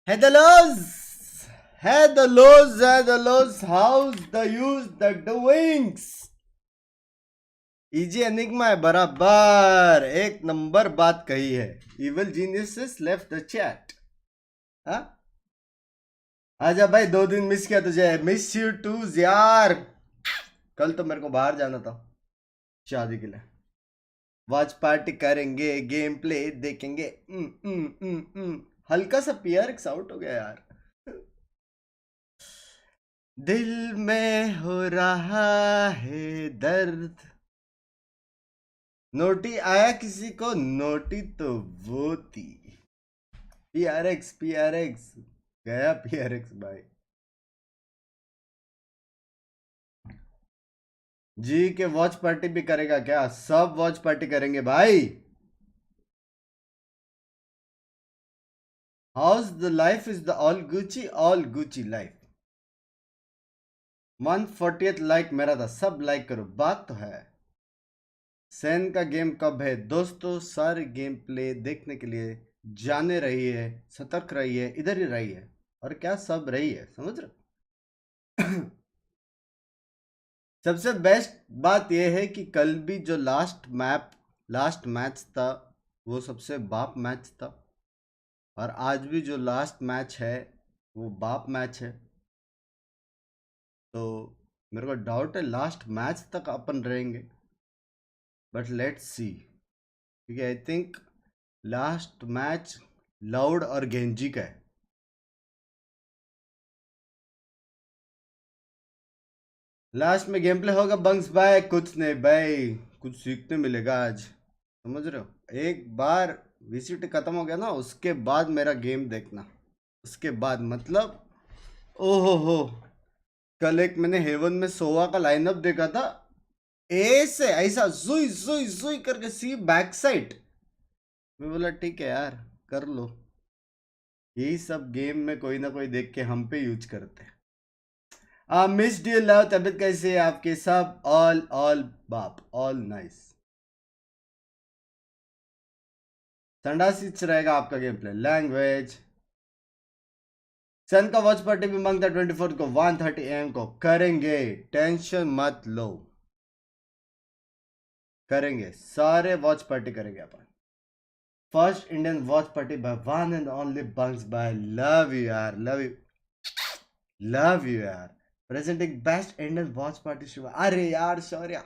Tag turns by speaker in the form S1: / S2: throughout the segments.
S1: Hey the lows! Hey the lows! Hey the lows! How's the use the doings? Easy enigma है बराबर एक number बात कही है. Evil genius left the chat. हाँ आजा भाई 2 दिन मिस किया तुझे. मिस यू टू यार. कल तो मेरे को बाहर जाना था शादी के लिए. वॉच पार्टी करेंगे गेम प्ले देखेंगे. हल्का सा पीआरएक्स आउट हो गया यार. दिल में हो रहा है दर्द. नोटी आया किसी को. नोटी तो वो थी. पीआरएक्स गया पीआरएक्स भाई. जी के वॉच पार्टी भी करेगा क्या. सब वॉच पार्टी करेंगे भाई. House the life is the all Gucci life. 140th like मेरा था. सब लाइक करो. बात तो है. सैन का गेम कब है दोस्तों. सारे गेम प्ले देखने के लिए जाने रही है. सतर्क रही है. इधर ही रही है. और क्या सब रही है समझ रहे. सबसे बेस्ट बात यह है कि कल भी जो लास्ट मैच था वो सबसे बाप मैच था. और आज भी जो लास्ट मैच है वो बाप मैच है. तो मेरे को डाउट है लास्ट मैच तक अपन रहेंगे. But let's see. क्योंकि I think last match loud और गेंजी का है. लास्ट में गेम प्ले होगा बंक्स भाई. कुछ नहीं भाई. कुछ सीखने मिलेगा आज. समझ रहे हो. एक बार वीसीटी खत्म हो गया ना उसके बाद मेरा गेम देखना. उसके बाद मतलब ओहो हो. कल एक मैंने हेवन में सोवा का लाइनअप देखा था. ऐसे ऐसा जुई जुई जुई करके सी बैक साइड. मैं बोला ठीक है यार कर लो. यही सब गेम में कोई ना कोई देख के हम पे यूज करते हैं. Miss do love. तबियत कैसे है आपके. सब ऑल बाप ऑल नाइस. संडासिच रहेगा आपका गेम प्ले. लैंग्वेज सन का वॉच पार्टी भी मांगता 24 को 1:30 AM को करेंगे. टेंशन मत लो. करेंगे सारे वॉच पार्टी करेंगे अपन. First Indian watch party by one and only bunks bye. Love you यार. लव यू यार. Presenting best Indian watch party Shiva. अरे यार शौर्य.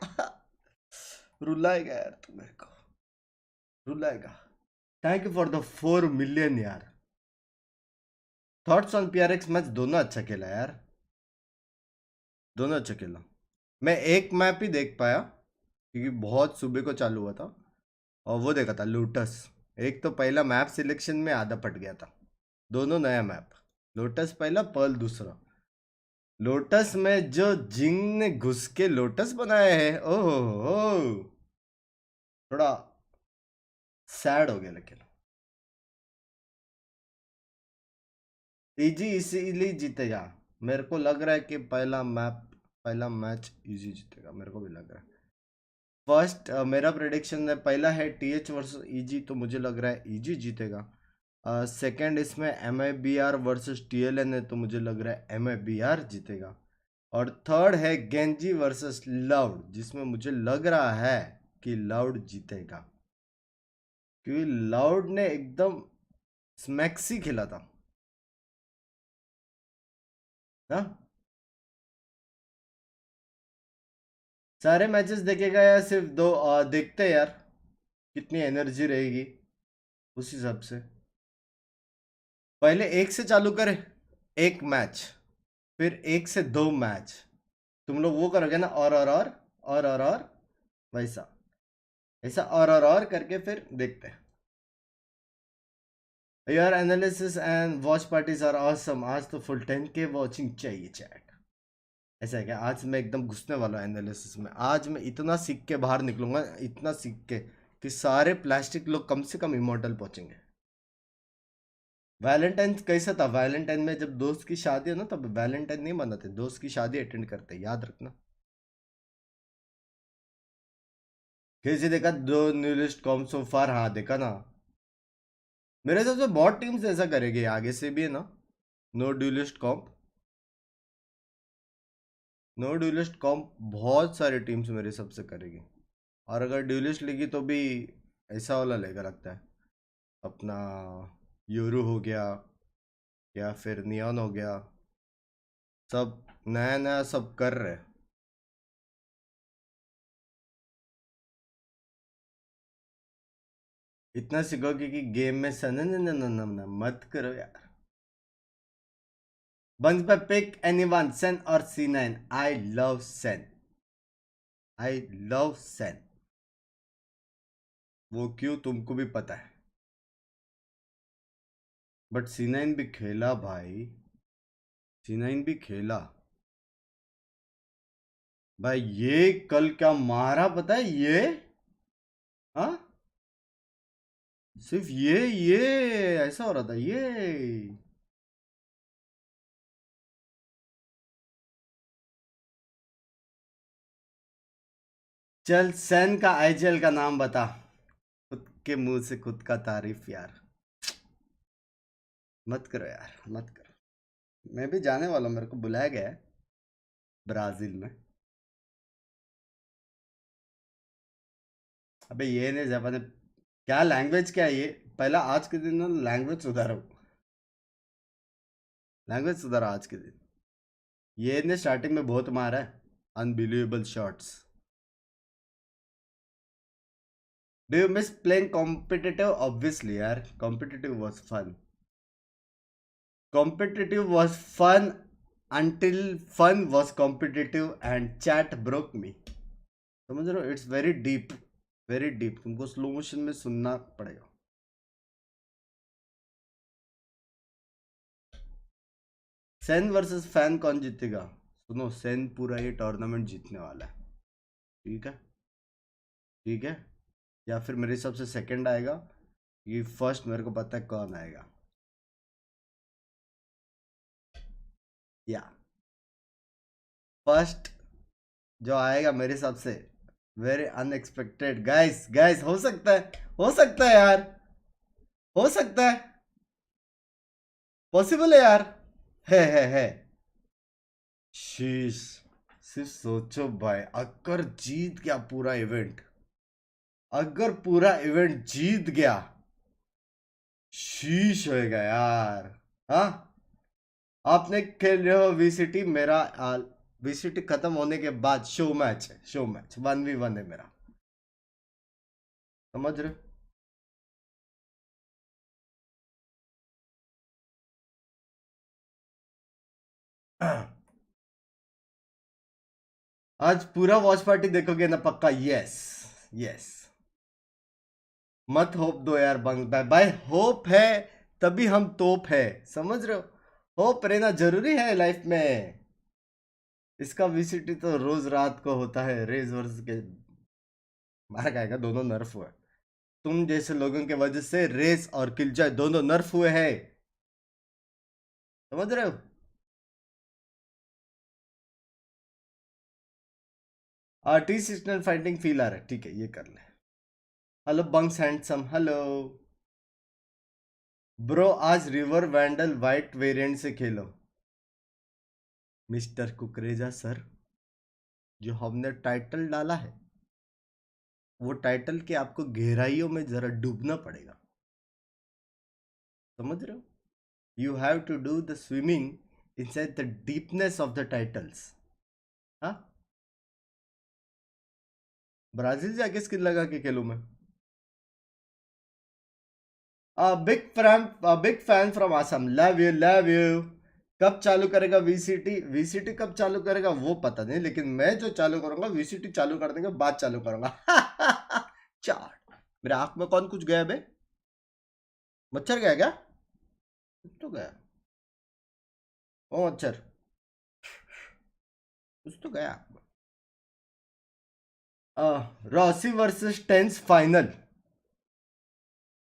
S1: रुलाएगा यार तू मेरे को. रुलाएगा. Thank you for the 4 million यार. Thoughts on PRX match. दोनों अच्छा खेला यार. दोनों अच्छा खेला. मैं एक मैप ही देख पाया क्योंकि बहुत सुबह को चालू हुआ था. और वो देखा था लोटस. एक तो पहला मैप सिलेक्शन में आधा पट गया था. दोनों नया मैप. लोटस पहला पर्ल दूसरा. लोटस में जो जिंग ने घुस के लोटस बनाया है ओहो थोड़ा सैड हो गया. लेकिन इजी इसीलिए जीतेगा. मेरे को लग रहा है कि पहला मैच इजी जीतेगा. मेरे को भी लग रहा है. फर्स्ट मेरा प्रेडिक्शन है पहला है टीएच वर्सेस ईजी. तो मुझे लग रहा है ईजी जीतेगा. सेकंड इसमें एमआईबीआर वर्सेस टीएलएन है. तो मुझे लग रहा है एमआईबीआर जीतेगा. और थर्ड है गेंजी वर्सेस लाउड जिसमें मुझे लग रहा है कि लाउड जीतेगा. क्योंकि लाउड ने एकदम स्मैक्सी खेला था ना. सारे मैचेस देखेगा या सिर्फ दो. देखते हैं यार कितनी एनर्जी रहेगी उस हिसाब से. पहले एक से चालू करें. एक मैच फिर 1 से 2 मैच. तुम लोग वो करोगे ना और वैसा ऐसा और करके फिर देखते हैं. यार analysis and watch parties are awesome. आज तो फुल 10K वॉचिंग चाहिए चैट. ऐसा है क्या. आज मैं एकदम घुसने वाला हूँ एनालिसिस में. आज मैं इतना सीख के बाहर निकलूंगा. इतना सीख के कि सारे प्लास्टिक लोग कम से कम इमोर्टल पहुंचेंगे. वैलेंटाइन कैसा था. वैलेंटाइन में जब दोस्त की शादी हो ना तब वैलेंटाइन नहीं मनाते. दोस्त की शादी अटेंड करते. याद रखना. कैसे देखा. दो न्यू लिस्ट कॉम सो फार. हाँ देखा ना. मेरे हिसाब से बहुत टीम्स ऐसा करेगी आगे से भी, है ना। नो ड्यूलिस्ट कॉम्प, नो ड्यूलिस्ट कॉम्प बहुत सारी टीम्स मेरे हिसाब से करेगी। और अगर ड्यूलिस्ट लेगी तो भी ऐसा वाला लेगा लगता है, अपना यूरू हो गया या फिर नियॉन हो गया, सब नया नया सब कर रहे हैं। इतना सीखोगे कि गेम में सन न मत करो यार। बंस पे पिक एनीवन, सेन और C9। I love Sen, I love Sen. वो क्यों तुमको भी पता है, बट C9 भी खेला भाई, C9 भी खेला भाई। ये कल क्या मारा पता है ये, हाँ। सिर्फ ये ऐसा हो रहा था ये। चल सैन का आईजीएल का नाम बता, खुद के मुंह से खुद का तारीफ यार। मत करो यार, मत करो। मैं भी जाने वाला हूँ, मेरे को बुलाया गया है ब्राजील में। अबे ये नहीं जापान, क्या लैंग्वेज क्या है ये। पहला आज के दिन ना लैंग्वेज सुधारो, लैंग्वेज सुधारो आज के दिन। ये ने स्टार्टिंग में बहुत मारा है, unbelievable shots. Do you miss playing competitive? Obviously यार, competitive was fun, competitive was fun until fun was competitive and chat broke me। समझ रहे हो, it's very deep, very deep, तुमको स्लो मोशन में सुनना पड़ेगा। सेन वर्सेस फैन कौन जीतेगा? सुनो, सेन पूरा ये टूर्नामेंट जीतने वाला है, ठीक है, ठीक है। या फिर मेरे हिसाब से सेकंड आएगा, ये फर्स्ट मेरे को पता है कौन आएगा। या फर्स्ट जो आएगा मेरे हिसाब से, वेरी अनएक्सपेक्टेड। गाइस गाइस, हो सकता है, हो सकता है यार, हो सकता है, पॉसिबल है यार, है। शीश, सिर्फ सोचो भाई, अगर जीत गया पूरा इवेंट, अगर पूरा इवेंट जीत गया, शीश होएगा यार। हाँ, आपने खेल रहे हो VCT, मेरा VCT खत्म होने के बाद शो मैच है, शो मैच 1v1 है मेरा, समझ रहे हो? आज पूरा वॉच पार्टी देखोगे ना पक्का? Yes, yes. मत होप दो यार बंग भाई, भाई होप है तभी हम तोप है, समझ रहे हो। होप रहना जरूरी है लाइफ में। इसका VCT तो रोज रात को होता है, रेज वर्स के मारा गएगा, दोनों नर्फ हुए। तुम जैसे लोगों के वजह से रेस और किलजॉय दोनों नर्फ हुए हैं, समझ रहे हो। टी सिग्नल फाइटिंग फील आ रहा है, ठीक है, ये कर ले। Hello bunks handsome, hello bro. आज रिवर वैंडल वाइट वेरिएंट से खेलो। मिस्टर कुकरेजा सर, जो हमने टाइटल डाला है, वो टाइटल के आपको गहराइयों में जरा डूबना पड़ेगा, समझ रहे हो। You have to do the swimming inside the deepness of the titles. हाँ, ब्राजील जाके स्किल लगा के खेलूं मैं। Big fan from Assam, love you love you. कब चालू करेगा VCT? VCT कब चालू करेगा वो पता नहीं, लेकिन मैं जो चालू करूंगा VCT चालू करने के बाद चालू करूंगा। चार, मेरे आंख में कौन कुछ गया बे? मच्छर गया क्या? कुछ तो गया, ओ मच्छर, कुछ तो गया। Rossy versus TenZ final.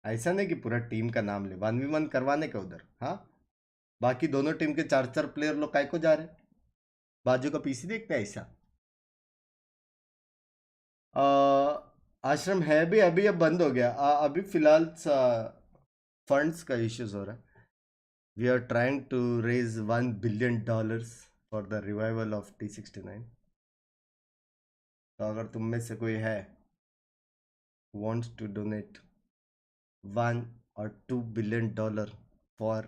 S1: ऐसा नहीं कि पूरा टीम का नाम ले, 1v1 करवाने का उधर, हाँ। बाकी दोनों टीम के चार चार प्लेयर लोग काय को जा रहे, बाजू का पीसी देखते हैं ऐसा। आश्रम है भी, अभी अब बंद हो गया, अभी फिलहाल फंड्स का इश्यूज हो रहा है. We are trying to raise $1 billion for the revival of T69. तो अगर तुम में से कोई है wants to donate $1 or $2 billion for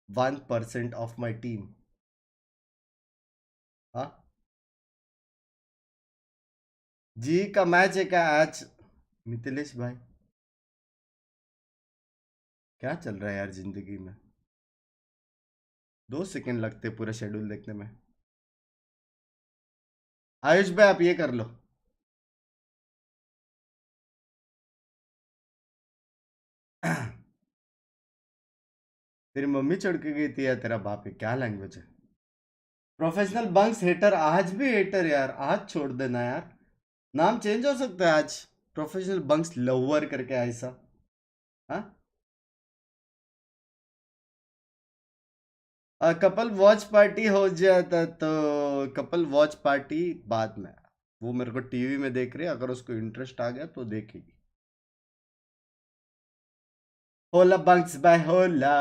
S1: 1% of my team, हाँ. जी का मैच है क्या आज? मिथिलेश भाई, क्या चल रहा है यार जिंदगी में? 2 सेकंड लगते पूरा शेड्यूल देखने में. आयुष भाई आप ये कर लो. तेरी मम्मी चढ़ के गई थी या तेरा बाप है? क्या लैंग्वेज है? प्रोफेशनल बंक्स हेटर, आज भी हेटर यार. आज छोड़ देना यार. नाम चेंज हो सकता है आज. प्रोफेशनल बंक्स लवर करके ऐसा. हाँ. कपल वॉच पार्टी हो जाता तो कपल वॉच पार्टी बाद में. वो मेरे को टीवी में देख रही है, अगर उसको इंटरेस्ट आ गया तो देखेगी. होला बंक्स बाय होला.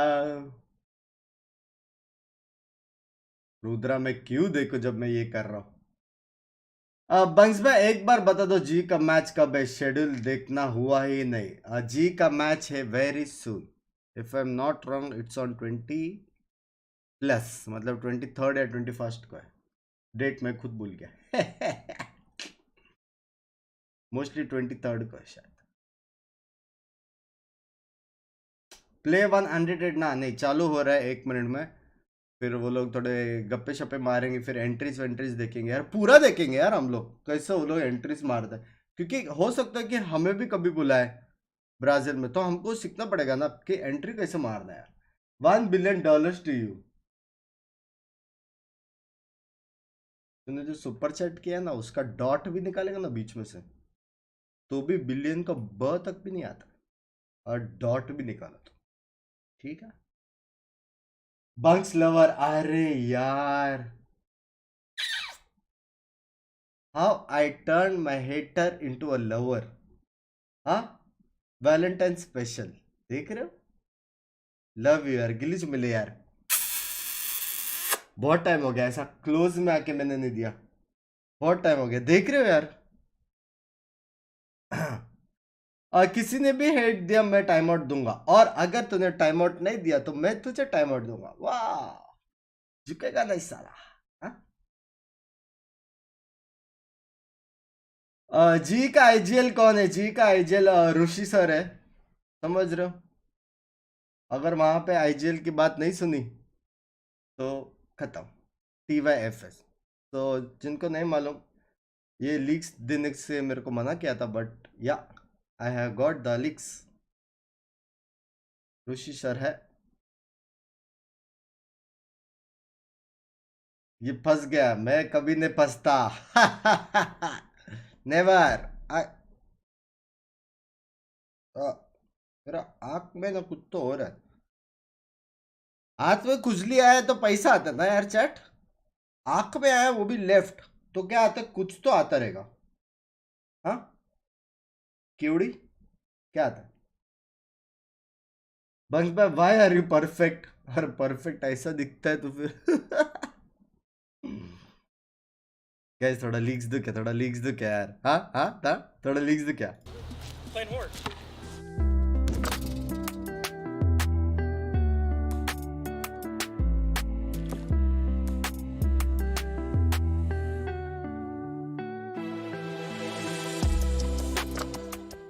S1: रुद्रा में क्यों देखो जब मैं ये कर रहा हूँ. बंक्स भाई एक बार बता दो जी का मैच कब है? शेड्यूल देखना हुआ ही नहीं. जी का मैच है very soon. If I am not wrong it's on 20+, मतलब 23rd या 21st को है. डेट मैं खुद भूल गया. मोस्टली 23rd को है शायद. प्ले 100 ना नहीं चालू हो रहा है 1 मिनट में. फिर वो लोग थोड़े गप्पे शप्पे मारेंगे, फिर एंट्रीज वेंट्रीज देखेंगे यार. पूरा देखेंगे यार हम लोग कैसे वो लोग एंट्रीज मारते हैं. क्योंकि हो सकता है कि हमें भी कभी बुलाए ब्राजील में, तो हमको सीखना पड़ेगा ना कि एंट्री कैसे मारना है यार. $1 बिलियन टू यू. तूने जो सुपर चैट किया ना उसका डॉट भी निकालेगा ना बीच में से, तो भी बिलियन का ब तक भी नहीं आता. और डॉट भी निकाला तो ठीक है. बंक्स लवर, अरे यार. How I turn my hater into a lover. हाँ. वैलेंटाइन स्पेशल देख रहे हो. लव यू यार. गिलीच मिले यार. बहुत टाइम हो गया ऐसा क्लोज में आके मैंने नहीं दिया. बहुत टाइम हो गया. देख रहे हो यार. किसी ने भी हेट दिया मैं टाइम आउट दूंगा, और अगर तूने टाइम आउट नहीं दिया तो मैं तुझे टाइम आउट दूंगा. वाह. झुकेगा नहीं साला. हाँ? जी का आईजीएल कौन है? जी का आईजीएल ऋषि सर है. समझ रहे हो. अगर वहां पे आईजीएल की बात नहीं सुनी तो खत्म. TYFS. तो जिनको नहीं मालूम, ये लीक्स देने से मेरे को मना किया था, बट या I have got the leaks. Rishi sir है. ये फंस गया. मैं कभी नहीं फंसता. नेवर. मेरा आंख में ना कुछ तो हो रहा है. हाथ में खुजली आया तो पैसा आता ना यार चैट. आंख में आया वो भी लेफ्ट, तो क्या आता है? कुछ तो आता रहेगा. हाँ. क्यूड़ी क्या आता है? बंस भाई वाई आर यू परफेक्ट. और परफेक्ट ऐसा दिखता है तो फिर. गैस थोड़ा लीक्स दो क्या? थोड़ा लीक्स दो क्या यार? हाँ हाँ था. थोड़ा लीक्स दो क्या?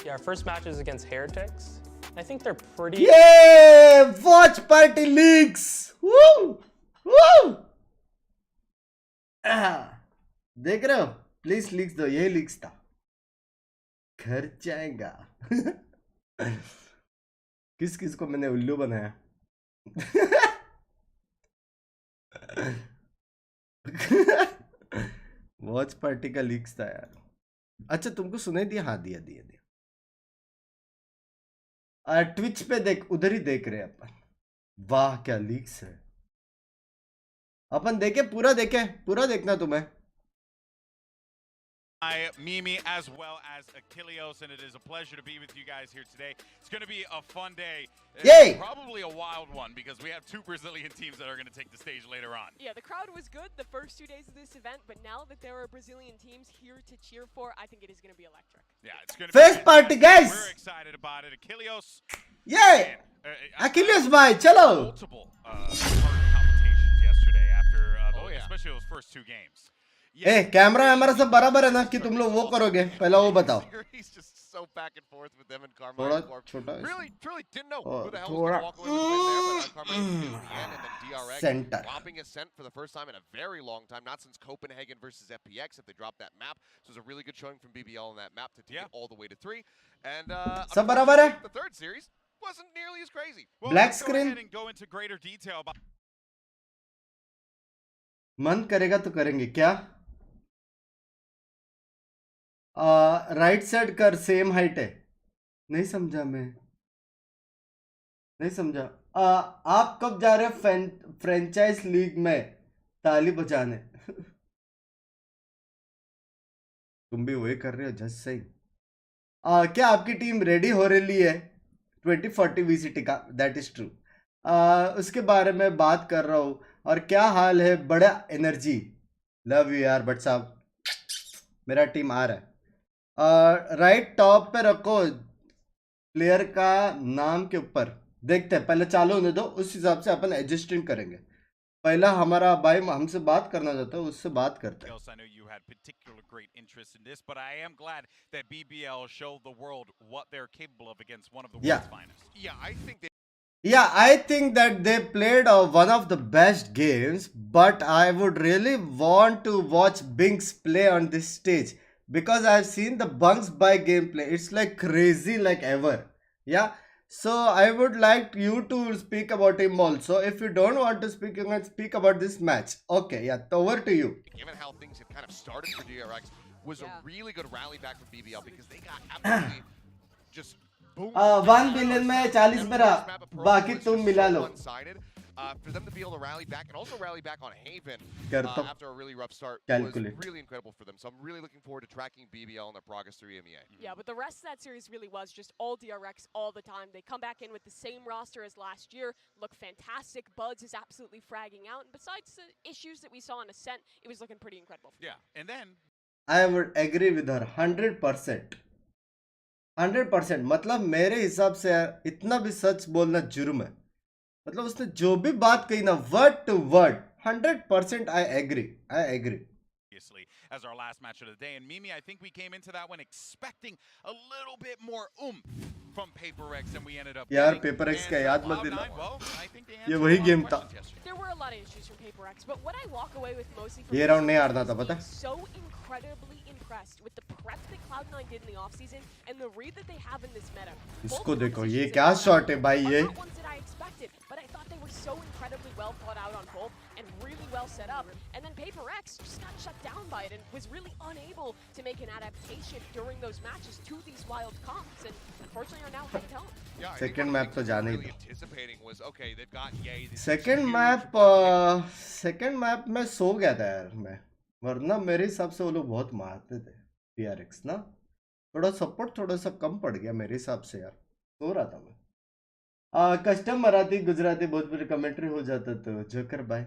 S2: Yeah, our first match is against Heretics. I think they're pretty.
S1: ये वॉच पार्टी लीक्स. वू. देख रहे हो. प्लीज लीक्स दो. ये लीक्स था. घर जाएगा. किस किस को मैंने उल्लू बनाया. वॉच पार्टी का लीक्स था यार. अच्छा तुमको सुनाई दिया? हाँ दिया दिया दिया. ट्विच पे देख, उधर ही देख रहे हैं अपन. वाह क्या लीक्स है. अपन देखे पूरा देखे. पूरा देखना तुम्हें.
S3: Mimi as well as Achilleos, and it is a pleasure to be with you guys here today. It's going to be a fun day.
S1: Yay!
S3: Probably a wild one because we have two Brazilian teams that are going to take the stage later on.
S4: Yeah, the crowd was good the first 2 days of this event, but now that there are Brazilian teams here to cheer for, I think it is going to be electric.
S3: Yeah, it's going to be
S1: First party, guys!
S3: We're excited about it. Achilleos.
S1: Yay! Achilles bhai, chalo!
S3: Multiple competitions yesterday after especially those first two games.
S1: A camera हमारा सब बराबर है ना कि तुम लोग वो करोगे पहला वो बताओ
S5: He's just so back and forth with them and
S1: थोड़ा
S5: Carmine.
S1: छोटा
S5: Really, truly didn't know who the hell was
S1: थोड़ा
S5: going to walk away with the win there, but Carmine was the end, and then DRX
S1: Center.
S5: dropping a cent for the first time in a very long time, not since Copenhagen versus FPX if they dropped that map. So it was a really good showing from BBL on that map to take it all the way to 3. And
S1: सब बराबर है
S5: the third series wasn't nearly as crazy.
S3: Well,
S1: Black
S3: let's
S1: screen.
S3: go ahead and go into greater detail about
S1: मन करेगा तो करेंगे क्या right side कर same height है नहीं समझा मैं नहीं समझा आप कब जा रहे हो फ्रेंचाइज लीग में ताली बजाने तुम भी वही कर रहे हो जस्ट सही क्या आपकी टीम रेडी हो रही है 2040 VCT का दैट इज ट्रू उसके बारे में बात कर रहा हूँ और क्या हाल है बड़ा एनर्जी लव यू यार बट साहब मेरा टीम आ रहा है राइट टॉप पे रखो प्लेयर का नाम के ऊपर देखते हैं पहले चालू होने दो उस हिसाब से अपन एडजस्टिंग करेंगे पहला हमारा भाई हमसे बात करना चाहता है उससे बात करते हैं
S3: I know you had particular great interest in this, but I am glad that BBL showed the world what they're capable of against one of the world's finest.
S5: Yeah,
S1: I think that they played one of the best games, but I would really want to watch Binks play on this stage because I've seen the Bunks by gameplay. It's like crazy like ever. Yeah. So I would like you to speak about him also. If you don't want to speak, you can speak about this match. Okay, yeah, over to you.
S5: Given how things had kind of started for DRX, was a really good rally back from BBL because they got absolutely just boom.
S1: 1 billion में 40 मेरा बाकी तुम मिला लो.
S5: For them to be able to rally back and also rally back on Haven after a really rough start was really incredible for them. So I'm really looking forward to tracking BBL and their progress through EMEA.
S4: Yeah, but the rest of that series really was just all DRX all the time. They come back in with the same roster as last year, look fantastic. Buds is absolutely fragging out. And besides the issues that we saw in Ascent, it was looking pretty incredible.
S3: Yeah, and then
S1: I would agree with her 100%. 100%. मतलब मेरे हिसाब से यार इतना भी सच बोलना जुर्म है मतलब उसने जो भी बात कही ना word to word 100% I agree.
S3: Obviously, as our last match of the day, and Mimi, I think we came into that one expecting a little bit more from PaperX, and we ended up.
S1: यार PaperX का याद मत दिला. ये वही game था.
S4: There were a lot of issues from PaperX, but what I walk away with mostly
S1: ये round नहीं हारना था पता.
S4: So incredibly impressed with the prep that Cloud9 did in the offseason and the read that they have in this meta.
S1: इसको देखो ये क्या shot है भाई ये.
S4: But I thought they were so incredibly well thought out on both and really well set up. And then PaperX just got shut down by it and was really unable to make an adaptation during those matches to these wild comps and unfortunately are now headed home.
S1: Second map तो जाने ही
S5: दो.
S1: Second map में सो गया था यार मैं वरना मेरे हिसाब से वो लोग बहुत मारते थे PRX ना थोड़ा सपोर्ट थोड़ा सा कम पड़ गया मेरे हिसाब से यार सो रहा था मैं कस्टम मराठी गुजराती भोजपुरी कमेंट्री हो जाता तो जोकर भाई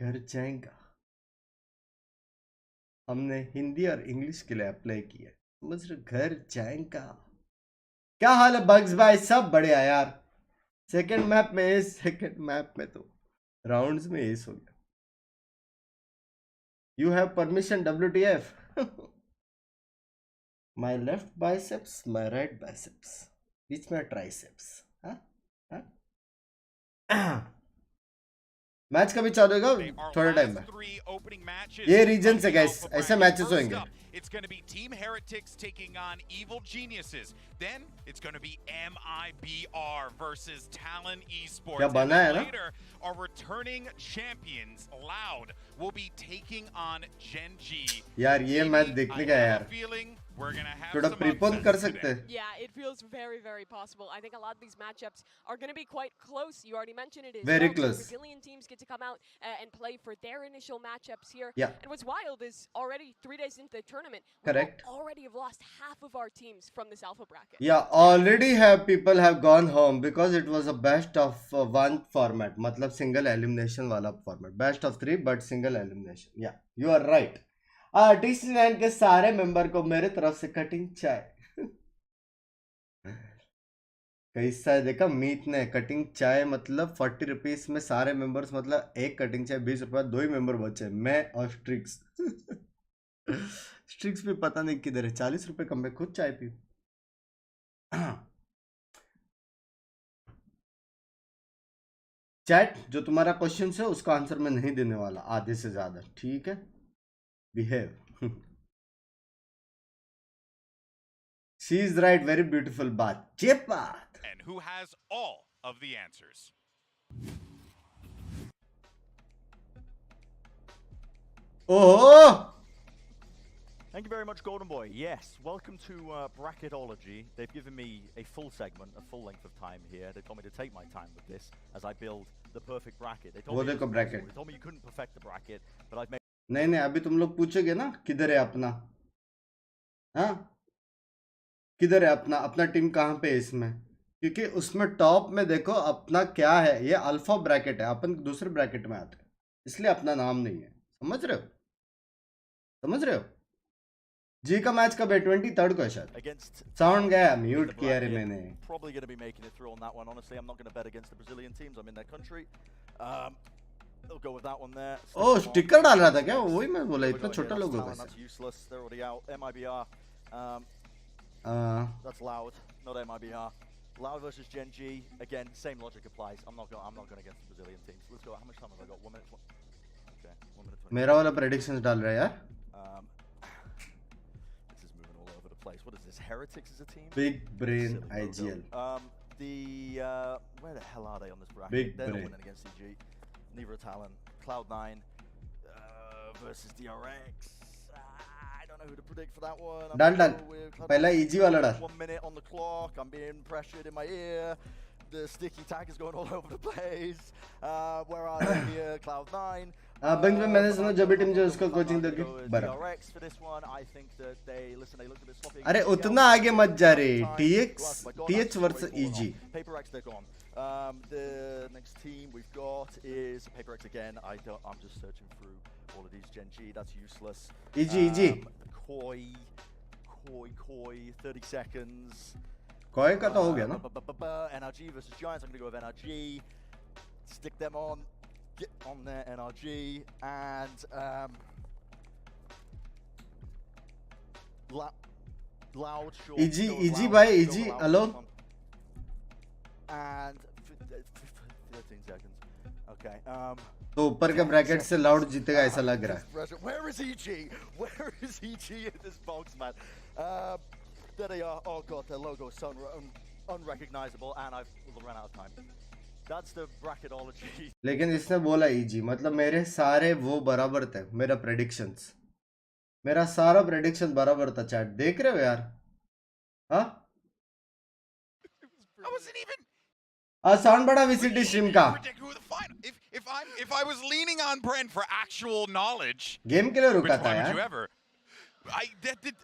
S1: घर जाएगा हमने हिंदी और इंग्लिश के लिए अप्लाई किया समझ रहे घर जाएगा क्या हाल है बग्स भाई सब बढ़िया यार सेकंड मैप में तो राउंड्स में एस हो गया you have permission WTF my left biceps my right biceps बीच में ट्राइसेप्स मैच कभी चालू होगा थोड़े टाइम में ये रीजन से गाइस ऐसे मैचेस होंगे
S3: It's going to be Team Heretics taking on Evil Geniuses. Then it's going to be MIBR versus Talon Esports.
S1: क्या बना है ना?
S3: Later, our returning champions, Loud, will be taking on GEN.G.
S1: यार ये match देखने का यार.
S3: feeling we're gonna have
S1: थोड़ा
S3: some
S1: प्रीपोन
S3: upsets
S1: कर सकते
S3: today.
S1: हैं.
S4: Yeah, it feels very, very possible. I think a lot of these matchups are going to be quite close. You already mentioned it as
S1: Very
S4: well.
S1: close.
S4: So Brazilian teams get to come out and play for their initial matchups here.
S1: Yeah.
S4: And what's wild is already 3 days into the tournament,
S1: Correct.
S4: we already have lost half of our teams from this alpha bracket.
S1: Yeah, already have people have gone home because it was a best of one format. मतलब single elimination वाला format. Best of 3 but single elimination. Yeah, you are right. TC9 के सारे member को मेरे तरफ से cutting चाय. कैसा है देखा मीत ने कटिंग चाय मतलब 40 रुपीस में सारे मेंबर्स मतलब एक कटिंग चाय 20 रुपया 2 ही मेंबर बचे मैं और स्ट्रिक्स. स्ट्रिक्स भी पता नहीं किधर है 40 रुपए कम में खुद चाय पी. चैट जो तुम्हारा क्वेश्चन है उसका आंसर मैं नहीं देने वाला आधे से ज्यादा. ठीक है behave. She is right very beautiful बात. चेप बात.
S3: And who has all of the answers?
S1: ओहो.
S6: Thank you very much, Golden Boy. Yes, welcome to Bracketology. They've given me a full segment, a full length of time here. They told me to take my time with this as I build the perfect bracket. They told me
S1: देखो bracket.
S6: They told me you couldn't perfect the bracket, but I've made.
S1: नहीं नहीं अभी तुम लोग पूछोगे ना किधर है अपना. हाँ किधर है अपना अपना टीम कहाँ पे है इसमें क्योंकि उसमें टॉप में देखो अपना क्या है. ये अल्फा ब्रैकेट है अपन दूसरे ब्रैकेट में आते हैं इसलिए अपना नाम नहीं है. समझ रहे हो समझ रहे हो. जी का मैच कब है 23rd को है शायद. साउंड गया म्यूट किया रे मैंने.
S6: Probably going to be making it through on that one. Honestly, I'm not going to bet against the Brazilian teams. I'm in their country. They'll go with that one there.
S1: Oh sticker डाल रहा था क्या. वही मैं बोला इतना छोटा लोगों का.
S6: That's useless. They're already out. MIBR. That's loud. Not MIBR. Loud versus Gen.G. Again, same logic applies. I'm not going against the Brazilian teams. Let's go. How much time have I got? 1 minute. Okay, 1 minute 20.
S1: मेरा वाला predictions डाल रहा है यार.
S6: This is moving all over the place. What is this? Heretics is a team?
S1: Big brain IGL.
S6: Where the hell are they on this bracket?
S1: Big
S6: They're
S1: brain.
S6: not winning against EG. Neither are Talon. Cloud9 versus DRX. I don't know who to predict for that one.
S1: डाल पहला EG वाला डाल.
S6: 1 minute on the clock. I'm being pressured in my ear. The sticky tag is going all over the place. Where are they here? Cloud9.
S1: Bank में मैंने सुना जब भी team जो उसको कोचिंग दोगी बराबर.
S6: DRX for this one. I think that they looked a bit sloppy.
S1: अरे उतना आगे मत जा रे. TH versus EG.
S6: PaperX they're gone. The next team we've got is PaperX again. I'm just searching through all of these Gen.G. That's useless.
S1: EG.
S6: Koi. 30 seconds.
S1: कोई का तो हो गया ना.
S6: NRG versus Giants. I'm going to go with NRG. Stick them on. Get on there, NRG. And loud, short.
S1: EG भाई EG hello.
S6: And 13 seconds. Okay.
S1: तो ऊपर के ब्रैकेट से लाउड जीतेगा ऐसा लग रहा है.
S6: Where is EG? Where is EG in this box, man? There they are. Oh god, their logo is so unrecognizable, and I've run out of time. That's the bracketology.
S1: लेकिन इसने बोला EG मतलब मेरे सारे वो बराबर थे. मेरा प्रेडिक्शंस मेरा सारा प्रेडिक्शन बराबर था. चैट देख रहे हो यार. हाँ
S3: I wasn't even.
S1: साउंड बड़ा VCT स्ट्रीम का.
S3: If I was leaning on Brent for actual knowledge,
S1: game के लिए रुका था
S3: would you
S1: यार.
S3: ever? That did.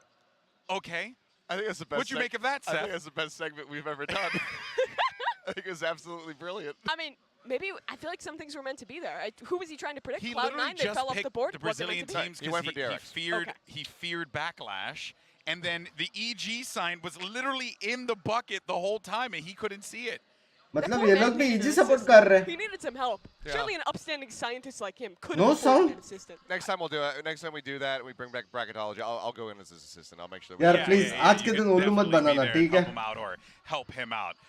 S3: Okay.
S5: I think that's the best.
S3: What'd you make of that, Seth?
S5: I think that's the best segment we've ever done. I think it was absolutely brilliant.
S4: I mean, maybe I feel like some things were meant to be there. Who was he trying to predict?
S3: He
S4: Cloud9,
S3: literally
S4: they
S3: just
S4: fell off the
S3: picked
S4: board.
S3: the Brazilian teams
S5: He went for
S3: because
S5: DRX.
S3: he feared backlash, and then the EG sign was literally in the bucket the whole time, and he couldn't see it.
S1: मतलब ये लोग भी EG support कर रहे हैं.
S4: He needed some help.
S5: Yeah.
S4: Surely an upstanding scientist like him could
S1: No
S4: have afforded
S1: sound?
S4: an assistant.
S5: Next time we'll do it. Next time we do that, we bring back bracketology. I'll go in as his assistant. I'll make sure.
S1: यार please आज के
S3: you
S1: दिन
S3: could
S1: उल्लू मत
S3: definitely be
S1: banana
S3: there,
S1: ठीक है.
S3: help him out or help him out.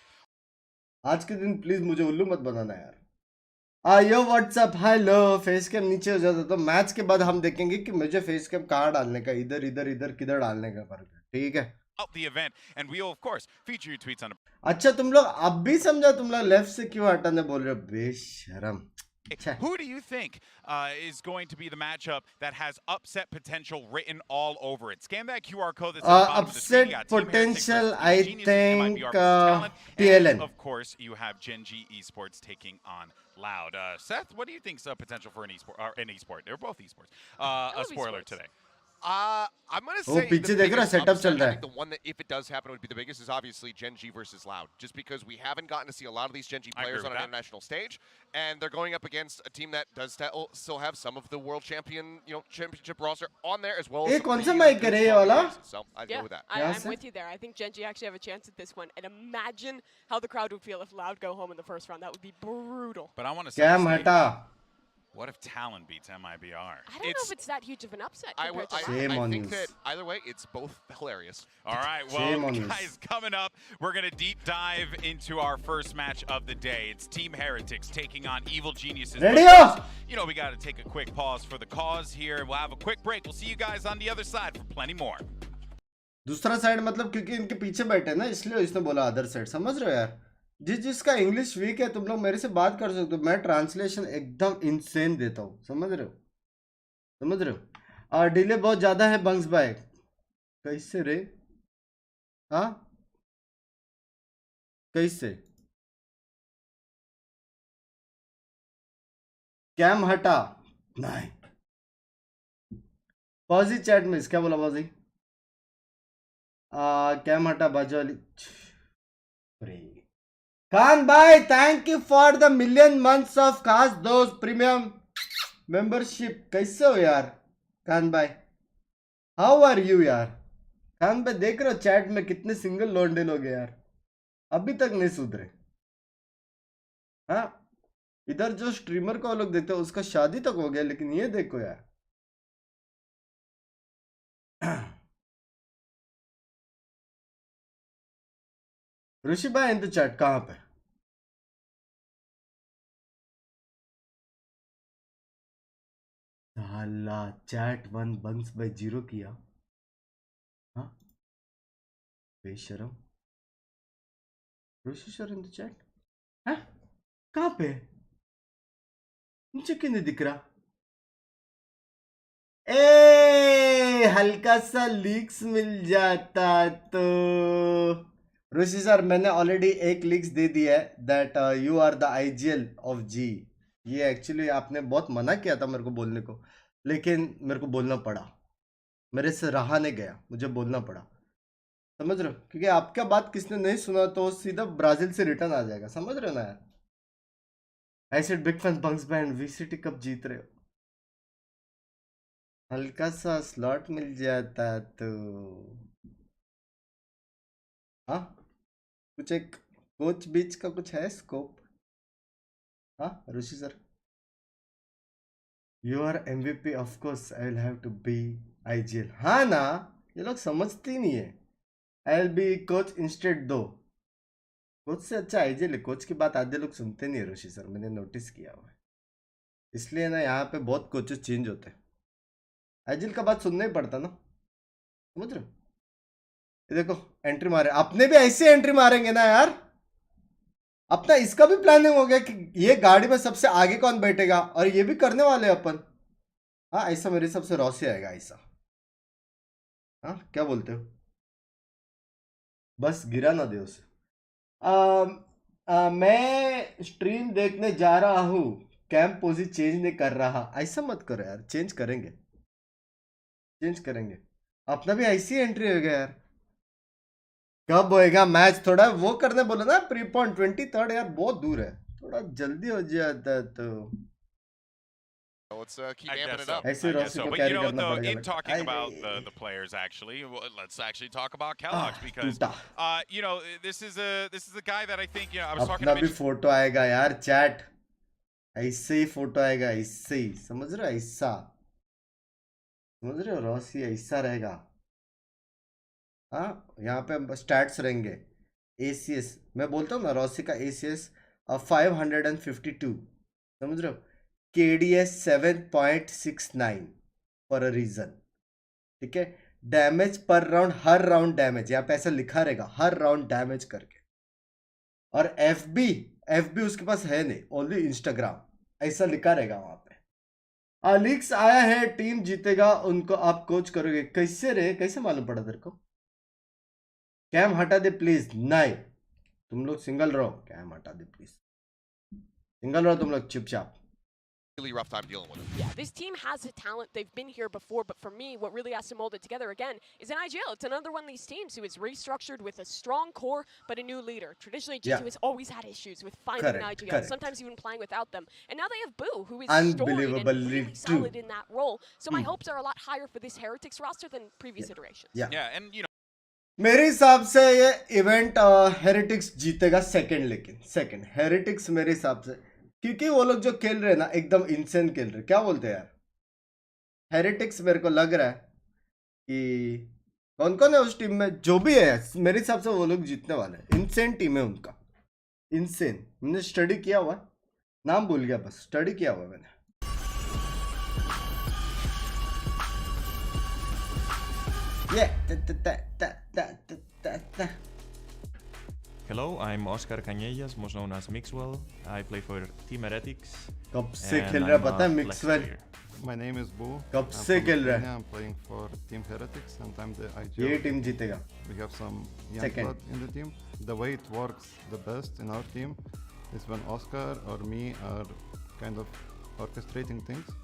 S1: आज के दिन प्लीज मुझे उल्लू मत बनाना यार. यो व्हाट्सअप हेलो. फेस कैम नीचे हो जाता तो मैच के बाद हम देखेंगे कि मुझे फेस कैम कहाँ डालने का. इधर इधर इधर किधर डालने का फर्क है. ठीक है.
S3: Out the event, and we will of course feature your tweets on.
S1: अच्छा तुम लोग अब भी समझा. तुम लोग लेफ्ट से क्यों हटाने बोल रहे हो बेशरम.
S3: Who do you think is going to be the matchup that has upset potential written all over it? Scan that QR code that's at the bottom of the screen.
S1: Upset potential, I think TLN.
S3: And of course, you have Gen.G Esports taking on Loud. Seth, what do you think is the potential for an esport? They're both esports. A spoiler today.
S5: I'm gonna say
S1: पीछे देख रहा setup चल रहा है.
S5: I think the one that, if it does happen, would be the biggest is obviously Gen.G versus Loud, just because we haven't gotten to see a lot of these Gen.G players on an international stage, and they're going up against a team that does still have some of the world championship roster on there as well.
S1: ये कौन सा mic है रे ये वाला?
S5: So I'd go with that.
S4: I'm with you there. I think Gen.G actually have a chance at this one, and imagine how the crowd would feel if Loud go home in the first round. That would be brutal.
S3: But I want to say,
S1: Cam hटा.
S3: What if Talon beats MIBR?
S4: I don't know if it's that huge of an upset.
S5: I think that either way, it's both hilarious.
S3: All right, well, guys, coming up, we're going to deep dive into our first match of the day. It's Team Heretics taking on Evil Geniuses. You know, we got to take a quick pause for the cause here. We'll have a quick break. We'll see you guys on the other side for plenty more.
S1: दूसरा side मतलब क्योंकि इनके पीछे बैठे ना, इसलिए इसने बोला अदर साइड. समझ रहे हो यार? जिसका इंग्लिश वीक है तुम लोग मेरे से बात कर सकते हो. मैं ट्रांसलेशन एकदम इंसेन देता हूँ. समझ रहे हो? और डिले बहुत ज्यादा है बंक्स भाई. कैसे रे? हाँ, कैसे? कैम हटा. नहीं, पॉजी चैट में क्या बोला पॉजी? कैम हटा बाजू वाली. Khan bhai, thank you for the million months of खास दोस्त प्रीमियम मेंबरशिप. कैसे हो यार खान भाई? हाउ आर यू यार? खान भाई देख रहे हो चैट में कितने सिंगल लौंडे लोग हैं यार, अभी तक नहीं सुधरे. हाँ, इधर जो स्ट्रीमर को लोग देखते हैं उसका शादी तक हो गया, लेकिन ये देखो यार. ऋषि भाई इन द चैट कहां पे? साला चैट 1 बंक्स बाय 0 किया. हाँ, बेशरम. ऋषि सर इन द चैट. हाँ, कहां पे? मुझे क्यों नहीं दिख रहा? हल्का सा लीक्स मिल जाता तो. ऋषि सर मैंने ऑलरेडी एक लीक्स दे दिया है that you are the IGL of जी. ये एक्चुअली आपने बहुत मना किया था मेरे को बोलने को, लेकिन मेरे को बोलना पड़ा. मेरे से रहा नहीं गया, मुझे बोलना पड़ा. समझ रहे हो? क्योंकि आपका बात किसने नहीं सुना तो सीधा ब्राजील से रिटर्न आ जाएगा. समझ रहे हो ना यार? I said big fan bunks band VCT कब जीत रहे हो? हल्का सा स्लॉट मिल जाता तो. हाँ, कुछ एक कोच बीच का कुछ है स्कोप? हाँ Rishi sir, you are MVP of course I will have to be IGL. हाँ ना, ये लोग समझते ही नहीं है. I will be coach instead though. Coach से अच्छा आईजीएल है. कोच की बात आधे लोग सुनते नहीं है ऋषि सर, मैंने नोटिस किया हुआ है. इसलिए ना यहाँ पे बहुत कोचेस चेंज होते हैं. आईजीएल का बात सुनना ही पड़ता ना. समझ रहे हो? ये देखो एंट्री मारे. अपने भी ऐसे एंट्री मारेंगे ना यार. अपना इसका भी प्लानिंग हो गया कि ये गाड़ी में सबसे आगे कौन बैठेगा, और ये भी करने वाले अपन. हाँ, ऐसा मेरे हिसाब से रॉसी आएगा ऐसा. हाँ, क्या बोलते हो? बस गिरा ना दे उसे. मैं स्ट्रीम देखने जा रहा हूँ. कैंप पोजी चेंज नहीं कर रहा. ऐसा मत करो यार, चेंज करेंगे. अपना भी ऐसी एंट्री हो गया यार. कब होएगा मैच? थोड़ा वो करने बोलो ना. प्री पॉइंट 23rd यार, बहुत दूर है. थोड़ा जल्दी हो जाता तो.
S5: Let's keep amping it up.
S1: ऐसे रॉसी को
S3: But
S1: कैरी
S3: you know,
S1: करना
S3: though,
S1: पड़ेगा.
S3: in talking about the players, actually, let's actually talk about Kellogg's because, you know, this is a guy that I think, you know, I was talking
S1: अपना
S3: to
S1: भी photo आएगा यार chat. ऐसे ही photo आएगा, ऐसे ही. समझ रहे हो? ऐसा समझ रहे हो? रॉसी ऐसा रहेगा. हाँ, यहाँ पे स्टैट्स रहेंगे. ACS मैं बोलता हूँ ना, रॉसी का ACS 552. समझ रहे हो? KDS 7.69 for a reason. ठीक है. डैमेज पर राउंड, हर राउंड डैमेज. यहाँ पे ऐसा लिखा रहेगा, हर राउंड डैमेज करके. और FB उसके पास है नहीं, ओनली इंस्टाग्राम. ऐसा लिखा रहेगा वहां पे। लीक्स आया है, टीम जीतेगा, उनको आप कोच करोगे। कैसे रे, कैसे मालूम पड़ा तेरे को? कैम हटा दे प्लीज। नहीं, तुम लोग सिंगल रहो, कैम हटा दे प्लीज, सिंगल रहो तुम लोग चुपचाप।
S5: Really rough time dealing with it.
S4: Yeah, this team has the talent. They've been here before, but for me, what really has to mold it together again is an IGL. It's another one of these teams who is restructured with a strong core, but a new leader. Traditionally, G2 has always had issues with finding an IGL, sometimes even playing without them. And now they have Boo, who is storied and really solid in that role. So my hopes are a lot higher for this Heretics roster than previous iterations.
S3: Yeah, and you know.
S1: मेरे हिसाब से ये event heretics जीतेगा second, लेकिन second heretics मेरे हिसाब से, क्योंकि वो लोग जो खेल रहे हैं ना एकदम इंसेन खेल रहे। क्या बोलते हैं यार? हेरिटिक्स मेरे को लग रहा है कि कौन कौन है उस टीम में, जो भी है मेरे हिसाब से वो लोग जीतने वाले हैं। इंसेन टीम है उनका, इंसेन। मैंने स्टडी किया हुआ, नाम भूल गया बस, स्टडी किया हुआ मैंने।
S7: Hello, I'm Oscar Cañellas, most known as Mixwell. I play for Team Heretics.
S1: कब से खेल रहा है पता है मिक्सवेल?
S8: My name is Boo.
S1: कब से खेल रहा है?
S8: I'm playing for Team Heretics and I'm the
S1: ये
S8: IGL.
S1: टीम जीतेगा।
S8: We have some young blood in the team. The way it works the best in our team is when Oscar or me are kind of orchestrating things,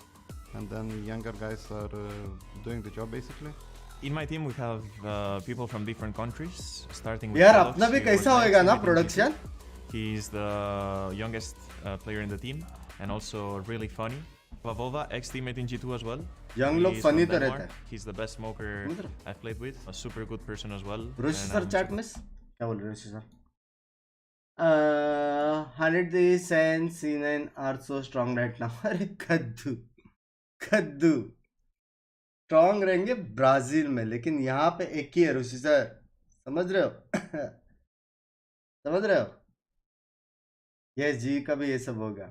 S8: and then younger guys are doing the job basically.
S7: In my team, we have people from different countries, starting with
S1: यार
S7: Velox.
S1: अपना भी
S7: He
S1: कैसा
S7: was
S1: होएगा ना
S7: my
S1: production?
S7: He is the youngest player in the team and also really funny. Vavova, ex-teammate in G2 as well.
S1: Young
S7: He
S1: लोग
S7: is
S1: funny
S7: from
S1: तो
S7: Denmark.
S1: रहता है।
S7: He's the best smoker I've played with. A super good person as well.
S1: Rushi
S7: and
S1: sir
S7: I'm
S1: chat
S7: super-
S1: miss क्या बोल रहे हो Rushi sir? 100 and C9 are so strong right now. अरे कद्दू कद्दू स्ट्रॉन्ग रहेंगे ब्राजील में, लेकिन यहाँ पे एक ही है रुषि सर, समझ रहे हो? समझ रहे हो? ये जी का भी ये सब होगा।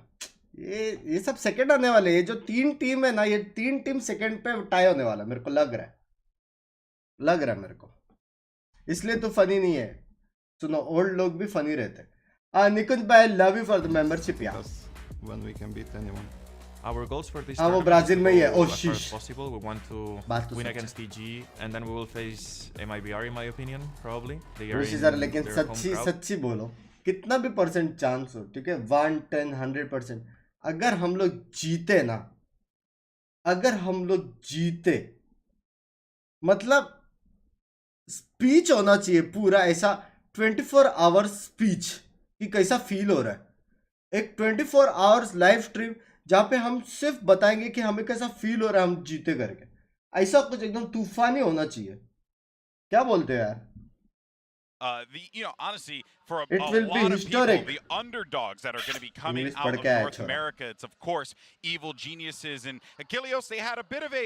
S1: ये सब सेकंड आने वाले। ये जो तीन टीम है ना, ये तीन टीम सेकंड पे टाई होने वाला, मेरे को लग रहा है मेरे को। इसलिए तो फनी नहीं है। सुनो, ओल्ड लोग भी फनी रहते हैं। निकुंज भाई, love you for the membership यार।
S8: That's when we can beat anyone.
S7: Our goals for this
S1: हाँ, वो
S7: tournament
S1: ब्राजील
S7: is
S1: में
S7: to
S1: ही है।
S7: go
S1: Oh,
S7: as far as
S1: sheesh.
S7: possible. We want to
S1: बात तो
S7: win
S1: such
S7: against TG, and then we will face MIBR in my opinion, probably. They are
S1: Rushi
S7: in
S1: sir, लेकिन
S7: their home crowd.
S1: सच्ची बोलो, कितना भी percent chance हो, ठीक है, 1, 10, 100%, अगर हम लोग जीते ना, अगर हम लोग जीते, मतलब स्पीच होना चाहिए पूरा ऐसा 24 आवर्स स्पीच कि कैसा फील हो रहा है। एक 24 आवर्स लाइव स्ट्रीम जहाँ पे हम सिर्फ बताएंगे कि हमें कैसा फील हो रहा है हम जीते करके। ऐसा कुछ एकदम तूफानी होना चाहिए। क्या बोलते हो यार?
S3: Honestly, for a
S1: It will be
S3: lot of
S1: historic.
S3: people, the underdogs that are going to be coming
S1: English
S3: out of
S1: पढ़ के आया
S3: North
S1: छोरा।
S3: America, it's of course Evil Geniuses and Achilleos. They had a bit of a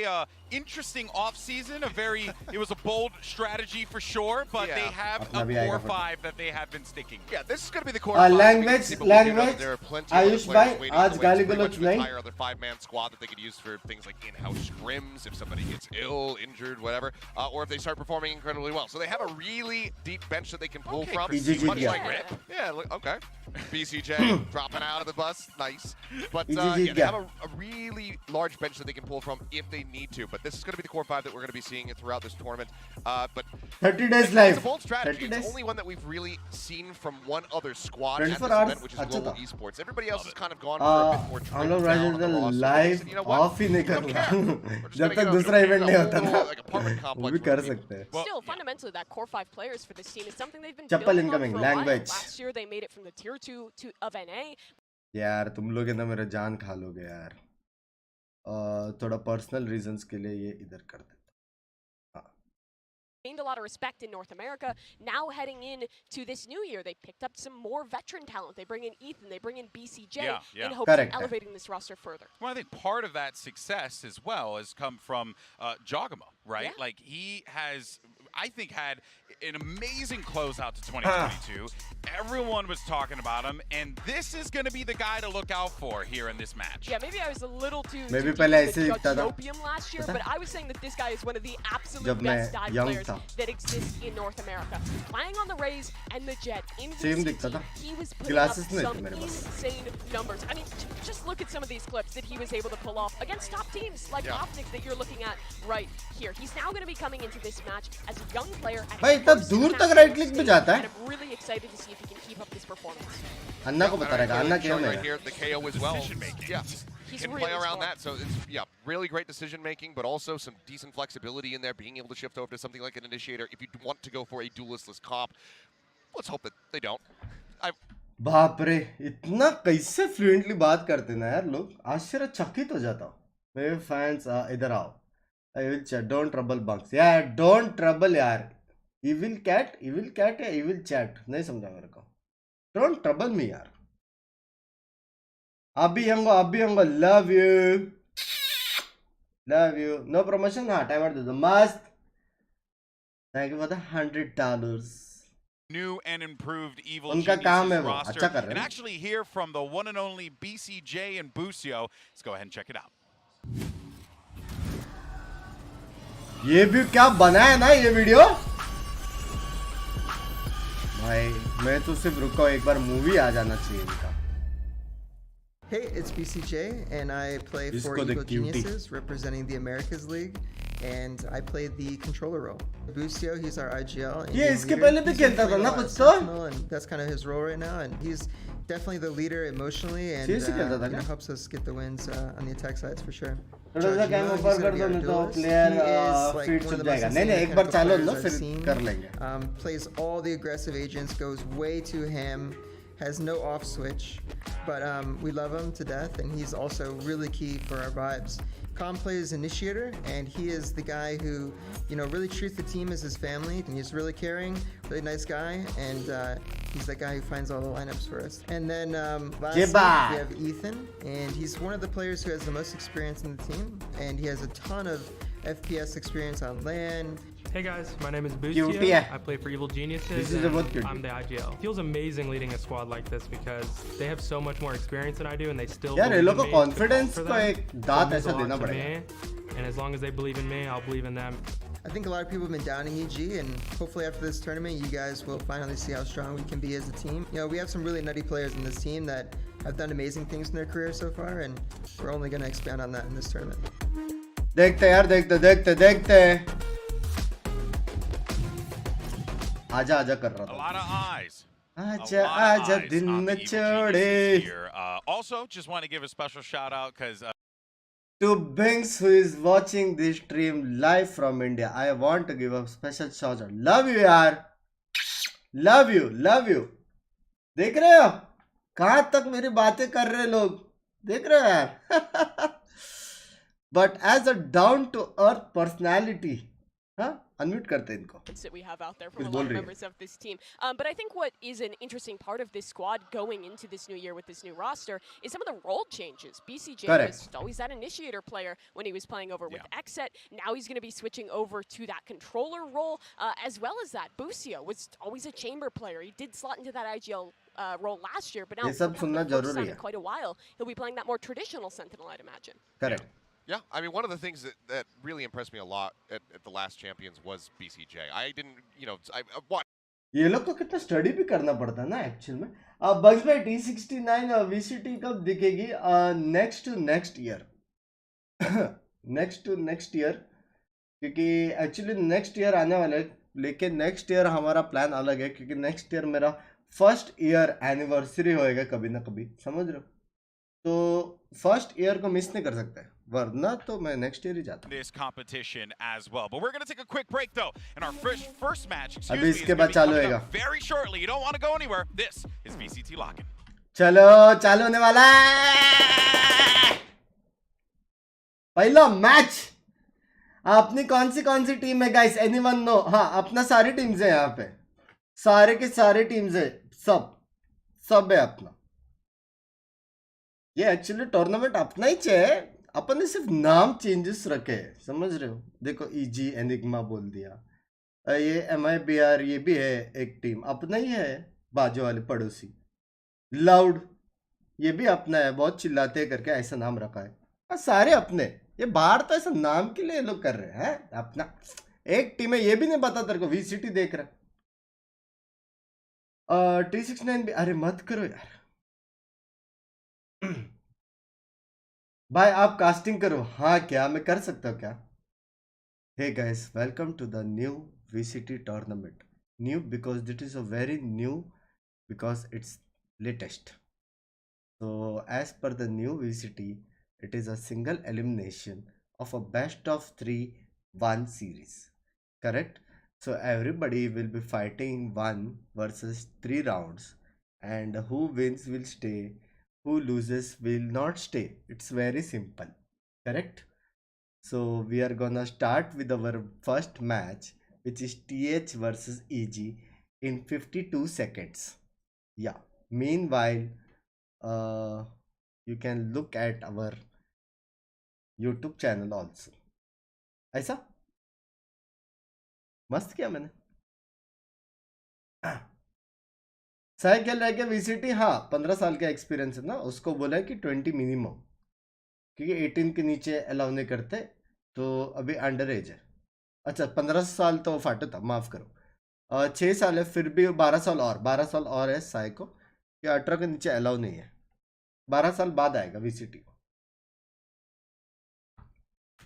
S3: interesting off season. It was a bold strategy for sure, but
S5: Yeah.
S3: they have
S1: अपना
S3: a
S1: भी आएगा
S3: core
S1: photo।
S3: five that they have been sticking.
S5: Yeah, this is going to be the core five.
S1: Language,
S5: People do know that
S1: language.
S5: there are plenty of other
S1: Ayush
S5: players
S1: भाई,
S5: waiting in
S1: आज
S5: the wings,
S1: गाली
S5: pretty much
S1: गलौज
S5: an
S1: नहीं।
S5: entire other five-man squad that they could use for things like in-house scrims if somebody gets ill, injured, whatever, or if they start performing incredibly well. So they have a really deep bench that they can pull from.
S1: Easy
S5: Much
S1: GG.
S5: like Rip. Yeah, look, okay. BCJ dropping out of the bus, nice. But
S1: Easy
S5: yeah,
S1: GG.
S5: they have a really large bench that they can pull from if they need to. But this is going to be the core five that we're going to be seeing throughout this tournament. But
S1: 30 days
S5: it's
S1: live,
S5: a bold strategy.
S1: 30
S5: It's
S1: days,
S5: the only one that we've really seen from one other squad at this
S1: 24 hours,
S5: event, which is
S1: अच्छा
S5: Global
S1: था।
S5: Esports. Everybody else has kind of gone for a bit more
S1: हम लोग
S5: trimmed down on the
S1: Rajendra
S5: roster. They
S1: live
S5: said, you know what?
S1: Off ही नहीं
S5: We don't care.
S1: करूँगा
S5: We're just
S1: जब
S5: gonna,
S1: तक
S5: you know,
S1: दूसरा event
S5: create
S1: नहीं
S5: a
S1: होता
S5: whole
S1: ना,
S5: little, like, apartment
S1: वो
S5: complex
S1: भी
S5: for
S1: कर
S5: people.
S1: सकते हैं।
S3: Well,
S4: Still,
S3: yeah.
S4: fundamentally, that core five players for this team is something they've been
S1: Chappal
S4: building on
S1: incoming,
S4: for a while.
S1: language.
S4: Last year, they made it from the tier 2 of NA.
S1: यार तुम लोग है ना मेरा जान खा लोगे यार। थोड़ा पर्सनल रीजंस के लिए ये इधर कर देता।
S4: Gained a lot of respect in North America. Now heading in to this new year, they picked up some more veteran talent. They bring in Ethan, they bring in BCJ
S3: Yeah.
S4: in hopes
S1: Correct.
S4: of elevating this roster further.
S3: Well, I think part of that success as well has come from Jogama, right?
S4: Yeah.
S3: Like he has, I think had an amazing closeout to 2022. Everyone was talking about him, and this is going to be the guy to look out for here in this match.
S4: Yeah, maybe I was a little too
S1: Maybe
S4: deep
S1: पहले
S4: in
S1: ऐसे
S4: the
S1: दिखता था।
S4: Judge-opium last year, but I was saying that this guy is one of the absolute
S1: जब मैं
S4: best dive
S1: young
S4: players
S1: था।
S4: that exist in North America. Playing on the Rays and the Jet in
S1: Same दिखता
S4: VCT,
S1: था।
S4: he was putting
S1: Glasses
S4: up
S1: नहीं थे
S4: some
S1: मेरे पास।
S4: insane numbers. I mean, just look at some of these clips that he was able to pull off against top teams like Optic that you're looking at right here. He's now going to be coming into this match as a young player.
S1: भाई इतना दूर तक right click पे जाता है।
S4: I'm really excited to see if he can keep up this performance.
S1: अन्ना को पता रहेगा अन्ना क्या
S5: right
S1: है
S5: here, the KO as well. Yeah,
S4: He's
S5: can
S4: really
S5: play around
S4: smart.
S5: that. So it's really great decision making, but also some decent flexibility in there, being able to shift over to something like an initiator if you want to go for a duelistless comp. Let's hope that they don't.
S1: बाप रे इतना कैसे fluently बात करते हैं ना यार लोग आश्चर्यचकित हो जाता हूँ मेरे फैंस इधर आओ I will chat don't trouble bunks यार डोंट ट्रबल यार इविल कैट या इविल चैट नहीं समझा मेरे को डोंट ट्रबल मी यार अभी यंगो लव यू नो प्रमोशन हाँ टाइम आउट दे दो मस्त thank you for the $100
S3: New and improved Evil
S1: उनका काम है
S3: Geniuses
S1: वो
S3: roster.
S1: अच्छा कर रहे
S3: And
S1: हैं
S3: actually hear from the one and only BCJ and Busio. Let's go ahead and check it out.
S1: ये भी क्या बनाया ना ये वीडियो भाई मैं तो सिर्फ रुका एक बार मूवी आ जाना चाहिए इनका
S9: Hey, it's BCJ, and I play for
S1: Disco the
S9: Evil
S1: cutie.
S9: Geniuses, representing the Americas League, and I play the controller role. Busio, he's our IGL.
S1: ये
S9: Indian
S1: इसके
S9: leader.
S1: पहले भी
S9: He's
S1: खेलता
S9: been
S1: था
S9: playing
S1: ना
S9: a lot
S1: कुछ
S9: of
S1: तो
S9: Sentinel, and that's kind of his role right now. And he's definitely the leader emotionally, and
S1: Seriously खेलता था क्या?
S9: helps us get the wins on the attack sides for sure.
S1: थोड़ा सा cam ऊपर कर दो नहीं तो प्लेयर फीड छुप जाएगा नहीं नहीं एक बार चालू लो फिर कर लेंगे
S9: Plays all the aggressive agents, goes way to him, has no off switch, but we love him to death, and he's also really key for our vibes. Con plays initiator, and he is the guy who, really treats the team as his family, and he's really caring, really nice guy, and he's the guy who finds all the lineups for us. And then lastly, we have Ethan, and he's one of the players who has the most experience in the team, and he has a ton of FPS experience on LAN.
S2: Hey guys, my name is
S1: Cutie.
S2: Busio. I play for Evil Geniuses.
S1: This is
S2: and
S1: about cutie.
S2: I'm the IGL. It feels amazing leading a squad like this because they have so much more experience than I do, and they still
S1: यार ये
S2: believe
S1: लोग को
S2: in me to
S1: confidence
S2: call for
S1: को
S2: them.
S1: एक
S2: So it
S1: दांत
S2: means
S1: ऐसा
S2: a lot
S1: देना
S2: to
S1: पड़ेगा
S2: me, and as long as they believe in me, I'll believe in them.
S9: I think a lot of people have been downing EG, and hopefully after this tournament, you guys will finally see how strong we can be as a team. We have some really nutty players in this team that have done amazing things in their career so far, and we're only going to expand on that in this tournament.
S1: देखते यार देखते आजा कर रहा
S3: A
S1: था
S3: lot of eyes.
S1: आजा दिन न छोड़े
S3: Also, just want to give a special shout out because
S1: to Binks who is watching this stream live from India. I want to give a special shout out. Love you यार love you देख रहे हो कहाँ तक मेरी बातें कर रहे लोग देख रहे हो यार but as a down to earth personality unmute करते हैं इनको
S4: That we have out there from a lot of members of this team. But I think what is an interesting part of this squad going into this new year with this new roster is some of the role changes. BCJ was always that initiator player when he was playing over with Xset. Now he's going to be switching over to that controller role, as well as that. Busio was always a chamber player. He did slot into that IGL role last year, but now for the first time in quite a while, he'll be playing that more traditional Sentinel, I'd imagine.
S1: Correct.
S5: Yeah, I mean, one of the things that really impressed me a lot at the last Champions was BCJ. I didn't, I watched.
S1: ये लोग को कितना study भी करना पड़ता है ना actual में अब बग्स भाई T69 VCT कब दिखेगी नेक्स्ट टू नेक्स्ट ईयर क्योंकि एक्चुअली नेक्स्ट ईयर आने वाला है लेकिन नेक्स्ट ईयर हमारा प्लान अलग है क्योंकि नेक्स्ट ईयर मेरा फर्स्ट ईयर एनिवर्सरी होएगा कभी ना कभी समझ रहे हो तो फर्स्ट ईयर को मिस नहीं कर सकते वरना तो मैं नेक्स्ट ईयर ही जाता
S3: this competition as well. But we're going to take a quick break though. And our first match,
S1: अभी इसके बाद चालू होएगा
S3: very shortly. You don't want to go anywhere. This is VCT LOCK.
S1: चलो चालू होने वाला है पहला मैच अपनी कौन सी टीम है गाइस एनीवन नो हाँ अपना सारी टीम्स है यहाँ पे सारे के सारे टीम्स है सब है अपना ये एक्चुअली टूर्नामेंट अपना ही है अपन ने सिर्फ नाम चेंजेस रखे समझ रहे हो देखो EG एनिग्मा बोल दिया ये MIBR ये भी है एक टीम, अपना ही है, बाजू वाले पड़ोसी। लाउड ये भी अपना है, बहुत चिल्लाते हैं करके ऐसा नाम रखा है। सारे अपने, ये बाहर तो ऐसा नाम के लिए लोग कर रहे हैं अपना। एक टीम है, ये भी नहीं पता तेरे को, VCT देख रहा। T69 भी, अरे मत करो यार। भाई आप कास्टिंग करो। हाँ क्या मैं कर सकता हूँ क्या? Hey guys, welcome to the new VCT tournament. New because it is a very new because it's latest. So as per the new VCT, it is a single elimination of a best of 3 1 series. Correct? So everybody will be fighting 1 versus 3 rounds, and who wins will stay, who loses will not stay. It's very simple. Correct? So we are gonna start with our first match, which is TH versus EG in 52 seconds. Yeah. Meanwhile, you can look at our YouTube channel also. ऐसा मस्त किया मैंने। Cycle रह के VCT, हाँ 15 साल का experience है ना, उसको बोला है कि 20 मिनिमम, क्योंकि 18 के नीचे अलाउ नहीं करते, तो अभी अंडर एज है। अच्छा 15 साल तो फाटो था, माफ़ करो। 6 साल है, फिर भी 12 साल और है साई को, कि 18 के नीचे अलाउ नहीं है। 12 साल बाद आएगा VCT को।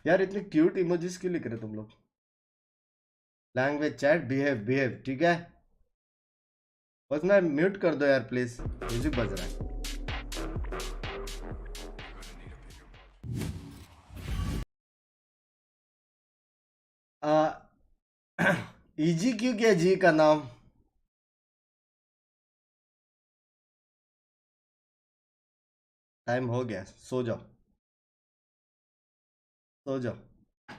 S1: यार इतने क्यूट इमोजीज क्यों लिख रहे तुम लोग? लैंग्वेज चैट बिहेव, ठीक है। उतना म्यूट कर दो यार प्लीज, म्यूजिक बज रहा है। EG क्यों किया जी का नाम? टाइम हो गया, सो जाओ,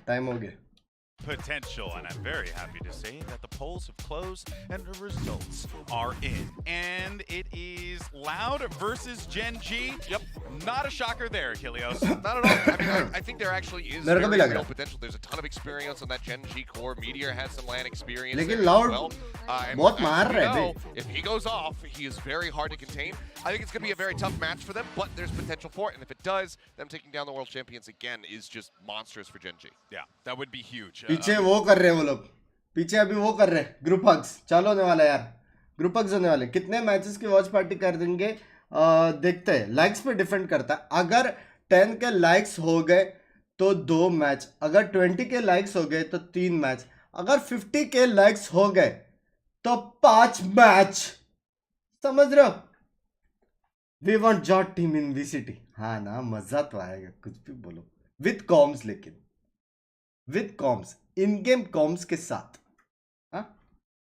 S1: टाइम हो गया।
S3: Potential, and I'm very happy to say that the polls have closed and the results are in. And it is Loud versus Gen.G. Yep, not a shocker there, Kilios.
S5: Not at all. I mean, I think there actually is very real potential. There's a ton of experience on that Gen.G core. Meteor has some LAN experience
S1: लेकिन
S5: there
S1: Loud
S5: as well.
S1: बहुत मार रहे हैं।
S5: If he goes off, he is very hard to contain. I think it's going to be a very tough match for them, but there's potential for it. And if it does, them taking down the world champions again is just monstrous for Gen.G.
S3: Yeah, that would be huge.
S1: पीछे वो कर रहे हैं वो लोग, पीछे अभी वो कर रहे हैं, ग्रुप हग्स चालू होने वाला है यार, ग्रुप हग्स होने वाले। कितने मैचेस की वॉच पार्टी कर देंगे देखते हैं, लाइक्स पे डिपेंड करता है। अगर 10 के लाइक्स हो गए तो 2 मैच, अगर 20 के लाइक्स हो गए तो 3 मैच, अगर 50 के लाइक्स हो गए तो 5 मैच। समझ रहे हो? वी वांट जॉट टीम इन VCT। हाँ ना, मजा तो आएगा, कुछ भी बोलो, विद कॉम्स, लेकिन with comms, in game comms के साथ। हाँ?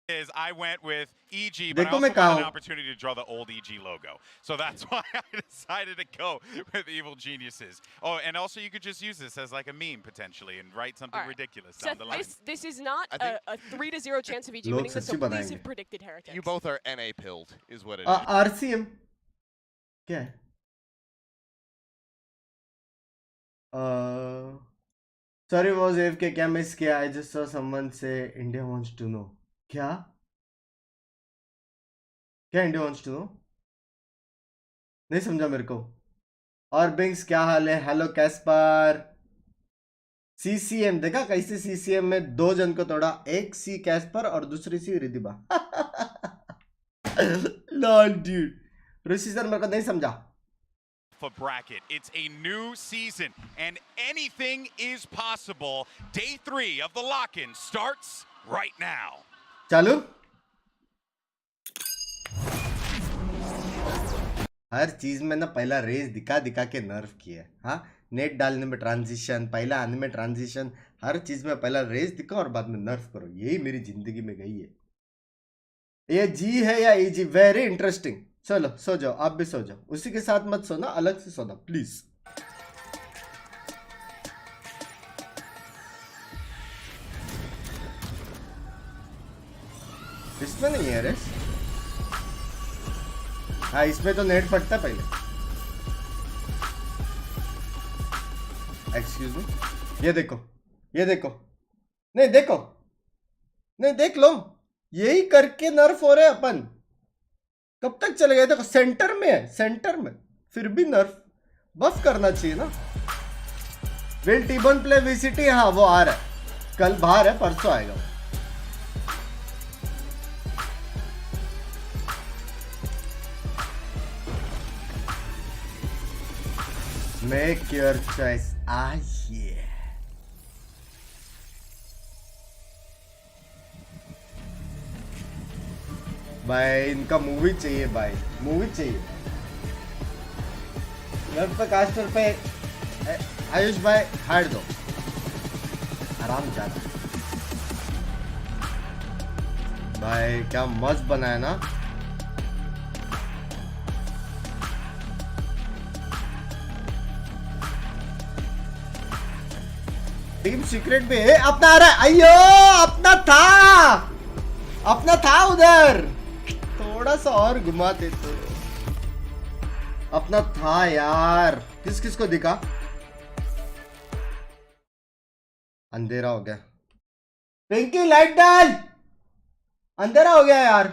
S3: Is I went with EG, but I also wanted an opportunity to draw the old EG logo. So that's why I decided to go with Evil Geniuses. Oh, and also you could just use this as like a meme potentially and write something ridiculous down the line.
S4: This is not a 3-0 chance of EG winning this, so please have predicted Heretics.
S5: You both are NA pilled, is what it is.
S1: RCM क्या है? Sorry was AFK, क्या miss किया? I just saw someone say India wants to know. क्या India wants to know? नहीं समझा मेरे को। और बिंक्स क्या हाल है? Hello Caspar. CCM देखा कैसे CCM में 2 जन को तोड़ा, एक सी कैस्पर और दूसरी सी रिदिबा। लॉल ड्यूड, ऋषि सर मेरे को नहीं समझा।
S3: For bracket, it's a new season and anything is possible. Day 3 of the lock-in starts right now.
S1: चालू। हर चीज में ना पहला रेस दिखा के नर्फ किया है। हाँ, नेट डालने में ट्रांजिशन, पहला आने में ट्रांजिशन, हर चीज में पहला रेस दिखा और बाद में नर्फ करो। यही मेरी जिंदगी में गई है। ये जी है या EG? Very interesting. चलो सो जाओ, आप भी सो जाओ, उसी के साथ मत सोना, अलग से सोना प्लीज। इसमें नहीं है रेस। हाँ इसमें तो नेट फटता पहले। एक्सक्यूज मी, ये देखो, नहीं देखो, नहीं देख लो, यही करके नर्फ हो रहे अपन। कब तक चले गए? देखो सेंटर में है, सेंटर में फिर भी नर्फ। बफ करना चाहिए ना। Will T-bone play VCT? हाँ वो आ रहा है, कल बाहर है, परसों आएगा वो। Make your choice. Yeah. भाई इनका मूवी चाहिए भाई, मूवी चाहिए। घर पे कास्टर पे आयुष भाई हार दो, आराम जाना। भाई क्या मस्त बनाया ना। टीम सीक्रेट भी है, अपना आ रहा है। अयो अपना था उधर, थोड़ा सा और घुमाते तो अपना था यार। किस किस को दिखा? अंधेरा हो गया। पिंकी लाइट डाल, अंधेरा हो गया यार।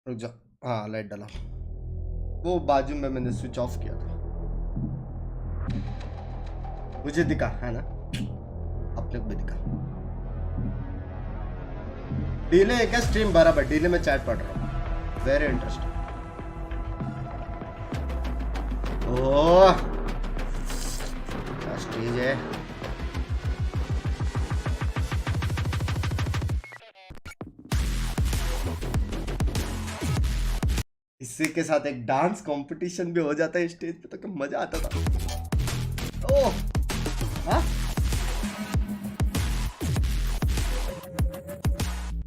S1: रुक जा, हाँ लाइट डाला। वो बाजू में मैंने स्विच ऑफ किया था, मुझे दिखा है ना, अपने को भी दिखा। डीले है क्या? स्ट्रीम बराबर डीले में चैट पढ़ रहा हूँ, वेरी इंटरेस्टिंग। ओह क्या स्टेज है। इसी के साथ एक डांस कंपटीशन भी हो जाता है स्टेज पे, तो क्या मजा आता था। ओह हाँ?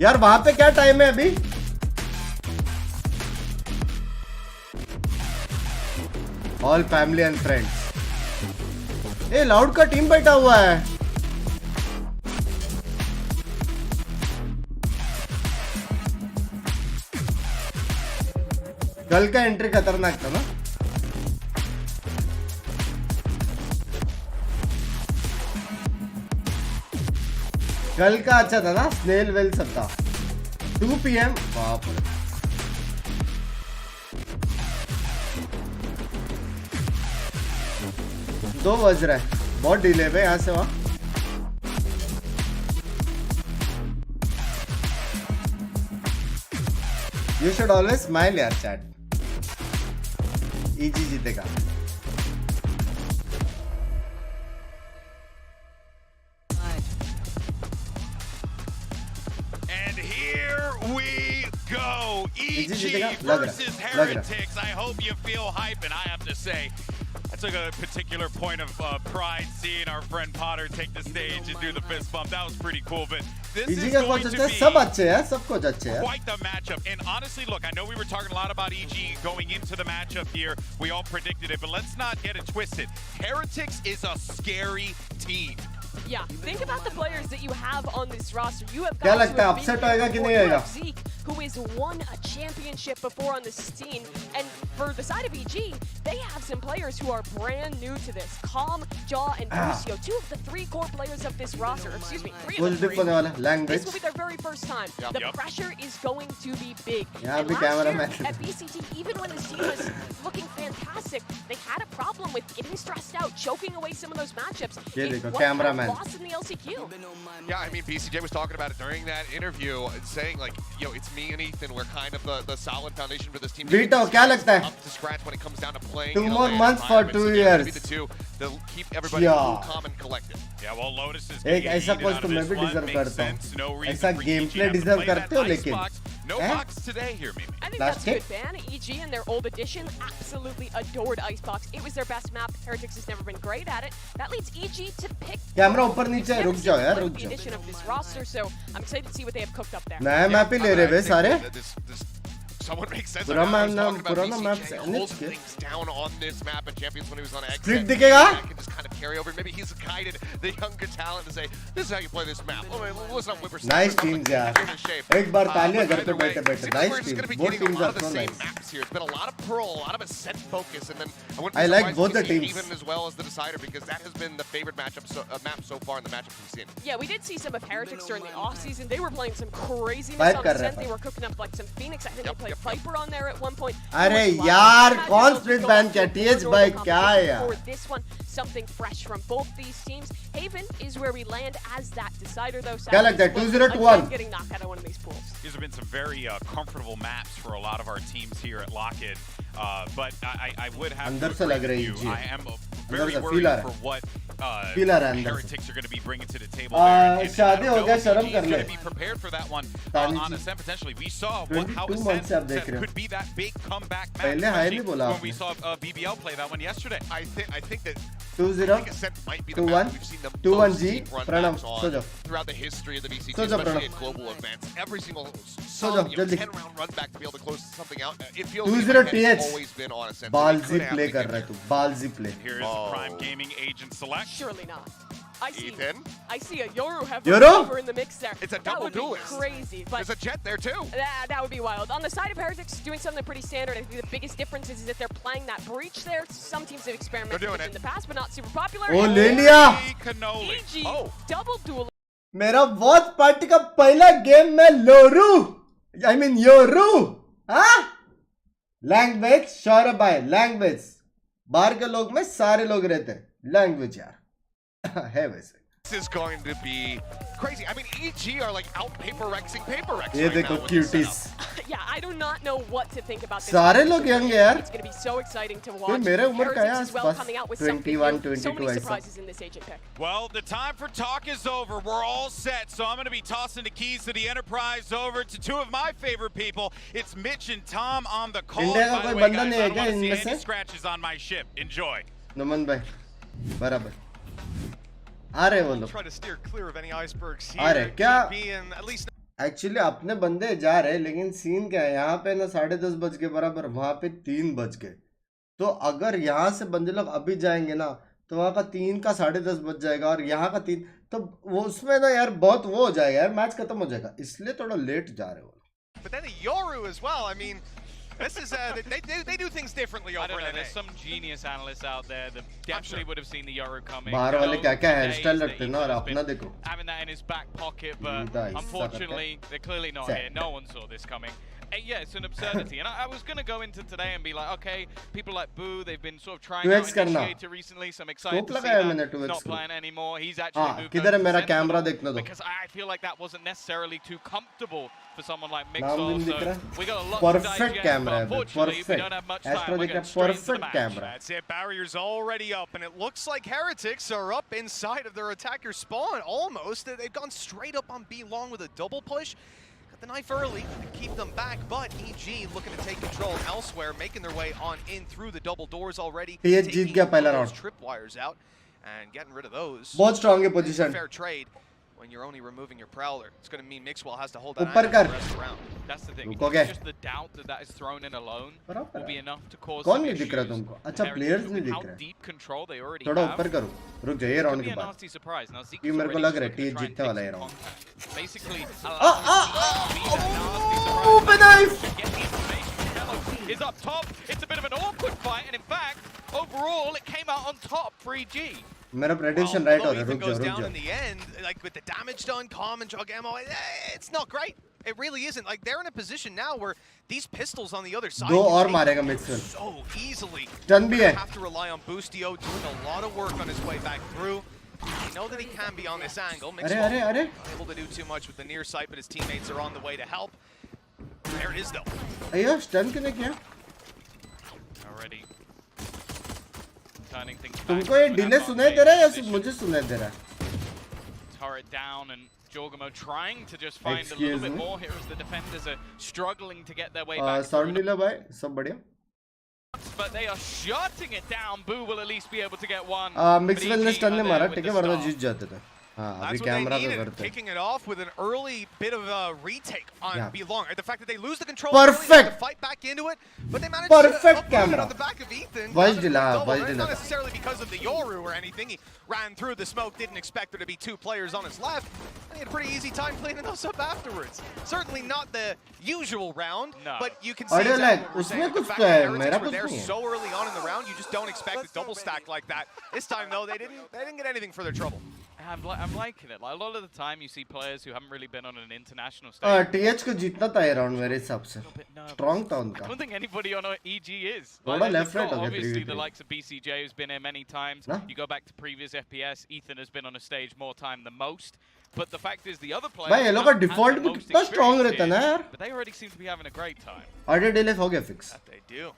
S1: यार वहां पे क्या टाइम है अभी? All family and friends. A loud का टीम बैठा हुआ है। कल का एंट्री खतरनाक था ना। कल का अच्छा था ना, स्नेल वेल सब था। 2 PM बाप रे। दो बज रहा है, बहुत डिले है यहाँ से वहाँ। यू शुड ऑलवेज स्माइल यार चैट। EG जीतेगा।
S3: EG versus Heretics. I hope you feel hype, and I have to say, I took a particular point of pride seeing our friend Potter take the stage and do the fist bump. That was pretty cool, but this is going to be quite the matchup. And honestly, look, I know we were talking a lot about EG going into the matchup here. We all predicted it, but let's not get it twisted. Heretics is a scary team.
S4: Yeah, think about the players that you have on this roster. You have guys Zeke, who has won a championship before on this scene, and for the side of EG, they have some players who are brand new to this. Calm, Jaw, and Lucio, 2 of the 3 core players of this roster. Excuse me, 3 of the 3. This will be their very first time. The pressure is going to be big. And last year at VCT, even when this team was looking fantastic, they had a problem with getting stressed out, choking away some of those matchups. Lost in the LCQ.
S5: Yeah, I mean, BCJ was talking about it during that interview, saying like, yo, it's me and Ethan. We're kind of the solid foundation for this team.
S1: Vito, क्या लगता है?
S5: Up to scratch when it comes down to playing.
S1: 2 more months for 2 years.
S5: Be the two. They'll keep everybody cool, calm, and collected.
S3: Yeah, well, Lotus is
S1: एक ऐसा post तो मैं भी deserve करता हूँ। ऐसा गेम प्ले डिजर्व करते हो लेकिन
S3: no box today here, Mimi.
S4: I think that's a good ban. EG in their old edition absolutely adored Icebox. It was their best map. Heretics has never been great at it. That leads EG to pick
S1: camera ऊपर नीचे रुक जाओ यार, रुक
S4: the addition of this roster, so I'm excited to see what they have cooked up there.
S1: नया map ही ले रहे हैं सारे।
S5: someone makes sense.
S1: Purana
S5: I was talking
S1: map-
S5: about
S1: Purana
S5: VCT
S1: maps
S5: holding
S1: NH के.
S5: things down on this map and Champions when he was on X.
S1: Split दिखेगा?
S5: Can just kind of carry over. Maybe he's guided the younger talent to say, this is how you play this map. Oh, let's not whipper.
S1: Nice teams यार. एक बार तालियां घर पे बैठे-बैठे. Nice team. Both teams are so nice.
S5: Maps here. It's been a lot of Pearl, a lot of Ascent focus, and then I wouldn't
S1: I
S5: be
S1: like
S5: surprised
S1: both
S5: if we
S1: the
S5: see
S1: teams.
S5: Even as well as the Decider, because that has been the favorite matchup map so far in the matchups we've seen.
S4: Yeah, we did see some of Heretics during the off-season. They were playing some craziness
S1: Fight
S4: on
S1: कर रहा
S4: Ascent. They
S1: था.
S4: were cooking up like some Phoenix. I think they played Viper on there at one point.
S1: अरे यार कौन split ban किया? TH भाई क्या है यार?
S4: For this one, something fresh from both these teams. Haven is where we land as that decider, though.
S1: क्या लगता है? 2-0 to 1.
S4: Getting knocked out of one of these pools.
S3: These have been some very comfortable maps for a lot of our teams here at Lockheed. But I would have
S1: अंदर
S3: to
S1: से
S3: agree
S1: लग रही
S3: with
S1: है
S3: you.
S1: Ji.
S3: I am
S1: अंदर
S3: very
S1: से
S3: worried
S1: feel आ रहा
S3: for
S1: है.
S3: what
S1: Feel आ रहा है अंदर से.
S3: Heretics are going to be bringing to the table there. And
S1: शादी हो गया, शर्म कर ले.
S3: going to be prepared for that one
S1: तानी
S3: on
S1: ji.
S3: Ascent potentially. We saw how
S1: 22
S3: Ascent
S1: months से आप देख रहे हो.
S3: could be that big comeback match.
S1: पहले हाई नहीं
S3: especially
S1: बोला
S3: when we
S1: आपने.
S3: saw BBL play that one yesterday.
S5: I think that
S1: 2-0
S5: I think Ascent might be the
S1: 2-1
S5: map we've seen the
S1: 2-1
S5: most
S1: G.
S5: deep run
S1: Pranam,
S5: maps
S1: so
S5: on
S1: जाओ.
S5: throughout the history of the VCT,
S1: So,
S5: especially
S1: Pranam.
S5: at global events. Every single
S1: जाओ,
S5: solid,
S1: जल्दी.
S5: 10-round run back to be able to close something out. It feels
S1: 2-0
S5: like
S1: TH.
S5: it's always been on Ascent.
S1: Balaji play कर रहा है तू. Balaji play.
S3: Here is Prime Gaming Agent Select.
S4: Surely not.
S5: Ethan?
S4: I see a Yoru have
S1: Yoru?
S4: over in the mix there.
S5: It's a
S4: That
S5: double
S4: would be
S5: duelist.
S4: crazy, but
S5: There's a jet there too.
S4: that would be wild. On the side of Heretics, doing something pretty standard. I think the biggest difference is that they're playing that breach there. Some teams have experimented
S5: They're
S4: with
S5: doing
S4: it in the past, but not super popular.
S1: Oh
S4: And
S1: ले लिया.
S3: Cannoli.
S4: EG
S5: Oh.
S4: double duel.
S1: मेरा watch party का पहला game में लोरू. I mean Yoru. हाँ? Language Saurabh भाई language. बाहर के लोग में सारे लोग रहते हैं. लैंग्वेज यार. है वैसे.
S5: This is going to be crazy. I mean, EG are like out paper Rexing
S1: ये
S5: right
S1: देखो
S5: now with this
S1: cuties.
S5: setup.
S4: Yeah, I do not know what to think about this.
S1: सारे लोग young है यार.
S4: It's going to be so exciting to
S1: ये
S4: watch.
S1: मेरे उम्र का है
S4: Heretics as well
S1: आसपास.
S4: coming out with something
S1: 21,
S4: new. So
S1: 22
S4: many
S1: ऐसा.
S4: surprises in this agent pick.
S3: Well, the time for talk is over. We're all set, so I'm going to be tossing the keys to the Enterprise over to two of my favorite people. It's Mitch and Tom on the call.
S1: India का
S3: By the
S1: कोई
S3: way,
S1: बंदा
S3: guys,
S1: नहीं
S3: I
S1: है
S3: don't
S1: क्या
S3: want to see
S1: इनमें
S3: any
S1: से?
S3: scratches on my ship. Enjoy.
S1: नमन भाई. बराबर. आ रहे वो लोग.
S10: Try to steer clear of any icebergs
S1: आ रहे
S10: here.
S1: क्या?
S10: GB and at least
S1: actually अपने बंदे जा रहे लेकिन सीन क्या है यहाँ पे ना 10:30 बज के बराबर वहां पे 3 बज गए. तो अगर यहाँ से बंदे लोग अभी जाएंगे ना तो वहाँ का 3 का 10:30 बज जाएगा और यहाँ का 3 तो वो उसमें ना यार बहुत वो हो जाएगा यार. मैच खत्म हो जाएगा इसलिए थोड़ा लेट जा रहे हो.
S10: but then the Yoru as well. I mean, this is they do things differently
S11: I
S10: over
S11: don't know,
S10: in
S11: there's
S10: NA.
S11: some genius analysts out there that definitely would have seen the Yoru coming.
S1: बाहर वाले
S11: Know
S1: क्या क्या
S11: for
S1: hair
S11: days
S1: style
S11: that
S1: रखते
S11: he
S1: हैं ना और
S11: would have
S1: अपना
S11: been
S1: देखो.
S11: having that in his back pocket, but
S1: Nice.
S11: unfortunately, they're clearly not here. No one saw this coming. Yeah, it's an absurdity. And I was going to go into today and be like, okay, people like Boo, they've been sort of trying
S1: 2x
S11: out
S1: करना.
S11: Initiator recently, so I'm excited
S1: Scope
S11: to see
S1: लगाया
S11: that.
S1: मैंने
S11: He's
S1: 2x
S11: not
S1: को.
S11: playing anymore. He's actually
S1: हाँ
S11: moved
S1: किधर है
S11: over to
S1: मेरा
S11: Sentinel
S1: camera देखने दो.
S11: because I feel like that wasn't necessarily too comfortable for someone like
S1: नाम भी
S11: Mixol.
S1: नहीं दिख
S11: So
S1: रहा.
S11: we got a lot to
S1: Perfect
S11: digest,
S1: camera
S11: but
S1: है.
S11: unfortunately, we don't
S1: Perfect.
S11: have much
S1: Astro
S11: time. We're
S1: दिख
S11: going
S1: रहा.
S11: straight into the
S1: Perfect
S11: match.
S1: Camera.
S10: That's it. Barrier's already up, and it looks like Heretics are up inside of their attacker spawn almost. They've gone straight up on B long with a double push. Got the knife early to keep them back, but EG looking to take control elsewhere, making their way on in through the double doors already.
S1: TH Jeet
S10: taking
S1: गया पहला
S10: those
S1: round.
S10: tripwires out and getting rid of those.
S1: बहुत strong है
S10: It's a
S1: position.
S10: fair trade when you're only removing your prowler. It's going to mean Mixwell has to hold that
S1: ऊपर
S10: iron
S1: कर.
S10: for the rest of the round.
S11: That's the thing.
S1: रुकोगे.
S11: Just the doubt that that is thrown in alone
S1: बराबर
S11: will be
S1: है.
S11: enough to cause
S1: कौन
S11: some
S1: नहीं दिख रहा
S11: issues.
S1: तुमको? अच्छा
S11: Heritage,
S1: प्लेयर्स नहीं
S11: with
S1: दिख
S11: how
S1: रहे.
S11: deep control they already
S1: थोड़ा
S11: have,
S1: ऊपर करो. रुक जाइए
S11: could
S1: राउंड
S11: be
S1: के
S11: a
S1: बाद.
S11: nasty surprise. Now Zeke's
S1: ये मेरे को
S11: already
S1: लग रहा है
S11: looking to
S1: TH
S11: try and
S1: जीतने वाला
S11: take
S1: है
S11: some
S1: round.
S11: contact. Basically,
S1: Open knife.
S11: get the information. Hello is up top. It's a bit of an awkward fight, and in fact, overall, it came out on top for EG.
S1: मेरा prediction right हो रहा है.
S10: Ethan
S1: रुक
S10: goes
S1: जाओ
S10: down
S1: रुक
S10: in
S1: जाओ.
S10: the end, like with the damage done, common drug ammo, it's not great. It really isn't. Like they're in a position now where these pistols on the other side
S1: दो
S10: can
S1: और
S10: take
S1: मारेगा
S10: them
S1: Mixwell.
S10: so easily.
S1: Stun भी है.
S10: Have to rely on Boostio doing a lot of work on his way back through. You know that he can be on this angle.
S1: अरे अरे अरे.
S10: Not able to do too much with the near sight, but his teammates are on the way to help. There it is though.
S1: अयो stun किसने किया?
S11: Already turning things back.
S1: तुमको ये delay सुनाई दे रहा है या सिर्फ मुझे सुनाई दे रहा है?
S11: Turret down and Jorgamo trying to just find a
S1: Excuse
S11: little bit
S1: me?
S11: more here as the defenders are struggling to get their way back.
S1: Sound नीला भाई सब बढ़िया.
S11: But they are shutting it down. Boo will at least be able to get one.
S1: मिक्सवेल ने stun ने मारा ठीक है वरना जीत जाते थे. अभी
S10: That's what
S1: कैमरा
S10: they
S1: पे
S10: needed,
S1: करते हैं.
S10: kicking it off with an early bit of a retake on
S1: Yeah.
S10: Belong. The fact that they lose the control,
S1: Perfect.
S10: they have to fight back into it, but they managed
S1: Perfect
S10: to uproot it
S1: camera.
S10: on the back of Ethan.
S1: Voice
S10: Got it
S1: delay,
S10: double,
S1: voice
S10: and it's
S1: delay.
S10: not necessarily because of the Yoru or anything. He ran through the smoke, didn't expect there to be two players on his left, and he had a pretty easy time cleaning those up afterwards. Certainly not the usual round,
S11: No.
S10: but you can see
S1: Audio
S10: exactly
S1: lag,
S10: what we're saying.
S1: उसमें
S10: The
S1: कुछ
S10: fact
S1: तो
S10: that
S1: है,
S10: Heretics
S1: मेरा
S10: were
S1: कुछ
S10: there
S1: नहीं है.
S10: so early on in the round, you just don't expect a double stack like that. This time though, they didn't get anything for their trouble.
S11: I'm liking it. Like, a lot of the time, you see players who haven't really been on an international stage.
S1: TH को जीतना था ये round मेरे हिसाब से. Strong था
S11: I
S1: उनका.
S11: don't think anybody on EG is.
S1: थोड़ा
S11: Like,
S1: left
S11: they've
S1: right
S11: got
S1: हो गया
S11: obviously
S1: 3v3.
S11: the likes of BCJ who's been here many times.
S1: Nah.
S11: You go back to previous FPS, Ethan has been on a stage more time than most. But the fact is, the other players
S1: भाई ये लोग का
S11: haven't had
S1: default
S11: the
S1: भी
S11: most
S1: कितना strong
S11: experience
S1: रहता है ना
S11: here,
S1: यार.
S11: But they already seem to be having a great time.
S1: Audio delay हो गया fix.
S10: That they do.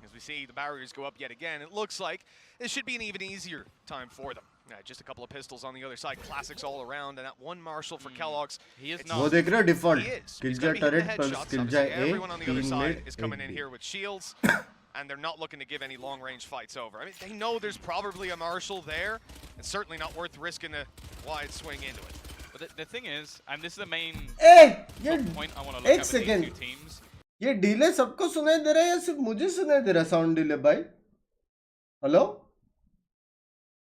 S10: As we see the barriers go up yet again, it looks like this should be an even easier time for them. Yeah, just a couple of pistols on the other side, classics all around, and that one Marshall for Kellogg's.
S11: He is
S10: It's-
S11: not.
S1: वो देख रहे हो default.
S10: He is. He's
S1: Killjoy
S10: gonna be hitting
S1: turret
S10: the
S1: plus
S10: headshots.
S1: Killjoy
S10: Obviously,
S1: A,
S10: everyone on the other
S1: 3
S10: side
S1: mid,
S10: is coming
S1: 8
S10: in
S1: B.
S10: here with shields, and they're not looking to give any long-range fights over. I mean, they know there's probably a Marshall there, and certainly not worth risking a wide swing into it.
S11: But the thing is, and this is the main
S1: ए ये
S11: point I want to look
S1: एक
S11: at with
S1: second.
S11: these two teams.
S1: ये delay सबको सुनाई दे रहा है या सिर्फ मुझे सुनाई दे रहा है साउंड डिले भाई? Hello?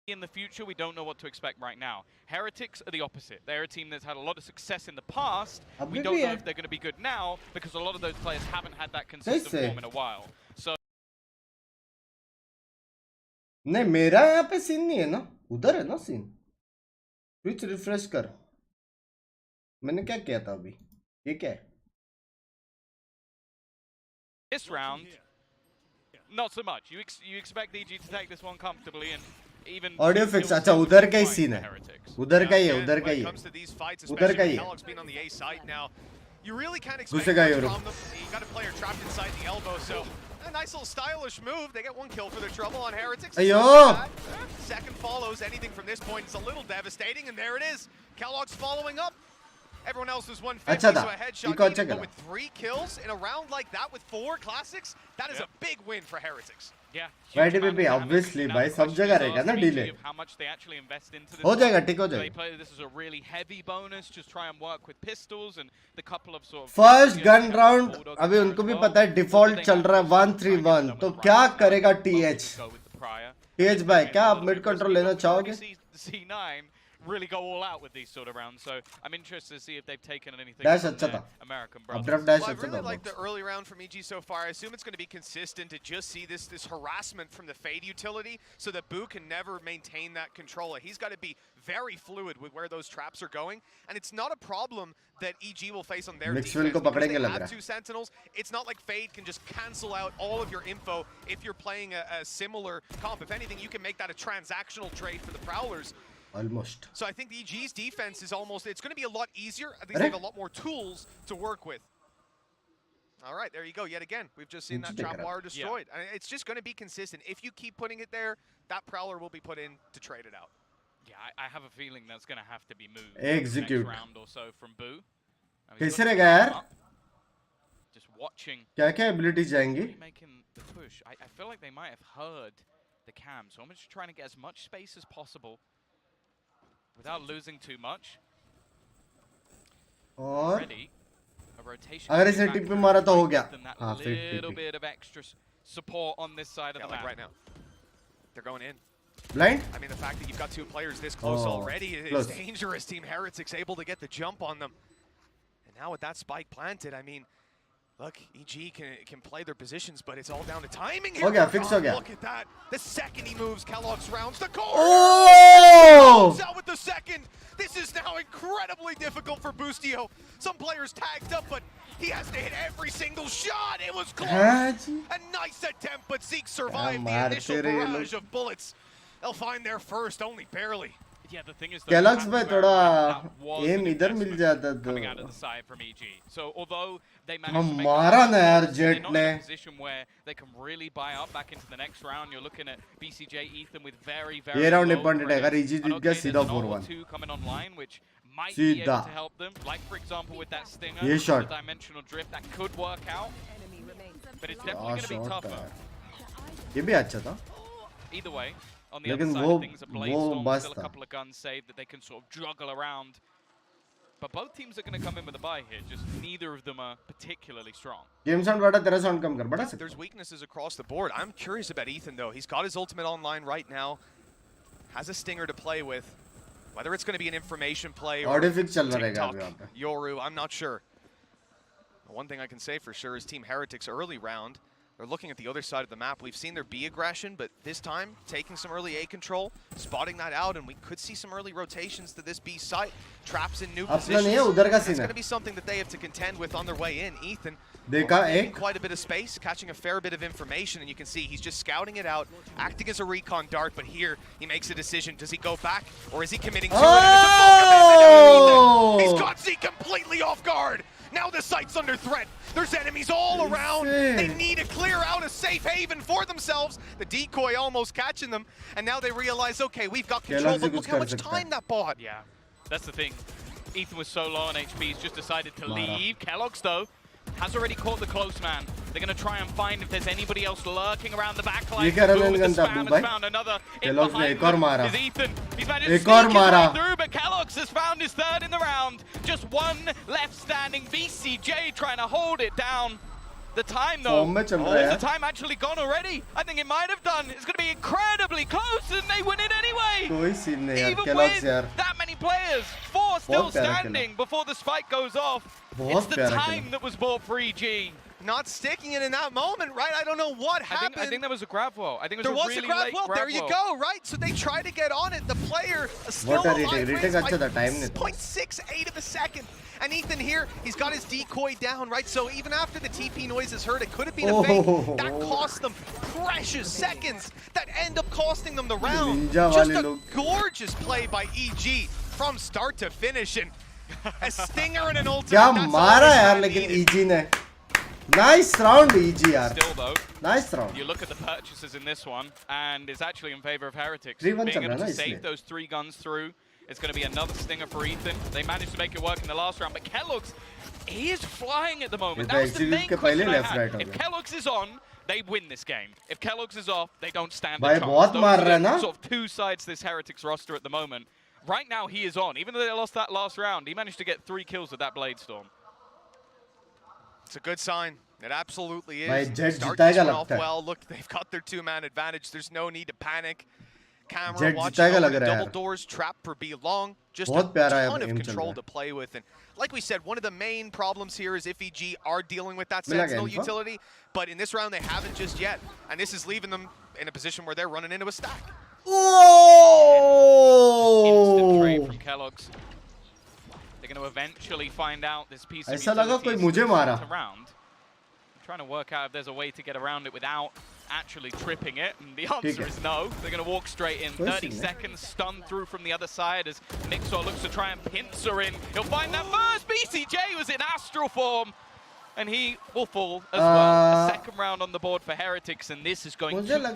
S11: In the future, we don't know what to expect right now. Heretics are the opposite. They're a team that's had a lot of success in the past. We don't know if they're going to be good now because a lot of those players haven't had that consistent form in a while. So
S1: नहीं मेरा यहाँ पे scene नहीं है ना, उधर है ना सीन. स्विच रिफ्रेश कर. मैंने क्या किया था अभी? ये क्या है?
S11: this round, not so much. You expect EG to take this one comfortably and even
S1: audio fix. अच्छा उधर का ही सीन है. उधर का ही है, उधर का ही है. उधर का ही है.
S10: You really can't expect
S1: घुसेगा
S10: much
S1: ये
S10: from them. You got a player trapped inside the elbow, so a nice little stylish move. They get one kill for their trouble on Heretics.
S1: अयो!
S10: Second follows. Anything from this point is a little devastating, and there it is. Kellogg's following up. Everyone else is 150,
S1: अच्छा
S10: so
S1: था.
S10: a headshot
S1: eco अच्छा
S10: needed, but
S1: करा.
S10: with 3 kills in a round like that with 4 classics, that is a big win for Heretics.
S11: Yeah.
S1: Friday पे भी obviously भाई सब जगह रहेगा ना delay. हो जाएगा, ठीक हो
S11: They
S1: जाएगा.
S11: play this as a really heavy bonus, just try and work with pistols and the couple of sort of
S1: first gun round अभी उनको भी पता है डिफॉल्ट चल रहा है 1-3-1. तो क्या करेगा TH? TH भाई क्या आप मिड कंट्रोल लेना चाहोगे?
S11: C9 really go all out with these sort of rounds, so I'm interested to see if they've taken anything
S1: Dash
S11: from
S1: अच्छा
S11: their
S1: था.
S11: American
S1: Updraft
S11: brothers.
S1: dash
S10: Well, I
S1: अच्छा
S10: really
S1: था.
S10: like the early round from EG so far. I assume it's going to be consistent to just see this harassment from the Fade utility so that Boo can never maintain that control. He's got to be very fluid with where those traps are going, and it's not a problem that EG will face on their
S1: Mixwell
S10: defense
S1: को
S10: because
S1: पकड़ेंगे
S10: they
S1: लग
S10: have
S1: रहा है.
S10: 2 Sentinels. It's not like Fade can just cancel out all of your info if you're playing a similar comp. If anything, you can make that a transactional trade for the Prowlers.
S1: Almost.
S10: So I think the EG's defense is almost, it's going to be a lot easier. At least they have a lot more tools to work with. All right, there you go. Yet again, we've just seen that trap wire destroyed. I mean, it's just going to be consistent. If you keep putting it there, that Prowler will be put in to trade it out.
S11: Yeah, I have a feeling that's going to have to be moved.
S1: Execute.
S11: Next round or so from Boo.
S1: कैसे रहेगा यार?
S11: Just watching.
S1: क्या-क्या abilities जाएंगी?
S11: Making the push. I feel like they might have heard the cam, so I'm just trying to get as much space as possible without losing too much.
S1: और
S11: Ready. A rotation.
S1: अगर इसे tip पे मारा तो हो गया. हाँ फिर
S11: little
S1: tip.
S11: bit of extra support on this side of the
S10: Like
S11: map.
S10: right now. They're going in.
S1: Blind?
S10: I mean, the fact that you've got 2 players this close already is
S1: close.
S10: dangerous. Team Heretics able to get the jump on them. And now with that spike planted, I mean, look, EG can play their positions, but it's all down to timing here.
S1: हो गया, fix हो गया.
S10: Look at that. The second he moves, Kellogg's rounds the corner.
S1: Oh!
S10: Out with the second. This is now incredibly difficult for Boostio. Some players tagged up, but he has to hit every single shot. It was close. A nice attempt, but Zeke survived the initial barrage of bullets. They'll find their first, only barely.
S11: Yeah, the thing is,
S1: Kellogg's में थोड़ा aim इधर मिल जाता तो.
S11: coming out of the side from EG. So although they managed to make
S1: हमारा ना यार
S11: they're
S1: Jet
S11: not in
S1: ने.
S11: a position where they can really buy up back into the next round. You're looking at BCJ Ethan with very
S1: ये round
S11: low
S1: important है. अगर
S11: credits.
S1: EG
S11: And
S1: जीत गया
S11: okay,
S1: सीधा
S11: there's an
S1: 4-1.
S11: 0-2 coming online, which might be able
S1: सीधा.
S11: to help them. Like for example with that stinger,
S1: ये
S11: the
S1: shot.
S11: dimensional drift, that could work out. But it's definitely going to be
S1: shot
S11: tougher.
S1: था. ये भी अच्छा था.
S11: Either way, on the other
S1: लेकिन
S11: side of things, a Bladestorm,
S1: बस
S11: still a
S1: था.
S11: couple of guns saved that they can sort of juggle around. But both teams are going to come in with a buy here, just neither of them are particularly strong.
S1: Game sound बड़ा तेरा sound कम कर बड़ा.
S10: There's weaknesses across the board. I'm curious about Ethan, though. He's got his ultimate online right now, has a stinger to play with. Whether it's going to be an information play or TikTok, Yoru, I'm not sure. One thing I can say for sure is Team Heretics early round, they're looking at the other side of the map. We've seen their B aggression, but this time taking some early A control, spotting that out, and we could see some early rotations to this B site. Traps in new positions. That's going to be something that they have to contend with on their way in. Ethan taking quite a bit of space, catching a fair bit of information, and you can see he's just scouting it out, acting as a recon dart, but here he makes a decision. Does he go back, or is he committing to it? He's got Z completely off guard. Now the site's under threat. There's enemies all around. They need to clear out a safe haven for themselves. The decoy almost catching them. And now they realize, okay, we've got control, but look how much time that bought.
S11: Yeah, that's the thing. Ethan was so low on HP, he's just decided to leave. Kellogg's, though, has already caught the close man. They're going to try and find if there's anybody else lurking around the backline. The spam has found another.
S1: Kellogg's ने एक और मारा.
S11: Is Ethan. He's managed to sneak his way through, but Kellogg's has found his third in the round. Just one left standing. VCJ trying to hold it down. The time, though, has the time actually gone already? I think it might have done. It's going to be incredibly close, and they win it anyway. Even with that many players, 4 still standing before the spike goes off. It's the time that was bought for EG.
S10: Not sticking it in that moment, right? I don't know what happened.
S11: I think there was a grab wall. I think it
S10: was
S11: a really late grab wall.
S10: There you go, right? So they try to get on it. The player still alive by 0.68 of a second. And Ethan here, he's got his decoy down, right? So even after the TP noise is heard, it could have been a fake. That cost them precious seconds that end up costing them the round. Just a gorgeous play by EG from start to finish. And a stinger and an ultimate.
S1: क्या मारा यार लेकिन EG ने. Nice round, EG yaar.
S11: Still though,
S1: nice round.
S11: You look at the purchases in this one, and it's actually in favor of Heretics. Being able to save those 3 guns through, it's going to be another stinger for Ethan. They managed to make it work in the last round, but Kellogg's, he is flying at the moment. That was the main question I had. If Kellogg's is on, they win this game. If Kellogg's is off, they don't stand a chance. Those are the sort of 2 sides to this Heretics roster at the moment. Right now, he is on. Even though they lost that last round, he managed to get 3 kills with that Bladestorm.
S10: It's a good sign. It absolutely is. Start this one off well. Look, they've got their 2-man advantage. There's no need to panic. Camera watching over the double doors, trap for B long. Just a ton of control to play with. And like we said, one of the main problems here is if EG are dealing with that Sentinel utility. But in this round, they haven't just yet. And this is leaving them in a position where they're running into a stack.
S11: Instant trade from Kellogg's. They're going to eventually find out this piece of utility around. Trying to work out if there's a way to get around it without actually tripping it, and the answer is no. They're going to walk straight in. 30 seconds, stun through from the other side as Mixor looks to try and pincer in. He'll find that first. BCJ was in astral form, and he will fall as well. A second round on the board for Heretics, and this is going to crush the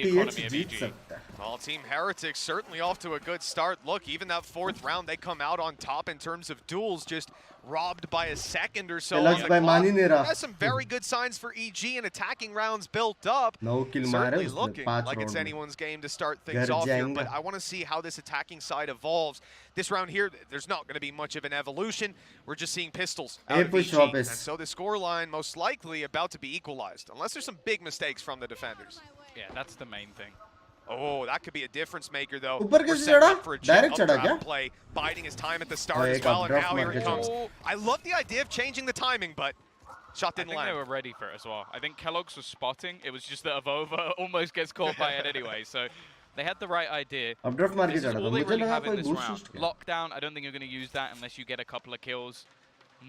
S11: economy of EG.
S10: Well, Team Heretics certainly off to a good start. Look, even that 4th round, they come out on top in terms of duels, just robbed by a second or so. That's some very good signs for EG, and attacking rounds built up. Certainly looking like it's anyone's game to start things off here, but I want to see how this attacking side evolves. This round here, there's not going to be much of an evolution. We're just seeing pistols out of EG, and so the scoreline most likely about to be equalized, unless there's some big mistakes from the defenders.
S11: Yeah, that's the main thing.
S10: Oh, that could be a difference maker, though.
S1: We're setting up for a
S10: direct play, biding his time at the start as well, and now here it comes. I love the idea of changing the timing, but shot didn't land.
S11: I think they were ready for it as well. I think Kellogg's was spotting. It was just that Avova almost gets caught by it anyway, so they had the right idea. This is all they really have in this round. Lockdown, I don't think you're going to use that unless you get a couple of kills.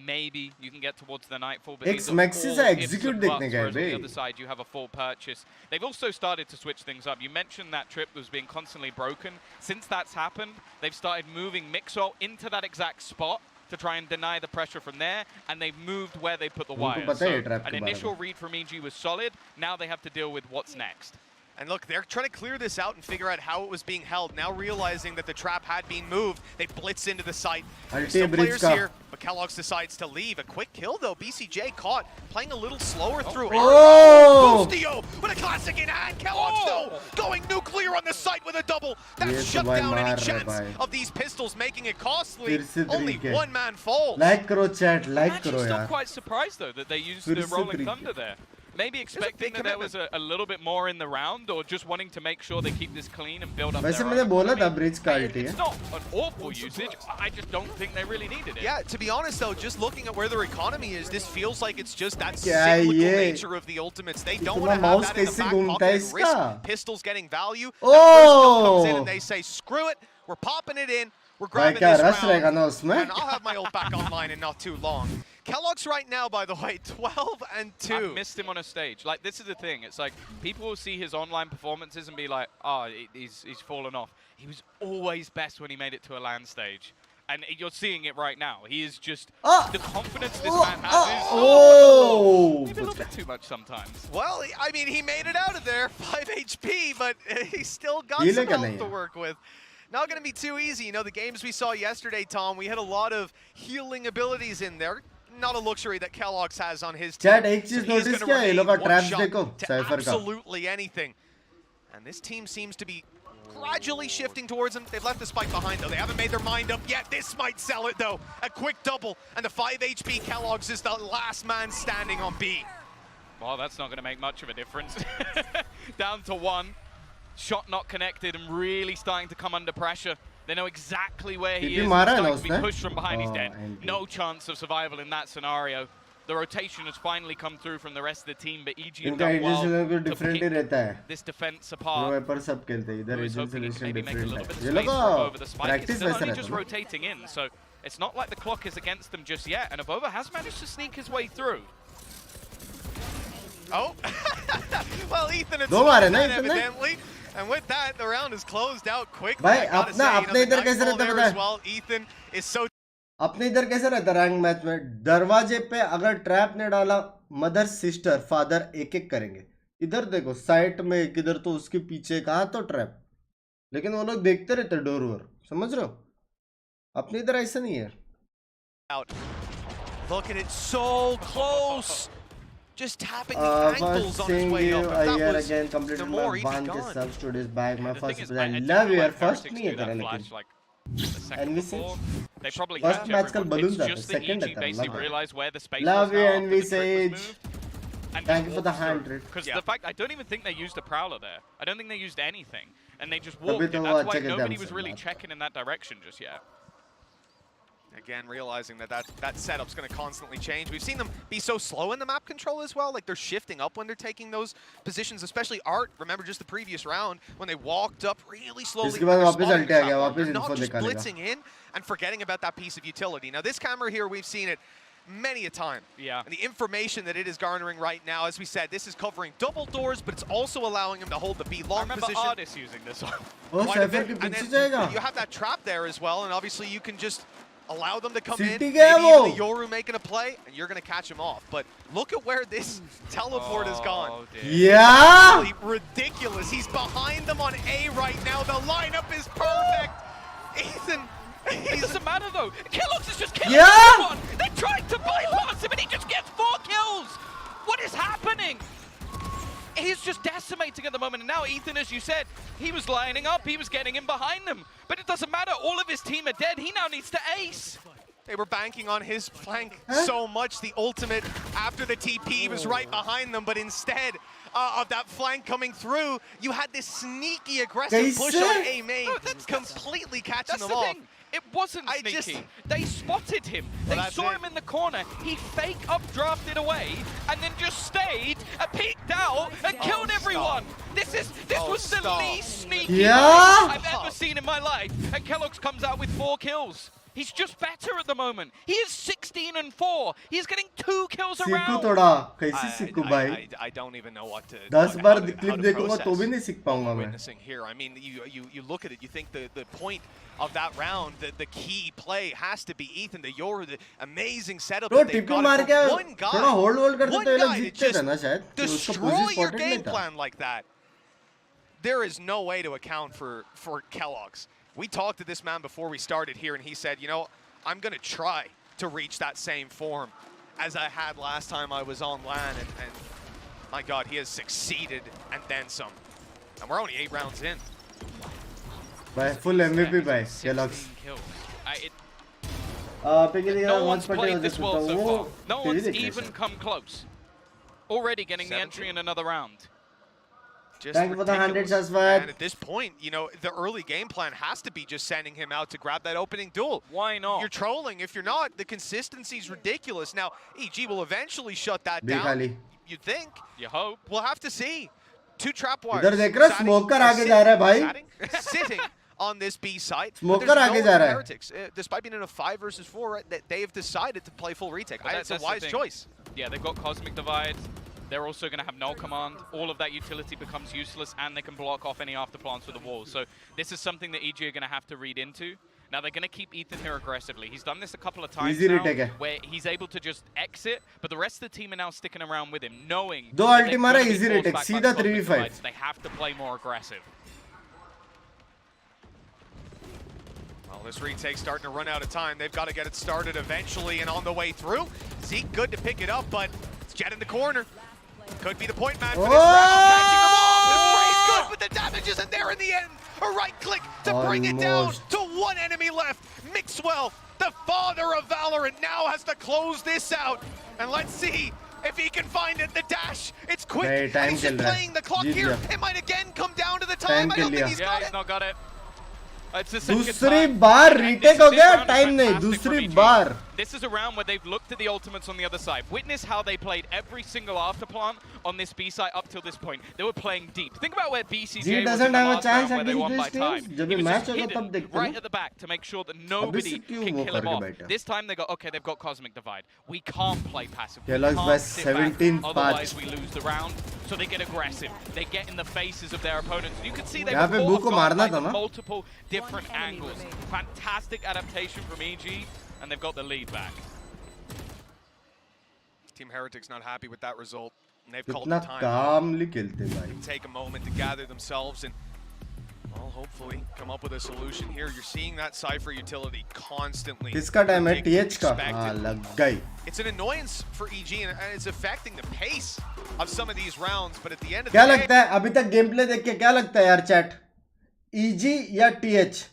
S11: Maybe you can get towards the nightfall, but these are all ifs and buts, whereas on the other side you have a full purchase. They've also started to switch things up. You mentioned that trip was being constantly broken. Since that's happened, they've started moving Mixo into that exact spot to try and deny the pressure from there, and they've moved where they put the wires. So an initial read from EG was solid. Now they have to deal with what's next.
S10: And look, they're trying to clear this out and figure out how it was being held. Now realizing that the trap had been moved, they blitz into the site. There's still players here, but Kellogg's decides to leave. A quick kill though. BCJ caught, playing a little slower through.
S1: Oh!
S10: Bustio with a classic in hand. Kellogg's though going nuclear on the site with a double. That shut down any chance of these pistols, making it costly. Only one man falls.
S1: Like karo chat, like
S11: I'm
S1: karo
S11: actually still
S1: yaar.
S11: quite surprised though that they used the Rolling Thunder there. Maybe expecting that there was a little bit more in the round, or just wanting to make sure they keep this clean and build up their own.
S1: It's
S11: not an awful usage, I just don't think they really needed it.
S10: Yeah, to be honest though, just looking at where their economy is, this feels like it's just that cyclical nature of the ultimates. They don't want to have that in the back pocket and risk pistols getting value. That first kill comes in and they say, screw it, we're popping it in, we're grabbing this round, and I'll have my ult back online in not too long. Kellogg's right now, by the way, 12-2.
S11: I missed him on a stage. Like, this is the thing. It's like, people will see his online performances and be like, oh, he's fallen off. He was always best when he made it to a LAN stage. And you're seeing it right now. He is just, the confidence this man has is, maybe a little bit too much sometimes.
S10: Well, I mean, he made it out of there, 5 HP, but he's still got some health to work with. Not going to be too easy. You know, the games we saw yesterday, Tom, we had a lot of healing abilities in there. Not a luxury that Kellogg's has on his team.
S1: Chat, एक चीज notice किया है, ये लोग का traps देखो, Cypher का.
S10: Absolutely anything. And this team seems to be gradually shifting towards him. They've left the spike behind though. They haven't made their mind up yet. This might sell it though. A quick double, and the 5 HP Kellogg's is the last man standing on B.
S11: Well, that's not going to make much of a difference. Down to 1. Shot not connected and really starting to come under pressure. They know exactly where he is. He's starting to be pushed from behind. He's dead. No chance of survival in that scenario. The rotation has finally come through from the rest of the team, but EG have done well to pick this defense apart. He's hoping he can maybe make a little bit of space over the spike. It's still only just rotating in, so it's not like the clock is against them just yet. And Avova has managed to sneak his way through.
S10: Oh, well, Ethan had spotted that evidently. And with that, the round is closed out quickly.
S1: भाई अपने इधर कैसे रहता है
S10: well. Ethan is so.
S1: अपने इधर कैसे रहता रैंक मैच में दरवाजे पे अगर ट्रैप ने डाला मदर सिस्टर फादर एक एक करेंगे. इधर देखो साइट में किधर तो उसके पीछे कहाँ तो ट्रैप, लेकिन वो लोग देखते रहते डोर वर. समझ रहे हो? अपने इधर ऐसा नहीं है.
S10: Out. Look at it, so close. Just tapping the ankles on his way up.
S1: That was again completed my ban के सब studios back. My first I love your first नहीं है तेरा लेकिन. And we say
S11: they probably
S1: first match का balloon था, second था. Love you and we say thank you for the 100.
S11: Because the fact I don't even think they used a prowler there. I don't think they used anything, and they just walked in. That's why nobody was really checking in that direction just yet.
S10: Again, realizing that setup's going to constantly change. We've seen them be so slow in the map control as well. Like, they're shifting up when they're taking those positions, especially Art. Remember just the previous round when they walked up really slowly. They're not just blitzing in and forgetting about that piece of utility. Now, this camera here, we've seen it many a time.
S11: Yeah.
S10: And the information that it is garnering right now, as we said, this is covering double doors, but it's also allowing him to hold the B long position.
S11: I remember Artis using this one.
S10: Quite a bit. And then you have that trap there as well, and obviously you can just allow them to come in, maybe even the Yoru making a play, and you're going to catch him off. But look at where this teleport has gone.
S1: Yeah!
S10: Ridiculous. He's behind them on A right now. The lineup is perfect. Ethan,
S11: it doesn't matter though. Kellogg's is just killing everyone. They tried to bypass him and he just gets 4 kills. What is happening? He's just decimating at the moment, and now Ethan, as you said, he was lining up, he was getting in behind them. But it doesn't matter, all of his team are dead, he now needs to ace.
S10: They were banking on his flank so much, the ultimate after the TP was right behind them, but instead of that flank coming through, you had this sneaky aggressive push on A main, completely catching them off.
S11: It wasn't sneaky. They spotted him. They saw him in the corner. He fake updrafted away and then just stayed, peeked out and killed everyone. This was the least sneaky I've ever seen in my life. And Kellogg's comes out with 4 kills. He's just better at the moment. He is 16-4. He's getting 2 kills around.
S10: I don't even know what to.
S1: 10 bar clip देखूंगा तो भी नहीं सीख पाऊंगा मैं.
S10: Witnessing here, I mean, you look at it, you think the point of that round, the key play has to be Ethan, the Yoru, the amazing setup that they've got. One guy to just destroy your game plan like that. there is no way to account for Kellogg's. We talked to this man before we started here, and he said, you know, I'm going to try to reach that same form as I had last time I was on LAN, and my God, he has succeeded and then some. And we're only 8 rounds in.
S1: By full MVP by Kellogg's.
S11: No one's played this well so far. No one's even come close. Already getting
S10: 70.
S11: the entry in another round.
S10: Just
S1: Thank you for the 100 as well.
S10: And at this point, you know, the early game plan has to be just sending him out to grab that opening duel.
S11: Why not?
S10: You're trolling. If you're not, the consistency's ridiculous. Now, EG will eventually shut that down. You think?
S11: You hope.
S10: We'll have to see. 2 trap wires.
S1: इधर देख रहा smoker आगे जा रहा है भाई.
S10: Sitting on this B site.
S1: Smoker आगे जा रहा है.
S10: Heretics, despite being in a 5 versus 4, right, they have decided to play full retake. It's a wise choice.
S11: Yeah, they've got Cosmic Divide. They're also going to have null command. All of that utility becomes useless, and they can block off any afterplants with the walls. So this is something that EG are going to have to read into. Now they're going to keep Ethan here aggressively. He's done this a couple of times now, where he's able to just exit, but the rest of the team are now sticking around with him, knowing that they're going to be forced back by the Cosmic Divide, so they have to play more aggressive.
S10: Well, this retake's starting to run out of time. They've got to get it started eventually, and on the way through, Zeke good to pick it up, but it's Jet in the corner. Could be the point man for this round, catching them off. The spray's good, but the damage isn't there in the end. A right click to bring it down to 1 enemy left. Mixwell, the father of Valorant, now has to close this out. And let's see if he can find it. The dash, it's quick. And he's just playing the clock here. It might again come down to the time. I don't think he's got it.
S11: He's not got it.
S1: दूसरी बार retake हो गया time नहीं दूसरी बार
S11: This is a round where they've looked at the ultimates on the other side. Witness how they played every single afterplant on this B site up till this point. They were playing deep. Think about where BCJ was in the last round where they won by time. He was just hidden right at the back to make sure that nobody can kill him off. This time they go, okay, they've got Cosmic Divide. We can't play passive. We can't sit back, otherwise we lose the round. So they get aggressive. They get in the faces of their opponents. You can see they got multiple different angles. Fantastic adaptation from EG. And they've got the lead back.
S10: Team Heretics not happy with that result. And they've called the time. Take a moment to gather themselves and, well, hopefully come up with a solution here. You're seeing that Cypher utility constantly.
S1: किसका time है TH का? हाँ लग गई.
S10: It's an annoyance for EG and it's affecting the pace of some of these rounds. But at the end of the
S1: क्या
S10: day,
S1: लगता है अभी तक गेम प्ले देख के क्या लगता है यार चैट? EG या TH?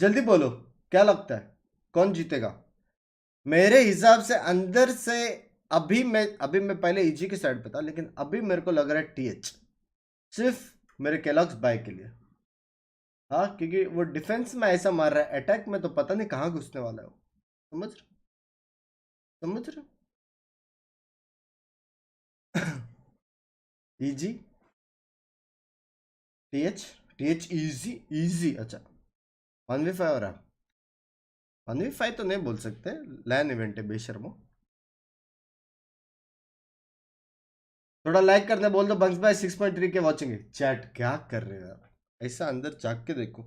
S1: जल्दी बोलो क्या लगता है? कौन जीतेगा? मेरे हिसाब से अंदर से अभी मैं पहले EG की साइड पे था, लेकिन अभी मेरे को लग रहा है TH सिर्फ मेरे केलॉग्स बाय के लिए. हाँ, क्योंकि वो डिफेंस में ऐसा मार रहा है, अटैक में तो पता नहीं कहाँ घुसने वाला है वो. समझ रहे EG TH इजी. अच्छा 1v5 हो रहा है. 1v5 तो नहीं बोल सकते, लैन इवेंट है बेशर्मो. थोड़ा लाइक करने बोल दो. बंक्स भाई 6.3 के वाचिंग. चैट क्या कर रहे हो यार? ऐसा अंदर झांक के देखो,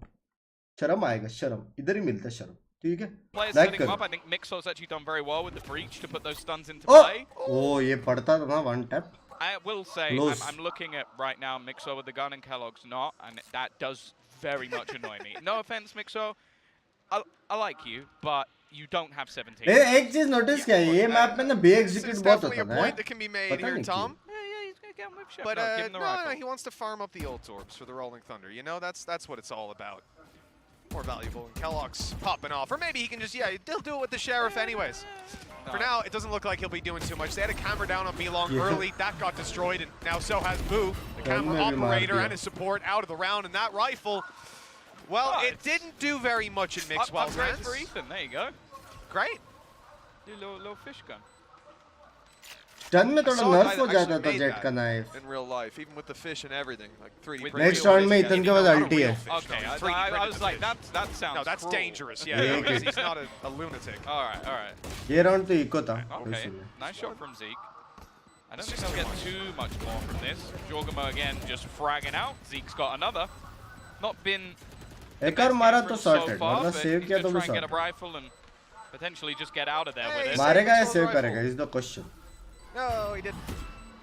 S1: शर्म आएगा. शर्म इधर ही मिलता है शर्म. ठीक है, लाइक करो.
S11: I think Mixwell's actually done very well with the breach to put those stuns into play.
S1: Oh, ये पड़ता था ना one tap.
S11: I will say, I'm looking at right now Mixwell with the gun and Kellogg's not, and that does very much annoy me. No offense, Mixwell. I like you, but you don't have 17.
S1: एक चीज notice किया है, ये map में ना B execute बहुत होता है.
S10: Definitely a point that can be made here, Tom.
S11: Yeah, he's gonna get him with shit.
S10: But
S11: give him the rifle.
S10: no, he wants to farm up the ult orbs for the Rolling Thunder. You know, that's what it's all about. More valuable than Kellogg's popping off. Or maybe he can just, he'll do it with the Sheriff anyways. For now, it doesn't look like he'll be doing too much. They had a camera down on B-Long early. That got destroyed, and now so has Boo, the camera operator, and his support out of the round. And that rifle, well, it didn't do very much in Mixwell's hands.
S11: For Ethan, there you go.
S10: Great.
S11: Do a little fish gun.
S1: Turn में थोड़ा नर्फ हो जाता था jet का knife.
S10: In real life, even with the fish and everything, like 3D.
S1: Next round में इतन के बाद अल्टी है.
S11: Okay, I was like, that sounds.
S10: No, that's
S11: cruel.
S10: dangerous. Yeah, because he's not a lunatic.
S11: All right.
S1: ये round तो eco था.
S11: Okay, nice shot from Zeke. I don't think they'll get too much more from this. Jorgamo again just fragging out. Zeke's got another. Not been.
S1: एक और मारा तो sorted. वरना save किया तो भी
S11: sorted. Get a rifle and potentially just get out of there with it.
S1: मारेगा या सेव करेगा is the question.
S10: No, he didn't.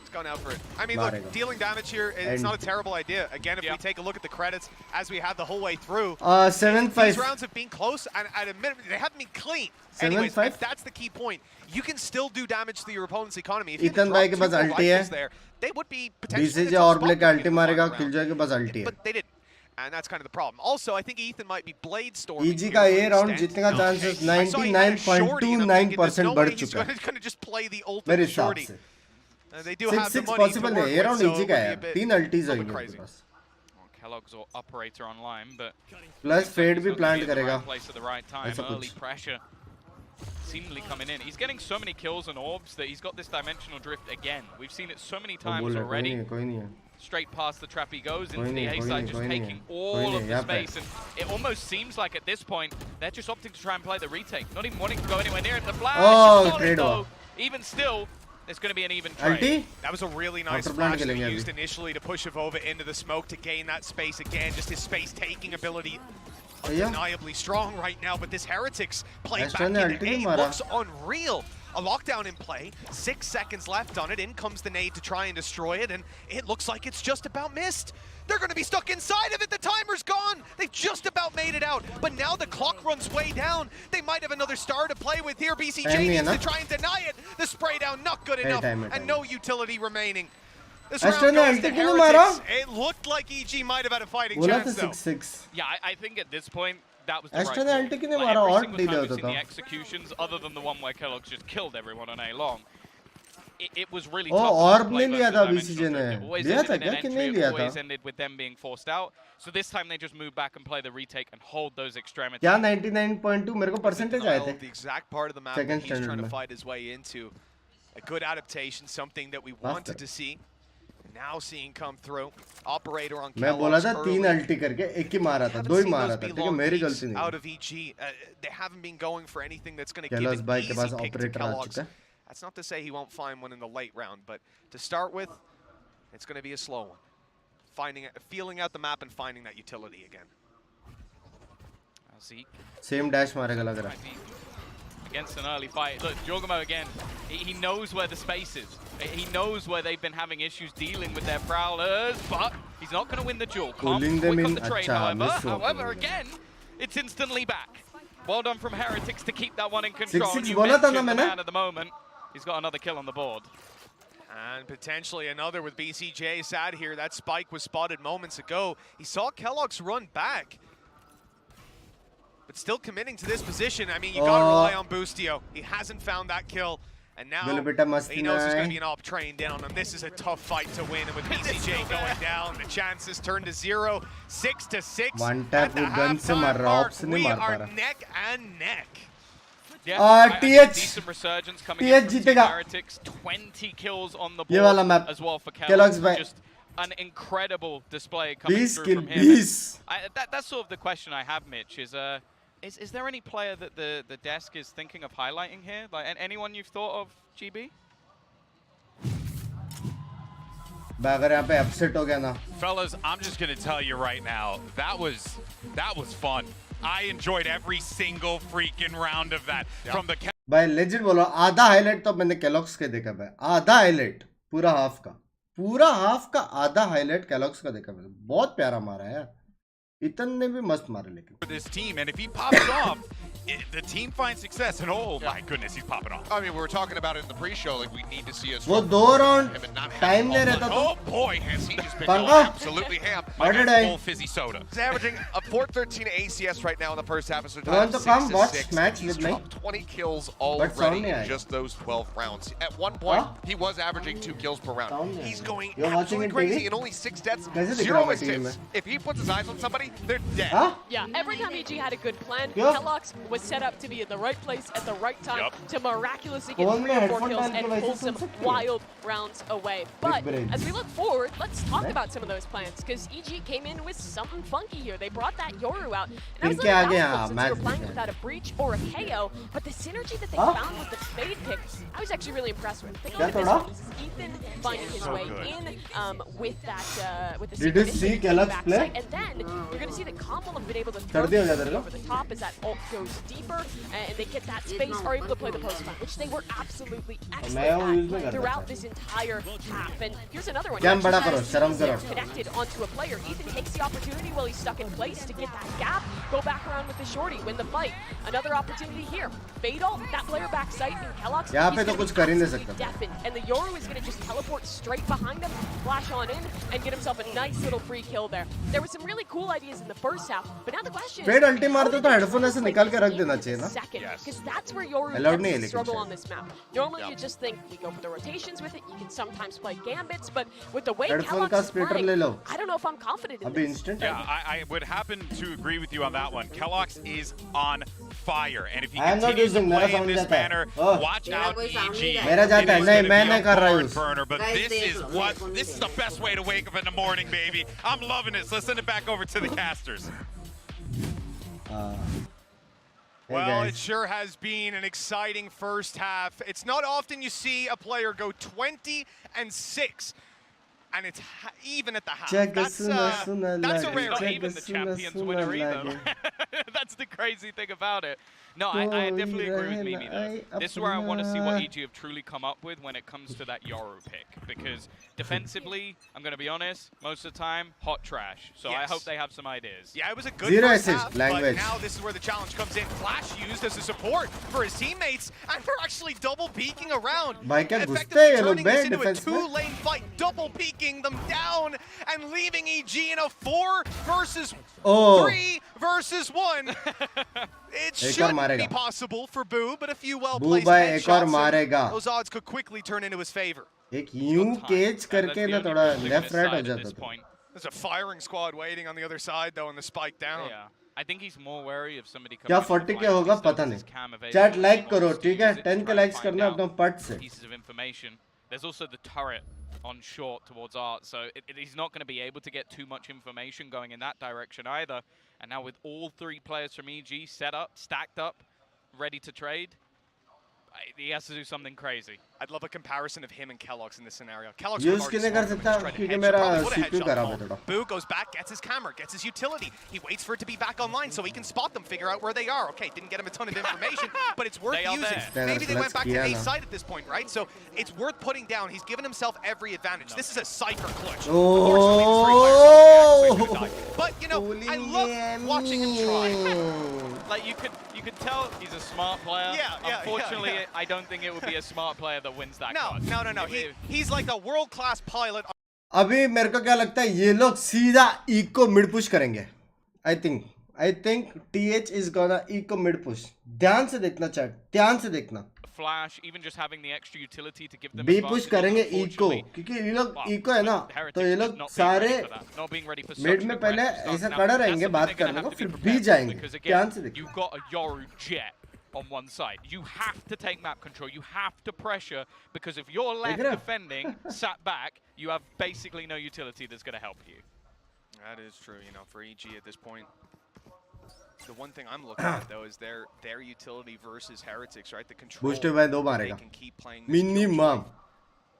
S10: He's gone out for it. I mean, look, dealing damage here, it's not a terrible idea. Again, if we take a look at the credits, as we have the whole way through,
S1: 7-5.
S10: These rounds have been close, and at a minimum, they haven't been clean. Anyways, if that's the key point, you can still do damage to your opponent's economy. If
S1: Ethan भाई के पास ulti है.
S10: there, they would be potentially
S1: BCG और play के ulti मारेगा, Killjoy के पास ulti है.
S10: But they didn't. And that's kind of the problem. Also, I think Ethan might be blade storming.
S1: EG का ये round जीतने का chances 99.29% बढ़ चुका है.
S10: He's going to just play the ultimate shorty. They do have the
S1: 6-6
S10: money
S1: possible
S10: to work
S1: है. ये round
S10: with,
S1: EG
S10: so
S1: का है.
S10: it would be a
S1: 3 ultis
S10: bit
S1: होंगे
S10: crazy.
S1: उनके पास.
S11: Kellogg's or operator online, but
S1: Plus fade भी plant करेगा.
S11: Place at the right time. Early pressure seemingly coming in. He's getting so many kills and orbs that he's got this dimensional drift again. We've seen it so many times already. Straight past the trap he goes into the A side, just taking all of the space, and it almost seems like at this point they're just opting to try and play the retake, not even wanting to go anywhere near it. The flash, though, even still, it's going to be an even trade.
S10: That was a really nice flash that he used initially to push Avova into the smoke to gain that space again. Just his space-taking ability, undeniably strong right now. But this Heretics play back into A looks unreal. A lockdown in play, 6 seconds left on it. In comes the nade to try and destroy it, and it looks like it's just about missed. They're going to be stuck inside of it. The timer's gone. They've just about made it out, but now the clock runs way down. They might have another star to play with here. BCG needs to try and deny it. The spray down not good enough, and no utility remaining. This round goes to Heretics. It looked like EG might have had a fighting chance, though.
S1: 6-6.
S11: Yeah, I think at this point, that was the
S1: right call.
S11: Like every single time we've seen the executions, other than the one where Kellogg's just killed everyone on A long, it was really tough.
S1: Orb ने लिया था BCG ने. लिया था क्या कि नहीं लिया था?
S11: Always ended with them being forced out. So this time they just move back and play the retake and hold those extremities.
S1: क्या 99.2 मेरे को percentage आए थे.
S10: The exact part of the map that he's trying to fight his way into. A good adaptation, something that we wanted to see. Now seeing come through. Operator on
S1: मैं बोला था 3 ulti करके एक ही मारा था, 2 ही मारा था, ठीक है मेरी गलती नहीं.
S10: Out of EG, they haven't been going for anything that's going to give
S1: Kellogg's
S10: an
S1: भाई के
S10: easy
S1: pass
S10: pick to
S1: operator uh
S10: Kellogg's.
S1: चुका है.
S10: That's not to say he won't find one in the late round, but to start with, it's going to be a slow one. Feeling out the map and finding that utility again.
S1: Same dash मारेगा लग रहा है.
S11: Against an early fight. Look, Jorgamo again, he knows where the space is. He knows where they've been having issues dealing with their prowlers, but he's not going to win the duel.
S1: Pulling them in,
S11: the trade, however, again, it's instantly back. Well done from Heretics to keep that one in control.
S1: 6-6
S11: You
S1: बोला था ना
S11: mentioned the
S1: मैंने.
S11: man at the moment. He's got another kill on the board.
S10: And potentially another with BCJ sad here. That spike was spotted moments ago. He saw Kellogg's run back, but still committing to this position. I mean, you gotta rely on Boostio. He hasn't found that kill. And now he knows there's going to be an op train down, and this is a tough fight to win. And with BCJ going down, the chances turn to 0. 6-6.
S1: One tap with gun se mar raha, ops se nahi
S10: We
S1: mar
S10: are
S1: pa raha.
S10: neck and neck.
S11: Yeah,
S1: TH.
S11: decent resurgence coming in from Team Heretics. 20 kills on the board as well for Kellogg's. Just an incredible display coming through from him. That's sort of the question I have, Mitch, is there any player that the desk is thinking of highlighting here? Like anyone you've thought of, GB?
S3: Fellas, I'm just gonna tell you right now, that was fun. I enjoyed every single freaking round of that. From the
S1: भाई legit बोलो, आधा highlight तो मैंने Kellogg's के देखा है. आधा highlight पूरा half का आधा highlight Kellogg's का देखा है. बहुत प्यारा मारा है यार. Ethan ने भी मस्त मारा लेकिन.
S3: For this team, and if he pops off, the team finds success, and oh my goodness, he's popping off.
S5: I mean, we were talking about it in the pre-show, like we need to see us.
S1: वो 2 round time ले रहता तो.
S5: Oh boy, has he just been absolutely ham.
S3: My guy's full fizzy soda.
S5: He's averaging a 413 ACS right now in the first half of the time.
S1: Want to come watch match with me?
S5: 20 kills already in just those 12 rounds. At one point, he was averaging 2 kills per round. He's going absolutely crazy, and only 6 deaths, 0 assists. If he puts his eyes on somebody, they're dead.
S4: Yeah, every time EG had a good plan, Kellogg's was set up to be in the right place at the right time to miraculously get 3 or 4 kills and pull some wild rounds away. But as we look forward, let's talk about some of those plans, because EG came in with something funky here. They brought that Yoru out, and I was a little doubtful since they were playing without a breach or a KO, but the synergy that they found with the fade pick, I was actually really impressed with. Think of this one. This is Ethan finding his way in with that with the
S1: Did you see Kellogg's play?
S4: and then you're going to see that Calm will have been able to throw over the top as that ult goes deeper and they get that space, are able to play the post map, which they were absolutely excellent at throughout this entire half. And here's another one. Connected onto a player. Ethan takes the opportunity while he's stuck in place to get that gap, go back around with the shorty, win the fight. Another opportunity here. Fatal, that player back sight, and Kellogg's deafened. And the Yoru is going to just teleport straight behind him, flash on in, and get himself a nice little free kill there. There were some really cool ideas in the first half, but now the question is,
S1: ulti मारते तो headphone ऐसे निकाल के रख देना चाहिए ना?
S4: Because that's where Yoru struggle on this map. Normally you just think we go for the rotations with it, you can sometimes play gambits, but with the way Kellogg's is playing, I don't know if I'm confident in this.
S3: Yeah, I would happen to agree with you on that one. Kellogg's is on fire, and if he continues to play in this manner, watch out, EG. Burner, but this is the best way to wake up in the morning, baby. I'm loving it. So let's send it back over to the casters.
S10: Well, it sure has been an exciting first half. It's not often you see a player go 20-6. And it's even at the half. That's a rare.
S11: Not even the champions winner either. That's the crazy thing about it. No, I definitely agree with Mimi though. This is where I want to see what EG have truly come up with when it comes to that Yoru pick. Because defensively, I'm going to be honest, most of the time, hot trash. So I hope they have some ideas.
S10: Yeah, it was a good first half, but now this is where the challenge comes in. Flash used as a support for his teammates, and they're actually double peeking around. Effectively turning this into a two-lane fight, double peeking them down, and leaving EG in a 4 versus 3 versus 1. It shouldn't be possible for Boo, but a few well-placed headshots, those odds could quickly turn into his favor.
S1: एक यूं cage करके ना थोड़ा left right हो जाता था.
S10: There's a firing squad waiting on the other side though, and the spike down.
S11: Yeah. I think he's more wary of somebody coming.
S1: क्या 40 के होगा पता नहीं. Chat like करो, ठीक है? 10 के likes करना अपना पट से.
S11: Pieces of information. There's also the turret on short towards Art, so he's not going to be able to get too much information going in that direction either. And now with all 3 players from EG set up, stacked up, ready to trade, he has to do something crazy.
S10: I'd love a comparison of him and Kellogg's in this scenario. Kellogg's Boo goes back, gets his camera, gets his utility. He waits for it to be back online so he can spot them, figure out where they are. Okay, didn't get him a ton of information, but it's worth using. Maybe they went back to A side at this point, right? So it's worth putting down. He's given himself every advantage. This is a Cypher clutch. But you know, I love watching him try.
S11: Like you could tell he's a smart player. Unfortunately, I don't think it would be a smart player that wins that.
S10: No. He's like a world-class pilot.
S1: अभी मेरे को क्या लगता है ये लोग सीधा eco mid push करेंगे. I think TH is gonna eco mid push. ध्यान से देखना chat. ध्यान से देखना.
S11: Flash, even just having the extra utility to give them
S1: B push करेंगे eco. क्योंकि ये लोग eco है ना, तो ये लोग सारे mid में पहले ऐसा खड़ा रहेंगे बात करने को, फिर B जाएंगे. ध्यान से देखना.
S11: You've got a Yoru jet on one side. You have to take map control. You have to pressure, because if you're left defending, sat back, you have basically no utility that's going to help you.
S10: That is true, you know, for EG at this point. The one thing I'm looking at though is their utility versus Heretics, right? The control they can keep playing this
S1: minimum.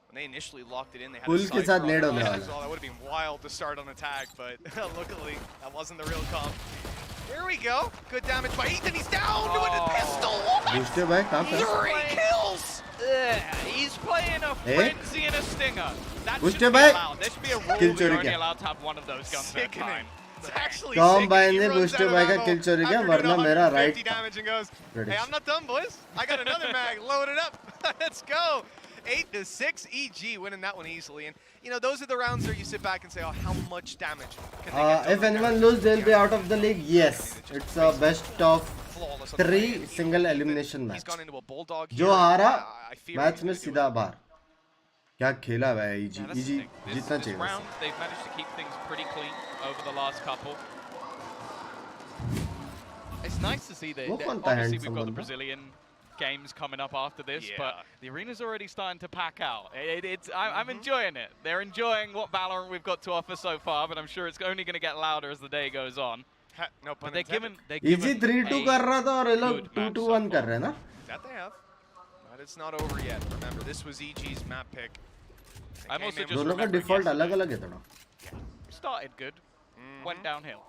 S10: When they initially locked it in, they had a Cypher on the line as well. That would have been wild to start on attack, but luckily that wasn't the real comp. Here we go. Good damage by Ethan. He's down with a pistol. 3 kills.
S11: He's playing a frenzy and a stinger. That should be allowed. There should be a rule where you're only allowed to have one of those guns at a time.
S10: It's actually
S1: Tom Bain ने booster भाई का kill चोरी किया, वरना मेरा right.
S10: Damage and goes, hey, I'm not done, boys. I got another mag. Load it up. Let's go. 8-6, EG winning that one easily. And you know, those are the rounds where you sit back and say, oh, how much damage can they get done?
S1: If anyone lose, they'll be out of the league. Yes, it's a best of 3 single elimination match. जो हारा match में सीधा बाहर. क्या खेला है EG? EG जीतना चाहिए.
S11: Round, they've managed to keep things pretty clean over the last couple. It's nice to see that. Obviously, we've got the Brazilian games coming up after this, but the arena's already starting to pack out. I'm enjoying it. They're enjoying what Valorant we've got to offer so far, but I'm sure it's only going to get louder as the day goes on.
S10: No pun
S11: intended.
S1: EG 3-2 कर रहा था और ये लोग 2-2-1 कर रहे हैं ना?
S10: That they have. But it's not over yet. Remember, this was EG's map pick.
S11: I'm also just
S1: दोनों का default अलग-अलग है थोड़ा.
S11: Started good, went downhill.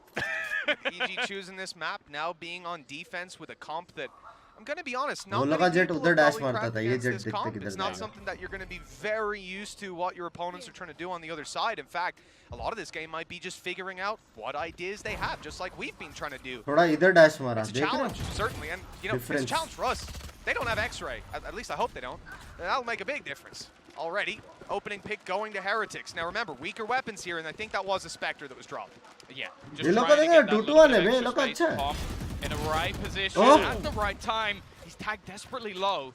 S10: EG choosing this map, now being on defense with a comp that, I'm going to be honest, not
S1: वो
S10: many
S1: लोग का jet
S10: people
S1: उधर
S10: have
S1: dash
S10: probably
S1: मारता
S10: cracked
S1: था, ये
S10: against
S1: jet
S10: this
S1: दिखते
S10: comp.
S1: किधर
S10: It's not
S1: जाएगा.
S10: something that you're going to be very used to what your opponents are trying to do on the other side. In fact, a lot of this game might be just figuring out what ideas they have, just like we've been trying to do.
S1: थोड़ा इधर dash मारा.
S10: It's a
S1: देख रहे
S10: challenge,
S1: हो?
S10: certainly, and you know, it's a
S1: Difference.
S10: challenge for us. They don't have X-ray. At least I hope they don't. That'll make a big difference. Already, opening pick going to Heretics. Now remember, weaker weapons here, and I think that was a Spectre that was dropped.
S11: Yeah,
S1: ये
S11: just
S1: लोग
S11: trying to
S1: का
S11: get that
S1: देखो,
S11: little
S1: 2-2
S11: bit of
S1: है, ये
S11: extra
S1: लोग का
S11: space.
S1: अच्छा है.
S11: Pom in a right position
S1: Oh.
S11: at the right time. He's tagged desperately low,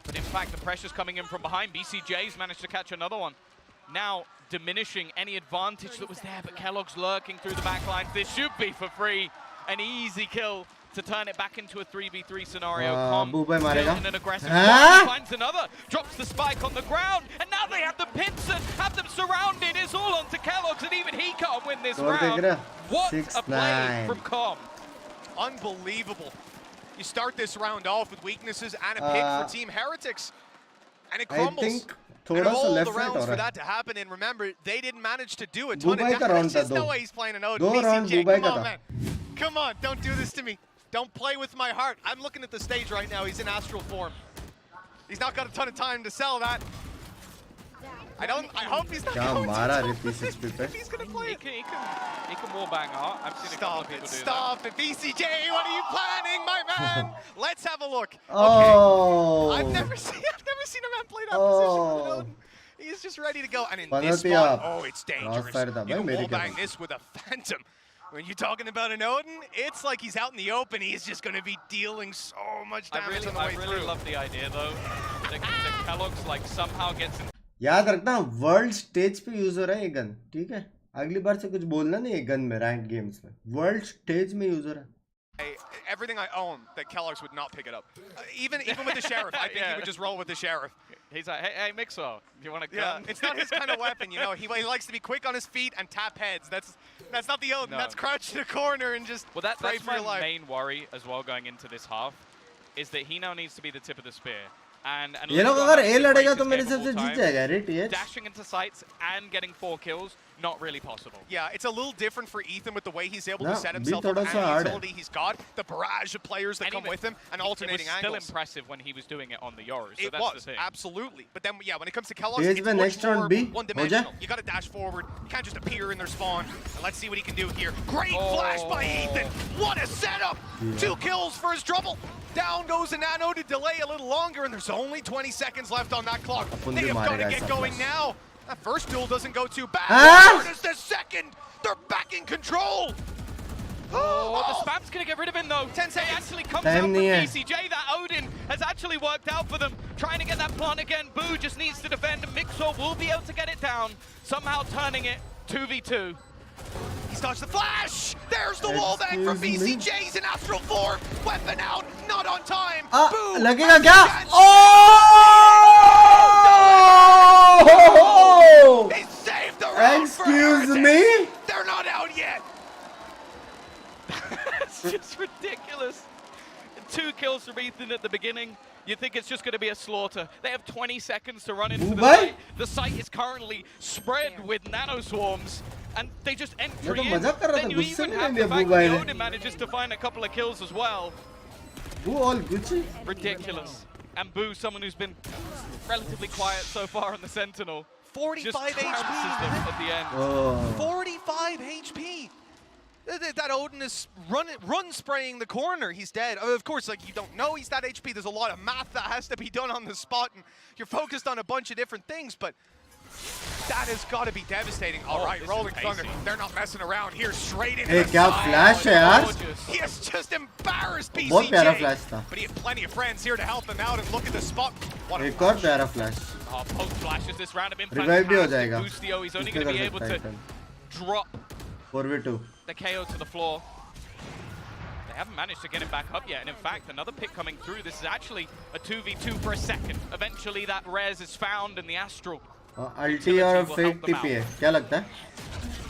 S11: but in fact the pressure's coming in from behind. BCJ's managed to catch another one. Now diminishing any advantage that was there, but Kellogg's lurking through the back lines. This should be for free. An easy kill to turn it back into a 3v3 scenario. Com
S1: Boobai
S11: still
S1: मारेगा.
S11: in an aggressive
S1: Huh?
S11: spot. He finds another, drops the spike on the ground, and now they have the Pincer, have them surrounded. It's all onto Kellogg's, and even he can't win this
S1: Score
S11: round.
S1: देख रहे हो?
S11: What a
S1: 6-9.
S11: play from Com.
S10: Unbelievable. You start this round off with weaknesses and a pick for Team Heretics, and it crumbles.
S1: I think
S10: And
S1: थोड़ा
S10: of
S1: सा
S10: all
S1: left
S10: the
S1: right
S10: rounds
S1: हो
S10: for
S1: रहा है.
S10: that to happen, and remember, they didn't manage to do a ton
S1: Mumbai
S10: of
S1: का
S10: damage.
S1: round था
S10: There's no
S1: दो.
S10: way he's playing an Odin.
S1: दो round
S10: BCJ,
S1: Mumbai
S10: come
S1: का
S10: on,
S1: था.
S10: man. Come on, don't do this to me. Don't play with my heart. I'm looking at the stage right now. He's in astral form. He's not got a ton of time to sell that. I hope he's not
S1: क्या
S10: going
S1: मारा
S10: to
S1: रे P6P पे.
S10: if he's going to play it.
S11: He can wallbang art. I've seen a couple of people do
S10: Stop it, BCJ, what are you planning, my man? Let's have a look.
S1: Oh.
S10: I've never seen a man play that position with an Odin. He's just ready to go. And in this
S1: Penalty
S10: spot,
S1: up.
S10: oh, it's dangerous.
S1: Crossfire था
S10: You
S1: भाई
S10: can
S1: मेरे
S10: wallbang
S1: ख्याल.
S10: this with a Phantom. When you're talking about an Odin, it's like he's out in the open. He's just going to be dealing so much damage on the way
S11: I really
S10: through.
S11: love the idea though. The Kellogg's like somehow gets in.
S1: याद रखना world stage पे use हो रहा है ये gun. ठीक है, अगली बार से कुछ बोलना नहीं है गन में रैंक गेम्स में. वर्ल्ड स्टेज में यूज हो रहा है.
S10: Everything I own, that Kellogg's would not pick it up. Even with the Sheriff, I think he would just roll with the Sheriff.
S11: He's like, hey Mixo, you want to gun?
S10: Yeah, it's not his kind of weapon, you know. He likes to be quick on his feet and tap heads. That's not the Odin.
S11: No.
S10: That's crouch in a corner and just
S11: Well,
S10: pray
S11: that's
S10: for your
S11: my
S10: life.
S11: main worry as well going into this half, is that he now needs to be the tip of the spear. And
S1: ये लोग अगर ए लड़ेगा तो मेरे हिसाब से जीत जाएगा रे TH.
S11: Dashing into sites and getting 4 kills, not really possible.
S10: Yeah, it's a little different for Ethan with the way he's able
S1: No,
S10: to set
S1: भी
S10: himself up
S1: थोड़ा
S10: and
S1: सा
S10: the
S1: hard है.
S10: utility he's got, the barrage of players that
S11: And
S10: come
S11: even-
S10: with him, and alternating
S11: it was still
S10: angles.
S11: impressive when he was doing it on the Yoru, so
S10: It
S11: that's
S10: was,
S11: the thing.
S10: absolutely. But then, yeah, when it comes to Kellogg's,
S1: TH
S10: it's
S1: में
S10: much
S1: next round
S10: more
S1: B,
S10: one-dimensional. You got to dash forward. You can't just appear in their spawn. And let's see what he can do here. Great flash by Ethan. What a setup. 2 kills for his trouble. Down goes a Nano to delay a little longer, and there's only 20 seconds left on that clock. They have got to get going now. That first duel doesn't go too bad.
S1: Ah!
S10: Where is the second? They're back in control.
S11: Oh, the spam's going to get rid of him though.
S10: 10 seconds.
S11: It actually comes
S1: Time
S11: out from
S1: नहीं है.
S11: BCJ. That Odin has actually worked out for them. Trying to get that plant again. Boo just needs to defend. Mixor will be able to get it down. Somehow turning it 2v2.
S10: He's dodged the flash. There's the wall bang from
S1: Excuse me.
S10: BCJ's in astral form. Weapon out, not on time. Boo.
S1: लगेगा क्या? Oh!
S10: He saved the round for
S1: Excuse
S10: Heretics.
S1: me?
S10: They're not out yet.
S11: It's just ridiculous. 2 kills from Ethan at the beginning. You think it's just going to be a slaughter. They have 20 seconds to run into the
S1: Mumbai?
S11: site. The site is currently spread with nanoswarms. And they just enter
S1: तो
S11: in.
S1: मजाक कर रहा
S11: Then
S1: था,
S11: you
S1: गुस्से
S11: even
S1: में
S11: have
S1: ले
S11: the
S1: लिया
S11: fact
S1: Mumbai
S11: that
S1: ने.
S11: Odin manages to find a couple of kills as well.
S1: Who all Gucci?
S11: Ridiculous. And Boo, someone who's been relatively quiet so far on the Sentinel.
S10: 45
S11: just trounces
S10: HP.
S11: them at the end.
S1: Oh.
S10: 45 HP. That Odin is run spraying the corner. He's dead. Of course, like, you don't know he's that HP. There's a lot of math that has to be done on the spot, and you're focused on a bunch of different things, but that has got to be devastating. All right,
S11: this
S10: Rolling
S11: is
S10: Thunder.
S11: pacey.
S10: They're not messing around here. Straight into
S1: Hey,
S10: the
S1: क्या
S10: side.
S1: flash है यार?
S11: Gorgeous.
S10: He has just embarrassed BCJ.
S1: बहुत प्यारा flash था.
S10: But he had plenty of friends here to help him out, and look at the spot. What a
S1: एक और
S10: flash.
S1: प्यारा flash.
S11: Oh, post flashes this round have been
S1: Revive भी हो
S11: fantastic.
S1: जाएगा.
S11: Boostio, he's only
S1: इसमें
S11: going to be
S1: कर
S11: able
S1: सकता है
S11: to
S1: इतना.
S11: drop
S1: 4v2.
S11: the KO to the floor. They haven't managed to get him back up yet, and in fact, another pick coming through. This is actually a 2v2 for a second. Eventually, that res is found in the Astral.
S1: अल्टी और fake TP है. क्या लगता है?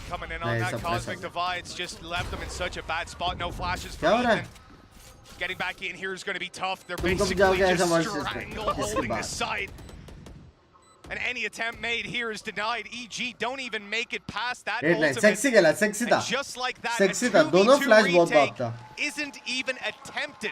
S10: Coming in on
S1: Nice,
S10: that
S1: suppressor.
S10: Cosmic Divide's just left them in such a bad spot. No flashes
S1: क्या
S10: for
S1: हो रहा है?
S10: Ethan. Getting back in here is going to be tough. They're
S1: तुम कब
S10: basically
S1: जाओगे
S10: just
S1: ऐसा versus पे?
S10: strangle
S1: किसकी
S10: holding the
S1: बात?
S10: side. And any attempt made here is denied. EG don't even make it past that
S1: ultimate.
S10: ultimate.
S1: Sexy खेला, sexy था.
S10: Just like that,
S1: sexy
S10: a
S1: था. दोनों
S10: 2v2
S1: flash बहुत
S10: retake
S1: बाप था.
S10: isn't even attempted.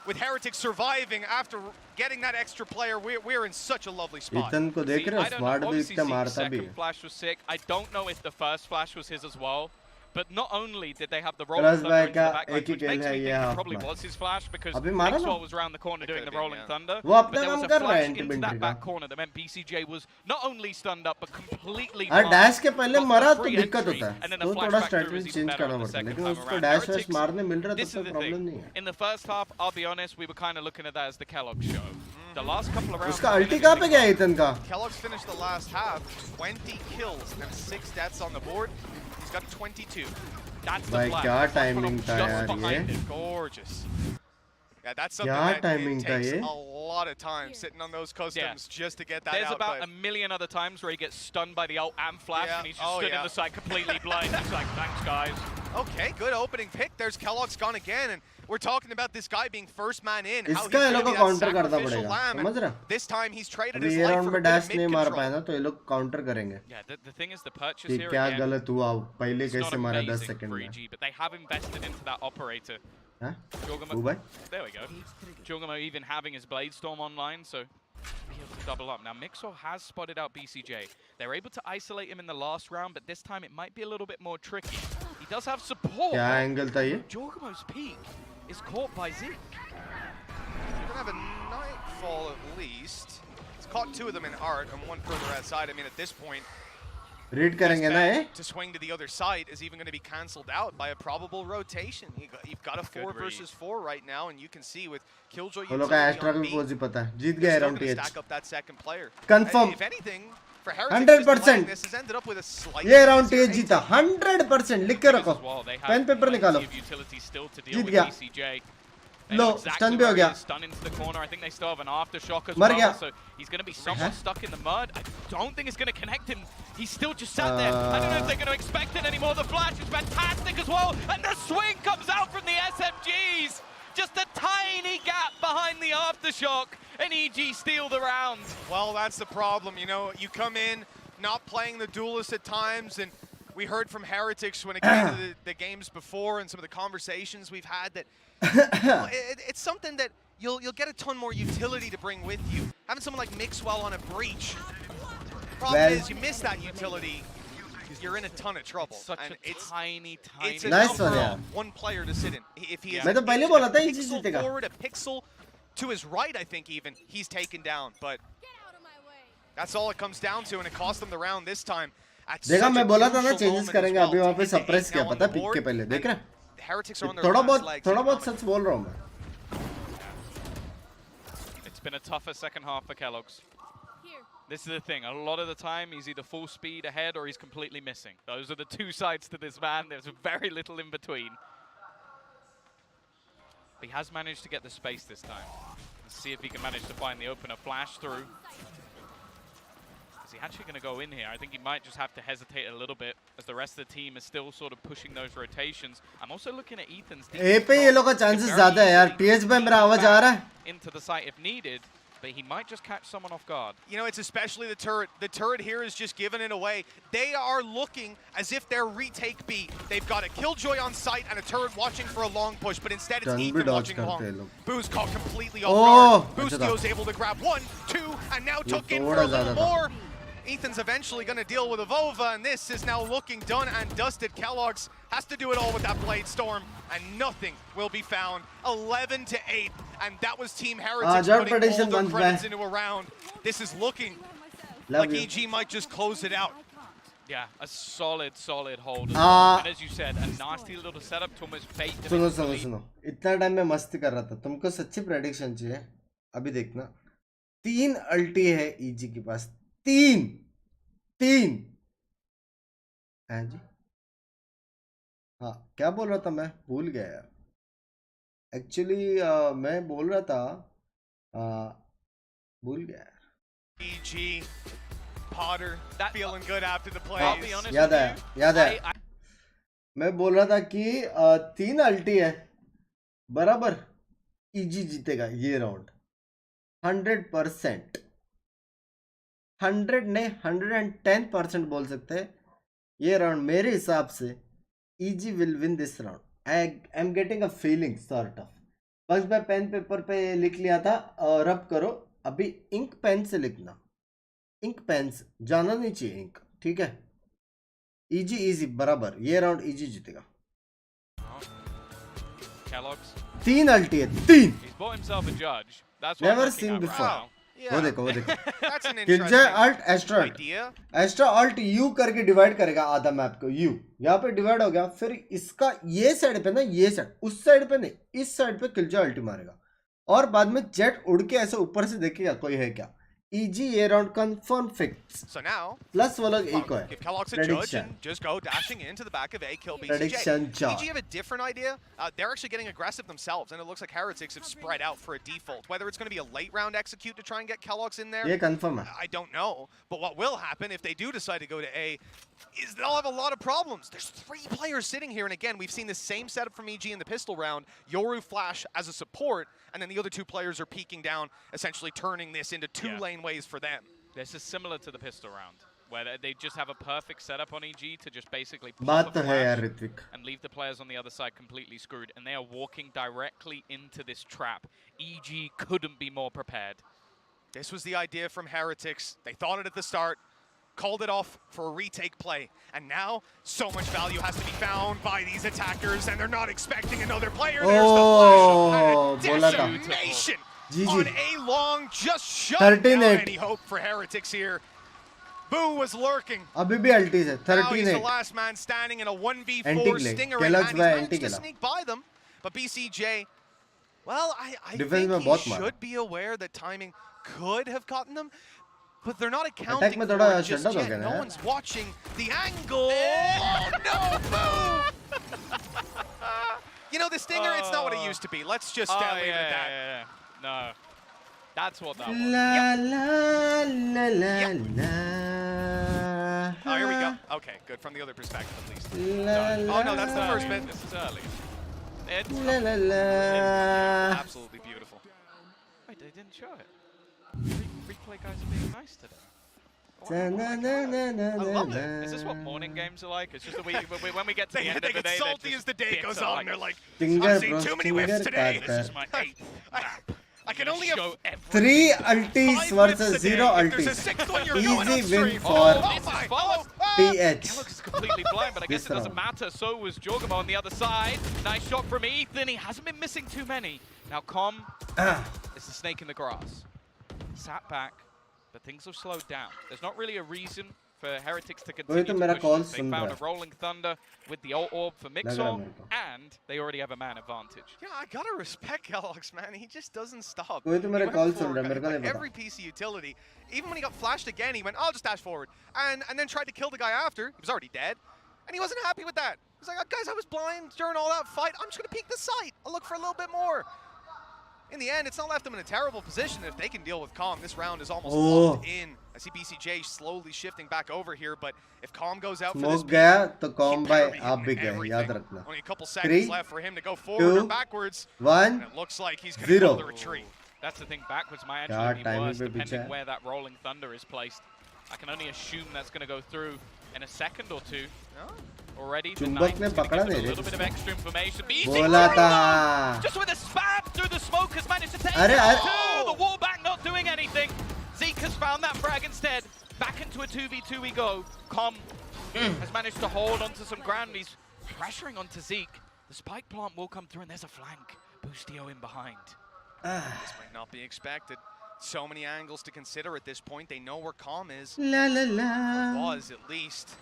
S10: With Heretics surviving after getting that extra player, we're in such a lovely spot.
S1: Ethan को देख रहे हो? Smart भी इतना मारता भी है.
S11: Second flash was sick. I don't know if the first flash was his as well. But not only did they have the rolling thunder into the backline, which makes me think it probably was his flash because Maxwell was around the corner doing the rolling thunder. But there was a flash into that back corner that meant BCJ was not only stunned up but completely blind.
S1: dash के पहले मरा तो दिक्कत होता है.
S11: And then
S1: तो
S11: the
S1: थोड़ा
S11: flashback through
S1: strategy
S11: is even
S1: change
S11: better
S1: करना
S11: on the
S1: पड़ता है.
S11: second
S1: लेकिन
S11: time
S1: उसको
S11: around.
S1: dash
S11: Heretics,
S1: मारने मिल रहा
S11: this
S1: तो
S11: is the
S1: problem
S11: thing.
S1: नहीं है.
S11: In the first half, I'll be honest, we were kind of looking at that as the Kellogg show. The last couple of rounds.
S1: उसका ulti कहाँ पे गया Ethan का?
S10: Kellogg's finished the last half, 20 kills and 6 deaths on the board. He's got 22. That's the flash.
S1: क्या timing था यार ये?
S10: Gorgeous. Yeah, that's something
S1: क्या
S10: that
S1: timing
S10: it
S1: था
S10: takes
S1: ये?
S10: a lot of time sitting on those customs just to get that
S11: There's
S10: out.
S11: about a million other times where he gets stunned by the ult and flash,
S10: Yeah.
S11: and he's just stood in the side completely blind. He's like, thanks, guys.
S10: Okay, good opening pick. There's Kellogg's gone again, and we're talking about this guy being first man in. How
S1: इसका ये लोग को counter करना
S10: sacrificial
S1: पड़ेगा.
S10: lamb,
S1: समझ रहा?
S10: and this time he's traded
S1: अभी
S10: his
S1: ये
S10: life
S1: round
S10: for a
S1: में
S10: bit
S1: dash
S10: of
S1: नहीं
S10: mid
S1: मार
S10: control.
S1: पाया ना तो ये लोग counter करेंगे.
S11: Yeah, the thing is, the purchase
S1: कि
S11: here
S1: क्या
S11: again,
S1: गलत हुआ पहले
S11: it's not
S1: कैसे मारा 10
S11: amazing
S1: सेकंड
S11: for
S1: में.
S11: EG, but they have invested into that operator.
S1: हाँ?
S11: Jorgamo,
S1: Mumbai?
S11: there we go. Jorgamo even having his Blade Storm online, so be able to double up. Now, Mixel has spotted out BCJ. They're able to isolate him in the last round, but this time it might be a little bit more tricky. He does have support.
S1: क्या angle था ये?
S11: Jorgamo's peak is caught by Zeke.
S10: You're gonna have a nightfall at least. It's caught 2 of them in art and 1 further outside. I mean, at this point,
S1: Read करेंगे ना ये?
S10: to swing to the other side is even going to be cancelled out by a probable rotation. You've got a 4 versus 4 right now, and you can see with Killjoy
S1: वो लोग का
S10: utility
S1: Astra
S10: on
S1: का
S10: B,
S1: pose ही पता है. जीत
S10: they're
S1: गए
S10: still
S1: round
S10: gonna
S1: TH.
S10: stack up that second player.
S1: Confirm.
S10: If anything, for Heretics,
S1: 100%.
S10: this has ended up with a slight.
S1: ये round TH जीता. 100% लिख के रखो.
S11: They have
S1: Pen paper निकालो.
S11: plenty of utility still to deal
S1: Jeet
S11: with
S1: गया.
S11: BCJ. They
S1: low
S11: know exactly
S1: stun भी
S11: where
S1: हो
S11: he
S1: गया.
S11: is, stun into the corner. I think they still have an aftershock as
S1: मर
S11: well,
S1: गया.
S11: so he's going to be somewhat stuck in the mud. I don't think it's going to connect him. He's still just sat there. I don't know if they're going to expect it anymore. The flash is fantastic as well, and the swing comes out from the SMGs. Just a tiny gap behind the aftershock, and EG steal the round.
S10: Well, that's the problem. You know, you come in not playing the duelist at times, and we heard from Heretics when it came to the games before and some of the conversations we've had that you know, it's something that you'll get a ton more utility to bring with you. Having someone like Mixwell on a breach. Problem is, you miss that utility, you're in a ton of trouble.
S11: Such
S10: and
S11: a tiny.
S10: it's
S1: Nice
S10: enough
S1: one,
S10: for
S1: yeah.
S10: one player to sit in. If he is
S1: मैं तो
S10: a
S1: पहले बोला था
S10: pixel
S1: इसी जीतेगा.
S10: forward, a pixel to his right, I think even, he's taken down. But that's all it comes down to, and it cost them the round this time.
S1: देखा मैं बोला था ना चेंजेस करेंगे अभी वहाँ पे सरप्राइज किया पता पिक के पहले देख रहे हैं थोड़ा बहुत सच बोल रहा हूँ मैं.
S11: It's been a tougher second half for Kellogg's. This is the thing, a lot of the time he's either full speed ahead or he's completely missing. Those are the two sides to this man, there's very little in between. But he has managed to get the space this time. Let's see if he can manage to find the opener flash through. Is he actually going to go in here? I think he might just have to hesitate a little bit as the rest of the team is still sort of pushing those rotations. I'm also looking at Ethan's team.
S1: ए पे ये लोग का chances ज्यादा है यार. TH पे मेरा आवाज आ रहा है.
S11: Into the site if needed, but he might just catch someone off guard.
S10: You know, it's especially the turret. The turret here is just giving it away. They are looking as if they're retake B. They've got a Killjoy on site and a turret watching for a long push, but instead it's Ethan watching long. Boo's caught completely off guard. Boostio's able to grab 1, 2, and now took in for a little more. Ethan's eventually going to deal with a Vova, and this is now looking done and dusted. Kellogg's has to do it all with that Blade Storm, and nothing will be found. 11-8, and that was Team Heretics putting all their credits into a round. This is looking like EG might just close it out.
S11: Yeah, a solid hold. And as you said, a nasty little setup to almost bait them.
S1: सुनो इतना time मैं मस्ती कर रहा था. तुमको सच्ची prediction चाहिए? अभी देखना 3 अल्टी है EG के पास. 3 हैं जी. हाँ क्या बोल रहा था मैं भूल गया यार. एक्चुअली मैं बोल रहा था भूल गया यार.
S10: EG Potter feeling good after the play.
S11: I'll be honest
S1: याद है. मैं बोल रहा था कि 3 अल्टी है बराबर. EG जीतेगा ये राउंड 100%. 100 नहीं 110% बोल सकते हैं ये राउंड मेरे हिसाब से EG will win this round. I'm getting a feeling sort of. बस मैं पेन पेपर पे लिख लिया था और रब करो अभी इंक पेन से लिखना इंक पेन से जाना नहीं चाहिए इंक ठीक है EG इजी बराबर ये राउंड EG जीतेगा तीन अल्टी है तीन नेवर सीन बिफोर वो देखो किलजॉय अल्ट एस्ट्रा अल्ट यू करके डिवाइड करेगा आधा मैप को यू यहाँ पे डिवाइड हो गया फिर इसका ये साइड पे ना ये साइड उस साइड पे नहीं इस साइड पे किलजॉय अल्टी मारेगा और बाद में जेट उड़ के ऐसे ऊपर से देखेगा कोई है क्या EG ये round confirm fix
S10: So now,
S1: plus वो लोग एक है
S10: give Kellogg's a judge and just go dashing into the back of A, kill BCJ. EG have a different idea. They're actually getting aggressive themselves, and it looks like Heretics have spread out for a default. Whether it's going to be a late round execute to try and get Kellogg's in there,
S1: ये confirm है.
S10: I don't know. But what will happen if they do decide to go to A is they'll have a lot of problems. There's 3 players sitting here, and again, we've seen the same setup from EG in the pistol round. Yoru Flash as a support, and then the other 2 players are peeking down, essentially turning this into 2 laneways for them.
S11: This is similar to the pistol round, where they just have a perfect setup on EG to just basically pop a flash and leave the players on the other side completely screwed, and they are walking directly into this trap. EG couldn't be more prepared.
S10: This was the idea from Heretics. They thought it at the start, called it off for a retake play, and now so much value has to be found by these attackers, and they're not expecting another player. There's the flash of decimation on A long, just shut down any hope for Heretics here. Boo was lurking.
S1: अभी भी अल्टीज है 13
S10: Now he's the last man standing in a 1v4 stinger in hand. He's managed to sneak by them, but BCJ, well, I think he should be aware that timing could have gotten them, but they're not accounting for it just yet. No one's watching the angle. Oh, no, Boo! You know, the stinger, it's not what it used to be. Let's just leave it at that.
S11: No, that's what that was.
S1: La la la la la.
S10: Oh, here we go. Okay, good from the other perspective at least.
S1: Oh
S10: no, that's the first bit.
S11: This is early.
S1: La la la.
S10: Absolutely beautiful.
S11: Wait, they didn't show it. Replay guys are being nice today.
S10: I love it.
S11: Is this what morning games are like? It's just that when we get to the end
S10: they
S11: of the
S10: get
S11: day,
S10: salty as the day goes on.
S11: Like,
S10: they're like,
S1: Stinger,
S10: I've seen
S1: bro,
S10: too many whiffs today.
S11: this is my 8th map.
S10: I can only have
S1: 3 ultis versus 0 ultis. Easy win for PH.
S11: Kellogg's is completely blind, but I guess it doesn't matter. So was Jorgamo on the other side. Nice shot from Ethan. He hasn't been missing too many. Now Com is the snake in the grass. Sat back, but things have slowed down. There's not really a reason for Heretics to continue to push this. They found a Rolling Thunder with the ult orb for Mixor, and they already have a man advantage.
S10: Yeah, I gotta respect Kellogg's, man. He just doesn't stop.
S1: कोई तो मेरा call सुन रहा है मेरे को नहीं पता.
S10: Every piece of utility. Even when he got flashed again, he went, I'll just dash forward. And then tried to kill the guy after. He was already dead. And he wasn't happy with that. He was like, guys, I was blind during all that fight. I'm just gonna peek the site. I'll look for a little bit more. In the end, it's not left them in a terrible position if they can deal with Calm. This round is almost locked in. I see BCJ slowly shifting back over here, but if Calm goes out for this,
S1: गया तो Calm by आप भी गए याद रखना.
S10: Only a couple seconds left for him to go forward or backwards.
S1: 1
S10: and it looks like he's going to go the retreat.
S11: That's the thing, backwards might actually be worse depending where that Rolling Thunder is placed. I can only assume that's going to go through in a second or two. Already, the Knight is going to give a little bit of extra information. Just with a spam through the smoke has managed to take it two. The wall back not doing anything. Zeke has found that frag instead. Back into a 2v2 we go. Com has managed to hold onto some ground. He's pressuring onto Zeke. The spike plant will come through and there's a flank. Boostio in behind.
S10: This might not be expected. So many angles to consider at this point. They know where Calm is.
S1: La la la.
S10: Or was at least.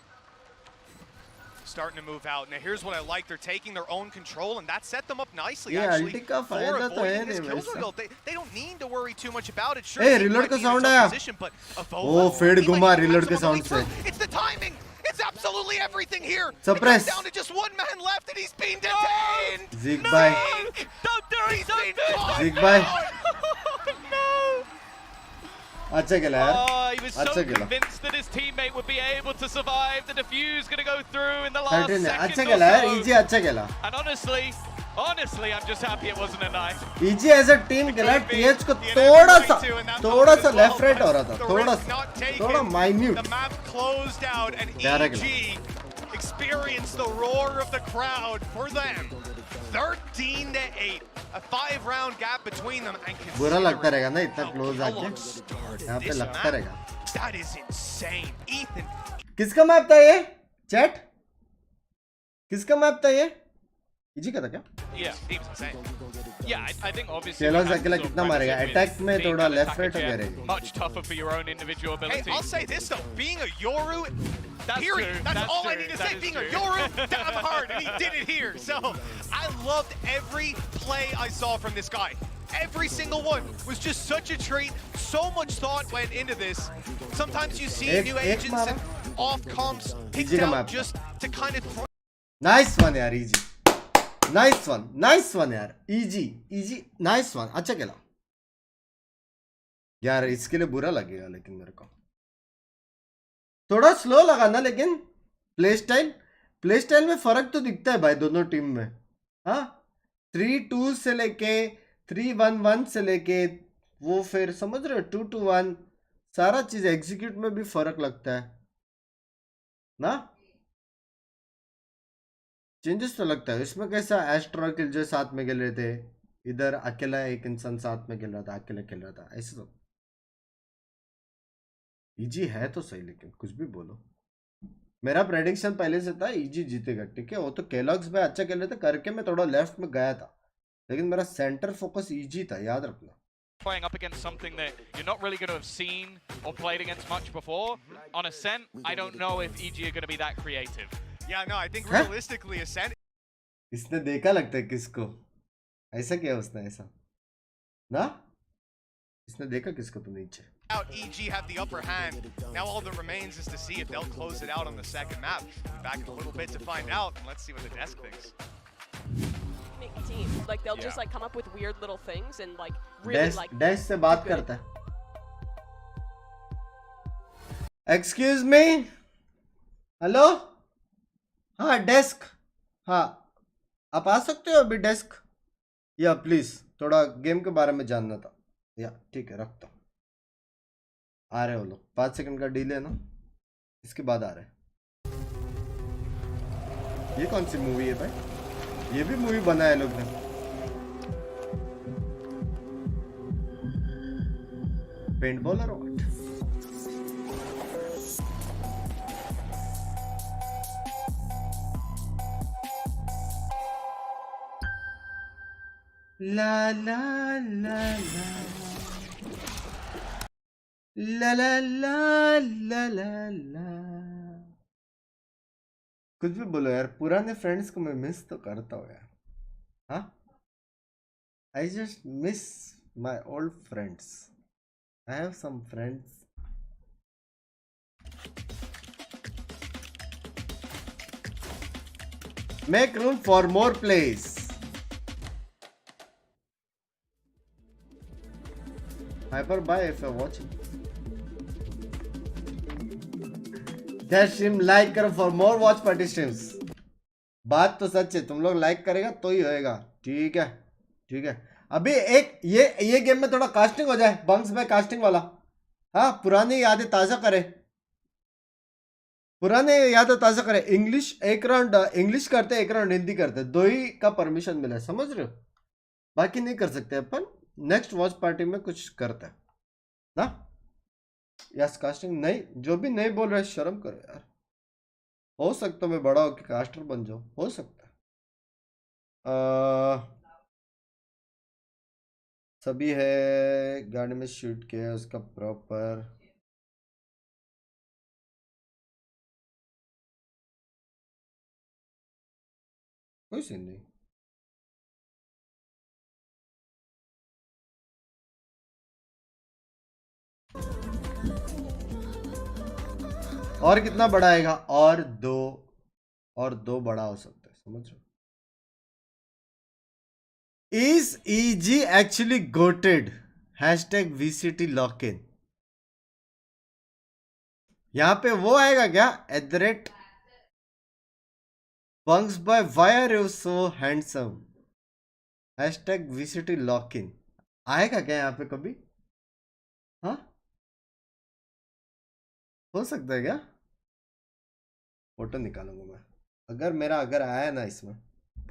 S10: Starting to move out. Now here's what I like. They're taking their own control, and that set them up nicely, actually, for avoiding this kill result. They don't need to worry too much about it. Sure,
S1: reload का sound आया. fade घुमा reload के sound से.
S10: It's the timing. It's absolutely everything here.
S1: Suppress.
S10: It comes down to just one man left, and he's being detained.
S1: Zeke bye.
S11: Don't do it. Don't do it.
S1: Zeke bye.
S11: No.
S1: अच्छा खेला यार.
S11: He was so convinced that his teammate would be able to survive. The defuse going to go through in the last second.
S1: अच्छा खेला यार. EG अच्छा खेला.
S11: And honestly, Honestly, I'm just happy it wasn't a knife.
S1: EG as a team खेला TH को थोड़ा सा left right हो रहा था थोड़ा minute
S10: The map closed out and EG experienced the roar of the crowd for them. 13-8, a 5-round gap between them, and
S1: बुरा लगता रहेगा ना इतना क्लोज आके यहाँ पे लगता रहेगा.
S10: That is insane. Ethan.
S1: किसका मैप था ये? चैट? किसका मैप था ये? इजी का था क्या?
S11: Yeah, he was insane. Yeah, I think obviously.
S1: चलो अकेला कितना मारेगा? अटैक में थोड़ा लेफ्ट राइट हो गया रहेगा.
S11: Much tougher for your own individual abilities.
S10: Hey, I'll say this though, being a Yoru, period.
S11: True.
S10: That's all I need to say. Being a Yoru, damn hard, and he did it here. So I loved every play I saw from this guy. Every single one was just such a treat. So much thought went into this. Sometimes you see new agents and off comps picked out just to kind of.
S1: Nice one यार easy. Nice one यार easy nice one. अच्छा खेला यार. इसके लिए बुरा लगेगा लेकिन मेरे को थोड़ा स्लो लगा ना, लेकिन प्ले स्टाइल में फर्क तो दिखता है भाई दोनों टीम में. हाँ 3-2 से लेके 3-1-1 से लेके वो फिर समझ रहे हो 2-2-1 सारा चीज एग्जीक्यूट में भी फर्क लगता है ना. चेंजेस तो लगता है इसमें. कैसा एस्ट्रा किल जो साथ में खेल रहे थे, इधर अकेला एक इंसान साथ में खेल रहा था, अकेले खेल रहा था, ऐसे तो इजी है तो सही. लेकिन कुछ भी बोलो, मेरा प्रेडिक्शन पहले से था इजी जीतेगा. ठीक है, वो तो केलॉग्स में अच्छा खेल रहे थे करके मैं थोड़ा लेफ्ट में गया था, लेकिन मेरा सेंटर फोकस इजी था, याद रखना.
S11: Playing up against something that you're not really going to have seen or played against much before. On Ascent, I don't know if EG are going to be that creative.
S10: Yeah, no, I think realistically Ascent.
S1: इसने देखा लगता है किसको, ऐसा क्या उसने ऐसा ना, इसने देखा किसको तो नीचे.
S10: Out EG have the upper hand. Now all that remains is to see if they'll close it out on the second map. We'll be back in a little bit to find out, and let's see what the desk thinks.
S4: Team. Like they'll just like come up with weird little things and like really like
S1: dash से बात करता है. Excuse me, hello. हाँ desk, हाँ आप आ सकते हो अभी डेस्क. या प्लीज थोड़ा गेम के बारे में जानना था. या ठीक है रखता हूँ. आ रहे हो लोग, 5 सेकंड का डीले है ना, इसके बाद आ रहे हैं. ये कौन सी मूवी है भाई? ये भी मूवी बनाया लोग ने. Paint bowler what? ला ला ला ला ला ला ला ला ला ला. कुछ भी बोलो यार, पुराने फ्रेंड्स को मैं मिस तो करता हूँ यार. हाँ I just miss my old friends. I have some friends. Make room for more place. Hyper bye if you watching. Stream like करो for more watch party streams. बात तो सच है, तुम लोग लाइक करेगा तो ही होएगा. ठीक है ठीक है. अभी एक ये गेम में थोड़ा कास्टिंग हो जाए, बंक्स में कास्टिंग वाला. हाँ पुरानी यादें ताज़ा करे. इंग्लिश एक राउंड इंग्लिश करते, एक राउंड हिंदी करते, दो ही का परमिशन मिला है, समझ रहे हो. बाकी नहीं कर सकते अपन. नेक्स्ट वॉच पार्टी में कुछ करते हैं ना. यस कास्टिंग नहीं, जो भी नहीं बोल रहे शर्म करो यार. हो सकता मैं बड़ा होकर कास्टर बन जाऊं, हो सकता है. सभी है गाड़ी में शूट किया उसका प्रॉपर. कोई सीन नहीं. और कितना बड़ा आएगा? और दो बड़ा हो सकता है, समझ रहे हो. Is EG actually goated? Hashtag VCT lock in. यहां पे वो आएगा क्या? @ Bunks by why are you so handsome? Hashtag VCT lock in आएगा क्या यहाँ पे कभी? हाँ, हो सकता है क्या? फोटो निकालूंगा मैं, अगर आया ना इसमें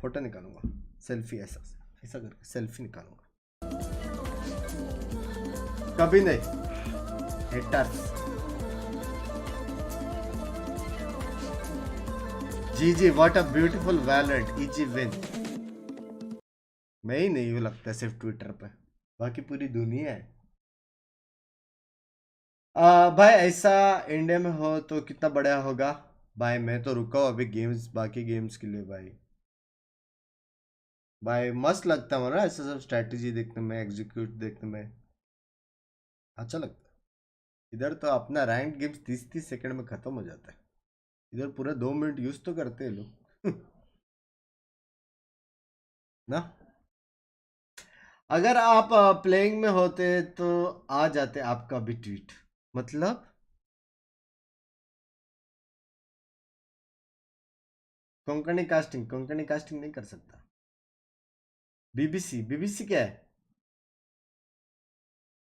S1: फोटो निकालूंगा, सेल्फी ऐसा ऐसा करके सेल्फी निकालूंगा। कभी नहीं haters. GG what a beautiful Valorant easy win. मैं ही नहीं हूँ लगता सिर्फ ट्विटर पे, बाकी पूरी दुनिया है। भाई ऐसा इंडिया में हो तो कितना बड़ा होगा भाई। मैं तो रुका हूँ अभी गेम्स, बाकी गेम्स के लिए भाई। भाई मस्त लगता है ना ऐसा सब स्ट्रैटेजी देखने में, एग्जीक्यूट देखने में अच्छा लगता है। इधर तो अपना रैंक गेम्स 30-30 सेकंड में खत्म हो जाता है, इधर पूरा 2 मिनट यूज तो करते हैं लोग ना। अगर आप प्लेइंग में होते तो आ जाते आपका भी ट्वीट, मतलब कोंकणी कास्टिंग नहीं कर सकता। बीबीसी क्या है?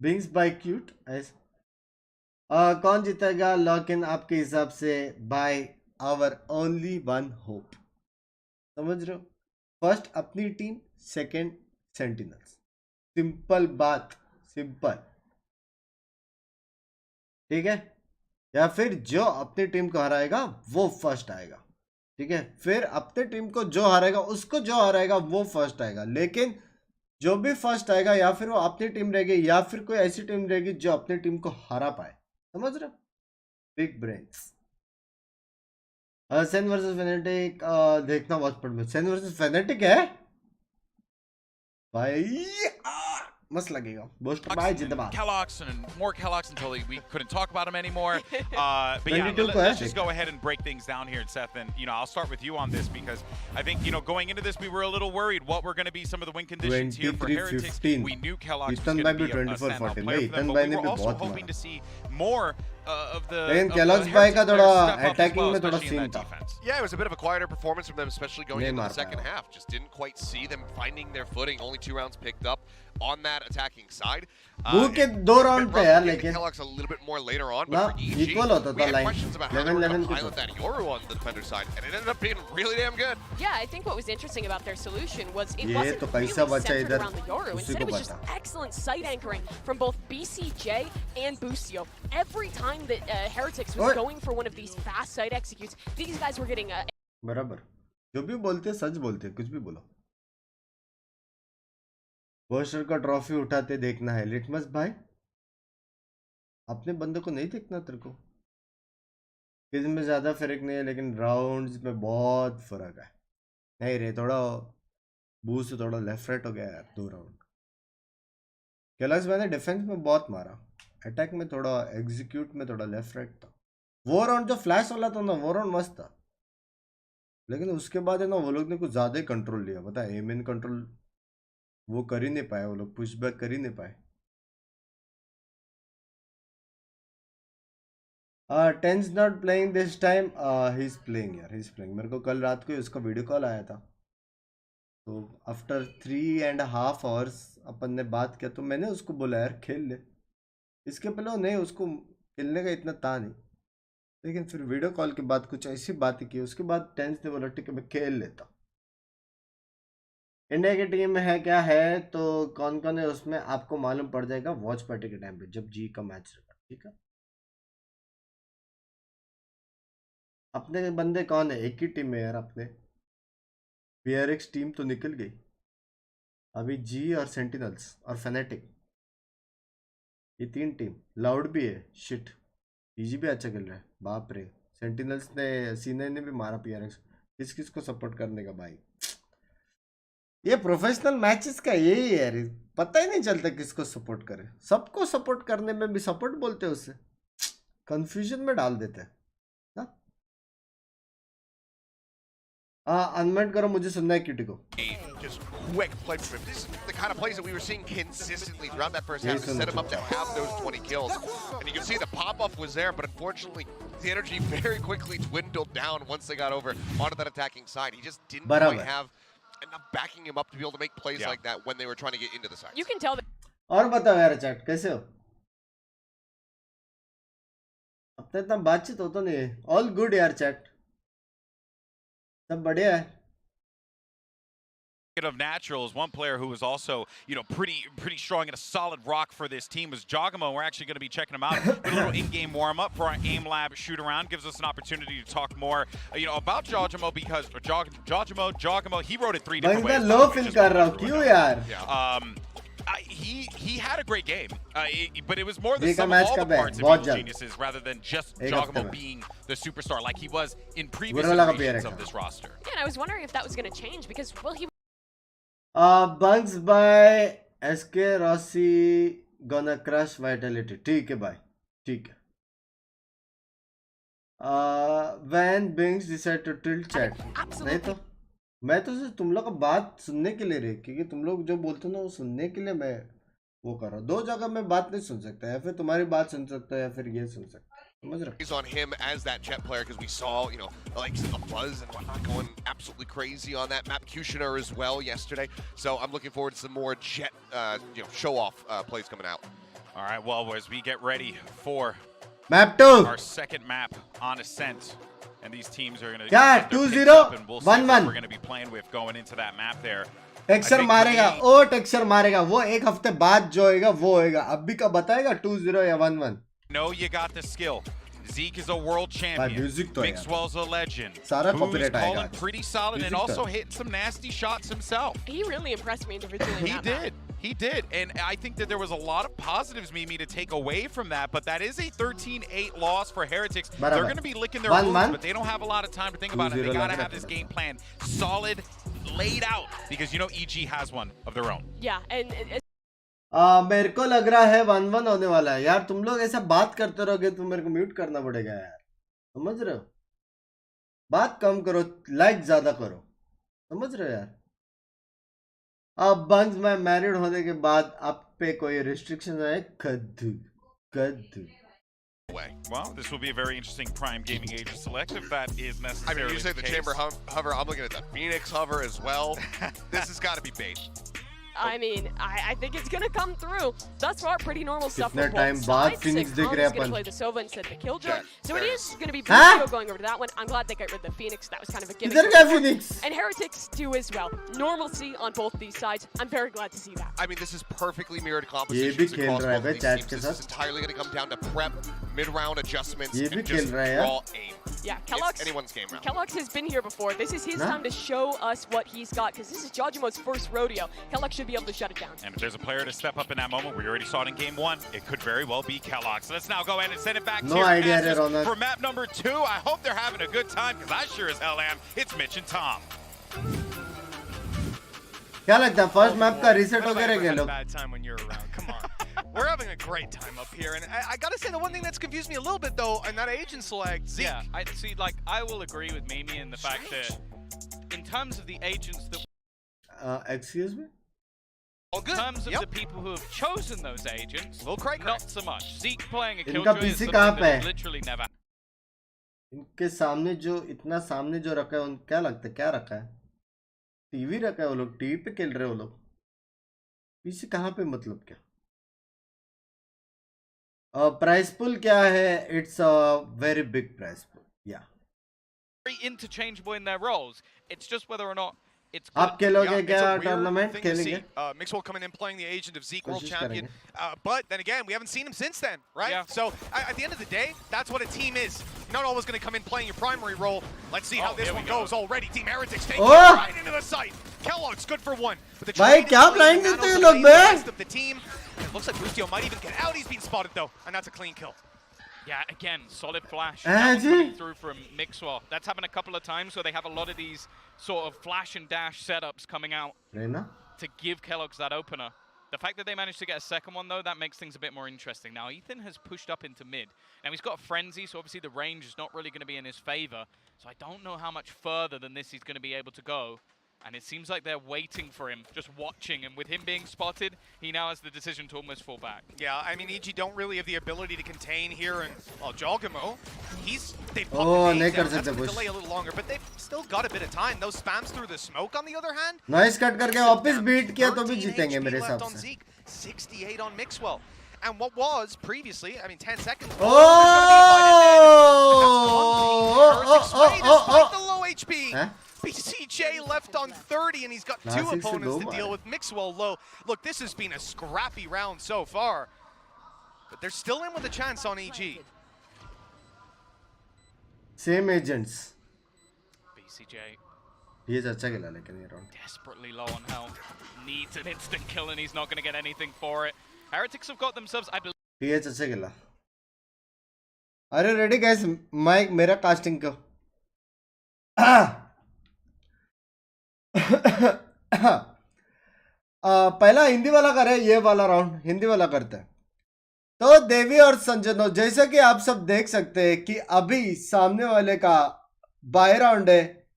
S1: बिंग्स बाय क्यूट कौन जीतेगा लॉक इन आपके हिसाब से? By our only one hope, समझ रहे हो? फर्स्ट अपनी टीम, सेकंड सेंटिनल्स। सिंपल बात, सिंपल, ठीक है? या फिर जो अपनी टीम को हराएगा वो फर्स्ट आएगा, ठीक है? फिर अपनी टीम को जो हारेगा उसको जो हराएगा वो फर्स्ट आएगा। लेकिन जो भी फर्स्ट आएगा या फिर वो अपनी टीम रहेगी या फिर कोई ऐसी टीम रहेगी जो अपनी टीम को हरा पाए, समझ रहे हो? Big brains. Sen versus phonetic देखना वॉच में। सेन वर्सेस फेनेटिक है भाई, must लगेगा। Boast by जिंदाबाद।
S3: Kellogg's and more Kellogg's until we couldn't talk about them anymore. But yeah, let's just go ahead and break things down here, Seth. And I'll start with you on this because I think going into this we were a little worried what were going to be some of the win conditions here for Heretics. We knew Kellogg's was going to be a standout player for them, but we were also hoping to see more of the.
S1: लेकिन Kellogg's भाई का थोड़ा attacking में थोड़ा scene था।
S5: Yeah, it was a bit of a quieter performance from them, especially going into the second half. Just didn't quite see them finding their footing. Only 2 rounds picked up on that attacking side.
S1: वो के 2 round पे यार, लेकिन
S5: Kellogg's a little bit more later on, but for GEN.G,
S1: equal होता
S5: we
S1: था
S5: had
S1: line
S5: questions about how they were going to pilot that Yoru on the defender side, and it ended up being really damn good.
S4: Yeah, I think what was interesting about their solution was it
S1: ये
S4: wasn't
S1: तो
S4: really
S1: कैसा बचा
S4: centered
S1: इधर,
S4: around the Yoru.
S1: उसी
S4: Instead,
S1: को
S4: it was just
S1: पता।
S4: excellent site anchoring from both BCJ and Boostio. Every time that Heretics was going for one of these fast site executes, these guys were getting
S1: बराबर। जो भी बोलते सच बोलते, कुछ भी बोलो। बोस्टर का ट्रॉफी उठाते देखना है लिटमस भाई, अपने बंदे को नहीं देखना तेरे को? किस में ज्यादा फर्क नहीं है लेकिन राउंड्स में बहुत फर्क है। नहीं रे, थोड़ा बूस्ट थोड़ा लेफ्ट राइट हो गया यार 2 राउंड। केलॉग्स मैंने डिफेंस में बहुत मारा, अटैक में थोड़ा, एग्जीक्यूट में थोड़ा लेफ्ट राइट था। वो राउंड जो फ्लैश वाला था ना, वो राउंड मस्त था, लेकिन उसके बाद है ना वो लोग ने कुछ ज्यादा ही कंट्रोल लिया। पता है, एम इन कंट्रोल वो कर ही नहीं पाए, वो लोग पुश बैक कर ही नहीं पाए। TenZ not playing this time, he is playing यार, ही इज प्लेइंग। मेरे को कल रात को उसका वीडियो कॉल आया था, तो आफ्टर 3.5 आवर्स अपन ने बात किया, तो मैंने उसको बोला यार खेल ले। इसके पहले नहीं, उसको खेलने का इतना था नहीं, लेकिन फिर वीडियो कॉल के बाद कुछ ऐसी बात की, उसके बाद टेंस ने बोला ठीक है मैं खेल लेता। इंडिया की टीम में है क्या है तो कौन कौन है उसमें आपको मालूम पड़ जाएगा वॉच पार्टी के टाइम पे, जब जी का मैच रहेगा, ठीक है? अपने बंदे कौन है? एक ही टीम में यार अपने। PRX टीम तो निकल गई, अभी जी और सेंटिनल्स और फेनेटिक, ये 3 टीम। लाउड भी है, शिट, इजी भी अच्छा खेल रहा है, बाप रे। सेंटिनल्स ने, सीने ने भी मारा PRX। किस किस को सपोर्ट करने का भाई? ये प्रोफेशनल मैचेस का यही है यार, पता ही नहीं चलता किसको सपोर्ट करे। सबको सपोर्ट करने में भी सपोर्ट बोलते हैं, उसे कंफ्यूजन में डाल देते हैं ना। अनमेंट करो, मुझे सुनना है क्यूटी को।
S5: Just quick play from him. This is the kind of plays that we were seeing consistently throughout that first half to set him up to have those 20 kills. And you can see the pop-off was there, but unfortunately the energy very quickly dwindled down once they got over onto that attacking side. He just didn't quite have enough backing him up to be able to make plays like that when they were trying to get into the sites.
S4: You can tell that.
S1: और बताओ यार chat कैसे हो? अब तो इतना बातचीत होता नहीं है. All good यार चैट. सब बढ़िया है.
S3: Of naturals, one player who was also, pretty strong and a solid rock for this team was Jogamo. We're actually going to be checking him out. A little in-game warm-up for our AIM Lab shoot-around. Gives us an opportunity to talk more, about Jogamo because Jogamo, he wrote it 3 different ways.
S1: low feel कर रहा हूँ क्यों यार?
S3: He had a great game, but it was more the sum of all the parts of Evil Geniuses rather than just Jogamo being the superstar like he was in previous iterations of this roster.
S4: Yeah, and I was wondering if that was going to change because, well, he.
S1: Bunks by SK Rossi gonna crush Vitality. ठीक है भाई, ठीक है. When Binks decide to tilt chat. नहीं तो मैं तो सिर्फ तुम लोग का बात सुनने के लिए क्योंकि तुम लोग जो बोलते हो ना वो सुनने के लिए मैं वो कर रहा हूँ. दो जगह मैं बात नहीं सुन सकता या फिर तुम्हारी बात सुन सकता है या फिर ये सुन सकता.
S5: He's on him as that Jet player because we saw, like a buzz and whatnot going absolutely crazy on that map. Kushner as well yesterday. So I'm looking forward to some more Jet, show-off plays coming out.
S3: All right, well, as we get ready for
S1: map 2,
S3: our second map on Ascent, and these teams are going to
S1: get 2-0,
S3: and we'll see what we're going to be playing with going into that map there.
S1: Texture मारेगा, ओ texture मारेगा, वो एक हफ्ते बाद जो होएगा वो होएगा. अभी का बताएगा 2-0 या 1-1.
S3: No, you got the skill. Zeke is a world champion. Mixwell's a legend. Who's calling pretty solid and also hitting some nasty shots himself.
S4: He really impressed me individually.
S3: He did. And I think that there was a lot of positives, Mimi, to take away from that. But that is a 13-8 loss for Heretics. They're going to be licking their wounds, but they don't have a lot of time to think about it. They got to have this game plan solid, laid out, because EG has one of their own.
S4: Yeah, and
S1: मेरे को लग रहा है 1-1 होने वाला है यार. तुम लोग ऐसा बात करते रहोगे तो मेरे को म्यूट करना पड़ेगा यार. समझ रहे हो? बात कम करो, लाइक ज्यादा करो. समझ रहे हो यार? अब बंक्स में मैरिड होने के बाद आप पे कोई रिस्ट्रिक्शन है? कद्दू.
S3: Well, this will be a very interesting Prime Gaming Agent select if that is necessary.
S5: I mean, you say the Chamber hover, I'm looking at the Phoenix hover as well. This has got to be bait.
S4: I mean, I think it's going to come through. Thus far, pretty normal stuff for both
S1: sides.
S4: Phoenix is going to play the Sova instead of the Killjoy. So it is going to be Bruno going over to that one. I'm glad they got rid of the Phoenix. That was kind of a gimmick. And Heretics do as well. Normalcy on both these sides. I'm very glad to see that.
S5: I mean, this is perfectly mirrored compositions across both of these teams. This is entirely going to come down to prep, mid-round adjustments, and just raw aim.
S4: Yeah, Kellogg's,
S5: anyone's game round.
S4: Kellogg's has been here before. This is his time to show us what he's got, because this is Jojamo's first rodeo. Kellogg should be able to shut it down.
S3: And if there's a player to step up in that moment, we already saw it in game 1, it could very well be Kellogg. So let's now go ahead and send it back to for map number 2. I hope they're having a good time, because I sure as hell am. It's Mitch and Tom.
S1: क्या लगता है first map का reset हो गया लोग?
S10: Bad time when you're around. Come on. We're having a great time up here, and I gotta say the one thing that's confused me a little bit though, and that agent select. Zeke.
S11: Yeah, I see. Like, I will agree with Mimi in the fact that, in terms of the agents that.
S1: Excuse me.
S10: All good.
S11: In terms of the people who have chosen those agents, not so much. Zeke playing a
S1: Killjoy
S11: is something that literally never.
S1: इनके सामने जो इतना सामने जो रखा है उन क्या लगता है क्या रखा है? टीवी रखा है वो लोग टीवी पे खेल रहे हो लोग. पीछे कहाँ पे मतलब क्या? प्राइस पुल क्या है? It's a very big price pool. Yeah.
S11: Very interchangeable in their roles. It's just whether or not it's.
S1: आप खेलोगे क्या tournament खेलेंगे?
S10: Mixwell coming in playing the agent of Zeke, world champion. But then again, we haven't seen him since then, right? Yeah. So at the end of the day, that's what a team is. You're not always going to come in playing your primary role. Let's see how this one goes already. Team Heretics taking it right into the site. Kellogg's good for one.
S1: भाई क्या blind देते हैं लोग बे?
S10: Of the team. It looks like Bustio might even get out. He's being spotted though, and that's a clean kill.
S11: Yeah, again, solid flash coming through from Mixwell. That's happened a couple of times where they have a lot of these sort of flash and dash setups coming out to give Kellogg's that opener. The fact that they managed to get a second one, though, that makes things a bit more interesting. Now, Ethan has pushed up into mid. Now, he's got a Frenzy, so obviously the range is not really going to be in his favor. So I don't know how much further than this he's going to be able to go. And it seems like they're waiting for him, just watching. And with him being spotted, he now has the decision to almost fall back.
S10: Yeah, I mean, EG don't really have the ability to contain here. And, well, Jogamo
S1: नहीं कर सकते push.
S10: delay a little longer, but they've still got a bit of time. Those spams through the smoke on the other hand.
S1: Nice cut करके वापस beat किया तो भी जीतेंगे मेरे हिसाब से.
S10: 68 on Mixwell. And what was previously, I mean, 10 seconds.
S1: Oh!
S10: Despite the low HP.
S1: Huh?
S10: BCJ left on 30, and he's got two opponents to deal with. Mixwell low. Look, this has been a scrappy round so far. But they're still in with a chance on EG.
S1: Same agents.
S11: BCJ.
S1: He is अच्छा खेला लेकिन ये round.
S11: Desperately low on health. Needs an instant kill, and he's not going to get anything for it. Heretics have got themselves, I believe.
S1: He is अच्छा खेला. Are you ready, guys? Mike, मेरा casting को. पहला हिंदी वाला करे, ये वाला round Hindi वाला करते हैं. तो देवी और संजनो, जैसा कि आप सब देख सकते हैं कि अभी सामने वाले का बाय राउंड है,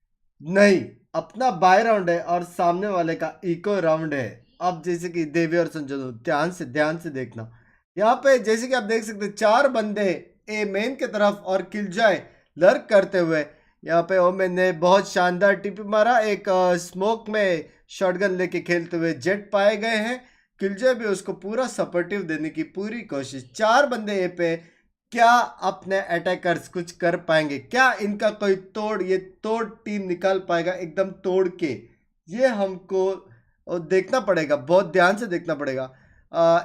S1: नहीं अपना बाय राउंड है और सामने वाले का इको राउंड है. अब जैसे कि देवी और संजनो ध्यान से देखना. यहाँ पे जैसे कि आप देख सकते हैं 4 बंदे ए मेन के तरफ और किलजॉय लर्क करते हुए. यहाँ पे ओमेन ने बहुत शानदार टीपी मारा, एक स्मोक में शॉटगन लेके खेलते हुए जेट पाए गए हैं. किलजॉय भी उसको पूरा सपोर्टिव देने की पूरी कोशिश. 4 बंदे ए पे, क्या अपने अटैकर्स कुछ कर पाएंगे? क्या इनका कोई ये तोड़ टीम निकाल पाएगा एकदम तोड़ के? ये हमको देखना पड़ेगा, बहुत ध्यान से देखना पड़ेगा.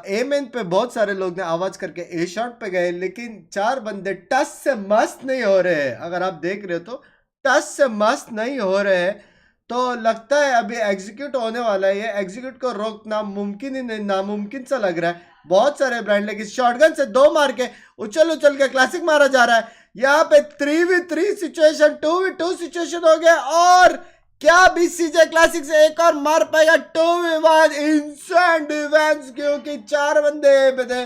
S1: ए मेन पे बहुत सारे लोग ने आवाज करके ए शॉट पे गए, लेकिन 4 बंदे टच से मस्त नहीं हो रहे हैं. अगर आप देख रहे हो तो टच से मस्त नहीं हो रहे हैं. तो लगता है अभी एग्जीक्यूट होने वाला है. ये एग्जीक्यूट को रोकना मुमकिन ही नहीं, नामुमकिन सा लग रहा है. बहुत सारे ब्रांड, लेकिन शॉटगन से 2 मार के उछल के क्लासिक मारा जा रहा है. यहाँ पे 3v3 सिचुएशन, 2v2 सिचुएशन हो गया. और क्या बीसीजे क्लासिक से एक और मार पाएगा? 2v1 इंसान डिफेंस, क्योंकि 4 बंदे पे थे.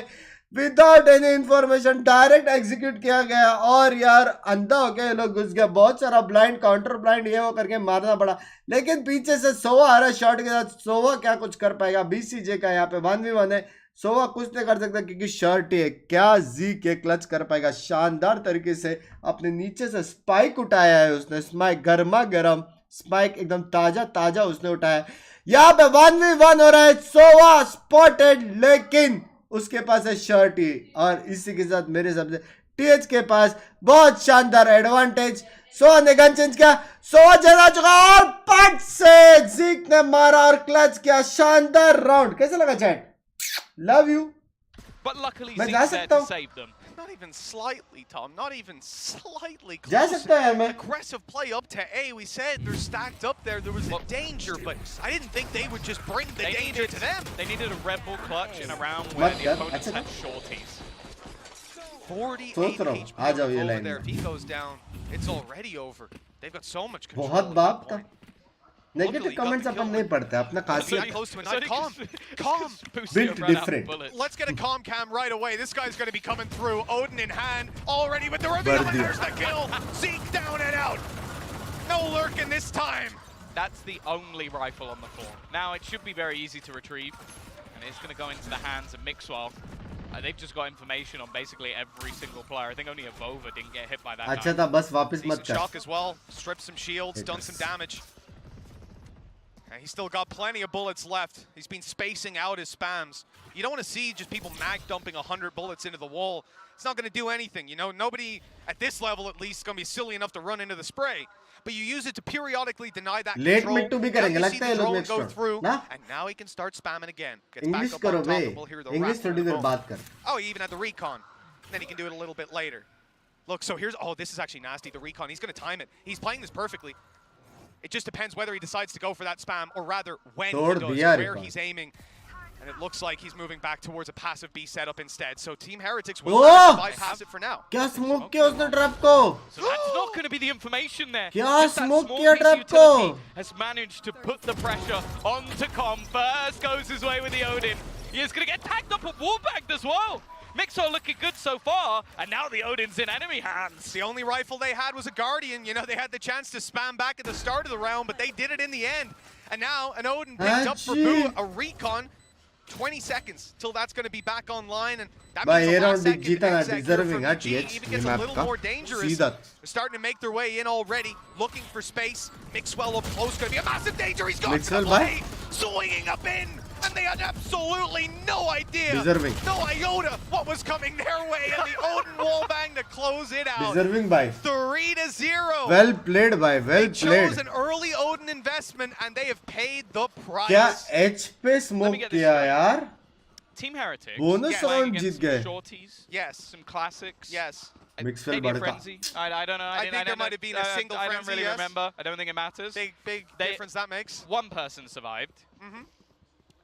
S1: Without any information direct execute किया गया. और यार अंधा होके ये लोग घुस गए. बहुत सारा ब्लाइंड, काउंटर ब्लाइंड ये वो करके मारना पड़ा. लेकिन पीछे से सोवा आ रहा है शॉट के साथ. सोवा क्या कुछ कर पाएगा? बीसीजे का यहाँ पे 1v1 है. सोवा कुछ नहीं कर सकता क्योंकि शर्ट ही है. क्या जी के क्लच कर पाएगा? शानदार तरीके से अपने नीचे से स्पाइक उठाया है उसने. स्पाइक गर्मा गर्म स्पाइक, एकदम ताजा उसने उठाया. यहाँ पे 1v1 हो रहा है. सोवा स्पॉटेड, लेकिन उसके पास है शर्ट ही. और इसी के साथ मेरे हिसाब से टीएच के पास बहुत शानदार एडवांटेज. सोवा ने गन चेंज किया, सोवा जला चुका और पट से जीक ने मारा और क्लच किया. शानदार राउंड. कैसा लगा चैट? Love you. मैं जा सकता हूँ.
S10: Not even slightly, Tom. Not even slightly close.
S1: जा सकता है मैं.
S10: Aggressive play up to A. We said they're stacked up there. There was a danger, but I didn't think they would just bring the danger to them.
S11: They needed a Red Bull clutch in a round where the opponents had shorties.
S10: 48 HP over there. If he goes down, it's already over. They've got so much control.
S1: बहुत बाप था. Negative comments अपन नहीं पढ़ते, अपना खासियत.
S10: Calm.
S1: Built different.
S10: Let's get a calm cam right away. This guy's going to be coming through. Odin in hand, already with the reveal. And there's the kill. Zeke down and out. No lurking this time.
S11: That's the only rifle on the floor. Now it should be very easy to retrieve, and it's going to go into the hands of Mixwell. They've just got information on basically every single player. I think only Avova didn't get hit by that.
S1: अच्छा था, बस वापस मत कर.
S10: Shock as well. Stripped some shields, done some damage. And he's still got plenty of bullets left. He's been spacing out his spams. You don't want to see just people mag dumping 100 bullets into the wall. It's not going to do anything. You know, nobody at this level at least is going to be silly enough to run into the spray. But you use it to periodically deny that control.
S1: Late mid to भी करेंगे, लगता है लोग next
S10: go
S1: round.
S10: through,
S1: ना?
S10: and now he can start spamming again. Gets
S1: English
S10: back up
S1: करो
S10: on
S1: bay.
S10: top, and we'll hear the
S1: English
S10: rattling
S1: थोड़ी देर
S10: of the
S1: बात कर.
S10: Oh, he even had the recon. Then he can do it a little bit later. Look, so here's, oh, this is actually nasty, the recon. He's going to time it. He's playing this perfectly. It just depends whether he decides to go for that spam, or rather when he does, where he's aiming. And it looks like he's moving back towards a passive B setup instead. So Team Heretics will bypass it for now.
S1: क्या smoke किया उसने trap को?
S11: So that's not going to be the information there.
S1: क्या
S11: Just that
S1: smoke
S11: small
S1: किया
S11: piece
S1: trap
S11: of
S1: को?
S11: utility has managed to put the pressure onto Com. First goes his way with the Odin. He is going to get tagged up at wallbagged as well. Mixo looking good so far, and now the Odin's in enemy hands.
S10: The only rifle they had was a Guardian. You know, they had the chance to spam back at the start of the round, but they did it in the end. And now an Odin picked up for Boo, a recon. 20 seconds till that's going to be back online, and that
S1: By
S10: means the
S1: around
S10: last second
S1: जीता ना
S10: exec here
S1: deserving
S10: from
S1: है
S10: EG
S1: TH
S10: even
S1: ये
S10: gets a
S1: map
S10: little
S1: का
S10: more dangerous.
S1: सीधा
S10: They're starting to make their way in already, looking for space. Mixwell up close, going to be a massive danger. He's got
S1: Mixwell
S10: to the play, swinging up in, and they had absolutely no idea,
S1: Deserving.
S10: no iota what was coming their way, and the Odin wallbang to close it out.
S1: Deserving by
S10: 3-0.
S1: well played by well
S10: They
S1: played
S10: chose an early Odin investment, and they have paid the price.
S1: क्या H पे smoke
S11: get this
S1: किया
S11: straight.
S1: यार
S11: Team Heretics.
S1: Bonus
S11: playing
S1: round
S11: against
S1: जीत
S11: some
S1: गए
S11: shorties.
S10: Yes.
S11: Some classics.
S10: Yes.
S1: Mixwell
S11: Maybe a
S1: बढ़ता
S11: frenzy. I don't know.
S10: I think there might have been a single
S11: I don't
S10: frenzy,
S11: really
S10: yes.
S11: remember. I don't think it matters.
S10: Big difference that makes.
S11: One person survived.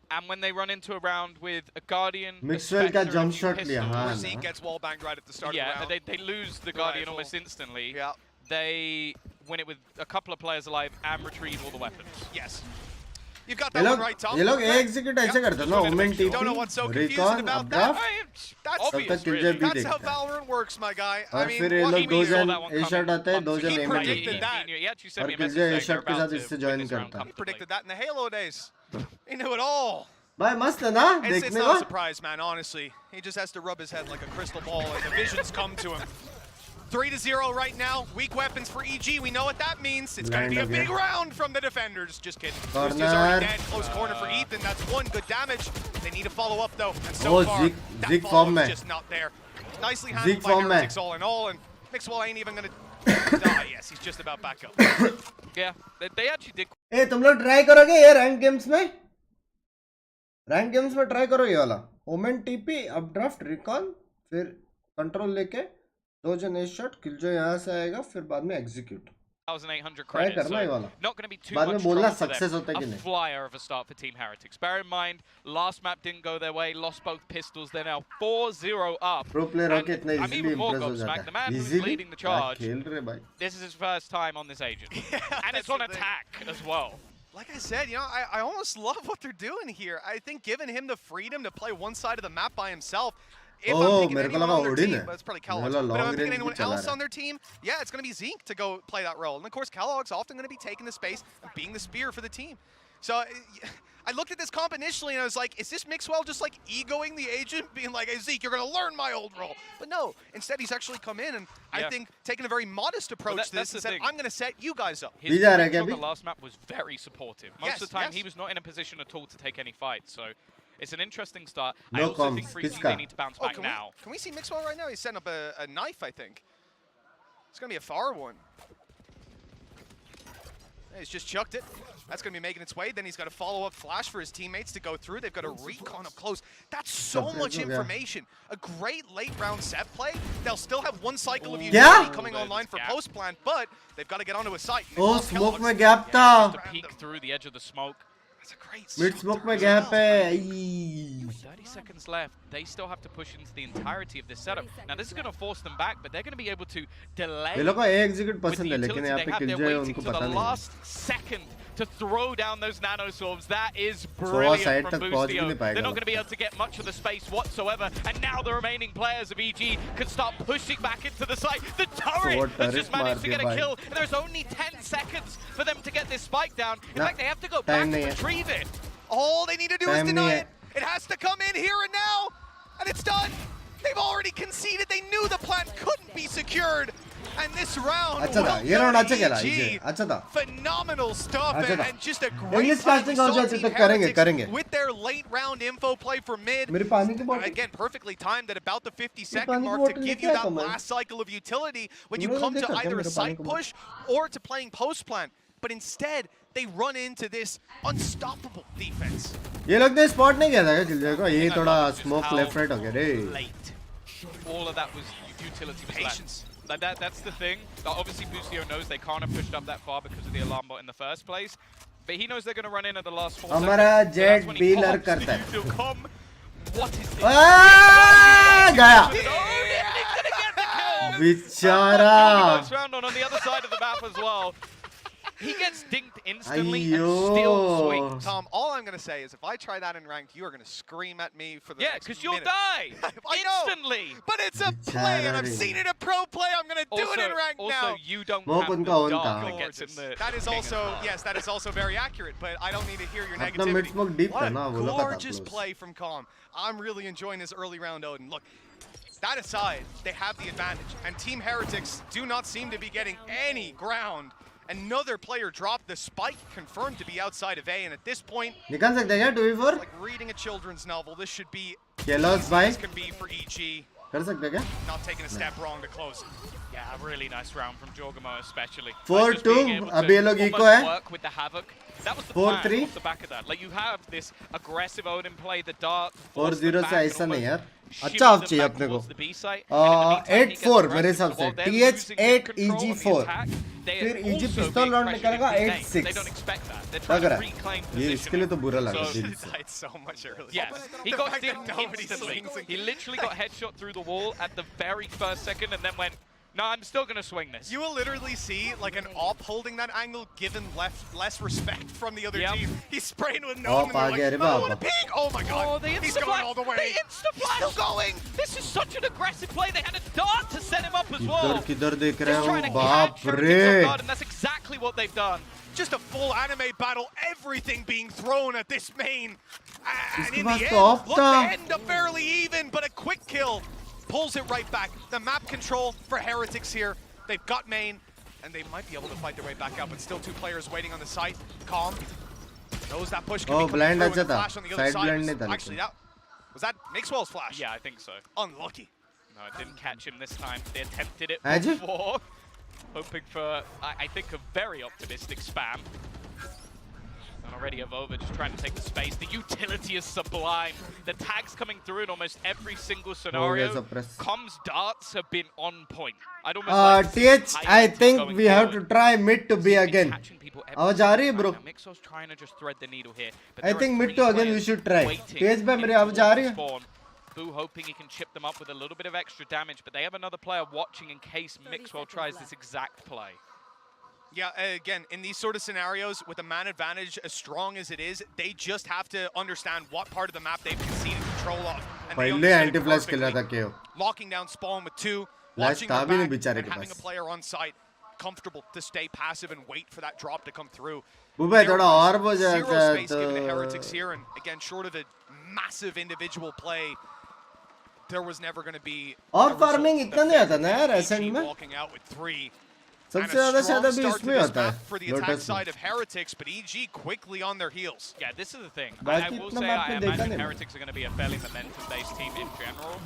S11: And when they run into a round with a Guardian,
S1: Mixwell का jump shot लिया हाँ
S10: Zeke gets wall banged right at the start of the
S11: yeah,
S10: round.
S11: they lose the Guardian almost instantly.
S10: Yeah.
S11: They win it with a couple of players alive and retrieve all the weapons.
S10: Yes. You've got that one right, Tom.
S1: ये लोग execute ऐसे करते हैं ना Omen TP
S10: Don't know what's so confusing
S1: Recon
S10: about that.
S1: Updraft
S10: That's
S11: obvious,
S1: Killjoy
S11: really.
S1: भी
S10: That's how
S1: देखता है
S10: Valorant works, my guy. I
S1: और
S10: mean,
S1: फिर ये
S10: what
S1: लोग
S10: he
S1: दो
S10: means-
S1: जन
S11: that one
S1: A shot
S11: coming
S1: आते हैं दो जन
S10: He
S1: aim
S10: predicted
S1: करते हैं
S10: that.
S11: He actually sent
S1: और
S11: me a
S1: Killjoy
S11: message saying
S1: A shot
S11: they're
S1: के साथ
S11: about to
S1: इससे
S11: win
S1: join
S11: this round
S1: करता है
S10: He
S11: comfortably.
S10: predicted that in the Halo days. He knew it all.
S1: भाई मस्त है ना
S10: It's
S1: देखने
S10: not a
S1: को
S10: surprise, man, honestly. He just has to rub his head like a crystal ball and the visions come to him. 3-0 right now. Weak weapons for EG. We know what that means. It's going to be a
S1: Blind
S10: big
S1: again.
S10: round from the defenders. Just kidding.
S1: Corner.
S10: Boostier's already dead. Close corner for Ethan. That's one good damage. They need to follow up, though. And so
S1: Oh,
S10: far,
S1: Zeke
S10: that
S1: form
S10: follow-up
S1: में.
S10: is just not there. Nicely
S1: Zeke
S10: handled by
S1: form में.
S10: Heretics all in all. And Mixwell ain't even going to die. Yes, he's just about back up.
S11: Yeah, they actually did.
S1: ए तुम लोग try करोगे ये rank games में rank games में try करो ये वाला ओमेन टीपी अपड्राफ्ट रिकॉल फिर कंट्रोल लेके दो जन ए शॉट किलजॉय यहाँ से आएगा फिर बाद में एग्जीक्यूट
S11: 1,800
S1: ट्राई
S11: credits,
S1: करना ये
S11: so
S1: वाला
S11: not going to be too
S1: बाद में
S11: much
S1: बोलना
S11: trouble for
S1: सक्सेस
S11: them.
S1: होता है कि
S11: A
S1: नहीं
S11: flyer of a start for Team Heretics. Bear in mind, last map didn't go their way, lost both pistols. They're now 4-0 up.
S1: Pro player
S11: And
S1: होके इतना
S11: I'm
S1: easily
S11: even more
S1: Impress हो
S11: gobsmacked.
S1: जाता
S11: The man
S1: है
S11: who's
S1: easily
S11: leading the charge,
S1: खेल रहे भाई
S11: this is his first time on this agent. And it's on
S10: the thing.
S11: attack as well.
S10: Like I said, you know, I almost love what they're doing here. I think giving him the freedom to play one side of the map by himself. If I'm
S1: Oh,
S10: picking
S1: मेरे को
S10: anyone
S1: लगा
S10: on their
S1: Odin
S10: team,
S1: है।
S10: but it's probably
S1: मेरे
S10: Kellogg's.
S1: को
S10: But if
S1: long
S10: I'm picking
S1: range
S10: anyone
S1: भी चला
S10: else
S1: रहा
S10: on their team, yeah, it's going to be Zeke to go play that role. And of course, Kellogg's often going to be taking the space and being the spear for the team. So I looked at this comp initially and I was like, is this Mixwell just like egoing the agent, being like, hey, Zeke, you're going to learn my old role? But no, instead he's actually come in and I think taken a very modest approach to this and said, I'm going to set you guys up.
S11: His approach on the last map was very supportive. Most of the time, he was not in a position at all to take any fights. So it's an interesting start. I also think for EG, they need to bounce back now.
S10: Can we see Mixwell right now? He's setting up a knife, I think. It's going to be a far one. He's just chucked it. That's going to be making its way. Then he's got a follow-up flash for his teammates to go through. They've got a recon up close. That's so much information. A great late round set play. They'll still have one cycle of utility coming online for post-plan, but they've got to get onto a site.
S1: Oh smoke में gap था
S11: To peek through the edge of the smoke.
S10: That's a great
S1: mid smoke में gap है
S11: 30 seconds left. They still have to push into the entirety of this setup. Now, this is going to force them back, but they're going to be able to delay
S1: ये लोग को ए execute
S11: with the
S1: पसंद है लेकिन
S11: utility
S1: यहाँ
S11: they
S1: पे
S11: have. They're
S1: killjoy
S11: waiting
S1: उनको
S11: to
S1: पता
S11: the
S1: नहीं है
S11: last second to throw down those nanoswarms. That is
S1: side
S11: brilliant from
S1: तक पहुंच भी
S11: Boostio.
S1: नहीं पाएगा
S11: They're not
S1: वो।
S11: going to be able to get much of the space whatsoever. And now the remaining players of EG can start pushing back into the site. The turret has just managed to get a kill. And there's only 10 seconds for them to get this spike down. In fact, they have to go back to retrieve it.
S10: All they need to do is deny it. It has to come in here and now. And it's done. They've already conceded. They knew the plant couldn't be secured. And this round,
S1: अच्छा था ये round अच्छा खेला ये अच्छा था
S10: phenomenal stuff
S1: अच्छा था
S10: and just a great
S1: English
S10: time.
S1: Casting हो जाए तो करेंगे
S10: With their late round info play for mid.
S1: मेरी पानी की बोतल
S10: Again, perfectly timed at about the 50-second mark to give you that last cycle of utility when you come to either a site push or to playing post plant. But instead, they run into this unstoppable defense.
S1: ये लोग ने spot नहीं किया था क्या killjoy को ये थोड़ा स्मोक लेफ्ट राइट हो गया रे
S11: Late. All of that was utility was patience. That's the thing. Obviously, Boostio knows they can't have pushed up that far because of the alarm bot in the first place. But he knows they're going to run in at the last 4 seconds.
S1: हमारा
S11: So
S1: jet
S11: that's when he
S1: Beeler
S11: pops.
S1: करता है
S11: He'll come. What is this?
S1: गया
S11: Oh, he's going to get the kill.
S1: बेचारा
S11: Round on the other side of the map as well. He gets dinked instantly and still swings.
S10: Tom, all I'm going to say is if I try that in ranked, you are going to scream at me for the next
S11: because you'll
S10: minute.
S11: die
S10: Instantly. But it's a play, and I've seen it in pro play. I'm going to do it in ranked now.
S11: Also, you don't have the dog that gets in the
S10: That is also, yes, that is also very accurate, but I don't need to hear your
S1: अपना mid
S10: negativity.
S1: smoke deep
S10: What
S1: था
S10: a
S1: ना, वो लोग का था
S10: gorgeous
S1: close.
S10: play from Calm. I'm really enjoying this early round Odin. Look, that aside, they have the advantage, and Team Heretics do not seem to be getting any ground. Another player dropped the spike, confirmed to be outside of A, and at this point,
S1: निकाल सकते हैं क्या 2v4?
S10: like reading a children's novel, this should be
S1: Yellows
S10: as
S1: by
S10: can be for EG.
S1: कर सकते हैं क्या?
S10: Not taking a step wrong to close.
S11: Yeah, a really nice round from Jorgamo especially.
S1: 4-2, अभी ये लोग eco है.
S11: Work with the Havoc. That was the
S1: 4-3.
S11: plan off the back of that. Like you have this aggressive Odin play, the dart.
S1: 4-0 से ऐसा नहीं यार. अच्छा of चाहिए अपने को. 8-4 मेरे हिसाब से. TH 8 EG 4. फिर EG पिस्तौल राउंड निकलेगा 8-6. लग रहा है. ये इसके लिए तो बुरा लगा दिल से.
S10: Died so much earlier.
S11: Yes, he got dinked instantly. He literally got headshot through the wall at the very first second and then went, no, I'm still going to swing this.
S10: You will literally see like an op holding that angle, given less respect from the other team. He's spraying with no one, and they're like, oh, what a pig! Oh my god, he's going all the way.
S11: The insta-flash!
S10: Still going!
S11: This is such an aggressive play. They had a dart to set him up as well.
S1: किधर देख रहे
S11: Just trying
S1: हो?
S11: to
S1: बाप
S11: catch Heretics
S1: रे!
S11: off guard, and that's exactly what they've done.
S10: Just a full anime battle, everything being thrown at this main. And in the
S1: pass
S10: end,
S1: तो of
S10: look,
S1: था.
S10: they end up barely even, but a quick kill pulls it right back. The map control for Heretics here. They've got main, and they might be able to fight their way back out, but still two players waiting on the site. Calm knows that push can be coming through, and the flash on the other side was actually was that Mixwell's flash?
S11: Yeah, I think so.
S10: Unlucky.
S11: No, it didn't catch him this time. They attempted it
S1: Has it?
S11: before. Hoping for, I think, a very optimistic spam. And already Avova just trying to take the space. The utility is sublime. The tags coming through in almost every single scenario. Comms darts have been on point. I'd almost like
S1: TH, I think we have to try mid to be again. आवाज आ रही है bro.
S11: Mixo's trying to just thread the needle here.
S1: I think mid to again we should try. TH पे मेरी आवाज आ रही है.
S11: Boo hoping he can chip them up with a little bit of extra damage, but they have another player watching in case Mixwell tries this exact play.
S10: Yeah, again, in these sort of scenarios, with a man advantage as strong as it is, they just have to understand what part of the map they've conceded control of. And they understand it perfectly. Locking down spawn with two, watching their back, and having a player on site, comfortable to stay passive and wait for that drop to come through. Zero space given to Heretics here, and again, short of a massive individual play, there was never going to be
S1: और farming इतना नहीं आता ना यार accent में.
S10: walking out with 3.
S1: सबसे ज़्यादा शायद अभी इसमें होता है.
S10: For the attack side of Heretics, but EG quickly on their heels.
S11: Yeah, this is the thing. I will say I imagine Heretics are going to be a fairly momentum-based team in general.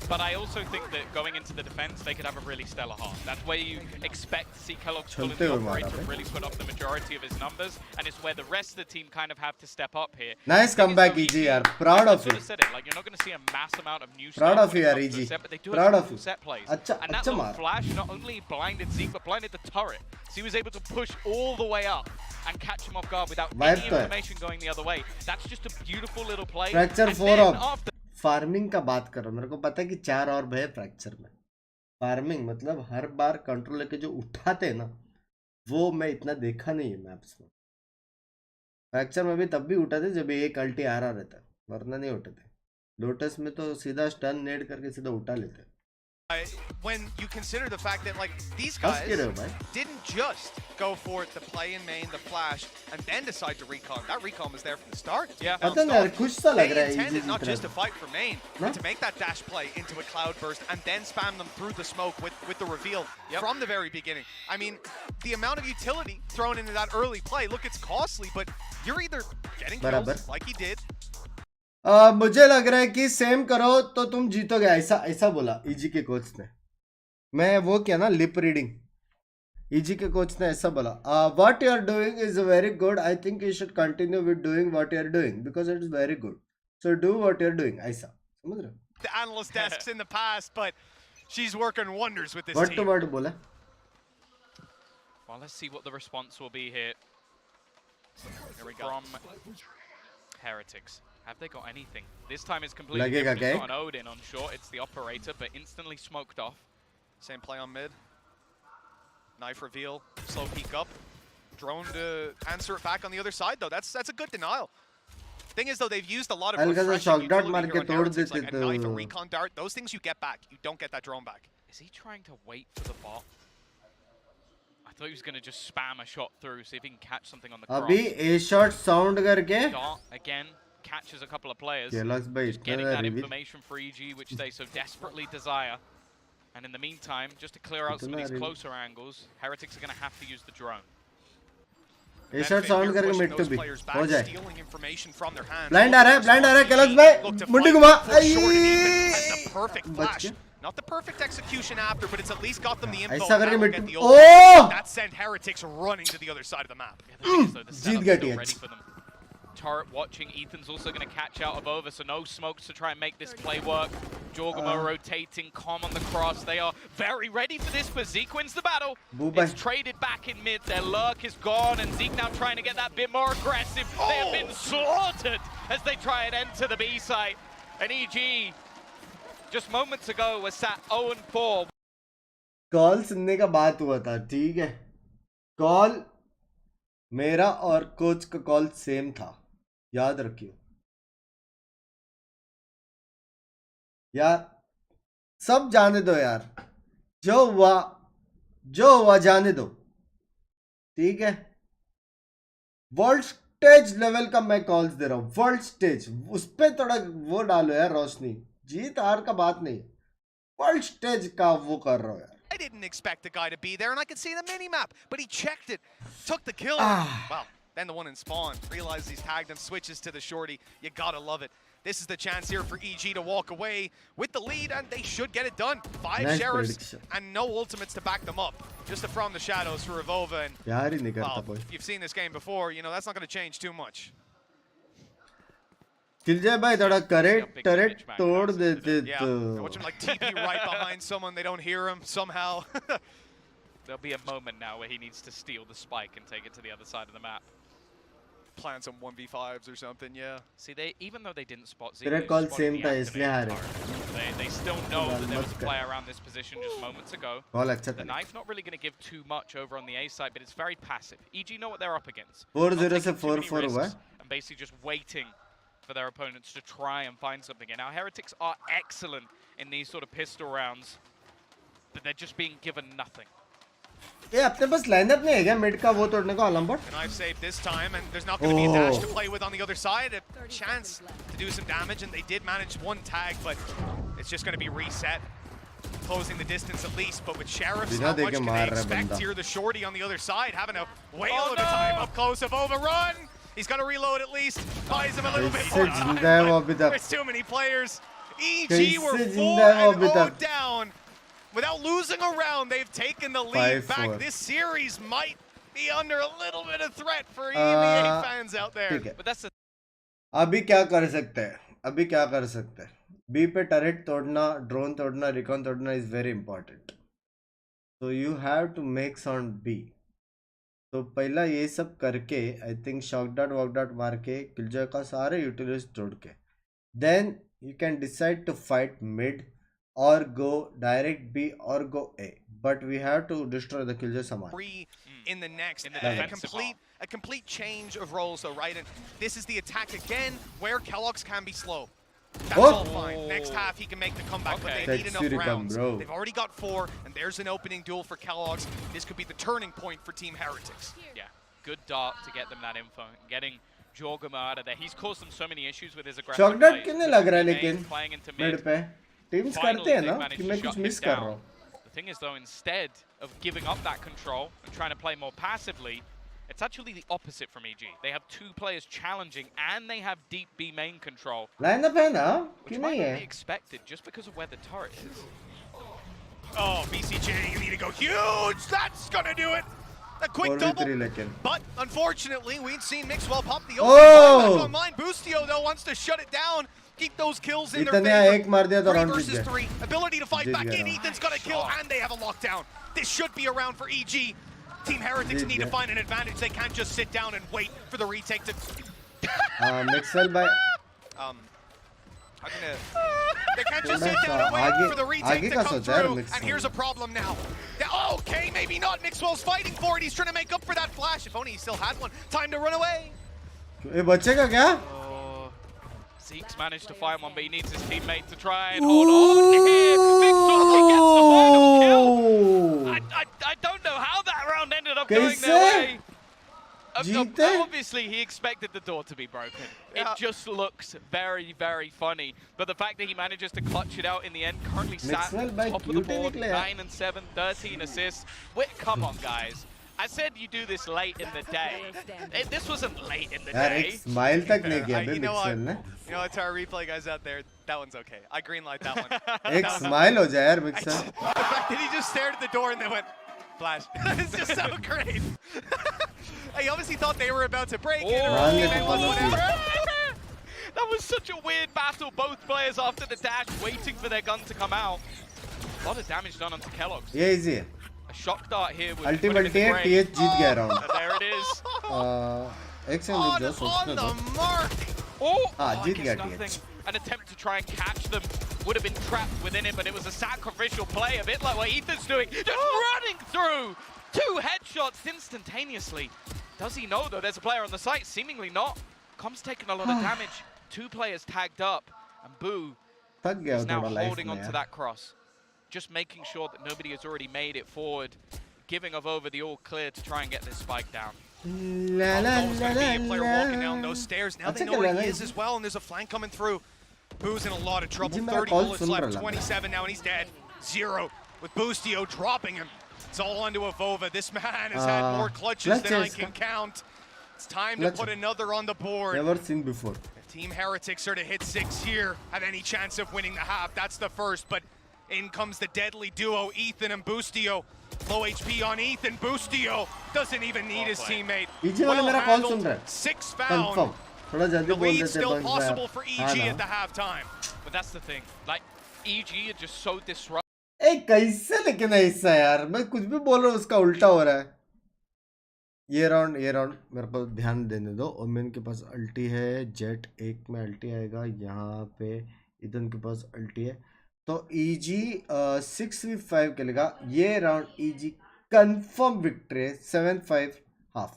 S11: But I also think that going into the defense, they could have a really stellar half. That's where you expect to see Kellogg's pull in the operator really put up the majority of his numbers, and it's where the rest of the team kind of have to step up here.
S1: Nice comeback, EG. Yaar. Proud of you.
S11: I said it, like you're not going to see a mass amount of new
S1: Proud
S11: stuff
S1: of you,
S11: when it
S1: EG.
S11: comes to the set, but they do
S1: Proud
S11: have
S1: of you.
S11: set plays.
S1: अच्छा
S11: And that
S1: अच्छा
S11: little
S1: मार.
S11: flash not only blinded Zeke, but blinded the turret. So he was able to push all the way up and catch him off guard without any information going the other way. That's just a beautiful little play.
S1: Fracture 4 off. Farming का बात करो. मेरे को पता है कि 4 और है फ्रैक्चर में. फार्मिंग मतलब हर बार कंट्रोल लेके जो उठाते हैं ना, वो मैं इतना देखा नहीं है मैप्स में. फ्रैक्चर में भी तब भी उठाते जब एक अल्टी आ रहा रहता, वरना नहीं उठाते. लोटस में तो सीधा स्टन नेड करके सीधा उठा लेते.
S10: When you consider the fact that like these guys didn't just go for the play in main, the flash, and then decide to recon. That recon was there from the start.
S11: Yeah.
S10: They intended not just to fight for main, but to make that dash play into a cloud burst and then spam them through the smoke with the reveal from the very beginning. I mean, the amount of utility thrown into that early play, look, it's costly, but you're either getting kills like he did.
S1: मुझे लग रहा है कि same करो तो तुम जीतोगे, ऐसा बोला ईजी के कोच ने. मैं वो किया ना लिप रीडिंग. ईजी के कोच ने ऐसा बोला, what you are doing is very good. I think you should continue with doing what you are doing because it is very good. So do what you are doing. ऐसा समझ रहे हो?
S10: The analyst desks in the past, but she's working wonders with this
S1: word
S10: team.
S1: to word बोला.
S11: Well, let's see what the response will be here. Here we go. From Heretics. Have they got anything? This time it's completely different. It's not an Odin on short, it's the operator, but instantly smoked off.
S10: Same play on mid. Knife reveal, slow peek up. drone to answer it back on the other side, though. That's a good denial. Thing is, though, they've used a lot of refreshing utility here on Heretics, like a knife, a recon dart. Those things you get back. You don't get that drone back.
S11: Is he trying to wait for the bot? I thought he was going to just spam a shot through, see if he can catch something on the cross.
S1: अभी A shot sound करके
S11: Dart, again, catches a couple of players.
S1: Kellogg's भाई
S11: Just getting that information for EG, which they so desperately desire. And in the meantime, just to clear out some of these closer angles, Heretics are going to have to use the drone.
S1: A shot sound करके mid to B हो जाए
S10: Stealing information from their hands.
S1: blind आ रहा है Kellogg's भाई मुंडी घुमा
S10: The perfect flash. Not the perfect execution after, but it's at least got them the info.
S1: ऐसा करके mid
S10: Get the
S1: oh
S10: that sent Heretics running to the other side of the map.
S1: जीत गए TH
S11: Turret watching, Ethan's also going to catch out of over, so no smokes to try and make this play work. Jorgamo rotating, calm on the cross. They are very ready for this, but Zeke wins the battle. It's traded back in mid, their lurk is gone, and Zeke now trying to get that bit more aggressive. They have been slaughtered as they try and enter the B site. And EG, just moments ago, was sat 0-4.
S1: Call सुनने का बात हुआ था, ठीक है call मेरा और coach का कॉल सेम था, याद रखियो यार, सब जाने दो यार, जो हुआ जाने दो, ठीक है। वर्ल्ड स्टेज लेवल का मैं कॉल्स दे रहा हूँ, वर्ल्ड स्टेज, उस पे थोड़ा वो डालो यार रोशनी, जीत हार का बात नहीं, वर्ल्ड स्टेज का वो कर रहा हूँ यार।
S10: I didn't expect the guy to be there, and I could see the mini-map, but he checked it, took the kill. Wow, then the one in spawn, realizes he's tagged and switches to the shorty. You gotta love it. This is the chance here for EG to walk away with the lead, and they should get it done. 5 sheriffs and no ultimates to back them up. Just a from the shadows for Revova, and well, if you've seen this game before, you know that's not going to change too much.
S1: किलजय भाई थोड़ा turret तोड़ देते तो
S10: watch him like TP right behind someone, they don't hear him somehow.
S11: There'll be a moment now where he needs to steal the spike and take it to the other side of the map.
S10: Plan some 1v5s or something, yeah.
S11: See, even though they didn't spot Zeke,
S1: तेरा call same था इसलिए हारे.
S11: They still know that there was a player around this position just moments ago.
S1: Call अच्छा था.
S11: The knife not really going to give too much over on the A side, but it's very passive. EG know what they're up against.
S1: 4-0 से 4-4 हुआ.
S11: And basically just waiting for their opponents to try and find something. And now Heretics are excellent in these sort of pistol rounds, but they're just being given nothing.
S1: ये अपने पास lineup नहीं है क्या mid का वो तोड़ने का अलम्बट?
S10: And I've saved this time, and there's not going to be a dash to play with on the other side. A chance to do some damage, and they did manage one tag, but it's just going to be reset. Closing the distance at least, but with Sheriffs, how much can they expect here? The shorty on the other side having a whale of a time up close of overrun. He's got to reload at least. Buys him a little bit more time. There's too many players. EG were 4-0 down. Without losing a round, they've taken the lead back. This series might be under a little bit of threat for EMEA fans out there.
S11: But that's the
S1: अभी क्या कर सकते हैं? अभी क्या कर सकते हैं? B पे टरेट तोड़ना, ड्रोन तोड़ना, रिकॉन तोड़ना is very important. So you have to make sound B. तो पहला ये सब करके I think shock dart, walk dart मार के किलजॉय का सारे यूटिलिटीज तोड़ के then you can decide to fight mid or go direct B or go A, but we have to destroy the Killjoy Saman.
S10: In the next, a complete change of roles though, right? And this is the attack again where Kellogg's can be slow. That's all fine. Next half he can make the comeback, but they need enough rounds. They've already got 4, and there's an opening duel for Kellogg's. This could be the turning point for Team Heretics.
S11: Yeah, good dart to get them that info. Getting Jorgamo out of there. He's caused them so many issues with his aggression.
S1: Shock dart किन्हें लग रहा है लेकिन mid पे teams करते हैं ना कि मैं कुछ miss कर रहा हूँ.
S11: The thing is though, instead of giving up that control and trying to play more passively, it's actually the opposite from EG. They have 2 players challenging and they have deep B main control.
S1: Lineup है ना?
S11: Which might not be expected just because of where the turret is.
S10: Oh, VCT, you need to go huge! That's gonna do it! A quick double, but unfortunately, we've seen Mixwell pop the open back online. Boostio, though, wants to shut it down, keep those kills in their favor. 3 versus 3, ability to fight back in. Ethan's got a kill, and they have a lockdown. This should be a round for EG. Team Heretics need to find an advantage. They can't just sit down and wait for the retake to...
S1: Mixwell by...
S10: They can't just sit down and wait for the retake to come through. And here's a problem now. Okay, maybe not. Mixwell's fighting for it. He's trying to make up for that flash. If only he still had one. Time to run away.
S1: ये बचेगा क्या?
S11: Zeke's managed to find one, but he needs his teammate to try and hold on here. Mixwell gets the final kill. I don't know how that round ended up going their way. Obviously, he expected the door to be broken. It just looks very, very funny. But the fact that he manages to clutch it out in the end, currently sat top of the board, 9 and 7, 13 assists. Come on, guys. I said you do this late in the day. This wasn't late in the day.
S1: Smile tak nahi kiya
S10: you know what, to our replay guys out there, that one's okay. I greenlight that one.
S1: एक smile हो जाए यार Mixer.
S10: The fact that he just stared at the door and then went, flash. It's just so great. He obviously thought they were about to break it or whatever.
S11: That was such a weird battle. Both players after the dash waiting for their gun to come out. A lot of damage done onto Kellogg's.
S1: Yeah, easy.
S11: A shock dart here with
S1: Ultimate TH जीत गया round.
S11: There it is.
S10: On the mark.
S1: जीत गया TH.
S11: An attempt to try and catch them would have been trapped within it, but it was a sacrificial play, a bit like what Ethan's doing, just running through 2 headshots instantaneously. Does he know though? There's a player on the site, seemingly not. Com's taken a lot of damage. 2 players tagged up, and Boo is now holding onto that cross. Just making sure that nobody has already made it forward, giving over the all clear to try and get this spike down.
S10: There's going to be a player walking down those stairs. Now they know where he is as well, and there's a flank coming through. Boo's in a lot of trouble. 30 bullets left, 27 now, and he's dead. 0 with Boostio dropping him. It's all onto Avova. This man has had more clutches than I can count. It's time to put another on the board.
S1: Never seen before.
S10: Team Heretics are to hit 6 here, have any chance of winning the half. That's the first, but in comes the deadly duo, Ethan and Boostio. Low HP on Ethan. Boostio doesn't even need his teammate. Well handled. 6 found. The lead still possible for EG at the halftime.
S11: But that's the thing. Like, EG are just so disruptive.
S1: कैसे लेकिन ऐसा यार मैं कुछ भी बोल रहा हूँ उसका उल्टा हो रहा है ये राउंड मेरे को ध्यान देने दो ओमेन के पास अल्टी है जेट एक में अल्टी आएगा यहाँ पे इधन के पास अल्टी है तो EG 6v5 खेलेगा ये round EG confirm victory 7-5 half.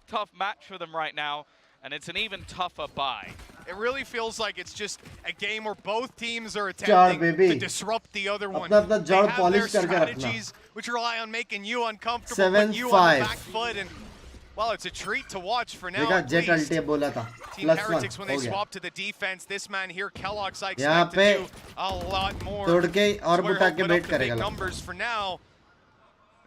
S11: Tough match for them right now. And it's an even tougher buy.
S10: It really feels like it's just a game where both teams are attempting to disrupt the other one. They have their strategies which rely on making you uncomfortable, putting you on the back foot, and well, it's a treat to watch for now. Team Heretics, when they swap to the defense, this man here, Kellogg's, I expect to do a lot more. Square open up the big numbers for now.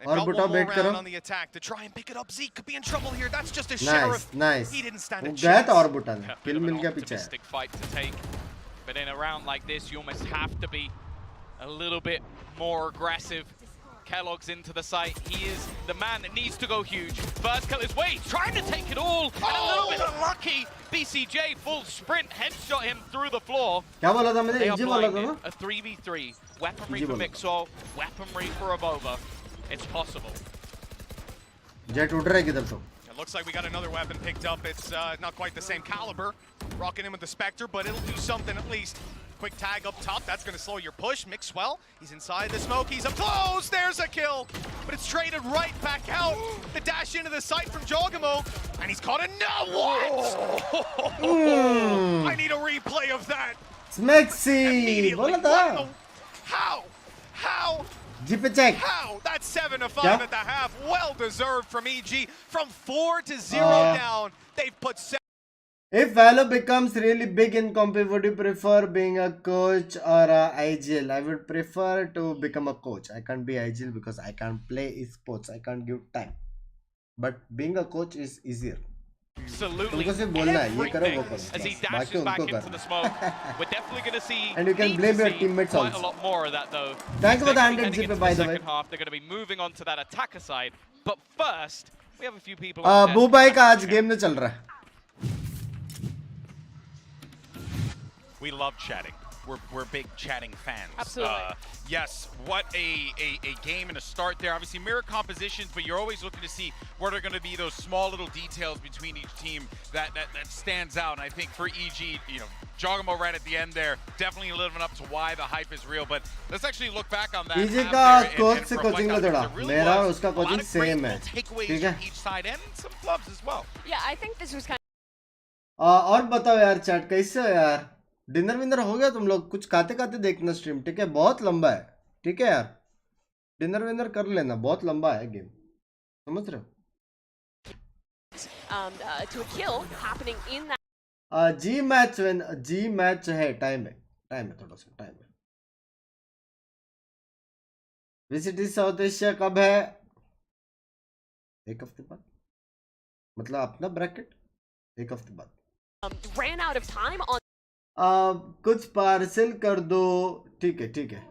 S10: And got one more round on the attack to try and pick it up. Zeke could be in trouble here. That's just a sheriff. He didn't stand a chance.
S11: Bit of an optimistic fight to take. But in a round like this, you almost have to be a little bit more aggressive. Kellogg's into the site. He is the man that needs to go huge. First kill is Wade trying to take it all. And a little bit unlucky. BCJ full sprint headshot him through the floor. They are blinded. A 3v3. Weaponry for Mixwell. Weaponry for Avova. It's possible.
S1: Jet उड़ रहा है किधर तो?
S10: It looks like we got another weapon picked up. It's not quite the same caliber. Rocking in with the Spectre, but it'll do something at least. Quick tag up top. That's going to slow your push. Mixwell, he's inside the smoke. He's up close. There's a kill. But it's traded right back out. The dash into the site from Jogamo. And he's caught a no. What? I need a replay of that.
S1: Smexy.
S10: How?
S1: Check.
S10: How? That's 7-5 at the half. Well deserved from EG. From 4-0 down, they've put 7.
S1: If Valo becomes really big in comp, would you prefer being a coach or a IGL? I would prefer to become a coach. I can't be IGL because I can't play esports. I can't give time. But being a coach is easier.
S11: Absolutely everything as he dashes back into the smoke. We're definitely going to see
S1: and you can blame your teammates
S11: quite
S1: also.
S11: a lot more of that though.
S1: Thank you for the 100 GP by the way.
S11: Half, they're going to be moving on to that attacker side. But first, we have a few people
S1: Mumbai का आज game नहीं चल रहा है.
S3: We love chatting. we're big chatting fans.
S4: Absolutely.
S3: Yes, what a game and a start there. Obviously mirror compositions, but you're always looking to see what are going to be those small little details between each team that stands out. And I think for EG, Jogamo right at the end there, definitely living up to why the hype is real. But let's actually look back on that.
S1: EG का coach से coaching लो थोड़ा, मेरा उसका coaching same है, ठीक है?
S3: Each side and some flubs as well.
S4: Yeah, I think this was kind
S1: और बताओ यार चैट कैसे हो यार? डिनर विनर हो गया तुम लोग? कुछ खाते खाते देखना स्ट्रीम, ठीक है? बहुत लंबा है, ठीक है यार? डिनर विनर कर लेना, बहुत लंबा है गेम, समझ रहे हो?
S4: to a kill happening in that.
S1: जी मैच है, टाइम है थोड़ा सा टाइम है. VCT साउथ एशिया कब है? एक हफ्ते बाद, मतलब अपना ब्रैकेट एक हफ्ते बाद.
S4: Ran out of time on.
S1: कुछ पार्सल कर दो, ठीक है.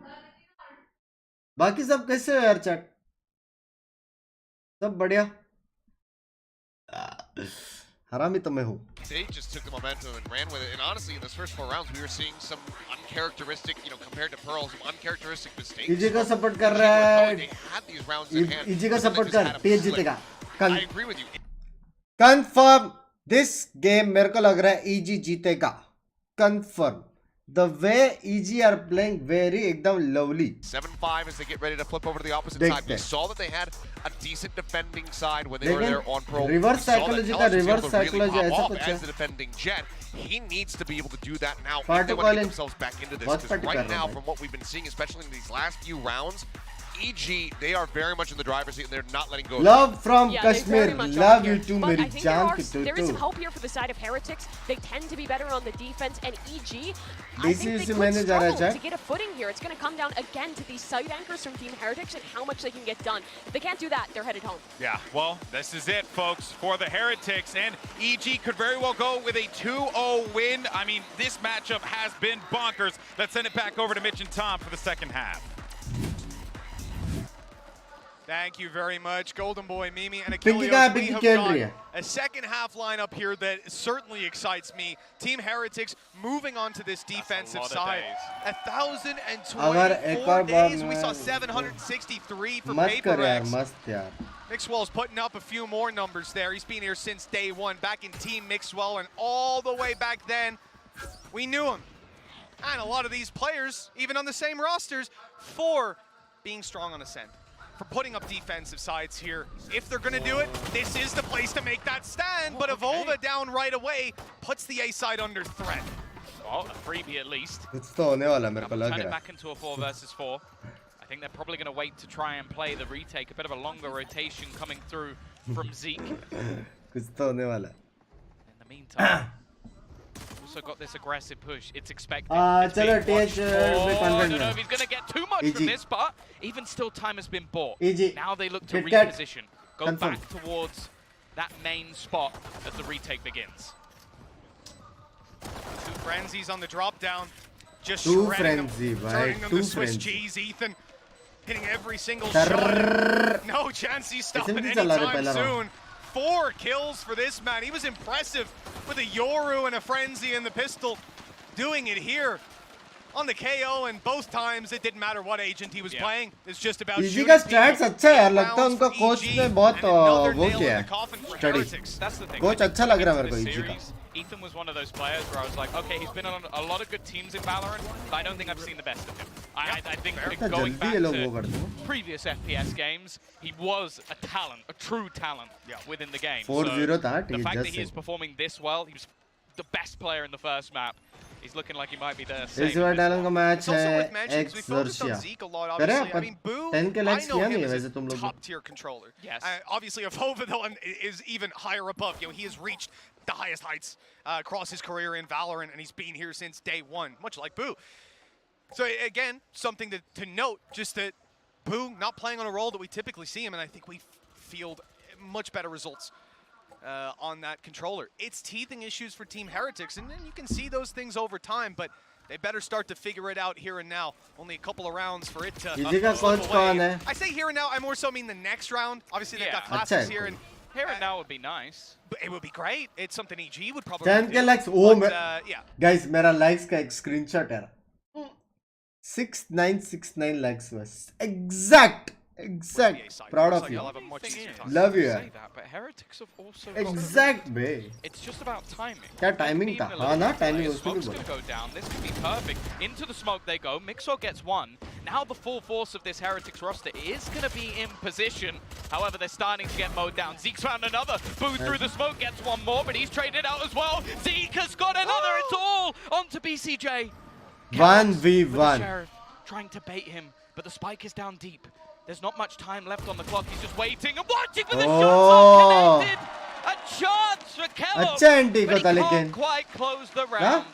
S1: बाकी सब कैसे हो यार चैट? सब बढ़िया? हरामी तो मैं हूँ.
S5: They just took the momentum and ran with it. And honestly, in those first 4 rounds, we were seeing some uncharacteristic, compared to Pearl, some uncharacteristic mistakes.
S1: EG का सपोर्ट कर रहा है.
S5: They had these rounds in hand.
S1: EG का support कर, तेज जीतेगा.
S5: I agree with you.
S1: Confirm this game. मेरे को लग रहा है EG जीतेगा. Confirm. The way EG are playing very एकदम lovely.
S5: 7-5 as they get ready to flip over to the opposite side. We saw that they had a decent defending side when they were there on Pro.
S1: Reverse psychology का reverse psychology ऐसा कुछ है.
S5: As the defending Jet, he needs to be able to do that now.
S1: Party
S5: If they want to get
S1: calling.
S5: themselves back into this, because right now, from what we've been seeing, especially in these last few rounds, EG, they are very much in the driver's seat and they're not letting go.
S1: Love from
S4: Yeah,
S1: Kashmir.
S4: they very much
S1: Love
S4: are
S1: you
S4: here.
S1: too,
S4: But
S1: मेरी
S4: I think
S1: जान की
S4: there is some
S1: तू.
S4: hope here for the side of Heretics. They tend to be better on the defense, and EG, I
S1: DC
S4: think they
S1: से
S4: could
S1: मैंने जा रहा है
S4: struggle
S1: chat.
S4: to get a footing here. It's going to come down again to these side anchors from Team Heretics and how much they can get done. If they can't do that, they're headed home.
S3: Yeah, well, this is it, folks, for the Heretics, and EG could very well go with a 2-0 win. I mean, this matchup has been bonkers. Let's send it back over to Mitch and Tom for the second half.
S10: Thank you very much, Golden Boy, Mimi, and
S1: Pinky
S10: Achilles.
S1: का
S10: We
S1: Pinky
S10: have
S1: खेल
S10: got
S1: रही है.
S10: a second half lineup here that certainly excites me. Team Heretics moving on to this defensive side. 1,024 days. We saw 763 for
S1: मत कर यार,
S10: PaperX.
S1: मस्त यार.
S10: Mixwell's putting up a few more numbers there. He's been here since day one, back in Team Mixwell, and all the way back then, we knew him. And a lot of these players, even on the same rosters, for being strong on Ascent, for putting up defensive sides here. If they're going to do it, this is the place to make that stand. But Evolva down right away puts the A side under threat.
S11: Well, a freebie at least.
S1: कुछ तो होने वाला मेरे को लग
S11: Turn it
S1: रहा है.
S11: back into a 4 versus 4. I think they're probably going to wait to try and play the retake. A bit of a longer rotation coming through from Zeke.
S1: कुछ तो होने वाला है.
S11: In the meantime, also got this aggressive push. It's expected. It's
S1: चलो
S11: being
S1: TH
S11: watched.
S1: में
S11: I
S1: confident
S11: don't know
S1: है.
S11: if he's going to get too much
S1: EG.
S11: from this, but even still, time has been bought.
S1: EG.
S11: Now they look to
S1: Kit Kat.
S11: reposition, go
S1: Confirm.
S11: back towards that main spot as the retake begins.
S10: Two frenzies on the drop down. Just
S1: Two
S10: shredding them,
S1: frenzy, bhai,
S10: turning them
S1: two
S10: to Swiss
S1: frenzy.
S10: cheese. Ethan hitting every single
S1: Tarrrrrrr.
S10: shot. No chance he's stopping
S1: SMG चला रहा है
S10: anytime
S1: पहला
S10: soon. 4 kills for this man. He was impressive with a Yoru and a frenzy and the pistol. Doing it here on the KO, and both times it didn't matter what agent he was playing. It's just about
S1: EG
S10: shooting
S1: का stats
S10: people.
S1: अच्छा है यार,
S10: 8
S1: लगता है
S10: rounds
S1: उनका
S10: for
S1: coach
S10: EG,
S1: ने बहुत
S10: and another
S1: वो
S10: nail
S1: किया
S10: in
S1: है.
S10: the coffin for
S1: Study.
S10: Heretics.
S11: That's the thing.
S1: Coach
S11: When
S1: अच्छा
S11: you
S1: लग
S11: come
S1: रहा है
S11: into
S1: मेरे को
S11: this
S1: EG का.
S11: series, Ethan was one of those players where I was like, okay, he's been on a lot of good teams in Valorant, but I don't think I've seen the best of him. I think
S1: इतना
S11: going
S1: जल्दी
S11: back
S1: ये लोग वो
S11: to
S1: करते हैं.
S11: previous FPS games, he was a talent, a true talent within the game.
S1: 4-0 था,
S11: the
S1: ठीक
S11: fact
S1: है,
S11: that he
S1: just
S11: is performing this well, he was the best player in the first map. He's looking like he might be there.
S1: इस बार डालन का match
S10: It's also
S1: है
S10: worth mentioning, 'cause we focused on
S1: एक्सर्शिया.
S10: Zeke a lot,
S1: करे
S10: obviously. I
S1: upon
S10: mean, Boo,
S1: 10 के
S10: I
S1: likes
S10: know
S1: किया
S10: him
S1: नहीं
S10: as
S1: वैसे
S10: a
S1: तुम लोग.
S10: top-tier controller.
S11: Yes.
S10: Obviously, Avova, though, is even higher above. He has reached the highest heights across his career in Valorant, and he's been here since day one, much like Boo. So, again, something to note, just that Boo not playing on a role that we typically see him, and I think we field much better results on that controller. It's teething issues for Team Heretics, and then you can see those things over time, but they better start to figure it out here and now. Only a couple of rounds for it to
S1: EG का
S10: slip
S1: coach
S10: away.
S1: कौन है?
S10: I say here and now, I more so mean the next round. Obviously, they've got
S11: Yeah.
S10: classes
S1: अच्छा है
S10: here,
S1: कोई.
S10: and
S11: Here and now would be nice.
S10: it would be great. It's something EG would probably
S1: 10 के
S10: do.
S1: Likes. O
S10: But,
S1: मैं
S10: yeah.
S1: Guys मेरा likes का एक screenshot है. 6969 lakhs was exact. Proud of you. Love you.
S11: But Heretics have also
S1: Exact, bhai.
S11: It's just about timing.
S1: क्या timing था? हाँ ना, timing उसको भी
S11: Smoke's
S1: बोला.
S11: gonna go down. This could be perfect. Into the smoke they go. Mixor gets one. Now the full force of this Heretics roster is gonna be in position. However, they're starting to get mowed down. Zeke's found another. Boo through the smoke gets one more, but he's traded out as well. Zeke has got another. It's all onto BCJ.
S1: 1v1.
S11: Trying to bait him, but the spike is down deep. There's not much time left on the clock. He's just waiting and watching for the shots unconnected. A chance for Kellogg, but he can't quite close the round.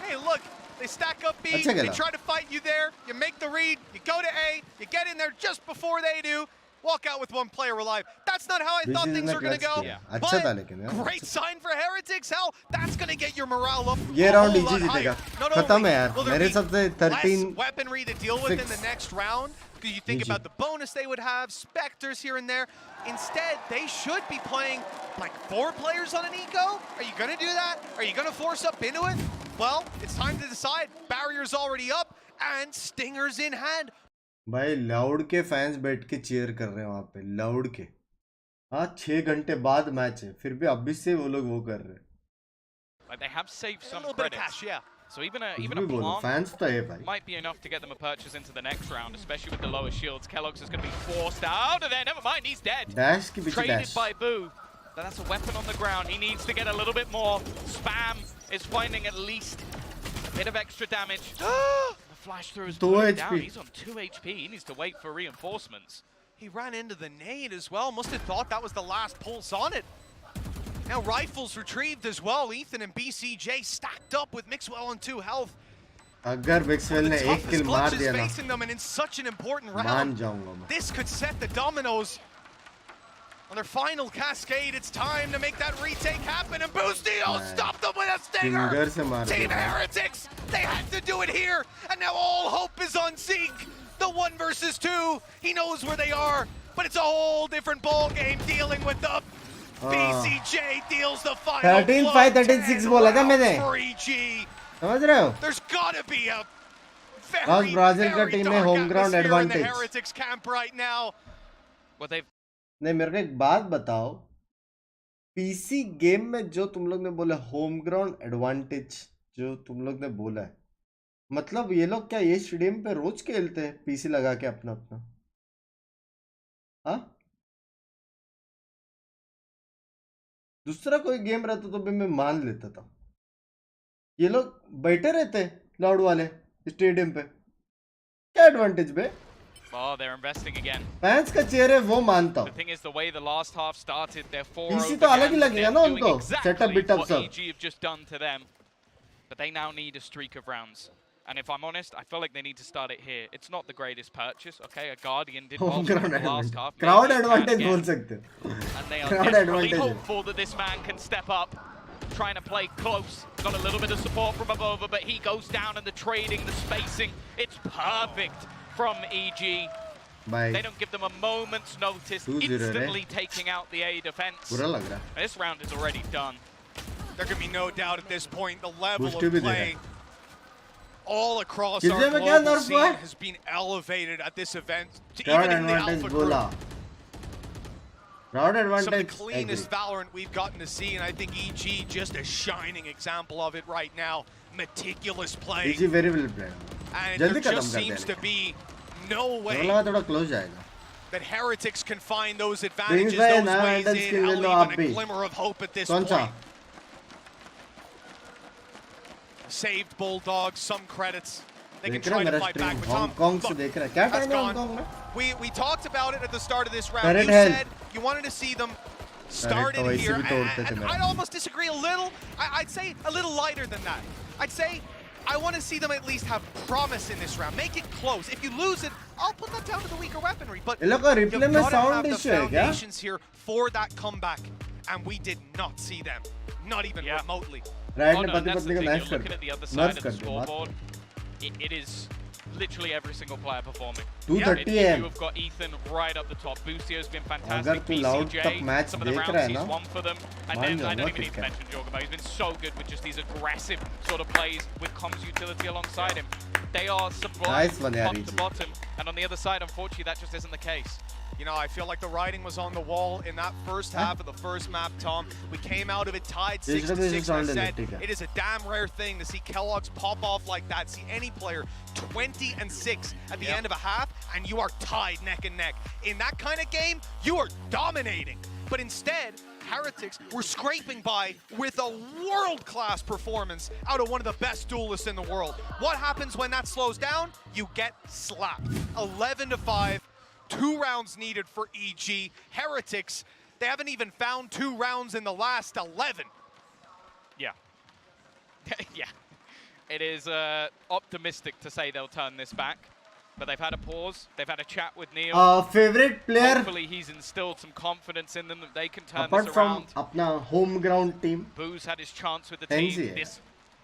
S10: Hey, look, they stack up B, they try to fight you there, you make the read, you go to A, you get in there just before they do, walk out with one player alive. That's not how I thought things were going to go. But great sign for Heretics. Hell, that's going to get your morale up.
S1: ये round easy जीतेगा. खत्म है यार. मेरे हिसाब से 13
S10: weaponry to deal with in the next round. You think about the bonus they would have, Spectres here and there. Instead, they should be playing like 4 players on an eco. Are you going to do that? Are you going to force up into it? Well, it's time to decide. Barrier's already up and Stingers in hand.
S1: भाई loud के fans बैठ के cheer कर रहे हैं वहां पे. Loud के. हाँ 6 घंटे बाद मैच है, फिर भी अभी से वो लोग वो कर रहे हैं.
S11: Like they have saved some
S10: little bit of cash, yeah.
S11: So even a plant
S1: fans तो है भाई.
S11: might be enough to get them a purchase into the next round, especially with the lower shields. Kellogg's is going to be forced out of there. Never mind, he's dead.
S1: Dash की पीछे
S11: Traded
S1: dash.
S11: by Boo. But that's a weapon on the ground. He needs to get a little bit more. Spam is finding at least a bit of extra damage. The flash through is putting down. He's on 2 HP. He needs to wait for reinforcements.
S10: He ran into the nade as well. Must have thought that was the last pulse on it. Now rifles retrieved as well. Ethan and BCJ stacked up with Mixwell on 2 health.
S1: अगर Mixwell ने एक kill मार दिया ना,
S10: facing them and in such an important round. This could set the dominoes on their final cascade. It's time to make that retake happen, and Boostio stopped them with a stinger. Team Heretics, they had to do it here, and now all hope is on Zeke. The 1 versus 2. He knows where they are, but it's a whole different ball game dealing with them. BCJ deals the final
S1: 13-5, 13-6 बोला था मैंने. समझ रहे हो?
S10: There's gotta be a
S1: आज Brazil का team में home ground advantage.
S10: Heretics camp right now.
S1: नहीं मेरे को एक बात बताओ, पीसी गेम में जो तुम लोग ने बोला होम ग्राउंड एडवांटेज जो तुम लोग ने बोला है, मतलब ये लोग क्या ये स्टेडियम पे रोज खेलते हैं पीसी लगा के अपना अपना? हाँ दूसरा कोई गेम रहता तो भी मैं मान लेता था. ये लोग बैठे रहते लाउड वाले स्टेडियम पे, क्या एडवांटेज बे?
S11: Oh, they're investing again.
S1: Fans का चेयर है वो मानता हूँ.
S11: The thing is, the way the last half started, they're 4
S1: PC तो अलग ही लगेगा ना उनको. Setup बिटअप सब.
S11: EG have just done to them, but they now need a streak of rounds. And if I'm honest, I feel like they need to start it here. It's not the greatest purchase, okay? A Guardian did well in the last half.
S1: Crowd advantage बोल सकते हो.
S11: And they are desperately hopeful that this man can step up. Trying to play close. Got a little bit of support from above, but he goes down and the trading, the spacing, it's perfect from EG.
S1: Bye.
S11: They don't give them a moment's notice, instantly taking out the A defense. This round is already done.
S10: There can be no doubt at this point the level of play all across our global scene has been elevated at this event, even in the Alpha Group.
S1: Crowd advantage.
S10: Some of the cleanest Valorant we've gotten to see, and I think EG just a shining example of it right now. Meticulous play.
S1: EG very well played.
S10: And there just seems to be no way that Heretics can find those advantages, those ways in, even a glimmer of hope at this point. Saved Bulldogs, some credits. They can try to fight back with Tom. That's gone. We talked about it at the start of this round. You said you wanted to see them started here, and I'd almost disagree a little. I'd say a little lighter than that. I'd say I want to see them at least have promise in this round. Make it close. If you lose it, I'll put that down to the weaker weaponry. But you've got to have the foundations here for that comeback, and we did not see them, not even remotely.
S11: Oh, no, that's the thing. You're looking at the other side of the scoreboard. It is literally every single player performing.
S1: 230
S11: You have got Ethan right up the top. Boostio's been fantastic. BCJ, some of the rounds he's won for them. And then I don't even need to mention Jorgamo. He's been so good with just these aggressive sort of plays with comms utility alongside him. They are sublime
S1: Nice one,
S11: top
S1: Ari.
S11: to bottom, and on the other side, unfortunately, that just isn't the case.
S10: You know, I feel like the writing was on the wall in that first half of the first map, Tom. We came out of it tied 6-6, and I said it is a damn rare thing to see Kellogg's pop off like that, see any player 20-6 at the end of a half, and you are tied neck and neck. In that kind of game, you are dominating. But instead, Heretics were scraping by with a world-class performance out of one of the best duelists in the world. What happens when that slows down? You get slapped. 11-5. 2 rounds needed for EG. Heretics, they haven't even found 2 rounds in the last 11.
S11: Yeah. Yeah. It is optimistic to say they'll turn this back. But they've had a pause. They've had a chat with Neil.
S1: Favorite player?
S11: Hopefully he's instilled some confidence in them that they can turn
S1: apart
S11: this
S1: from
S11: around.
S1: अपना home ground team.
S11: Boo's had his chance with the
S1: Tenzi
S11: team.
S1: hai.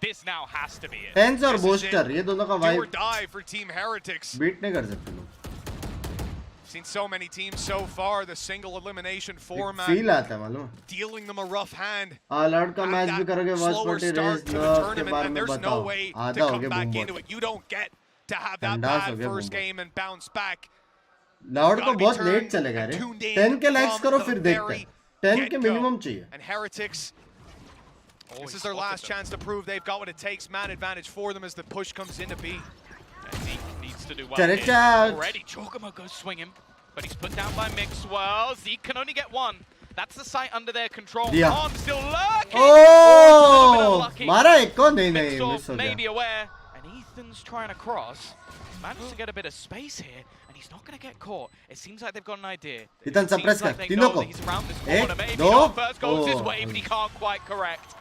S11: This now has to be it.
S1: Tenzi और Booster, ये दोनों का
S10: Do or
S1: vibe
S10: die for Team Heretics.
S1: beat नहीं कर सकते लोग.
S10: Seen so many teams so far, the single elimination format,
S1: feel आता है मालूम.
S10: dealing them a rough hand.
S1: Lord का मैच भी करोगे watch
S10: Slower
S1: party
S10: start
S1: race
S10: to the
S1: के
S10: tournament,
S1: बारे
S10: and
S1: में
S10: there's no
S1: बताओ.
S10: way to
S1: आधा हो
S10: come
S1: गया
S10: back
S1: boom
S10: into
S1: bot.
S10: it. You don't get to have that
S1: Tandas
S10: bad
S1: हो गया
S10: first
S1: boom bot.
S10: game and bounce back.
S1: Lord को
S10: Gotta be
S1: बहुत
S10: turned
S1: लेट चलेगा
S10: and
S1: रे.
S10: tuned in
S1: 10 के likes
S10: from
S1: करो
S10: the
S1: फिर देखते
S10: very
S1: हैं. 10 के
S10: get-go.
S1: minimum चाहिए.
S10: And Heretics, this is their last chance to prove they've got what it takes. Man advantage for them as the push comes into B.
S11: Zeke needs to do well
S1: Chale
S11: here.
S1: chat.
S11: Already, Giacomo goes swinging, but he's put down by Mixwell. Zeke can only get one. That's the site under their control.
S1: Diya.
S11: Arm still lurking.
S1: Oh, मारा एक को नहीं नहीं
S11: Mixwell
S1: miss हो
S11: may
S1: गया.
S11: be aware, and Ethan's trying to cross. Managed to get a bit of space here, and he's not going to get caught. It seems like they've got an idea.
S1: Ethan
S11: Seems
S1: suppress
S11: like
S1: कर
S11: they
S1: तीनों
S11: know
S1: को.
S11: that he's around this
S1: एक,
S11: corner. Maybe
S1: दो.
S11: not first goes his
S1: Oh,
S11: way, but he can't quite correct.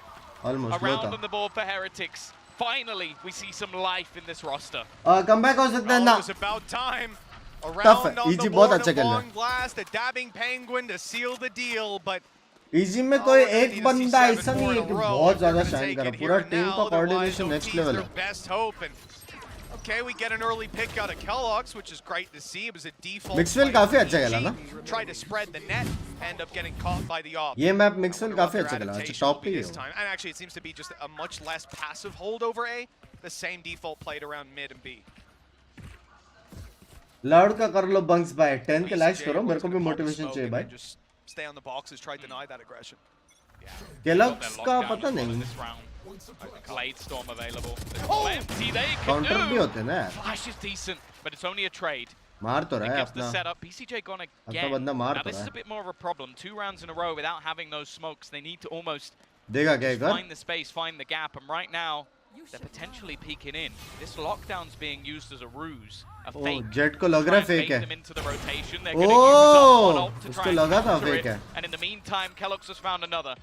S1: Almost
S11: A
S1: low
S11: round
S1: था.
S11: on the board for Heretics. Finally, we see some life in this roster.
S1: Comeback हो सकता है
S10: Oh,
S1: ना.
S10: it was about time. A
S1: Tough
S10: round
S1: है.
S10: on
S1: EG
S10: the
S1: बहुत
S10: board,
S1: अच्छा
S10: a
S1: खेल रहा
S10: long blast, a dabbing penguin to seal the deal, but
S1: EG में कोई एक बंदा ऐसा नहीं है कि बहुत ज़्यादा शाइन कर रहा है. पूरा टीम का कोऑर्डिनेशन नेक्स्ट लेवल है.
S10: Best hope, and okay, we get an early pick out of Kellogg's, which is great to see. It was a default.
S1: Mixwell
S10: play
S1: काफी
S10: for
S1: अच्छा खेला
S10: EG.
S1: ना.
S10: Tried to spread the net, end up getting caught by the op.
S1: ये map Mixwell
S10: Wonder what
S1: काफी
S10: their
S1: अच्छा खेला. अच्छा
S10: adaptation will
S1: top
S10: be
S1: पे
S10: this
S1: he
S10: time. And actually, it seems to be just a much less passive hold over A. The same default played around mid and B.
S1: Lord का कर लो bunks bye 10 के likes करो. मेरे को भी motivation चाहिए भाई.
S10: Just stay on the boxes, try to deny that aggression.
S1: Kellogg's का पता नहीं.
S11: Blade Storm available.
S10: Oh!
S11: Plenty they can
S1: counter भी
S11: do.
S1: होते हैं ना.
S11: Flash is decent, but it's only a trade.
S1: मार तो रहा
S11: It
S1: है
S11: gives the
S1: अपना.
S11: setup. BCJ gone
S1: अपना
S11: again.
S1: बंदा मार
S11: Now
S1: तो
S11: this
S1: रहा
S11: is a
S1: है.
S11: bit more of a problem. 2 rounds in a row without having those smokes. They need to almost
S1: देगा क्या कर?
S11: find the space, find the gap, and right now they're potentially peeking in. This lockdown's being used as a ruse, a fake.
S1: Jet को लग रहा है fake
S11: Try and bait
S1: है.
S11: them into the rotation. They're gonna use up one ult to
S1: उसको
S11: try and
S1: लगा था
S11: counter
S1: fake
S11: it.
S1: है.
S11: And in the meantime, Kellogg's has found another.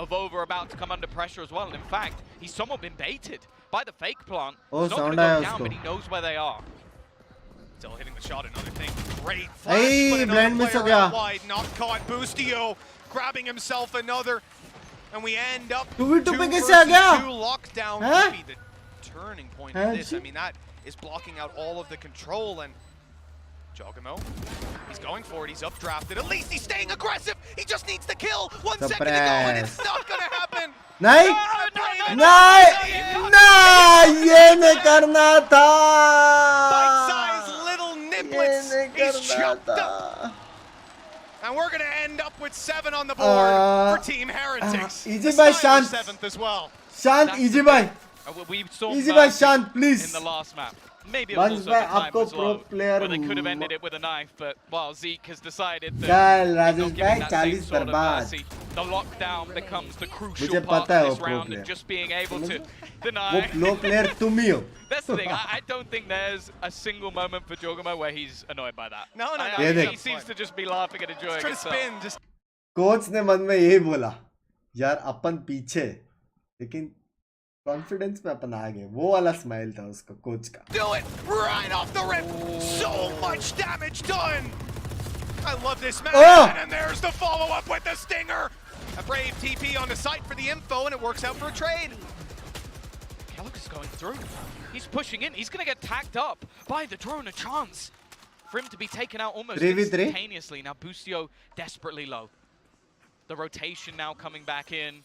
S11: Avova about to come under pressure as well. And in fact, he's somewhat been baited by the fake plant.
S1: Oh,
S11: He's not
S1: sound
S11: gonna
S1: आया
S11: go down,
S1: उसको.
S11: but he knows where they are.
S10: Still hitting the shot, another thing. Great flash,
S1: Hey,
S10: but another
S1: blind miss हो
S10: player
S1: गया.
S10: out wide. Not caught. Boostio grabbing himself another. And we end up
S1: 2v2 पे
S10: 2
S1: कैसे आ गया?
S10: versus 2 lockdown.
S1: Huh?
S10: Could be the turning point of this. I mean, that is blocking out all of the control. And Giacomo, he's going for it. He's updrafted. At least he's staying aggressive. He just needs the kill. 1 second to go, and it's not going to happen.
S1: नहीं नहीं नहीं ये नहीं करना था.
S10: Bite-sized little
S1: ये
S10: niblets.
S1: नहीं
S10: He's
S1: करना
S10: chopped up.
S1: था.
S10: And we're going to end up with 7 on the board for Team Heretics.
S1: easy
S10: The
S1: by
S10: Styler
S1: Shant.
S10: 7th as well.
S1: शांत
S11: That's
S1: easy
S11: the
S1: भाई.
S11: thing. We saw
S1: Easy by
S11: Mercy
S1: Shant, please.
S11: in the last map. Maybe it was
S1: Bunks
S11: also
S1: by
S11: the time
S1: आपको
S11: was
S1: pro
S11: low,
S1: player
S11: but they could have ended it with a knife. But well, Zeke has decided that
S1: चल
S11: he's
S1: Rajesh
S11: not
S1: भाई
S11: giving that same
S1: 40
S11: sort of
S1: बर्बाद.
S11: mercy. The lockdown becomes the crucial
S1: मुझे
S11: part
S1: पता है
S11: of
S1: वो
S11: this
S1: pro
S11: round,
S1: player.
S11: and just being able to
S1: वो
S11: deny.
S1: pro player तुम ही हो.
S11: That's the thing. I don't think there's a single moment for Giacomo where he's annoyed by that.
S10: No, no, no.
S1: ये
S11: He
S1: देख.
S11: seems to just be laughing and enjoying
S10: Trying to
S11: himself.
S10: spin. Just
S1: coach ने मन में यही बोला यार अपन पीछे लेकिन कॉन्फिडेंस में अपन आ गए. वो वाला स्माइल था उसका कोच का.
S10: do it right off the rip. So much damage done. I love this man.
S1: Oh!
S10: And there's the follow-up with the stinger. A brave TP on the site for the info, and it works out for a trade.
S11: Kellogg is going through. He's pushing in. He's going to get tagged up by the drone. A chance for him to be taken out almost
S1: 3v3.
S11: instantaneously. Now Boostio desperately low. The rotation now coming back in.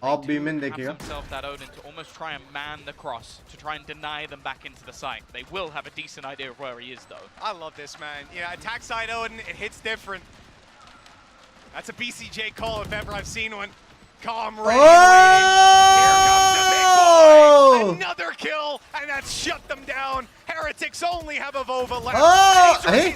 S1: Off beam
S11: have himself that Odin to almost try and man the cross, to try and deny them back into the site. They will have a decent idea of where he is, though.
S10: I love this, man. Yeah, attack side Odin, it hits different. That's a BCJ call if ever I've seen one. Calm, ready, Here comes the big boy. Another kill, and that's shut them down. Heretics only have a Vova left.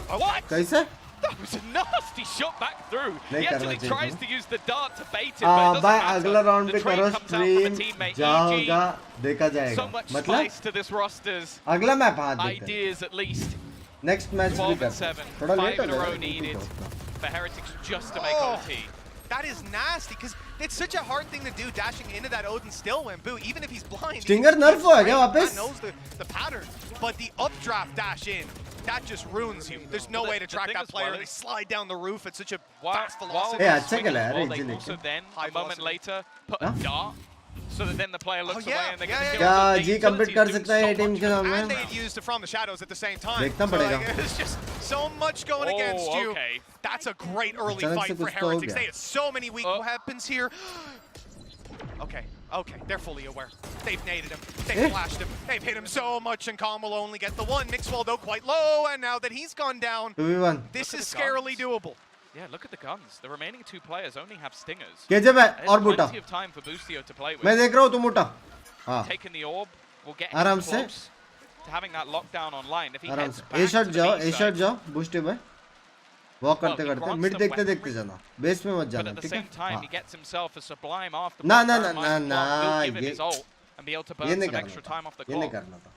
S11: What?
S1: कैसे?
S11: That was a nasty shot back through.
S1: नहीं
S11: He actually
S1: करना
S11: tries
S1: चाहिए
S11: to use the dart to bait it, but it doesn't
S1: भाई
S11: matter.
S1: अगला round
S11: The
S1: पे
S11: trade
S1: करो
S11: comes out from a
S1: stream
S11: teammate,
S1: जहाँ
S11: EG.
S1: होगा देखा
S11: So
S1: जाएगा
S11: much
S1: मतलब
S11: spice to this roster's
S1: अगला मैप हाथ देते हैं
S11: ideas, at least.
S1: Next match भी
S11: 12 and
S1: करते
S11: 7.
S1: हैं थोड़ा
S11: 5
S1: लेट हो
S11: in a row
S1: जाएगा
S11: needed for Heretics just to make OT.
S10: That is nasty, because it's such a hard thing to do, dashing into that Odin still when Boo, even if he's blind.
S1: Stinger nerf हुआ क्या वापस?
S10: knows the pattern, but the updraft dash in, that just ruins you. There's no way to track that player. They slide down the roof at such a fast velocity.
S1: Yeah, check it out.
S11: They also then, a moment later, put a dart, so that then the player looks away and they get the kill.
S1: क्या जी complete कर सकता है ये team के नाम
S10: And
S1: में
S10: they used it from the shadows at the same time.
S1: देखना
S10: So,
S1: पड़ेगा
S10: like, it's just so much going against you. That's a great early
S1: अचानक
S10: fight
S1: से
S10: for
S1: कुछ तो हो
S10: Heretics.
S1: गया
S10: They had so many weak weapons here. Okay, they're fully aware. They've naded him, they've flashed him, they've hit him so much, and Calm will only get the one. Mixwell, though, quite low, and now that he's gone down,
S1: 2v1
S10: this is scarily doable.
S11: Yeah, look at the guns. The remaining two players only have stingers.
S1: KJ है और बूटा
S11: Plenty of time for Boostio to play with.
S1: मैं देख रहा हूँ तुम बूटा हाँ
S11: Taking the orb will get
S1: आराम
S11: him
S1: से
S11: close to having that lockdown online. If he
S1: आराम
S11: heads
S1: से
S11: back
S1: A
S11: to
S1: shot
S11: the
S1: जाओ
S11: B
S1: ए
S11: side,
S1: शॉट जाओ बूस्टे भाई वॉक करते करते मिड देखते देखते जाना बेस में मत
S11: but
S1: जाना
S11: at the
S1: ठीक है
S11: same time, he gets himself a sublime after.
S1: ना ना ना ना ना
S11: Give him his ult and be able to
S1: ये
S11: burn
S1: नहीं
S11: some
S1: करना
S11: extra time off the
S1: था ये नहीं
S11: clock.
S1: करना था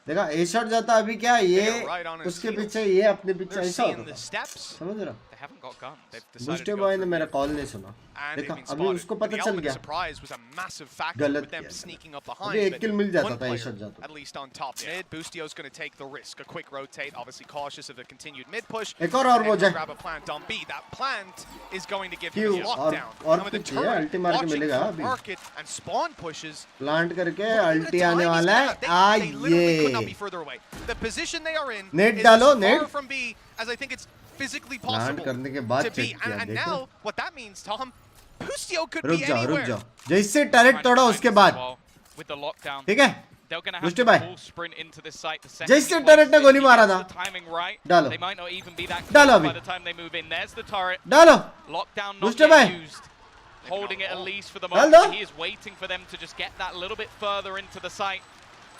S1: देखा ए शॉट जाता अभी क्या ये उसके पीछे ये अपने पीछे ऐसा होता था समझ रहा
S11: They haven't got guns. They've decided
S1: बूस्टे
S11: to go
S1: boy ने
S11: for
S1: मेरा
S11: it.
S1: कॉल नहीं सुना
S10: And
S1: देखा
S10: they've been
S1: अभी
S10: spotted.
S1: उसको
S10: The
S1: पता चल
S10: element of
S1: गया
S10: surprise was a massive factor
S1: गलत
S10: with them
S1: किया
S10: sneaking up
S1: अभी
S10: behind.
S1: एक किल मिल जाता
S10: One
S1: था ए
S10: player,
S1: शॉट जाता
S10: at least on top mid, Boostio's going to take the risk. A quick rotate, obviously cautious of the continued mid push.
S1: एक और
S10: And
S1: वो
S10: he'll
S1: जाए
S10: grab a plant on B. That plant is going to give
S1: क्यों
S10: him a lockdown.
S1: और
S10: And with the
S1: कुछ है
S10: turret
S1: अल्टी मार के
S10: watching
S1: मिलेगा
S10: for
S1: अभी
S10: market and spawn pushes,
S1: plant करके
S10: look at
S1: अल्टी
S10: the
S1: आने
S10: time he's
S1: वाला है
S10: got. They literally could not be
S1: आइए
S10: further away. The position they are in
S1: net
S10: is
S1: डालो
S10: as
S1: net
S10: far from B as I think it's physically
S1: plant
S10: possible
S1: करने के बाद
S10: to be.
S1: Check किया
S10: And
S1: देखो
S10: now, what that means, Tom, Boostio could
S1: रुक
S10: be
S1: जाओ रुक
S10: anywhere.
S1: जाओ जैसे टैरेट तोड़ा उसके बाद
S11: With the lockdown,
S1: ठीक है
S11: they're going to have
S1: बुस्टे
S11: to
S1: भाई
S11: full sprint into this site. The second
S1: जैसे
S11: he
S1: टैरेट ने
S11: places
S1: गोली
S11: it,
S1: मारा
S11: he
S1: था
S11: gets the timing right.
S1: डालो
S11: They might not even be that
S1: डालो
S11: close
S1: अभी
S11: by the time they move in. There's the turret.
S1: डालो
S11: Lockdown not
S1: बुस्टे
S11: yet
S1: भाई
S11: used. Holding it at least for the
S1: डाल
S11: moment.
S1: दो
S11: He is waiting for them to just get that little bit further into the site.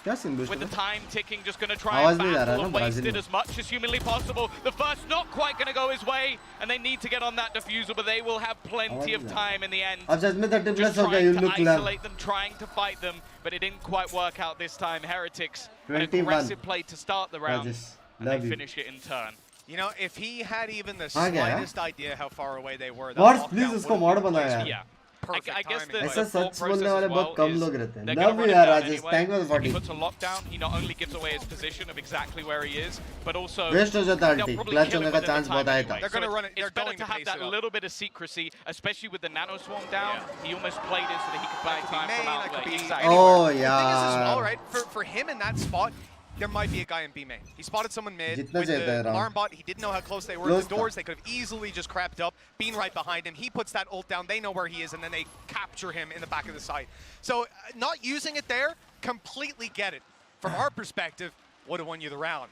S1: क्या scene
S11: With the
S1: बुस्टे
S11: time ticking, just going to try
S1: आवाज
S11: and
S1: नहीं आ रहा
S11: battle
S1: ना
S11: and waste
S1: Brazil
S11: it
S1: में
S11: as much as humanly possible. The first not quite going to go his way, and they need to get on that diffusal, but they will have plenty of time in the end.
S1: अब सच में 30
S11: Just
S1: plus हो गया
S11: trying
S1: you
S11: to
S1: look lab
S11: isolate them, trying to fight them, but it didn't quite work out this time. Heretics, an
S1: 21.
S11: aggressive play to start the round,
S1: Rajesh,
S11: and they
S1: love you.
S11: finish it in turn.
S10: You know, if he had even the
S1: आ गया
S10: slightest idea how far away they were, that
S1: mods
S10: lockdown
S1: please उसको
S10: would've
S1: mod
S10: been
S1: बनाया
S10: placed.
S1: यार
S11: Yeah.
S10: Perfect
S11: I guess
S10: timing.
S1: ऐसा
S11: the thought
S1: सच बोलने
S11: process
S1: वाले
S11: as
S1: बहुत
S11: well
S1: come
S11: is
S1: लोग रहते हैं
S11: they're gonna
S1: love
S11: run
S1: you
S11: him
S1: यार
S11: down
S1: Rajesh
S11: anyway.
S1: Thank you for
S11: If he
S1: 40
S11: puts a lockdown, he not only gives away his position of exactly where he is, but also
S1: waste हो जाता है
S11: they'll
S1: अल्टी
S11: probably
S1: clutch
S11: kill
S1: होने
S11: him
S1: का
S11: within the
S1: chance
S11: time
S1: बहुत आया
S11: anyway.
S1: था
S10: They're gonna
S11: So
S10: run it- they're
S11: it's better
S10: going
S11: to
S10: to
S11: have
S10: pace
S11: that
S10: it up.
S11: little bit of secrecy, especially with the nano swarm down. He almost played it so that he could buy time
S10: Main,
S11: from
S10: that could
S11: outlet.
S10: be
S11: Exactly.
S1: Oh,
S10: The thing is as well,
S1: यार
S10: right? For him in that spot, there might be a guy in B main. He spotted someone mid
S1: जितना
S10: with
S1: चाहिए था
S10: the
S1: round.
S10: alarm bot. He didn't know how close they were
S1: Close
S10: to the doors. They could have easily just crept up, been right behind him. He puts that ult down. They know where he is, and then they capture him in the back of the site. So not using it there, completely get it. From our perspective, would have won you the round.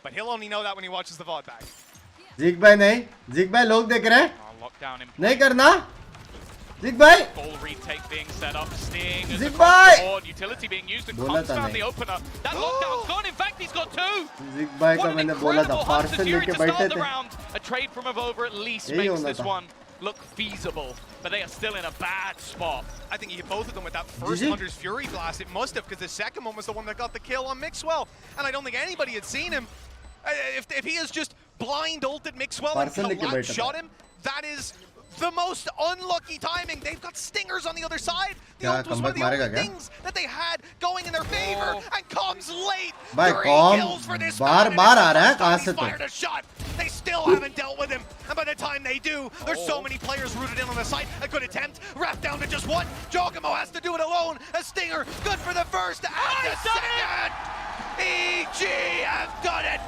S10: But he'll only know that when he watches the VOD back.
S1: जिग भाई नहीं zig भाई लोग देख रहे हैं
S11: Lockdown in
S1: नहीं करना जिग भाई
S11: full retake being set up, Sting as
S1: Zig
S11: across
S1: bhai!
S11: the board, utility being used, and
S1: बोला
S11: Combs
S1: था
S11: found
S1: नहीं।
S11: the opener. That lockdown's gone. In fact, he's got two.
S1: जिग भाई का
S11: What an
S1: मैंने बोला था
S11: incredible
S1: पार्सल
S11: Hunter
S1: लेके
S11: to
S1: बैठे
S11: start the
S1: थे
S11: round. A trade from Avova at least
S1: यही
S11: makes
S1: होना
S11: this
S1: था।
S11: one look feasible, but they are still in a bad spot.
S10: I think he hit both of them with that first
S1: he?
S10: Hunter's Fury blast. It must have, because the second one was the one that got the kill on Mixwell. And I don't think anybody had seen him. If he has just blind ulted Mixwell and
S1: Parcel लेके
S10: collapse
S1: बैठा
S10: shot
S1: था।
S10: him, that is the most unlucky timing. They've got stingers on the other side. The
S1: क्या
S10: ult was one of the
S1: comeback
S10: only
S1: मारेगा क्या?
S10: things that they had going in their favor. And comes late.
S1: भाई
S10: 3
S1: कॉम
S10: kills for this
S1: बार
S10: man, and
S1: बार
S10: it's
S1: आ
S10: the
S1: रहा है
S10: first time
S1: कहाँ
S10: he's
S1: से तो
S10: fired a shot. They still haven't dealt with him. And by the time they do, there's so many players rooted in on the site. A good attempt. Wrapped down to just one. Giacomo has to do it alone. A stinger. Good for the first and the second. EG have done it.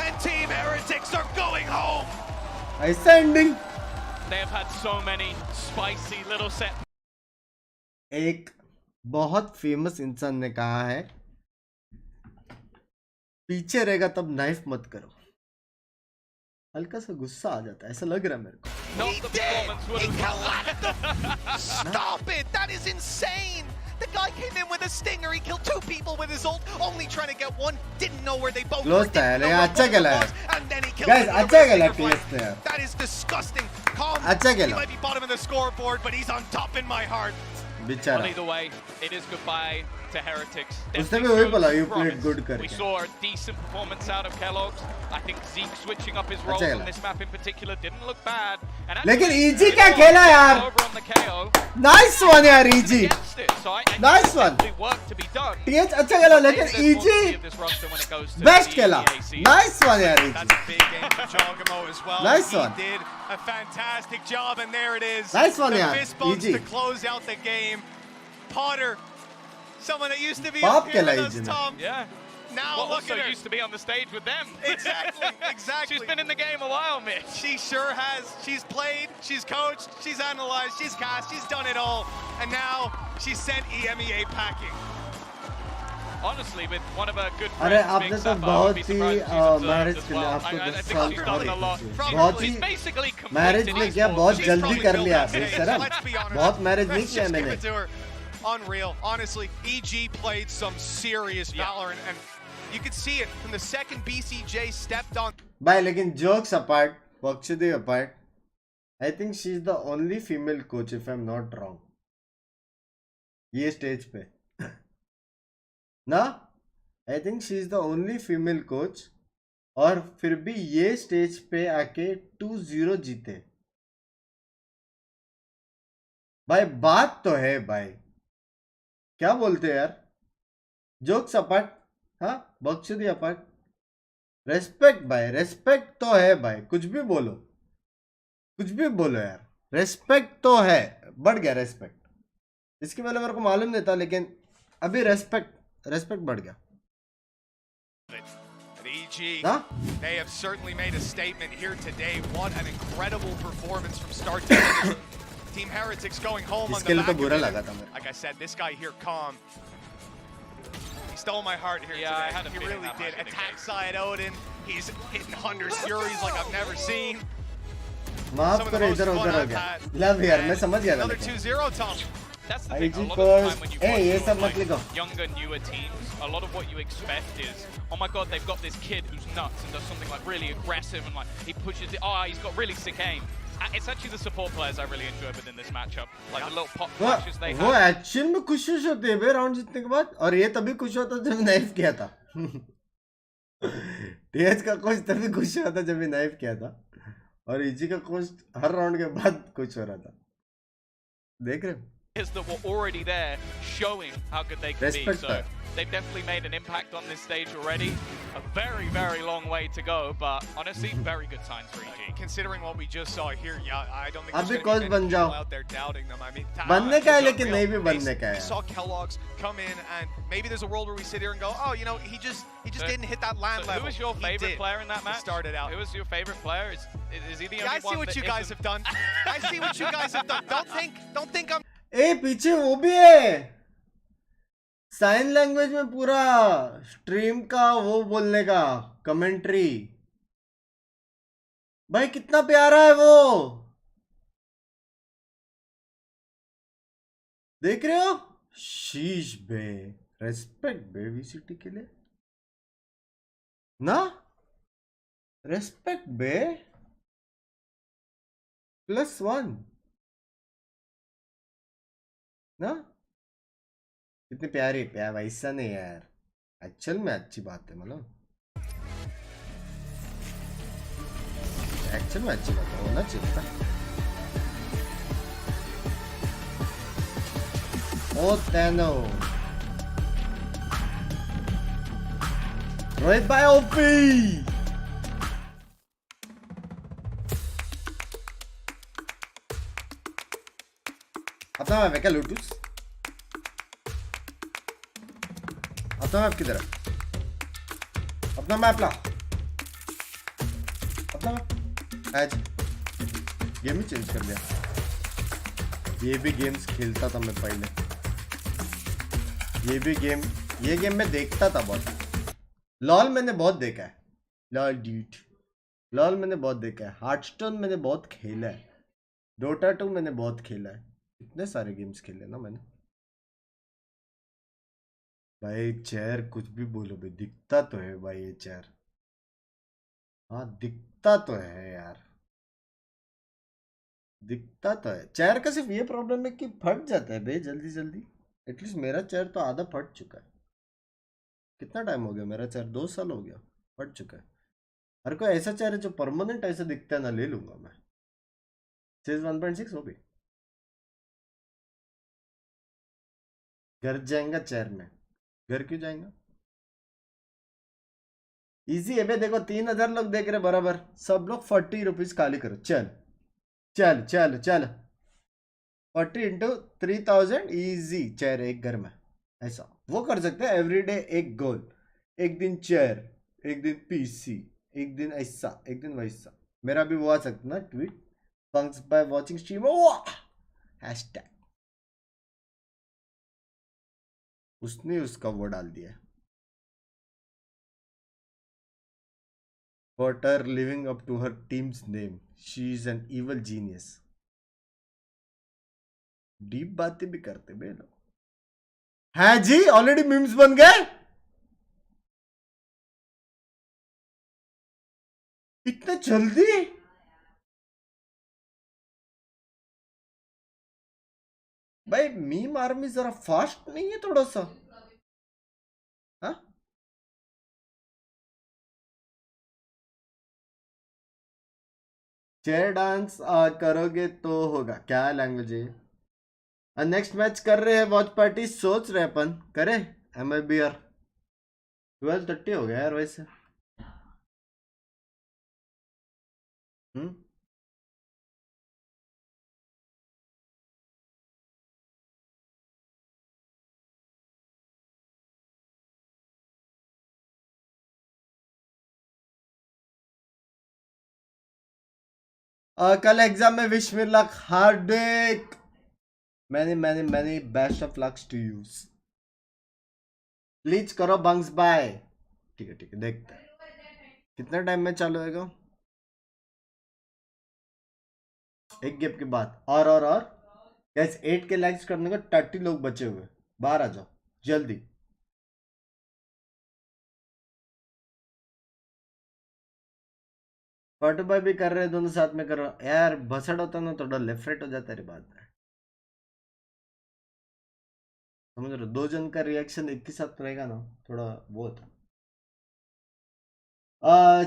S10: And Team Heretics are going home.
S1: ऐसा ending
S11: They have had so many spicy little set
S1: एक बहुत famous इंसान ने कहा है, पीछे रहेगा तब नाइफ मत करो. हल्का सा गुस्सा आ जाता है, ऐसा लग रहा है मेरे को.
S10: Stop it! That is insane! The guy came in with a stinger, he killed 2 people with his ult, only trying to get one, didn't know where they both were, didn't know where
S1: अच्छा खेला है.
S10: and then he killed
S1: Guys,
S10: him with
S1: अच्छा
S10: a
S1: खेला
S10: stinger
S1: TS
S10: flag.
S1: ने यार.
S10: That is disgusting. Calm.
S1: अच्छा
S10: He
S1: खेला.
S10: might be bottom of the scoreboard, but he's on top in my heart.
S1: बेचारा.
S11: Well, either way, it is goodbye to Heretics.
S1: उसने भी वही बोला, you played good
S11: We
S1: करके.
S11: saw a decent performance out of Kellogg's. I think Zeke switching up his roles
S1: अच्छा
S11: on
S1: खेला.
S11: this map in particular didn't look bad. And
S1: लेकिन
S11: actually,
S1: EG क्या खेला यार?
S11: over on the KO.
S1: Nice one यार EG.
S11: Against it. So I think
S1: Nice
S11: there's
S1: one.
S11: definitely work to be done.
S1: TH अच्छा खेला लेकिन
S11: There's more to see
S1: EG
S11: of this roster when it goes to
S1: best
S11: the
S1: खेला.
S11: EAC.
S1: Nice one यार EG.
S3: That's a big game for Jogamo as well.
S1: Nice
S3: He
S1: one.
S3: did a fantastic job, and there it is.
S1: Nice one,
S3: the
S1: yeah.
S3: fist bumps
S1: EG.
S3: to close out the game. Potter, someone that used to be
S1: Pop
S3: up here with
S1: खेला
S3: us,
S1: EG ने.
S3: Tom.
S11: Yeah.
S3: Now
S11: Well,
S3: look
S11: also
S3: at her.
S11: used to be on the stage with them.
S3: Exactly, exactly.
S11: She's been in the game a while, Mitch.
S3: She sure has. She's played, she's coached, she's analyzed, she's cast, she's done it all. And now she's sent EMEA packing.
S11: Honestly, with one of her good
S1: अरे
S11: friends,
S1: आपने
S11: Binks,
S1: तो
S11: I would be
S1: बहुत ही
S11: surprised if she's observed
S1: marriage
S11: as
S1: के लिए
S11: well.
S1: आपको
S11: I
S1: 10
S11: think
S1: साल
S11: she's
S1: की
S11: done a lot.
S1: बहुत ही
S11: She's basically
S1: मैरिज
S11: completed
S1: में क्या
S11: esports.
S1: बहुत
S3: She's
S1: जल्दी
S3: probably
S1: कर
S3: built
S1: लिया
S3: up today,
S1: बेशरम.
S3: let's be honest.
S1: बहुत मैरिज नहीं
S3: Let's
S1: किया
S3: just give
S1: मैंने.
S3: it to her. Unreal. Honestly, EG played some serious Valorant, and you could see it from the second BCJ stepped on.
S1: भाई लेकिन jokes apart, पक्षी apart, I think she's the only female coach if I'm not wrong. ये stage पे ना, I think she's the only female coach और फिर भी ये स्टेज पे आके 2-0 जीते. भाई बात तो है भाई, क्या बोलते हैं यार. जोक्स अपार्ट, हाँ बख्शुदी अपार्ट, रेस्पेक्ट भाई, रेस्पेक्ट तो है भाई. कुछ भी बोलो, कुछ भी बोलो यार, रेस्पेक्ट तो है. बढ़ गया रेस्पेक्ट. इसके पहले मेरे को मालूम नहीं था, लेकिन अभी रेस्पेक्ट बढ़ गया.
S3: At EG,
S1: Huh?
S3: they have certainly made a statement here today. What an incredible performance from start to finish. Team Heretics going home on
S1: इसके
S3: the
S1: लिए तो
S3: back
S1: बुरा
S3: of
S1: लगा
S3: it.
S1: था मेरे.
S3: Like I said, this guy here, Calm, he stole my heart here
S11: Yeah, I
S3: today.
S11: had a
S3: He
S11: feeling
S3: really
S11: that might
S3: did.
S11: be the
S3: Attack
S11: case.
S3: side Odin. He's hitting Hunter's Furies like I've never seen.
S1: माफ
S3: Some of the
S1: करो,
S3: most
S1: इधर
S3: fun
S1: उधर हो
S3: I've
S1: गया.
S3: had.
S1: Love यार, मैं
S3: And
S1: समझ गया था.
S3: Another
S1: लेकिन
S3: 2-0, Tom.
S11: That's the thing.
S1: IG
S11: A lot of the time when you
S1: first. Hey, ये
S11: watch
S1: सब मत
S11: like
S1: लिखो.
S11: younger, newer teams, a lot of what you expect is, oh my god, they've got this kid who's nuts and does something like really aggressive and like he pushes it. Oh, he's got really sick aim. It's actually the support players I really enjoyed within this matchup, like the little pop flashes they
S1: वो
S11: have.
S1: Action में खुश होते हैं बे round जीतने के बाद. और ये तभी खुश होता जब नाइफ किया था. टीएच का कोच तभी खुश हुआ था जब भी नाइफ किया था, और इजी का कोच हर राउंड के बाद खुश हो रहा था. देख रहे हो?
S11: That were already there, showing how good they can be.
S1: Respect
S11: So
S1: that.
S11: they've definitely made an impact on this stage already. A very, very long way to go, but honestly, very good signs for EG.
S3: Considering what we just saw here, yeah, I don't think
S1: अब भी
S3: there's
S1: coach
S3: going to
S1: बन
S3: be many
S1: जाओ.
S3: people out there doubting them. I mean,
S1: बनने का है,
S3: talent is
S1: लेकिन
S3: unreal.
S1: नहीं भी बनने का
S3: We
S1: है.
S3: saw Kellogg's come in, and maybe there's a world where we sit here and go, oh, you know, he just
S11: So-
S3: didn't hit that land
S11: So
S3: level.
S11: who was your
S3: He
S11: favorite
S3: did.
S11: player in that
S3: He
S11: match?
S3: started out.
S11: Who was your favorite player? Is he the
S3: Yeah,
S11: only
S3: I see
S11: one
S3: what
S11: that
S3: you guys
S11: isn't-
S3: have done. I see what you guys have done. Don't think I'm.
S1: ए पीछे वो भी है, sign language में पूरा stream का वो बोलने का कमेंट्री. भाई कितना प्यारा है वो, देख रहे हो? शीश बे, रेस्पेक्ट बे वीसीटी के लिए ना, रेस्पेक्ट बे. +1 ना, कितनी प्यारी प्यार. वैसा नहीं यार, एक्चुअल में अच्छी बात है. मतलब एक्चुअल में अच्छी बात है, होना चाहिए था. ओ तैनो रोहित भाई ओपी. अपना मैप है क्या लूटूस? अपना मैप किधर है? अपना मैप ला, अपना मैप. आज गेम ही चेंज कर दिया. ये भी गेम्स खेलता था मैं पहले. ये गेम मैं देखता था बहुत। लॉल मैंने बहुत देखा है, लॉल ड्यूट, लॉल मैंने बहुत देखा है। हार्टस्टोन मैंने बहुत खेला है, डोटा 2 मैंने बहुत खेला है, इतने सारे गेम्स खेले ना मैंने। भाई चेयर कुछ भी बोलो भाई, दिखता तो है भाई ये चेयर। हाँ दिखता तो है यार, दिखता तो है। चेयर का सिर्फ ये प्रॉब्लम है कि फट जाता है भाई जल्दी जल्दी। एटलीस्ट मेरा चेयर तो आधा फट चुका है। कितना टाइम हो गया मेरा चेयर? 2 साल हो गया, फट चुका है। हर कोई ऐसा चेयर है जो परमानेंट ऐसा दिखता है ना, ले लूंगा मैं। चेज 1.6 हो भी घर जाएगा चेयर में, घर क्यों जाएगा? इजी है भाई, देखो 3000 लोग देख रहे बराबर, सब लोग 40 रुपीज खाली करो। चल चल चल चल, 40 इंटू 3000 इजी चेयर एक घर में। ऐसा वो कर सकते हैं एवरीडे, एक गोल, एक दिन चेयर, एक दिन पीसी, एक दिन ऐसा, एक दिन वैसा। मेरा भी वो आ सकता ना tweet, Punk's by watching stream hashtag, उसने उसका वो डाल दिया। Got her living up to her team's name. She is an evil genius. Deep बातें भी करते बे लोग। हैं जी, ऑलरेडी मीम्स बन गए इतने जल्दी? भाई मीम आर्मी जरा फास्ट नहीं है थोड़ा सा? हाँ चेयर डांस करोगे तो होगा क्या? लैंग्वेज है? नेक्स्ट मैच कर रहे हैं वॉच पार्टी, सोच रहे अपन करें। MIBR 12:30 हो गया यार वैसे। कल एग्जाम में विश मी लक हार्दिक, मैंने best of lucks to use. Please करो बंक्स बाय। ठीक है देखते हैं कितना टाइम में चालू होगा। एक गेम के बाद और गैस 8 के लाइक्स करने को 30 लोग बचे हुए, बाहर आ जाओ जल्दी। फोटो भी कर रहे हैं, दोनों साथ में करो यार। भसड़ होता ना थोड़ा लेफ्ट राइट हो जाता है बात में, समझ रहे हो? 2 जन का रिएक्शन एक ही साथ रहेगा ना, थोड़ा वो होता।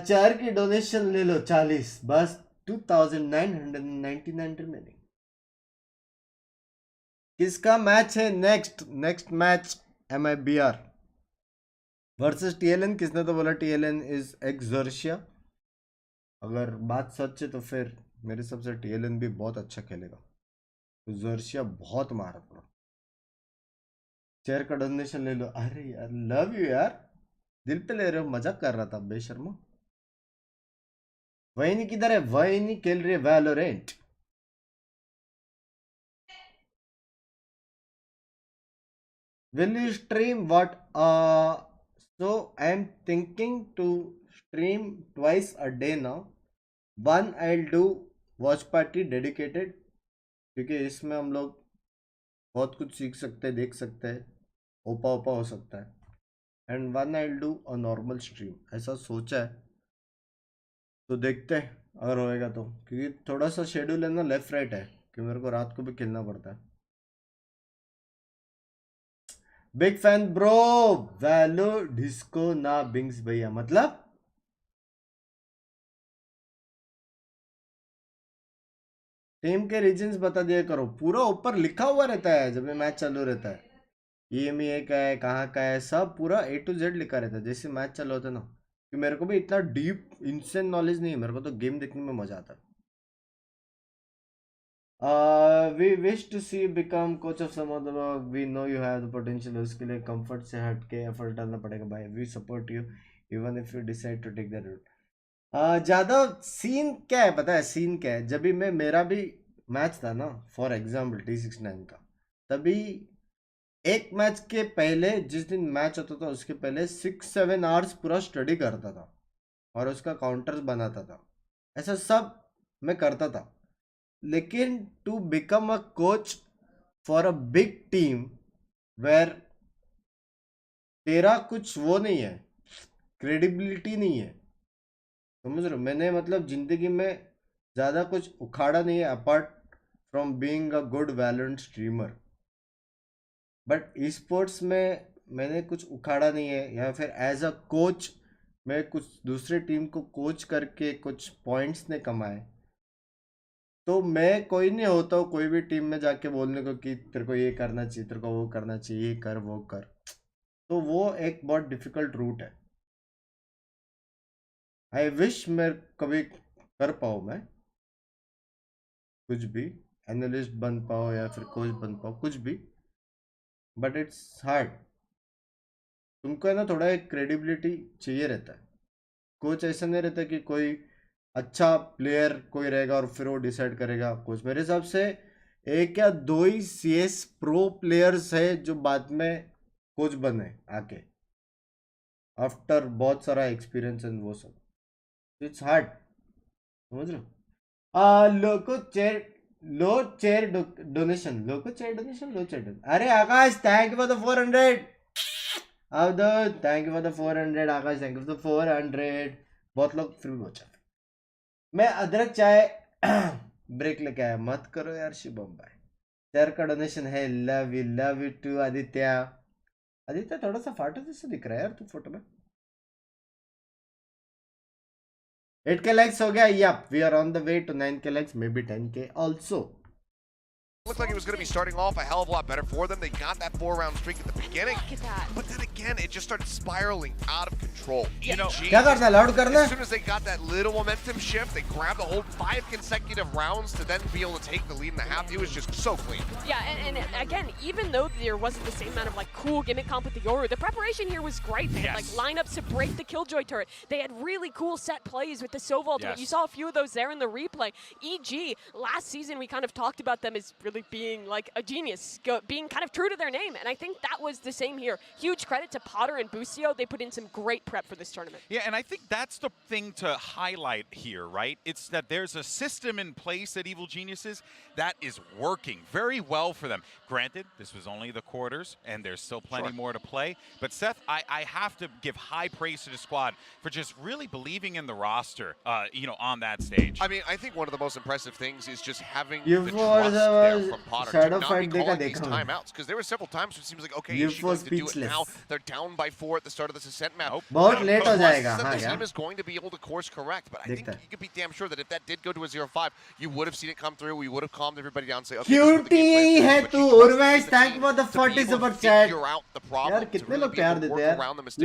S1: चेयर की डोनेशन ले लो 40 बस, 2999 रिमेनिंग। किसका मैच है next match? MIBR versus TLN। किसने तो बोला TLN इज एक्सर्शिया। अगर बात सच है तो फिर मेरे हिसाब से TLN भी बहुत अच्छा खेलेगा, एक्सर्शिया बहुत मारा पड़ा। चेयर का डोनेशन ले लो। अरे यार लव यू यार, दिल पे ले रहे हो, मजाक कर रहा था बेशर्मा। वही किधर है? वही नहीं खेल रही है Valorant. Will you stream what? So I'm thinking to stream twice a day now. One I'll do watch party dedicated, क्योंकि इसमें हम लोग बहुत कुछ सीख सकते हैं, देख सकते हैं, ओपा हो सकता है। And one I'll do a normal stream, ऐसा सोचा है, तो देखते हैं अगर होएगा तो। क्योंकि थोड़ा सा शेड्यूल है ना लेफ्ट राइट है, कि मेरे को रात को भी खेलना पड़ता है। बिग फैन ब्रो, वैलो डिस्को ना बिंग्स भैया, मतलब टीम के रीजन्स बता दिया करो। पूरा ऊपर लिखा हुआ रहता है जब ये मैच चालू रहता है, EMEA का है, कहाँ का है, सब पूरा A to Z लिखा रहता है जैसे मैच चालू होता है ना। कि मेरे को भी इतना डीप इंसेंट नॉलेज नहीं है, मेरे को तो गेम देखने में मजा आता है। We wish to see you become coach of some other work. We know you have the potential. उसके लिए कंफर्ट से हट के एफर्ट डालना पड़ेगा भाई। We support you even if you decide to take that route. ज़्यादा सीन क्या है पता है? सीन क्या है, जब भी मेरा भी मैच था ना फॉर एग्जाम्पल T69 का, तभी एक मैच के पहले, जिस दिन मैच होता था उसके पहले 6-7 आवर्स पूरा स्टडी करता था और उसका काउंटर्स बनाता था. ऐसा सब मैं करता था. लेकिन to become a coach for a big team where तेरा कुछ वो नहीं है, क्रेडिबिलिटी नहीं है, समझ रहे हो. मैंने मतलब जिंदगी में ज़्यादा कुछ उखाड़ा नहीं है apart from being a good Valorant streamer. But e sports में मैंने कुछ उखाड़ा नहीं है, या फिर एज अ कोच मैं कुछ दूसरे टीम को कोच करके कुछ पॉइंट्स ने कमाए. तो मैं कोई नहीं होता हूँ कोई भी टीम में जाके बोलने को कि तेरे को ये करना चाहिए, तेरे को वो करना चाहिए, ये कर वो कर. तो वो एक बहुत डिफिकल्ट रूट है. आई विश मैं कभी कर पाऊँ, मैं कुछ भी एनालिस्ट बन पाओ या फिर कोच बन पाओ, कुछ भी. But it's hard. तुमको है ना थोड़ा एक क्रेडिबिलिटी चाहिए रहता है. कोच ऐसा नहीं रहता कि कोई अच्छा प्लेयर कोई रहेगा और फिर वो डिसाइड करेगा कोच. मेरे हिसाब से एक या दो ही CS प्रो प्लेयर्स है जो बाद में कोच बने आके, आफ्टर बहुत सारा एक्सपीरियंस एंड वो सब. इट्स हार्ड, समझ रहे हो. लो चेयर डोनेशन. अरे Akash, thank you for the 400. Avdhoot, thank you for the 400. Akash, thank you for the 400. बहुत लोग फिर भी बचा. मैं अदरक चाय ब्रेक लेके आया. मत करो यार शिवम भाई. तेरे का डोनेशन है. Love you too Aditya. Aditya थोड़ा सा फाटो जैसा दिख रहा है यार तू फोटो में. 8K likes हो गया. Yup, we are on the way to 9K likes, maybe 10K also.
S5: Looked like it was going to be starting off a hell of a lot better for them. They got that 4-round streak at the beginning.
S4: Look at that.
S5: But then again, it just started spiraling out of control. You know,
S1: क्या करना है? Loud करना
S5: as soon as they got that little momentum shift, they grabbed the whole 5 consecutive rounds to then be able to take the lead in the half. It was just so clean.
S4: Yeah, and again, even though there wasn't the same amount of like cool gimmick comp with the Yoru, the preparation here was great. They had like lineups to break the Killjoy turret. They had really cool set plays with the Sova ultimate. You saw a few of those there in the replay. EG, last season we kind of talked about them as really being like a genius, being kind of true to their name, and I think that was the same here. Huge credit to Potter and Busio. They put in some great prep for this tournament.
S3: Yeah, and I think that's the thing to highlight here, right? It's that there's a system in place at Evil Geniuses that is working very well for them. Granted, this was only the quarters, and there's still plenty more to play. But Seth, I have to give high praise to the squad for just really believing in the roster, on that stage.
S5: I mean, I think one of the most impressive things is just having the trust there from Potter to not be calling these timeouts. Because there were several times where it seems like, okay, is she going to do it now? They're down by 4 at the start of this ascent map.
S1: बहुत late हो जाएगा.
S5: The team is going to be able to course correct, but I think you could be damn sure that if that did go to a 0-5, you would have seen it come through. We would have calmed everybody down and say, okay,
S1: cutie है तू. Urvesh, thank you for the 40 super chat. यार कितने लोग प्यार देते हैं.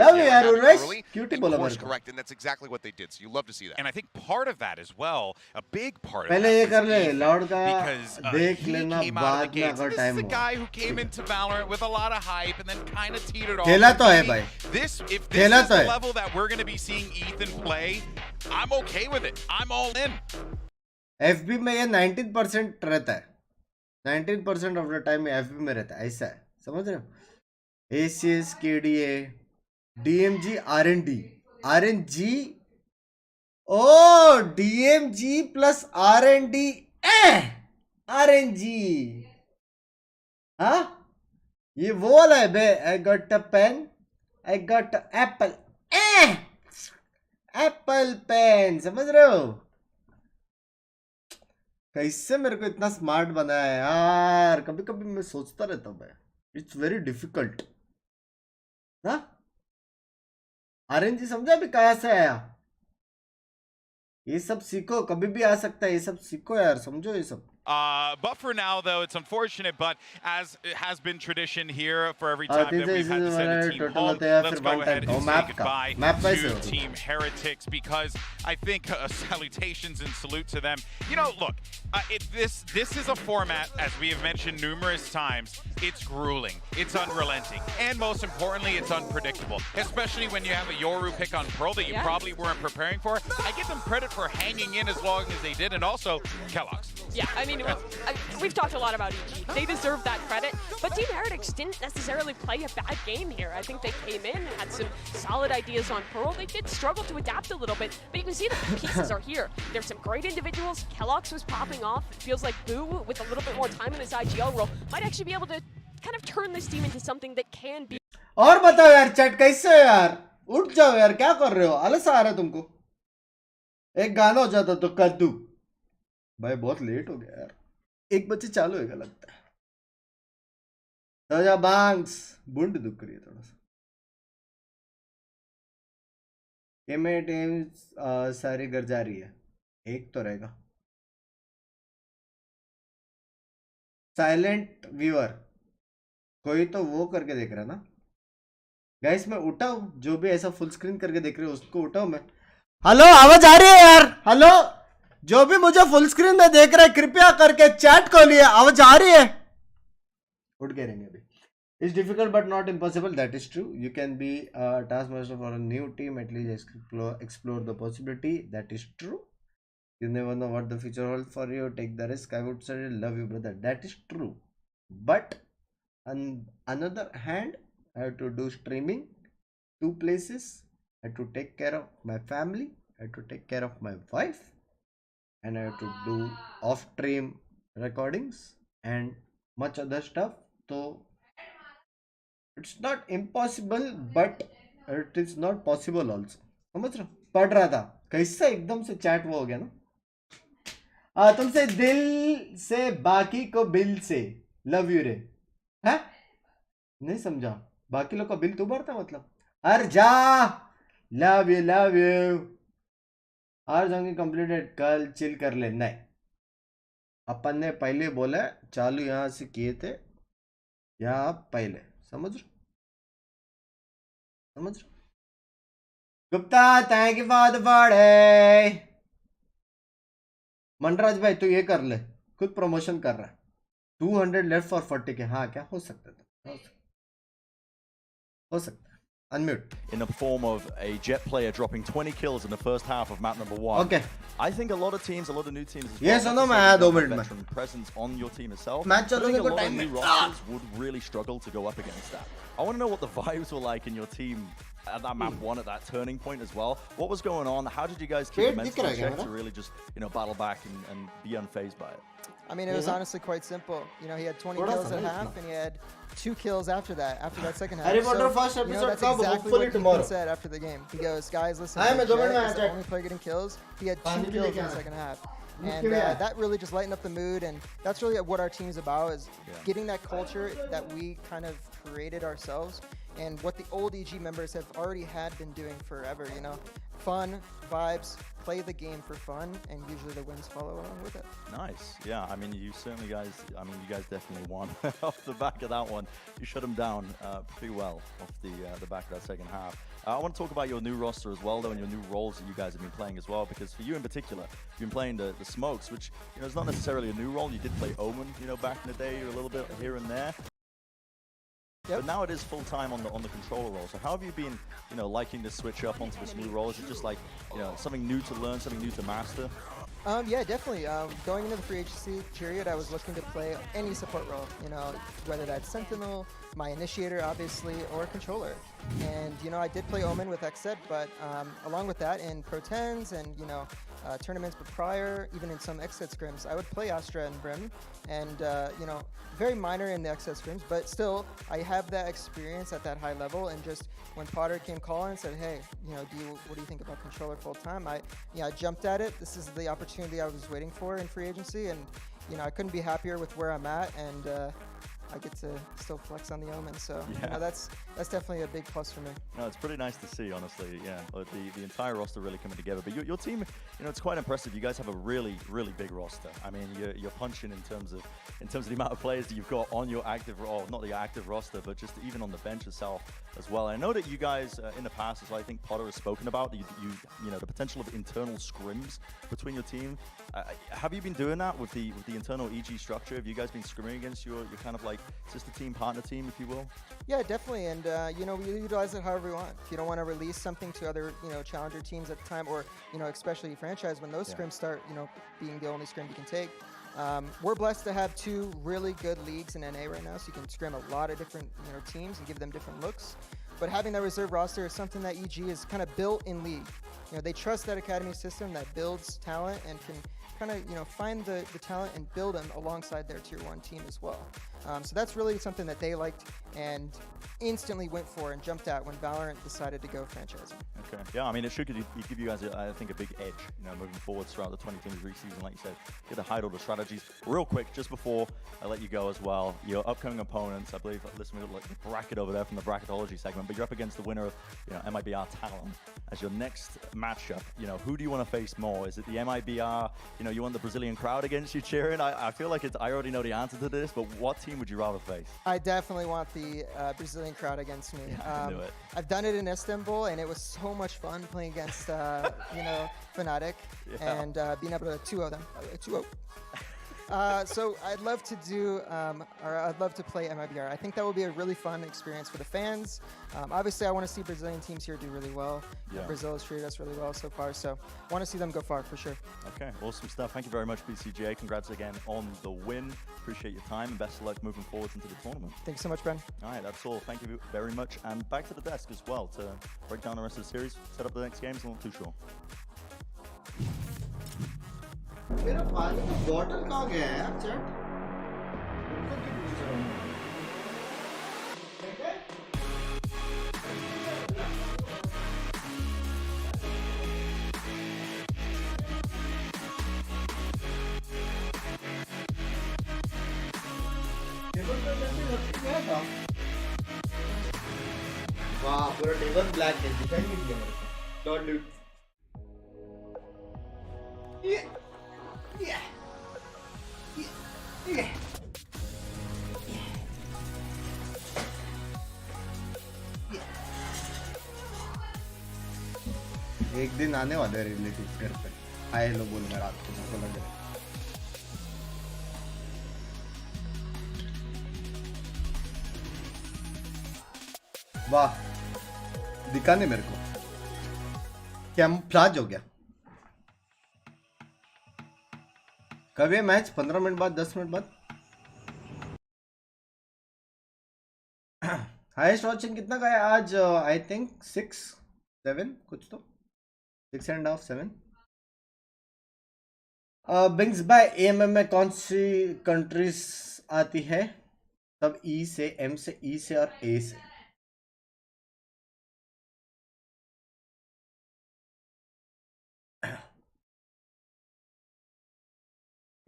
S1: Love you यार Urvesh. Cutie बोला मेरे को.
S5: correct, and that's exactly what they did. So you love to see that.
S3: And I think part of that as well, a big part of
S1: पहले
S3: that
S1: ये
S3: was
S1: कर ले.
S3: Ethan,
S1: लॉर्ड का
S3: because
S1: देख
S3: he
S1: लेना
S3: came out of the
S1: बाद में
S3: gates.
S1: अगर
S3: This
S1: टाइम
S3: is the
S1: हो.
S3: guy who came into Valorant with a lot of hype and then kind of teetered off.
S1: खेला तो है भाई.
S3: If this
S1: खेला
S3: is
S1: तो
S3: the
S1: है.
S3: level that we're going to be seeing Ethan play, I'm okay with it. I'm all in.
S1: FB में ये 19% रहता है. 19% ऑफ द टाइम FB में रहता है. ऐसा है, समझ रहे हो. ACS, KDA, DMG, RNG. Oh, DMG plus RND. RNG. हाँ, ये वो वाला है बे. I got a pen. I got a apple. Apple pen. समझ रहे हो. कैसे मेरे को इतना स्मार्ट बनाया है यार. कभी कभी मैं सोचता रहता हूँ भाई. It's very difficult. हाँ, RNG समझा भी कहाँ से आया. ये सब सीखो. कभी भी आ सकता है. ये सब सीखो यार. समझो ये सब.
S3: But for now, though, it's unfortunate. But as it has been tradition here for every time that we've had to send a team home, let's go ahead and say goodbye to Team Heretics, because I think salutations and salute to them. You know, look, this is a format, as we have mentioned numerous times. It's grueling, it's unrelenting, and most importantly, it's unpredictable. Especially when you have a Yoru pick on Pearl that you probably weren't preparing for. I give them credit for hanging in as long as they did, and also Kellogg's.
S4: Yeah, I mean, we've talked a lot about EG. They deserve that credit, but Team Heretics didn't necessarily play a bad game here. I think they came in, had some solid ideas on Pearl. They did struggle to adapt a little bit, but you can see the pieces are here. There's some great individuals. Kellogg's was popping off. It feels like Boo, with a little bit more time in his IGL role, might actually be able to kind of turn this team into something that can be.
S1: और बताओ यार chat कैसे हो यार, उठ जाओ यार, क्या कर रहे हो, आलस आ रहा है तुमको। एक गाना हो जाता तो कद्दू। भाई बहुत लेट हो गया यार, 1 बजे चालू होगा लगता है। तो जा बैंक्स, बुंड दुख रही है थोड़ा सा। एमए टीम्स सारी घर जा रही है, एक तो रहेगा। साइलेंट व्यूअर, कोई तो वो करके देख रहा है ना गाइस। मैं उठाऊं, जो भी ऐसा फुल स्क्रीन करके देख रहे हो उसको उठाऊं मैं। हेलो, आवाज आ रही है यार? हेलो, जो भी मुझे फुल स्क्रीन में देख रहा है कृपया करके चैट खोलिए, आवाज आ रही है? उठ गए रहेंगे अभी। It's difficult but not impossible, that is true. You can be a taskmaster for a new team, at least explore the possibility, that is true. You never know what the future holds for you, take the risk. I would say love you brother, that is true. But on another hand, I have to do streaming 2 places. I have to take care of my family, I have to take care of my wife, and I have to do off stream recordings and much other stuff. So it's not impossible but it is not possible also. समझ रहे हो? पढ़ रहा था कैसा एकदम से chat वो हो गया ना। तुमसे दिल से बाकी को बिल से लव यू रे है, नहीं समझा? बाकी लोग का बिल तू भरता मतलब? अरे जा, लव यू आज जाएंगे कंप्लीटेड, कल चिल कर ले। नहीं, अपन ने पहले बोला चालू यहां से किए थे, यहाँ पहले समझ Gupta, thank you for the birthday. Manraj भाई तू ये कर ले, खुद प्रमोशन कर रहा है। 200 लेफ्ट फॉर 40 के। हाँ क्या हो सकता है, हो सकता है। Unmute.
S6: In the form of a Jet player dropping 20 kills in the first half of map number 1.
S1: Okay.
S6: I think a lot of teams, a lot of new teams as
S1: yes,
S6: well,
S1: no, मैं 2 minute में
S6: veteran presence on your team itself.
S1: Match
S6: I think
S1: चलोगे
S6: a
S1: को
S6: lot of
S1: time
S6: new
S1: में
S6: rosters would really struggle to go up against that. I want to know what the vibes were like in your team at that map 1, at that turning point as well. What was going on? How did you guys keep the mental in check to really just, you know, battle back and be unfazed by it?
S9: I mean, it was honestly quite simple. You know, he had 20 kills at half, and he had 2 kills after that second half.
S1: Harry Potter
S9: So,
S1: first
S9: you know,
S1: episode
S9: that's
S1: come
S9: exactly
S1: hopefully
S9: what
S1: tomorrow.
S9: he said after the game. He goes, guys, listen,
S1: I'm
S9: Jet
S1: a government
S9: is the
S1: attack.
S9: only player getting kills. He had 2
S1: Pani
S9: kills in
S1: leke
S9: the
S1: aaya.
S9: second half. And that really just lightened up the mood, and that's really what our team's about, is getting that culture that we kind of created ourselves, and what the old EG members have already had been doing forever, you know. Fun, vibes, play the game for fun, and usually the wins follow along with it.
S6: Nice. Yeah, I mean, you guys definitely won off the back of that one. You shut them down pretty well off the back of that second half. I want to talk about your new roster as well, though, and your new roles that you guys have been playing as well, because for you in particular, you've been playing the smokes, which, you know, is not necessarily a new role. You did play Omen, you know, back in the day, a little bit here and there.
S9: Yep.
S6: But now it is full time on the controller role. So how have you been, you know, liking to switch up onto this new role? Is it just like, you know, something new to learn, something new to master?
S9: Yeah, definitely. Going into the free agency period, I was looking to play any support role, you know, whether that's Sentinel, my initiator, obviously, or controller. And, you know, I did play Omen with XZ, but along with that, in Pro 10s and, you know, tournaments, but prior, even in some XZ scrims, I would play Astra and Brim, and, you know, very minor in the XZ scrims, but still, I have that experience at that high level, and just when Potter came calling and said, hey, you know, what do you think about controller full time? I jumped at it. This is the opportunity I was waiting for in free agency, and, you know, I couldn't be happier with where I'm at, and I get to still flex on the Omen, so you know, that's definitely a big plus for me.
S6: No, it's pretty nice to see, honestly. Yeah, the entire roster really coming together. But your team, you know, it's quite impressive. You guys have a really big roster. I mean, you're punching in terms of the amount of players that you've got on your active, or not the active roster, but just even on the bench itself as well. And I know that you guys in the past as well, I think Potter has spoken about you know, the potential of internal scrims between your team. Have you been doing that with the internal EG structure? Have you guys been scrimming against your kind of like sister team, partner team, if you will?
S9: Yeah, definitely. And you know, we utilize it however we want. If you don't want to release something to other, you know, challenger teams at the time, or, you know, especially franchise, when those scrims start, you know, being the only scrim you can take, We're blessed to have 2 really good leagues in NA right now, so you can scrim a lot of different teams and give them different looks. But having that reserve roster is something that EG is kind of built in league. They trust that academy system that builds talent and can kind of find the talent and build them alongside their tier 1 team as well. So that's really something that they liked and instantly went for and jumped at when Valorant decided to go franchising.
S6: Okay. Yeah, I mean, it should give you guys, I think, a big edge, moving forward throughout the 2023 season. Like you said, get to hide all the strategies. Real quick, just before I let you go as well, your upcoming opponents, I believe, listen, we got like the bracket over there from the bracketology segment, but you're up against the winner of, MIBR Talon as your next matchup. Who do you want to face more? Is it the MIBR, you want the Brazilian crowd against you cheering? I feel like I already know the answer to this, but what team would you rather face?
S9: I definitely want the Brazilian crowd against me.
S6: I knew it.
S9: I've done it in Istanbul, and it was so much fun playing against, Fnatic and being able to 2-0 them. 2-0. So I'd love to do, or I'd love to play MIBR. I think that will be a really fun experience for the fans. Obviously, I want to see Brazilian teams here do really well.
S6: Yeah.
S9: Brazil has treated us really well so far, so I want to see them go far for sure.
S6: Okay, awesome stuff. Thank you very much, BCJ. Congrats again on the win. Appreciate your time and best of luck moving forward into the tournament.
S9: Thanks so much, Ben.
S6: All right, that's all. Thank you very much. And back to the desk as well to break down the rest of the series, set up the next games. I'm not too sure.
S1: मेरा पानी का bottle कहाँ गया है यार chat वाह पूरा table black है दिखाई नहीं दिया मेरे को डॉट लूट Yeah. एक दिन आने वाले रिलेटिव घर पे हाय हेलो बोलना रात को सबको लग रहा है वाह दिखा नहीं मेरे को कैमफ्लाज हो गया कब ये मैच 15 मिनट बाद 10 मिनट बाद हाईएस्ट वॉचिंग कितना का है आज आई थिंक 6-7 कुछ तो 6.5 7 बिंग्स बाय एएमएम में कौन सी कंट्रीज आती है सब ई से एम से ई से और ए से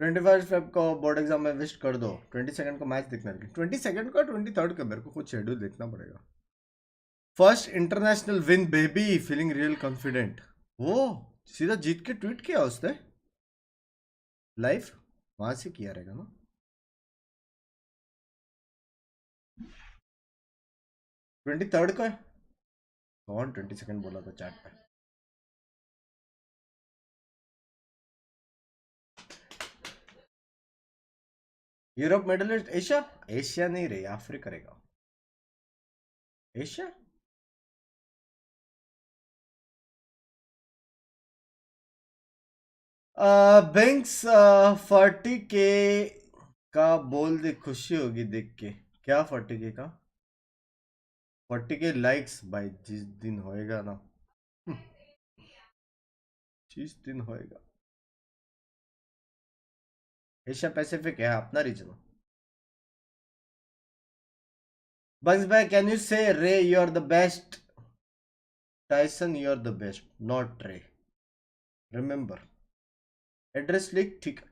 S1: 21 फेब को बोर्ड एग्जाम में विश कर दो 22 को मैच देखना है 22 को 23 को मेरे को कुछ शेड्यूल देखना पड़ेगा first international win baby feeling real confident वो सीधा जीत के ट्वीट किया उसने लाइव वहां से किया रहेगा ना ट्वेंटी थर्ड को है कौन 22 बोला था चैट पे Europe middle east Asia Asia नहीं रही अफ्रीका रहेगा एशिया बिंक्स 40K का बोल दे खुशी होगी देख के क्या 40K का 40K लाइक्स भाई जिस दिन होएगा ना जिस दिन होएगा एशिया पैसिफिक है अपना रीजन बंग्स भाई can you say Ray you are the best Tyson you are the best not Ray remember address लिख ठीक है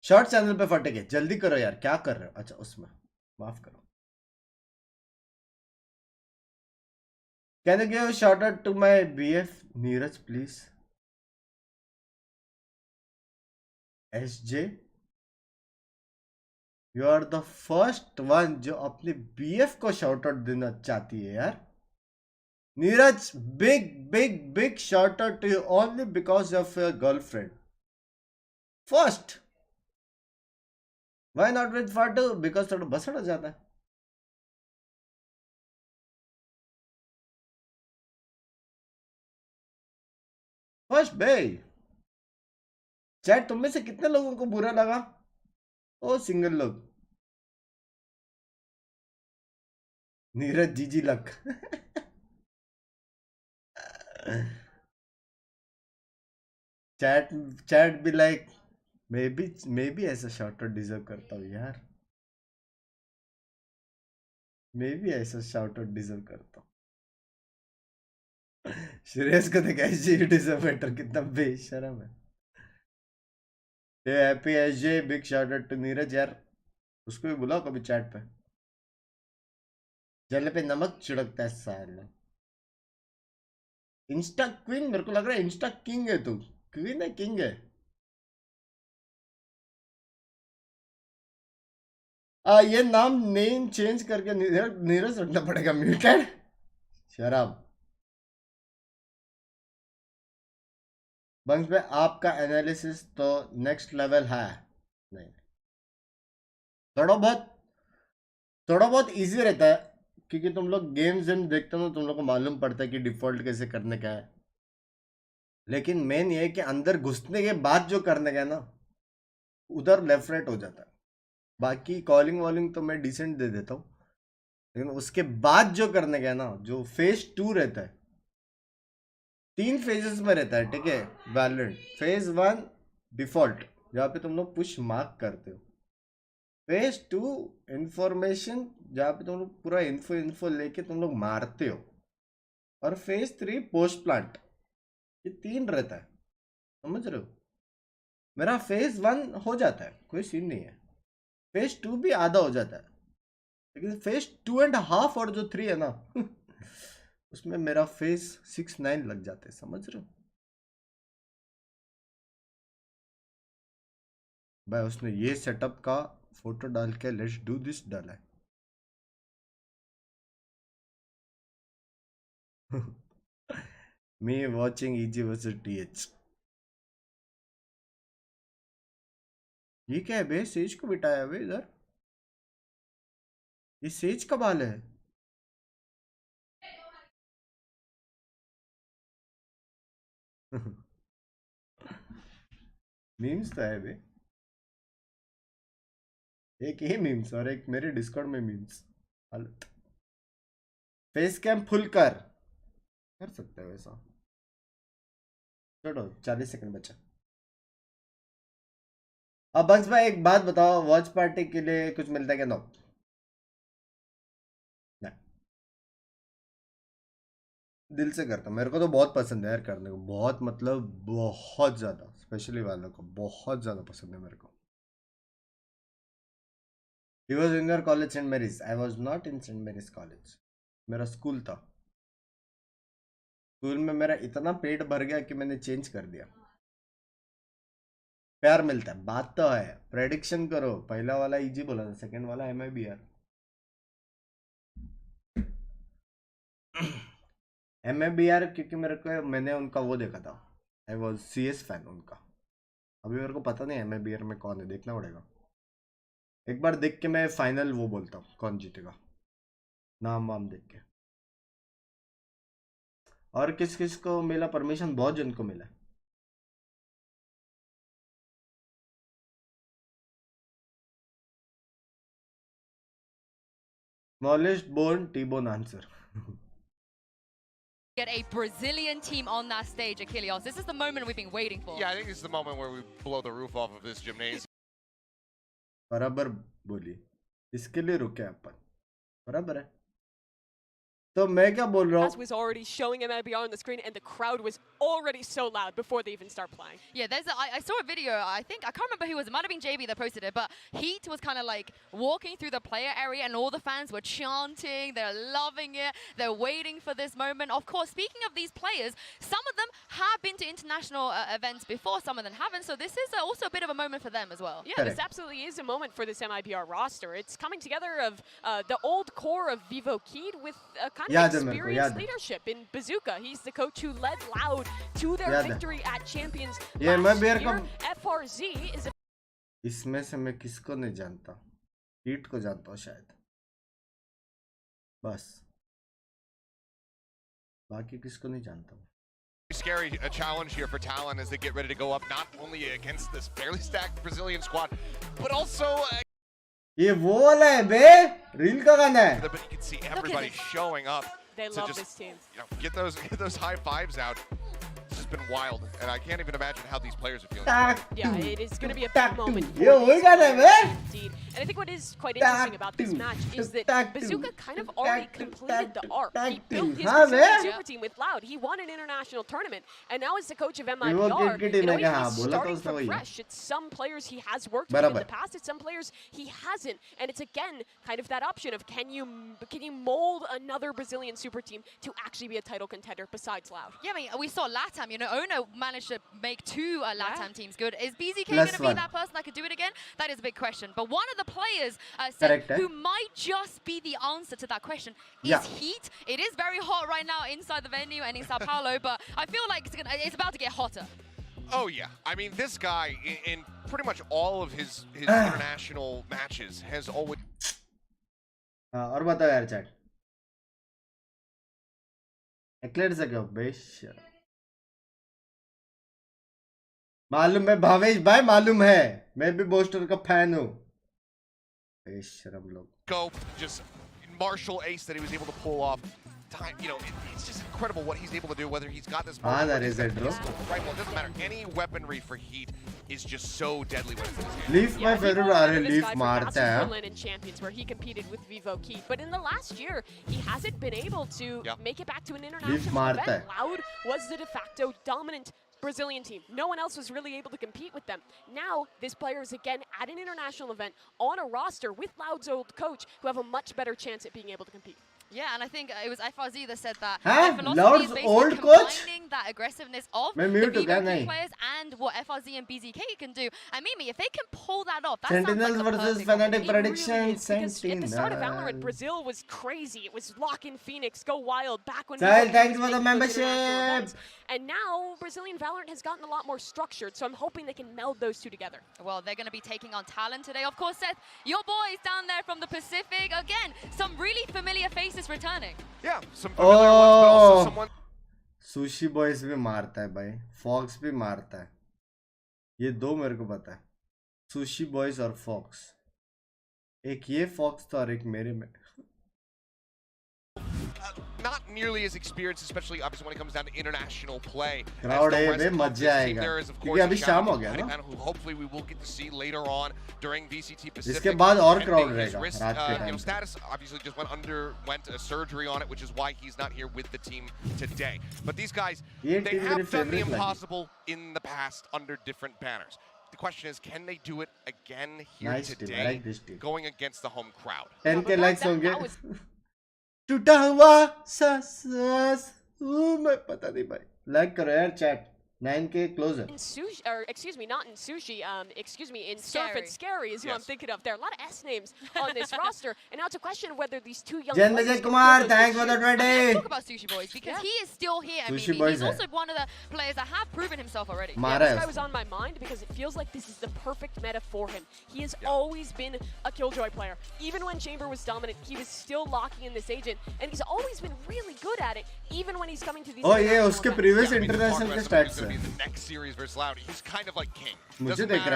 S1: शॉर्ट चैनल पे फटेंगे जल्दी करो यार क्या कर रहे हो अच्छा उसमें माफ करो can you give shout out to my BF Neeraj please SJ you are the first one जो अपने BF को शाउट आउट देना चाहती है यार Neeraj big shout out to you only because of your girlfriend first why not with Fatu because थोड़ा बसड़ा जाता है first bye चैट तुम में से कितने लोगों को बुरा लगा? ओ सिंगल लोग। नीरज जीजी लक। चैट चैट भी लाइक मैं भी ऐसा शॉर्ट आउट डिजर्व करता हूँ यार। मैं भी ऐसा शॉर्ट आउट डिजर्व करता हूँ। श्रेयस को देख एसजे डिजर्व बेटर, कितना बेशरम है। Happy SJ, big shout out to Neeraj यार। उसको भी बुलाओ कभी चैट पे। जले पे नमक छिड़कता है साला। इंस्टा क्वीन, मेरे को लग रहा है इंस्टा किंग है तू। क्वीन है किंग है? ये नाम नेम चेंज करके नीरज रखना पड़ेगा। म्यूटेड शराब। बंक्स पे आपका एनालिसिस तो नेक्स्ट लेवल है। नहीं, थोड़ा बहुत इजी रहता है क्योंकि तुम लोग गेम्स देखते हो, तुम लोग को मालूम पड़ता है कि डिफॉल्ट कैसे करने का है। लेकिन मेन ये है कि अंदर घुसने के बाद जो करने का है ना, उधर लेफ्ट राइट हो जाता है। बाकी कॉलिंग वॉलिंग तो मैं डिसेंट दे देता हूँ, लेकिन उसके बाद जो करने का है ना, जो फेज 2 रहता है, 3 फेजेस में रहता है, ठीक है। वैलोरेंट फेज 1 डिफॉल्ट, जहाँ पे तुम लोग पुश मार्क करते हो। फेज 2 इंफॉर्मेशन, जहाँ पे तुम लोग पूरा इन्फो लेके तुम लोग मारते हो। और फेज 3 पोस्ट प्लांट। ये 3 रहता है, समझ रहे हो। मेरा फेज 1 हो जाता है, कोई सीन नहीं है। फेज 2 भी आधा हो जाता है, लेकिन फेज 2.5 और जो 3 है ना उसमें मेरा फेज 6-9 लग जाते हैं, समझ रहे हो भाई। उसने ये सेटअप का फोटो डाल के लेट्स डू दिस डाला है। Me watching EG versus TH। ये क्या है बे? सेज को बिठाया बे इधर। ये सेज का बाल है। मीम्स तो है बे, एक ये मीम्स और एक मेरे डिस्कॉर्ड में मीम्स। हालत फेस कैम फुल कर सकते हो ऐसा। छोड़ो, 40 सेकंड बचा। अब बंस भाई एक बात बताओ, वॉच पार्टी के लिए कुछ मिलता है क्या? नो, दिल से करता हूँ। मेरे को तो बहुत पसंद है यार करने को, बहुत मतलब बहुत ज़्यादा, स्पेशली वालों को बहुत ज़्यादा पसंद है मेरे को। He was in your college St. Mary's. I was not in St. Mary's college. मेरा स्कूल था। स्कूल में मेरा इतना पेट भर गया कि मैंने चेंज कर दिया। प्यार मिलता है, बात तो है। प्रेडिक्शन करो, पहला वाला इजी बोला था, सेकंड वाला MIBR। MIBR क्योंकि मेरे को, मैंने उनका वो देखा था, आई वॉज CS फैन उनका। अभी मेरे को पता नहीं MIBR में कौन है, देखना पड़ेगा। एक बार देख के मैं फाइनल वो बोलता हूँ कौन जीतेगा, नाम वाम देख के। और किस किस को मिला परमिशन? बहुत जन को मिला। Smallest born T-bone answer।
S12: Get a Brazilian team on that stage, Achilles. This is the moment we've been waiting for.
S5: Yeah, I think this is the moment where we blow the roof off of this gymnasium.
S1: बराबर बोली, इसके लिए रुके अपन, बराबर है। तो मैं क्या बोल रहा हूँ?
S4: was already showing MIBR on the screen, and the crowd was already so loud before they even start playing.
S12: Yeah, I saw a video, I can't remember who it was, it might have been JB that posted it, but Heat was kind of like walking through the player area and all the fans were chanting, they're loving it, they're waiting for this moment. Of course, speaking of these players, some of them have been to international events before, some of them haven't, so this is also a bit of a moment for them as well.
S4: Yeah, this absolutely is a moment for this MIBR roster. It's coming together of the old core of Vivo Keed with a kind of experienced leadership in Bazooka. He's the coach who led Loud to their victory at Champions last year. FRZ is a...
S1: इसमें से मैं किसको नहीं जानता, heat को जानता हूँ शायद, बस। बाकी किसको नहीं जानता हूँ।
S5: Scary challenge here for Talon as they get ready to go up, not only against this fairly stacked Brazilian squad, but also.
S1: ये वो वाला है बे, रील का गाना है.
S5: But you can see everybody showing up.
S4: They
S5: to
S4: love
S5: just,
S4: this team.
S5: You know, get those high fives out. It's just been wild, and I can't even imagine how these players are feeling.
S4: Yeah, it is going to be a big moment.
S1: ये वही गाना है बे.
S4: Indeed. And I think what is quite interesting about this match is that Bazooka kind of already completed the arc. He built his Brazilian super team with Loud. He won an international tournament, and now as the coach of MIBR, in a way he's starting from fresh. It's some players he has worked with in the past, it's some players he hasn't, and it's again kind of that option of can you mold another Brazilian super team to actually be a title contender besides Loud?
S12: Yeah, I mean, we saw LATAM, you know, Ono managed to make 2 LATAM teams good. Is BZK going to be that person that could do it again? That is a big question. But one of the players said who might just be the answer to that question is Heat. It is very hot right now inside the venue and in Sao Paulo, but I feel like it's about to get hotter.
S5: Oh yeah, I mean this guy in pretty much all of his international matches has always.
S1: और बताओ यार chat. एक्लेट से क्यों बेश? मालूम है भावेश भाई, मालूम है मैं भी बोस्टर का फैन हूँ. बेशरम लोग.
S5: Go just martial ace that he was able to pull off. Time, you know, it's just incredible what he's able to do. Whether he's got this rifle, it doesn't matter. Any weaponry for Heat is just so deadly when it's in his hand.
S1: Leaf my favorite. Leaf मारता है.
S4: Berlin Champions where he competed with Vivo Keith, but in the last year he hasn't been able to make it back to an international event. Loud was the de facto dominant Brazilian team. No one else was really able to compete with them. Now this player is again at an international event on a roster with Loud's old coach who have a much better chance at being able to compete.
S12: Yeah, and I think it was FRZ that said that
S1: Loud's
S12: is
S1: old
S12: basically
S1: coach?
S12: combining that aggressiveness of
S1: मैं
S12: the
S1: mute हो गया
S12: Vivo
S1: नहीं.
S12: players and what FRZ and BZK can do. And Mimi, if they can pull that off, that
S1: Sentinels
S12: sounds like a
S1: versus
S12: perfect
S1: Fnatic
S4: It
S1: prediction.
S4: really is, because at the start of Valorant, Brazil was crazy. It was lock in Phoenix, go wild, back when
S1: Sahil, thanks
S4: was
S1: for the
S4: making those international
S1: membership.
S4: events. And now Brazilian Valorant has gotten a lot more structured, so I'm hoping they can meld those two together.
S12: Well, they're going to be taking on Talon today. Of course, Seth, your boys down there from the Pacific. Again, some really familiar faces returning.
S5: Yeah, some familiar ones, but also someone.
S1: Sushi Boys भी मारता है भाई, Fox भी मारता है. ये दो मेरे को पता है. Sushi Boys और Fox. एक ये Fox था और एक मेरे में.
S5: Not nearly as experienced, especially obviously when it comes down to international play.
S1: Crowd है मजा आएगा. क्योंकि अभी शाम हो गया ना.
S5: Who hopefully we will get to see later on during VCT Pacific.
S1: इसके बाद और crowd रहेगा रात के time.
S5: Status obviously just underwent a surgery on it, which is why he's not here with the team today. But these guys, they have done the impossible in the past under different banners. The question is, can they do it again here today, going against the home crowd?
S1: 10K likes होंगे. टूटा हुआ सांस मैं पता नहीं भाई. Like करो यार chat. 9K closer.
S4: In sushi, or excuse me, not in sushi. Excuse me, in Surf and Scary is who I'm thinking of. There are a lot of S names on this roster, and now it's a question of whether these two young
S1: Gen.G Kumar, thanks for the 20.
S12: Let's talk about Sushi Boys because he is still here. I mean, he's also one of the players that have proven himself already.
S4: Yeah, this guy was on my mind because it feels like this is the perfect meta for him. He has always been a Killjoy player. Even when Chamber was dominant, he was still locking in this agent, and he's always been really good at it, even when he's coming to these.
S1: Oh yeah, उसके previous international के stats
S5: be the next series versus Loud. He's kind of like king.
S1: मुझे देख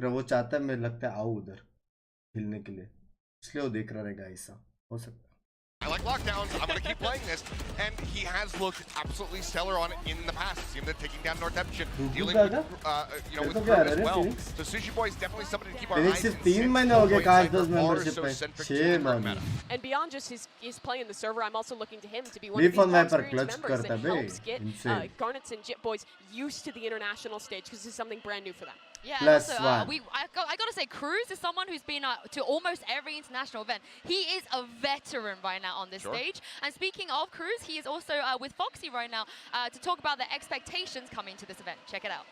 S1: रहा वो चाहता है, मैं लगता है आओ उधर खेलने के लिए, इसलिए वो देख रहा रहेगा. ऐसा हो सकता है.
S5: I like lockdowns. I'm going to keep playing this. And he has looked absolutely stellar on it in the past. See him taking down Northemption, dealing with, with Crew as well. So Sushi Boy is definitely somebody to keep our eyes on.
S1: 3 महीने हो गए काश 10 membership पे. 6 महीने.
S4: And beyond just his play in the server, I'm also looking to him to be one of these experienced members that helps get Garnets and Jit Boys used to the international stage because this is something brand new for them.
S12: Yeah, and also, I got to say, Cruz is someone who's been to almost every international event. He is a veteran right now on this stage. And speaking of Cruz, he is also with Foxy right now to talk about the expectations coming to this event. Check it out.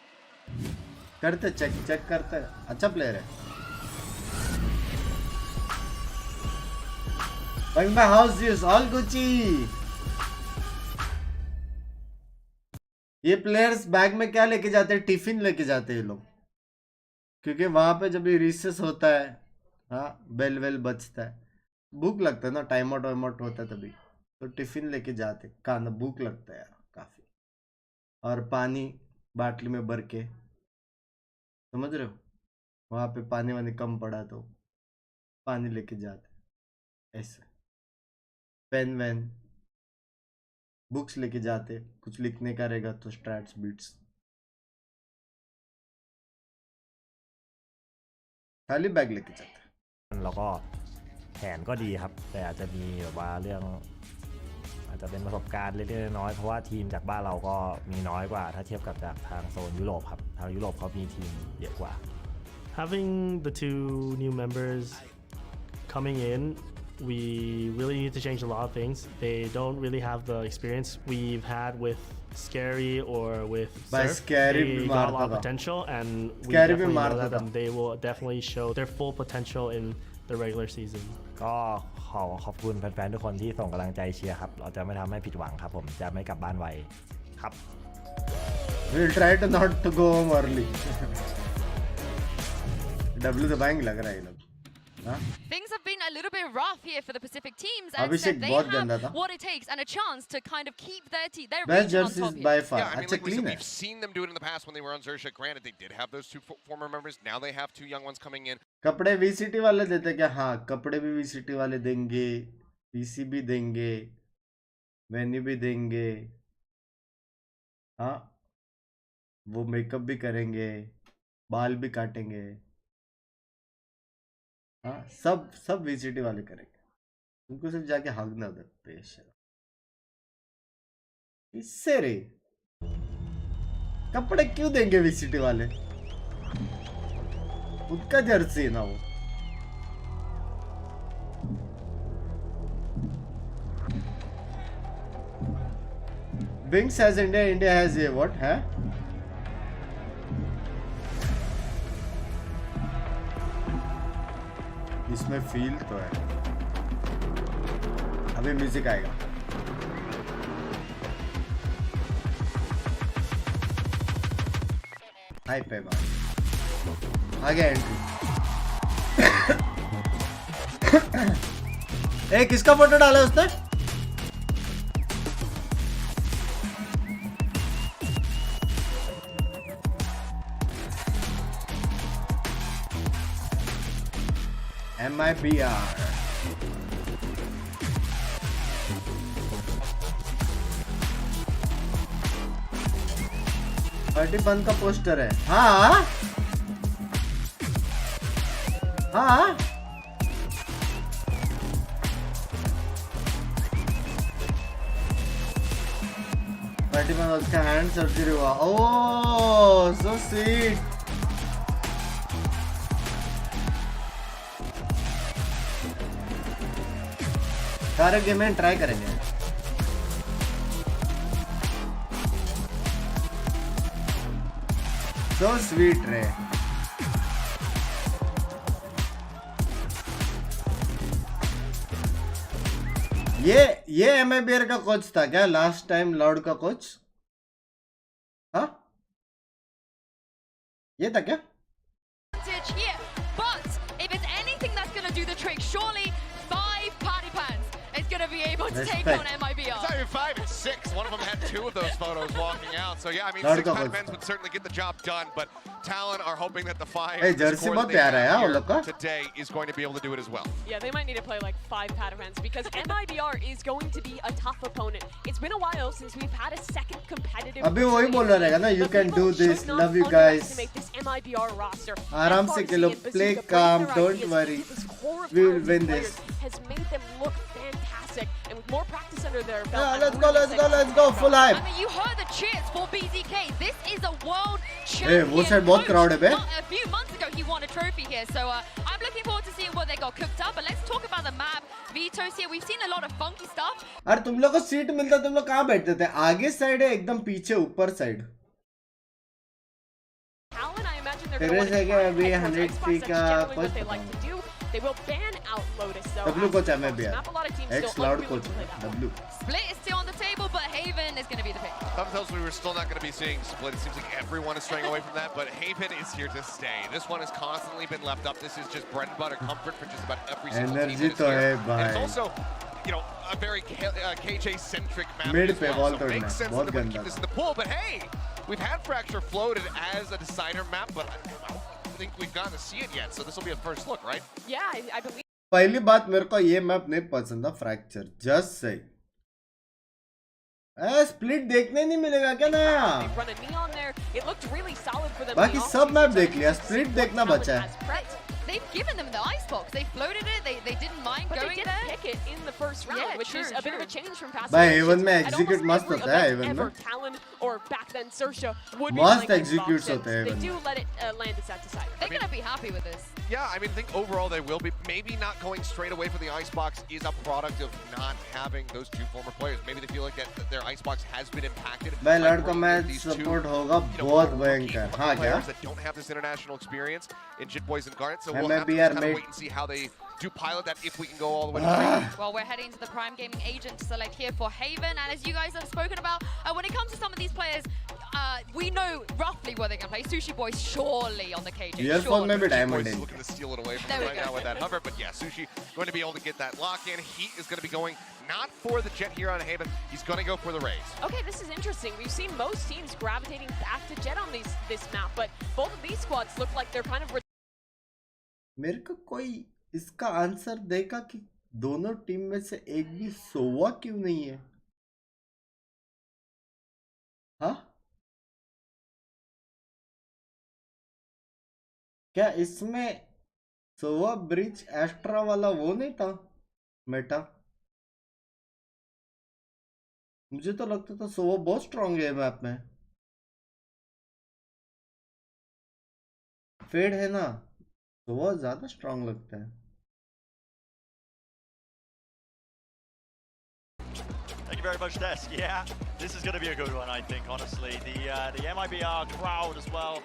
S1: करते check करते. अच्छा player है. Bang my house use all Gucci. ये players bag में क्या लेके जाते हैं? टिफिन लेके जाते हैं ये लोग, क्योंकि वहां पे जब भी रिसेस होता है, हाँ बेल बजता है, भूख लगता है ना, टाइम आउट होता है तभी. तो टिफिन लेके जाते, खाना भूख लगता है यार काफी, और पानी बाटली में भर के, समझ रहे हो, वहां पे पानी वानी कम पड़ा तो पानी लेके जाते, ऐसे पेन वैन बुक्स लेके जाते, कुछ लिखने का रहेगा तो स्ट्रैट्स बीट्स, खाली बैग लेके जाते.
S13: แล้วก็แผนก็ดีครับแต่อาจจะมีแบบว่าเรื่องอาจจะเป็นประสบการณ์เล็กๆน้อยๆเพราะว่าทีมจากบ้านเราก็มีน้อยกว่าถ้าเทียบกับจากทางโซนยุโรปครับทางยุโรปเขามีทีมเยอะกว่า
S14: Having the two new members coming in, we really need to change a lot of things. They don't really have the experience we've had with Scary or with
S1: By
S14: Surf.
S1: Scary
S14: They got a lot of potential, and we
S1: Scary
S14: definitely know that,
S1: tha.
S14: and they will definitely show their full potential in the regular season.
S13: ก็ขอบคุณแฟนๆทุกคนที่ส่งกำลังใจเชียร์ครับเราจะไม่ทำให้ผิดหวังครับผมจะไม่กลับบ้านไวครับ
S1: We'll try to not to go home early. W दबाएंगे लग रहा है ये लोग.
S12: Things have been a little bit rough here for the Pacific teams, and
S1: Abhishek
S12: they
S1: बहुत गंदा था.
S12: have what it takes and a chance to kind of keep their
S1: Best
S12: region on
S1: jerseys
S12: top here.
S1: by far.
S5: Yeah, I mean,
S1: अच्छा
S5: like we
S1: clean
S5: said,
S1: है.
S5: we've seen them do it in the past when they were on Zersha. Granted, they did have those two former members. Now they have two young ones coming in.
S1: कपड़े VCT वाले देते क्या? हाँ, कपड़े भी VCT वाले देंगे, PC भी देंगे, वेन्यू भी देंगे, हाँ, वो मेकअप भी करेंगे, बाल भी काटेंगे, हाँ, सब VCT वाले करेंगे. उनको सिर्फ जाके हगना उधर पेश है. इससे रे कपड़े क्यों देंगे VCT वाले? उनका जर्सी ना वो. Binks has India, India has a what? है? इसमें फील तो है. अभी म्यूजिक आएगा. हाई पे बात आ गया एंट्री. ए किसका फोटो डाला उसने? MIBR. बंद का पोस्टर है. हाँ हाँ उसका हैंड सर्जरी हुआ. ओह सो स्वीट. सारे गेम में ट्राई करेंगे. So sweet रे. ये MIBR का कोच था क्या लास्ट टाइम? लॉर्ड का कोच? हाँ ये था क्या?
S12: Here, but if it's anything that's going to do the trick, surely 5 party pants is going to be able to take on MIBR.
S5: It's not even 5, it's 6. One of them had 2 of those photos walking out. So yeah, I mean, 6 party pants would certainly get the job done, but Talon are hoping that the 5 today is going to be able to do it as well.
S4: Yeah, they might need to play like 5 Patapans because MIBR is going to be a tough opponent. It's been a while since we've had a second competitive.
S1: अभी वही बोल रहा है ना, you can do this, love you guys.
S4: To make this MIBR roster.
S1: आराम से खेलो, play calm, don't worry. We will win this.
S4: Has made them look fantastic, and with more practice under their belt.
S1: Yeah, let's go, full hype.
S12: I mean, you heard the cheers for BZK. This is a world champion.
S1: Hey, वो side बहुत crowd है बे.
S12: A few months ago, he won a trophy here, so I'm looking forward to seeing what they got cooked up. But let's talk about the map. Vito's here. We've seen a lot of funky stuff.
S1: अरे तुम लोग को seat मिलता, तुम लोग कहाँ बैठते थे? आगे साइड है एकदम पीछे ऊपर साइड. तेरे से क्या अभी 100 का कुछ
S4: They will ban out Lotus though.
S1: W coach MIBR.
S4: A lot of teams
S1: X
S4: still
S1: loud
S4: are
S1: coach.
S4: really play that.
S1: W.
S12: Split is still on the table, but Haven is going to be the pick.
S5: Some tells me we're still not going to be seeing Split. It seems like everyone is straying away from that, but Haven is here to stay. This one has constantly been left up. This is just bread and butter comfort for just about every single team that is here. And it's also you know, a very KJ-centric map
S1: Mid
S5: as
S1: pe
S5: well,
S1: ball
S5: so it
S1: todna,
S5: makes sense
S1: bahut
S5: that they would
S1: ganda
S5: keep this
S1: tha.
S5: in the pool. But hey, we've had Fracture floated as a decider map, but I don't think we've gotten to see it yet. So this will be a first look, right?
S4: Yeah, I believe.
S1: पहली बात मेरे को ये map नहीं पसंद था fracture just say split देखने नहीं मिलेगा क्या नया बाकी सब मैप देख लिया स्प्लिट देखना बचा है
S12: They've given them the icebox. They floated it. They didn't mind
S4: but
S12: going
S4: they did
S12: there.
S4: pick it in the first round,
S12: Yeah,
S4: which
S12: true,
S4: is a bit of a
S12: true.
S4: change from past.
S1: भाई haven में
S4: generations.
S1: execute
S4: And
S1: मस्त
S4: almost
S1: होता है
S4: every
S1: haven
S4: event
S1: में
S4: ever Talon or back then Sersha would be
S1: मस्त
S4: playing
S1: executes
S4: icebox,
S1: होते हैं
S4: and
S1: haven
S4: they
S1: में
S4: do let it land it side to side.
S12: They're going to be happy with this.
S5: Yeah, I mean, I think overall they will be. Maybe not going straight away for the icebox is a product of not having those two former players. Maybe they feel like that their icebox has been impacted.
S1: भाई लड़का match support होगा बहुत भयंकर हाँ क्या
S5: players that don't have this international experience in Jit Boys and Garnet, so we'll have to
S1: MLB
S5: just kind
S1: made-
S5: of wait and see how they do pilot that if we can go all the way to three.
S12: Well, we're heading to the Prime Gaming agent to select here for Haven, and as you guys have spoken about, when it comes to some of these players, we know roughly where they're going to play. Sushi Boys surely on the KJ.
S1: Earphone में भी
S5: Boys
S1: diamond
S5: is
S1: है
S5: looking to steal it away from
S12: There
S5: him
S12: we
S5: right
S12: go.
S5: now with that hover, but yeah, Sushi going to be able to get that lock in. Heat is going to be going not for the Jet here on Haven. He's going to go for the Rays.
S4: Okay, this is interesting. We've seen most teams gravitating back to Jet on this map, but both of these squads look like they're kind of.
S1: मेरे को कोई इसका answer देगा कि दोनों team में से एक भी सोवा क्यों नहीं है हाँ क्या इसमें सोवा ब्रिज एस्ट्रा वाला वो नहीं था मेटा मुझे तो लगता था सोवा बहुत स्ट्रांग है मैप में फेड है ना तो वो ज्यादा स्ट्रांग लगता है
S6: Thank you very much, Desk. Yeah, this is going to be a good one, I think, honestly. The MIBR crowd as well,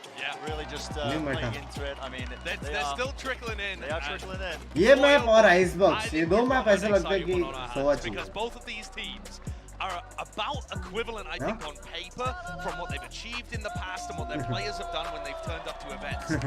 S6: really just playing into it. I mean,
S3: they're still trickling in.
S6: They are trickling in.
S1: ये map और icebox ये दो map ऐसे लगता है कि सोवा चाहिए
S3: Because both of these teams are about equivalent, I think, on paper from what they've achieved in the past and what their players have done when they've turned up to events.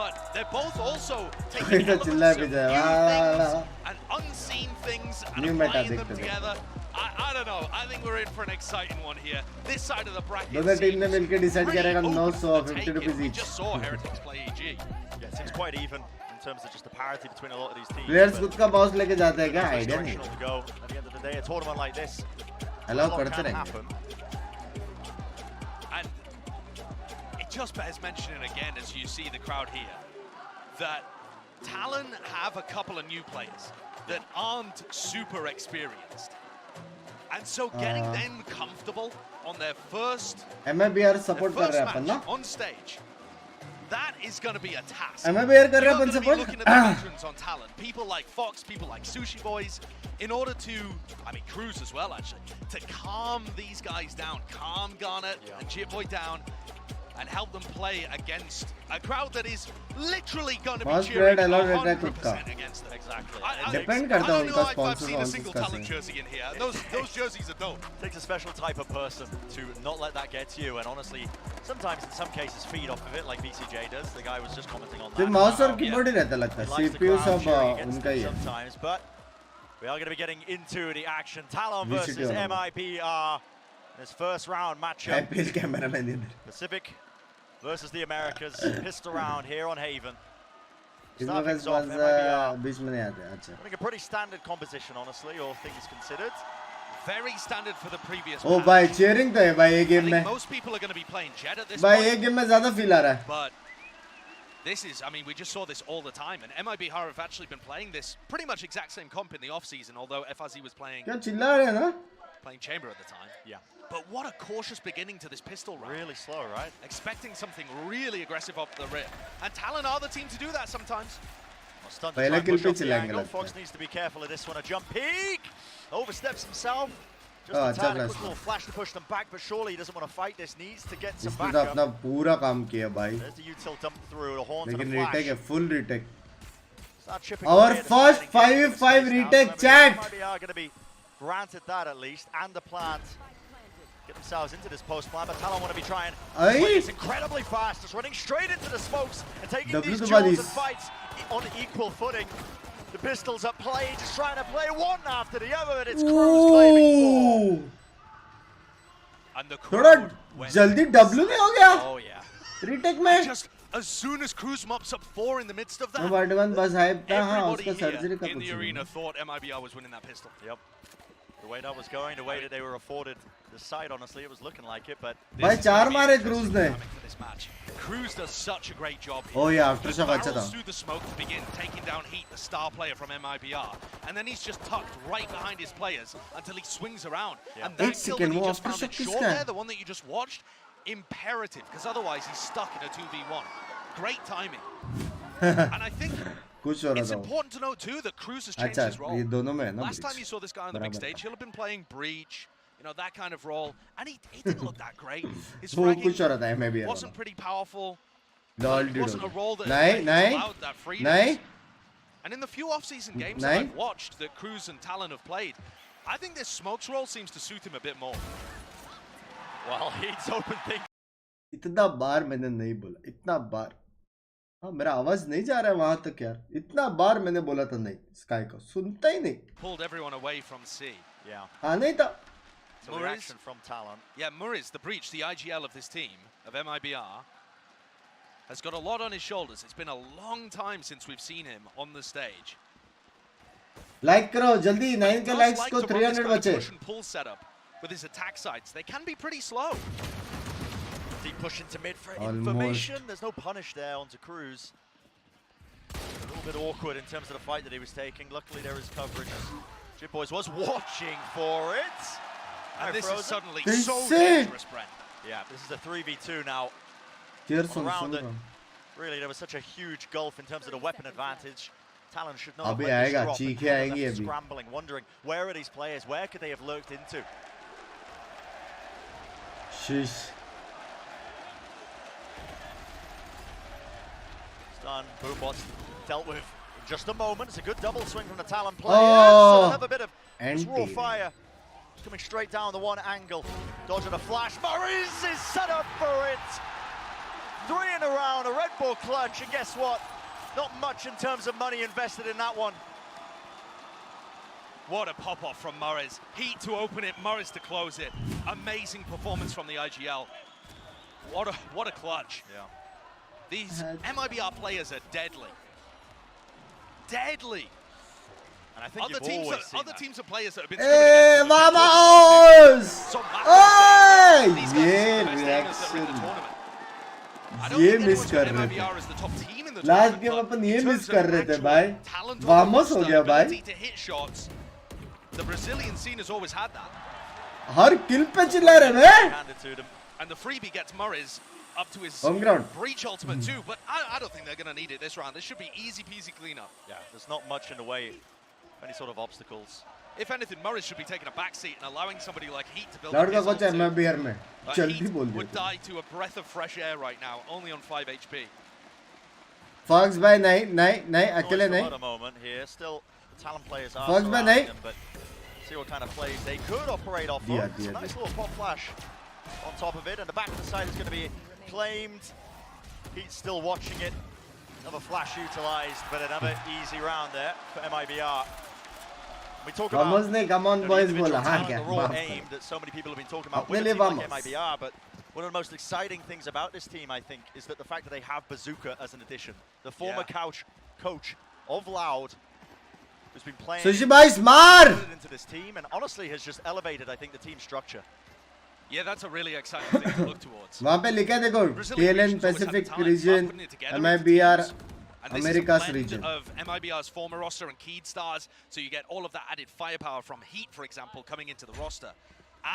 S3: But they're both also taking elements of new things and unseen things and applying them together. I don't know. I think we're in for an exciting one here. This side of the bracket.
S1: दोनों team ने मिलकर decide करेगा 950 rupees
S3: We
S1: each.
S3: just saw Heretics play EG.
S6: Yeah, it seems quite even in terms of just the parity between a lot of these teams.
S1: Players खुद का boss लेके जाते हैं क्या आइडिया नहीं
S6: To go. At the end of the day, a tournament like this,
S1: allow करते रहेंगे
S3: And it just bears mentioning again, as you see the crowd here, that Talon have a couple of new players that aren't super experienced. And so getting them comfortable on their first
S1: MIBR support कर रहे हैं अपन ना
S3: match on stage, that is going to be a task.
S1: MIBR कर रहे हैं अपन
S3: You're going to be
S1: support
S3: looking at the veterans on Talon, people like Fox, people like Sushi Boys, in order to, I mean Cruz as well actually, to calm these guys down, calm Garnet and Jit Boy down, and help them play against a crowd that is literally going to be cheering 100% against them.
S6: Exactly.
S1: Depend करता है उनका
S3: I've
S1: sponsor
S3: seen a
S1: और
S3: single
S1: किसका
S3: Talon
S1: से
S3: jersey in here. Those jerseys are dope.
S6: Takes a special type of person to not let that get to you, and honestly, sometimes in some cases feed off of it, like VCJ does. The guy was just commenting on that.
S1: सिर्फ mouse और keyboard ही रहता लगता है CPU सब उनका ही है
S6: sometimes, but we are going to be getting into the action. Talon
S1: VCT
S6: versus
S1: होगा
S6: MIBR. This first round matchup.
S1: IPL cameraman इधर
S6: Pacific versus the Americas. Pissed around here on Haven.
S1: इसमें
S6: Starting
S1: बस
S6: off, MIBR.
S1: बीच में नहीं आते अच्छा
S6: I think a pretty standard composition, honestly, all things considered.
S3: Very standard for the previous
S1: ओ
S3: match.
S1: भाई cheering तो है भाई ये
S3: I
S1: गेम
S3: think
S1: में
S3: most people are going to be playing Jet at this
S1: भाई
S3: point.
S1: ये game में ज्यादा फील आ रहा है
S3: But this is, I mean, we just saw this all the time, and MIB have actually been playing this pretty much exact same comp in the off-season, although FRZ was playing
S1: क्या चिल्ला रहे हैं ना
S3: Chamber at the time.
S6: Yeah.
S3: But what a cautious beginning to this pistol round.
S6: Really slow, right?
S3: Expecting something really aggressive off the rip. And Talon are the team to do that sometimes.
S6: Well, stunned to
S1: पहले
S6: try and
S1: kill
S6: push
S1: पे
S6: off the
S1: चिल्लाएंगे
S6: angle.
S1: लगता
S6: Fox
S1: है
S6: needs to be careful of this one. A jump peek! Oversteps himself. Just
S1: Oh,
S6: a
S1: अच्छा
S6: tad, a
S1: flash.
S6: quick little flash to push them back, but surely he doesn't want to fight this. Needs to get some
S1: इसने तो
S6: backup.
S1: अपना पूरा काम किया भाई
S6: There's the util dump through, the horn to
S1: लेकिन
S6: the flash.
S1: Retake है full retake
S6: Start chipping
S1: Our
S6: away at the
S1: first
S6: side and getting
S1: 5v5
S6: the space
S1: retake,
S6: now. So
S1: chat.
S6: MIBR are going to be granted that at least, and the plant. Get themselves into this post plan, but Talon want to be trying.
S1: Aye.
S6: It's incredibly fast, just running straight into the smokes and taking
S1: W
S6: these
S1: to
S6: duels
S1: bodies.
S6: and fights on equal footing. The pistols at play, just trying to play one after the other, and it's Cruz claiming four.
S10: And the
S1: थोड़ा
S10: crowd went
S1: जल्दी W में हो गया
S10: Oh yeah.
S1: retake में
S10: Just as soon as Cruz mops up 4 in the midst of that,
S1: one बस hype था हाँ
S10: everybody
S1: उसका
S10: here
S1: सर्जरी का
S10: in the
S1: कुछ
S10: arena
S1: नहीं
S10: thought MIBR was winning that pistol.
S6: Yep. The way that was going, the way that they were afforded the side, honestly, it was looking like it, but...
S1: भाई चार मारे cruise ने
S10: Cruz does such a great job here.
S1: Oh yeah, aftershock
S10: He
S1: अच्छा था
S10: barrels through the smoke to begin taking down Heat, the star player from MIBR, and then he's just tucked right behind his players until he swings around.
S6: Yeah.
S10: And that kill that he
S1: वो
S10: just found
S1: aftershock
S10: at short
S1: किसका है?
S10: there, the one that you just watched, imperative, because otherwise he's stuck in a 2v1. Great timing. And I think
S1: कुछ हो रहा
S10: it's
S1: था वो
S10: important to note too that Cruz has changed
S1: अच्छा
S10: his role.
S1: ये दोनों में है ना
S10: Last time you saw this guy on the big
S1: बराबर
S10: stage, he'll have been playing Breach, you know, that kind of role, and he didn't look that great. His
S1: वो
S10: fragging
S1: कुछ हो रहा था मैं भी
S10: wasn't pretty powerful.
S1: Lol
S10: It
S1: did
S10: wasn't a role that
S1: नहीं नहीं
S10: allowed that freedom.
S1: नहीं
S10: And in the few off-season games that I've watched that Cruz and Talon have played, I think this smokes role seems to suit him a bit more.
S6: Well, Heat's open thing.
S1: इतना बार मैंने नहीं बोला इतना बार हाँ मेरा आवाज नहीं जा रहा है वहां तक यार इतना बार मैंने बोला था नहीं स्काई को सुनता ही नहीं
S10: Pulled everyone away from C.
S6: Yeah.
S1: हाँ नहीं था
S6: So the reaction from Talon.
S10: Yeah, Murray's the Breach, the IGL of this team, of MIBR, has got a lot on his shoulders. It's been a long time since we've seen him on the stage.
S1: Like करो जल्दी 9 के likes को 300 बचे
S10: Push and pull setup with his attack sides. They can be pretty slow.
S6: Deep push into mid for
S1: Almost.
S6: information. There's no punish there onto Cruz. A little bit awkward in terms of the fight that he was taking. Luckily, there is coverage. Jip Boys was watching for it.
S10: And this is suddenly
S1: They
S10: so
S1: say-
S10: dangerous, Brent.
S6: Yeah, this is a 3v2 now.
S1: Tears
S6: All
S1: on
S6: around it.
S1: Soon
S6: Really, there was such a huge gulf in terms of the weapon advantage. Talon should not
S1: अभी
S6: have let this
S1: आएगा,
S6: drop. and
S1: चीखें
S6: kind of
S1: आएंगी
S6: left
S1: अभी।
S6: scrambling, wondering where are these players? Where could they have lurked into?
S1: शीश
S6: Stun, Boombots dealt with in just a moment. It's a good double swing from the Talon player.
S1: Oh,
S6: So another bit of this raw
S1: anti.
S6: fire. Coming straight down the one angle. Dodging a flash. Morris is set up for it. 3 in a round, a Red Bull clutch. And guess what? Not much in terms of money invested in that one.
S10: What a pop-off from Morris. Heat to open it, Morris to close it. Amazing performance from the IGL. What a clutch.
S6: Yeah.
S10: These MIBR players are deadly. Deadly.
S6: And I think
S10: Other
S6: you've
S10: teams,
S6: always seen that.
S10: teams of players that have been
S1: A
S10: scoring against them
S1: vamos
S10: so
S1: ओए
S10: These guys
S1: ये
S10: are the best aimers that are in the
S1: reaction
S10: tournament. I don't
S1: ये
S10: think
S1: miss
S10: anyone's
S1: कर
S10: got
S1: रहे थे
S10: MIBR as the top team in the
S1: last
S10: tournament,
S1: game
S10: but
S1: upon
S10: in
S1: ये
S10: terms
S1: miss
S10: of
S1: कर रहे थे
S10: actual
S1: भाई
S10: talent on the
S1: vamos हो
S10: roster,
S1: गया भाई
S10: ability to hit shots, the Brazilian scene has always had that.
S1: हर किल पे चिल्ला रहे हैं
S6: Handed to them.
S10: And the freebie gets Morris up to his
S1: Home ground.
S10: breach ultimate too, but I don't think they're going to need it this round. This should be easy peasy cleanup.
S6: Yeah, there's not much in the way of any sort of obstacles.
S10: If anything, Morris should be taking a back seat and allowing somebody like Heat to build
S1: लौट
S10: up
S1: का
S10: his
S1: कुछ है
S10: ult
S1: मैं
S10: too.
S1: Bihar में जल्दी
S10: Heat
S1: बोल
S10: would
S1: दिया
S10: die to a breath of fresh air right now, only on 5 HP.
S1: Fox भाई नहीं नहीं नहीं अकेले
S6: Noise
S1: नहीं
S6: for a moment here. Still, the Talon players are
S1: Fox by
S6: surrounding
S1: night.
S6: them, but see what kind of plays they could operate off
S1: Yeah,
S6: of. It's a
S1: yeah,
S6: nice little pop flash on top of it, and the back of the side is going to be claimed. Heat's still watching it. Another flash utilized, but another easy round there for MIBR. We talk about
S1: vamos ने come on
S6: the
S1: boys
S6: individual
S1: बोला हाँ
S6: talent,
S1: क्या
S6: the raw
S1: माफ
S6: aim
S1: करो
S6: that so many people have been talking about
S1: अपने
S6: with a
S1: लिए
S6: team like
S1: vamos.
S6: MIBR, but one of the most exciting things about this team, I think, is that the fact that they have Bazooka as an addition. The former coach of Loud, who's been playing
S1: sushi भाई स्मार
S6: into this team and honestly has just elevated, I think, the team structure.
S10: Yeah, that's a really exciting thing to look towards.
S1: वहाँ पे लिखा है देखो
S10: Brazilian
S1: TLN
S10: region's always had the
S1: Pacific
S10: talent,
S1: region
S10: putting it together into
S1: MIBR
S10: teams. And this
S1: America's
S10: is a blend
S1: region
S10: of MIBR's former roster and Keyed stars, so you get all of that added firepower from Heat, for example, coming into the roster.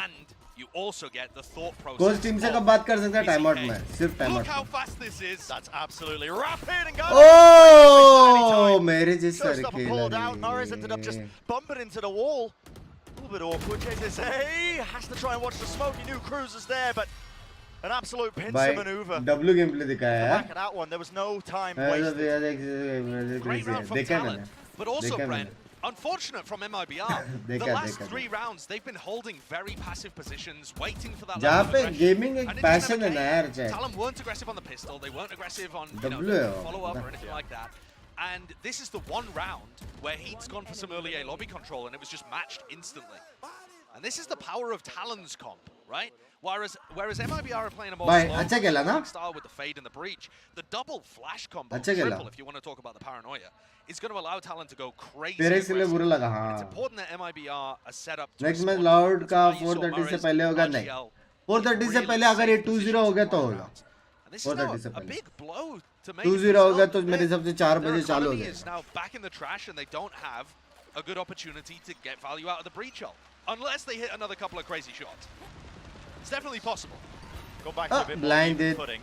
S10: And you also get the thought process.
S1: Coach team से कब बात कर सकते हैं time out में सिर्फ time
S10: Look
S1: out
S10: how fast this is.
S6: That's absolutely rapid and
S1: ओह मेरे जैसा
S6: Just up and pulled out. Norris ended up just bumping into the wall. A little bit awkward. JSA has to try and watch the smoke. He knew Cruz was there, but an absolute pincer
S1: भाई
S6: maneuver.
S1: W game play दिखाया
S6: Back at that one, there was no time wasted.
S10: Great round from
S1: देखा
S10: Talon.
S1: मैंने
S10: But also,
S1: देखा
S10: Brent,
S1: मैंने
S10: unfortunate from MIBR. The
S1: देखा
S10: last
S1: देखा
S10: 3 rounds, they've been holding very passive positions, waiting for that
S1: जहाँ
S10: level of
S1: पे
S10: aggression.
S1: Gaming एक
S10: And it just
S1: passion
S10: never
S1: है ना
S10: came.
S1: यार चाहे
S10: Talon weren't aggressive on the pistol, they weren't aggressive on
S1: W है वो,
S10: follow-up or
S1: पता।
S10: anything like that.
S15: And this is the one round where Heat's gone for some early A lobby control and it was just matched instantly. And this is the power of Talon's comp, right? Whereas MIBR are playing a more slow style with the fade and the breach, the double flash combo, triple if you want to talk about the paranoia, is going to allow Talon to go crazy. It's important that MIBR are set up to
S1: next match Loud का 4:30 से पहले होगा नहीं 4:30 से पहले अगर ये 2-0 हो गया तो होगा 4:30 से पहले 2-0 हो गया तो मेरे हिसाब से 4 बजे चालू हो जाएगा
S15: now back in the trash and they don't have a good opportunity to get value out of the breach ult unless they hit another couple of crazy shots. It's definitely possible.
S6: Go back to a bit
S1: blinded.
S6: More the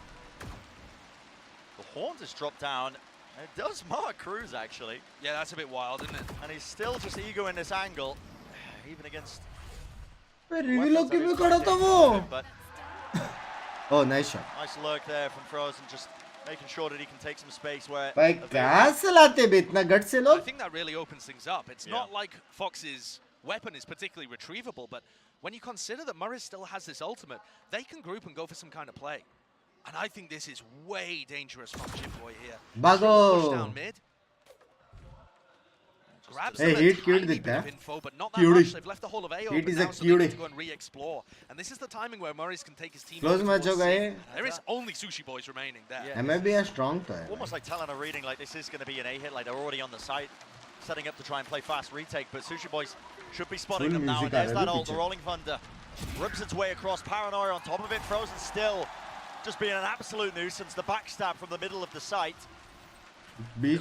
S6: horn just dropped down. It does mark Cruz actually.
S15: Yeah, that's a bit wild, isn't it?
S6: And he's still just ego in this angle, even against.
S1: Oh, nice shot.
S6: Nice lurk there from Frozen, just making sure that he can take some space where.
S1: I
S15: think that really opens things up. It's not like Fox's weapon is particularly retrievable, but when you consider that Murray still has this ultimate, they can group and go for some kind of play. And I think this is way dangerous from Jimboy here.
S1: Bago.
S15: Push down mid. Grabs
S1: hey, Heat cute
S15: bit of info, but not that much. They've left the whole of A open now, so they need to go and re-explore. And this is the timing where Murray's can take his team.
S1: Close match ho gaye.
S15: There is only Sushi Boys remaining there.
S1: Yeah. EMEA strong to hai.
S6: Almost like Talon are reading like this is going to be an A hit, like they're already on the site, setting up to try and play fast retake. But Sushi Boys should be spotting them now. And there's that ult, the Rolling Thunder rips its way across. Paranoia on top of it. Frozen still just being an absolute nuisance. The backstab from the middle of the site.
S15: And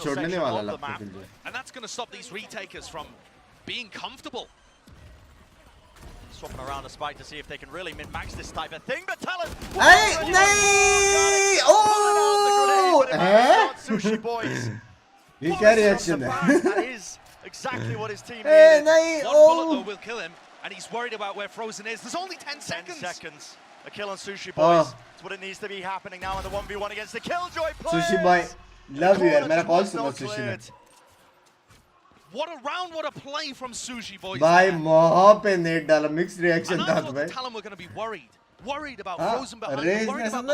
S15: that's going to stop these retakers from being comfortable.
S6: Swapping around the spike to see if they can really min-max this type of thing, but Talon!
S1: Oh!
S6: Sushi Boys.
S1: He can reaction.
S6: That is exactly what his team needed.
S15: One bullet though will kill him, and he's worried about where Frozen is. There's only 10 seconds.
S6: 10 seconds. A kill on Sushi Boys. It's what it needs to be happening now in the 1v1 against the Killjoy players.
S1: Sushi Boy. Love you, man. Call Sushi.
S15: What a round, what a play from Sushi Boys.
S1: By Moha pe net dala mixed reaction
S15: tha
S1: bhai.
S15: Talon were going to be worried about Frozen behind, worried about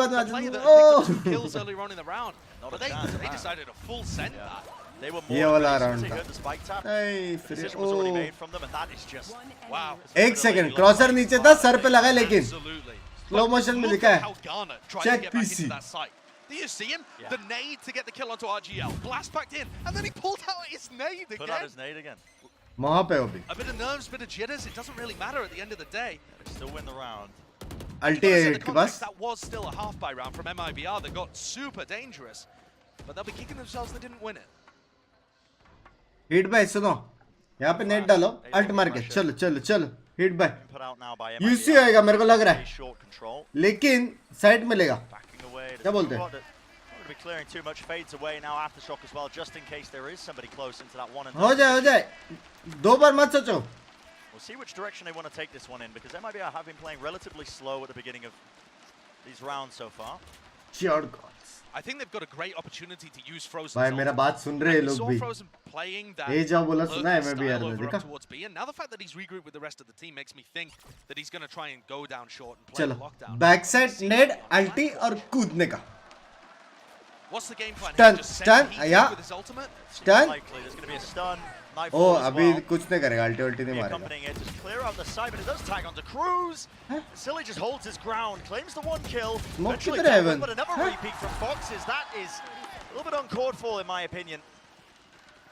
S15: the player that picked up 2 kills earlier on in the round. But they decided to full send that.
S6: They were more aggressive. They heard the spike tap. Decision was already made from them, and that is just
S15: wow.
S1: 1 second crosser नीचे था sir पे लगा लेकिन slow motion में दिखा है. Check PC.
S15: Do you see him? Yeah. The nade to get the kill onto RGL. Blast backed in, and then he pulled out his nade again.
S6: Put out his nade again.
S1: A
S15: bit of nerves, a bit of jitters. It doesn't really matter at the end of the day.
S6: They still win the round.
S15: That was still a half-buy round from MIBR that got super dangerous. But they'll be kicking themselves they didn't win it.
S1: Hit by सुनो यहाँ पे net डालो alt मार के चलो hit by UC आएगा मेरे को लग रहा है लेकिन साइड में लेगा क्या बोलते हैं
S6: be clearing too much fades away now aftershock as well just in case there is somebody close into that one and
S1: हो जाए 2 बार मत सोचो.
S6: We'll see which direction they want to take this one in because MIBR have been playing relatively slow at the beginning of these rounds so far.
S15: I think they've got a great opportunity to use Frozen.
S1: भाई मेरा बात सुन रहे हैं लोग भी. ये जो बोला सुना है मैं भी यार ने देखा.
S15: And now the fact that he's regrouped with the rest of the team makes me think that he's going to try and go down short and play the lockdown.
S1: Backside nade ulti और कूदने का.
S15: What's the game plan?
S1: Stun, yeah. Stun.
S6: There's going to be a stun.
S1: Oh, अभी कुछ नहीं करेगा. Ulti नहीं मारेगा.
S6: Just clear out the side, but it does tag onto Cruz. Silly just holds his ground, claims the 1 kill.
S1: Smoke किधर है Evan?
S6: But another repeat from Foxes. That is a little bit uncalled for, in my opinion.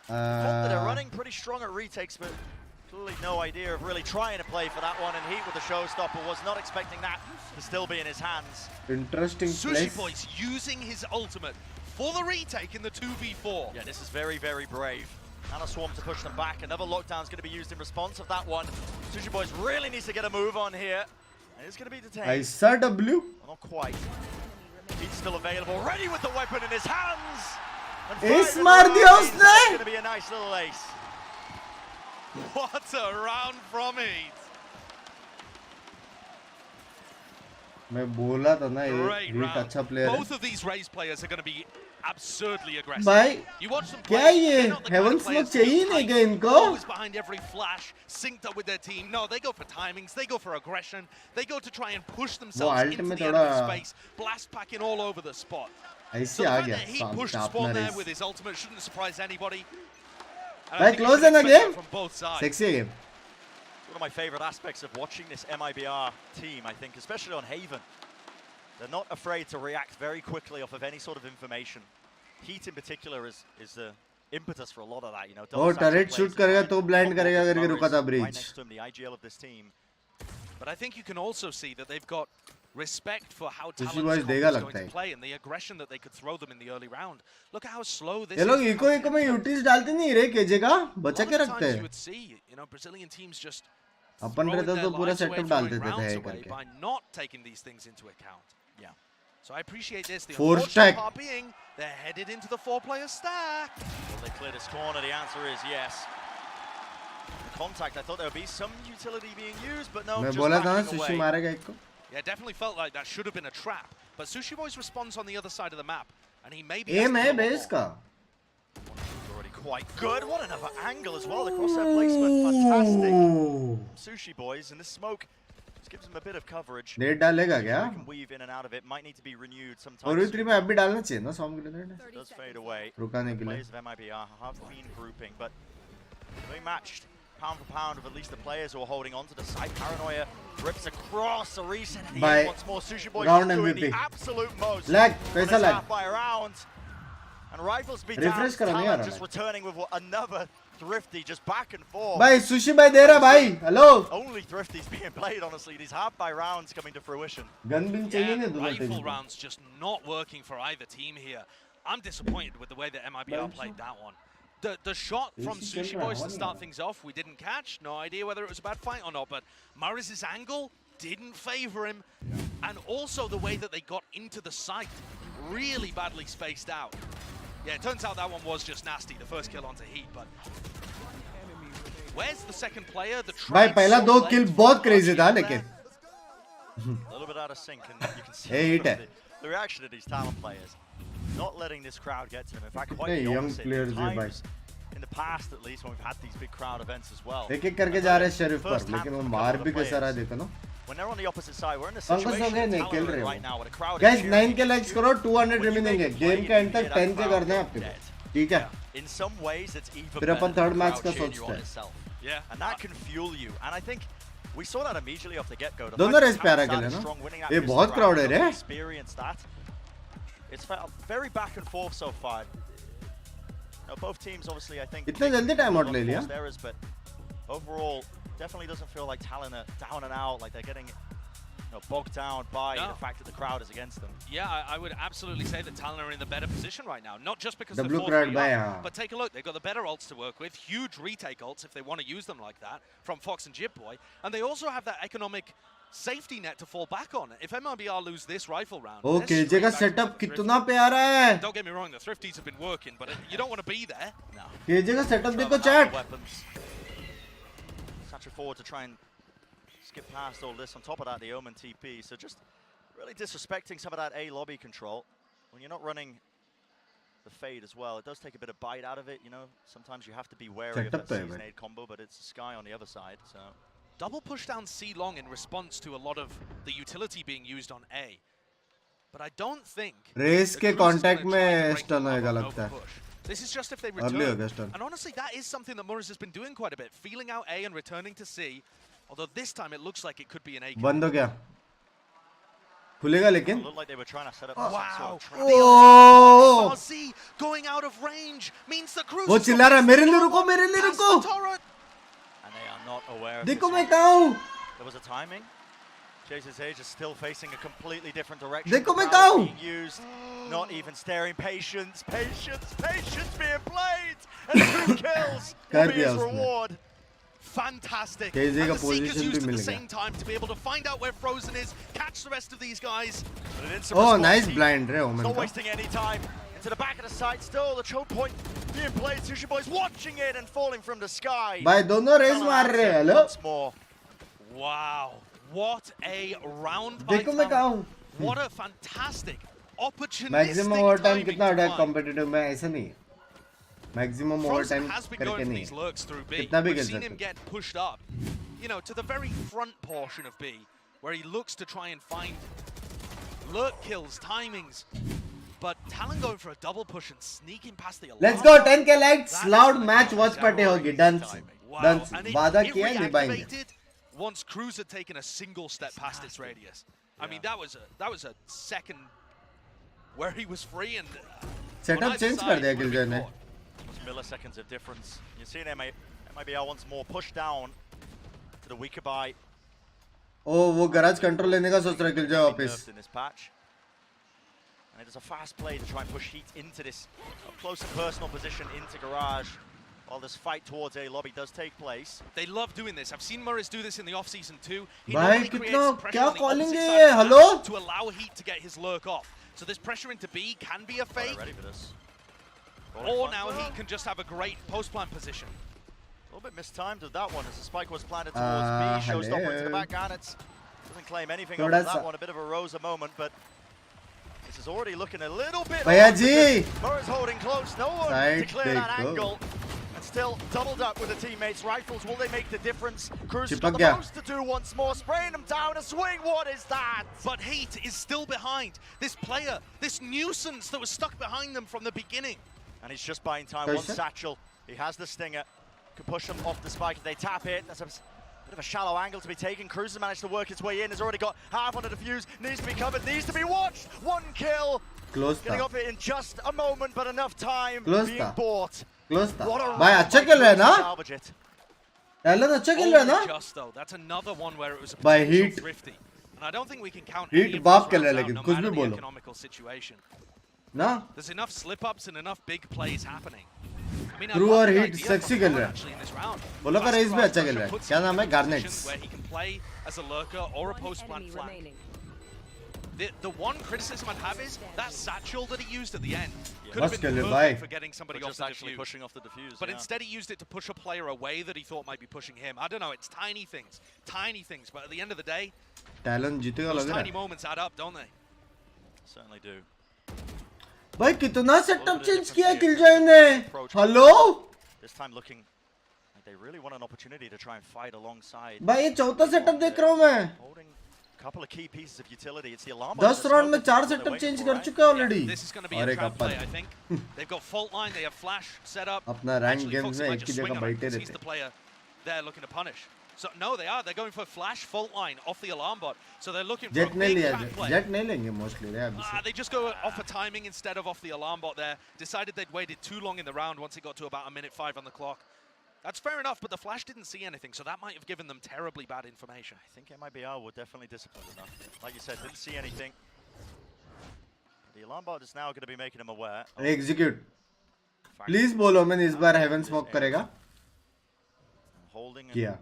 S6: They're running pretty strong at retakes, but clearly no idea of really trying to play for that one. And Heat with the showstopper was not expecting that to still be in his hands.
S1: Interesting
S15: Sushi Boys using his ultimate for the retake in the 2v4.
S6: Yeah, this is very, very brave. And a swarm to push them back. Another lockdown is going to be used in response of that one. Sushi Boys really needs to get a move on here. And it's going to be detained.
S1: I saw W.
S6: Well, not quite. He's still available, ready with the weapon in his hands.
S1: Ace मार दिया उसने.
S6: Going to be a nice little ace.
S15: What a round from Heat.
S1: मैं बोला था ना ये अच्छा player है.
S15: Both of these Rays players are going to be absurdly aggressive.
S1: भाई क्या ये heaven smoke चाहिए नहीं क्या इनको?
S15: Always behind every flash, synced up with their team. No, they go for timings, they go for aggression, they go to try and push themselves into the enemy space, blast packing all over the spot.
S1: ऐसे
S15: the
S1: uh
S15: fact
S1: गया
S15: that he
S1: साम
S15: pushed the
S1: sharpener
S15: spawn there
S1: इस
S15: with his ultimate shouldn't surprise anybody. And I
S1: भाई
S15: think you
S1: close
S15: should
S1: है ना
S15: expect that
S1: game
S15: from both sides.
S1: Sexy game
S6: One of my favorite aspects of watching this MIBR team, I think, especially on Haven. They're not afraid to react very quickly off of any sort of information. Heat in particular is the impetus for a lot of that, you know.
S1: वो turret shoot करेगा तो blind करेगा करके रुका था
S6: right
S1: bridge
S6: next to him, the IGL of this team.
S15: But I think you can also see that they've got respect for how
S1: Sushi
S15: Talon's
S1: boys
S15: comp
S1: देगा
S15: is
S1: लगता
S15: going
S1: है
S15: to play and the aggression that they could throw them in the early round. Look at how slow this
S1: ये लोग
S15: is.
S1: Eco में UTs डालते नहीं रे KJ का बचा के रखते
S15: You
S1: हैं
S15: would see, you know, Brazilian teams just
S1: upon
S15: throwing
S1: रहता
S15: their
S1: तो पूरा
S15: lives away,
S1: सेटअप
S15: throwing
S1: डाल देते थे
S15: rounds
S1: है
S15: away
S1: करके
S15: by not taking these things into account.
S6: Yeah.
S15: So I appreciate this. The
S1: Four
S15: unfortunate
S1: stack.
S15: part being they're headed into the four-player stack.
S6: Will they clear this corner? The answer is yes. The contact, I thought there would be some utility being used, but no,
S1: मैं
S6: just
S1: बोला था ना
S6: backing
S1: sushi
S6: away.
S1: मारेगा एक को
S15: Yeah, it definitely felt like that should have been a trap. But Sushi Boy's response on the other side of the map, and he maybe
S1: एम है base का
S6: Already quite good. What another angle as well. The crosshair placement, fantastic. Sushi Boys, and this smoke just gives them a bit of coverage.
S1: Net डालेगा क्या
S6: They can weave in and out of it. Might need to be renewed
S1: और
S6: sometimes.
S1: भी 3 में अब भी डालना चाहिए ना सॉम के लिए
S6: It does fade away.
S1: रुकाने के लिए
S6: Players of MIBR have been grouping, but they matched pound for pound of at least the players who are holding on to the side. Paranoia rips across a reset and
S1: By
S6: once more. Sushi Boys
S1: round
S6: doing
S1: MVP.
S6: the absolute most.
S1: Lag,
S6: on
S1: कैसा
S6: this
S1: lag?
S6: half by round. And Rifles be
S1: Refresh
S6: down.
S1: करो नहीं आ
S6: Talon
S1: रहा
S6: just
S1: lag.
S6: returning with another Thrifty just back and forth.
S1: भाई sushi भाई दे रहा भाई hello
S6: Only Thrifty's being played, honestly. These half by rounds coming to fruition.
S1: Gun बिन चाहिए ना दूसरा
S15: Rifle
S1: team
S15: rounds just not working for either team here. I'm disappointed with the way that MIBR played that one. The shot from Sushi Boys to start things off, we didn't catch. No idea whether it was a bad fight or not, but Maris' angle didn't favor him. And also the way that they got into the site, really badly spaced out. Yeah, it turns out that one was just nasty, the first kill onto Heat, but where's the second player? The
S1: भाई पहला दो किल बहुत crazy था लेकिन
S6: A little bit out of sync, and you can see
S1: Hey, hit it.
S6: the reaction of these Talon players. Not letting this crowd get to them. In fact, quite
S1: Hey,
S6: the
S1: young
S6: opposite.
S1: players
S6: Times,
S1: भाई
S6: in the past, at least, when we've had these big crowd events as well.
S1: एक एक करके जा रहे हैं शरीफ पर
S6: First half
S1: लेकिन वो
S6: from a
S1: मार
S6: couple
S1: भी
S6: of
S1: कैसा रहा
S6: players.
S1: देखो ना
S6: When they're on the opposite side, we're in a
S1: Pankaj हो
S6: situation
S1: गए
S6: in
S1: नहीं खेल
S6: Talon
S1: रहे
S6: right now
S1: हो
S6: where the crowd
S1: guys
S6: is
S1: 9 के लाइक्स करो 200 रिमेनिंग है गेम के एंड तक 10 के करने हैं आपके को ठीक है
S6: In some ways, it's even
S1: फिर अपन
S6: better
S1: third
S6: than
S1: match
S6: crowd
S1: का
S6: cheering you
S1: सोचते
S6: on
S1: हैं
S6: itself.
S15: Yeah.
S6: And that can fuel you. And I think we saw that immediately off the get-go. The
S1: दोनों
S6: fact
S1: race
S6: that
S1: पे आ रहा
S6: Talon's
S1: है
S6: had a
S1: ना
S6: strong winning
S1: ये
S6: atmosphere
S1: बहुत क्राउड है रे
S6: experienced that. It's felt very back and forth so far. Now, both teams, obviously, I think.
S1: इतने जल्दी टाइम आउट ले लिया
S6: Errors, but overall, definitely doesn't feel like Talon are down and out, like they're getting bogged down by the fact that the crowd is against them.
S15: Yeah, I would absolutely say that Talon are in the better position right now. Not just because
S1: The
S15: they're
S1: blue
S15: 4-3
S1: crowd by,
S15: up, but take a look. They've got the better ults to work with. Huge retake ults if they want to use them like that from Fox and Jibboy. And they also have that economic safety net to fall back on. If MIBR lose this rifle round,
S1: ओ
S15: they're
S1: KJ का
S15: straight back
S1: setup
S15: into the
S1: कितना प्यारा है
S15: Don't get me wrong, the Thrifties have been working, but you don't want to be there.
S6: No.
S1: KJ का setup देखो chat
S6: Such a forward to try and skip past all this. On top of that, the Omen TP. So just really disrespecting some of that A lobby control. When you're not running the fade as well, it does take a bit of bite out of it. You know, sometimes you have to be wary of that season 8 combo, but it's Sky on the other side. So
S15: Double push down C long in response to a lot of the utility being used on A. But I don't think
S1: race के contact में stun होएगा लगता है
S15: this is just if they
S1: Early
S15: return.
S1: Augustin.
S15: And honestly, that is something that Morris has been doing quite a bit, feeling out A and returning to C. Although this time it looks like it could be an A.
S1: बंद हो गया खुलेगा लेकिन
S6: looked like they were trying to set up
S15: Wow.
S1: Oh.
S15: RC going out of range means the cruise.
S1: वो चिल्ला रहा है मेरे लिए रुको
S6: and they are not aware of
S1: देखो
S6: this
S1: मैं
S6: one.
S1: कहाँ हूँ
S6: There was a timing. Chase's Age is still facing a completely different direction.
S1: देखो मैं
S6: The
S1: कहाँ
S6: crowd
S1: हूँ
S6: being used, not even staring. Patience being played, and 2 kills will
S1: कर
S6: be
S1: दिया
S6: his
S1: उसने
S6: reward.
S15: Fantastic.
S1: केजे
S15: And
S1: का
S15: the Seekers
S1: position
S15: used
S1: भी
S15: at the
S1: मिल गया
S15: same time to be able to find out where Frozen is, catch the rest of these guys.
S1: Oh, nice blind रे ओमन
S6: Not
S1: का
S6: wasting any time. Into the back of the site still. The choke point being played. Sushi Boys watching it and falling from the sky.
S1: भाई दोनों race मार रहे हैं hello
S6: Once more.
S15: Wow. What a round by
S1: देखो मैं कहाँ
S15: Talon.
S1: हूँ
S15: What a fantastic opportunistic
S1: maximum over time
S15: timing
S1: कितना
S15: to
S1: होता है
S15: find.
S1: कॉम्पिटिटिव में ऐसा नहीं है maximum over
S15: Frozen
S1: time
S15: has been
S1: करके
S15: going for
S1: नहीं
S15: these lurks through B.
S1: कितना भी
S15: We've
S1: खेल
S15: seen him
S1: सकते
S15: get pushed up, you know, to the very front portion of B, where he looks to try and find lurk kills, timings. But Talon going for a double push and sneaking past the alarm.
S1: Let's go 10k likes loud match watch party hoगी done done वादा किया निभाएंगे.
S15: Once Cruz had taken a single step past its radius. I mean that was a second where he was free and
S1: setup change कर दिया Killjoy ने.
S6: Milliseconds of difference. You're seeing MIBR once more push down to the weaker buy.
S1: Oh, वो garage control लेने का सोच रहा है Killjoy वापस.
S6: In this patch. And it is a fast play to try and push Heat into this close and personal position into garage. While this fight towards A lobby does take place.
S15: They love doing this. I've seen Murris do this in the off-season too. He
S1: भाई कितना क्या calling है hello?
S15: To allow Heat to get his lurk off. So this pressure into B can be a fake.
S6: Ready for this.
S15: Or now Heat can just have a great post-plant position.
S6: A little bit mistimed with that one as the spike was planted towards B. Showstopper into the back Garnets. Doesn't claim anything over that one. A bit of a Rosa moment, but this is already looking a little bit. Murray's holding close. No one to clear that angle. And still doubled up with the teammates. Rifles, will they make the difference? Cruz has got the most to do once more. Spraying them down a swing. What is that?
S15: But Heat is still behind. This player, this nuisance that was stuck behind them from the beginning.
S6: And he's just buying time. One satchel. He has the stinger. Can push them off the spike if they tap it. That's a bit of a shallow angle to be taken. Cruz has managed to work its way in. Has already got half on the defuse. Needs to be covered. Needs to be watched. One kill. Getting off it in just a moment, but enough time being bought. What a
S1: भाई अच्छा खेल रहा है ना? Talon अच्छा खेल रहा है ना?
S15: Just though, that's another one where it was a
S1: by Heat.
S15: thrifty. And I don't think we can count
S1: Heat बाप खेल रहा है लेकिन कुछ भी बोलो.
S15: Economical situation.
S1: ना?
S15: There's enough slip-ups and enough big plays happening. I mean,
S1: True और Heat sexy खेल रहा है. बोलो का रेस भी अच्छा खेल रहा है. क्या नाम है? Garnets.
S15: Where he can play as a lurker or a post-plant flank. The one criticism I'd have is that satchel that he used at the end could have been perfect for getting somebody off the defuse.
S6: Pushing off the defuse.
S15: But instead he used it to push a player away that he thought might be pushing him. I don't know, it's tiny things, but at the end of the day,
S1: Talon जीतेगा
S15: those
S1: लग रहा
S15: tiny
S1: है.
S15: moments add up, don't they?
S6: Certainly do.
S1: भाई कितना setup change किया Killjoy ने? Hello?
S6: This time looking like they really want an opportunity to try and fight alongside.
S1: भाई ये चौथा setup देख रहा हूँ मैं.
S6: Couple of key pieces of utility. It's the alarm.
S1: 10 round में 4 setup change कर चुका है already.
S15: This is going to be a trap play, I think. They've got fault line, they have flash set up.
S1: अपना rank games में एक ही जगह बैठे रहते.
S15: He's the player they're looking to punish. So no, they are. They're going for flash fault line off the alarm bot. So they're looking for a big trap play.
S1: Jet नहीं लेंगे mostly रे अभी से.
S15: They just go off for timing instead of off the alarm bot there. Decided they'd waited too long in the round once it got to about a minute 5 on the clock. That's fair enough, but the Flash didn't see anything, so that might have given them terribly bad information.
S6: I think MIBR were definitely disciplined enough. Like you said, didn't see anything. The alarm bot is now going to be making them aware.
S1: Execute. Please बोलो मैं इस बार heaven smoke करेगा.
S6: Holding
S1: किया.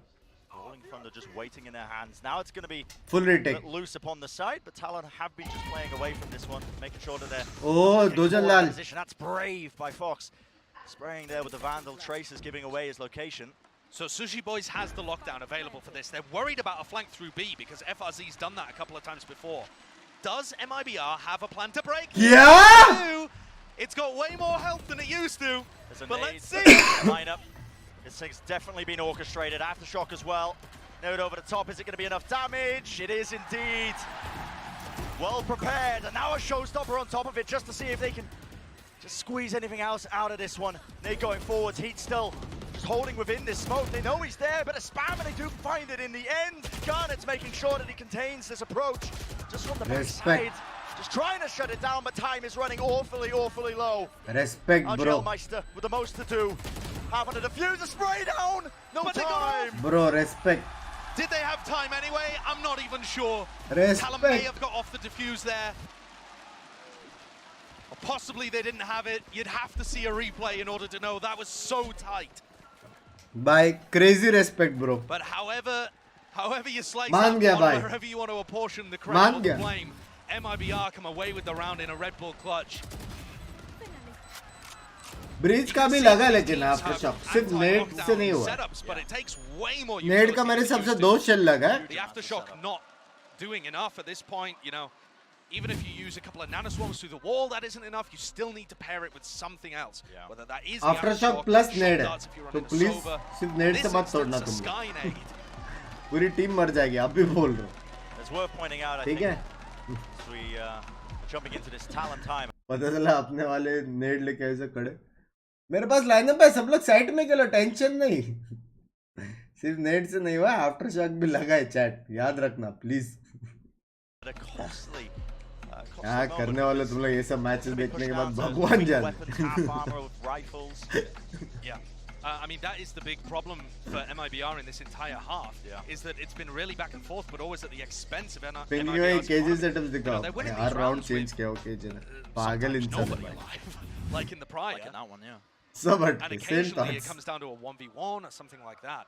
S6: Holding Thunder just waiting in their hands. Now it's going to be
S1: full retake.
S6: A bit loose upon the side, but Talon have been just playing away from this one, making sure that they're
S1: oh, Dojan Lal.
S6: That's brave by Fox. Spraying there with the Vandal. Traces giving away his location.
S15: So Sushi Boys has the lockdown available for this. They're worried about a flank through B because FRZ's done that a couple of times before. Does MIBR have a plan to break?
S1: Yeah!
S15: It's got way more health than it used to. But let's see.
S6: Lineup. This thing's definitely been orchestrated. Aftershock as well. Node over the top. Is it going to be enough damage? It is indeed. Well prepared. And now a showstopper on top of it just to see if they can just squeeze anything else out of this one. They're going forwards. Heat still just holding within this smoke. They know he's there, but a spam and they do find it in the end. Garnet's making sure that he contains this approach just from the backside. Just trying to shut it down, but time is running awfully, awfully low.
S1: Respect, bro.
S6: Meister with the most to do. Half on the diffuser, spray down. No time.
S1: Bro, respect.
S15: Did they have time anyway? I'm not even sure.
S1: Respect.
S15: Talon may have got off the diffuse there. Or possibly they didn't have it. You'd have to see a replay in order to know that was so tight.
S1: By crazy respect, bro.
S15: But however you slice
S1: that
S15: one, wherever you want to apportion the credit or the blame, MIBR come away with the round in a Red Bull clutch.
S1: Bridge का भी लगा लेकिन aftershock सिर्फ net से नहीं हुआ. Net का मेरे हिसाब से 2 शेल लगा है.
S15: The aftershock not doing enough at this point, you know. Even if you use a couple of nanoswarms through the wall, that isn't enough. You still need to pair it with something else. Whether that is
S1: aftershock plus net है. तो please सिर्फ net से मत तोड़ना तुम. पूरी team मर जाएगी. आप भी बोल रहे हो.
S6: It's worth pointing out, I think, as we jumping into this Talon time.
S1: पता चला अपने वाले नेट लेके ऐसे खड़े। मेरे पास लाइनअप है, सब लोग साइड में खेलो, टेंशन नहीं। सिर्फ नेट से नहीं हुआ, आफ्टर शॉक भी लगा है चैट, याद रखना प्लीज। क्या करने वाले तुम लोग ये सब मैचेस देखने के बाद, भगवान जाने।
S15: I mean, that is the big problem for MIBR in this entire half, is that it's been really back and forth, but always at the expense of MIBR's
S1: KG setups दिखाओ, हर round change किया हो KG ने, पागल इंसान है भाई।
S15: Like in the prior,
S10: like in that one,
S1: सब
S15: and
S1: हटके, same
S15: occasionally it
S1: thoughts।
S15: comes down to a 1v1 or something like that.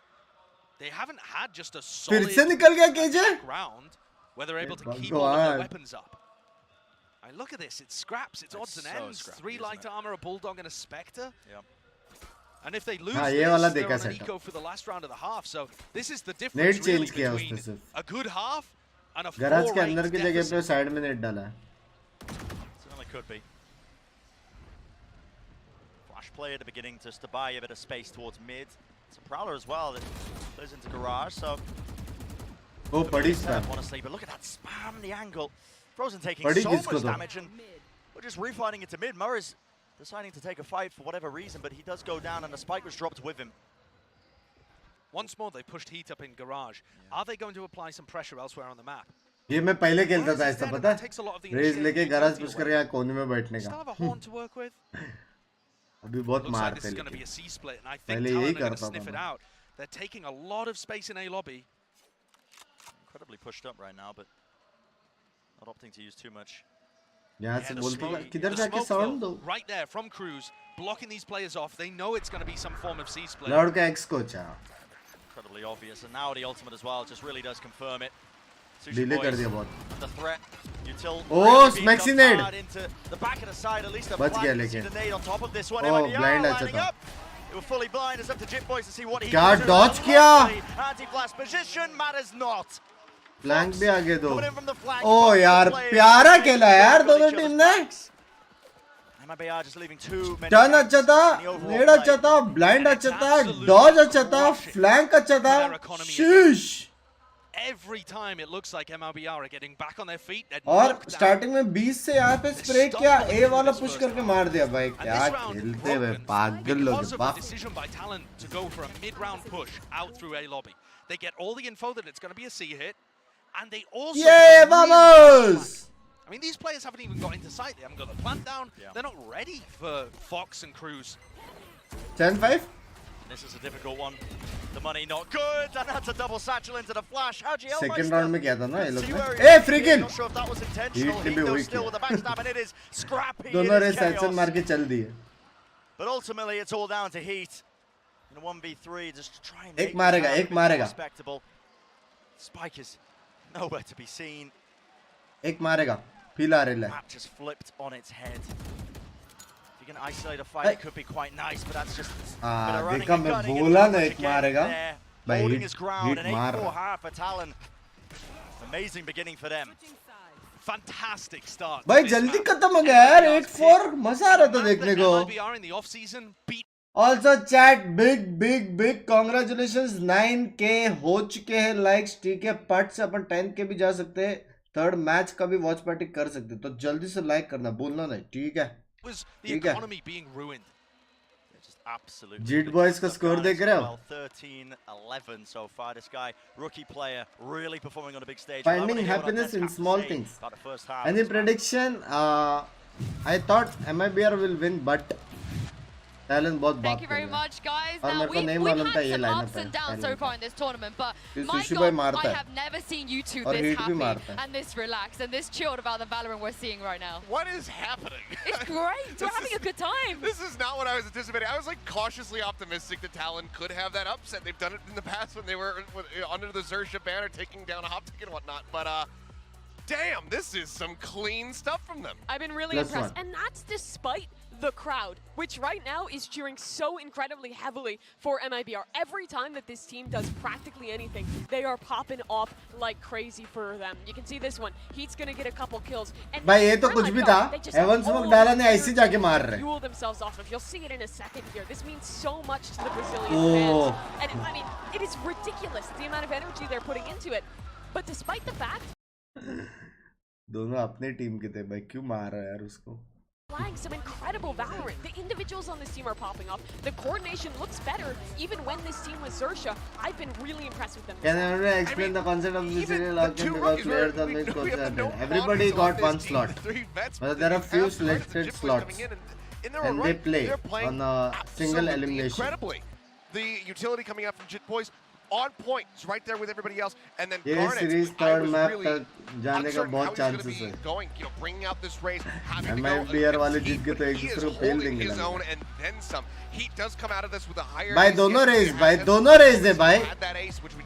S15: They haven't had just a
S1: फिर
S15: solid
S1: से निकल गया KG?
S15: round where they're able to keep all of their weapons up. I mean, look at this, it's scraps, it's odds and ends. 3 light armor, a bulldog, and a spectre. And if they lose this, they're on an eco for the last round of the half. So this is the difference really between a good half and a 4-8
S1: garage के अंदर की जगह पे side में net डाला है।
S6: Certainly could be. Flash play at the beginning just to buy a bit of space towards mid. It's a prowler as well that plays into garage. So.
S1: Oh, padi spam.
S6: Honestly, but look at that spam, the angle. Frozen taking
S1: Padi
S6: so
S1: kisko
S6: much
S1: do?
S6: damage, and we're just refining it to mid. Murray's deciding to take a fight for whatever reason, but he does go down, and the spike was dropped with him.
S15: Once more, they pushed heat up in garage. Are they going to apply some pressure elsewhere on the map?
S1: ये मैं पहले खेलता था ऐसा, पता है? Raise लेके garage push कर यहाँ कोने में बैठने का। अभी बहुत मारते हैं लेकिन। पहले यही करता था मैं।
S15: They're taking a lot of space in A lobby.
S6: Incredibly pushed up right now, but not opting to use too much.
S1: यहाँ से बोलता हूँ किधर जाके साउंड दो।
S15: Right there from Cruz, blocking these players off. They know it's going to be some form of C split.
S1: Loud का ex coach है।
S6: Incredibly obvious, and now the ultimate as well just really does confirm it.
S1: Delay कर दिया बहुत।
S6: The threat, Util.
S1: Oh, Smexy nade.
S6: Into the back of the side, at least a
S1: बच गया
S6: flank.
S1: लेकिन।
S6: The nade on top of this one.
S1: Oh,
S6: MIBR
S1: blind अच्छा
S6: lining
S1: था।
S6: up. They were fully blind. It's up to Jit Boys to see what he
S1: क्या
S6: can do.
S1: dodge किया?
S6: Anti-blast position matters not.
S1: Flank भी आगे दो।
S6: Coming in from the flank.
S1: ओ यार प्यारा खेला यार दोनों टीम ने।
S6: MIBR just leaving too many.
S1: Turn अच्छा था, नेड अच्छा था, ब्लाइंड अच्छा था, डॉज अच्छा था, फ्लैंक अच्छा था। शीश।
S15: Every time it looks like MIBR are getting back on their feet.
S1: और स्टार्टिंग में 20 से यहाँ पे स्प्रे किया, ए वाला पुश करके मार दिया भाई। क्या खेलते हुए पागल लोग
S15: Because of the decision by Talon to go for a mid-round push out through A lobby, they get all the info that it's going to be a C hit, and they also.
S1: Yeah, vamos!
S15: I mean, these players haven't even got into sight. They haven't got the plant down. They're not ready for Fox and Cruz.
S1: 10-5.
S6: This is a difficult one. The money not good, and that's a double satchel into the flash. How GL
S1: Second round में क्या था ना ये लोग ने? ए free kill.
S6: Not sure if that was intentional.
S1: Heat भी हुई
S6: still with the backstab, and it is scrappy.
S1: दोनों रे satchel मार के चल दिए।
S6: But ultimately, it's all down to heat. In a 1v3, just to try and
S1: एक मारेगा, एक मारेगा।
S6: respectable. Spike is nowhere to be seen.
S1: एक मारेगा, फील आ रहा है।
S6: Map just flipped on its head. If you can isolate a fight, it could be quite nice, but that's just.
S1: देखा मैं बोला ना एक मारेगा। भाई
S6: Holding his ground,
S1: hit
S6: an
S1: मार
S6: 8-4
S1: रहा।
S6: half for Talon. Amazing beginning for them.
S15: Fantastic start.
S1: भाई जल्दी खत्म हो गया यार 8-4 मजा आ रहा था देखने को।
S15: MIBR in the off season beat.
S1: Also chat big congratulations 9K हो चुके हैं likes, ठीक है। पार्ट से अपन 10K भी जा सकते हैं, थर्ड मैच का भी वॉच पार्टी कर सकते हैं, तो जल्दी से लाइक करना भूलना नहीं, ठीक है।
S15: Was the economy being ruined?
S6: Just absolutely.
S1: जीट बॉयज का स्कोर देख रहे हो?
S6: 13-11 so far. This guy, rookie player, really performing on a big stage.
S1: Finding happiness in small things. Any prediction? I thought MIBR will win, but Talon बहुत बात
S12: Thank you very much, guys.
S1: और
S12: Now,
S1: मेरे को नहीं
S12: we've
S1: मालूम था
S12: had
S1: ये
S12: some
S1: lineup
S12: ups
S1: है।
S12: and downs so far in this tournament, but my
S1: sushi भाई
S12: God,
S1: मारता
S12: I
S1: है।
S12: have never seen you two
S1: और
S12: this
S1: हिट भी मारता
S12: happy
S1: है।
S12: and this relaxed and this chilled about the Valorant we're seeing right now.
S5: What is happening?
S12: It's great. We're having a good time.
S5: This is not what I was anticipating. I was like cautiously optimistic that Talon could have that upset. They've done it in the past when they were under the Xerxia banner, taking down a Optic and whatnot. But damn, this is some clean stuff from them.
S4: I've been really impressed, and that's despite the crowd, which right now is cheering so incredibly heavily for MIBR. Every time that this team does practically anything, they are popping off like crazy for them. You can see this one. Heat's gonna get a couple kills. And
S1: भाई ये तो कुछ भी था। Evan Smoke डाला ने ऐसे जाके मार रहे।
S4: Fuel themselves off of. You'll see it in a second here. This means so much to the Brazilian fans. And I mean, it is ridiculous the amount of energy they're putting into it. But despite the fact
S1: दोनों अपने team के थे भाई, क्यों मार रहा है यार उसको?
S4: Playing some incredible Valorant. The individuals on this team are popping off. The coordination looks better even when this team was Xerxia. I've been really impressed with them.
S1: Can I explain the concept of VCT LOCK because players are made coordinated? Everybody got one slot, but there are few selected slots, and they play on a single elimination.
S5: Incredibly, the utility coming out from Jit Boys on point, it's right there with everybody else, and then
S1: ये
S5: Garnet,
S1: series
S5: I
S1: third
S5: was
S1: map
S5: really
S1: तक जाने का
S5: uncertain
S1: बहुत
S5: how he's going to
S1: chances
S5: be
S1: है.
S5: going, bringing out this race, having to go
S1: MIBR वाले
S5: against
S1: जीत
S5: Heat,
S1: के तो
S5: but
S1: एक
S5: he is
S1: दूसरे को फेल
S5: holding
S1: देंगे
S5: his
S1: लग
S5: own and then some. Heat does come out of this with a higher
S1: भाई दोनों रेस भाई दोनों रेस दे भाई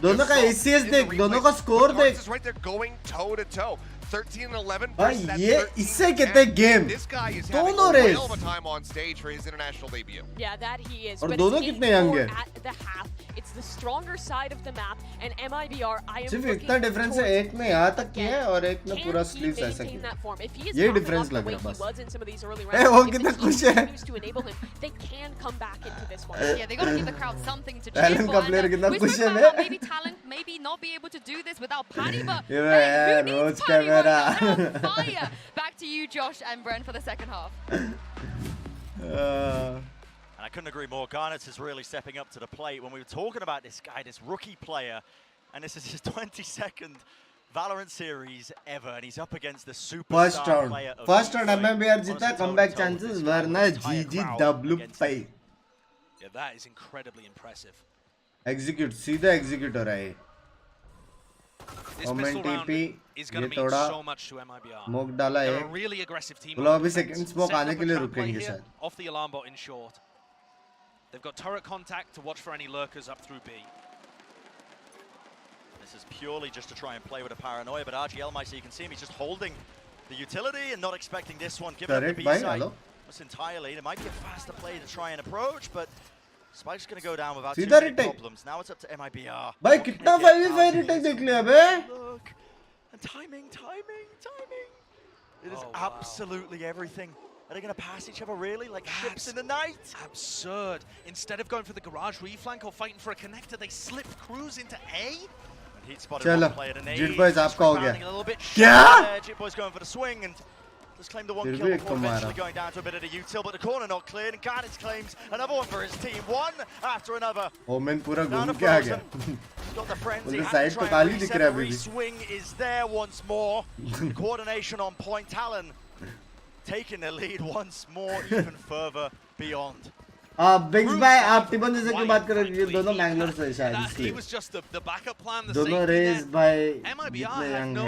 S1: दोनों का ACS देख दोनों का स्कोर देख
S5: right there going toe to toe 13 and 11
S1: भाई ये इससे कितने गेम
S5: this guy is
S1: दोनों
S5: having a
S1: race
S5: whale of a time on stage for his international debut.
S4: Yeah, that he is.
S1: और
S4: But
S1: दोनों
S4: it's
S1: कितने young
S4: 8-4
S1: हैं?
S4: at the half. It's the stronger side of the map, and MIBR. I am
S1: सिर्फ
S4: looking
S1: इतना difference है
S4: towards
S1: एक ने यहाँ तक किया है और एक ने
S4: can
S1: पूरा
S4: he
S1: स्लीव्स ऐसा
S4: maintain
S1: किया
S4: that form? If he is
S1: ये
S4: popping
S1: डिफरेंस
S4: off the
S1: लग
S4: way
S1: रहा
S4: he
S1: बस
S4: was in some of these early
S1: A
S4: rounds,
S1: वो
S4: if the
S1: कितना
S4: team
S1: खुश है
S4: continues to enable him, they can come back into this one.
S12: Yeah, they got to give the crowd something to cheer
S1: Talent
S12: for.
S1: का player कितना
S12: We
S1: खुश
S12: spoke
S1: है
S12: about
S1: बे
S12: maybe Talent maybe not be able to do this without Paddy, but
S1: ये
S12: hey,
S1: यार
S12: who
S1: रोज
S12: needs Paddy right
S1: camera
S12: now? They're on fire. Back to you, Josh and Bren, for the second half.
S6: And I couldn't agree more. Garnet is really stepping up to the plate. When we were talking about this guy, this rookie player, and this is his 22nd Valorant series ever, and he's up against the
S1: First
S6: superstar
S1: round
S6: player of
S1: first round
S6: Mumbai.
S1: MMBR जीता
S6: Honestly,
S1: comeback
S6: toe-to-toe with
S1: chances
S6: this crowd,
S1: वरना
S6: the entire crowd
S1: GGW
S6: against
S1: पे
S6: him.
S15: Yeah, that is incredibly impressive.
S1: execute सीधा execute हो रहा है
S15: This
S1: Omen
S15: pistol round
S1: TP
S15: is going
S1: ये
S15: to mean
S1: थोड़ा
S15: so much to MIBR.
S1: smoke डाला
S15: They're
S1: है
S15: a really aggressive team.
S1: वो लोग
S15: on
S1: अभी
S15: defense.
S1: second smoke
S15: Setting
S1: आने
S15: up
S1: के
S15: a
S1: लिए
S15: trap play
S1: रुकेंगे
S15: here
S1: शायद
S15: off the alarm bot in short. They've got turret contact to watch for any lurkers up through B.
S6: This is purely just to try and play with a paranoia, but RGL, so you can see him, he's just holding the utility and not expecting this one. Given up the
S1: Turret
S6: B
S1: by
S6: side
S1: hello
S6: almost entirely. There might be a faster play to try and approach, but Spike's going to go down without too
S1: सीधा
S6: many
S1: retake
S6: problems. Now it's up to MIBR.
S1: भाई कितना 5v5 retake देख लिया बे
S6: Look, and timing. It is absolutely everything. Are they going to pass each other really like ships in the night?
S15: Absurd. Instead of going for the garage reflank or fighting for a connector, they slip Cruz into A.
S6: And Heat spotted
S1: चलो
S6: one player to nade.
S1: Jit Boys आपका हो गया
S6: A little bit
S1: क्या
S6: Jit Boys going for the swing and just claim the one
S1: फिर
S6: kill
S1: भी एक
S6: before
S1: को
S6: eventually
S1: मारा
S6: going down to a bit of the util, but the corner not cleared and Garnet claims another one for his team. One after another.
S1: Omen पूरा
S6: Down
S1: घूम
S6: to
S1: के आ
S6: Frozen.
S1: गया
S6: Got the frenzy.
S1: उधर
S6: Had
S1: side
S6: to
S1: तो
S6: try and
S1: खाली दिख
S6: reset.
S1: रहा है
S6: The
S1: अभी भी
S6: re-swing is there once more. The coordination on point. Talon taking the lead once more, even further beyond.
S1: बिग्स भाई आप टिबन जैसे क्यों बात कर रहे हैं दोनों मैंगलोर से शायद
S15: He
S1: इसलिए
S15: was just the backup plan, the
S1: दोनों
S15: safety
S1: रेस
S15: net.
S1: भाई
S15: MIBR
S1: जितने
S15: had
S1: यंग
S15: no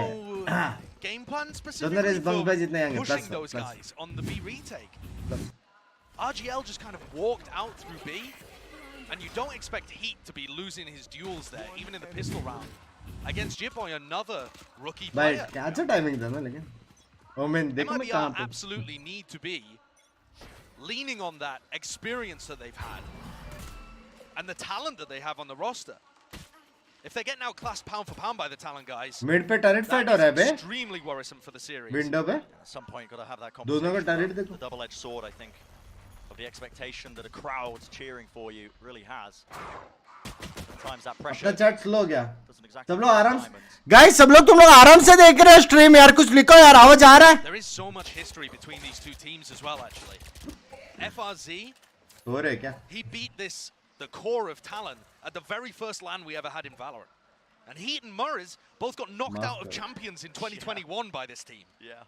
S1: है
S15: game plan
S1: दोनों
S15: specifically
S1: रेस बंग भाई जितने यंग है
S15: for pushing
S1: plus
S15: those
S1: plus
S15: guys on the B retake. RGL just kind of walked out through B, and you don't expect Heat to be losing his duels there, even in the pistol round. Against Jitboy, another rookie
S1: भाई
S15: player.
S1: क्या अच्छा timing था ना लेकिन women देखो मैं कहां
S15: MIBR
S1: पे
S15: absolutely need to be leaning on that experience that they've had and the talent that they have on the roster. If they get now classed pound for pound by the talent guys,
S1: mid पे turret fight हो
S15: that
S1: रहा है
S15: is
S1: बे
S15: extremely worrisome for the series.
S1: Window पे
S6: At some point, got to have that
S1: दोनों का
S6: conversation.
S1: Turret
S6: about
S1: देखो
S6: The double-edged sword, I think, of the expectation that a crowd cheering for you really has. Sometimes that pressure
S1: अपना chat slow हो गया
S6: doesn't exactly
S1: सब लोग आराम से
S6: diamonds.
S1: गाइस सब लोग तुम लोग आराम से देख रहे हो स्ट्रीम यार कुछ लिखो यार आवाज आ रहा है
S15: There is so much history between these two teams as well, actually. FRZ,
S1: हो रहे क्या
S15: he beat the core of Talon at the very first LAN we ever had in Valorant. And Heat and Murrays both got knocked out of Champions in 2021 by this team.
S6: Yeah.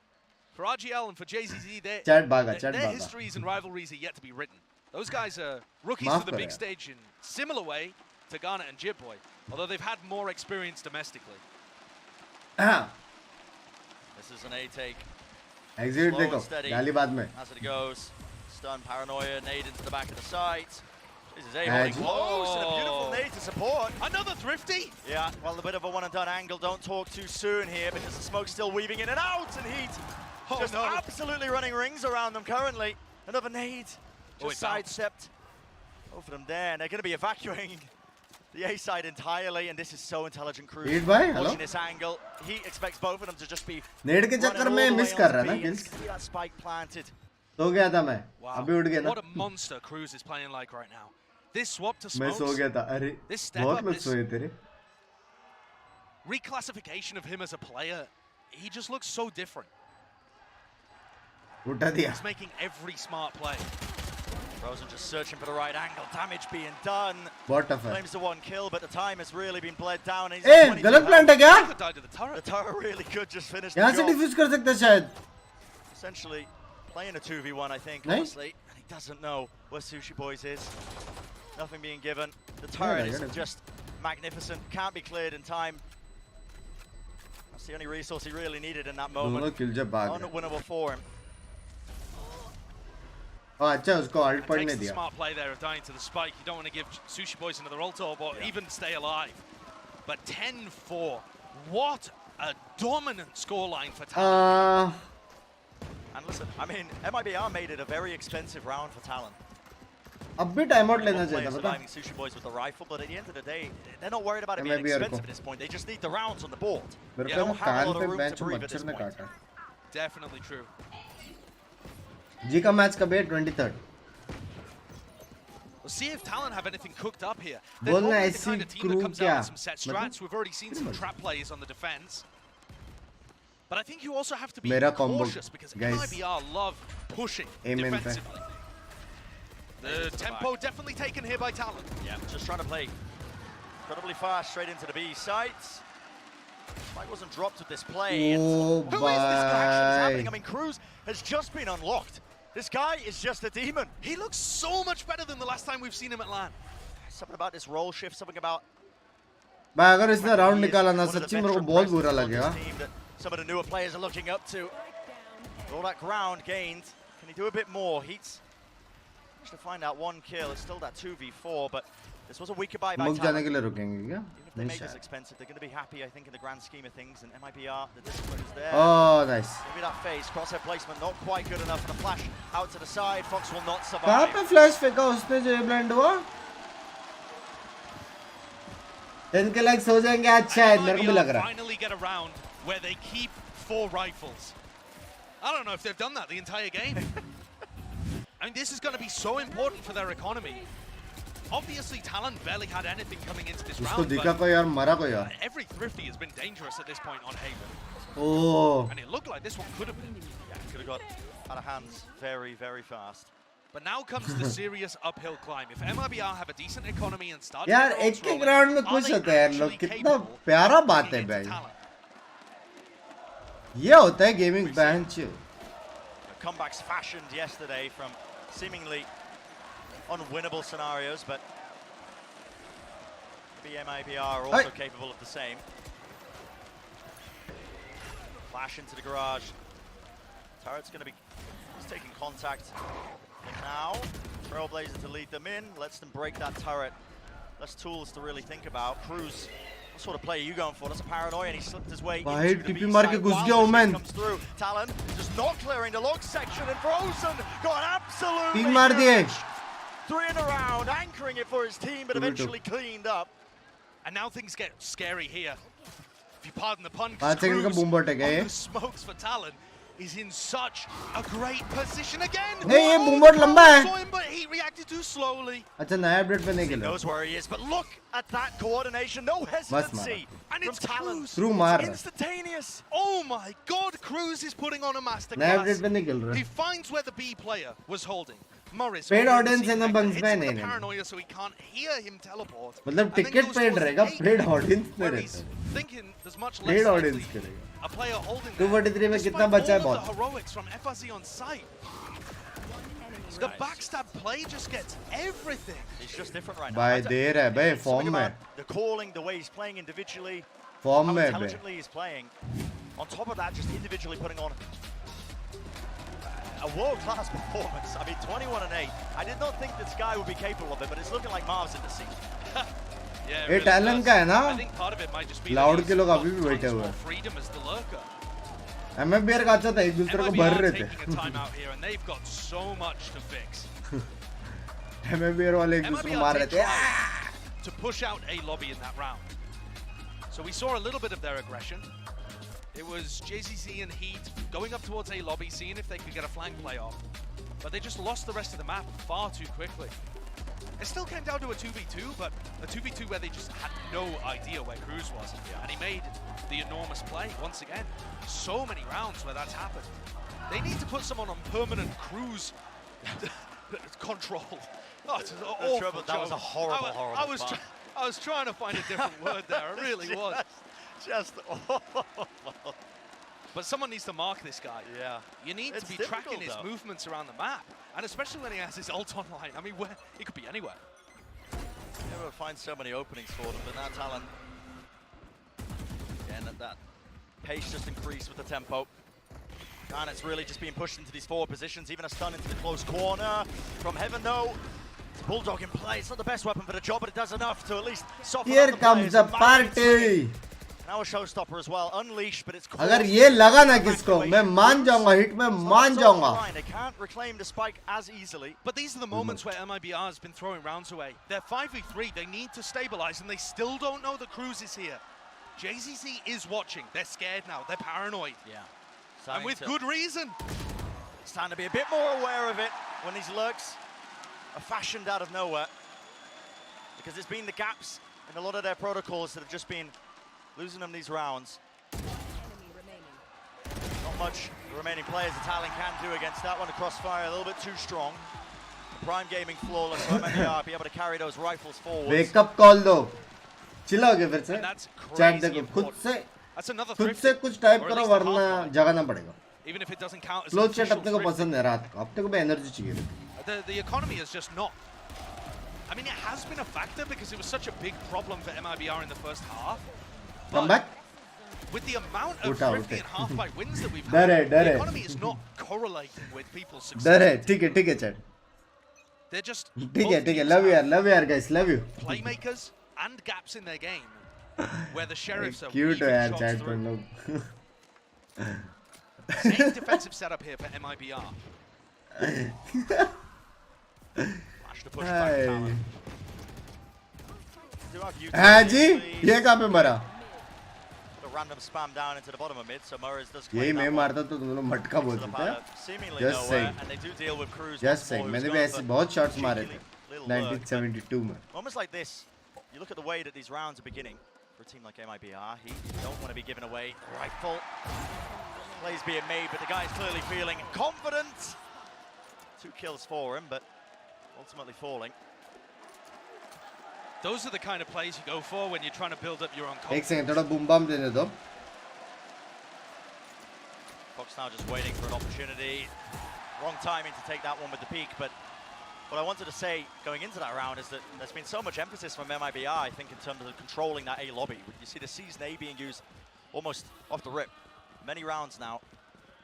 S15: For RGL and for JZZ,
S1: Chat भागा, chat
S15: their
S1: भागा.
S15: histories and rivalries are yet to be written. Those guys are rookies
S1: माफ
S15: to the
S1: करो
S15: big
S1: यार.
S15: stage in similar way to Garnet and Jitboy, although they've had more experience domestically.
S6: This is an A-take.
S1: Exit
S6: Slow
S1: देखो
S6: and steady
S1: गाली बाद में
S6: as it goes. Stun, paranoia, nade into the back of the site. This is A
S1: Edge.
S6: holding close and a beautiful nade to support.
S15: Another thrifty.
S6: Yeah, well, a bit of a one and done angle. Don't talk too soon here because the smoke's still weaving in and out, and Heat just absolutely running rings around them currently. Another nade,
S15: Oh, it
S6: just sidestepped. Both of them there, and they're going to be evacuating the A side entirely, and this is so intelligent. Cruz
S1: Heat bhai, hello?
S6: watching this angle. He expects both of them to just be
S1: नेड के
S6: running
S1: चक्कर
S6: all
S1: में
S6: the way
S1: miss कर
S6: onto
S1: रहा है ना
S6: B and
S1: kills
S6: see that spike planted.
S1: सो गया था मैं
S15: Wow.
S1: अभी उठ गया ना
S15: What a monster Cruz is playing like right now. This swap to
S1: मैं
S15: smokes,
S1: सो गया था अरे
S15: this step
S1: बहुत
S15: up,
S1: लोग
S15: this
S1: सोए तेरे
S15: reclassification of him as a player, he just looks so different. He's making every smart play.
S6: Rosen just searching for the right angle. Damage being done.
S1: What a fuck.
S6: Claims the one kill, but the time has really been bled down.
S1: Hey, गलत plant है क्या?
S6: The turret really could just finish the
S1: यहाँ से
S6: job.
S1: defuse कर सकते हैं शायद.
S6: Essentially playing a 2v1, I think,
S1: नहीं?
S6: honestly. And he doesn't know where Sushi Boys is. Nothing being given. The turret is just magnificent. Can't be cleared in time. That's the only resource he really needed in that moment. Unwinnable for him.
S1: अच्छा उसको ult पढ़ने
S15: Takes the
S1: दिया.
S15: smart play there of dying to the spike. You don't want to give Sushi Boys another ult or even stay alive. But 10-4. What a dominant scoreline for Talon.
S6: And listen, I mean, MIBR made it a very expensive round for Talon.
S1: अब भी time out लेना चाहिए था पता.
S6: Surviving Sushi Boys with the rifle, but at the end of the day, they're not worried about it being expensive at this point. They just need the rounds on the board.
S1: मेरे को ना कान पे bench मच्छर ने काटा.
S15: Definitely true.
S1: जी का match कब है 23rd.
S15: We'll see if Talon have anything cooked up here.
S1: बोलना
S15: They're
S1: ऐसी
S15: the kind of team that
S1: crew
S15: comes
S1: क्या?
S15: out with some set strats. We've already seen some trap plays on the defense. But I think you also have to be cautious because MIBR love pushing defensively. The tempo definitely taken here by Talon.
S6: Yeah, just trying to play incredibly fast straight into the B sites. Spike wasn't dropped with this play.
S1: Oh,
S6: who is this connection that's happening? I mean, Cruz has just been unlocked. This guy is just a demon.
S15: He looks so much better than the last time we've seen him at LAN.
S6: Something about this roll shift, something about...
S1: भाई अगर इसने round निकाला ना सच्ची मेरे को बहुत बुरा लगेगा.
S6: Some of the newer players are looking up to. All that ground gained. Can he do a bit more? Heats to find out one kill. It's still that 2v4, but this was a weaker buy by Talon.
S1: जाने के लिए रुकेंगे क्या?
S6: Even if they make this expensive, they're going to be happy, I think, in the grand scheme of things. And MIBR, the discipline is there.
S1: Oh, nice.
S6: Maybe that phase, crosshair placement, not quite good enough. And a flash out to the side. Fox will not survive.
S1: कहाँ पे flash फेंका उसने जो ये blend हुआ? 10 के likes हो जाएंगे अच्छा है मेरे को भी लग रहा है.
S15: Finally get a round where they keep 4 rifles. I don't know if they've done that the entire game. I mean, this is going to be so important for their economy. Obviously, Talon barely had anything coming into this round, but every Thrifty has been dangerous at this point on Haven.
S1: Oh.
S15: And it looked like this one could have been.
S6: Yeah, could have got out of hands very, very fast.
S15: But now comes the serious uphill climb. If MIBR have a decent economy and start
S1: यार एक round में खुश होते हैं लोग कितना प्यारा बात है भाई. ये होता है gaming bench.
S6: Comebacks fashioned yesterday from seemingly unwinnable scenarios, but MIBR are also capable of the same. Flash into the garage. Turret's going to be taking contact. And now, Trailblazer to lead them in, lets them break that turret. Less tools to really think about. Cruz, what sort of play are you going for? That's a paranoia, and he slipped his way into the B side. Comes through. Talon just not clearing the log section, and Frozen got absolutely crushed. 3 in a round, anchoring it for his team, but eventually cleaned up.
S15: And now things get scary here. If you pardon the pun,
S1: Cruz on
S15: the smokes for Talon is in such a great position again.
S1: Hey, ये boombot लंबा है.
S15: But he reacted too slowly.
S1: अच्छा नया update पे नहीं
S6: He knows where he is, but look at that coordination, no hesitancy.
S15: And it's
S6: Talon.
S1: Through मार.
S15: Instantaneous. Oh my God, Cruz is putting on a masterclass.
S1: नया update पे नहीं खेल रहा.
S15: He finds where the B player was holding. Morris.
S1: Paid audience है ना bunks में नहीं.
S15: Paranoia, so he can't hear him teleport.
S1: मतलब टिकट पेड रहेगा, paid audience में रहता.
S15: Thinking there's much less
S1: paid audience करेगा.
S15: A player holding
S1: 243 में कितना बचा है बहुत.
S15: The heroics from FRZ on site. The backstab play just gets everything.
S6: He's just different right now.
S1: भाई देर है भाई form में.
S6: The calling, the way he's playing individually.
S1: Form
S6: how
S1: में
S6: intelligently he's playing. On top of that, just individually putting on a world-class performance. I mean, 21-8. I did not think this guy would be capable of it, but it's looking like Marv's in the scene.
S15: Yeah,
S1: ये talent का है ना.
S15: I think part of it might just be
S1: Loud के लोग अभी भी बैठे हुए हैं.
S15: Freedom as the lurker.
S1: MIBR का अच्छा था एक दूसरे को भर रहे थे.
S15: Taking a time out here, and they've got so much to fix.
S1: MIBR वाले एक दूसरे को मार रहे थे.
S15: To push out a lobby in that round. So we saw a little bit of their aggression. It was JCC and Heat going up towards a lobby, seeing if they could get a flank play off. But they just lost the rest of the map far too quickly. It still came down to a 2v2, but a 2v2 where they just had no idea where Cruz was. And he made the enormous play once again. So many rounds where that's happened. They need to put someone on permanent cruise control. Oh, it's an awful
S6: that was a horrible,
S15: I was trying to find a different word there. I really was.
S6: Just awful.
S15: But someone needs to mark this guy.
S6: Yeah.
S15: You need to be tracking his movements around the map. And especially when he has his ult online. I mean, he could be anywhere.
S6: You never find so many openings for them, but now Talon. Again, at that pace just increased with the tempo. And it's really just being pushed into these forward positions, even a stun into the close corner. From Heaven, though, it's Bulldog in play. It's not the best weapon for the job, but it does enough to at least soften
S1: Here
S6: up the
S1: comes the party.
S6: Now a showstopper as well, Unleash, but it's
S1: अगर ये लगा ना किसको मैं मान जाऊंगा hit में मान जाऊंगा.
S6: They can't reclaim the spike as easily.
S15: But these are the moments where MIBR has been throwing rounds away. They're 5v3, they need to stabilize, and they still don't know the cruise is here. JZZ is watching. They're scared now. They're paranoid.
S6: Yeah.
S15: And with good reason.
S6: It's time to be a bit more aware of it when these lurks are fashioned out of nowhere. Because there's been the gaps in a lot of their protocols that have just been losing them these rounds. Not much the remaining players the Talon can do against that one. The crossfire a little bit too strong. Prime Gaming flawless, so MMR be able to carry those rifles forward.
S1: Wake up call दो. चिल्लाओगे फिर से? Chat देखो खुद से कुछ type करो वरना जगाना पड़ेगा.
S15: Even if it doesn't count as
S1: close chat अपने को पसंद है रात को. अपने को भी एनर्जी चाहिए.
S15: The economy is just not. I mean, it has been a factor because it was such a big problem for MIBR in the first half.
S1: Come back.
S15: With the amount of thrifty and half-fight wins that we've had, the economy is not correlating with people's success.
S1: डर है. ठीक है chat.
S15: They're just
S1: ठीक है. Love you guys. Love you.
S15: Playmakers and gaps in their game where the sheriffs are
S1: cute
S15: weaving
S1: shots
S15: shots
S1: through.
S15: Same defensive setup here for MIBR.
S6: Flash to push back Talon.
S1: हाँ जी ये कहाँ पे मरा?
S6: Random spam down into the bottom of mid, so Murray's does
S1: यही मैं मारता तो तुम लोग मटका बोलते थे. Just saying.
S6: And they do deal with Cruz.
S1: Just saying. मैंने भी ऐसे बहुत shots मारे थे 1972 में.
S6: Moments like this, you look at the way that these rounds are beginning for a team like MIBR. He don't want to be giving away rifle. Plays being made, but the guy's clearly feeling confident. 2 kills for him, but ultimately falling.
S15: Those are the kind of plays you go for when you're trying to build up your own
S1: एक second थोड़ा boom bam देने दो.
S6: Fox now just waiting for an opportunity. Wrong timing to take that one with the peak, but what I wanted to say going into that round is that there's been so much emphasis from MIBR, I think, in terms of controlling that A lobby. You see the C's and A being used almost off the rip. Many rounds now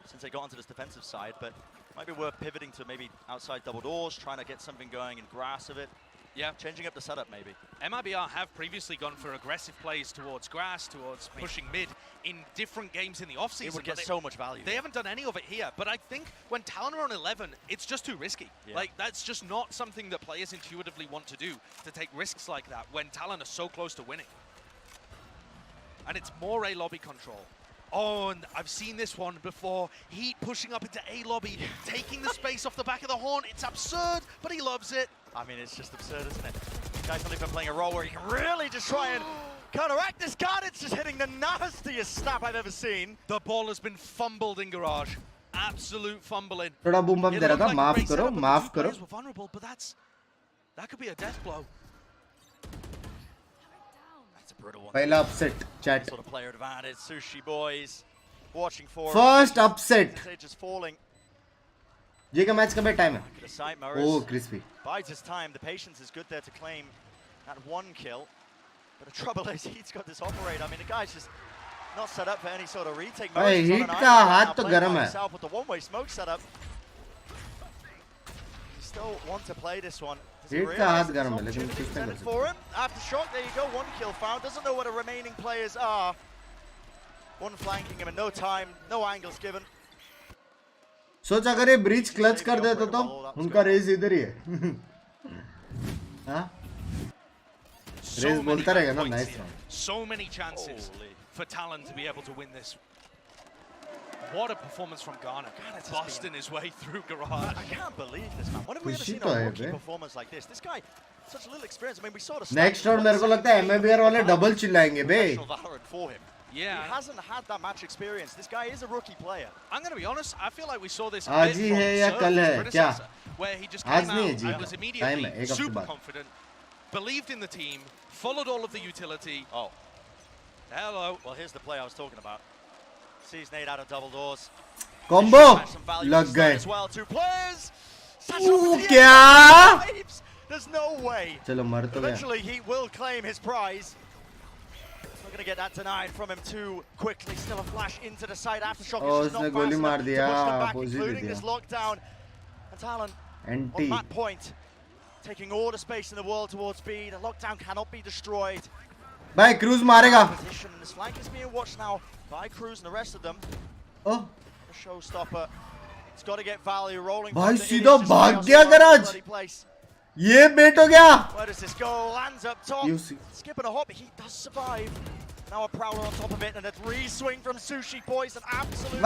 S6: since they got onto this defensive side, but might be worth pivoting to maybe outside double doors, trying to get something going in grass of it.
S15: Yeah.
S6: Changing up the setup maybe.
S15: MIBR have previously gone for aggressive plays towards grass, towards pushing mid in different games in the offseason.
S6: It would get so much value.
S15: They haven't done any of it here, but I think when Talon are on 11, it's just too risky.
S6: Yeah.
S15: Like, that's just not something that players intuitively want to do, to take risks like that when Talon are so close to winning. And it's more A lobby control. Oh, and I've seen this one before. Heat pushing up into A lobby, taking the space off the back of the horn. It's absurd, but he loves it.
S6: I mean, it's just absurd, isn't it? Guy's not even playing a role where he can really just try and counteract this card. It's just hitting the nastiest snap I've ever seen.
S15: The ball has been fumbled in garage. Absolute fumbling.
S1: थोड़ा boom bam दे रहा था. माफ करो.
S15: Were vulnerable, but that could be a death blow.
S6: That's a brutal one.
S1: पहला upset chat.
S6: Sort of player advantage. Sushi boys watching for
S1: First upset.
S6: Just falling.
S1: ये का match का भी टाइम है. Oh, crispy.
S6: Bides his time. The patience is good there to claim that 1 kill. But the trouble is he's got this operate. I mean, the guy's just not set up for any sort of retake.
S1: Hey, heat का हाथ तो गरम है.
S6: With the one-way smoke setup. You still want to play this one.
S1: Heat का हाथ गरम है, लेकिन कुछ नहीं कर
S6: for him. Aftershock, there you go. 1 kill found. Doesn't know what the remaining players are. One flanking him in no time. No angles given.
S1: सोच अगर ये ब्रीच क्लच कर देता तो उनका रेस इधर ही है. हाँ? रेस बोलता रहेगा ना. Nice one.
S15: So many chances for Talon to be able to win this. What a performance from Ghana. Busting his way through garage.
S6: I can't believe this, man. When have we ever seen a rookie performance like this? This guy, such little experience. I mean, we saw the
S1: next round मेरे को लगता है MIBR वाले double चिल्लाएंगे bay.
S6: VALORANT for him. Yeah. He hasn't had that match experience. This guy is a rookie player.
S15: I'm going to be honest, I feel like we saw this a
S1: आज
S15: bit
S1: he
S15: from
S1: है या कल है
S15: Surf's
S1: क्या?
S15: predecessor, where he just
S1: आज
S15: came
S1: नहीं है
S15: out
S1: जी,
S15: and was
S1: टाइम
S15: immediately
S1: है एक हफ्ते
S15: super
S1: बाद.
S15: confident, believed in the team, followed all of the utility.
S6: Oh.
S15: Hello.
S6: Well, here's the play I was talking about. Sees Nate out of double doors.
S1: Combo लग गए.
S6: As well, 2 players.
S1: क्या?
S6: There's no way.
S1: चलो मर तो गया.
S6: Eventually, he will claim his prize. Not going to get that denied from him too quickly. Still a flash into the side. Aftershock is just
S1: उसने
S6: not
S1: गोली
S6: fast
S1: मार
S6: enough to
S1: दिया,
S6: push them back,
S1: पोजी दे
S6: including
S1: दिया.
S6: this lockdown. And Talon
S1: Anti.
S6: on that point, taking all the space in the world towards B. The lockdown cannot be destroyed.
S1: भाई cruise मारेगा.
S6: Position. This flank is being watched now by Cruz and the rest of them.
S1: Oh.
S6: A showstopper. It's got to get value rolling.
S1: भाई सीधा भाग गया garage. ये बेट हो गया.
S6: Where does this go? Lands up top. Skipping a hop, he does survive. Now a prowler on top of it and a re-swing from Sushi Boys. An absolute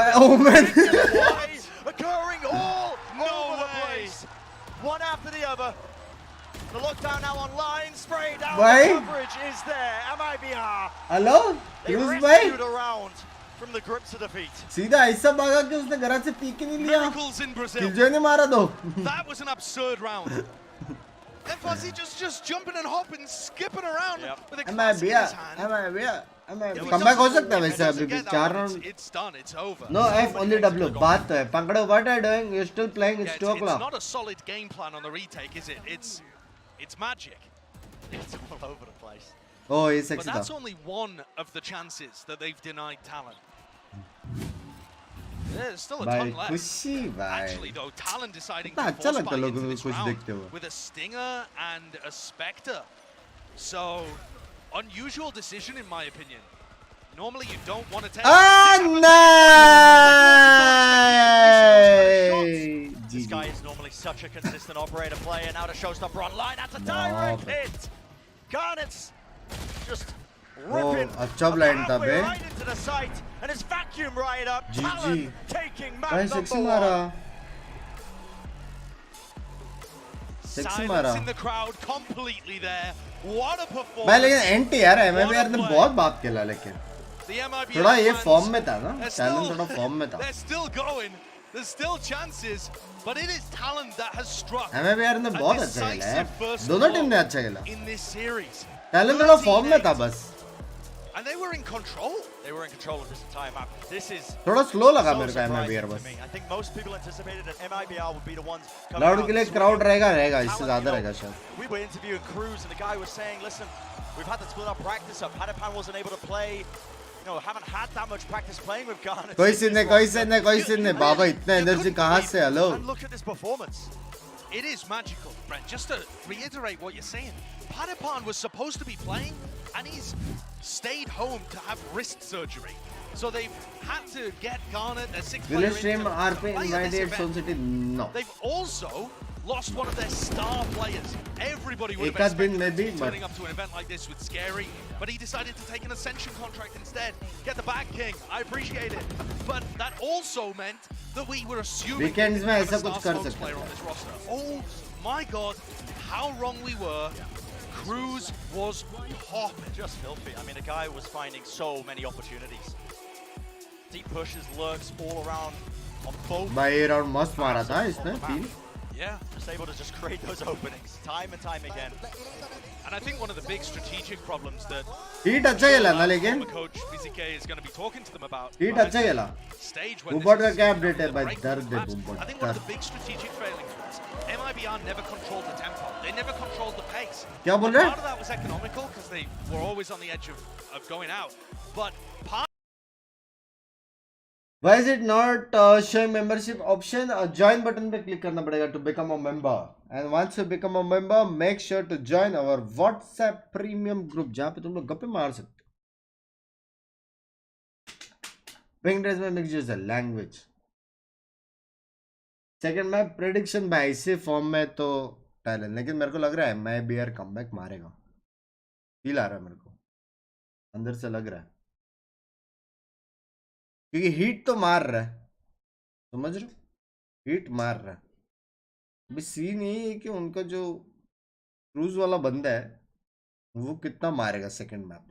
S6: occurring all over the place. One after the other. The lockdown now online. Spray down. The coverage is there. MIBR.
S1: Hello?
S6: They
S1: Cruz
S6: rescued a round from the grips of defeat.
S1: सीधा ऐसा भागा कि उसने garage से peak ही नहीं लिया.
S15: Miracles in Brazil.
S1: Killjoy ने मारा दो.
S15: That was an absurd round. And Fuzzy just jumping and hopping, skipping around with a classic in his hand.
S1: Comeback हो सकता है वैसे अभी भी 4 round.
S15: It's done. It's over.
S1: No F only W. बात तो है. Pankado, what are you doing? You're still playing. It's 2 o'clock.
S15: It's not a solid game plan on the retake, is it? It's magic.
S6: It's all over the place.
S1: Oh, ये
S15: But
S1: sexy
S15: that's
S1: था.
S15: only one of the chances that they've denied Talon. There's still a ton
S1: भाई
S15: left.
S1: खुशी भाई.
S15: Actually, though, Talon deciding
S1: कितना
S15: to
S1: अच्छा
S15: force
S1: लगता
S15: back
S1: है
S15: into
S1: लोगों
S15: this
S1: को कुछ
S15: round
S1: देखते हुए.
S15: with a Stinger and a Spectre. So, unusual decision in my opinion. Normally you don't want to take
S6: This guy is normally such a consistent operator player. Now the showstopper online. That's a direct hit. Garnet's just ripping
S1: अच्छा blind था बे.
S6: right into the site, and it's vacuum right up.
S1: GG.
S6: Talon taking map
S1: भाई
S6: number
S1: sexy
S6: 1.
S1: मारा. Sexy मारा.
S15: Silence in the crowd, completely there. What a performance.
S1: भाई लेकिन NT यार MIBR ने बहुत बात खेला लेकिन. थोड़ा ये फॉर्म में था ना. टैलेंट थोड़ा फॉर्म में था.
S15: They're still going. There's still chances, but it is Talon that has struck.
S1: MIBR ने बहुत अच्छा खेला है. दोनों टीम ने अच्छा खेला.
S15: In this series.
S1: टैलेंट थोड़ा फॉर्म में था बस.
S15: And they were in control.
S6: They were in control of this entire map. This is
S1: थोड़ा स्लो लगा
S6: so
S1: मेरे को MIBR
S6: surprising
S1: बस.
S6: to me. I think most people anticipated that MIBR would be the ones coming
S1: loud
S6: out
S1: के लिए
S6: swinging.
S1: Crowd रहेगा इससे
S6: Talon,
S1: ज्यादा
S6: you
S1: रहेगा
S6: know,
S1: शायद.
S6: We were interviewing Cruz and the guy was saying, listen, we've had to split our practice up. Padapan wasn't able to play. You know, haven't had that much practice playing with Garnet.
S1: कोई scene नहीं बाबा इतना energy कहाँ से. Hello.
S6: And look at this performance.
S15: It is magical, Brent. Just to reiterate what you're saying, Padapan was supposed to be playing, and he's stayed home to have wrist surgery. So they've had to get Garnet, a 6th player,
S1: Will stream
S15: in to
S1: RP
S15: play at this
S1: invited
S15: event.
S1: Soul City? No.
S15: They've also lost one of their star players. Everybody would have
S1: एक आध दिन
S15: expected
S1: में
S15: him to
S1: भी
S15: be turning up to an event like this with Scary, but he decided to take an Ascension contract instead. Get the bag, King. I appreciate it. But that also meant that we were assuming
S1: Weekends में
S15: that
S1: ऐसा
S15: we
S1: कुछ
S15: had
S1: कर
S15: a star
S1: सकते
S15: player
S1: हैं.
S15: on this roster. Oh my God, how wrong we were. Cruz was top.
S6: Just filthy. I mean, the guy was finding so many opportunities. Deep pushes, lurks all around on both.
S1: भाई ये round मस्त मारा था इसने 3.
S6: Yeah, just able to just create those openings time and time again.
S15: And I think one of the big strategic problems that
S1: Heat अच्छा खेला ना लेकिन.
S15: coach VCT is going to be talking to them about.
S1: Heat अच्छा खेला.
S15: Stage when
S1: Boombot का
S15: this
S1: क्या
S15: is
S1: update है भाई
S15: breaking
S1: दर्द है
S15: maps.
S1: Boombot.
S15: I think one of the big strategic failings was MIBR never controlled the tempo. They never controlled the pace.
S1: क्या बोल रहे हैं?
S15: Part of that was economical because they were always on the edge of going out. But part
S1: Why is it not showing membership option? Join button पे click करना पड़ेगा to become a member. And once you become a member, make sure to join our WhatsApp premium group जहाँ पे तुम लोग गप्पे मार सकते हो. Pink dress में mix use language. Second मैं prediction भाई इसी फॉर्म में तो टैलेंट, लेकिन मेरे को लग रहा है मैं BR कमबैक मारेगा. फील आ रहा है मेरे को, अंदर से लग रहा है, क्योंकि हीट तो मार रहा है, समझ रहे हो, हीट मार रहा है. अभी सीन यही है कि उनका जो क्रूज वाला बंदा है वो कितना मारेगा सेकंड मैप.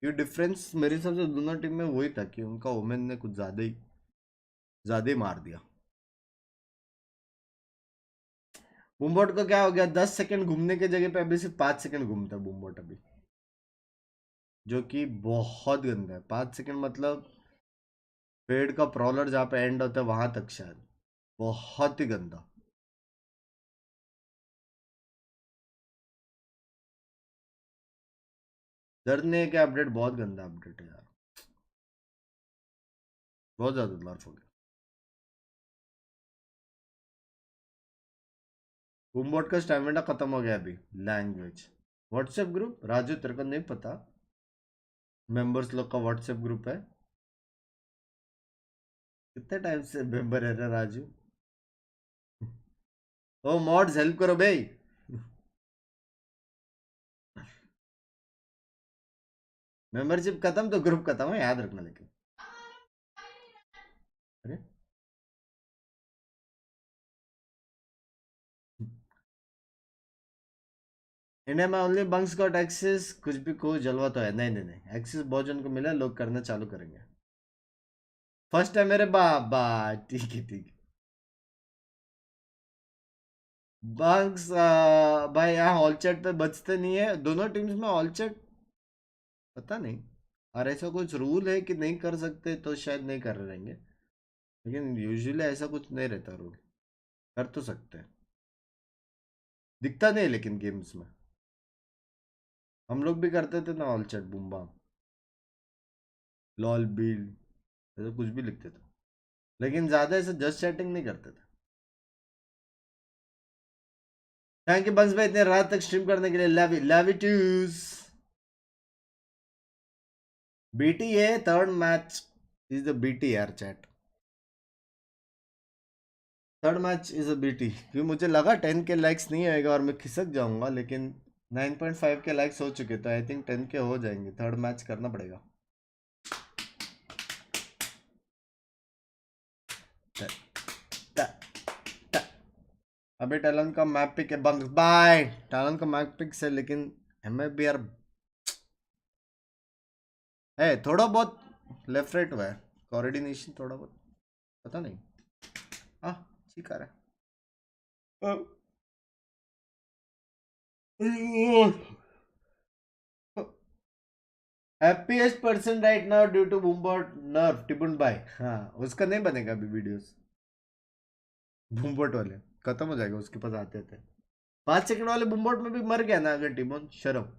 S1: ये डिफरेंस मेरे हिसाब से दोनों टीम में वही था कि उनका वोमेन ने कुछ ज्यादा ही मार दिया। बूमबॉट को क्या हो गया, 10 सेकंड घूमने की जगह पे अभी सिर्फ 5 सेकंड घूमता है बूमबॉट अभी, जो कि बहुत गंदा है। 5 सेकंड मतलब पेड़ का प्रॉलर जहाँ पे एंड होता है वहां तक, शायद बहुत ही गंदा। दर्द नहीं है क्या अपडेट, बहुत गंदा अपडेट है यार, बहुत ज्यादा नर्फ हो गया। बूमबॉट का स्टैमिना खत्म हो गया अभी। लैंग्वेज व्हाट्सएप ग्रुप, राजू तेरे को नहीं पता मेंबर्स लोग का व्हाट्सएप ग्रुप है? कितने टाइम से मेंबर है ना राजू? ओ मॉड्स हेल्प करो भाई। मेंबरशिप खत्म तो ग्रुप खत्म है, याद रखना। लेकिन अरे इंडिया में ओनली बंक्स गॉट एक्सेस, कुछ भी को जलवा तो है। नहीं नहीं नहीं, एक्सेस बहुत जन को मिला, लोग करना चालू करेंगे। फर्स्ट टाइम मेरे बाबा, ठीक है ठीक है। बंक्स भाई यहाँ हॉल चैट पे बचते नहीं है, दोनों टीम्स में हॉल चैट पता नहीं, और ऐसा कुछ रूल है कि नहीं कर सकते तो शायद नहीं कर रहे रहेंगे, लेकिन यूजुअली ऐसा कुछ नहीं रहता रूल, कर तो सकते हैं, दिखता नहीं लेकिन गेम्स में। हम लोग भी करते थे ना ऑल चैट, बूमबा लॉल बील ऐसा कुछ भी लिखते थे, लेकिन ज्यादा ऐसे जस्ट चैटिंग नहीं करते थे। थैंक यू बंक्स भाई इतने रात तक स्ट्रीम करने के लिए। लव यू टूस। बीटी है third match is the BT यार chat, third match is a BT, क्योंकि मुझे लगा 10 के लाइक्स नहीं आएगा और मैं खिसक जाऊंगा, लेकिन 9.5 के लाइक्स हो चुके, तो आई थिंक 10 के हो जाएंगे। थर्ड मैच करना पड़ेगा। अभी टैलेंट का मैप पिक है बंक्स बाय, टैलेंट का मैप पिक से, लेकिन एमएबीआर है थोड़ा बहुत लेफ्ट राइट हुआ है, कोऑर्डिनेशन थोड़ा बहुत पता नहीं। ठीक आ रहा है। Happiest person right now due to Boombot nerf टिबुन बाय। हाँ उसका नहीं बनेगा अभी वीडियोस, बूमबॉट वाले खत्म हो जाएगा उसके पास आते थे। 5 सेकंड वाले बूमबॉट में भी मर गया ना अगर टिबुन, शर्म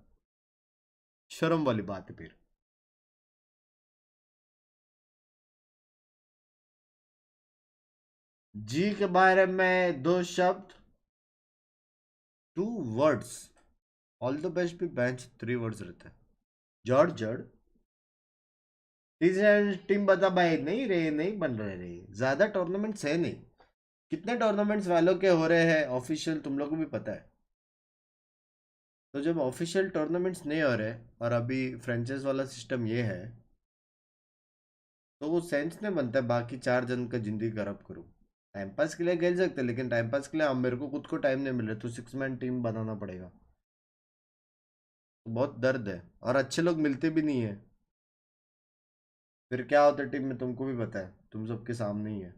S1: शर्म वाली बात है फिर। जी के बारे में 2 शब्द, 2 वर्ड्स। ऑल द बेस्ट भी बेंच 3 वर्ड्स रहता है। जड़ जड़ टीम बता भाई, नहीं रे नहीं बन रहे रे, ज्यादा टूर्नामेंट्स है नहीं। कितने टूर्नामेंट्स वालों के हो रहे हैं ऑफिशियल, तुम लोगों को भी पता है। तो जब ऑफिशियल टूर्नामेंट्स नहीं हो रहे और अभी फ्रेंचाइज वाला सिस्टम ये है, तो वो सेंस नहीं बनता बाकी 4 जन का जिंदगी खराब करूँ। टाइम पास के लिए खेल सकते, लेकिन टाइम पास के लिए मेरे को खुद को टाइम नहीं मिल रहा, तो 6 मैन टीम बनाना पड़ेगा, तो बहुत दर्द है, और अच्छे लोग मिलते भी नहीं है। फिर क्या होता है टीम में तुमको भी पता है, तुम सबके सामने ही है।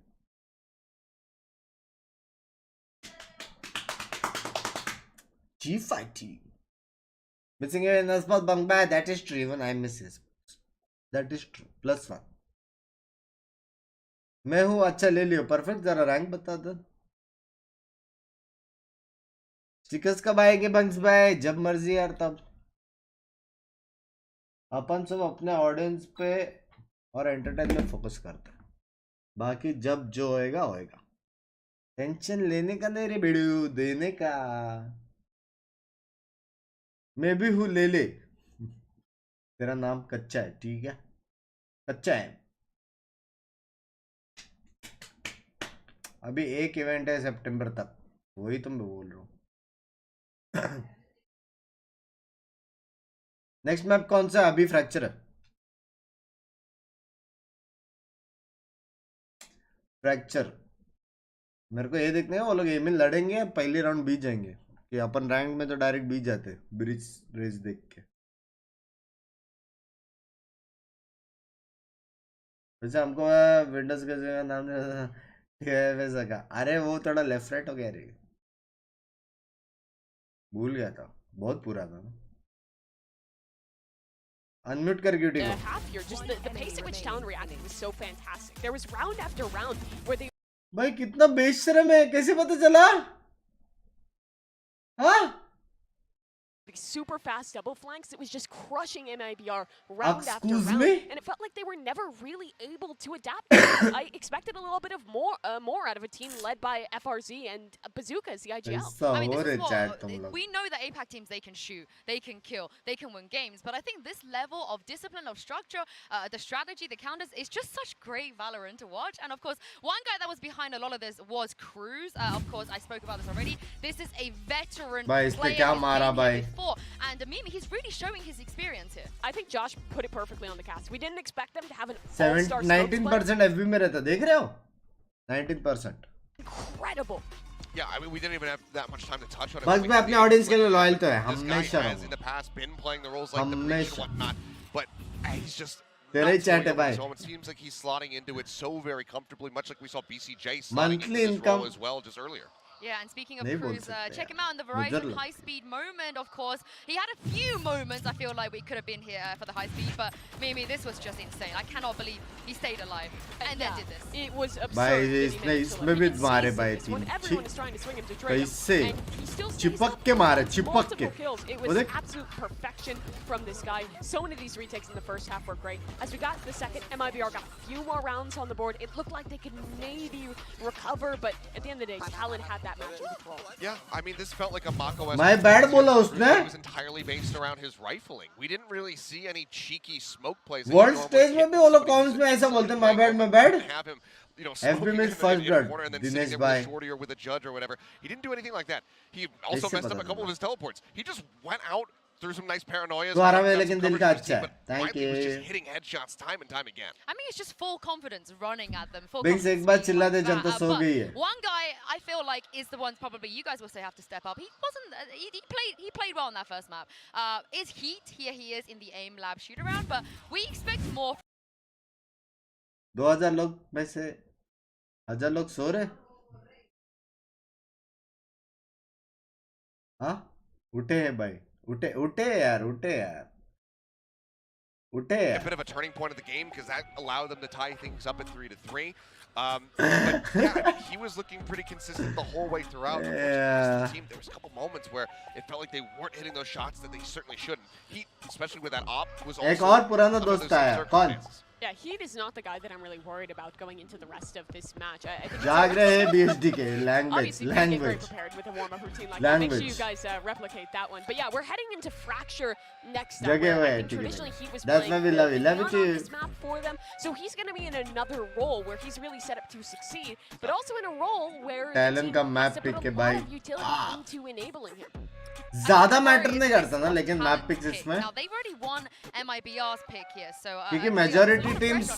S1: G5 missing a Nasmat Bangba, that is true, even I miss his, that is true, +1 मैं हूँ। अच्छा ले लियो, परफेक्ट। जरा रैंक बता दो। स्टिकर्स कब आएंगे बंक्स भाई? जब मर्जी यार, तब। अपन सब अपने ऑडियंस पे और एंटरटेनमेंट फोकस करते हैं, बाकी जब जो होएगा होएगा, टेंशन लेने का नहीं रे वीडियो देने का। मैं भी हूँ ले ले, तेरा नाम कच्चा है, ठीक है कच्चा है। अभी एक इवेंट है सितंबर तक, वही तो मैं बोल रहा हूँ। नेक्स्ट मैप कौन सा? अभी फ्रैक्चर है, फ्रैक्चर। मेरे को ये देखना है वो लोग एम लड़ेंगे या पहले राउंड बीत जाएंगे, कि अपन रैंक में तो डायरेक्ट बीत जाते ब्रिज रेस देख के। वैसे हमको विंडोज का जगह नाम वैसा का, अरे वो थोड़ा लेफ्ट राइट हो गया रे, भूल गया था, बहुत पुराना ना। अनम्यूट कर क्यूटी को।
S4: Half here, just the pace at which Talon reacted was so fantastic. There was round after round where they
S1: भाई कितना बेशरम है, कैसे पता चला? हाँ?
S4: super fast double flanks. It was just crushing MIBR round after
S1: Excuse
S4: round,
S1: me?
S4: and it felt like they were never really able to adapt. I expected a little bit of more out of a team led by FRZ and Bazookas, the IGL.
S1: ऐसा
S12: I mean,
S1: हो
S12: this
S1: रहे
S12: is
S1: chat
S12: what
S1: तुम लोग।
S12: we know that APAC teams, they can shoot, they can kill, they can win games. But I think this level of discipline, of structure, the strategy, the counters, it's just such great Valorant to watch. And of course, one guy that was behind a lot of this was Cruz. Of course, I spoke about this already. This is a veteran
S1: भाई इसने
S12: player.
S1: क्या
S12: He's
S1: मारा
S12: been here
S1: भाई?
S12: before. And Mimi, he's really showing his experience here.
S4: I think Josh put it perfectly on the cast. We didn't expect them to have an all-star
S1: 19% FB में रहता, देख रहे हो? 19%.
S4: Incredible.
S5: Yeah, I mean, we didn't even have that much time to touch on it.
S1: बस मैं अपने audience के लिए लॉयल तो है,
S5: This guy
S1: हमेशा
S5: has in the past been playing the roles like the breach and whatnot, but he's just
S1: तेरा ही chat है भाई।
S5: it seems like he's slotting into it so very comfortably, much like we saw BCJ slotting into this role as well just earlier.
S12: Yeah, and speaking of Cruz, check him out in the Verizon high-speed moment, of course. He had a few moments, I feel like we could have been here for the high-speed, but Mimi, this was just insane. I cannot believe he stayed alive and then did this.
S4: It was absurd.
S1: भाई इसमें भी मारे भाई तीन, कैसे चिपक के मारे, चिपक के।
S4: It was absolute perfection from this guy. So many of these retakes in the first half were great. As we got to the second, MIBR got a few more rounds on the board. It looked like they could maybe recover, but at the end of the day, Talon had that match in control.
S5: Yeah, I mean, this felt like a Mako.
S1: My bad बोला उसने।
S5: It was entirely based around his rifling. We didn't really see any cheeky smoke plays.
S1: World stage में भी वो लोग corms में ऐसा बोलते हैं, my bad, my bad।
S5: Have him, you know,
S1: FB में first blood, Dinesh
S5: by shorty or with a judge or whatever. He didn't do anything like that. He also messed up a couple of his teleports. He just went out through some nice paranoias.
S1: तो हमारा लेकिन दिल का अच्छा है, thank you.
S5: He was just hitting headshots time and time again.
S12: I mean, it's just full confidence running at them.
S1: Binks एक बार चिल्ला दे जनता सो गई है।
S12: One guy I feel like is the one probably you guys will say have to step up. He wasn't. He played well in that first map. Is Heat here? He is in the AIM Lab shoot around, but we expect more.
S1: 2000 लोग में से 1000 लोग सो रहे? हाँ? उठे हैं भाई, उठे यार,
S5: A bit of a turning point of the game because that allowed them to tie things up at 3-3. But yeah, I mean, he was looking pretty consistent the whole way throughout.
S1: Yeah.
S5: The team, there was a couple moments where it felt like they weren't hitting those shots that they certainly shouldn't. He, especially with that op, was also
S1: एक और पुराना दोस्त आया, कौन?
S4: Yeah, Heat is not the guy that I'm really worried about going into the rest of this match. I think
S1: जाग रहे हैं BSD के language.
S4: Very prepared with a warm-up routine like that. Make sure you guys replicate that one. But yeah, we're heading into Fracture next up. Where traditionally Heat was playing on this map for them, so he's going to be in another role where he's really set up to succeed, but also in a role where
S1: Talon का map pick के भाई
S4: into enabling him.
S1: ज़्यादा matter नहीं करता ना, लेकिन map pics इसमें
S12: Now they've already won MIBR's pick here, so
S1: क्योंकि majority teams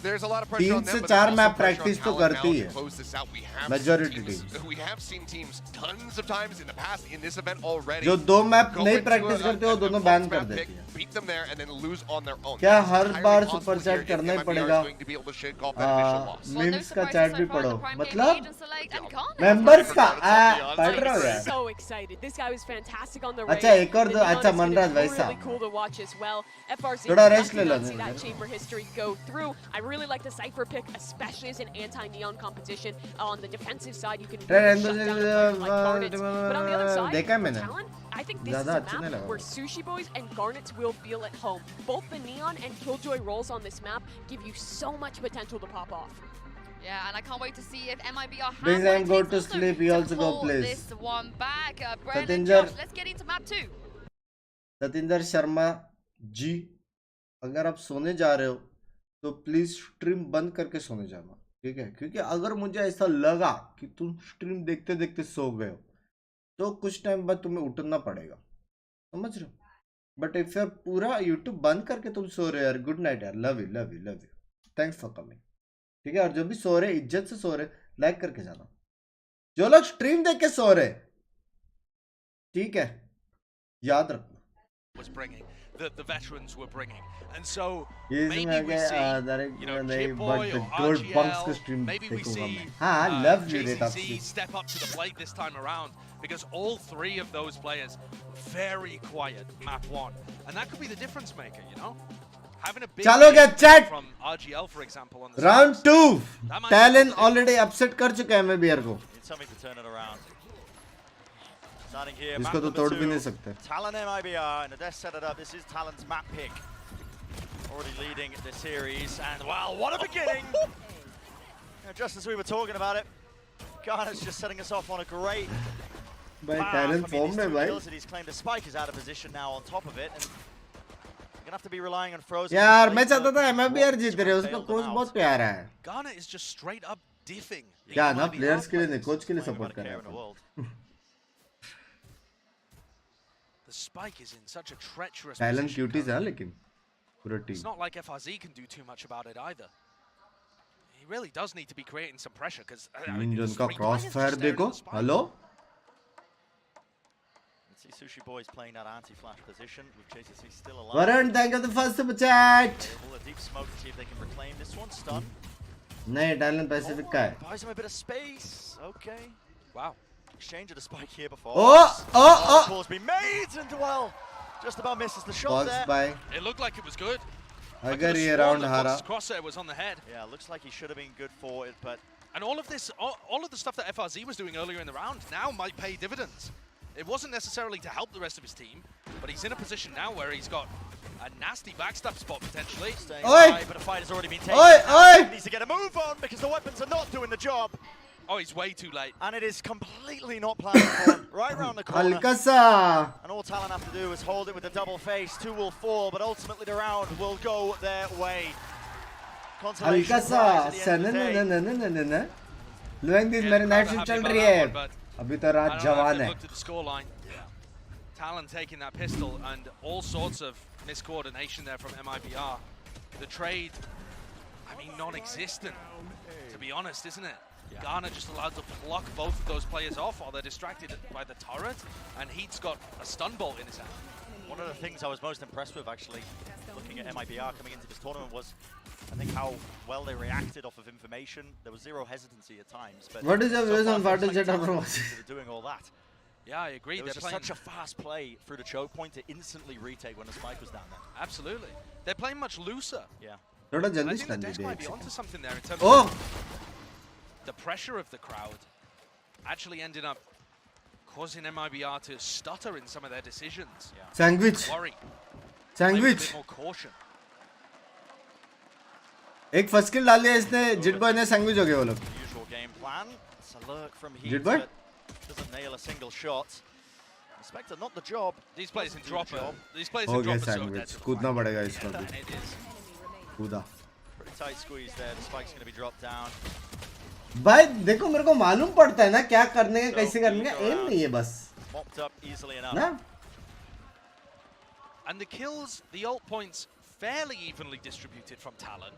S5: There's a lot of pressure on them,
S1: 3 से 4 मैप प्रैक्टिस तो करती है majority teams.
S5: We have seen teams tons of times in the past in this event already.
S1: जो 2 map नहीं practice करते हो दोनों बैन कर देती है।
S5: Beat them there and then lose on their own.
S1: क्या हर बार सुपर चैट करना ही पड़ेगा? मीम्स का चैट भी पढ़ो, मतलब मेंबर्स का पढ़ रहा हूँ यार।
S4: So excited. This guy was fantastic on the
S1: अच्छा एक और अच्छा मनराज वैसा।
S4: cool to watch as well. FRZ
S1: थोड़ा रेस्ट ले लो।
S4: See that chamber history go through. I really like the Cypher pick, especially as an anti-neon competition. On the defensive side, you can really shut down like Garnets. But on the other side, Talon, I think this is a map where Sushi Boys and Garnets will feel at home. Both the Neon and Killjoy roles on this map give you so much potential to pop off.
S12: Yeah, and I can't wait to see if MIBR
S1: Please
S12: has
S1: go to sleep. You also go, please.
S12: This one back. Brandon, Josh, let's get into map 2.
S1: Satinder Sharma ji, अगर आप सोने जा रहे हो तो please stream बंद करके सोने जाना, ठीक है? क्योंकि अगर मुझे ऐसा लगा कि तुम स्ट्रीम देखते देखते सो गए हो तो कुछ टाइम बाद तुम्हें उठना पड़ेगा, समझ रहे हो? बट इफ यार पूरा यूट्यूब बंद करके तुम सो रहे हो यार, गुड नाइट यार, love you, thanks for coming, ठीक है? और जो भी सो रहे इज्जत से सो रहे लाइक करके जाना, जो लोग स्ट्रीम देख के सो रहे, ठीक है, याद रखना।
S15: Was bringing that the veterans were bringing. And so
S1: ये
S15: maybe we see, you know, Chip Boy or RGL, maybe we see JCC step up to the plate this time around, because all three of those players very quiet map 1, and that could be the difference maker, you know. Having a big
S1: chat
S15: from RGL, for example, on the
S1: round 2 Talon already upset कर चुका है MIBR को.
S6: It's something to turn it around. Starting here,
S1: इसको तो तोड़ भी नहीं सकते.
S6: Talon MIBR, and Ades set it up. This is Talon's map pick. Already leading the series, and wow, what a beginning! Just as we were talking about it, Garner's just setting us off on a great
S1: Talon form में भाई.
S6: He's claimed a spike is out of position now on top of it, and you're gonna have to be relying on Frozen.
S1: यार मैं चाहता था MIBR जीत रहे, उसका coach बहुत प्यारा है.
S15: Garner is just straight up diffing.
S1: क्या ना प्लेयर्स के लिए नहीं, कोच के लिए सपोर्ट कर रहा है.
S15: The spike is in such a treacherous
S1: Talon
S15: position.
S1: cuties है लेकिन पूरा
S15: It's
S1: team.
S15: not like FRZ can do too much about it either. He really does need to be creating some pressure, because
S1: Ninja का crossfire देखो. Hello.
S6: Let's see Sushi Boys playing that anti-flash position with JCC still alive.
S1: Varun, thank you for the first super chat.
S6: A deep smoke to see if they can reclaim this one. Stun.
S1: नहीं Talon Pacific का है.
S6: Buys him a bit of space. Okay.
S15: Wow.
S6: Exchange of the spike here before.
S1: Oh.
S6: Ball's been made, and well, just about misses the shot there.
S1: By.
S15: It looked like it was good.
S1: अगर ये round हारा.
S15: Crosshair was on the head.
S6: Yeah, looks like he should have been good for it, but.
S15: And all of this, all of the stuff that FRZ was doing earlier in the round now might pay dividends. It wasn't necessarily to help the rest of his team, but he's in a position now where he's got a nasty backstab spot potentially.
S6: Alive, but a fight has already been taken. He needs to get a move on because the weapons are not doing the job.
S15: Oh, he's way too late.
S6: And it is completely not planned for him. Right around the corner.
S1: Alcasa.
S6: And all Talon have to do is hold it with a double face. 2 will fall, but ultimately the round will go their way.
S1: Alcasa. ना लोग this मेरे night shift चल रही है. अभी तो रात जवान है.
S15: Looked at the scoreline. Talon taking that pistol and all sorts of miscoordination there from MIBR. The trade, I mean, non-existent, to be honest, isn't it? Yeah. Garner just allowed to pluck both of those players off while they're distracted by the turret, and Heat's got a stun bolt in his hand.
S6: One of the things I was most impressed with, actually, looking at MIBR coming into this tournament, was I think how well they reacted off of information. There was zero hesitancy at times. But
S1: what is your views on Battle Jet
S6: doing all that?
S15: Yeah, I agree.
S6: There was just such a fast play through the choke point to instantly retake when the spike was down there.
S15: Absolutely. They're playing much looser.
S6: Yeah.
S1: I
S15: think the Dex might be onto something there in terms of the pressure of the crowd actually ended up causing MIBR to stutter in some of their decisions.
S1: Yeah. Sandwich.
S15: Worry.
S1: Sandwich.
S15: A bit more caution.
S1: एक first kill डाल दिया इसने. जिट boy ने sandwich हो गए वो लोग.
S6: Usual game plan. It's a lurk from Heat.
S1: जिट boy
S6: doesn't nail a single shot. Inspector, not the job.
S15: These players in drop it. These players
S1: in
S15: drop
S1: are so dead. कूदना पड़ेगा इसको भी.
S15: It is.
S1: कूदा.
S6: Pretty tight squeeze there. The spike's going to be dropped down.
S1: भाई देखो मेरे को मालूम पड़ता है ना क्या करने का कैसे करने का. एम नहीं है बस.
S6: Mopped up easily enough.
S1: ना?
S15: And the kills, the ult points, fairly evenly distributed from Talon.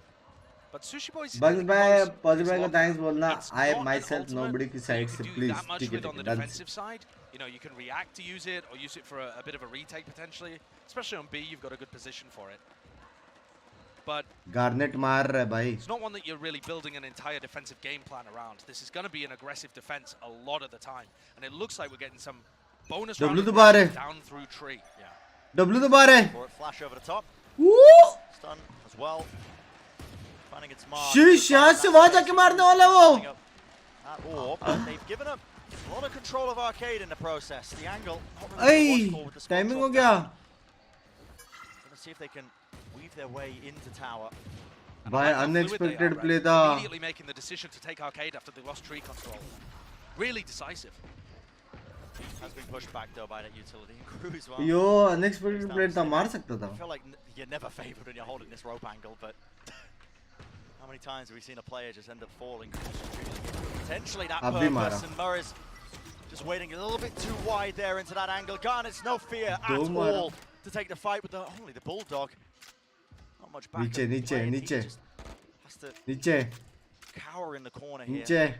S15: But Sushi Boys.
S1: Bugs by Positive को thanks बोलना. I myself nobody की side से please.
S15: That much with on the defensive side. You know, you can react to use it or use it for a bit of a retake potentially. Especially on B, you've got a good position for it. But
S1: Garnet मार रहा है भाई.
S15: It's not one that you're really building an entire defensive game plan around. This is going to be an aggressive defense a lot of the time, and it looks like we're getting some bonus down through tree.
S6: Yeah.
S1: W दोबारे.
S6: Flash over the top.
S1: Woo!
S6: Stun as well. Finding its mark.
S1: शीश यहाँ से वहाँ जाके मारने वाला वो.
S6: But they've given up a lot of control of Arcade in the process. The angle.
S1: Hey, timing हो गया.
S6: Gonna see if they can weave their way into tower.
S1: By unexpected play था.
S15: Immediately making the decision to take Arcade after they lost tree control. Really decisive.
S6: Has been pushed back though by that utility crew as well.
S1: Yo, unexpected play था मार सकता था.
S6: I feel like you're never favored when you're holding this rope angle, but how many times have we seen a player just end up falling? Potentially that purpose, and Murray's just waiting a little bit too wide there into that angle. Garnet's no fear at all to take the fight with only the Bulldog. Not much back.
S1: नीचे.
S6: Has to
S1: नीचे.
S6: cower in the corner here.
S1: नीचे.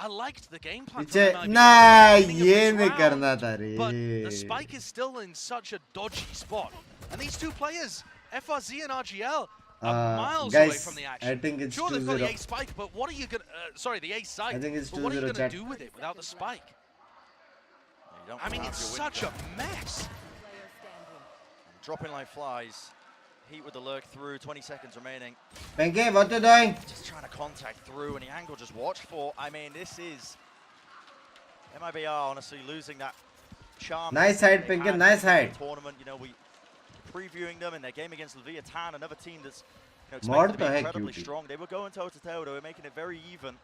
S15: I liked the game plan.
S1: Nah, ये नहीं करना था रे.
S15: But the spike is still in such a dodgy spot And these two players, FRZ and RGL, are miles
S1: guys,
S15: away from the action.
S1: I think it's
S15: sure, they've got
S1: 2-0.
S15: the A spike, but what are you going to... sorry, the A site.
S1: I think it's 2-0,
S15: but what are you going to
S1: chat.
S15: do with it without the spike? I mean, it's such a mess.
S6: Dropping like flies. Heat with the lurk through, 20 seconds remaining.
S1: Pinky, what you doing?
S6: Just trying to contact through, and the angle just watch for. I mean, this is MIBR honestly losing that charm.
S1: Nice hide, Pinky, nice hide.
S6: Tournament, you know, we previewing them in their game against Leviathan, another team that's
S1: Mod
S6: expected to
S1: to
S6: be
S1: hai
S6: incredibly
S1: cutie.
S6: strong. They were going toe to toe, they were making it very even.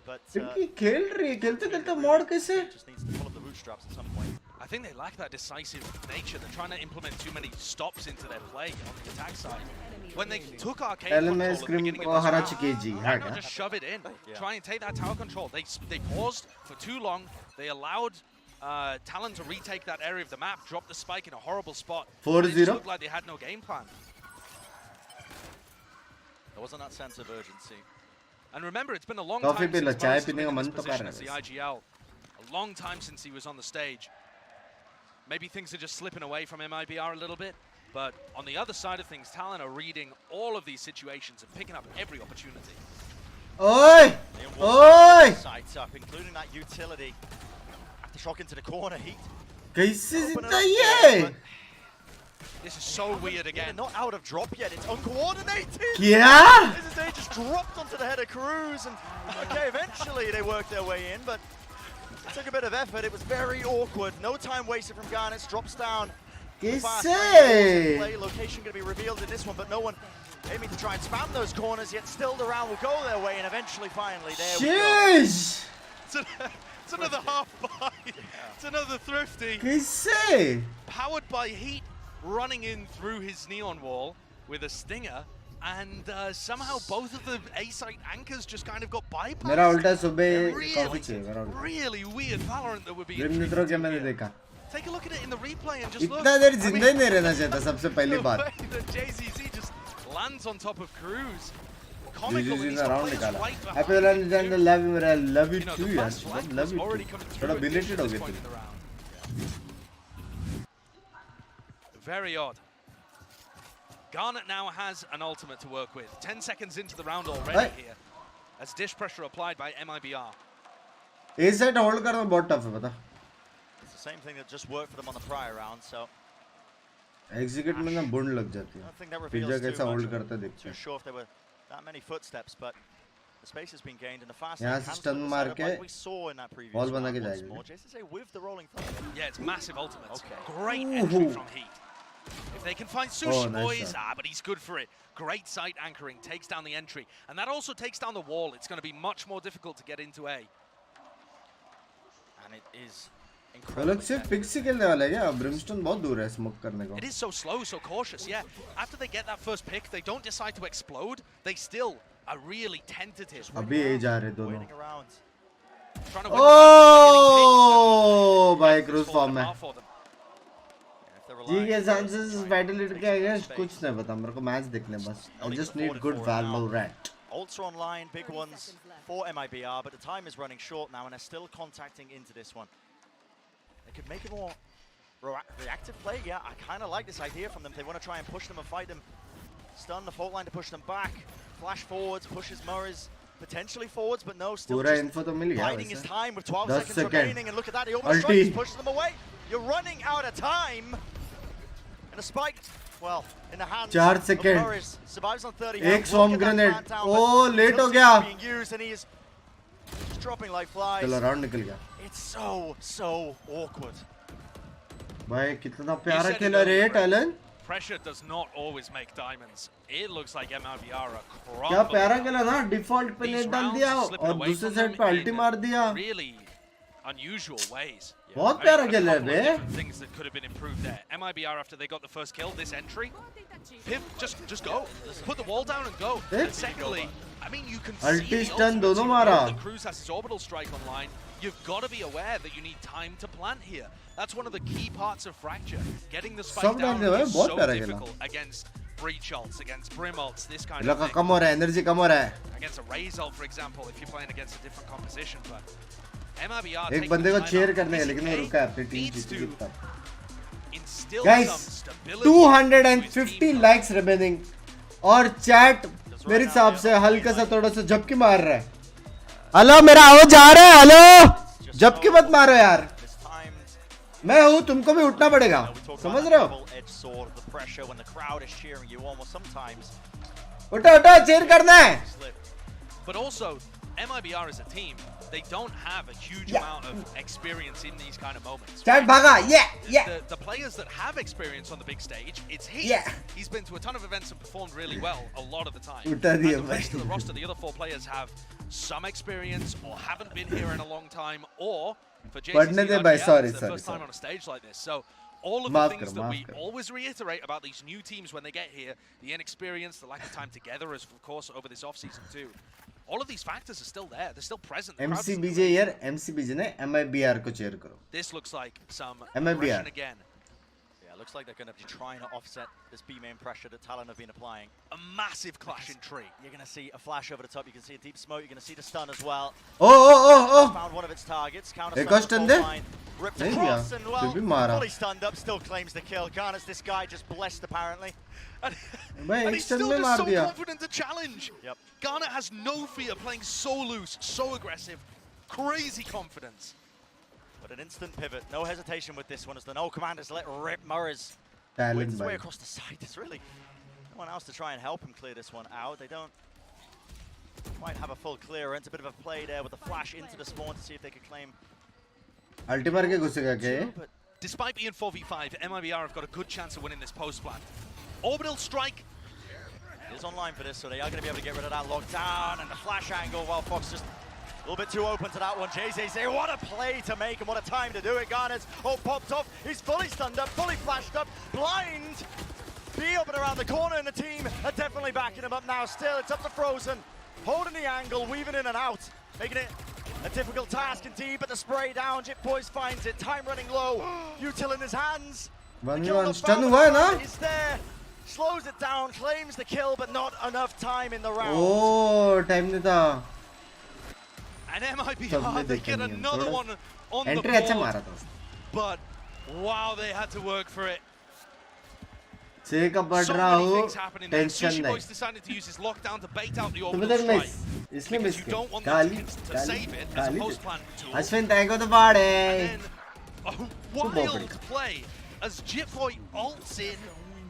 S6: But
S1: Pinky खेल रही है, खेलते mod कैसे?
S6: just needs to pull up the bootstraps at some point.
S15: I think they lack that decisive nature. They're trying to implement too many stops into their play on the attack side. When they took arcade control at the beginning of this round, why not just shove it in? Try and take that tower control. They paused for too long. They allowed Talon to retake that area of the map, drop the spike in a horrible spot.
S1: 4-0.
S15: It just looked like they had no game plan.
S6: There wasn't that sense of urgency.
S15: And remember, it's been a long
S1: Coffee
S15: time
S1: pila,
S15: since
S1: chai
S15: Morris has
S1: pine
S15: been
S1: ka
S15: in
S1: man
S15: this
S1: to
S15: position
S1: kar
S15: as the
S1: raha
S15: IGL. A long time since he was on the stage. Maybe things are just slipping away from MIBR a little bit, but on the other side of things, Talon are reading all of these situations and picking up every opportunity.
S1: Oi! Oi!
S6: Sights up, including that utility. After shock into the corner, Heat.
S1: कैसे जितना ये?
S15: This is so weird again.
S6: They're not out of drop yet, it's uncoordinated!
S1: क्या?
S6: This is they just dropped onto the head of Cruz, and okay, eventually they worked their way in, but it took a bit of effort. It was very awkward. No time wasted from Garnets. Drops down.
S1: कैसे?
S6: Play location going to be revealed in this one, but no one aiming to try and spam those corners. Yet still the round will go their way, and eventually, finally, there we go.
S15: It's another half buy. It's another thrifty.
S1: कैसे?
S15: Powered by Heat running in through his neon wall with a stinger. And somehow both of the A-site anchors just kind of got bypassed.
S1: मेरा उल्टा सुबह coffee चाहिए मेरा उल्टा.
S15: Really weird Valorant that would be.
S1: Grim Nitro के मैंने देखा.
S15: Take a look at it in the replay and just look.
S1: इतना देर जिंदा ही नहीं रहना चाहिए था सबसे पहली बात.
S15: The JZZ just lands on top of Cruz.
S1: JZZ ने round निकाला. Happy Valorant Day and love you too यार. Love you too. थोड़ा belated हो गए तुम.
S15: Very odd. Garnet now has an ultimate to work with. 10 seconds into the round already here. As dish pressure applied by MIBR.
S1: A-side hold करना बहुत tough है पता.
S6: It's the same thing that just worked for them on the prior round, so.
S1: Execute में ना बुंड लग जाती है.
S6: I don't think that
S1: pizza
S6: reveals
S1: कैसा
S6: too
S1: hold
S6: much.
S1: करता देखते
S6: Too
S1: हैं.
S6: sure if there were that many footsteps, but the space has been gained in the fast.
S1: यहाँ से stun मार के
S6: we saw in that previous
S1: ball
S6: round
S1: बना के
S6: once
S1: जाएगा.
S6: more. JCC with the rolling thunder.
S15: Yeah, it's massive ultimates.
S6: Okay.
S15: Great entry from Heat. If they can find Sushi
S1: nice
S15: Boys,
S1: shot.
S15: but he's good for it. Great site anchoring, takes down the entry. And that also takes down the wall. It's going to be much more difficult to get into A.
S6: And it is
S1: वो लोग सिर्फ pick से खेलने वाले हैं क्या? Brimstone बहुत दूर है smoke करने को.
S15: It is so slow, so cautious, yeah. After they get that first pick, they don't decide to explode. They still are really tentative.
S1: अभी यही जा रहे दोनों.
S6: waiting around.
S15: Trying to win
S1: Oh, भाई Cruz form में.
S15: for them.
S1: जी के chances vitality के आगे कुछ नहीं पता मेरे को match देखने बस. I just need good Valorant.
S6: Ults are online, big ones for MIBR, but the time is running short now, and they're still contacting into this one. They could make a more reactive play. Yeah, I kind of like this idea from them. They want to try and push them and fight them. Stun the fault line to push them back. Flash forwards, pushes Murray's potentially forwards, but no, still
S1: पूरा
S6: just
S1: info तो मिल गया
S6: biding his
S1: वैसे.
S6: time with 12
S1: 10
S6: seconds remaining. And look at that, he almost
S1: Ulti.
S6: strikes, pushes them away. You're running out of time. And a spike, well, in the hands
S1: 4
S6: of
S1: seconds.
S6: Murray's. Survives on 30
S1: एक
S6: health.
S1: swarm
S6: Look at that
S1: grenade.
S6: man down,
S1: Oh,
S6: but
S1: late
S6: still
S1: हो
S6: seems
S1: गया.
S6: to be being used, and he is just dropping like flies.
S1: चलो round निकल गया.
S6: It's so awkward.
S1: भाई कितना प्यारा खेला रे Talon.
S15: Pressure does not always make diamonds. It looks like MIBR are
S1: क्या प्यारा
S15: crumbling.
S1: खेला ना default पे नेट डाल दिया और दूसरे साइड पे अल्टी मार दिया.
S15: Really unusual ways.
S1: बहुत प्यारा खेला है बे.
S15: Different things that could have been improved there. MIBR after they got the first kill, this entry, just go, put the wall down and go. And secondly, I mean you can see
S1: Ulti
S15: the
S1: stun
S15: ultimates.
S1: दोनों
S15: You know
S1: मारा.
S15: that Cruz has his orbital strike online. You've got to be aware that you need time to plant here. That's one of the key parts of Fracture. Getting the spike
S1: सब
S15: down
S1: डाल दिया
S15: is
S1: भाई, बहुत
S15: so
S1: प्यारा खेला.
S15: difficult against breach ults, against brim ults, this kind
S1: लोग
S15: of
S1: का
S15: thing.
S1: कम हो रहा है energy कम हो रहा है.
S15: Against a Raze ult, for example, if you're playing against a different composition, but MIBR
S1: एक
S15: taking
S1: बंदे
S15: the
S1: को
S15: time
S1: cheer
S15: out.
S1: करने है लेकिन वो
S15: VCT
S1: रुका है अपनी टीम
S15: needs
S1: जीती
S15: to
S1: तब.
S15: still
S1: Guys,
S15: some stability.
S1: 250 likes remaining. और चैट मेरे हिसाब से हल्का सा थोड़ा सा झपकी मार रहा है. हेलो मेरा आवाज आ रहा है? हेलो झपकी मत मारो यार. मैं हूँ, तुमको भी उठना पड़ेगा. समझ रहे हो? उठो उठो, चीयर करना है.
S15: But also, MIBR as a team, they don't have a huge amount of experience in these kind of moments.
S1: Chat bhaga, yeah.
S15: The players that have experience on the big stage, it's he.
S1: Yeah.
S15: He's been to a ton of events and performed really well a lot of the time.
S1: Uta
S15: And
S1: diya
S15: the rest
S1: bhai.
S15: of the roster, the other 4 players have some experience or haven't been here in a long time, or for
S1: Padhne de
S15: JCC,
S1: bhai,
S15: it's
S1: sorry,
S15: their
S1: sorry,
S15: first time
S1: sorry.
S15: on a stage like this. So all of the
S1: Maaf
S15: things
S1: karo,
S15: that
S1: maaf
S15: we
S1: karo.
S15: always reiterate about these new teams when they get here, the inexperience, the lack of time together, as of course over this offseason too. All of these factors are still there. They're still present. The crowd doesn't
S1: MCBJ यार, MCBJ ने MIBR को cheer करो.
S15: This looks like some
S1: MIBR.
S15: aggression again.
S6: Yeah, it looks like they're going to be trying to offset this B-main pressure that Talon have been applying.
S15: A massive clash in tree.
S6: You're going to see a flash over the top. You can see a deep smoke. You're going to see the stun as well.
S1: Oh.
S6: Found one of its targets. Counter
S1: एक और
S6: stun
S1: stun
S6: the
S1: they.
S6: line. Ripped
S1: नहीं
S6: across
S1: दिया,
S6: and well,
S1: फिर भी मारा.
S6: fully stunned up. Still claims the kill. Garner's this guy just blessed apparently.
S1: भाई
S15: And
S1: एक
S15: he's
S1: stun
S15: still
S1: में
S15: just
S1: मार
S15: so
S1: दिया.
S15: confident to challenge.
S6: Yep.
S15: Garner has no fear, playing so loose, so aggressive, crazy confidence.
S6: But an instant pivot. No hesitation with this one as the no commanders let rip. Murray's
S1: Talent
S6: wins his way
S1: भाई.
S6: across the side. There's really no one else to try and help him clear this one out. They don't quite have a full clearance. A bit of a play there with a flash into the spawn to see if they could claim.
S1: अल्टी मार के घुसेगा क्या ये?
S6: But
S15: Despite being 4v5, MIBR have got a good chance of winning this post plan. Orbital strike.
S6: is online for this, so they are going to be able to get rid of that lockdown and the flash angle. Well, Fox just a little bit too open to that one. JCC, what a play to make and what a time to do it. Garnet's popped off. He's fully stunned up, fully flashed up, blind. Be up and around the corner, and the team are definitely backing him up now. Still, it's up to Frozen, holding the angle, weaving in and out, making it a difficult task indeed, but the spray down, Jip Boys finds it, time running low, Util in his hands.
S1: stun हुआ है ना?
S6: He's there, slows it down, claims the kill, but not enough time in the round.
S1: Oh, time नहीं था.
S15: And MIBR, they get another one on the
S1: Entry अच्छा
S15: board.
S1: मारा था.
S15: But wow, they had to work for it.
S1: छह का बढ़
S15: So
S1: रहा
S15: many
S1: हूँ,
S15: things happening there.
S1: tension
S15: Sushi
S1: नहीं.
S15: Boys decided to use his lockdown to bait out the
S1: तो
S15: orbital
S1: बदल
S15: strike.
S1: miss, इसलिए
S15: Because
S1: miss
S15: you
S1: किया.
S15: don't want them
S1: गाली,
S15: to save it as a post-plan tool.
S1: Ashwin thank you the body.
S15: And then a wild play as Jitboy ults in,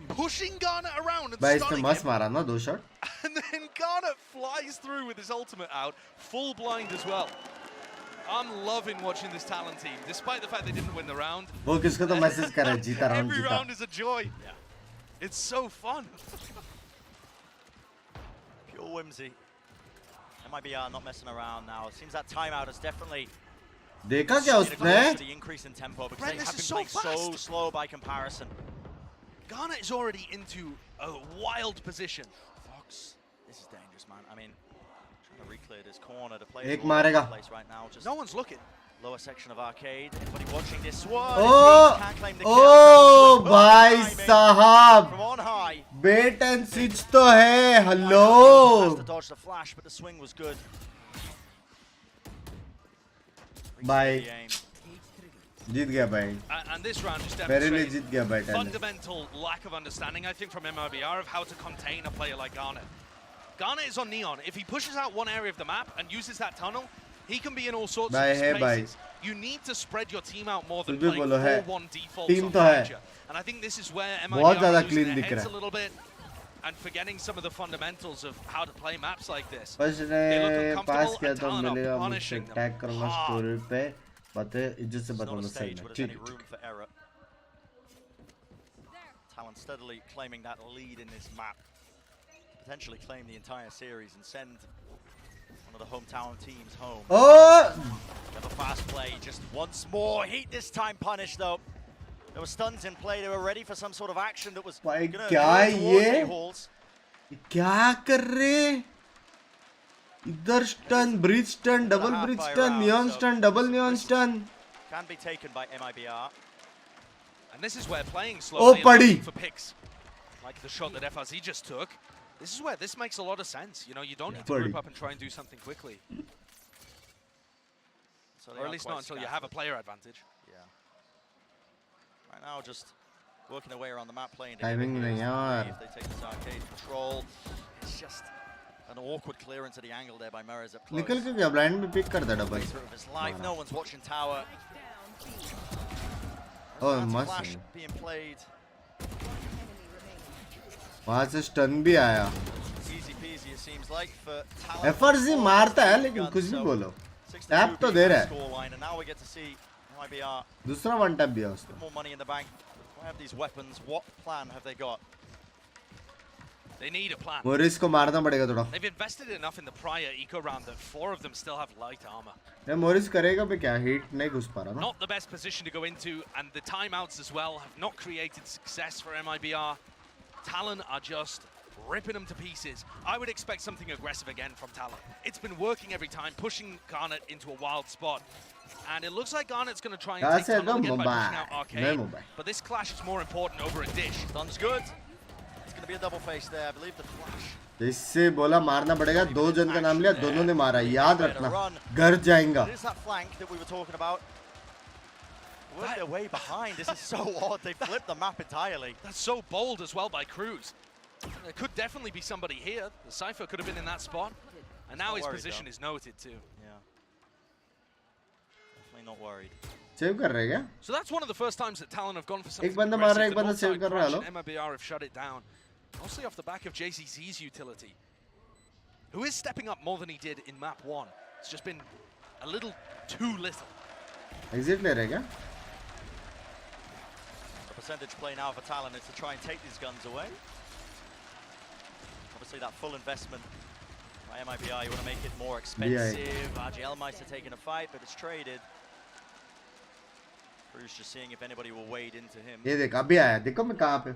S15: pushing Garnet around and
S1: भाई इसने
S15: stunning
S1: मस्त
S15: him.
S1: मारा ना 2 shot.
S15: And then Garnet flies through with his ultimate out, full blind as well. I'm loving watching this Talon team, despite the fact they didn't win the round.
S1: वो किसको तो message कर रहा है जीता round
S15: Every
S1: जीता.
S15: round is a joy. Yeah. It's so fun.
S6: Pure whimsy. MIBR not messing around now. It seems that timeout has definitely
S1: देखा क्या उसने?
S6: the increase in tempo because
S15: Brent,
S6: they
S15: this
S6: have
S15: is
S6: been
S15: so
S6: playing so
S15: fast.
S6: slow by comparison.
S15: Garnet is already into a wild position.
S6: Fox, this is dangerous, man. I mean, trying to reclear this corner. The players
S1: एक
S6: all over the
S1: मारेगा.
S6: place right now. Just
S15: No one's looking.
S6: lower section of arcade. Anybody watching this one?
S1: Oh,
S6: Can't claim the kill.
S1: oh,
S6: Good
S1: भाई
S6: timing
S1: साहब.
S6: from on high.
S1: Bait and switch तो है. Hello.
S6: Has to dodge the flash, but the swing was good.
S1: Bye. जीत गया भाई.
S15: And this round just
S1: मेरे लिए
S15: demonstrated
S1: जीत गया भाई Talon.
S15: fundamental lack of understanding, I think, from MIBR of how to contain a player like Garnet. Garnet is on Neon. If he pushes out one area of the map and uses that tunnel, he can be in all sorts
S1: Bye,
S15: of
S1: hey, bye.
S15: spaces. You need to spread your team out more than
S1: कुछ भी
S15: playing
S1: बोलो है.
S15: 4-1 defaults
S1: Team
S15: on
S1: तो है.
S15: Major. And I think this is where
S1: बहुत
S15: MIBR
S1: ज़्यादा
S15: are losing
S1: clean
S15: their
S1: दिख
S15: heads
S1: रहा
S15: a
S1: है.
S15: little bit and forgetting some of the fundamentals of how to play maps like this.
S1: बस
S15: They look
S1: ने
S15: uncomfortable
S1: पास किया
S15: and
S1: तो
S15: Talon are
S1: मिलेगा मुझसे
S15: punishing them
S1: टैग करूँगा
S15: hard.
S1: स्टोरी पे. बातें इज्जत से
S6: It's not
S1: बताऊँगा
S6: a
S1: सही
S6: stage
S1: में.
S6: where there's any
S1: ठीक.
S6: room for error. Talon steadily claiming that lead in this map. Potentially claim the entire series and send one of the hometown teams home.
S1: Oh.
S6: Have a fast play, just once more. Heat this time punished though. There were stuns in play. They were ready for some sort of action that was
S1: भाई
S6: going
S1: क्या
S6: to towards
S1: ये?
S6: A-holes.
S1: क्या कर रहे? इधर stun, breach stun, double
S6: Half
S1: breach
S6: by
S1: stun,
S6: round,
S1: neon
S6: so
S1: stun, double
S6: some
S1: neon
S6: risks
S1: stun.
S6: Can be taken by MIBR.
S15: And this is where playing
S1: Oh,
S15: slowly and
S1: buddy.
S15: looking for picks, like the shot that FRZ just took. This is where this makes a lot of sense. You know, you don't need to
S1: Buddy.
S15: group up and try and do something quickly.
S6: So they
S15: Or
S6: are
S15: at least
S6: quite
S15: not until you have a
S6: scattered.
S15: player advantage.
S6: Yeah. Right now, just working their way around the map, playing
S1: Timing nahi hai yaar.
S6: If they take this arcade control, it's just an awkward clearance at the angle there by Merez up close.
S1: निकल के गया blind में pick कर दे double.
S6: Of his life, no one's watching tower.
S1: Oh, must
S6: Flash being played.
S1: वहाँ से stun भी आया.
S6: Easy peasy it seems like for Talon.
S1: FRZ मारता है लेकिन कुछ भी बोलो. Tap तो दे रहा है.
S6: Scoreline, and now we get to see MIBR.
S1: दूसरा one tap भी है उसका.
S6: More money in the bank. Why have these weapons? What plan have they got?
S15: They need a plan.
S1: Morris को मारना पड़ेगा थोड़ा.
S15: They've invested enough in the prior eco round that 4 of them still have light armor.
S1: ये Morris करेगा पे क्या? Hit नहीं घुस पा रहा ना.
S15: Not the best position to go into, and the timeouts as well have not created success for MIBR. Talon are just ripping them to pieces. I would expect something aggressive again from Talon. It's been working every time, pushing Garnet into a wild spot. And it looks like Garnet's going to try and take Tunnel again by pushing out Arcade. But this clash is more important over a dish.
S6: Stun's good. It's going to be a double face there. I believe the flash.
S1: इससे बोला मारना पड़ेगा. 2 जन का नाम लिया, दोनों ने मारा. याद रखना. घर जाएगा.
S6: It is that flank that we were talking about. Work their way behind. This is so odd. They flipped the map entirely.
S15: That's so bold as well by Cruz. There could definitely be somebody here. The Cypher could have been in that spot. And now his position is noted too.
S6: Yeah. Definitely not worried.
S1: Save कर रहे क्या?
S15: So that's one of the first times that Talon have gone for something
S1: एक बंदा मार रहा है, एक
S15: aggressive.
S1: बंदा
S15: The
S1: save कर रहा है.
S15: Northside crash, MIBR have shut it down. Mostly off the back of JCZ's utility, who is stepping up more than he did in map 1. It's just been a little too little.
S1: Exit ले रहे क्या?
S6: The percentage play now for Talon is to try and take these guns away. Obviously that full investment by MIBR, you want to make it more expensive. RGL Meister taking a fight, but it's traded. Cruz just seeing if anybody will wade into him.
S1: ये देख अभी आया. देखो मैं कहाँ पे.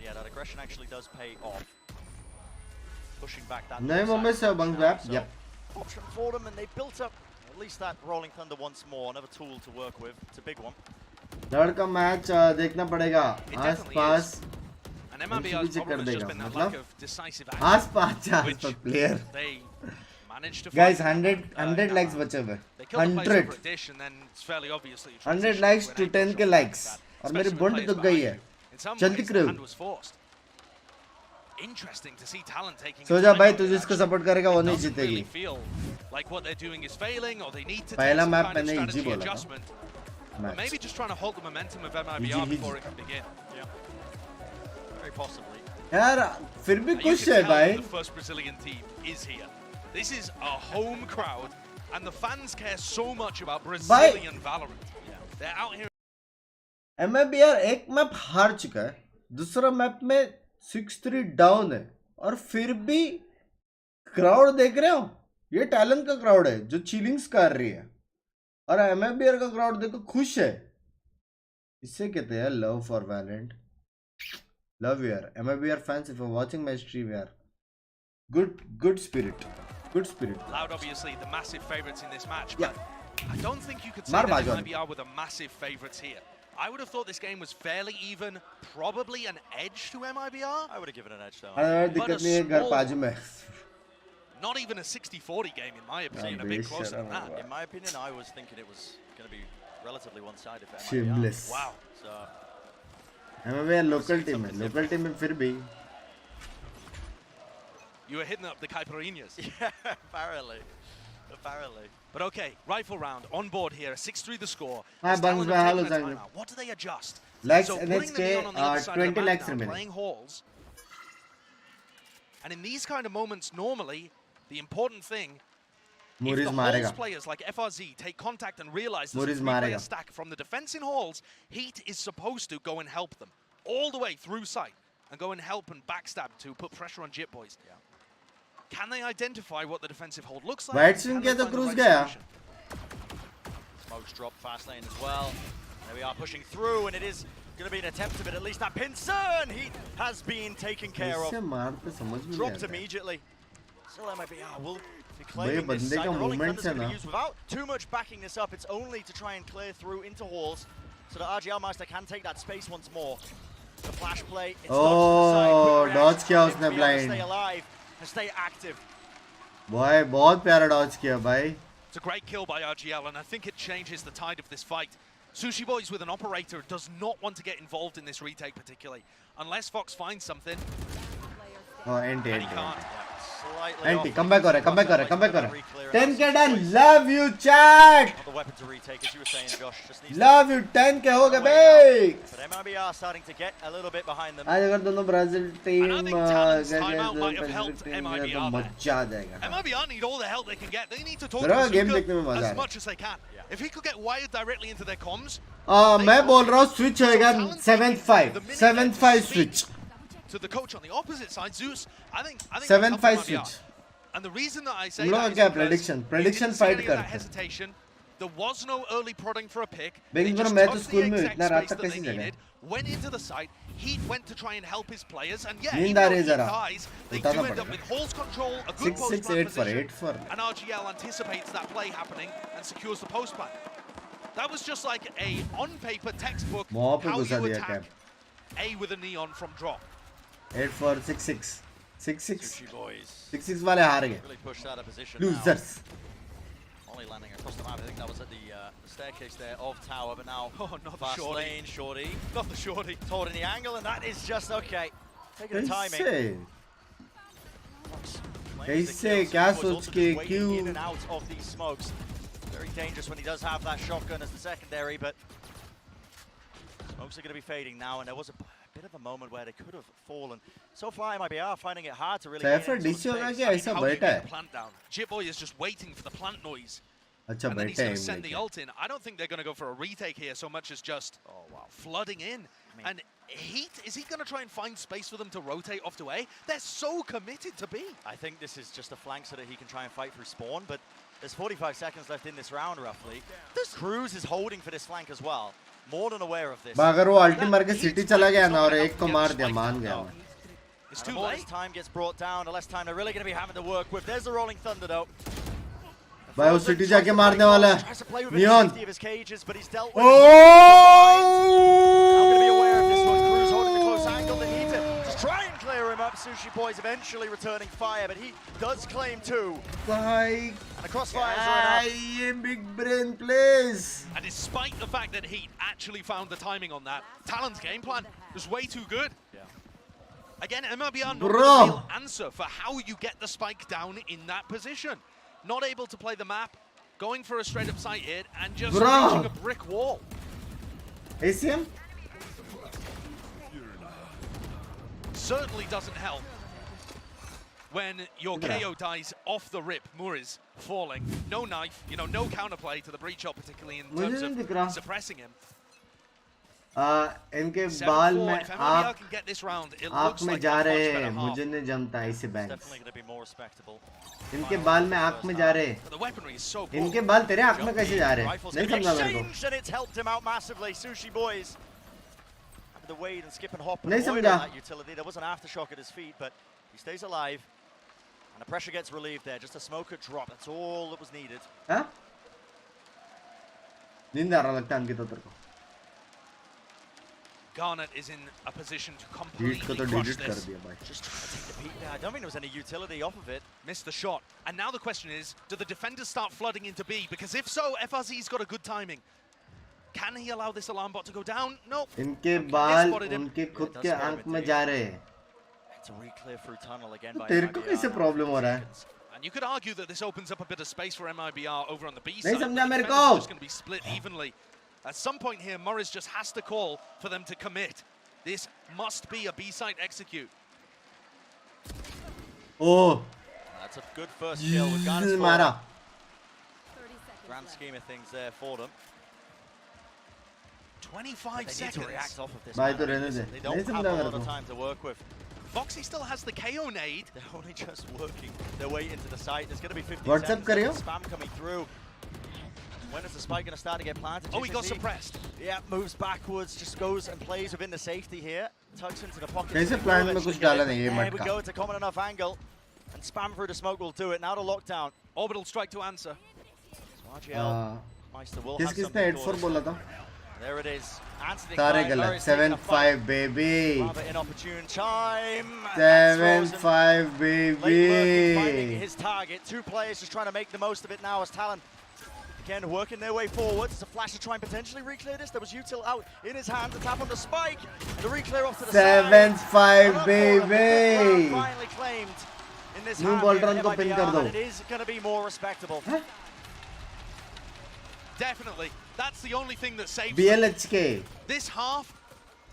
S6: Yeah, that aggression actually does pay off. Pushing back that.
S1: नहीं मुंबई से bounce back. Yep.
S6: Option for them, and they built up at least that Rolling Thunder once more. Another tool to work with. It's a big one.
S1: Third का match देखना पड़ेगा. आस-पास.
S15: And MIBR's problem has just been that lack of decisive action.
S1: आस-पास player.
S15: They managed to
S1: Guys, 100 likes बचे हुए. 100. 100 likes to 10k likes. और मेरी bond दुख गई है. जल्दी करो.
S15: Interesting to see Talon taking.
S1: सोचा भाई तू जिसको सपोर्ट करेगा वो नहीं जीतेगी.
S15: Like what they're doing is failing, or they need to
S1: पहला
S15: take
S1: मैप
S15: some kind
S1: मैंने
S15: of
S1: इजी
S15: strategy
S1: बोला था.
S15: adjustment. Or maybe just trying to hold the momentum of MIBR before it can begin.
S6: Yeah. Very possibly.
S1: यार फिर भी
S15: You
S1: खुश
S15: can
S1: है
S15: tell
S1: भाई.
S15: the first Brazilian team is here. This is a home crowd, and the fans care so much about Brazilian Valorant. They're out here.
S1: MIBR एक map हार चुका है. दूसरा मैप में 6-3 डाउन है. और फिर भी क्राउड देख रहे हो. ये टैलेंट का क्राउड है जो चीलिंग्स कर रही है. और MIBR का क्राउड देखो खुश है. इससे कहते हैं love for valiant. Love here. MIBR fans, if you're watching my stream here, good spirit. Good spirit.
S15: Loud, obviously, the massive favourites in this match,
S1: Yeah.
S15: but I don't think you could say that MIBR were the massive favourites here. I would have thought this game was fairly even, probably an edge to MIBR.
S6: I would have given an edge though.
S1: दिक्कत नहीं है घर बाजू में.
S15: Not even a 60-40 game, in my opinion, a bit closer than that.
S6: In my opinion, I was thinking it was going to be relatively one-sided for MIBR.
S1: Shameless.
S15: Wow.
S6: So,
S1: MIBR local team है. Local team में फिर भी.
S15: You were hitting up the Caipirinhas.
S6: Yeah, apparently. Apparently.
S15: But okay, rifle round on board here. 6-3 the score.
S1: Hi, Binks. Hello,
S15: what do they adjust?
S1: Likes
S15: so
S1: NHK 20 likes remaining.
S15: Playing halls. And in these kind of moments, normally, the important thing, if the halls players like FRZ take contact and realize there's a three-player stack from the defense in halls, Heat is supposed to go and help them all the way through site and go and help and backstab to put pressure on Jit Boys.
S6: Yeah.
S15: Can they identify what the defensive hold looks like?
S1: Right swing किया तो Cruz गया.
S6: Smokes drop fast lane as well. There we are pushing through, and it is going to be an attempt of it. At least that Pinson, he has been taken care of. Dropped immediately. Still MIBR will be claiming this side. The Rolling Thunder's going to be used without too much backing this up. It's only to try and clear through into halls so that RGL Meister can take that space once more. The flash play. It's
S1: dodge किया उसने blind.
S6: Stay alive and stay active.
S1: Boy, बहुत प्यारा dodge किया भाई.
S15: It's a great kill by RGL, and I think it changes the tide of this fight. Sushi Boys with an operator does not want to get involved in this retake particularly, unless Fox finds something.
S1: Oh, anti.
S6: Anti,
S1: come back. 10k done. Love you, chat.
S6: The weapon to retake, as you were saying, Josh. Just needs
S1: Love you, 10k ho gaya bhai.
S6: But MIBR starting to get a little bit behind them.
S1: आज अगर दोनों Brazil team
S15: मजा आ जाएगा. MIBR need all the help they can get. They need to talk to
S1: game देखने में मजा
S15: as much as they can. If he could get wired directly into their comms.
S1: मैं बोल रहा हूँ switch होएगा 7-5 switch.
S15: To the coach on the opposite side, Zeus. I think
S1: 7-5 switch.
S15: And the reason that I say
S1: that is prediction fight करते
S15: hesitation. There was no early prodding for a pick.
S1: They just took the exact space that they needed.
S15: Went into the site. He went to try and help his players, and yeah,
S1: he
S15: dies. They do end up with Hall's control, a good post-plant position,
S1: 8 for.
S15: and RGL anticipates that play happening and secures the post-plant. That was just like a on-paper textbook how you attack A with a neon from drop.
S1: 8 for 6-6. 6-6. 6-6
S6: वाले
S1: हार गए.
S6: Really pushed out of position.
S1: Losers.
S6: Only landing across the map. I think that was at the staircase there of tower, but now
S15: not
S6: fast
S15: the shorty.
S6: lane, shorty.
S15: Not the shorty.
S6: Told in the angle, and that is just okay. Taking the timing.
S1: कैसे क्या सोच के क्यों?
S6: In and out of these smokes. Very dangerous when he does have that shotgun as the secondary, but smokes are going to be fading now, and there was a bit of a moment where they could have fallen. So far, MIBR finding it hard to really get into
S1: DC होगा क्या ऐसा
S15: How do you
S1: बैठा
S15: get
S1: है?
S15: the plant down? Jitboy is just waiting for the plant noise.
S1: अच्छा
S15: And then he's
S1: बैठा
S15: going
S1: है
S15: to send
S1: इनमें
S15: the
S1: क्या?
S15: ult in. I don't think they're going to go for a retake here so much as just flooding in. And Heat, is he going to try and find space for them to rotate off to A? They're so committed to B.
S6: I think this is just a flank so that he can try and fight through spawn, but there's 45 seconds left in this round, roughly. Cruz is holding for this flank as well. More than aware of this.
S1: अगर वो अल्टी मार के city चला गया ना और एक को मार दिया मान गया मैं.
S6: It's too late. The more time gets brought down, the less time they're really going to be having to work with. There's the rolling thunder though.
S1: भाई वो सिटी जाके मारने वाला है. Neon.
S6: Oh! Now going to be aware of this one. Cruz holding the close angle. They need to just try and clear him up. Sushi Boys eventually returning fire, but he does claim two.
S1: Bye.
S6: And the crossfires are enough.
S1: I am big brain plays.
S15: And despite the fact that Heat actually found the timing on that, Talon's game plan was way too good. Again, MIBR not a real answer for how you get the spike down in that position. Not able to play the map, going for a straight up sight hit, and just reaching a brick wall.
S1: ACM?
S15: Certainly doesn't help when your KO dies off the rip. Muri's falling. No knife, you know, no counterplay to the breach shot, particularly in terms of suppressing him.
S1: इनके बाल में आँख में जा रहे हैं. मुझे नहीं जमता ऐसे बैंक्स. इनके बाल में आँख में जा रहे हैं. इनके बाल तेरे आँख में कैसे जा रहे हैं? नहीं समझा मेरे को. नहीं समझा.
S6: There was an aftershock at his feet, but he stays alive, and the pressure gets relieved there. Just a smoker drop. That's all that was needed.
S1: हाँ? नींद आ रहा लगता है इनके तो तेरे को.
S15: Garnet is in a position to completely crush this.
S6: Just trying to take the peek there. I don't think there was any utility off of it.
S15: Missed the shot. And now the question is, do the defenders start flooding into B? Because if so, FRZ's got a good timing. Can he allow this alarm bot to go down? No.
S1: इनके बाल उनके खुद के आँख में जा रहे हैं.
S6: It's a re-clear through tunnel again by
S1: तेरे को कैसे प्रॉब्लम हो रहा है?
S15: And you could argue that this opens up a bit of space for MIBR over on the B side.
S1: नहीं समझा मेरे को.
S15: It's just going to be split evenly. At some point here, Morris just has to call for them to commit. This must be a B-side execute.
S1: Oh.
S6: That's a good first kill with Garnet's
S1: Mara.
S6: Grand scheme of things there for them.
S15: 25 seconds.
S6: Need to react off of this.
S1: They
S6: don't have a lot of time to work with.
S15: Foxy still has the KO nade.
S6: They're only just working their way into the site. There's going to be 50
S1: WhatsApp
S6: seconds of spam coming through. When is the spike going to start to get planted?
S15: Oh, he got suppressed.
S6: Yeah, moves backwards, just goes and plays within the safety here. Tucks into the pocket.
S1: कैसे plan में कुछ डाला नहीं ये
S6: There we
S1: मटका.
S6: go, it's a common enough angle. And spam through the smoke will do it. Now to lockdown.
S15: Orbital strike to answer.
S6: Meister will
S1: किस
S6: have
S1: किसने 8-4 बोला था?
S6: There it is.
S1: सारे गलत. 7-5 baby.
S6: Rather inopportune time.
S1: 7-5 baby.
S6: Finding his target. Two players just trying to make the most of it now as Talon Again, working their way forward. It's a flash to try and potentially reclear this. There was Util out in his hand. The tap on the spike. The reclear off to the side.
S1: 7-5 baby.
S6: Finally claimed in this
S1: New
S6: hand.
S1: Boltron को pin कर दो.
S6: It is going to be more respectable.
S15: Definitely. That's the only thing that saves
S1: BLHK.
S15: this half.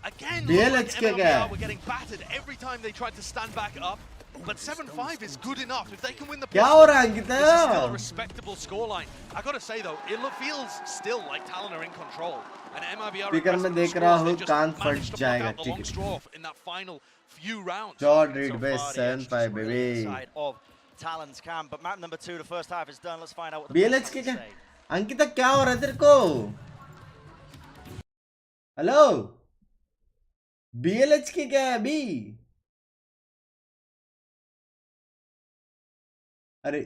S15: Again,
S1: BLHK
S15: MLBR were getting battered every time they tried to stand back up. But 7-5 is good enough. If they can win the
S1: क्या हो रहा है
S15: this is still a
S1: Ankita?
S15: respectable scoreline. I gotta say though, it feels still like Talon are in control. And MIBR
S1: speaker में देख रहा हूँ कान फट जाएगा ठीक है.
S15: in that final few rounds.
S1: Jord read base 7-5 baby.
S6: Of Talon's camp, but map number 2, the first half is done. Let's find out what the
S1: BLHK क्या? अंकिता क्या हो रहा है तेरे को? हेलो? BLHK क्या है अभी? अरे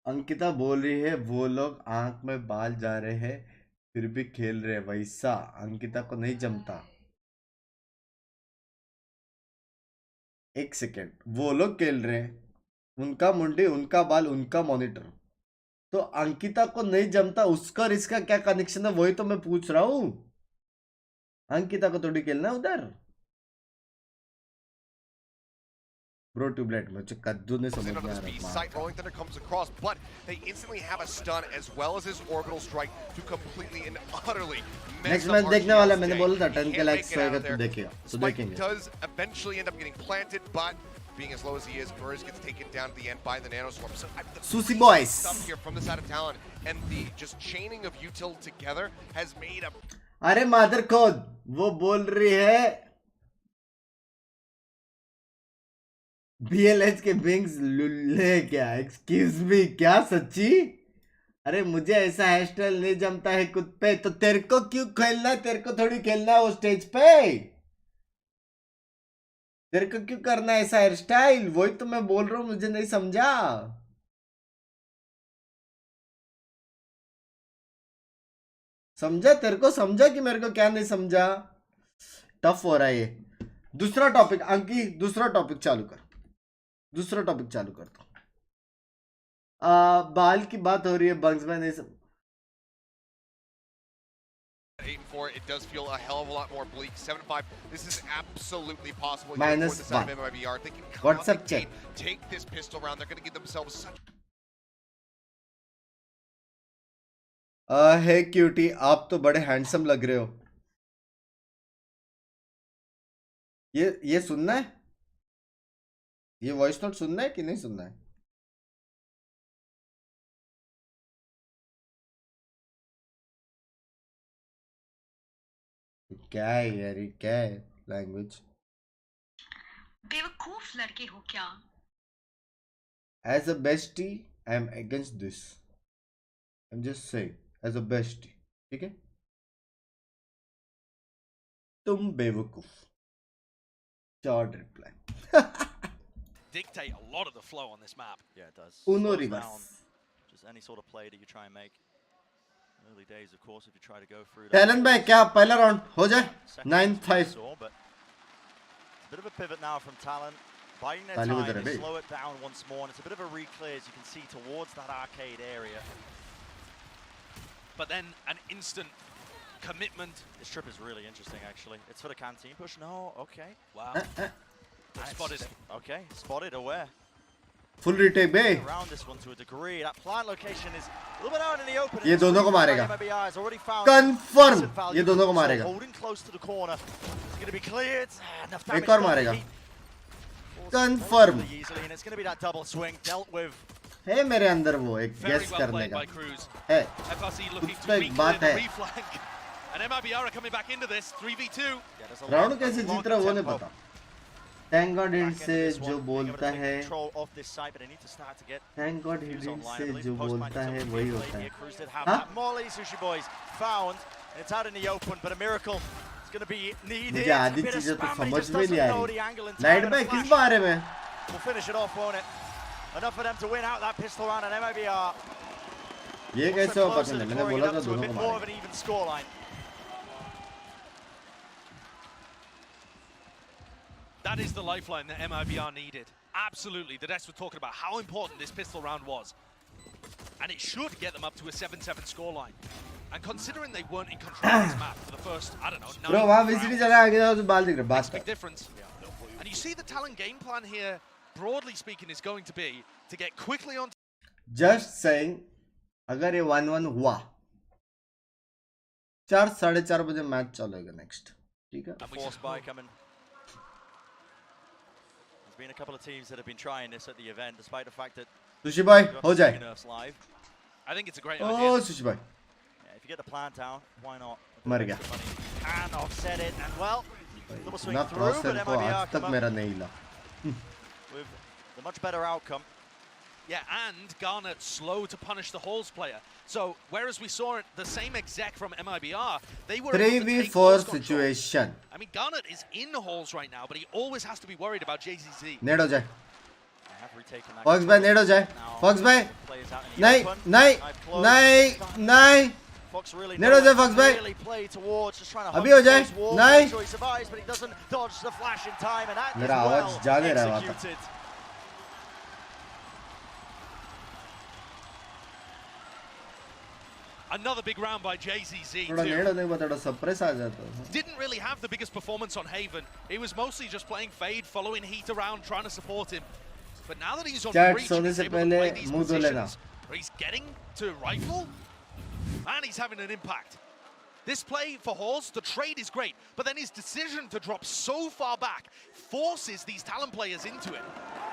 S1: अंकिता बोल रही है वो लोग आंख में बाल जा रहे हैं फिर भी खेल रहे हैं वैसा अंकिता को नहीं जमता. एक सेकेंड, वो लोग खेल रहे हैं, उनका मुंडी, उनका बाल, उनका मॉनिटर, तो अंकिता को नहीं जमता, उसका और इसका क्या कनेक्शन है वही तो मैं पूछ रहा हूं. अंकिता को थोड़ी खेलना उधर. Bro tublet मुझे कद्दू ने समझ में आ रहा.
S5: Rolling Thunder comes across, but they instantly have a stun as well as his orbital strike to completely and utterly.
S1: Next match देखने वाला मैंने बोला था 10 के likes होएगा तो देखेगा. तो देखेंगे.
S5: Does eventually end up getting planted, but being as low as he is, Burrs gets taken down at the end by the nanoswarm. So
S1: Susi boys.
S5: Stuff here from the side of Talon, and the just chaining of Util together has made a.
S1: अरे मादर खोद वो बोल रही है BLH के बिंग्स लुल्ले क्या? Excuse me क्या सच्ची? अरे मुझे ऐसा हेयर स्टाइल नहीं जमता है खुद पे, तो तेरे को क्यों खेलना है? तेरे को थोड़ी खेलना है वो स्टेज पे. तेरे को क्यों करना है ऐसा हेयर स्टाइल? वही तो मैं बोल रहा हूं, मुझे नहीं समझा. समझा तेरे को? समझा कि मेरे को क्या नहीं समझा? टफ हो रहा है ये. दूसरा टॉपिक अंकी, दूसरा टॉपिक चालू कर. दूसरा टॉपिक चालू करता हूं. बाल की बात हो रही है. बंग्स में नहीं सब
S5: 8-4, it does feel a hell of a lot more bleak. 7-5, this is absolutely possible.
S1: -1. WhatsApp check.
S5: Take this pistol round. They're going to give themselves such.
S1: Hey cutie, आप तो बड़े हैंडसम लग रहे हो. ये सुनना है? ये वॉइस नोट सुनना है कि नहीं सुनना है? क्या है यार, ये क्या है लैंग्वेज?
S16: बेवकूफ लड़के हो क्या?
S1: As a bestie, I am against this. I'm just saying, as a bestie, ठीक है? तुम बेवकूफ. Short reply.
S15: Dictate a lot of the flow on this map.
S6: Yeah, it does.
S1: Uno reverse.
S6: Just any sort of play that you try and make. Early days, of course, if you try to go through.
S1: Talon भाई क्या पहला round हो जाए? 9-5.
S6: But a bit of a pivot now from Talon, buying their time to slow it down once more, and it's a bit of a reclear, as you can see, towards that arcade area.
S15: But then an instant commitment.
S6: This trip is really interesting, actually. It's for the canteen push. No, okay.
S15: Wow. Spotted it.
S6: Okay, spotted, aware.
S1: Full retake bey.
S6: Around this one to a degree. That plant location is a little bit out in the open.
S1: ये दोनों को मारेगा. Confirm. ये दोनों को मारेगा.
S6: Holding close to the corner. It's going to be cleared.
S1: एक और मारेगा. Confirm.
S6: Easily, and it's going to be that double swing dealt with.
S1: है मेरे अंदर वो एक गेस करने का. है. उसका एक बात है.
S15: And MIBR are coming back into this 3v2.
S1: Round कैसे जीत रहा वो नहीं पता. Thank God हिंट से जो बोलता है. Thank God हिंट से जो बोलता है वही होता है. हाँ? मुझे आधी चीजें तो समझ में नहीं आ रही. लाइट में किस बारे में? ये कैसे हो पसंद है? मैंने बोला था दोनों को मारेगा.
S15: That is the lifeline that MIBR needed. Absolutely. The Des were talking about how important this pistol round was. and it should get them up to a 7-7 scoreline. And considering they weren't in control of this map for the first, I don't know, 9
S1: Bro, वहाँ VCT चला आगे जाओ तो बाल दिख रहा
S15: makes a big difference. And you see the Talon game plan here, broadly speaking, is going to be to get quickly on.
S1: Just saying, अगर ये 1-1 हुआ 4 साढ़े 4 बजे मैच चलेगा next. ठीक है?
S6: Force by coming. There's been a couple of teams that have been trying this at the event, despite the fact that.
S1: Sushi boy, हो जाए.
S15: I think it's a great
S1: idea. Oh, Sushi boy.
S6: Yeah, if you get the plant down, why not?
S1: मर गया.
S6: And offset it, and well, little swing
S1: ना
S6: through,
S1: process
S6: but
S1: को
S6: MIBR
S1: आज तक
S6: come
S1: मेरा
S6: up
S1: नहीं हिला.
S6: with the much better outcome.
S15: Yeah, and Garnet slow to punish the Halls player. So, whereas we saw the same exec from MIBR, they were
S1: 3v4 situation.
S15: I mean, Garnet is in Halls right now, but he always has to be worried about JZZ.
S1: नेड हो जाए. Fox भाई नेड हो जाए. Fox भाई. नहीं, नहीं, नहीं, नहीं. नेड हो जाए Fox भाई. अभी हो जाए. नहीं. मेरा आवाज जा नहीं रहा है वहाँ.
S15: Another big round by JZZ
S1: थोड़ा नेड होने के बाद थोड़ा suppress आ जाता.
S15: Didn't really have the biggest performance on Haven. He was mostly just playing Fade, following Heat around, trying to support him. But now that he's on Breach, he's able to play these positions where he's getting to rifle, and he's having an impact. This play for Halls, the trade is great, but then his decision to drop so far back forces these Talon players into it.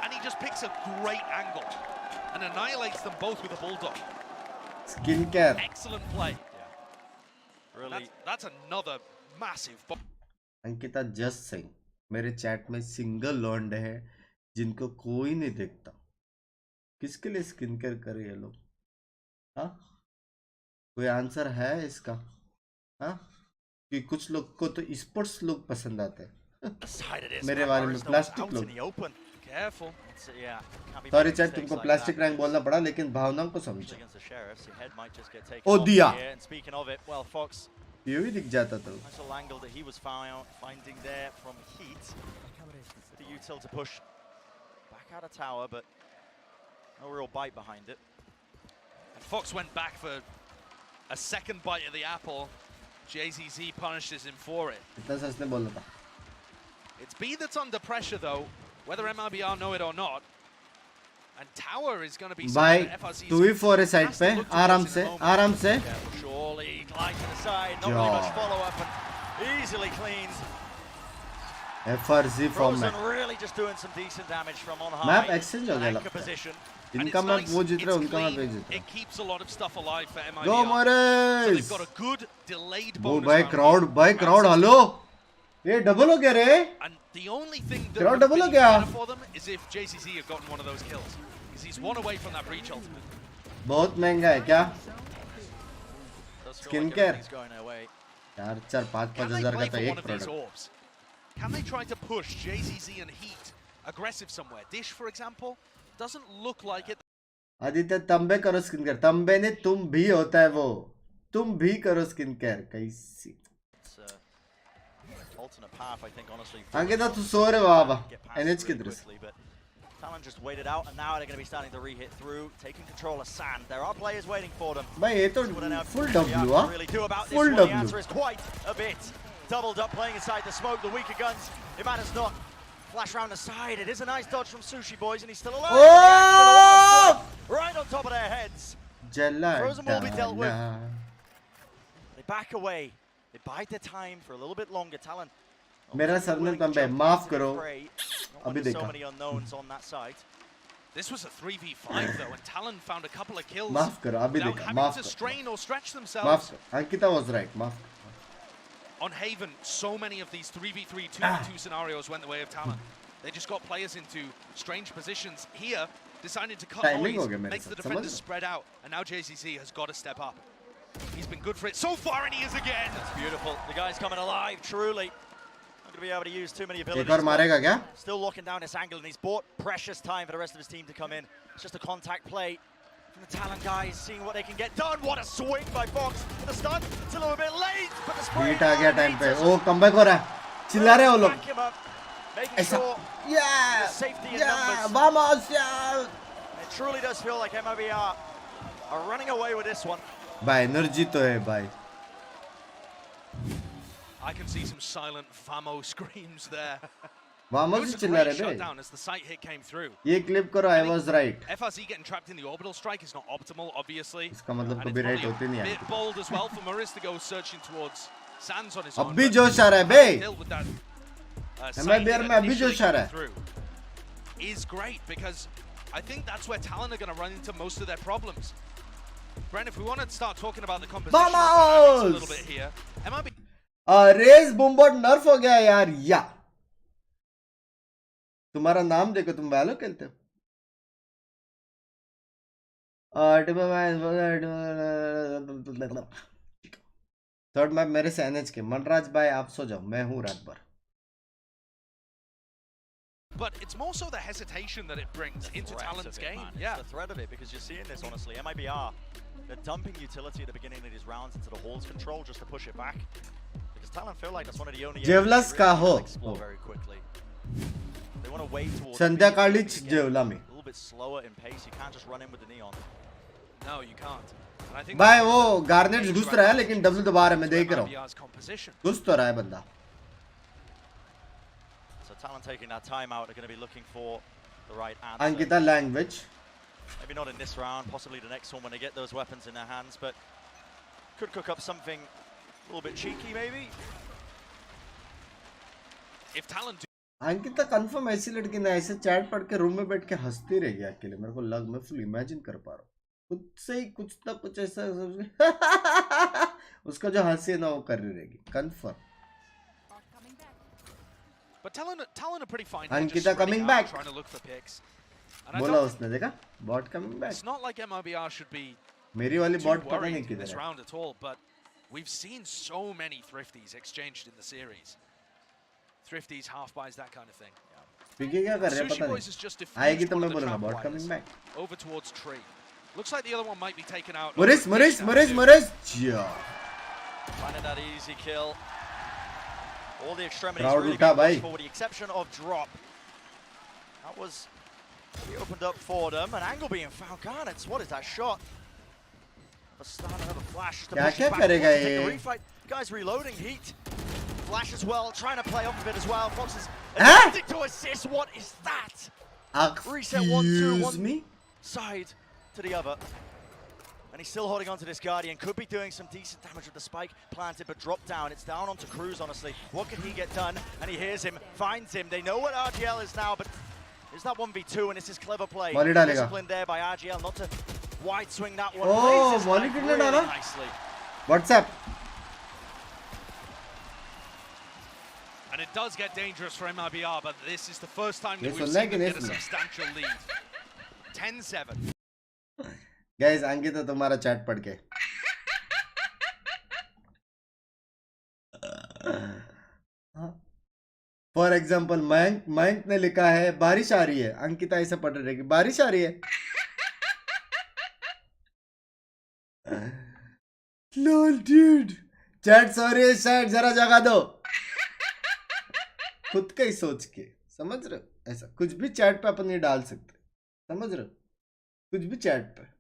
S15: And he just picks a great angle and annihilates them both with a Bulldog.
S1: Skincare.
S15: Excellent play. Yeah. Really, that's another massive.
S1: Ankita just saying, मेरे chat में single law and है जिनको कोई नहीं देखता. किसके लिए skin care करे ये लोग? हाँ? कोई आंसर है इसका? हाँ? कि कुछ लोग को तो स्पोर्ट्स लोग पसंद आते हैं. मेरे बारे में प्लास्टिक लोग. सॉरी चैट, तुमको प्लास्टिक रैंक बोलना पड़ा, लेकिन भावनाओं को समझो. ओ दिया. ये भी दिख जाता था.
S6: Out of tower, but no real bite behind it.
S15: And Fox went back for a second bite of the apple. JZZ punishes him for it.
S1: इतना सच ने बोला था.
S15: It's B that's under pressure though, whether MIBR know it or not. And tower is going to be.
S1: By 2v4 है side पे, आराम से, आराम से.
S6: Surely glide to the side, not really much follow up, and easily cleans.
S1: FRZ from
S6: Frozen really just doing some decent damage from on high.
S1: Map exchange हो गया लगता है. इनका मैप वो जीत रहा है, उनका मैप जीत रहा है.
S15: It keeps a lot of stuff alive for MIBR.
S1: Go Morris!
S15: So they've got a good delayed bonus.
S1: भाई crowd, hello. ये डबल हो गया रे.
S15: And the only thing that
S1: crowd
S15: would
S1: double हो
S15: be
S1: गया.
S15: better for them is if JCC had gotten one of those kills. Because he's one away from that breach ultimate.
S1: बहुत महंगा है क्या? Skin care. 4-5 हजार का तो एक product.
S15: Can they try to push JZZ and Heat aggressive somewhere? Dish, for example, doesn't look like it.
S1: Aditya Tambe करो skin care. Tambe ने तुम भी होता है वो. तुम भी करो स्किन केयर. कैसी? अंकिता तू सो रहे बाबा. NH की तरफ.
S6: Talon just waited out, and now they're going to be starting to re-hit through, taking control of Sand. There are players waiting for them.
S1: भाई ये तो full W हाँ.
S6: Really do about this
S1: Full
S6: one.
S1: W.
S6: The answer is quite a bit. Doubled up, playing inside the smoke. The weaker guns. It matters not. Flash round the side. It is a nice dodge from Sushi Boys, and he's still alive.
S1: Oh!
S6: Right on top of their heads. Frozen will be dealt with. They back away. They bide their time for a little bit longer. Talon.
S1: मेरा surname Tambe. माफ करो. अभी देखा.
S6: So many unknowns on that side.
S15: This was a 3v5 though, and Talon found a couple of kills.
S1: माफ करो. अभी
S15: without
S1: देखा.
S15: having
S1: माफ
S15: to
S1: करो.
S15: strain or stretch themselves.
S1: माफ करो. Ankita was right. माफ.
S15: On Haven, so many of these 3v3, 2v2 scenarios went the way of Talon. They just got players into strange positions. Here, deciding to cut noise, makes the defenders spread out, and now JCC has got to step up. He's been good for it so far, and he is again.
S6: That's beautiful. The guy's coming alive, truly. Not going to be able to use too many abilities.
S1: एक और मारेगा क्या?
S6: Still locking down this angle, and he's bought precious time for the rest of his team to come in. It's just a contact play from the Talon guys, seeing what they can get done. What a swing by Fox. The stun, it's a little bit late, but the spray.
S1: Beat आ गया time पे. ओ comeback हो रहा है. चिल्ला रहे हो लोग.
S6: ऐसा. Yeah. Safety in numbers.
S1: Vamos, yeah.
S6: It truly does feel like MIBR are running away with this one.
S1: भाई एनर्जी तो है भाई.
S15: I can see some silent FAMO screams there.
S1: वामो से चिल्ला रहे
S15: shut
S1: बे.
S15: down as the sight hit came through.
S1: ये clip करो. I was right.
S15: FRZ getting trapped in the orbital strike is not optimal, obviously.
S1: इसका मतलब
S15: And
S1: कभी
S15: it's
S1: right
S15: probably
S1: होती नहीं
S15: a
S1: है.
S15: bit bold as well for Maurice to go searching towards Sands on his own.
S1: अब भी
S15: but
S1: जोश आ रहा है बे.
S15: still with that, sight
S1: MIBR
S15: hit
S1: में अभी
S15: initially
S1: जोश आ रहा
S15: coming
S1: है.
S15: through is great because I think that's where Talon are going to run into most of their problems. Brent, if we want to start talking about the composition of the dynamics a little bit here, MIB
S1: race Boombot nerf हो गया यार. या तुम्हारा नाम देखो, तुम वैलो खेलते हो. थर्ड मैप मेरे से एनएच के. मनराज भाई आप सो जाओ, मैं हूँ रात भर.
S15: But it's more so the hesitation that it brings into Talon's game.
S6: Yeah, the threat of it, because you're seeing this honestly. MIBR, they're dumping utility at the beginning of these rounds into the Hall's control just to push it back. Because Talon feel like that's one of the only
S1: Jevlas
S6: areas
S1: का
S6: they
S1: हो.
S6: really explore very quickly. They want to wait towards
S1: संध्याकाळीच जेवला मी.
S6: a little bit slower in pace. You can't just run in with the neon.
S15: No, you can't. And I think
S1: भाई वो garnet घुस रहा है लेकिन W दबा रहा है. मैं देख रहा हूँ. घुस तो रहा है बंदा.
S6: So Talon taking that time out, they're going to be looking for the right answer.
S1: Ankita language.
S6: Maybe not in this round, possibly the next one when they get those weapons in their hands, but could cook up something a little bit cheeky maybe.
S15: If Talon
S1: Ankita confirm ऐसी लड़की ना ऐसे chat पढ़ के room में बैठ के हंसती रहेगी अकेले. मेरे को लग, मैं फुल इमेजिन कर पा रहा हूँ. खुद से ही कुछ ना कुछ ऐसा उसका जो हंसी है ना वो कर रही रहेगी confirm.
S15: But Talon are pretty fine.
S1: Ankita coming back.
S15: Trying to look for picks. And I
S1: बोला
S15: don't
S1: उसने, देखा bot coming back.
S15: It's not like MIBR should be
S1: मेरी वाली
S15: too
S1: बॉट पता
S15: worried
S1: नहीं
S15: in this
S1: किधर है.
S15: round at all, but we've seen so many thrifties exchanged in the series. Thrifties, half buys, that kind of thing.
S1: पीके क्या कर रहे हैं पता नहीं. आएगी तो मैं बोलूँगा bot coming back.
S15: Over towards tree. Looks like the other one might be taken out.
S1: Maurice. Yeah.
S6: Finding that easy kill. All the extremities
S1: Crowd
S6: really
S1: उठा
S6: being
S1: भाई.
S6: watched for, with the exception of drop. That was he opened up for them. An angle being found. Garnets, what is that shot? A start, another flash to push it back.
S1: करेगा
S6: Take the
S1: ये?
S6: refight. Guys reloading heat. Flash as well, trying to play off of it as well. Fox is attempting to assist. What is that? Reset 1-2, one side to the other. And he's still holding on to this Guardian. Could be doing some decent damage with the spike planted, but drop down. It's down onto Cruz, honestly. What can he get done? And he hears him, finds him. They know what RGL is now, but is that 1v2? And this is clever play. Discipline there by RGL, not to wide swing that one.
S1: Oh,
S6: Really
S1: डाला.
S6: nicely.
S1: WhatsApp.
S15: And it does get dangerous for MIBR, but this is the first time that
S1: ये
S15: we've
S1: सुनना है
S15: seen
S1: कि
S15: them
S1: नहीं
S15: get a
S1: सुनना?
S15: substantial lead. 10-7.
S1: Guys Ankita तुम्हारा chat पढ़ के. फॉर एग्जाम्पल मयंक ने लिखा है बारिश आ रही है. अंकिता ऐसा पढ़ रही है बारिश आ रही है. Lol dude. Chat sorry chat जरा जगा दो. खुद का ही सोच के, समझ रहे हो? ऐसा कुछ भी चैट पे अपन नहीं डाल सकते. समझ रहे हो? कुछ भी चैट पे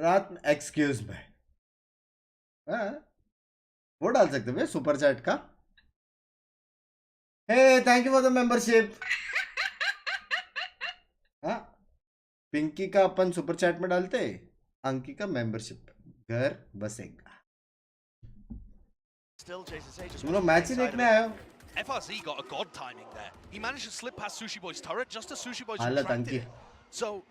S1: रात में एक्सक्यूज में वो डाल सकते हैं सुपर चैट का. Hey thank you for the membership. हाँ पिंकी का अपन सुपर चैट में डालते, अंकी का मेंबरशिप. घर बसेगा. तुम लोग मैच ही देखने आए हो.
S15: FRZ got a god timing there. He managed to slip past Sushi Boy's turret just as Sushi Boy's
S1: हालत
S15: retracted.
S1: अंकी.
S15: So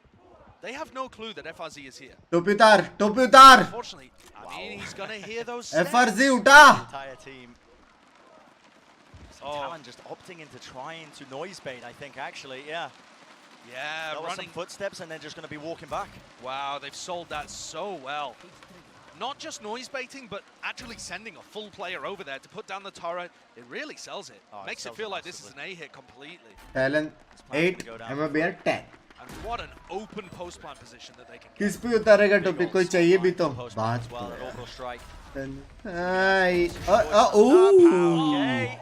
S15: they have no clue that FRZ is here.
S1: टोपी उतार.
S15: Unfortunately, I mean, he's gonna hear those steps.
S1: FRZ उठा.
S6: Entire team. Talon just opting into trying to noise bait, I think, actually, yeah.
S15: Yeah,
S6: There were
S15: running
S6: some footsteps and they're just going to be walking back.
S15: Wow, they've sold that so well. Not just noise baiting, but actually sending a full player over there to put down the turret. It really sells it. Makes it feel like this is an A hit completely.
S1: Talon 8, MIBR 10.
S15: And what an open post plant position that they can get.
S1: किस पे उतारेगा टोपी? कोई चाहिए भी तो बात.
S6: Okay.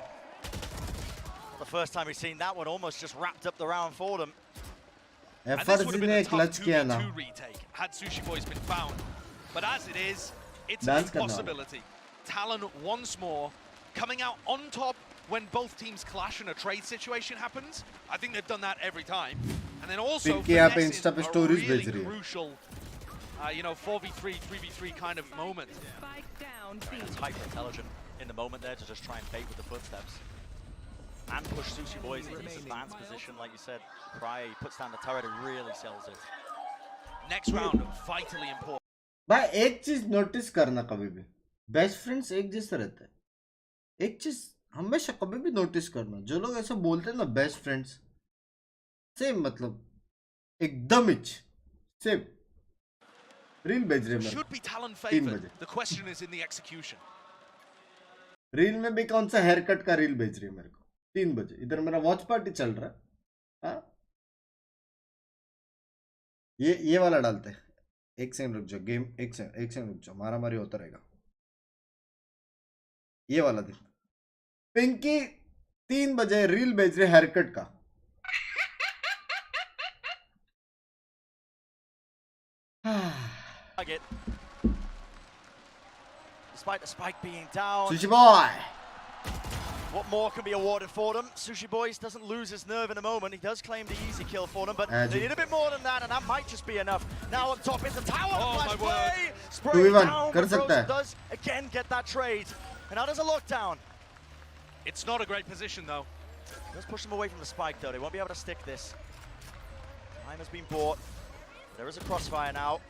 S6: The first time we've seen that one almost just wrapped up the round for them.
S15: And this would have been a tough
S1: clutch किया ना
S15: 2v2 retake had Sushi Boys been found. But as it is, it's
S1: Dance
S15: a
S1: करना
S15: possibility. Talon once more coming out on top when both teams clash and a trade situation happens. I think they've done that every time. And then also
S1: Pinky यहाँ पे
S15: finessing
S1: Insta पे
S15: a
S1: stories
S15: really
S1: भेज रही है
S15: crucial, 4v3, 3v3 kind of moment.
S6: It's hyper intelligent in the moment there to just try and bait with the footsteps. And push Sushi Boys into this advanced position, like you said. Pry puts down the turret and really sells it.
S15: Next round, vitally important.
S1: भाई एक चीज notice करना कभी भी best friends एक जैसे रहते हैं एक चीज हमेशा कभी भी नोटिस करना जो लोग ऐसा बोलते हैं ना बेस्ट फ्रेंड्स सेम मतलब एकदम इच सेम रील भेज रहे
S15: Should be Talon
S1: 3
S15: favored.
S1: बजे
S15: The question is in the execution.
S1: Reel में भी कौन सा हेयर कट का रील भेज रही है मेरे को 3 बजे इधर मेरा वॉच पार्टी चल रहा है हाँ ये वाला डालते हैं एक सेकंड रुक जाओ गेम एक सेकंड रुक जाओ मारा मारी होता रहेगा ये वाला दिन पिंकी 3 बजे रील भेज रहे हेयर कट का
S6: Despite the spike being down.
S1: Sushi Boy!
S6: What more can be awarded for them? Sushi Boys doesn't lose his nerve in a moment. He does claim the easy kill for them, but they need a bit more than that, and that might just be enough. Now on top is the tower. Flash play! Spray down, but Frozen does again get that trade. And now there's a lockdown.
S15: It's not a great position, though.
S6: Let's push them away from the spike, though. They won't be able to stick this. Time has been bought. There is a crossfire now.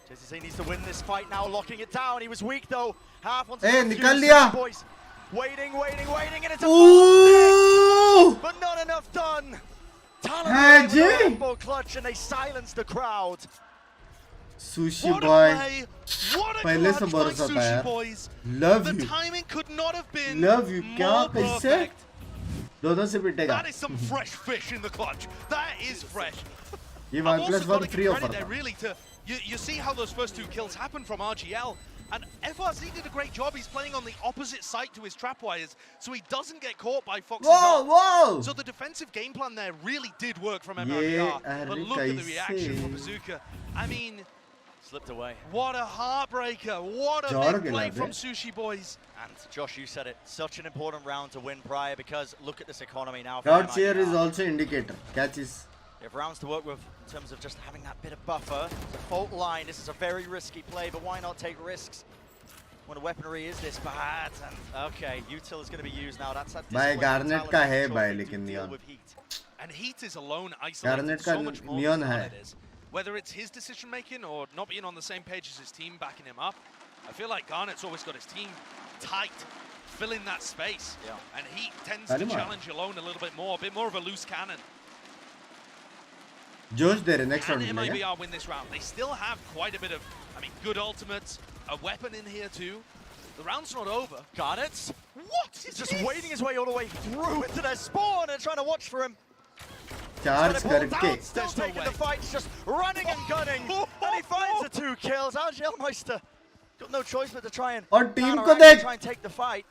S6: JCC needs to win this fight now, locking it down. He was weak, though. Half onto the
S1: निकल लिया.
S6: Boys. Waiting, and it's a but not enough done. Talon with a clutch, and they silence the crowd.
S1: Sushi Boy,
S15: what a
S1: पहले से
S15: clutch by
S1: भरोसा था
S15: Sushi
S1: यार.
S15: Boys.
S1: Love
S15: The
S1: you.
S15: timing could not have been
S1: Love you. क्या
S15: more
S1: कैसे?
S15: perfect.
S1: दोनों से पिटेगा.
S15: That is some fresh fish in the clutch. That is fresh.
S1: ये
S15: I've
S1: 1+1
S15: also got to
S1: free
S15: give
S1: offer
S15: credit there
S1: था.
S15: really to you see how those first 2 kills happened from RGL. And FRZ did a great job. He's playing on the opposite side to his trapwires, so he doesn't get caught by Fox's ult. So the defensive game plan there really did work from MRBR. But look at the reaction from Bazooka. I mean,
S6: slipped away.
S15: What a heartbreaker. What a big play from Sushi Boys.
S6: And Josh, you said it, such an important round to win prior because look at this economy now.
S1: Crowd cheer is also indicator. Catches.
S6: They have rounds to work with in terms of just having that bit of buffer. It's a fault line. This is a very risky play, but why not take risks when the weaponry is this bad? And okay, util is going to be used now. That's that.
S1: भाई Garnet का है भाई लेकिन Neon.
S15: And Heat is alone, isolated
S1: Garnet
S15: so
S1: का
S15: much more
S1: Neon
S15: than
S1: है.
S15: it is. Whether it's his decision making or not being on the same page as his team backing him up, I feel like Garnet's always got his team tight, filling that space.
S6: Yeah.
S15: And Heat tends to challenge alone a little bit more, a bit more of a loose cannon.
S1: जोश दे रहे next
S15: Can
S1: round में
S15: MIBR win this round? They still have quite a bit of, good ultimates, a weapon in here too. The round's not over.
S6: Garnets?
S15: What?
S6: He's just waiting his way all the way through into their spawn and trying to watch for him.
S1: Charge करके.
S6: Still taking the fight, just running and gunning. And he finds the 2 kills. Argelmeister got no choice but to try and
S1: और team को देख.
S6: try and take the fight.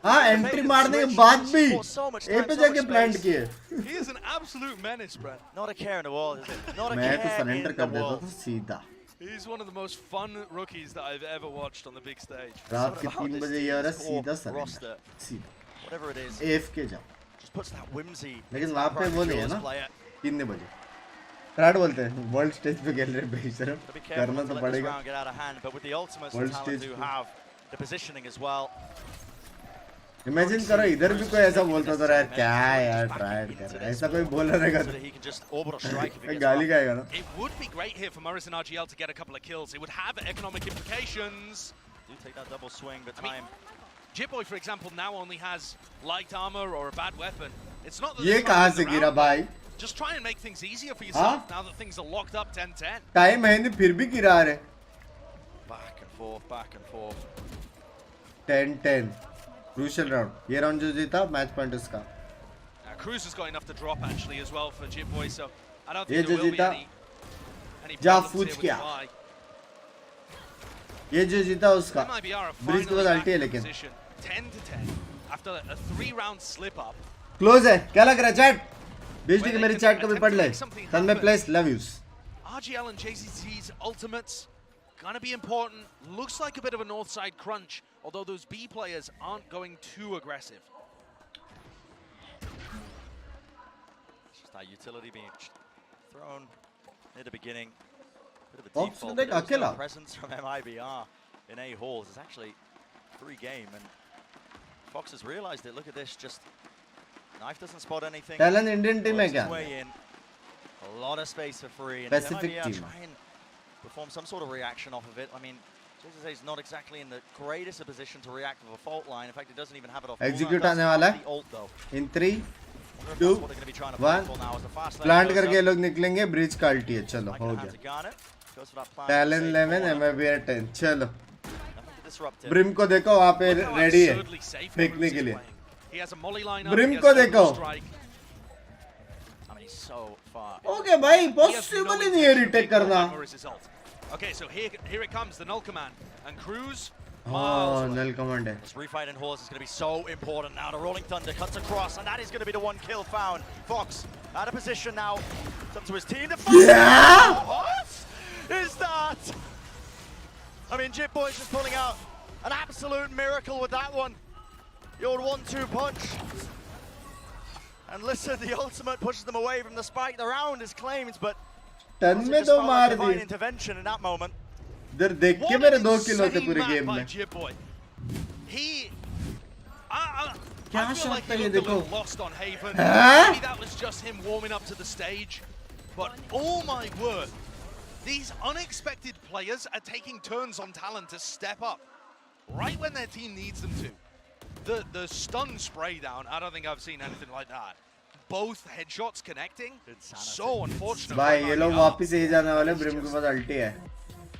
S1: हाँ entry मारने के बाद भी ए पे जाके प्लांट किए.
S15: He is an absolute menace, Brent.
S6: Not a care in the world, is it? Not a
S1: मैं तो
S6: care
S1: सरेंडर
S6: in
S1: कर
S6: the
S1: देता
S6: world.
S1: था सीधा.
S15: He's one of the most fun rookies that I've ever watched on the big stage.
S1: रात के 3 बजे ये हो रहा है सीधा सरेंडर. सीधा.
S6: Whatever it is.
S1: AFK जाओ.
S6: Just puts that whimsy.
S1: लेकिन वहाँ पे वो नहीं है ना 3 बजे. ट्राड बोलते हैं वर्ल्ड स्टेज पे खेल रहे बेशरम करना तो पड़ेगा.
S6: Get out of hand, but with the ultimates,
S1: World
S6: the
S1: stage
S6: talent do have the positioning as well.
S1: Imagine करो इधर भी कोई ऐसा बोलता तो यार क्या है यार ट्राई कर रहा है ऐसा कोई बोल रहेगा तो गाली खाएगा ना.
S15: It would be great here for Morris and RGL to get a couple of kills. It would have economic implications.
S6: Do take that double swing, but time.
S15: Jitboy, for example, now only has light armor or a bad weapon. It's not that
S1: ये कहाँ से गिरा भाई?
S15: Just try and make things easier for yourself now that things are locked up 10-10.
S1: Time है नहीं फिर भी गिरा रहे.
S6: Back and forth, back and forth.
S1: 10-10. Crucial round. ये round जो जीता match point उसका.
S15: Cruz has got enough to drop actually as well for Jitboy, so I don't
S1: ये
S15: think
S1: जो
S15: there will be
S1: जीता
S15: any
S1: जा
S15: problems
S1: फूच
S15: here with
S1: क्या?
S15: Dubai.
S1: ये जो जीता उसका.
S15: MIBR are
S1: ब्रिज के बाद
S15: finally
S1: अल्टी है
S15: back in
S1: लेकिन.
S15: position, 10-10 after a 3-round slip up.
S1: Close है. क्या लग रहा है chat? बीच की मेरी चैट को भी पढ़ ले तन्मय प्लेस लव यूज
S15: RGL and JCT's ultimates gonna be important. Looks like a bit of a north side crunch, although those B players aren't going too aggressive.
S6: It's just that utility being thrown near the beginning. Bit of a
S1: Fox
S6: default,
S1: like
S6: but there was no
S1: Akela.
S6: presence from MIBR in A halls. It's actually free game, and Fox has realized it. Look at this, just Knife doesn't spot anything.
S1: Talent Indian team है
S6: Works
S1: क्या?
S6: his way in. A lot of space for free, and
S1: Pacific
S6: MIBR
S1: team.
S6: try and perform some sort of reaction off of it. I mean, JCT is not exactly in the greatest of position to react with a fault line. In fact, it doesn't even have it off.
S1: Execute आने वाला है in 3 2 1 plant करके लोग निकलेंगे bridge का अल्टी है चलो हो गया टैलेंट 11 MIBR 10 चलो ब्रिम को देखो वहाँ पे रेडी है फेंकने के लिए ब्रिम को देखो ओके भाई पॉसिबल ही नहीं है रिटेक करना
S15: Okay, so here it comes, the Null Command. And Cruz,
S1: oh, Null Command.
S6: This refight in Horse is going to be so important now. The Rolling Thunder cuts across, and that is going to be the one kill found. Fox out of position now. It's up to his team to fight.
S1: Yeah!
S6: What is that? I mean, Jip Boy's just pulling out an absolute miracle with that one. The old 1-2 punch. And listen, the ultimate pushes them away from the spike. The round is claimed, but
S1: टन में दो मार दिए
S6: intervention in that moment.
S1: इधर देख के मेरे 2 किल होते पूरे गेम में क्या शॉट था ये देखो
S15: lost on Haven. Maybe that was just him warming up to the stage, but oh my word, these unexpected players are taking turns on Talon to step up right when their team needs them to. The stun spray down, I don't think I've seen anything like that. Both headshots connecting, so unfortunate.
S1: भाई ये लोग वापस यही जाने वाले brim के पास अल्टी है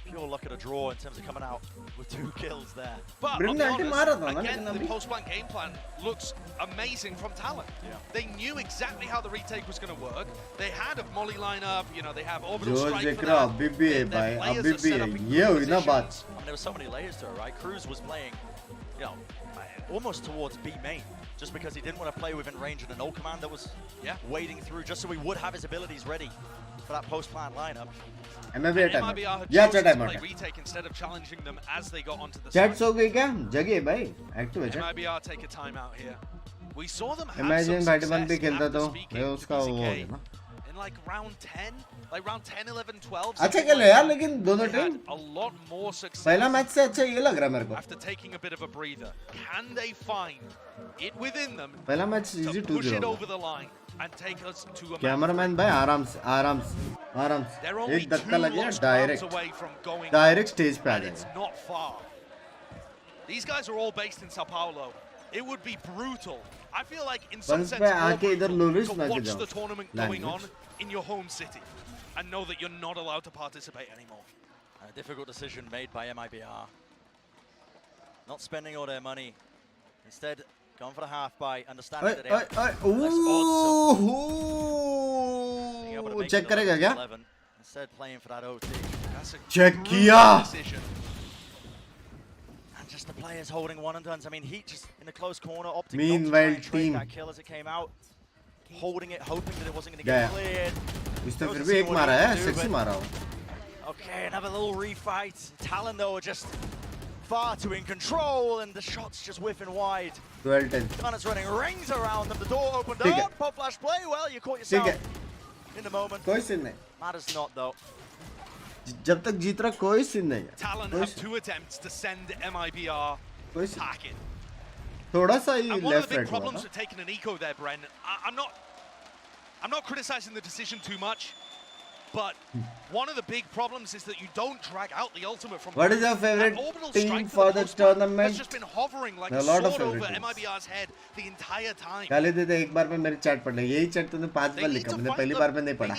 S6: Pure luck at a draw in terms of coming out with 2 kills there.
S15: But
S1: Brim
S15: I'll be honest,
S1: था ना
S15: again,
S1: लेकिन
S15: the
S1: अभी
S15: post-plan game plan looks amazing from Talon. They knew exactly how the retake was going to work. They had a molly lineup, you know, they have orbital
S1: जो
S15: strike
S1: जिक्र
S15: for that.
S1: अभी भी है भाई अभी भी है ये हुई ना बात
S6: There were so many layers to it, right? Cruz was playing, you know, almost towards B main, just because he didn't want to play within range of the null command that was waiting through, just so he would have his abilities ready for that post-plant lineup.
S1: MIBR time
S15: yeah, chat time retake instead of challenging them as they got onto the
S1: chat सो गई क्या जगी है भाई active है
S15: MIBR take a timeout here. We saw them have
S1: Imagine
S15: some
S1: भाई बंद भी
S15: success
S1: खेलता
S15: after
S1: तो
S15: speaking
S1: ये
S15: to
S1: उसका वो
S15: VCT
S1: होगा ना
S15: in like round 10, like round 10, 11, 12.
S1: अच्छा खेले यार लेकिन दोनों team
S15: A lot more success.
S1: पहला मैच से अच्छा ये लग रहा है मेरे को
S15: After taking a bit of a breather, can they find it within them
S1: पहला match easy
S15: to push
S1: 2-0
S15: it over the line and take us to a
S1: cameraman भाई आराम से आराम से आराम से एक धक्का लग गया डायरेक्ट स्टेज पे आ
S15: and it's not far. These guys are all based in Sao Paulo. It would be brutal. I feel like in some sense more brutal to watch the tournament going on in your home city and know that you're not allowed to participate anymore.
S6: A difficult decision made by MIBR. Not spending all their money. Instead, going for the half buy, understanding that they have less odds.
S1: Check करेगा क्या?
S6: Instead, playing for that OT.
S1: Check किया.
S6: And just the players holding one and dones. I mean, Heat just in the close corner, opting
S1: Meanwhile,
S6: not to try and trade that kill as it came out, holding it, hoping that it wasn't going to get cleared.
S1: इसने फिर भी एक मारा है, sexy मारा हो.
S6: Okay, another little refight. Talon though are just far too in control, and the shots just whiffing wide.
S1: 12-10.
S6: Gunner's running rings around them. The door opened up. Pop flash play. Well, you caught yourself in the moment.
S1: कोई scene नहीं.
S6: Matters not though.
S1: जब तक जीत रहा कोई scene नहीं.
S15: Talon have 2 attempts to send MIBR packing.
S1: थोड़ा सा ही
S15: And one of
S1: left
S15: the big
S1: right
S15: problems
S1: हुआ
S15: with taking an eco there, Bren, I'm not criticizing the decision too much, but one of the big problems is that you don't drag out the ultimate from.
S1: What is your favorite team for the tournament?
S15: It's just been hovering like
S1: a
S15: a
S1: lot of
S15: sword over
S1: favorite teams.
S15: MIBR's head the entire time.
S1: गाली दे दे एक बार में मेरी chat पढ़ ले यही chat तूने 5 बार लिखा मैंने पहली बार में नहीं पढ़ा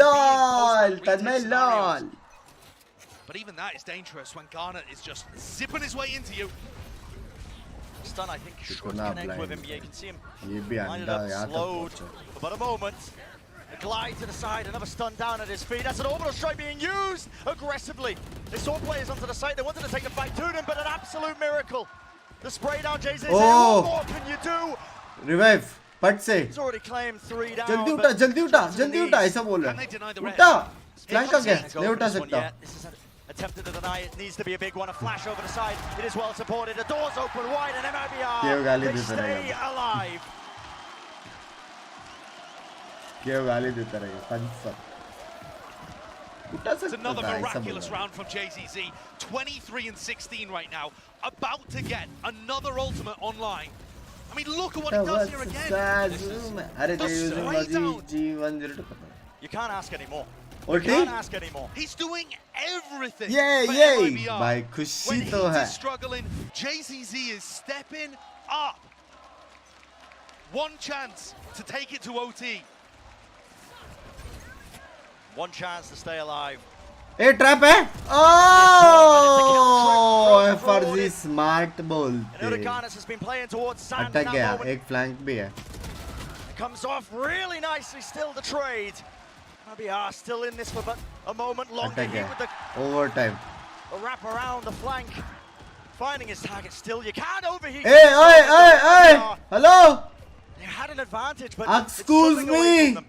S1: lol Tanmay lol
S15: But even that is dangerous when Garnet is just zipping his way into you.
S6: Stun, I think, should connect with him. Yeah, you can see him
S1: ये भी
S6: lined
S1: अंडा
S6: up,
S1: यहाँ तक
S6: slowed
S1: पहुँचा.
S6: for about a moment. A glide to the side, another stun down at his feet. That's an orbital strike being used aggressively. They saw players onto the site. They wanted to take the fight to them, but an absolute miracle. The spray down, Jay-Z.
S1: Oh.
S6: What more can you do?
S1: Revive. पट से
S6: He's already claimed 3 down.
S1: जल्दी उठा जल्दी उठा जल्दी उठा ऐसा बोल रहा है उठा फ्लैंक का क्या नहीं उठा सकता
S6: This is an attempted to deny. It needs to be a big one. A flash over the side. It is well supported. The doors open wide, and
S1: ये गाली
S6: MIBR, they
S1: देता
S6: stay
S1: रहेगा
S6: alive.
S1: ये गाली देता रहेगा पंच
S15: It's another miraculous round from JZZ. 23 and 16 right now. About to get another ultimate online. I mean, look at what he does here again.
S6: You can't ask anymore.
S1: You
S6: can't ask anymore.
S15: He's doing everything.
S1: Yay! Bhai, khushi
S15: when
S1: to hai.
S15: Heat is struggling, JZZ is stepping up. One chance to take it to OT.
S6: One chance to stay alive.
S1: Hey, trap है? Oh, फर्जी smart बोलते.
S6: Uraganis has been playing towards sand.
S1: अटक गया, एक flank भी है.
S6: It comes off really nicely. Still the trade. MIBR still in this for but a moment longer.
S1: अटक
S6: Here with the
S1: गया. Overtime.
S6: wrap around the flank. Finding his target still. You can't overheat.
S1: Hey! Hello?
S6: They had an advantage, but
S1: Excuse
S6: it's away
S1: me.
S6: from them.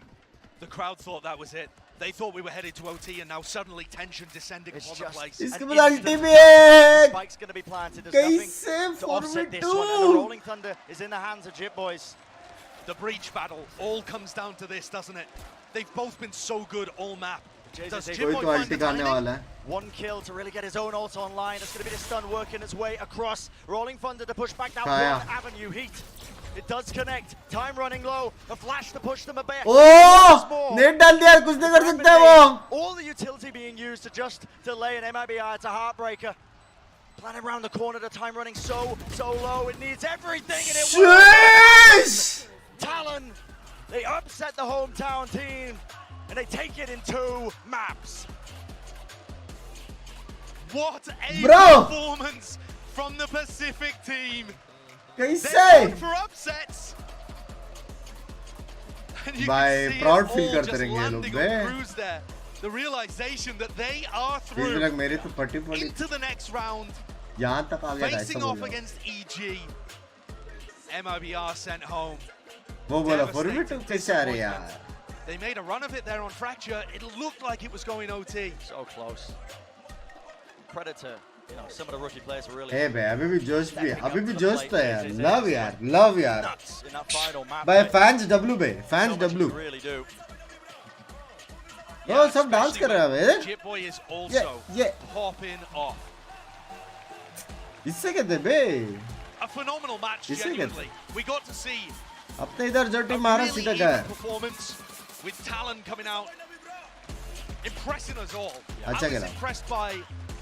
S15: The crowd thought that was it. They thought we were headed to OT, and now suddenly tension descending upon the place.
S1: इसके बाद ulti भी है.
S6: Spike's going to be planted. There's nothing to offset this one, and the Rolling Thunder is in the hands of Jip Boys.
S15: The breach battle all comes down to this, doesn't it? They've both been so good all map. Does Jip Boy find the timing?
S6: One kill to really get his own ult online. It's going to be the stun working its way across. Rolling Thunder to push back that one avenue. Heat. It does connect. Time running low. A flash to push them a bit.
S1: Oh! Net डाल दिया कुछ नहीं कर सकता वो.
S6: All the utility being used to just delay an MIBR. It's a heartbreaker. Planning around the corner. The time running so low. It needs everything, and it works. Talon. They upset the hometown team, and they take it in 2 maps.
S15: What a performance from the Pacific team.
S1: कैसे?
S15: For upsets.
S1: भाई proud feel करते रहेंगे ये लोग बे.
S15: The realization that they are through into the next round.
S1: यहाँ तक आ गया ऐसा
S15: Facing off against EG. MIBR sent home.
S1: वो बोला 4v2 कैसे आ रहे यार?
S15: They made a run of it there on Fracture. It looked like it was going OT.
S6: So close. Credit to some of the rookie players were really.
S1: Hey बे अभी भी जोश भी है. अभी भी जोश तो है यार. Love यार.
S6: In that final map.
S1: भाई fans W बे. Fans W.
S6: Really do.
S1: Oh, सब डांस कर रहा है बे.
S15: Jip Boy is also hopping off.
S1: इससे कहते बे.
S15: A phenomenal match, genuinely. We got to see
S1: अपने इधर जो टीम मारा सीधा गया.
S15: Performance with Talon coming out, impressing us all. I
S1: अच्छा
S15: was
S1: खेला.
S15: impressed by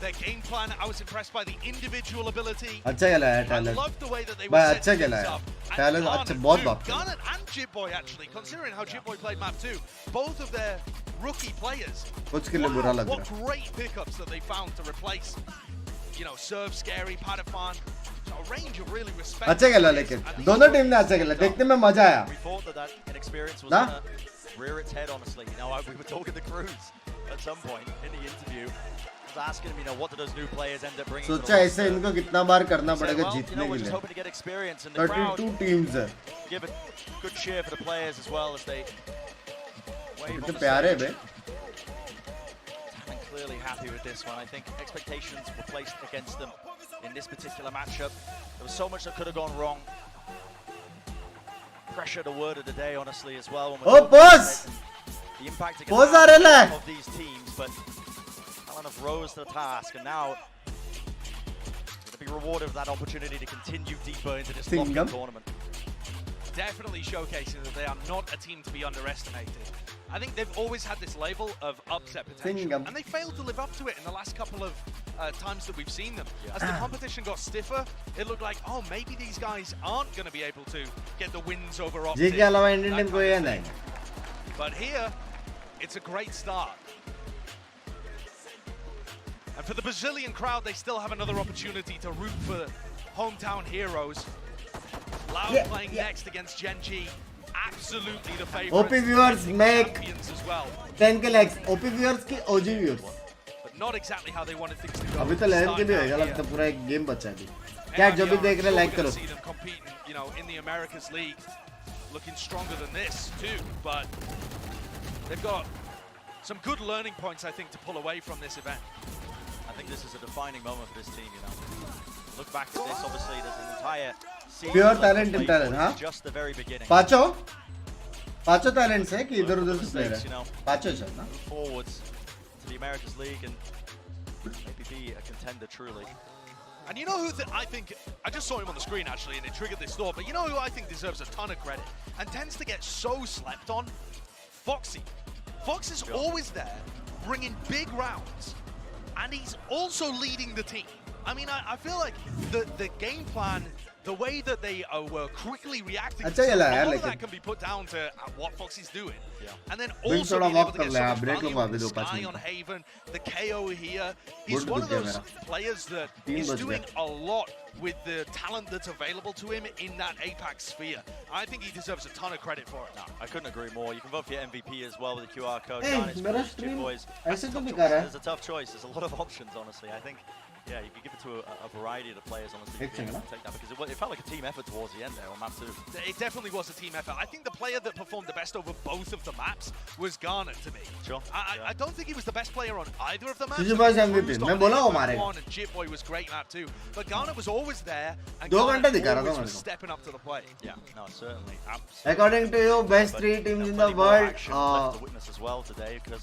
S15: their game plan. I was impressed by the individual ability.
S1: अच्छा खेला है
S15: I
S1: Talon.
S15: loved the way that they
S1: भाई
S15: were
S1: अच्छा
S15: setting
S1: खेला
S15: things
S1: है.
S15: up.
S1: Talon अच्छा बहुत बात.
S15: Garnet and Jip Boy actually, considering how Jip Boy played map 2, both of their rookie players.
S1: कुछ के लिए बुरा लग
S15: What
S1: रहा.
S15: great pickups that they found to replace, Serve, Scary, Padafan. A range of really respect.
S1: अच्छा खेला लेकिन दोनों टीम ने अच्छा खेला. देखने में मजा आया.
S6: We thought that inexperience was gonna rear its head, honestly. We were talking to Cruz at some point in the interview. I was asking him, what do those new players end up bringing?
S1: सोचा ऐसे इनको कितना बार करना पड़ेगा जीतने के
S6: we're just
S1: लिए.
S6: hoping to get experience, and the crowd
S1: 32 teams है.
S6: give a good cheer for the players as well as they wave
S1: तो
S6: on
S1: प्यारे
S6: the
S1: bay.
S6: I'm clearly happy with this one. I think expectations were placed against them in this particular matchup. There was so much that could have gone wrong. Pressure, the word of the day, honestly, as well.
S1: Oh, boss!
S6: The impact
S1: Boss
S6: of these teams, but Talon have rose to the task, and now going to be rewarded with that opportunity to continue deeper into this locking tournament.
S15: Definitely showcasing that they are not a team to be underestimated. I think they've always had this label of upset potential, and they failed to live up to it in the last couple of times that we've seen them. As the competition got stiffer, it looked like, maybe these guys aren't going to be able to get the wins over Optic. But here, it's a great start. And for the Brazilian crowd, they still have another opportunity to root for hometown heroes. Loud playing next against Gen.G. Absolutely the favorite.
S1: OP viewers make
S15: as well.
S1: 10k likes. OP viewers की OG viewers.
S15: But not exactly how they wanted things to go.
S1: अभी तो 11 के भी होएगा लगता पूरा एक game बचा है. क्या जो भी देख रहे लाइक करो.
S15: See them competing, in the Americas League. looking stronger than this too, but they've got some good learning points, I think, to pull away from this event.
S6: I think this is a defining moment for this team, you know. Look back at this, obviously, there's an entire season.
S1: Pure talent in talent, huh?
S6: Just the very beginning.
S1: Pacho talents है कि इधर उधर से player है. Pacho है ना.
S6: Forwards to the Americas League and maybe be a contender truly.
S15: And you know who I think, I just saw him on the screen actually and it triggered this thought, but you know who I think deserves a ton of credit and tends to get so slept on? Foxy. Fox is always there, bringing big rounds, and he's also leading the team. I mean, I feel like the game plan, the way that they were quickly reacting, a lot of that can be put down to what Foxy's doing. Yeah. And then also being able to get so much value with the Sky on Haven, the KO here. He's one of those players that is doing a lot with the talent that's available to him in that APAC sphere. I think he deserves a ton of credit for it.
S6: No, I couldn't agree more. You can vote for your MVP as well with the QR code.
S1: Hey, मेरा stream ऐसे तो भी कर रहा है.
S6: There's a tough choice. There's a lot of options, honestly. I think, yeah, you could give it to a variety of the players, honestly. Take that because it felt like a team effort towards the end there on map 2.
S15: It definitely was a team effort. I think the player that performed the best over both of the maps was Garnet to me.
S6: Sure.
S15: I don't think he was the best player on either of the maps.
S1: मैं बोला वो मारेगा.
S15: And Chipboy was great map 2, but Garnet was always there and
S1: 2 घंटे दिखा रहा था
S15: Garnet was stepping up to the plate.
S6: Yeah, no, certainly.
S1: According to you, best 3 teams in the world.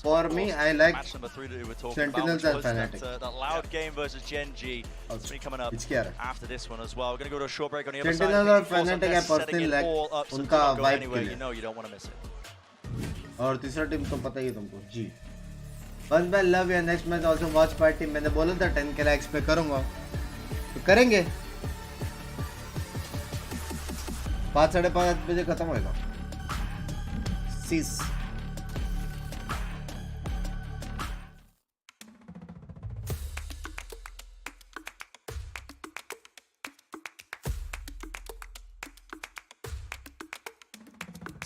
S1: For me, I like Sentinels and Fnatic.
S6: That loud game versus Gen.G. It's been coming up after this one as well. We're going to go to a short break on the other side.
S1: Sentinels और Fnatic I personally like उनका vibe के लिए.
S6: You know you don't want to miss it.
S1: और तीसरा team तो पता ही है तुमको जी. Once I love your next match also watch party. मैंने बोला था 10 के likes पे करूँगा. तो करेंगे. 5-5:30 बजे खत्म होएगा. Cease.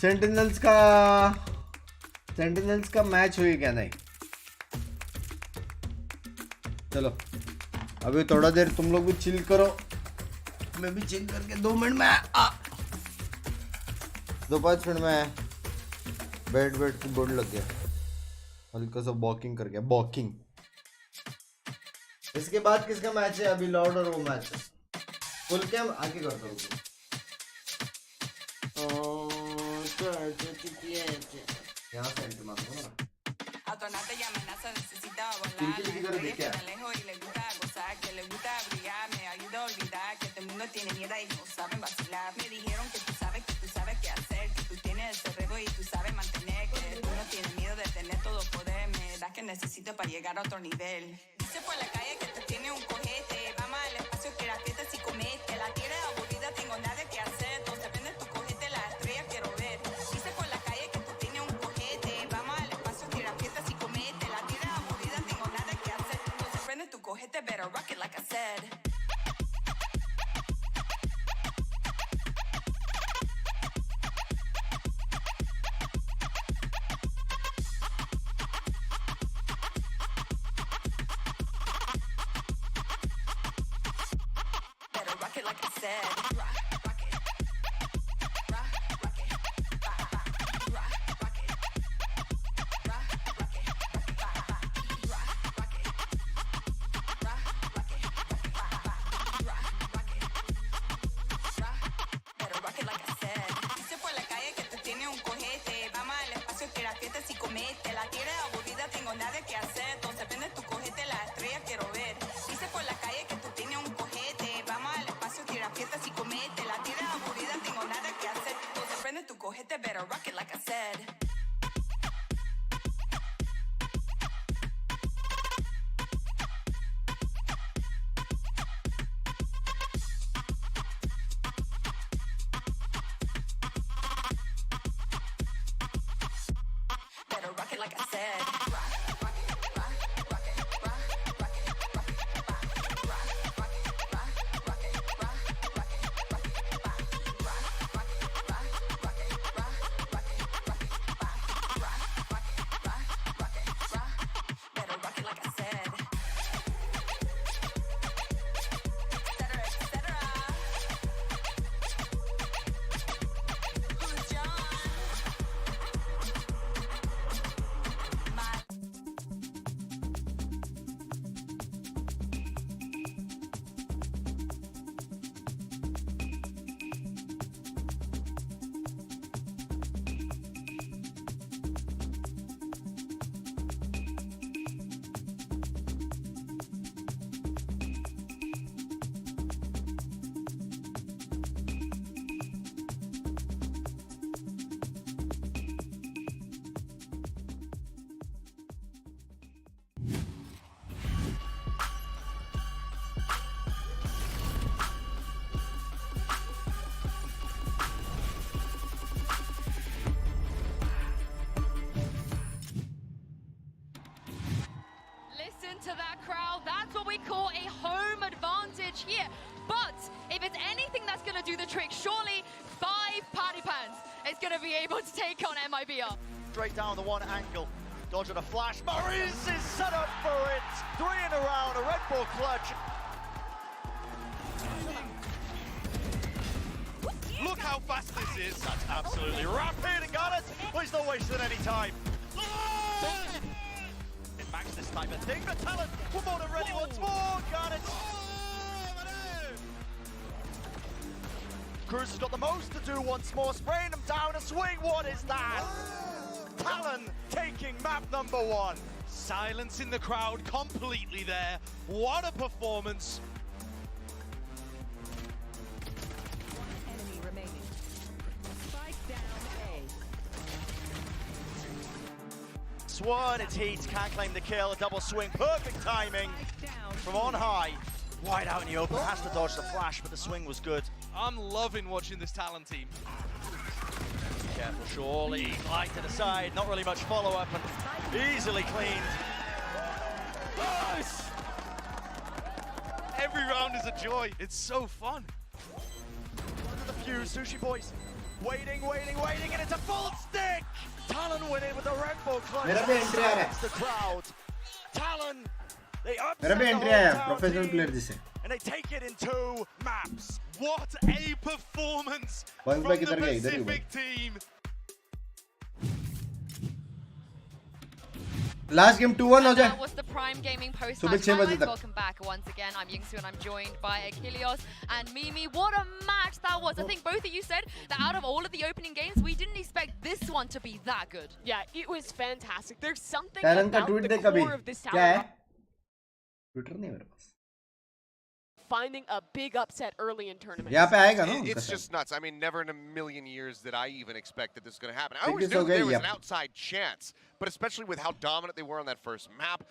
S1: सेंटिनल्स का मैच हुई क्या नहीं. चलो अभी थोड़ा देर तुम लोग भी चिल करो, मैं भी चिल करके 2 मिनट में 2-5 मिनट में बैठ के बोर्ड लग गया, हल्का सा वॉकिंग कर गया. वॉकिंग इसके बाद किसका मैच है अभी? लॉर्ड और वो मैच है. फुल कैम आगे करता हूँ. यहाँ से एंट्री मारूंगा ना. किनकी किधर देख क्या?
S16: Necesito para llegar a otro nivel. Dice por la calle que te tiene un cojete. Vamos al espacio que la fiesta si comete. La tierra es aburrida, tengo nada que hacer. Entonces prende tu cojete, la estrella quiero ver. Dice por la calle que tú tienes un cojete. Vamos al espacio que la fiesta si comete. La tierra es aburrida, tengo nada que hacer. Entonces prende tu cojete, better rock it like I said. Better rock it like I said. Better rock it like I said. Good job.
S12: advantage here. But if it's anything that's going to do the trick, surely 5 Paddy Pans is going to be able to take on MIBR.
S6: Straight down the one angle. Dodging a flash. Maurice is set up for it. 3 in a round, a Red Bull clutch.
S15: Look how fast this is.
S6: That's absolutely rapid and got it. Well, he's not wasting any time. It Max this type of thing, but Talon, one more than ready once more. Got it. Cruz has got the most to do once more, spraying him down a swing. What is that? Talon taking map number 1.
S15: Silence in the crowd completely there. What a performance.
S17: Enemy remaining. Spike down A.
S6: Swan, it's Heat, can't claim the kill, a double swing, perfect timing from on high. Wide out in the open, has to dodge the flash, but the swing was good.
S15: I'm loving watching this Talon team.
S6: Careful, surely, light to the side, not really much follow-up, and easily cleaned.
S15: Nice! Every round is a joy. It's so fun.
S6: Under the fuse, Sushi Boys, waiting, and it's a full stick! Talon win it with a Red Bull clutch. Silence the crowd. Talon, they upset the whole town team, and they take it in 2 maps.
S15: What a performance from the Pacific team.
S1: Last game 2-1 हो जाए.
S12: That was the Prime Gaming post-match highlights. Welcome back once again. I'm Yingsu and I'm joined by Achilles and Mimi. What a match that was. I think both of you said that out of all of the opening games, we didn't expect this one to be that good.
S4: Yeah, it was fantastic. There's something
S1: Taran
S4: about
S1: tweet
S4: the core of this
S1: क्या है?
S4: talent.
S1: Twitter नहीं मेरे पास.
S4: Finding a big upset early in tournaments.
S1: यहाँ पे आएगा ना?
S5: It's just nuts. I mean, never in a million years did I even expect that this was going to happen. I
S1: Think
S5: always
S1: it's
S5: knew
S1: okay,
S5: there was
S1: yep.
S5: an outside chance, but especially with how dominant they were on that first map,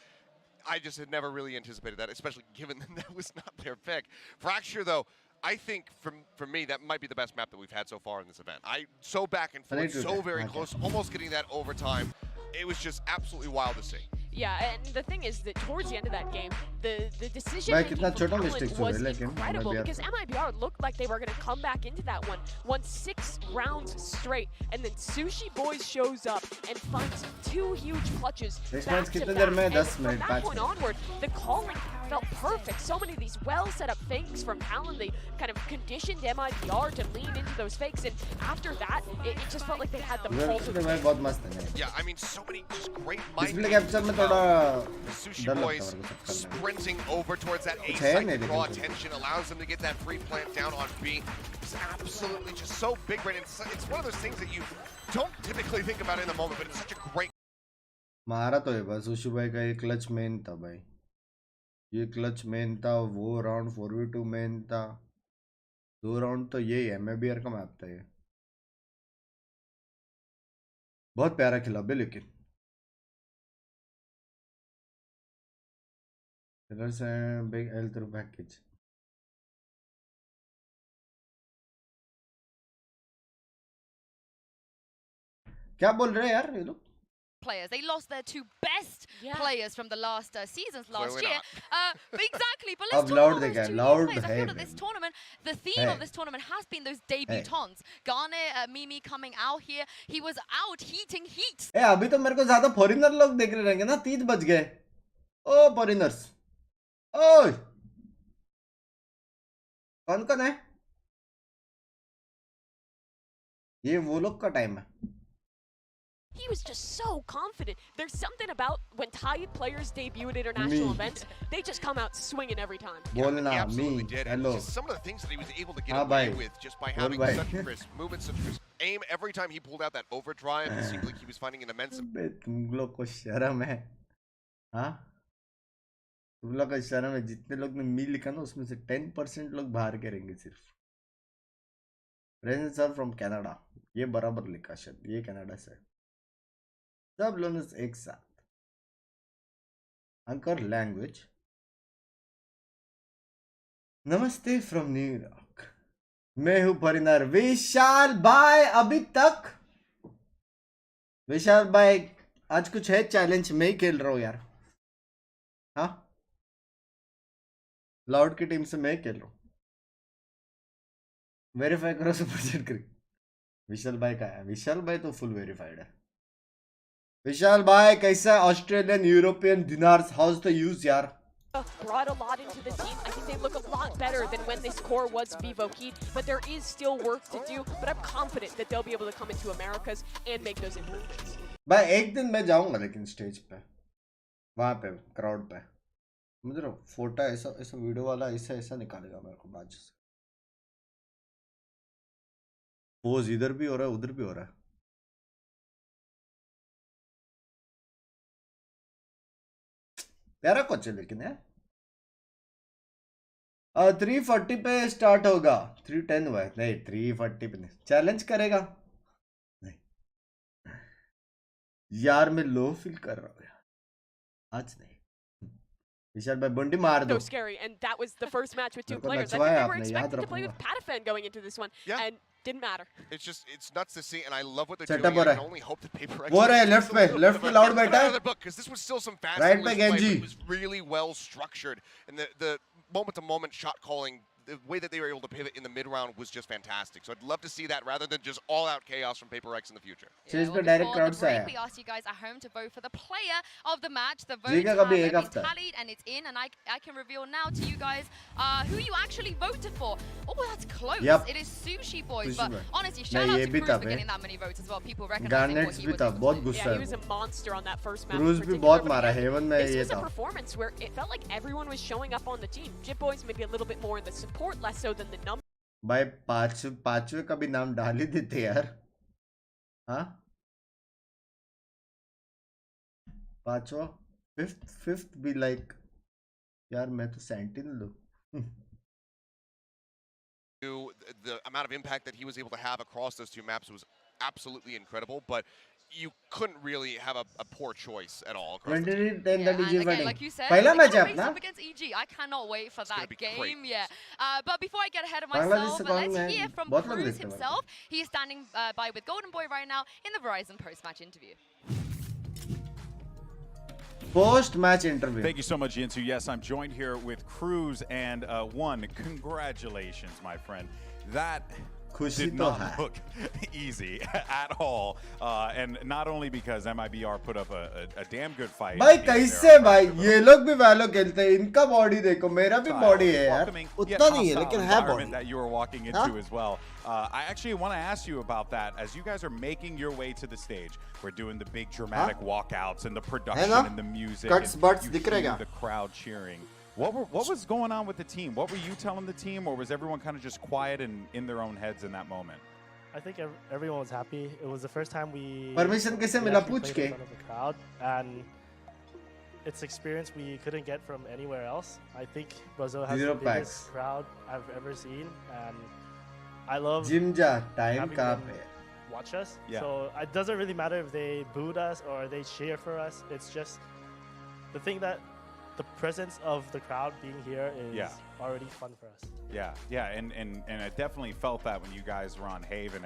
S5: I just had never really anticipated that, especially given that that was not their pick. Fracture, though, I think for me, that might be the best map that we've had so far in this event. So back and forth, so very close, almost getting that overtime. It was just absolutely wild to see.
S4: Yeah, and the thing is that towards the end of that game, the decision
S1: भाई
S4: making
S1: कितना
S4: from
S1: छोटा
S4: Talon
S1: mistake
S4: was
S1: हुआ है लेकिन
S4: incredible because MIBR looked like they were going to come back into that one, won 6 rounds straight, and then Sushi Boys shows up and finds 2 huge clutches back to back. And from that point onward, the calling felt perfect. So many of these well set up fakes from Talon, they kind of conditioned MIBR to lean into those fakes, and after that, it just felt like they had the pulse of the game.
S1: बहुत मस्त है.
S5: Yeah, I mean, so many just great mind
S1: Display capture में थोड़ा
S5: Sushi
S1: डर
S5: Boys
S1: लगता है मेरे को सबका.
S5: sprinting over towards that A
S1: कुछ है
S5: site
S1: नहीं
S5: to draw
S1: लेकिन
S5: attention, allows them to get that free plant down on B. It's absolutely just so big right. It's one of those things that you don't typically think about in the moment, but it's such a great.
S1: मारा तो है बस sushi भाई का ये clutch main था भाई. ये क्लच मेन था, वो राउंड 4v2 मेन था. 2 राउंड तो यही है, MIBR का मैप था ये. बहुत प्यारा खिला बे लेकिन. There's a big L through package. क्या बोल रहे हैं यार ये लोग?
S12: Players. They lost their 2 best players from the last seasons last
S5: Clearly
S12: year. Exactly, but
S1: अब
S12: let's talk
S1: loud
S12: about those
S1: देखा,
S12: 2
S1: loud
S12: players. I
S1: है
S12: feel that this tournament, the theme of this tournament has been those debutants. Gane, Mimi coming out here. He was out heating heat.
S1: ए अभी तो मेरे को ज्यादा foreigner लोग देख रहे रहेंगे ना. 3 बज गए. ओ फॉरेनर्स. ओए कौन है? ये वो लोग का टाइम है.
S4: He was just so confident. There's something about when Thai players debut at international events, they just come out swinging every time.
S1: बोलना
S5: He absolutely
S1: me
S5: did. And
S1: hello.
S5: just some of the things that he was able to get
S1: हाँ
S5: away
S1: भाई.
S5: with just by
S1: बोल
S5: having
S1: भाई.
S5: such crisp movement, such crisp aim. Every time he pulled out that overdrive, it seemed like he was finding an immense.
S1: बे तुम लोग को शर्म है? हाँ? तुम लोग को शर्म है? जितने लोग ने मी लिखा ना उसमें से 10% लोग बाहर के रहेंगे सिर्फ. Presents are from Canada. ये बराबर लिखा शायद. ये कनाडा से. सब लोग एक साथ. Anchor language. नमस्ते फ्रॉम न्यूयॉर्क. मैं हूं फॉरेनर विशाल भाई. अभी तक विशाल भाई आज कुछ है चैलेंज में ही खेल रहा हूं यार. हाँ Loud की टीम से मैं खेल रहा हूँ. वेरीफाई करो सुपर चैट करके. विशाल भाई का है. विशाल भाई तो फुल वेरीफाइड है. विशाल भाई कैसा Australian European dinars house the use यार.
S4: Brought a lot into the team. I think they look a lot better than when this core was Vivo Key, but there is still work to do. But I'm confident that they'll be able to come into Americas and make those improvements.
S1: भाई एक दिन मैं जाऊंगा लेकिन stage पे, वहां पे crowd पे, मुझे ना फोटो ऐसा ऐसा वीडियो वाला ऐसा ऐसा निकालेगा मेरे को बाजू से. पोज इधर भी हो रहा है उधर भी हो रहा है. प्यारा कोच है लेकिन है. 340 पे स्टार्ट होगा. 310 हुआ है. नहीं 340 पे नहीं. चैलेंज करेगा नहीं यार. मैं लो फील कर रहा हूँ यार आज नहीं. विशाल भाई बंडी मार दो.
S4: So scary, and that was the first match with two players. I think they were expected to play with Patafen going into this one, and didn't matter.
S5: It's nuts to see, and I love what they're
S1: Setup
S5: doing.
S1: हो
S5: I
S1: रहा
S5: can
S1: है.
S5: only hope that Paper X
S1: वो रहा है left पे loud बैठा है.
S5: because this was still some fast
S1: Right
S5: play,
S1: पे
S5: but
S1: GEN.G.
S5: it was really well structured, and the moment to moment shot calling, the way that they were able to pivot in the mid round was just fantastic. So I'd love to see that rather than just all out chaos from Paper X in the future.
S1: Chase पे direct crowd से आया.
S12: We asked you guys at home to vote for the player of the match. The votes
S1: जीगा
S12: have
S1: कभी एक
S12: been
S1: हफ्ता.
S12: tallied and it's in, and I can reveal now to you guys who you actually voted for. Oh, that's close.
S1: Yep.
S12: It is Sushi Boys,
S1: Sushi
S12: but
S1: Boy.
S12: honestly, shout
S1: नहीं,
S12: out
S1: ये
S12: to
S1: भी
S12: Cruz
S1: था
S12: for
S1: बे.
S12: getting that many votes as well. People recognizing
S1: Garnets
S12: what he
S1: भी
S12: was
S1: था.
S12: able to
S1: बहुत
S12: do.
S1: गुस्सा
S4: Yeah,
S1: है
S4: he was
S1: वो.
S4: a monster on that first match.
S1: Cruise
S4: in
S1: भी
S4: particular,
S1: बहुत
S4: but
S1: मारा.
S4: again,
S1: हेवन में
S4: this
S1: ये
S4: was a
S1: था.
S4: performance where it felt like everyone was showing up on the team. Jit Boys maybe a little bit more in the support, less so than the number.
S1: भाई पांचवे का भी नाम डाल ही देते यार. हाँ पांचवा फिफ्थ भी लाइक यार. मैं तो सेंटिनल हूँ.
S5: The amount of impact that he was able to have across those two maps was absolutely incredible, but you couldn't really have a poor choice at all. Across the team.
S1: 2010 that is
S12: Again, like you said,
S1: पहला match है
S12: race
S1: अपना.
S12: up against EG. I cannot wait for that
S5: be
S12: game.
S5: great.
S12: Yeah. But before I get ahead of
S1: Bangladesh
S12: myself,
S1: से कौन
S12: let's
S1: है?
S12: hear from
S1: बहुत लोग
S12: Cruz
S1: देखते हैं
S12: himself. He is standing by with Golden Boy right now in the Verizon post-match interview.
S1: Post match interview.
S18: Thank you so much, Jinsu. Yes, I'm joined here with Cruz, and one, congratulations, my friend. That did not look easy at all, and not only because MIBR put up a damn good fight.
S1: भाई कैसे भाई ये लोग भी वैलो खेलते हैं. इनका body देखो, मेरा भी बॉडी है यार. उतना नहीं है लेकिन है body.
S18: That you were walking into as well. I actually want to ask you about that as you guys are making your way to the stage. We're doing the big dramatic walkouts and the production and the music.
S1: Cuts, butts,
S18: and you
S1: दिख रहेगा.
S18: hear the crowd cheering. What was going on with the team? What were you telling the team, or was everyone kind of just quiet and in their own heads in that moment?
S14: I think everyone was happy. It was the first time we
S1: Permission कैसे
S14: we
S1: मिला
S14: actually
S1: पूछ
S14: played
S1: के?
S14: in front of the crowd, and it's experience we couldn't get from anywhere else. I think Brazil has
S1: Zero
S14: the biggest
S1: packs.
S14: crowd I've ever seen, and I love
S1: gym जा. Time
S14: having
S1: कहाँ
S14: them
S1: पे है?
S14: watch us.
S18: Yeah.
S14: So it doesn't really matter if they booed us or they cheer for us. It's just the thing that the presence of the crowd being here is already fun for us.
S18: Yeah, and I definitely felt that when you guys were on Haven.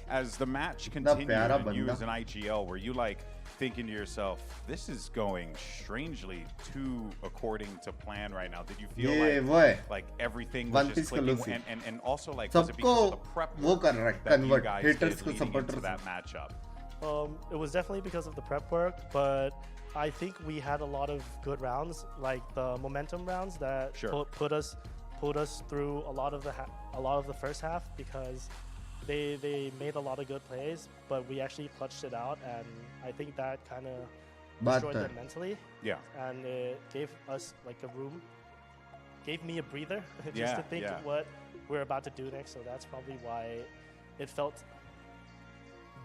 S18: As the match continued and you as an IGL, were you like thinking to yourself, this is going strangely too according to plan right now? Did you feel like everything was just clicking? And also like was it because of the prep work that you guys did leading into that matchup?
S14: It was definitely because of the prep work, but I think we had a lot of good rounds, like the momentum rounds that put us through a lot of the first half, because they made a lot of good plays, but we actually clutched it out, and I think that kind of destroyed them mentally.
S18: Yeah.
S14: And it gave us like a room, gave me a breather just to think what we're about to do next. So that's probably why it felt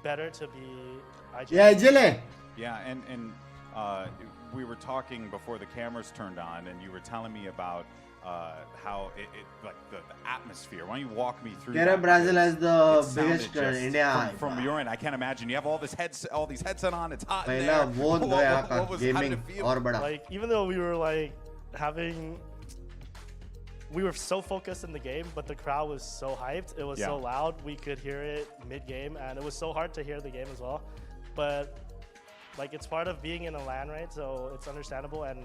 S14: better to be IGL.
S1: Yeah, Jile.
S18: Yeah, and we were talking before the cameras turned on, and you were telling me about how it like the atmosphere. Why don't you walk me through that?
S1: Brazil has the biggest
S18: India. From your end, I can't imagine. You have all these headset on. It's hot in
S1: there.
S18: What was
S1: gaming और बड़ा.
S14: Like even though we were like we were so focused in the game, but the crowd was so hyped. It was so loud. We could hear it mid-game, and it was so hard to hear the game as well. But like it's part of being in a LAN, right? So it's understandable, and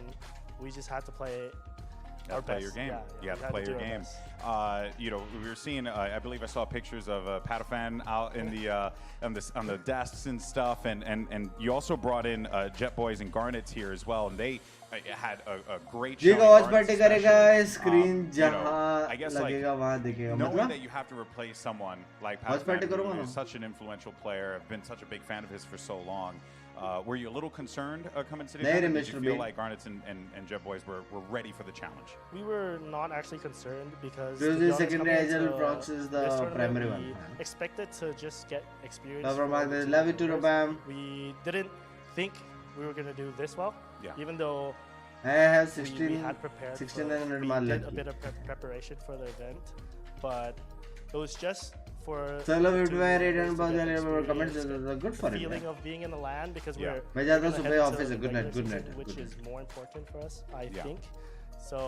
S14: we just had to play
S6: our
S18: play
S6: best.
S18: your game.
S6: Yeah,
S18: You got
S6: we
S18: to
S6: had
S18: play
S6: to
S18: your
S6: do our
S18: game.
S6: best.
S18: You know, we were seeing. I believe I saw pictures of Patafan out in the on the desks and stuff, and you also brought in Jet Boys and Garnets here as well, and they had a great
S1: जी
S18: showing.
S1: का watch
S18: Garnets
S1: party करेगा
S18: especially.
S1: Screen
S18: You know,
S1: जहां
S18: I guess
S1: लगेगा वहां दिखेगा
S18: knowing
S1: मतलब
S18: that you have to replace someone like
S1: Watch party
S18: Patafan,
S1: करूंगा
S18: who
S1: ना।
S18: is such an influential player. I've been such a big fan of his for so long. Were you a little concerned coming today?
S1: नहीं रे
S18: Did
S1: Mr.
S18: you feel
S1: B।
S18: like Garnets and Jet Boys were ready for the challenge?
S14: We were not actually concerned because
S1: Because
S14: to be
S1: the
S14: honest,
S1: secondary
S14: coming
S1: agile
S14: into
S1: procs is the
S14: this tournament,
S1: primary
S14: we
S1: one.
S14: expected to just get experience.
S1: Love
S14: for
S1: Ramad,
S14: the
S1: love you
S14: team
S1: too,
S14: members.
S1: Rabam.
S14: We didn't think we were going to do this well.
S18: Yeah.
S14: Even though
S1: I have
S14: we
S1: 16
S14: had prepared
S1: 1600
S14: we
S1: मार
S14: did a
S1: लगी
S14: bit of preparation for the event, but it was just for
S1: So I love it
S14: to
S1: where
S14: be
S1: it
S14: able
S1: and
S14: to
S1: about
S14: get
S1: the comments
S14: experience,
S1: are good for
S14: the
S1: it.
S14: feeling
S1: man.
S14: of being in the land because
S18: Yeah.
S14: we're
S1: मैं जाता हूँ
S14: gonna
S1: सुबह
S14: head
S1: office
S14: to
S1: है,
S14: the
S1: good night,
S14: regular
S1: good
S14: season,
S1: night,
S14: which
S1: good
S14: is more important for us, I
S18: Yeah.
S14: think. So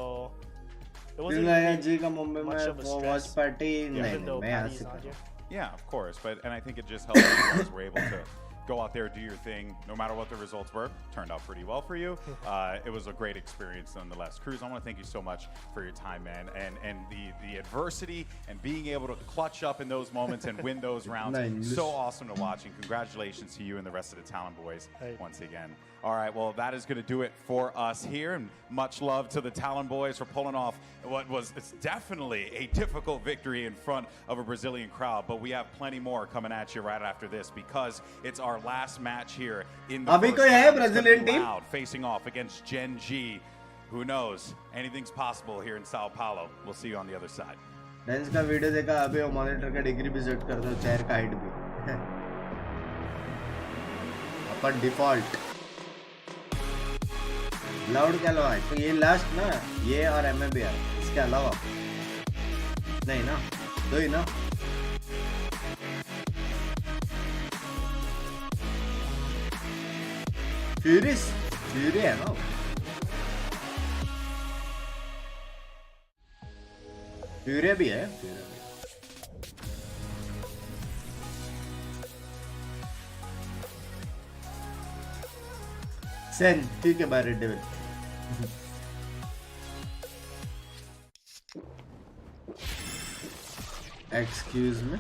S14: it
S1: Feel
S14: wasn't
S1: like
S14: really
S1: जी का Mumbai
S14: much
S1: में
S14: of a
S1: watch
S14: stress,
S1: party नहीं
S14: even though
S1: मैं यहाँ
S14: Patty's
S1: से
S14: not
S1: कर
S14: here.
S18: Yeah, of course. And I think it just helped that you guys were able to go out there, do your thing, no matter what the results were. Turned out pretty well for you. It was a great experience nonetheless. Cruz, I want to thank you so much for your time, man. And the adversity and being able to clutch up in those moments and win those rounds.
S1: Nice.
S18: So awesome to watch. And congratulations to you and the rest of the Talon boys
S14: Hey.
S18: once again. All right, well, that is going to do it for us here. And much love to the Talon boys for pulling off what was it's definitely a difficult victory in front of a Brazilian crowd. But we have plenty more coming at you right after this because it's our last match here in the
S1: अभी
S18: first
S1: कोई है
S18: round. It's gonna
S1: Brazilian
S18: be
S1: team?
S18: Loud facing off against Gen.G. Who knows? Anything's possible here in Sao Paulo. We'll see you on the other side.
S1: Dance का video देखा अभी वो monitor का degree भी set कर दो chair का height भी अपन डिफॉल्ट लाउड क्या लगा तो ये लास्ट ना ये और एमएबीआर इसके अलावा नहीं ना दो ही ना फ्यूरी है ना फ्यूरी भी है सेन ठीक है bye red devil excuse me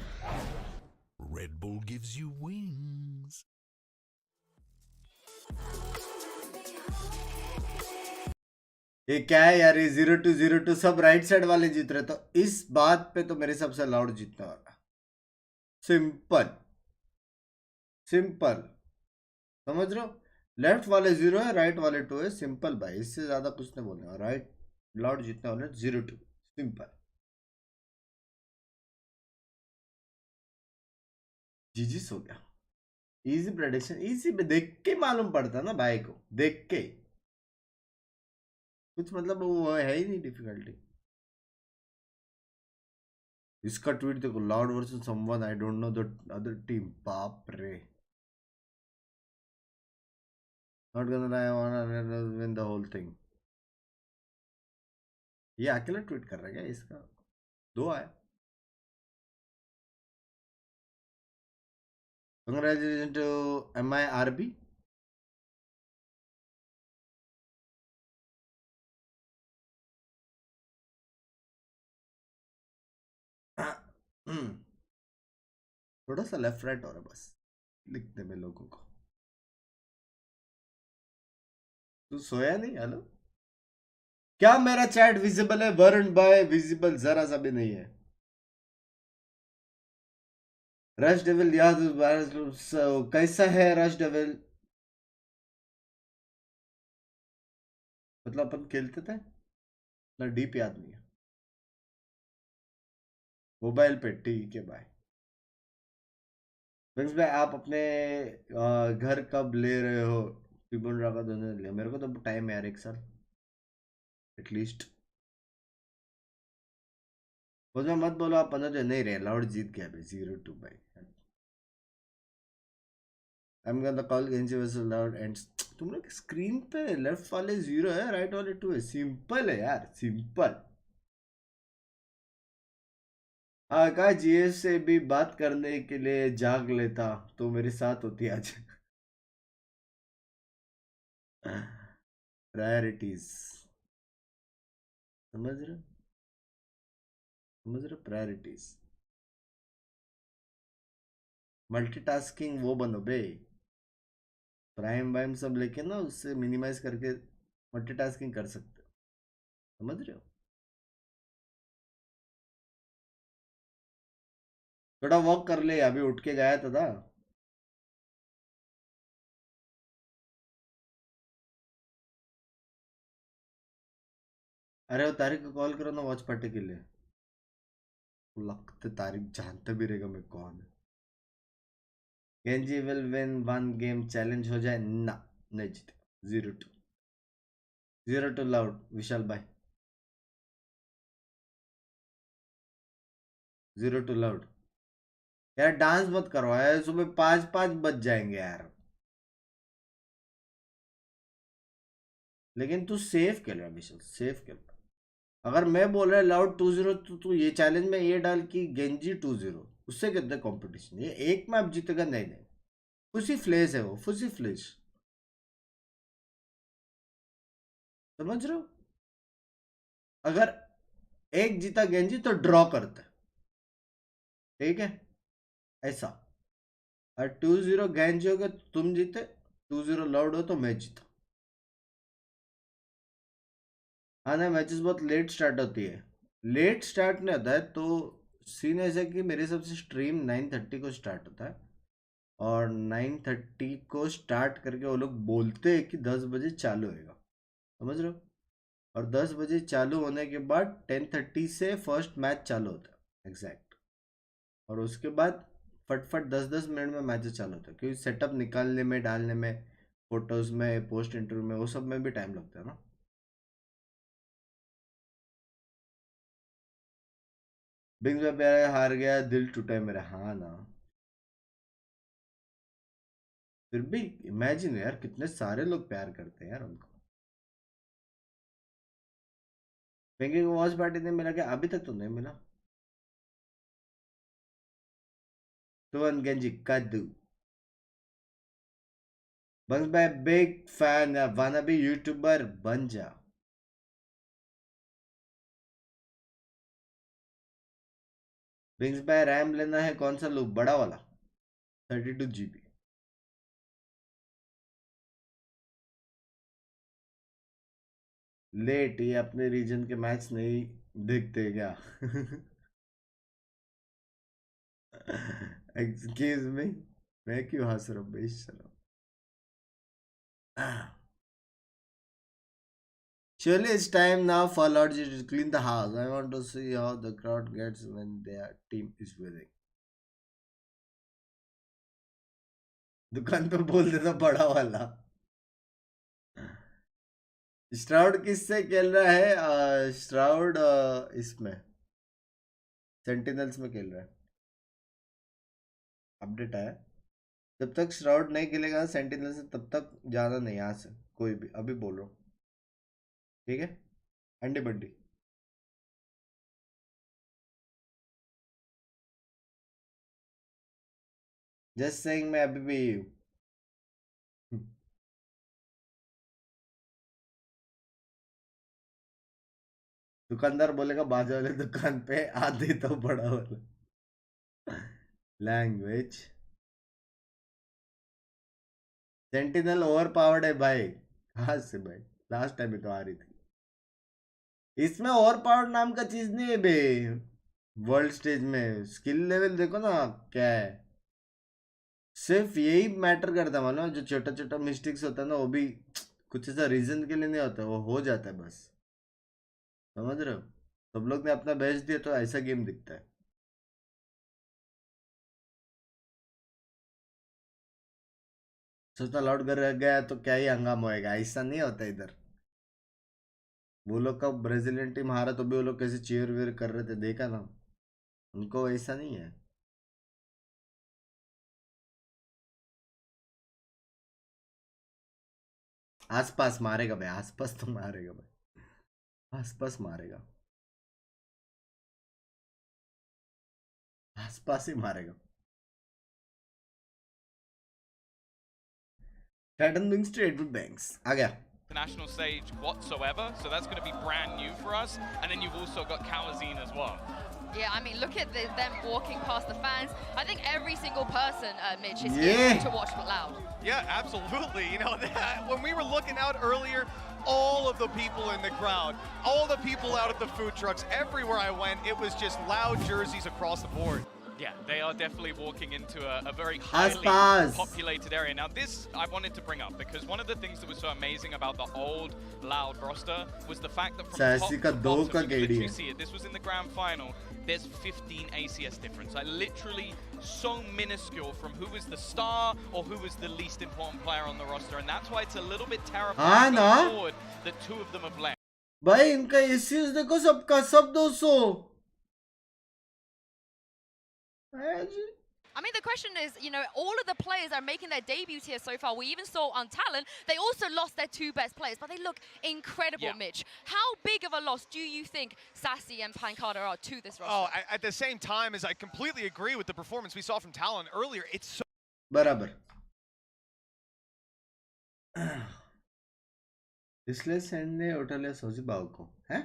S19: Red Bull gives you wings.
S1: ये क्या है यार ये 0-2 सब राइट साइड वाले जीत रहे तो इस बात पे तो मेरे हिसाब से लाउड जीतने वाला सिंपल सिंपल समझ रहे हो लेफ्ट वाले 0 है राइट वाले 2 है सिंपल भाई इससे ज्यादा कुछ नहीं बोलना राइट लाउड जीतने वाले 0-2 सिंपल जीजी हो गया इजी प्रेडिक्शन इजी पे देख के मालूम पड़ता ना भाई को देख के कुछ मतलब वो है ही नहीं डिफिकल्टी इसका ट्वीट देखो Loud versus someone I don't know the other team बाप रे not gonna I want to win the whole thing ये अकेला ट्वीट कर रहा है क्या इसका दो आए Congratulations to MIRB. थोड़ा सा लेफ्ट राइट और है बस लिखने में लोगों को तू सोया नहीं हेलो क्या मेरा चैट विजिबल है वरुण भाई विजिबल जरा सा भी नहीं है रश डेविल याद कैसा है रश डेविल मतलब अपन खेलते थे ना डीप याद नहीं है मोबाइल पे ठीक है भाई बिंक्स भाई आप अपने घर कब ले रहे हो टिबन राका दोनों लिया मेरे को तो टाइम है यार एक साल एटलीस्ट उसमें मत बोलो आप 15 जो नहीं रहे लाउड जीत गया भाई 0-2 भाई I'm gonna call Gen.G versus loud and तुम लोग स्क्रीन पे लेफ्ट वाले 0 है राइट वाले 2 है सिंपल है यार सिंपल कहा जीएस से भी बात करने के लिए जाग लेता तो मेरे साथ होती आज प्रायोरिटीज समझ रहे प्रायोरिटीज मल्टीटास्किंग वो बनो बे प्राइम वाइम सब लेके ना उससे मिनिमाइज करके मल्टीटास्किंग कर सकते हो समझ रहे हो थोड़ा वॉक कर ले अभी उठ के गया था अरे वो तारिक को कॉल करो ना वॉच पार्टी के लिए लगते तारिक जानते भी रहेगा मैं कौन है गेंजी विल विन 1 गेम चैलेंज हो जाए ना नहीं जीते 0-2 लाउड विशाल भाई 0-2 लाउड यार डांस मत करो यार सुबह 5 बज जाएंगे यार लेकिन तू सेफ खेल रहा विशाल सेफ खेल रहा अगर मैं बोल रहा लाउड 2-0 तो तू ये चैलेंज में ये डाल कि गेंजी 2-0 उससे कितने कंपटीशन ये एक मैच जीतेगा नहीं नहीं फुसी फ्लेस है वो फुसी फ्लेस समझ रहे हो अगर एक जीता गेंजी तो ड्रॉ करते ठीक है ऐसा और 2-0 गेंजी हो गया तो तुम जीते 2-0 लाउड हो तो मैं जीता हाँ ना मैचेस बहुत लेट स्टार्ट होती है लेट स्टार्ट नहीं होता है तो सीन ऐसा है कि मेरे हिसाब से स्ट्रीम 9:30 को स्टार्ट होता है और 9:30 को स्टार्ट करके वो लोग बोलते हैं कि 10 बजे चालू होएगा समझ रहे हो और 10 बजे चालू होने के बाद 10:30 से फर्स्ट मैच चालू होता है एग्जैक्ट और उसके बाद फटफट 10-10 मिनट में मैचेस चालू होता है क्योंकि सेटअप निकालने में डालने में फोटोज में पोस्ट इंटरव्यू में वो सब में भी टाइम लगता है ना बिंग्स में प्यारे हार गया दिल टूटा है मेरा हाँ ना फिर भी इमेजिन यार कितने सारे लोग प्यार करते हैं यार उनको पिंकी को वॉच पार्टी नहीं मिला क्या अभी तक तो नहीं मिला तो गेंजी कद्दू बंग्स भाई बिग फैन वाना भी यूट्यूबर बन जा बिंग्स भाई रैम लेना है कौन सा लूप बड़ा वाला 32 GB लेट ये अपने रीजन के मैच नहीं देखते क्या एक्सक्यूज मी मैं क्यों हंस रहा हूँ बेशरम surely it's time now for Lord G to clean the house. I want to see how the crowd gets when their team is winning. दुकान पे बोल देता बड़ा वाला श्राउड किससे खेल रहा है श्राउड इसमें सेंटिनल्स में खेल रहा है अपडेट आया जब तक श्राउड नहीं खेलेगा सेंटिनल से तब तक जाना नहीं यहाँ से कोई भी अभी बोल रहा हूँ ठीक है अंडी बंडी जस्ट सेइंग मैं अभी भी दुकानदार बोलेगा बाजू वाले दुकान पे आधी तो बड़ा वाला लैंग्वेज सेंटिनल ओवर पावर्ड है भाई कहाँ से भाई लास्ट टाइम भी तो आ रही थी इसमें ओवर पावर्ड नाम का चीज नहीं है बे वर्ल्ड स्टेज में स्किल लेवल देखो ना क्या है सिर्फ यही मैटर करता है मानो जो छोटा छोटा मिस्टेक्स होता है ना वो भी कुछ ऐसा रीजन के लिए नहीं होता वो हो जाता है बस समझ रहे हो सब लोग ने अपना बेस्ट दिया तो ऐसा गेम दिखता है सोचना लौट कर रह गया तो क्या ही हंगामा होएगा ऐसा नहीं होता इधर वो लोग का ब्राजीलियन टीम हारा तो भी वो लोग कैसे चीयर वेयर कर रहे थे देखा ना उनको ऐसा नहीं है आसपास मारेगा भाई आसपास तो मारेगा भाई आसपास मारेगा आसपास ही मारेगा Titan Binks to Edward Banks आ गया
S11: national stage whatsoever, so that's going to be brand new for us. And then you've also got Kalazine as well.
S12: Yeah, I mean, look at them walking past the fans. I think every single person, Mitch, is here to watch Loud.
S10: Yeah, absolutely. You know, when we were looking out earlier, all of the people in the crowd, all the people out at the food trucks, everywhere I went, it was just Loud jerseys across the board.
S11: Yeah, they are definitely walking into a very highly populated area. Now this I wanted to bring up because one of the things that was so amazing about the old Loud roster was the fact that from top to bottom, you can literally see it. This was in the grand final. There's 15 ACS difference. Like literally so minuscule from who was the star or who was the least important player on the roster. And that's why it's a little bit terrifying going forward that two of them have left.
S1: भाई इनका ACS देखो सबका सब 200.
S12: I mean, the question is, you know, all of the players are making their debuts here so far. We even saw on Talon, they also lost their two best players, but they look incredible, Mitch. How big of a loss do you think Sassy and Pankata are to this roster?
S10: Oh, at the same time as I completely agree with the performance we saw from Talon earlier, it's so...
S1: बराबर. इसलिए send ने उठाले सोची बाव को, हैं?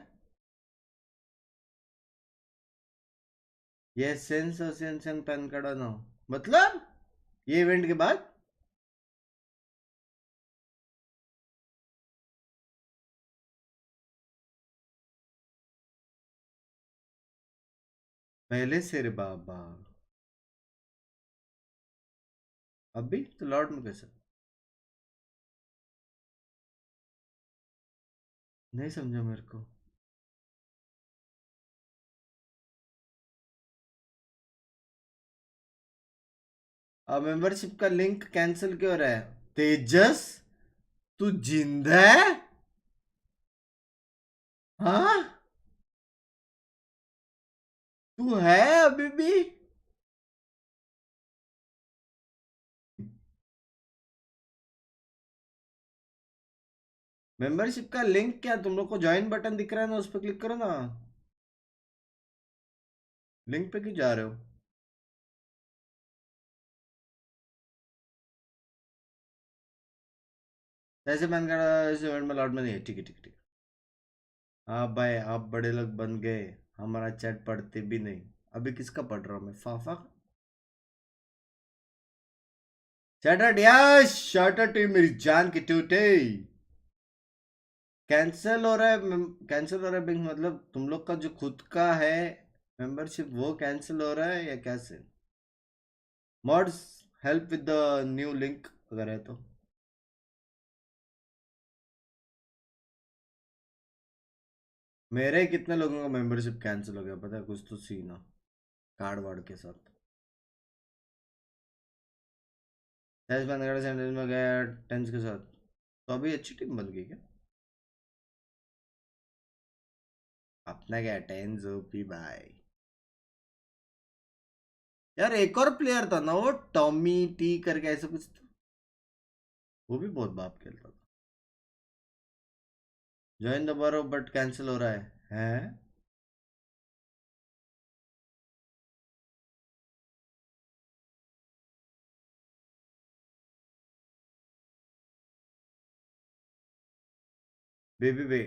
S1: ये sense association pan card ना मतलब ये इवेंट के बाद पहले से रे बाबा अभी तो लॉर्ड में कैसे नहीं समझा मेरे को मेंबरशिप का लिंक कैंसिल क्यों रहा है तेजस तू जिंदा है हाँ तू है अभी भी मेंबरशिप का लिंक क्या तुम लोग को ज्वाइन बटन दिख रहा है ना उस पर क्लिक करो ना लिंक पे क्यों जा रहे हो ऐसे बैन कर इस इवेंट में लॉट में नहीं है ठीक है ठीक है ठीक हाँ भाई आप बड़े लोग बन गए हमारा चैट पढ़ते भी नहीं अभी किसका पढ़ रहा हूँ मैं फाफा चैट यस शॉर्ट टीम मेरी जान की टूटे कैंसिल हो रहा है बिंग मतलब तुम लोग का जो खुद का है मेंबरशिप वो कैंसिल हो रहा है या कैसे mods help with the new link अगर है तो मेरे कितने लोगों का मेंबरशिप कैंसिल हो गया पता है कुछ तो सीन है कार्ड वार्ड के साथ में गया टेंस के साथ तो अभी अच्छी टीम बन गई क्या अपना क्या टेंस ओपी भाई यार एक और प्लेयर था ना वो टॉमी टी करके ऐसा कुछ था वो भी बहुत बाप खेलता था ज्वाइन द बारो बट कैंसिल हो रहा है हैं बेबी बे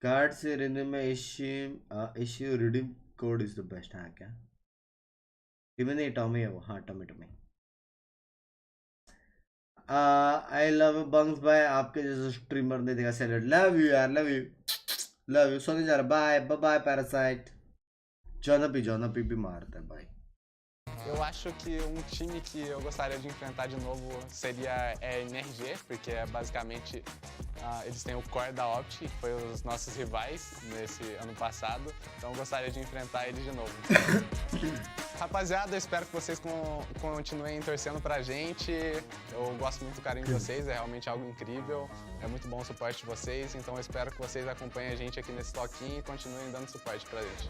S1: कार्ड से रिन्यू में issue redeem code is the best हाँ क्या टीम नहीं टॉमी है वो हाँ टॉमी आई लव बंक्स भाई आपके जैसे स्ट्रीमर ने देखा सैलड लव यू यार लव यू सोने जा रहा बाय बाय पैरासाइट Jonapy भी मारता है भाई
S20: Eu acho que time que eu gostaria de enfrentar de novo seria EMEA, porque basicamente eles têm o core da Opt, que foi os nossos rivais nesse ano passado, então eu gostaria de enfrentar eles de novo. Rapaziada, eu espero que vocês continuem torcendo pra gente, eu gosto muito do carinho de vocês, é realmente algo incrível, é muito bom o suporte de vocês, então eu espero que vocês acompanhem a gente aqui nesse toquinho e continuem dando suporte pra gente.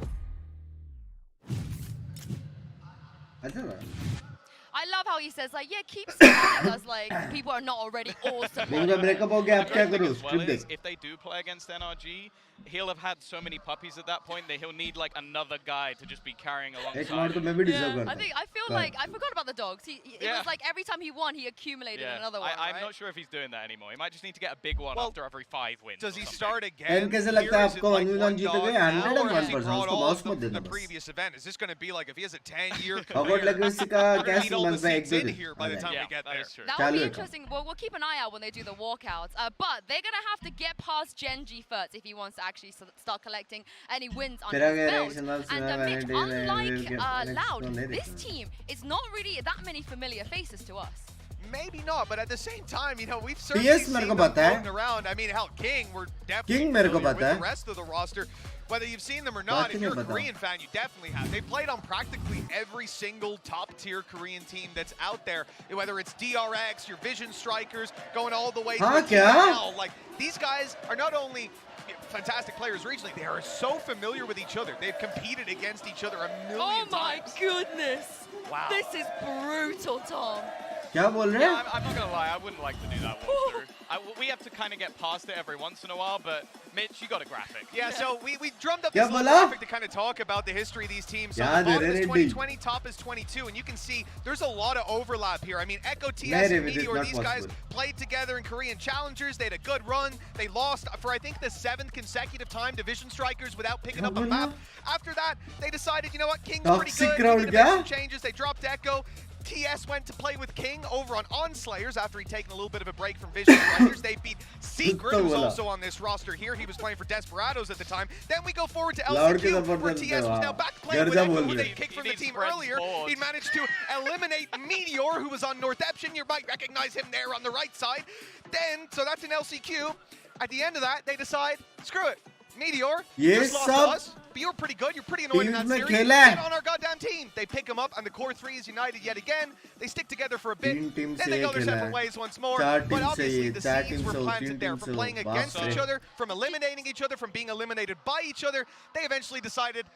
S12: I love how he says like, yeah, keep supporting us, like people are not already awesome.
S1: breakup हो गया, अब क्या करूँ?
S11: Well is, if they do play against NRG, he'll have had so many puppies at that point that he'll need like another guy to just be carrying alongside.
S12: I feel like I forgot about the dogs. It was like every time he won, he accumulated another one.
S11: I'm not sure if he's doing that anymore. He might just need to get a big one after every 5 wins.
S10: Does he start again?
S1: कैसे लगता है आपको? अनुदान जीतोगे 101%. उसको बहुत मत देना
S10: The
S1: बस.
S10: previous event, is this going to be like if he has a 10-year
S1: Hogwarts
S10: career?
S1: legacy का कैसे months में एक दो दिन.
S10: Here by the time we get there.
S12: That would be interesting. Well, we'll keep an eye out when they do the walkouts. But they're going to have to get past Gen.G first if he wants to actually start collecting any wins on his belt. And Mitch, unlike Loud, this team is not really that many familiar faces to us.
S10: Maybe not, but at the same time, you know, we've certainly seen them floating around. I mean, hell, King, we're definitely familiar with the rest of the roster. Whether you've seen them or not, if you're a Korean fan, you definitely have. They played on practically every single top-tier Korean team that's out there, whether it's DRX, your Vision Strikers, going all the way to TNL. Like, these guys are not only fantastic players regionally, they are so familiar with each other. They've competed against each other a million times.
S12: Oh my goodness!
S10: Wow.
S12: This is brutal, Tom.
S1: क्या बोल रहे हैं?
S11: I'm not gonna lie, I wouldn't like to do that walkthrough. We have to kind of get past it every once in a while, but Mitch, you got a graphic.
S10: Yeah, so we drummed up this little graphic to kind of talk about the history of these teams. So the bottom is 2020, top is 22, and you can see there's a lot of overlap here. I mean, Echo, TS, and Meteor, these guys played together in Korean Challengers. They had a good run. They lost for, I think, the 7th consecutive time to Vision Strikers without picking up a map. After that, they decided, you know what, King's pretty good. We need to make some changes. They dropped Echo. TS went to play with King over on Slayers after he'd taken a little bit of a break from Vision Strikers. They beat Secret, who's also on this roster here. He was playing for Desperados at the time. Then we go forward to LCQ, where TS was now back playing with Echo, who they kicked from the team earlier. He managed to eliminate Meteor, who was on North Epsion. You might recognize him there on the right side. Then, so that's an LCQ. At the end of that, they decide, screw it. Meteor, you just lost to us, but you're pretty good. You're pretty annoying in that series. Get on our goddamn team. They pick him up, and the core 3 is united yet again. They stick together for a bit. Then they go their separate ways once more. But obviously, the seeds were planted there from playing against each other, from eliminating each other, from being eliminated by each other. They eventually decided,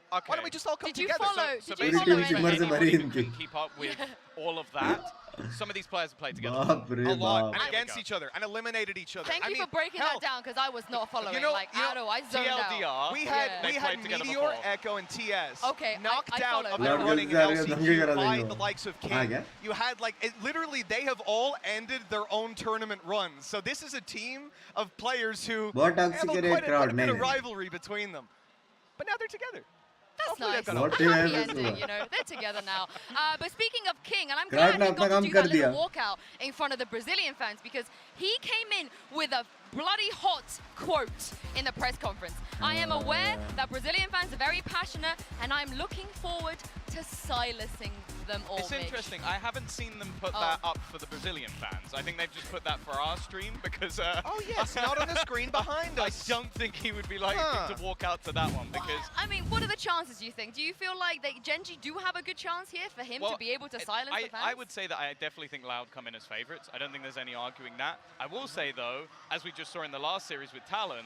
S10: why don't we just all come together?
S11: So basically, anybody who couldn't keep up with all of that, some of these players have played together
S10: a lot, and against each other, and eliminated each other.
S12: Thank you for breaking that down, because I was not following. At all, I zoned out.
S10: We had Meteor, Echo, and TS knocked
S12: I
S10: out of their running in LCQ by the likes of King. You had literally, they have all ended their own tournament runs. So this is a team of players who have quite a bit of rivalry between them. But now they're together.
S12: That's nice. A happy ending, you know. They're together now. But speaking of King, and I'm glad he got to do that little walkout in front of the Brazilian fans, because he came in with a bloody hot quote in the press conference. I am aware that Brazilian fans are very passionate, and I'm looking forward to silencing them all.
S11: It's interesting. I haven't seen them put that up for the Brazilian fans. I think they've just put that for our stream because.
S10: Oh yeah, it's not on the screen behind us.
S11: I don't think he would be likely to walk out to that one because.
S12: I mean, what are the chances? Do you think? Do you feel like that Gen.G do have a good chance here for him to be able to silence the fans?
S11: I would say that I definitely think Loud come in as favourites. I don't think there's any arguing that. I will say though, as we just saw in the last series with Talon,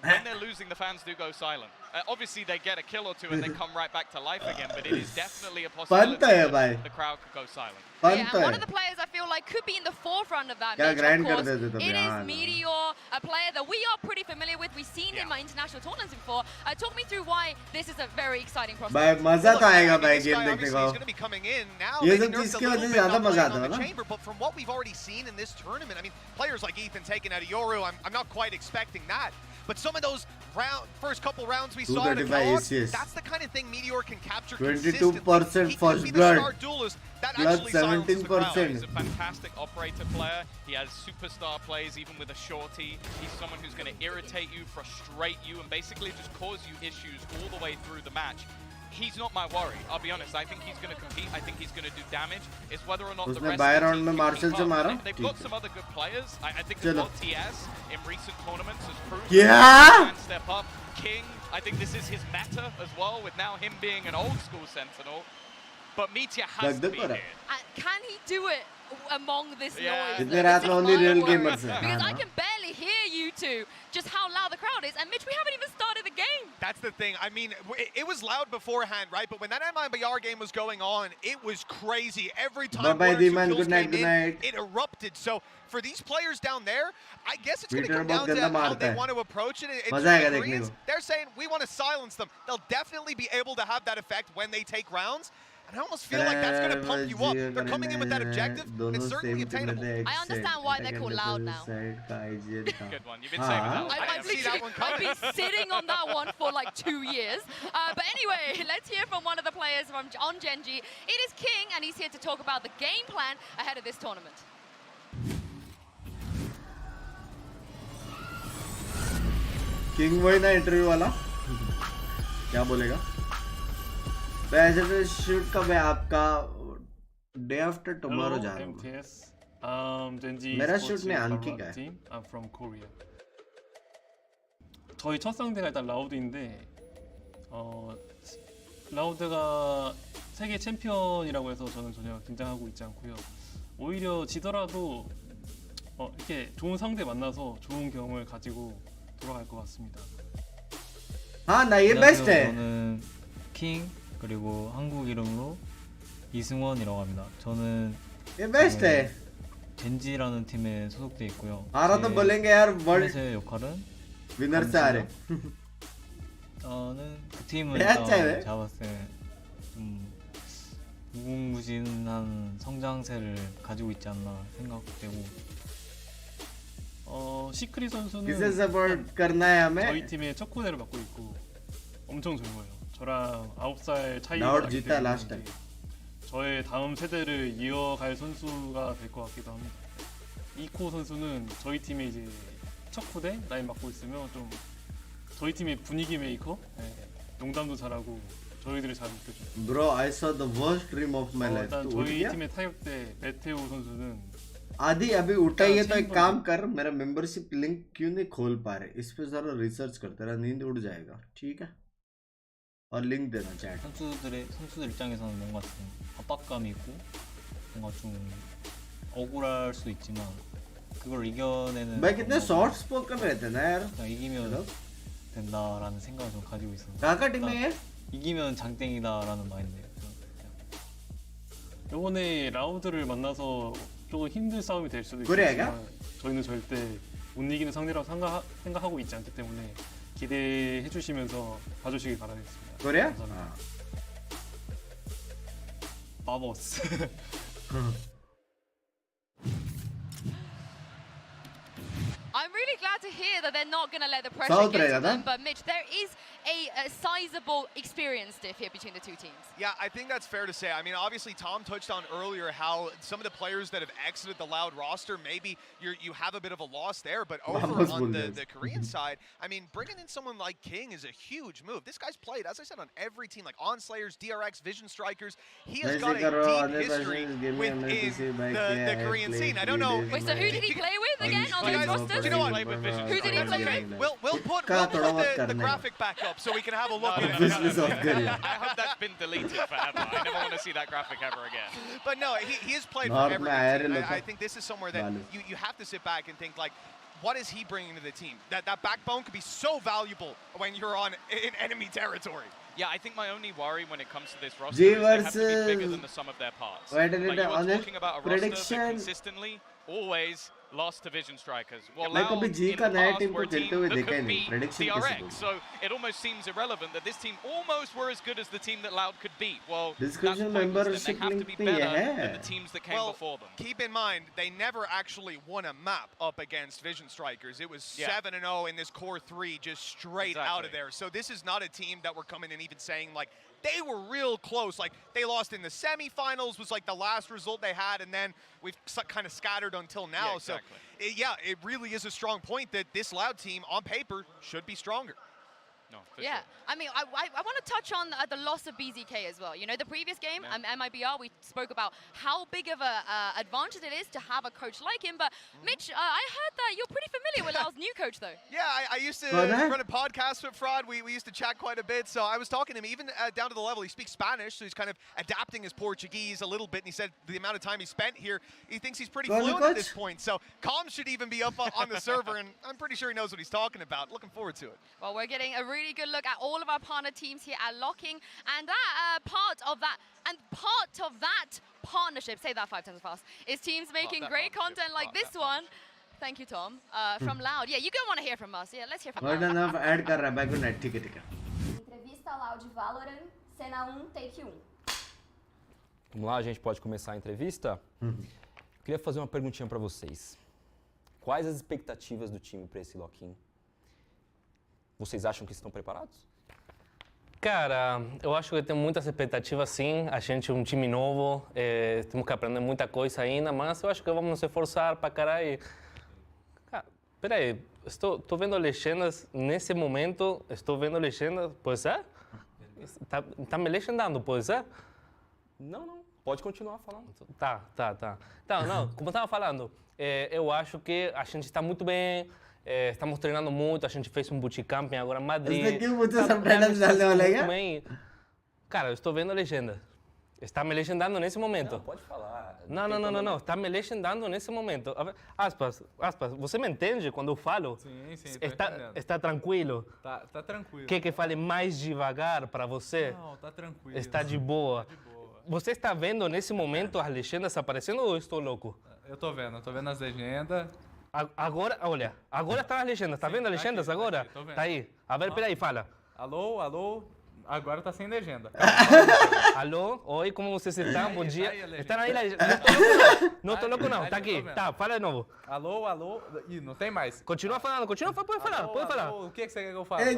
S11: when they're losing, the fans do go silent. Obviously, they get a kill or two and they come right back to life again, but it is definitely a possibility that the crowd could go silent.
S12: Yeah, and one of the players I feel like could be in the forefront of that match, of course, it is Meteor, a player that we are pretty familiar with. We've seen him at international tournaments before. Talk me through why this is a very exciting prospect.
S1: मजा तो आएगा भाई game देखने को.
S10: He's going to be coming in now.
S1: ये सब चीज की वजह से ज़्यादा मजा आता है ना.
S10: Chamber, but from what we've already seen in this tournament, I mean, players like Ethan taking out Yoru, I'm not quite expecting that. But some of those first couple rounds we saw at a that's the kind of thing Meteor can capture
S1: 22% first blood, plus 17%.
S11: He's a fantastic operator player. He has superstar plays, even with a shorty. He's someone who's going to irritate you, frustrate you, and basically just cause you issues all the way through the match. He's not my worry, I'll be honest. I think he's going to compete. I think he's going to do damage. It's whether or not the rest of the team can keep up. They've got some other good players. I think they've got TS in recent tournaments has proven he can step up. King, I think this is his meta as well, with now him being an old school Sentinel. But Meteor has to be here.
S12: Can he do it among this noise?
S1: Because
S12: I can barely hear you two, just how loud the crowd is. And Mitch, we haven't even started the game.
S10: That's the thing. I mean, it was loud beforehand, right? But when that MIBR game was going on, it was crazy. Every time one or two kills came in, it erupted. So for these players down there, I guess it's going to come down to how they want to approach it. The Koreans, they're saying, we want to silence them. They'll definitely be able to have that effect when they take rounds. And I almost feel like that's going to pump you up. They're coming in with that objective. It's certainly attainable.
S12: I understand why they're called loud now.
S11: Good one. You've been saving that one.
S12: I've been sitting on that one for like 2 years. But anyway, let's hear from one of the players on Gen.G. It is King, and he's here to talk about the game plan ahead of this tournament.
S1: King वही ना interview वाला क्या बोलेगा वैसे तो shoot कब है आपका डे आफ्टर टुमारो जा रहा हूँ मेरा शूट में 안키가 है
S21: I'm from Korea. 저희 첫 상대가 일단 라우드인데 라우드가 세계 챔피언이라고 해서 저는 전혀 긴장하고 있지 않고요. 오히려 지더라도 이렇게 좋은 상대 만나서 좋은 경험을 가지고 돌아갈 것 같습니다.
S1: 아, 나 이게 베스트.
S22: 저는 킹 그리고 한국 이름으로 이승원이라고 합니다. 저는
S1: ये बेस्ट है
S22: 젠지라는 팀에 소속돼 있고요.
S1: आरा तो बोलेंगे यार वर्ल्ड
S22: 제 역할은
S1: विनर से आ रहे.
S22: 저는 그 팀을 제가 봤을 때 좀 무궁무진한 성장세를 가지고 있지 않나 생각되고.
S21: 시크릿 선수는
S1: 저희
S21: 팀의 첫 코너를 맡고 있고 엄청 젊어요. 저랑 9살 차이가 나기 때문에 저의 다음 세대를 이어갈 선수가 될 것 같기도 합니다. 이코 선수는 저희 팀의 이제 첫 코대 라인 맡고 있으면 좀 저희 팀의 분위기 메이커, 농담도 잘하고 저희들을 잘 이끌어줘요.
S1: Bro, I saw the worst dream of my life.
S21: 일단 저희 팀의 타격대 메테오 선수는
S1: आदि अभी उठा ही है तो एक काम कर मेरा मेंबरशिप लिंक क्यों नहीं खोल पा रहे इस पे जरा रिसर्च कर तेरा नींद उड़ जाएगा ठीक है और लिंक देना चैट
S22: 선수들 입장에서는 뭔가 좀 압박감이 있고 뭔가 좀 억울할 수도 있지만 그걸 이겨내는
S1: भाई कितने सॉफ्ट स्पोकन रहते ना यार
S22: 이기면 된다라는 생각을 좀 가지고 있어요.
S1: काका टीम में
S22: 이기면 장땡이다라는 마인드예요.
S21: 이번에 라우드를 만나서 조금 힘든 싸움이 될 수도 있지만 저희는 절대 못 이기는 상대라고 생각하고 있지 않기 때문에 기대해 주시면서 봐주시길 바라겠습니다.
S1: 그래요?
S21: 바보스.
S12: I'm really glad to hear that they're not going to let the pressure get to them. But Mitch, there is a sizable experience diff here between the two teams.
S10: Yeah, I think that's fair to say. I mean, obviously, Tom touched on earlier how some of the players that have exited the Loud roster, maybe you have a bit of a loss there. But over on the Korean side, I mean, bringing in someone like King is a huge move. This guy's played, as I said, on every team, like Onslayers, DRX, Vision Strikers. He has got a deep history within the Korean scene. I don't know.
S12: Wait, so who did he play with again on these rosters?
S10: You know what?
S12: Who did he play with?
S10: We'll put the graphic back up so we can have a look at it.
S11: I hope that's been deleted forever. I never want to see that graphic ever again.
S10: But no, he has played for every team. I think this is somewhere that you have to sit back and think, like, what is he bringing to the team? That backbone could be so valuable when you're in enemy territory.
S11: Yeah, I think my only worry when it comes to this roster is they have to be bigger than the sum of their parts. Like you were talking about a roster that consistently always lost to Vision Strikers. Well, now in the past were a team that could beat DRX, so it almost seems irrelevant that this team almost were as good as the team that Loud could beat. Well, that's pointless, then they have to be better than the teams that came before them.
S10: Keep in mind, they never actually won a map up against Vision Strikers. It was 7-0 in this Core 3 just straight out of there. So this is not a team that we're coming in even saying, like, they were real close. Like, they lost in the semifinals was like the last result they had, and then we've kind of scattered until now.
S11: Yeah, exactly.
S10: So, it really is a strong point that this Loud team, on paper, should be stronger.
S11: No,
S12: yeah, I mean, I want to touch on the loss of BZK as well. You know, the previous game, MIBR, we spoke about how big of an advantage it is to have a coach like him. But Mitch, I heard that you're pretty familiar with our new coach, though.
S10: Yeah, I used to run a podcast with Fraud. We used to chat quite a bit. So I was talking to him, even down to the level, he speaks Spanish, so he's kind of adapting his Portuguese a little bit. And he said the amount of time he spent here, he thinks he's pretty fluent at this point. So comms should even be up on the server, and I'm pretty sure he knows what he's talking about. Looking forward to it.
S12: Well, we're getting a really good look at all of our partner teams here at Locking, and that part of that partnership, say that 5 times fast, is teams making great content like this one. Thank you, Tom. From Loud. Yeah, you're going to want to hear from us. Yeah, let's hear from
S1: Word
S12: Loud.
S1: enough add कर रहा है back net ठीक है
S7: Entrevista Loud Valorant, cena 1, take 1.
S8: Vamos lá, a gente pode começar a entrevista? Queria fazer uma perguntinha para vocês. Quais as expectativas do time para esse lock-in? Vocês acham que estão preparados?
S23: Cara, eu acho que tem muitas expectativas sim. A gente é um time novo, temos que aprender muita coisa ainda, mas eu acho que vamos nos esforçar para caralho. Cara, peraí, estou vendo legendas nesse momento, estou vendo legendas, pode ser? Tá me legendando, pode ser?
S8: Não, pode continuar falando.
S23: Tá. Então, não, como eu estava falando, eu acho que a gente está muito bem. Estamos treinando muito, a gente fez um bootcamp agora em Madrid. Cara, eu estou vendo a legenda. Está me legendando nesse momento.
S8: Não, pode falar.
S23: Não. Está me legendando nesse momento. Aspas, você me entende quando eu falo?
S24: Sim,
S23: está tranquilo?
S24: Tá tranquilo.
S23: Quer que fale mais devagar para você?
S24: Não, tá tranquilo.
S23: Está de boa. Você está vendo nesse momento as legendas aparecendo ou eu estou louco?
S24: Eu tô vendo as legendas.
S23: Agora, olha, agora tá as legendas, tá vendo as legendas agora? Tá aí. A ver, peraí, fala.
S24: Alô, agora tá sem legenda.
S23: Alô, oi, como você está? Bom dia. Está aí, não tô louco não, tá aqui. Tá, fala de novo.
S24: Alô, ih, não tem mais.
S23: Continua falando, pode falar.
S24: O que você quer que eu fale?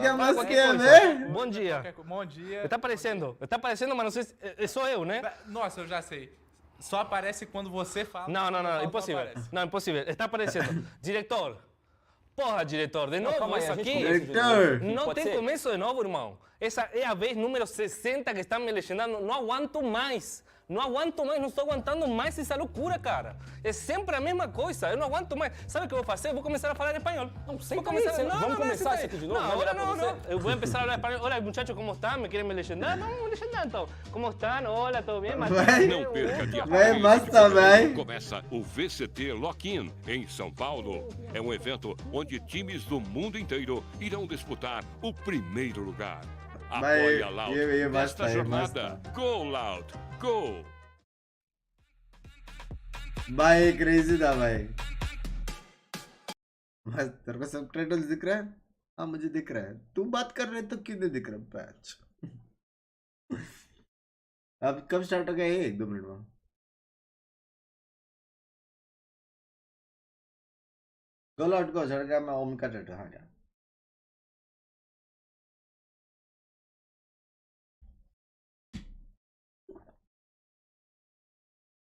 S23: Bom dia.
S24: Bom dia.
S23: Tá aparecendo, mas não sei se sou eu, né?
S24: Nossa, eu já sei. Só aparece quando você fala.
S23: Não, impossível. Não, impossível. Está aparecendo. Diretor. Porra, diretor, de novo isso aqui.
S1: Diretor.
S23: Não tem começo de novo, irmão. Essa é a vez número 60 que está me legendando. Não aguento mais. Não estou aguentando mais essa loucura, cara. É sempre a mesma coisa, eu não aguento mais. Sabe o que eu vou fazer? Eu vou começar a falar espanhol.
S8: Vamos começar isso aqui de novo?
S23: Não. Eu vou começar a falar espanhol. Olá, muchachos, ¿cómo están? ¿Me quieren me legendar? Vamos me legendar, então. ¿Cómo están? Hola, ¿todo bien?
S25: Não perca dia. Começa o VCT Lock-in em São Paulo. É um evento onde times do mundo inteiro irão disputar o primeiro lugar. Apoie a Loud nesta jornada. Go Loud, go!
S1: भाई crazy था भाई बस तेरे को subtitles दिख रहा है हाँ मुझे दिख रहा है तू बात कर रहे तो क्यों नहीं दिख रहा पैच अब कब स्टार्ट हो गया ये 1-2 मिनट में गो लॉट को चढ़ गया मैं ओम का टैटू हाँ क्या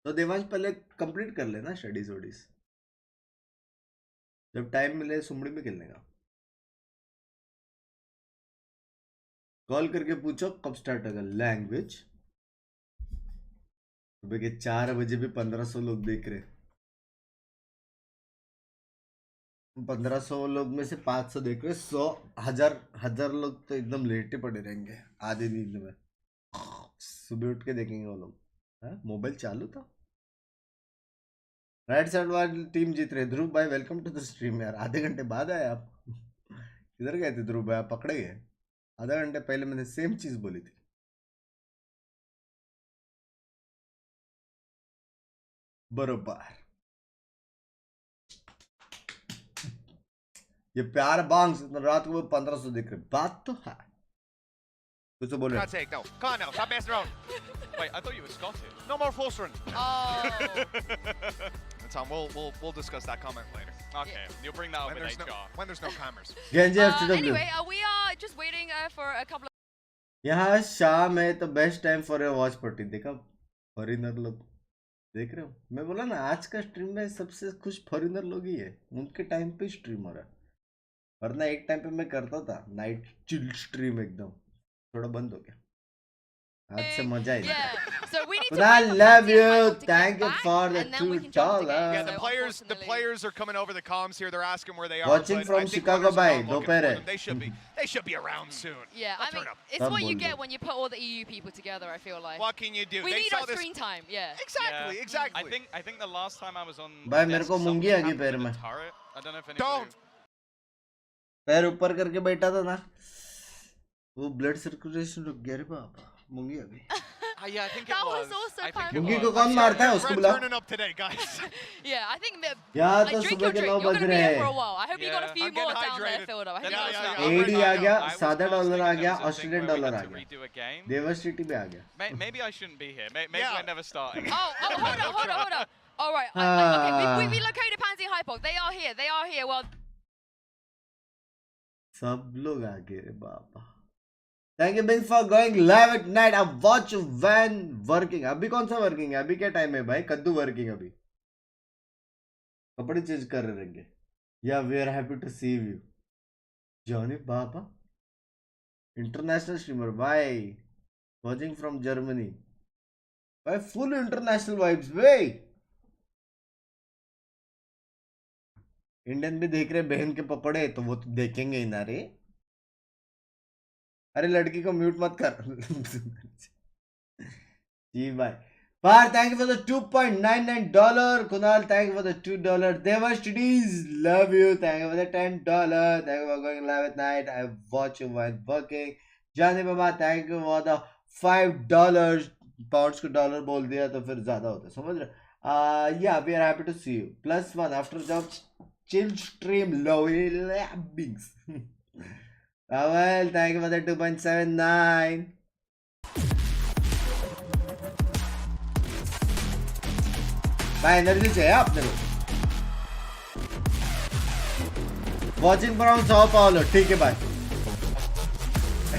S1: तो देवांश पहले कंप्लीट कर लेना स्टडीज वडीज जब टाइम मिले सुमड़ी में खेलने का कॉल करके पूछो कब स्टार्ट होगा लैंग्वेज सुबह के 4 बजे भी 1500 लोग देख रहे 1500 लोग में से 500 देख रहे 100,000 लोग तो एकदम लेटे पड़े रहेंगे आधे नींद में सुबह उठ के देखेंगे वो लोग मोबाइल चालू था राइट साइड वाली टीम जीत रहे ध्रुव भाई वेलकम टू द स्ट्रीम यार आधे घंटे बाद आए आप किधर गए थे ध्रुव भाई आप पकड़े गए आधा घंटे पहले मैंने सेम चीज बोली थी बरोबर ये प्यार बांग्स रात को 1500 दिख रहे बात तो है कुछ बोले
S10: Can't take, no. Can't now. Stop messing around. Wait, I thought you were Scottish. No more false run. Tom, we'll discuss that comment later.
S3: Okay, you'll bring that up in HR.
S10: When there's no cameras.
S12: Anyway, we are just waiting for a couple of...
S1: यहाँ शाम है तो best time for a watch party देखा foreigner लोग देख रहे हो मैं बोला ना आज का स्ट्रीम में सबसे खुश फॉरिनर लोग ही है उनके टाइम पे स्ट्रीम हो रहा है वरना एक टाइम पे मैं करता था नाइट चिल स्ट्रीम एकदम थोड़ा बंद हो गया आज से मजा ही But I love you. Thank you for the $2.
S10: Yeah, the players are coming over the comms here. They're asking where they are.
S1: Watching from Chicago by दोपहर है.
S10: They should be around soon.
S12: Yeah, I mean, it's what you get when you put all the EU people together. I feel like.
S10: What can you do?
S12: We need our screen time. Yeah.
S10: Exactly.
S3: I think the last time I was on.
S1: भाई मेरे को मुंगी आ गई पैर में.
S3: I don't know if anybody.
S10: Don't.
S1: पैर ऊपर करके बैठा था ना वो ब्लड सर्कुलेशन रुक गया रे बाबा मुंगी अभी
S15: Yeah, I think
S12: that
S15: it was.
S12: also
S15: I think
S12: kind
S15: it
S1: मुंगी
S15: was.
S1: को कौन मारता है उसको बुला
S10: Turning up today, guys.
S12: Yeah, I think that.
S1: यार
S12: Like,
S1: तो
S12: drink
S1: सुबह
S12: your
S1: के 9
S12: drink. You're
S1: बज
S12: gonna be
S1: रहे
S12: here for a
S1: हैं
S12: while. I hope you got a few
S10: I'm
S12: more
S10: getting
S12: down there
S10: hydrated.
S12: filled up. I hope you got
S10: Yeah,
S12: some.
S1: एडी आ गया
S11: I was
S1: $7 आ
S11: casting and
S1: गया
S11: there was a thing
S1: Australian
S11: where we
S1: dollar
S11: had
S1: आ
S11: to
S1: गया
S11: redo a game.
S1: Diversity पे आ गया
S11: Maybe I shouldn't be here. Maybe
S10: Yeah.
S11: we're never starting.
S12: Hold on. All right. Okay, we relocated Pansy Hypok. They are here. They are here. Well.
S1: सब लोग आ गए रे बाबा Thank you Binks for going live at night. I watch when working. अभी कौन सा working है अभी क्या टाइम है भाई कद्दू वर्किंग अभी कपड़े चेंज कर रहे रहेंगे या we are happy to see you Johnny बाबा इंटरनेशनल स्ट्रीमर भाई वाचिंग फ्रॉम जर्मनी भाई फुल इंटरनेशनल वाइब्स भाई इंडियन भी देख रहे बहन के पकड़े तो वो तो देखेंगे ही ना रे अरे लड़की को म्यूट मत कर जी भाई Par, thank you for the $2.99. Kunal, thank you for the $2. Devash Studies, love you. Thank you for the $10. Thank you for going live at night. I watch you while working. Jani Baba, thank you for the $5. Pounds को dollar बोल दिया तो फिर ज्यादा होता है समझ रहे yeah we are happy to see you +1 after job chill stream low Binks well thank you for the 2.79 भाई एनर्जी चाहिए आपने को वॉचिंग फ्रॉम sao Paulo ठीक है भाई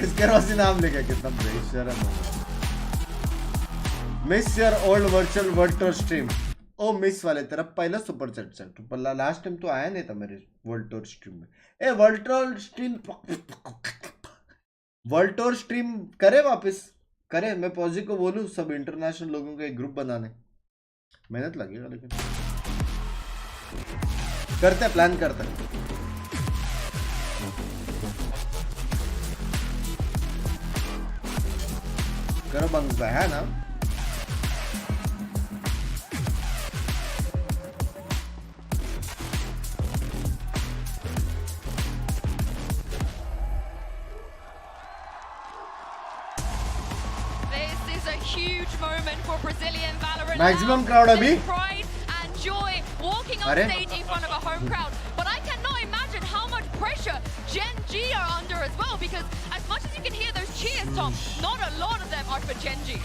S1: इसके रोसी नाम लेके कितना बेशरम है miss your old virtual world tour stream ओ मिस वाले तेरा पहला सुपर चैट चल तू पल्ला लास्ट टाइम तो आया नहीं था मेरे वर्ल्ड टूर स्ट्रीम में ए वर्ल्ड टूर स्ट्रीम करे वापस करे मैं पॉजी को बोलूं सब इंटरनेशनल लोगों का एक ग्रुप बनाने मेहनत लगेगा लेकिन करते प्लान करते करो बंग्स भाई है ना
S12: Huge moment for Brazilian Valorant.
S1: Maximum crowd abhi.
S12: Pride and joy walking on stage in front of a home crowd. But I cannot imagine how much pressure GEN.G are under as well, because as much as you can hear those cheers, Tom, not a lot of them are for GEN.G.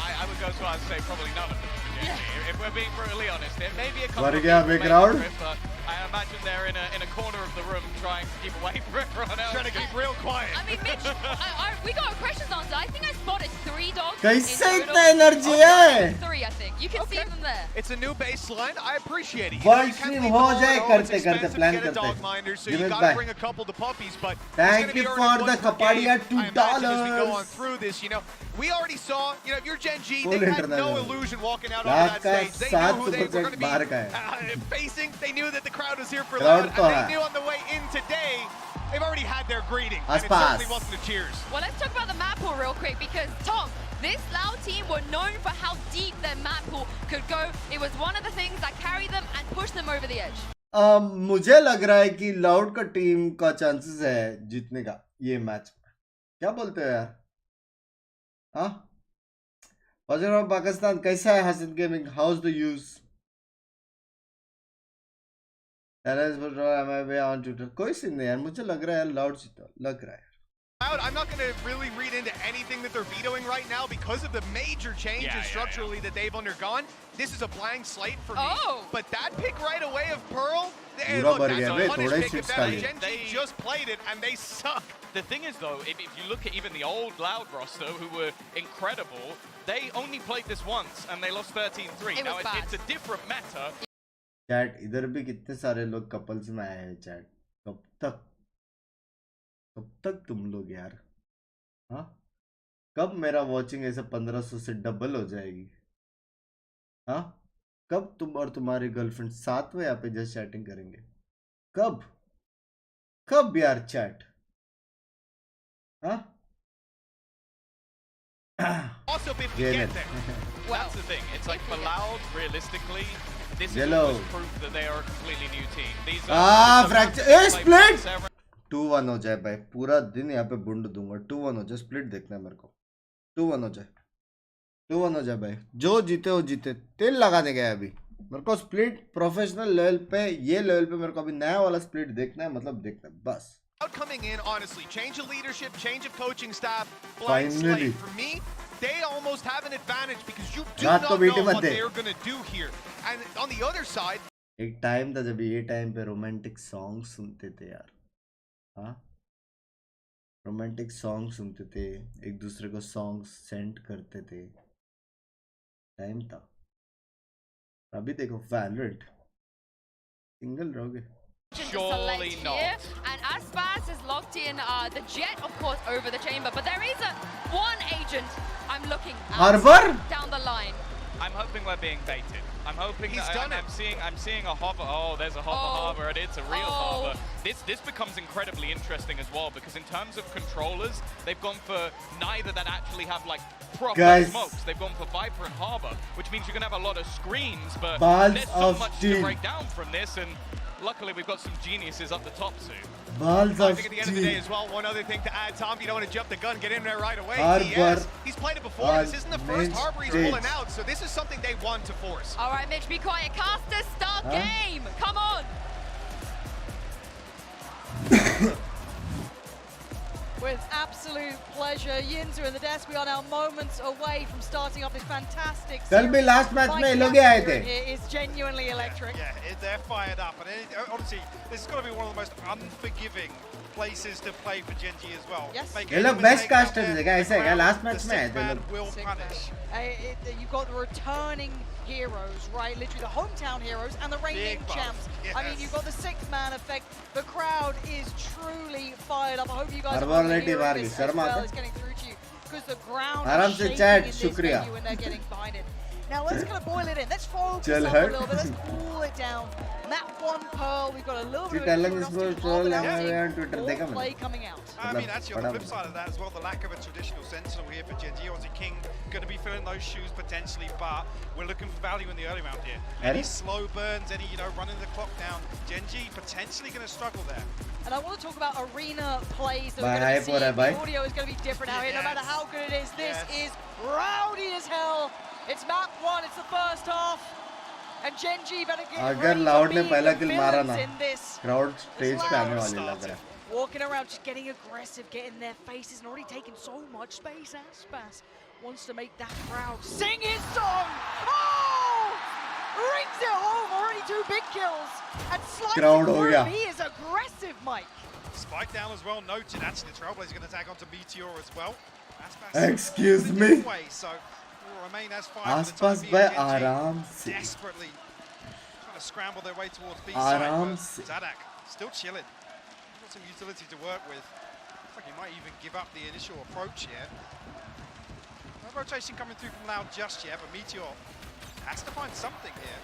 S11: I would go so far as to say probably none of them for GEN.G.
S12: Yeah.
S11: If we're being brutally honest, there may be a couple of
S1: big crowd.
S11: But I imagine they're in a corner of the room trying to keep away from everyone else.
S10: Trying to keep real quiet.
S12: I mean, Mitch, we got questions answered. I think I spotted 3 dogs.
S1: कैसे इतना energy है
S12: 3, I think. You can see them there.
S10: It's a new baseline. I appreciate it.
S1: World stream हो जाए करते करते plan करते
S10: so you got to bring a couple to puppies, but
S1: thank you for the Kapadia $2.
S10: As we go on through this, we already saw, if you're GEN.G, they had no illusion walking out on that stage. They knew who they were going to be facing. They knew that the crowd was here for Loud, and they knew on the way in today, they've already had their greeting, and it certainly wasn't the cheers.
S12: Well, let's talk about the map pool real quick, because Tom, this Loud team were known for how deep their map pool could go. It was one of the things that carried them and pushed them over the edge.
S1: मुझे लग रहा है कि loud का team का chances है जीतने का ये मैच क्या बोलते हो यार हाँ पाकिस्तान कैसा है Hasan gaming house the use on Twitter कोई सीन नहीं यार मुझे लग रहा है लाउड जीता लग रहा है
S10: I'm not going to really read into anything that they're vetoing right now because of the major changes structurally that they've undergone. This is a blank slate for me. But that pick right away of Pearl, look, that's a punish pick if that GEN.G just played it and they suck.
S11: The thing is though, if you look at even the old Loud roster who were incredible, they only played this once and they lost 13-3. Now it's a different meta.
S1: Chat इधर भी कितने सारे लोग couples में आए हैं chat कब तक तुम लोग यार हाँ कब मेरा वॉचिंग ऐसे 1500 से डबल हो जाएगी हाँ कब तुम और तुम्हारी गर्लफ्रेंड साथ में यहाँ पे जस्ट चैटिंग करेंगे कब यार चैट हाँ
S10: Also, if we get there.
S11: That's the thing. It's like for Loud, realistically, this is
S1: Yellow.
S11: proof that they are a completely new team. These are
S1: fracture. Hey, split! 2-1 हो जाए भाई, पूरा दिन यहाँ पे बुंड दूंगा। 2-1 हो जाए, स्प्लिट देखना है मेरे को। 2-1 हो जाए, 2-1 हो जाए भाई, जो जीते वो जीते। तेल लगाने गया अभी मेरे को स्प्लिट प्रोफेशनल लेवल पे, ये लेवल पे मेरे को अभी नया वाला स्प्लिट देखना है, मतलब देखना है बस।
S2: Coming in, honestly, change of leadership, change of coaching staff, blank
S1: Finally.
S2: slate. For me, they almost have an advantage because you do not know what they are going to do here. And on the other side,
S1: एक time था जब ये time पे romantic song सुनते थे यार, हाँ, romantic song सुनते थे, एक दूसरे को सॉन्ग सेंड करते थे, टाइम था। अभी देखो वैलोरेंट सिंगल रहोगे।
S12: Surely not. And Aspas has locked in the Jet, of course, over the chamber. But there is one agent I'm looking at down the line.
S11: I'm hoping we're being baited. I'm hoping I'm seeing a hover. Oh, there's a hover, and it's a real hover. This becomes incredibly interesting as well, because in terms of controllers, they've gone for neither that actually have like proper smokes. They've gone for Viper and Harbor, which means you're gonna have a lot of screens, but there's so much to break down from this, and luckily we've got some geniuses up the top soon.
S2: I think at the end of the day as well, one other thing to add, Tom, you don't want to jump the gun, get in there right away. He's played it before. This isn't the first Harbor he's pulling out, so this is something they want to force.
S12: All right, Mitch, be quiet. Casters, start game. Come on.
S9: With absolute pleasure, Yinzu in the desk. We are now moments away from starting off this fantastic series.
S1: कल भी last match में ये लोग ही आए थे।
S9: It is genuinely electric.
S13: Yeah, they're fired up, and honestly, this is going to be one of the most unforgiving places to play for Gen.G as well.
S9: Yes.
S1: ये लोग best casters है क्या? ऐसा है क्या? लास्ट मैच में आए थे लोग।
S13: Will punish.
S9: You've got the returning heroes, right? Literally the hometown heroes and the reigning champs.
S13: Yes.
S9: I mean, you've got the sixth man effect. The crowd is truly fired up. I hope you guys are
S1: Already
S9: hearing this as well. It's getting through to you because the ground is shaking in this venue when they're getting behind it. Now let's kind of boil it in. Let's focus up a little bit. Let's cool it down. Map 1 Pearl. We've got a little bit of play coming out.
S13: I mean, actually, on the flip side of that as well, the lack of a traditional sentinel here for Gen.G. Obviously, King going to be filling those shoes potentially, but we're looking for value in the early round here. Any slow burns, any running the clock down, Gen.G potentially going to struggle there.
S9: And I want to talk about arena plays that we're going to see. The audio is going to be different out here, no matter how good it is. This is rowdy as hell. It's map 1, it's the first half. And Gen.G better get ready for being the villains in this.
S1: Crowd stage पे आने वाली लग रहा है.
S9: Walking around, just getting aggressive, getting their faces, and already taking so much space. Aspas wants to make that crowd sing his song. Oh! Rings it home, already 2 big kills. And slicing through, he is aggressive, Mike.
S13: Spike down as well, noted. Actually, the Trailblazer going to tag onto Meteor as well.
S1: Excuse me.
S13: So will remain as far
S1: आसपास भाई आराम से.
S13: Desperately trying to scramble their way towards B side.
S1: आराम से.
S13: Zadak still chilling. Got some utility to work with. Looks like he might even give up the initial approach here. No rotation coming through from Loud just yet, but Meteor has to find something here.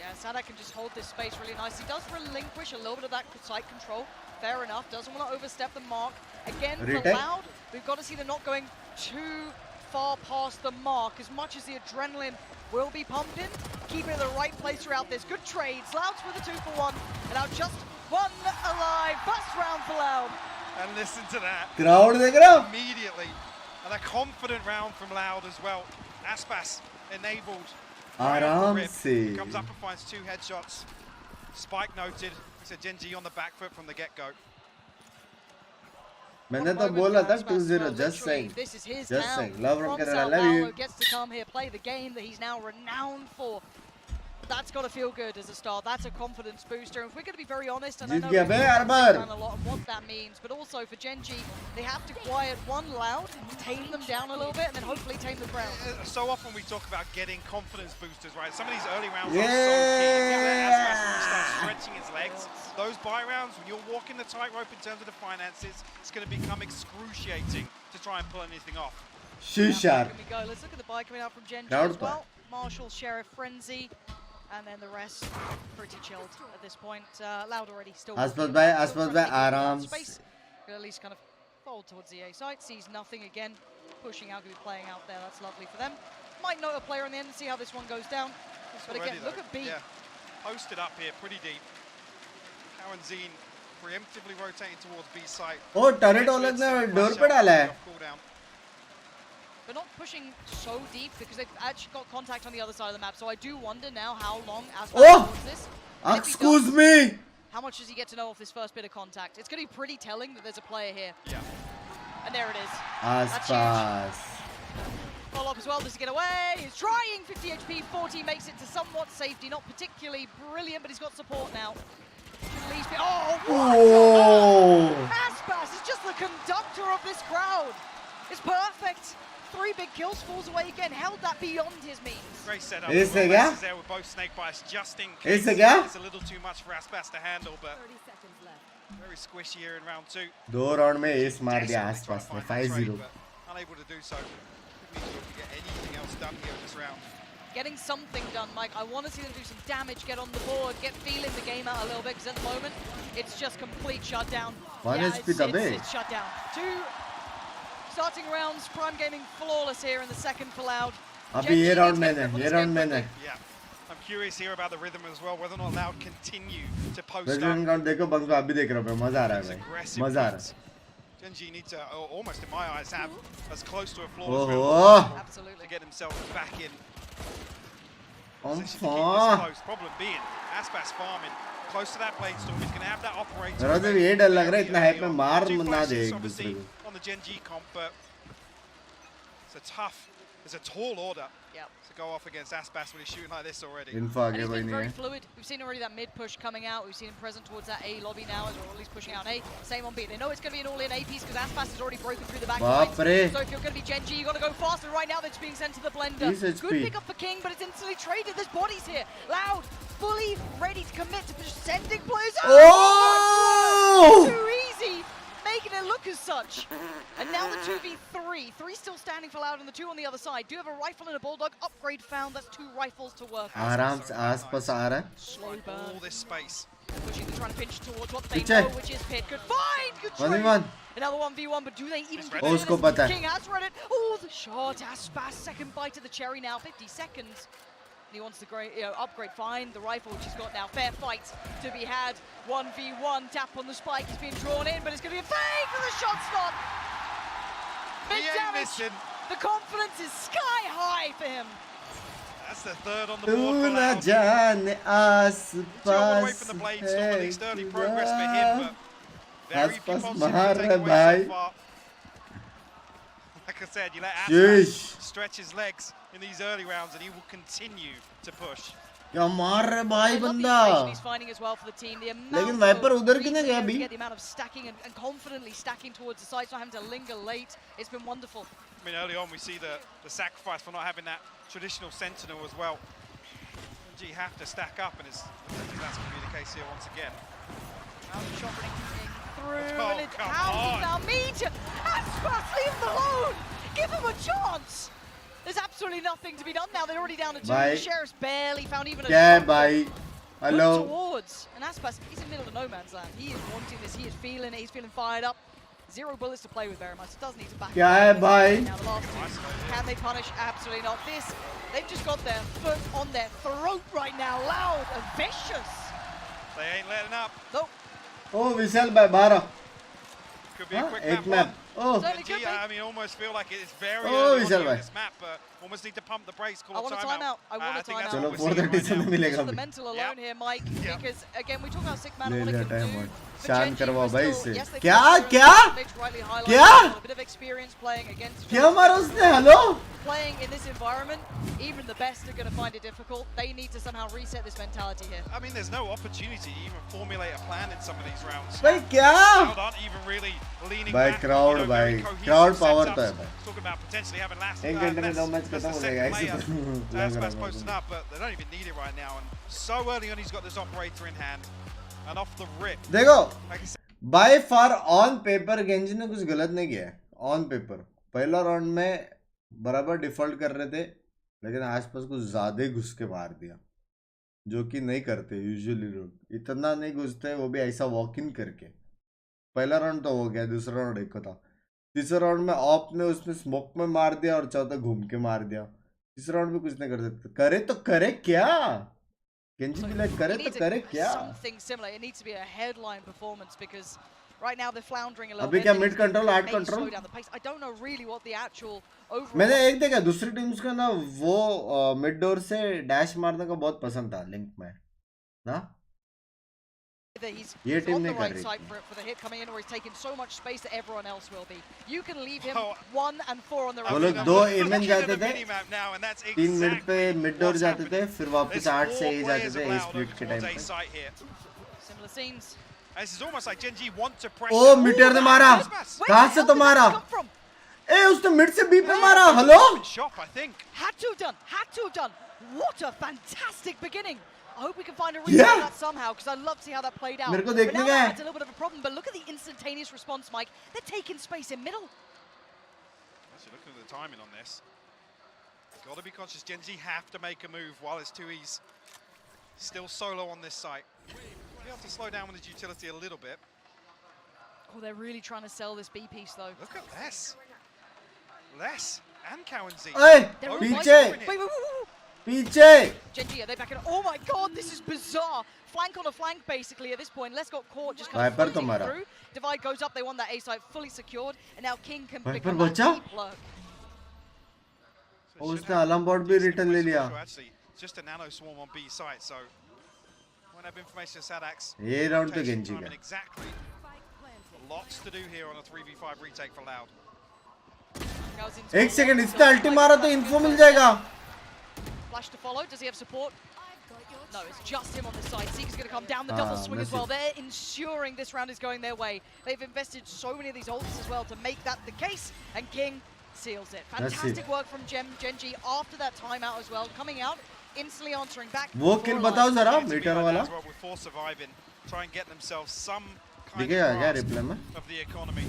S9: Yeah, Zadak can just hold this space really nicely. He does relinquish a little bit of that site control. Fair enough. Doesn't want to overstep the mark. Again, for Loud, we've got to see them not going too far past the mark. As much as the adrenaline will be pumping, keep it in the right place throughout this. Good trades. Loud's with a 2-for-1. And now just one alive. First round for Loud.
S13: And listen to that.
S1: Crowd देख रहे हो?
S13: Immediately. And a confident round from Loud as well. Aspas enabled.
S1: आराम से.
S13: Comes up and finds 2 headshots. Spike noted. So Gen.G on the back foot from the get-go.
S1: मैंने तो बोला था 2-0, just saying. Just saying. Love from Canada, love you.
S9: Gets to come here, play the game that he's now renowned for. That's got to feel good as a start. That's a confidence booster. And if we're going to be very honest, and I know we've done a lot of what that means, but also for Gen.G, they have to quiet one Loud, tame them down a little bit, and then hopefully tame the crowd.
S13: So often we talk about getting confidence boosters, right? Some of these early rounds are so key. Aspas when he starts stretching his legs. Those buy rounds, when you're walking the tightrope in terms of the finances, it's going to become excruciating to try and pull anything off.
S1: Shishar.
S9: Here we go. Let's look at the buy coming out from Gen.G as well. Marshall, Sheriff, Frenzy. And then the rest pretty chilled at this point. Loud already still.
S1: Aspas bhai, आराम से.
S9: Could at least kind of fold towards the A side. Sees nothing again. Pushing out, could be playing out there. That's lovely for them. Might note a player in the end and see how this one goes down. But again, look at B.
S13: Yeah, posted up here pretty deep. Karan Zine preemptively rotating towards B site.
S1: O turret ओलग ने door पे डाला है.
S9: But not pushing so deep because they've actually got contact on the other side of the map. So I do wonder now how long Aspas holds this.
S1: Excuse me.
S9: How much does he get to know off this first bit of contact? It's going to be pretty telling that there's a player here.
S13: Yeah.
S9: And there it is.
S1: Aspas.
S9: Follow up as well. Does he get away? He's trying. 50 HP. 40 makes it to somewhat safety. Not particularly brilliant, but he's got support now. Oh, what? Aspas is just the conductor of this crowd. It's perfect. 3 big kills, falls away again, held that beyond his means.
S13: Great setup.
S1: Is it yeah?
S13: There with both snake bites just in case.
S1: Is it yeah?
S13: It's a little too much for Aspas to handle, but very squishy here in round 2.
S1: 2 round में ace मार दिया आसपास में 5-0.
S13: Unable to do so. Couldn't even get anything else done here in this round.
S9: Getting something done, Mike. I want to see them do some damage, get on the board, get feeling the game out a little bit, because at the moment, it's just complete shutdown.
S1: It's
S9: shut down. 2 starting rounds, Prime Gaming flawless here in the second for Loud.
S1: अभी ये round में है.
S13: Yeah. I'm curious here about the rhythm as well, whether or not Loud continue to post up.
S1: Round देखो bunks अभी देख रहा हूँ मैं मजा आ रहा है भाई मजा आ रहा है.
S13: Gen.G need to almost in my eyes have as close to a flawless round
S9: absolutely
S13: to get themselves back in.
S1: Close.
S13: Problem being Aspas farming close to that blade storm. He's going to have that operator.
S1: मेरा तो ये डर लग रहा है इतना hype में मार ना दे एक दूसरे को.
S13: On the Gen.G comp, but it's a tall order to go off against Aspas when he's shooting like this already.
S1: Info
S9: And he's been very fluid. We've seen already that mid push coming out. We've seen him present towards that A lobby now, as or at least pushing out an A. Same on B. They know it's going to be an all-in A piece because Aspas has already broken through the back lines. So if you're going to be Gen.G, you've got to go faster. Right now, that's being sent to the blender. Good pick up for King, but it's instantly traded. There's bodies here. Loud, fully ready to commit to just sending players.
S1: Oh!
S9: Too easy. Making it look as such. And now the 2v3. 3 still standing for Loud and the 2 on the other side. Do have a rifle and a bulldog. Upgrade found. That's 2 rifles to work on.
S1: आराम से आसपास आ रहा है.
S13: Slow burn. All this space.
S9: Pushing, they're trying to pinch towards what they know, which is pit. Good find! Good trade! Another 1v1, but do they even get this? King has read it. Oh, the shot. Aspas, second bite of the cherry now. 50 seconds. And he wants the great, upgrade, find the rifle, which he's got now. Fair fight to be had. 1v1, tap on the spike. He's being drawn in, but it's going to be a fake for the shot stop. Big damage. The confidence is sky high for him.
S13: That's the 3rd on the board for Loud.
S1: 2
S13: away from the blade storm, at least early progress for him, but very few positives to take away so far. Like I said, you let Aspas stretch his legs in these early rounds and he will continue to push.
S1: क्या मार रहा है भाई बंदा.
S9: He's finding as well for the team. The
S1: लेकिन wiper उधर क्यों नहीं गया अभी?
S9: The amount of stacking and confidently stacking towards the sides, not having to linger late. It's been wonderful.
S13: I mean, early on we see the sacrifice for not having that traditional sentinel as well. G have to stack up, and that's going to be the case here once again.
S9: Shot through, and it's out now. Meet Aspas, leave him alone. Give him a chance. There's absolutely nothing to be done now. They're already down to 2. The Sheriff's barely found even a shot.
S1: Hello.
S9: Towards. And Aspas, he's in the middle of no man's land. He is wanting this. He is feeling it. He's feeling fired up. 0 bullets to play with, very much. Does need to back up. Now the last 2. Can they punish? Absolutely not. They've just got their foot on their throat right now. Loud and vicious.
S13: They ain't letting up.
S9: Nope.
S1: Oh, Vishal by 12.
S13: Could be a quick map.
S1: Oh,
S13: G, I mean, almost feel like it's very early on this map, but almost need to pump the brakes.
S9: I want a timeout. I want a timeout.
S1: चलो 4:30 में मिलेगा.
S9: The mental alone here, Mike, because again we talk about sick man. What it can do.
S1: शांत करवाओ भाई इसे.
S9: Yes,
S1: क्या?
S9: A bit of experience playing against.
S1: क्या मारा उसने? Hello.
S9: Playing in this environment, even the best are going to find it difficult. They need to somehow reset this mentality here.
S13: I mean, there's no opportunity to even formulate a plan in some of these rounds.
S1: भाई क्या?
S13: Aren't even really leaning
S1: भाई
S13: back.
S1: crowd भाई. Crowd power तो है भाई.
S13: Talking about potentially having last.
S1: एक घंटे में 2 मैच खत्म हो जाएगा ऐसे.
S13: Aspas posting up, but they don't even need it right now. And so early on, he's got this operator in hand, and off the rip.
S1: देखो. By far on paper Gen.G ने कुछ गलत नहीं किया है. On paper. पहला round में बराबर डिफॉल्ट कर रहे थे, लेकिन आसपास कुछ ज्यादा ही घुस के मार दिया, जो कि नहीं करते यूजुअली लोग. इतना नहीं घुसते, वो भी ऐसा वॉक इन करके. पहला राउंड तो हो गया, दूसरा राउंड एक था. तीसरा राउंड में ऑप ने उसने स्मोक में मार दिया और चौथा घूम के मार दिया. तीसरा राउंड में कुछ नहीं कर सकते. करे तो करे क्या? Genji भी like करे तो करे क्या?
S9: Something similar. It needs to be a headline performance because right now they're floundering a little
S1: अभी
S9: bit.
S1: क्या mid control, hard control?
S9: Slow down the pace. I don't know really what the actual overall.
S1: मैंने एक देखा दूसरी teams का ना वो mid door से डैश मारने का बहुत पसंद था लिंक में ना ये टीम नहीं कर रही
S9: for the hit coming in, or he's taking so much space that everyone else will be. You can leave him 1 and 4 on the
S1: वो लोग 2 एमएन जाते थे 3 मिनट पे मिड डोर जाते थे फिर वापस 8 से ए जाते थे ए स्प्लिट के टाइम पे
S9: Similar scenes.
S13: This is almost like Gen.G want to pressure.
S1: ओ मीटर ने मारा कहां से तो मारा ए उसने मिड से बी पे मारा hello
S13: Shop, I think.
S9: Had to have done. What a fantastic beginning. I hope we can find a reason for that somehow because I'd love to see how that played out.
S1: मेरे को
S9: But
S1: देखने
S9: now
S1: का है
S9: that's a little bit of a problem, but look at the instantaneous response, Mike. They're taking space in middle.
S13: Actually, looking at the timing on this. Got to be conscious. Gen.G have to make a move while it's 2Es. Still solo on this site. You have to slow down with his utility a little bit.
S9: Oh, they're really trying to sell this B piece though.
S13: Look at Les. Les and Cowan-Z.
S1: Hey, पीछे पीछे
S9: Gen.G, are they back in? Oh my god, this is bizarre. Flank on a flank basically at this point. Les got caught just kind of floating through. Divide goes up, they want that A site fully secured, and now King can become that deep lurk.
S1: उसने alarm board भी return ले लिया
S13: Actually, just a nano swarm on B site, so won't have information Sadax.
S1: ये round पे Genji का
S13: Exactly. Lots to do here on a 3v5 retake for Loud.
S1: एक second इसने अल्टी मारा तो इन्फो मिल जाएगा
S9: Flash to follow. Does he have support? No, it's just him on this side. Seeker's going to come down the double swing as well. They're ensuring this round is going their way. They've invested so many of these ults as well to make that the case, and King seals it. Fantastic work from Gen.G after that timeout as well. Coming out, instantly answering back.
S1: वो kill बताओ जरा metre वाला
S13: Before surviving, try and get themselves some kind
S1: दिखेगा क्या replay में
S13: of the economy.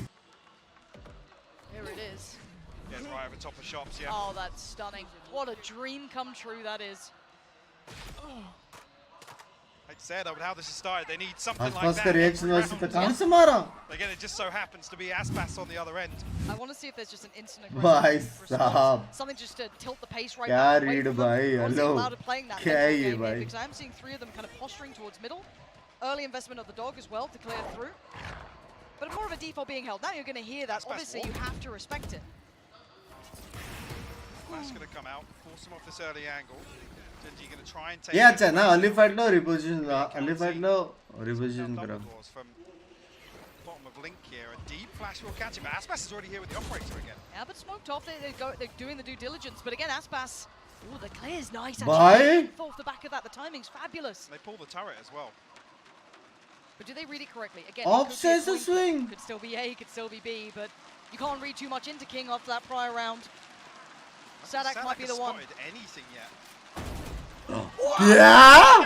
S9: Here it is.
S13: Yeah, right over top of shops, yeah.
S9: Oh, that's stunning. What a dream come true that is.
S13: I'd say though, with how this has started, they need something like
S1: आसपास
S13: that.
S1: का reaction वैसे तो कहां से मारा
S13: Again, it just so happens to be Aspas on the other end.
S9: I want to see if there's just an instant
S1: भाई
S9: aggressive
S1: साहब
S9: something just to tilt the pace right
S1: क्या
S9: back away
S1: read
S9: from them.
S1: भाई
S9: Obviously
S1: hello
S9: allowed to playing that
S1: क्या है
S9: mental
S1: ये
S9: game here,
S1: भाई
S9: because I'm seeing 3 of them kind of posturing towards middle. Early investment of the dog as well to clear through. But more of a default being held. Now you're going to hear that. Obviously, you have to respect it.
S13: Flash going to come out, force him off this early angle. Gen.G going to try and take.
S1: ये अच्छा है ना early fight लो reposition करो
S13: from bottom of link here. A deep flash will catch him. But Aspas is already here with the operator again.
S9: Yeah, but smoked off. They're doing the due diligence. But again, Aspas. Oh, the clear's nice.
S1: Bye.
S9: Off the back of that, the timing's fabulous.
S13: And they pull the turret as well.
S9: But do they read it correctly? Again,
S1: Obsessive swing.
S9: Could still be A, could still be B, but you can't read too much into King after that prior round. Sadak might be the one.
S13: Anything yet?
S1: Yeah.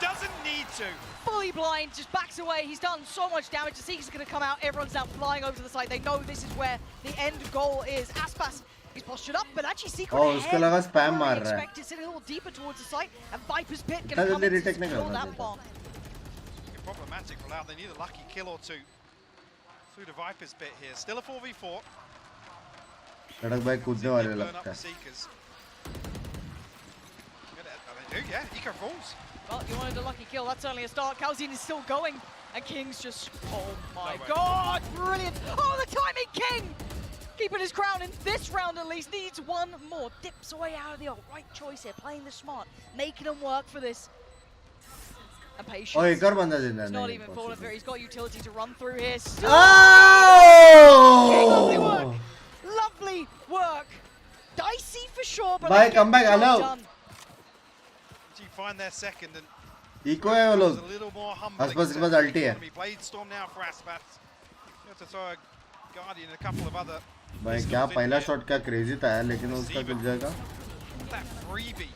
S13: Doesn't need to.
S9: Fully blind, just backs away. He's done so much damage. The Seeker's going to come out. Everyone's now flying over to the side. They know this is where the end goal is. Aspas, he's postured up, but actually Seeker
S1: उसको लगा spam मार रहा है
S9: expected, sitting a little deeper towards the site, and Viper's Pit going to come in to secure that bomb.
S13: Problematic for Loud. They need a lucky kill or two through the Viper's Pit here. Still a 4v4.
S1: सड़क भाई कूदने वाले लगता है
S13: yeah, Eco falls.
S9: Well, you wanted a lucky kill. That's only a start. Calzine is still going, and King's just, oh my god, brilliant. Oh, the timing, King! Keeping his crown in this round at least. Needs one more. Dips away out of the right choice here. Playing the smart. Making him work for this. And patience.
S1: Oh, एक और बंदा जिंदा
S9: He's not even fallen for it. He's got utility to run through here.
S1: Oh!
S9: Lovely work. Lovely work. Dicey for sure, but
S1: Bye, come back, hello.
S9: done.
S13: You find their second and
S1: eco है वो लोग
S13: a little more humbling.
S1: आसपास के पास अल्टी है
S13: Blade storm now for Aspas. You have to throw a Guardian and a couple of other.
S1: भाई क्या पहला shot क्या क्रेजी था यार लेकिन उसका मिल जाएगा
S13: That freebie.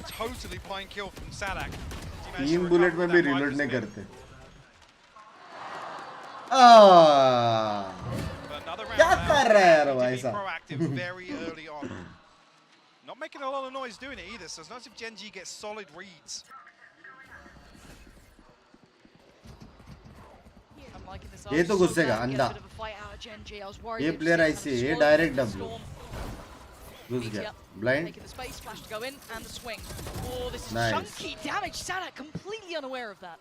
S13: Totally blind kill from Sadak.
S1: 3 bullet में भी रीलोड नहीं करते क्या कर रहा है यार भाई साहब
S13: very early on. Not making a lot of noise doing it either, so it's nice if Gen.G gets solid reads.
S1: ये तो घुसेगा अंधा ये प्लेयर ऐसे ये डायरेक्ट डब्ल्यू घुस गया blind
S9: Taking the space, flash to go in, and the swing. Oh, this is
S1: Nice.
S9: chunky damage. Sadak completely unaware of that.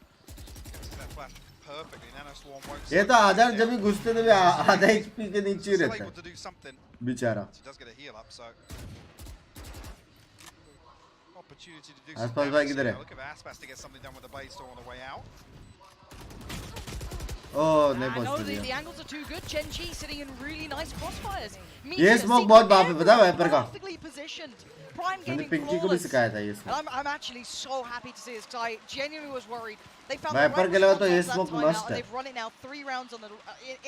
S13: That flash perfectly. Nano Swarm won't.
S1: ये तो आधा जब भी घुसते थे आधा HP के नीचे ही रहता
S13: able to do something.
S1: है बेचारा
S13: She does get a heal up, so opportunity to do
S1: आसपास भाई किधर है?
S13: Look at Aspas to get something done with the base storm on the way out.
S1: ओह नहीं
S9: I
S1: पहुंच
S9: know
S1: रही
S9: the angles are too good. Gen.G sitting in really nice crossfires.
S1: ये smoke बहुत बाप है पता है वाइपर का
S9: Perfectly positioned. Prime
S1: मैंने
S9: gaming
S1: पिंकी को भी
S9: flawless.
S1: सिखाया था ये
S9: And I'm actually so happy to see this guy. Genuinely was worried. They found the
S1: Viper
S9: right
S1: के लिए तो
S9: response
S1: ये
S9: after that
S1: स्मोक
S9: timeout,
S1: मस्त
S9: and
S1: है
S9: they've run it now 3 rounds on the,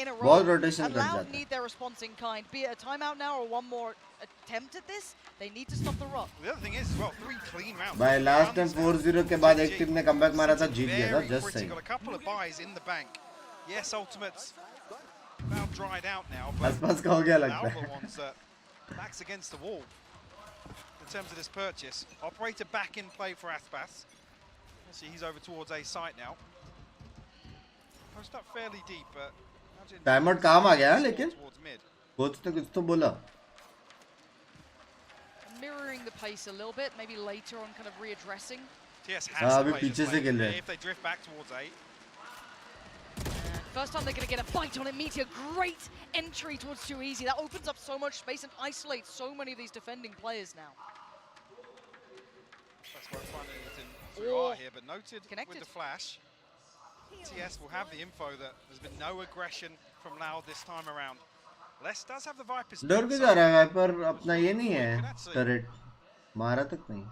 S9: in a row.
S1: बहुत rotation
S9: And
S1: कर
S9: Loud
S1: जाता है
S9: need their response in kind. Be it a timeout now or one more attempt at this, they need to stop the rock.
S13: The other thing is, well, 3 clean rounds.
S1: भाई last time 4-0 के बाद एक team ने comeback मारा था जीत गया था just सही
S13: Got a couple of buys in the bank. Yes, ultimates about dried out now, but
S1: आसपास का हो गया लगता
S13: the
S1: है
S13: ones that backs against the wall in terms of this purchase. Operator back in play for Aspas. See, he's over towards A site now. Post up fairly deep, but
S1: time out काम आ गया है लेकिन coach ने कुछ तो बोला
S9: Mirroring the pace a little bit, maybe later on kind of readdressing.
S13: TS
S1: हाँ
S13: has
S1: अभी
S13: to play
S1: पीछे
S13: this
S1: से
S13: lane.
S1: खेल रहे हैं
S13: If they drift back towards A,
S9: First time they're going to get a fight on it. Meteor, great entry towards Too Easy. That opens up so much space and isolates so many of these defending players now.
S13: that's why finding anything through R here, but noted with the flash. TS will have the info that there's been no aggression from Loud this time around. Les does have the Viper's
S1: डर के जा रहा है wiper अपना ये नहीं है turret मारा तक नहीं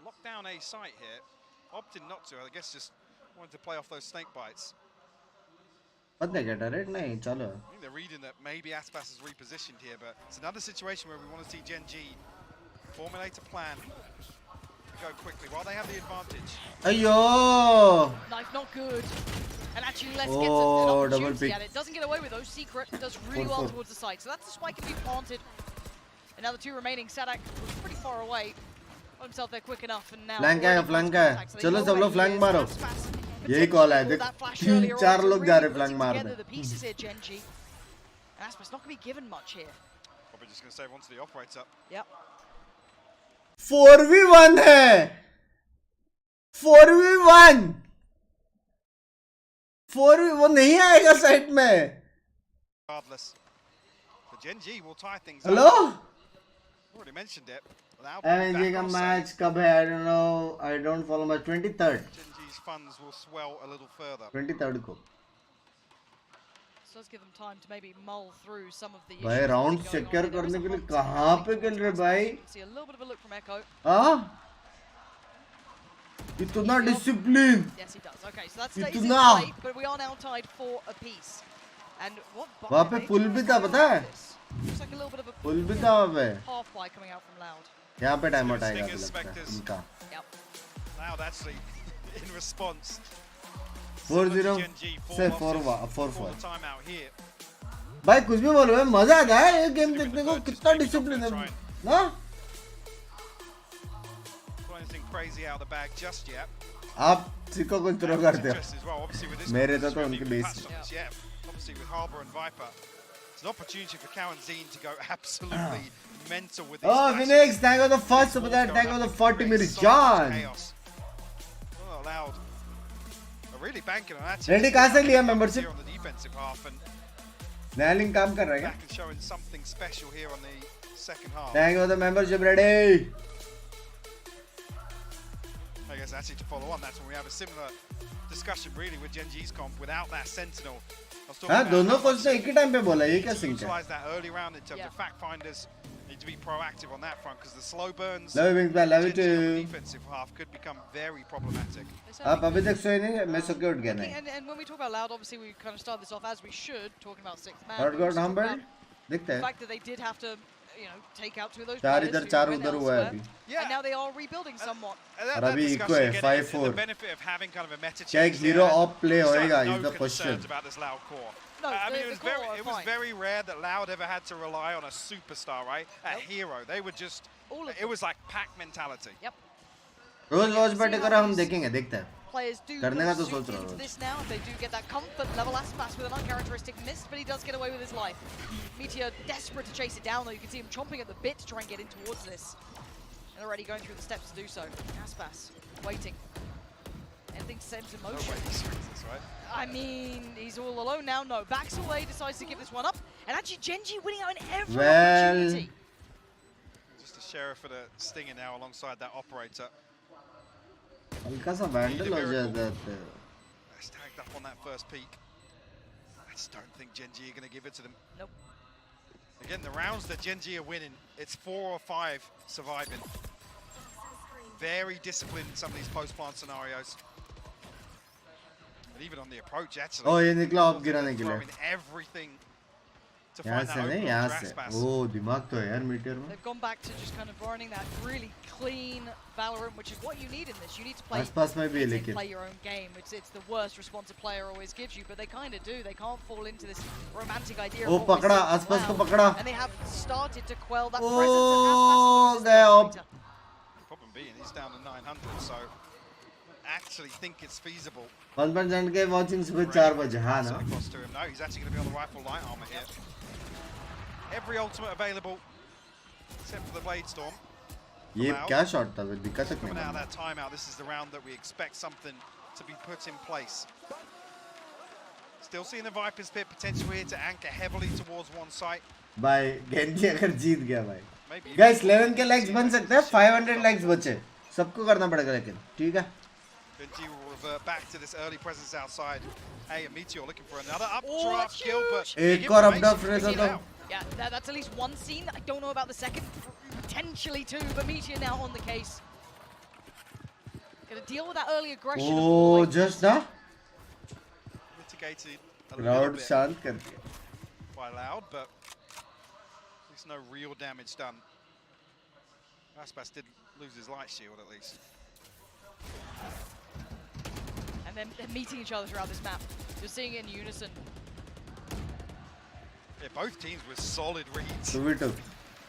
S13: locked down A site here. Opted not to, I guess just wanted to play off those snake bites.
S1: पता है क्या टरेट नहीं चलो
S13: I think they're reading that maybe Aspas is repositioned here, but it's another situation where we want to see Gen.G formulate a plan, go quickly while they have the advantage.
S1: अयो
S9: Knife not good. And actually Les
S1: Oh,
S9: gets an
S1: double
S9: opportunity
S1: pick.
S9: at it. Doesn't get away with those. Secret does really
S1: 4-4.
S9: well towards the side. So that's the spike can be planted. And now the two remaining. Sadak was pretty far away. Got himself there quick enough. And now
S1: flank है flank है चलो सब लोग flank मारो यही call है देख 3-4 लोग जा रहे फ्लैंक मारने
S9: the pieces here, Gen.G. And Aspas not going to be given much here.
S13: Probably just going to save onto the operator.
S9: Yep.
S1: 4v1 है 4v1 वो नहीं आएगा साइड में
S13: Regardless, but Gen.G will tie things
S1: hello
S13: up. Already mentioned it. Loud
S1: एमएनजी का match कब है आई don't no I don't follow match 23rd
S13: Gen.G's funds will swell a little further.
S1: 23rd को
S9: This does give them time to maybe mull through some of the issues.
S1: भाई round secure करने के लिए कहां पे खेल रहे भाई
S9: See a little bit of a look from Echo.
S1: हां इतना discipline
S9: Yes, he does. Okay, so that stays in
S1: इतना
S9: play, but we are now tied for a piece. And what
S1: वहां पे पुल भी था पता है
S9: looks like a little bit of a
S1: पुल भी था वहां पे
S9: half buy coming out from Loud.
S1: यहाँ पे टाइम आउट आएगा मुझे लगता है इनका
S9: Yep.
S13: Loud actually in response
S1: 4-0 से 4-4
S13: for the timeout here.
S1: भाई कुछ भी बोलो मजा आता है ये गेम देखने को कितना डिसिप्लिन है ना
S13: Anything crazy out of the bag just yet.
S1: आप सीखो कुछ थ्रो करते हो मेरे तो उनके base
S13: Yeah, obviously with Harbour and Viper, it's an opportunity for Cow and Zine to go absolutely mental with these.
S1: Oh, Phoenix, thank you for the first super chat, thank you for the 40 minutes, John.
S13: Well, Loud are really banking on that.
S1: Ready कहाँ से लिया membership?
S13: On the defensive half and
S1: नया link काम कर रहा है क्या?
S13: back and showing something special here on the second half.
S1: Thank you for the membership, ready.
S13: I guess actually to follow on, that's when we have a similar discussion really with Gen.G's comp without that sentinel.
S1: हाँ दोनों coach ने एक ही time पे बोला ये क्या sink है?
S13: Utilize that early round in terms of fact finders. Need to be proactive on that front because the slow burns.
S1: Love you, Binks, love you too.
S13: Defensive half could become very problematic.
S1: आप अभी तक सोए नहीं? मैं सो के उठ गया नहीं.
S9: And when we talk about Loud, obviously we kind of started this off as we should, talking about sixth man.
S1: Not got humbled. दिखता
S9: The
S1: है.
S9: fact that they did have to, you know, take out two of those
S1: चार
S9: players
S1: इधर
S9: who
S1: चार
S9: went
S1: उधर हुआ है
S9: elsewhere.
S1: अभी.
S9: And now they are rebuilding somewhat.
S1: और अभी इको है 5-4.
S13: The benefit of having kind of a meta
S1: क्या एक
S13: change
S1: hero
S13: there,
S1: off play
S13: so
S1: होएगा?
S13: no
S1: Is the question.
S13: concerns about this Loud core.
S9: No,
S13: I mean,
S9: the
S13: it
S9: core are
S13: was
S9: fine.
S13: very rare that Loud ever had to rely on a superstar, right? A hero. They were just, it was like pack mentality.
S9: Yep.
S1: Rose watch बैठे कर हम देखेंगे देखते हैं
S9: Players do
S1: करने का तो
S9: suit
S1: सोच रहा
S9: into
S1: हूँ
S9: this now. They do get that comfort level. Aspas with an uncharacteristic miss, but he does get away with his life. Meteor desperate to chase it down, though. You can see him chomping at the bit to try and get in towards this. And already going through the steps to do so. Aspas waiting. Anything to set him to motion.
S10: Right?
S9: I mean, he's all alone now. No, backs away, decides to give this one up. And actually, Gen.G winning out in every opportunity.
S10: Just a sheriff for the stinger now alongside that operator.
S1: हल्का सा vandal हो जाता है
S10: That's tagged up on that first peak. I just don't think Gen.G are going to give it to them.
S9: Nope.
S10: Again, the rounds that Gen.G are winning, it's 4 or 5 surviving. Very disciplined in some of these post-plant scenarios. But even on the approach, actually,
S1: oh ये निकला of गिराने के लिए
S10: throwing everything to
S1: यहाँ
S10: find
S1: से
S10: that
S1: नहीं
S10: open
S1: यहाँ
S10: for
S1: से
S10: Aspas.
S1: ओ दिमाग तो है यार मीटियर में
S9: They've gone back to just kind of running that really clean Valorant, which is what you need in this. You need to play,
S1: आसपास में भी है लेकिन
S9: play your own game. It's the worst response a player always gives you, but they kind of do. They can't fall into this romantic idea
S1: O
S9: of what
S1: पकड़ा
S9: we're seeing
S1: आसपास
S9: now.
S1: को पकड़ा
S9: And they have started to quell that
S1: ओ
S9: presence.
S1: गया off
S10: Problem being, he's down to 900, so I actually think it's feasible.
S1: 1% के watching सुबह 4 बजे हाँ ना
S10: Across to him. No, he's actually going to be on the rifle light armor here. Every ultimate available, except for the Blade Storm.
S1: ये क्या shot था दिक्कत तक
S10: Coming
S1: नहीं
S10: out of that timeout, this is the round that we expect something to be put in place. Still seeing the Viper's Pit potential here to anchor heavily towards one site.
S1: भाई Gen.G अगर जीत गया भाई guys 11 के likes बन सकते हैं 500 likes बचे सबको करना पड़ेगा लेकिन ठीक है
S10: Gen.G will revert back to this early presence outside. Hey, a Meteor looking for another updraft kill, but
S1: एक और अपडाउट फ्रेज होता
S9: Yeah, that's at least one scene. I don't know about the second. Potentially two, but Meteor now on the case. Gonna deal with that early aggression.
S1: Oh, just now?
S10: Mitigated a
S1: Crowd
S10: little bit
S1: शांत कर दिया
S10: by Loud, but at least no real damage done. Aspas did lose his light shield at least.
S9: And then they're meeting each other throughout this map. You're seeing it in unison.
S10: Yeah, both teams with solid reads.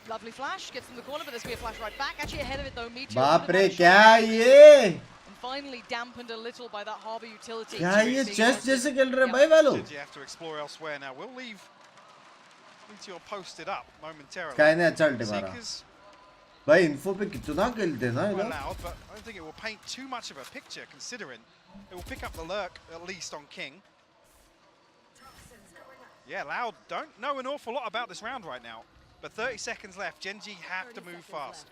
S9: Lovely flash, gets in the corner, but there's going to be a flash right back. Actually ahead of it though, Meteor.
S1: बाप रे क्या ये
S9: And finally dampened a little by that harbor utility.
S1: क्या ये chest जैसे खेल रहे हैं भाई वालों
S10: You have to explore elsewhere now. We'll leave Meteor posted up momentarily.
S1: क्या इन्हें अच्छा अल्टे मारा
S10: Seekers
S1: भाई इन्फो पे कितना खेलते हैं ना ये
S10: well
S1: लोग
S10: loud, but I don't think it will paint too much of a picture considering it will pick up the lurk at least on King. Yeah, Loud don't know an awful lot about this round right now, but 30 seconds left. Gen.G have to move fast.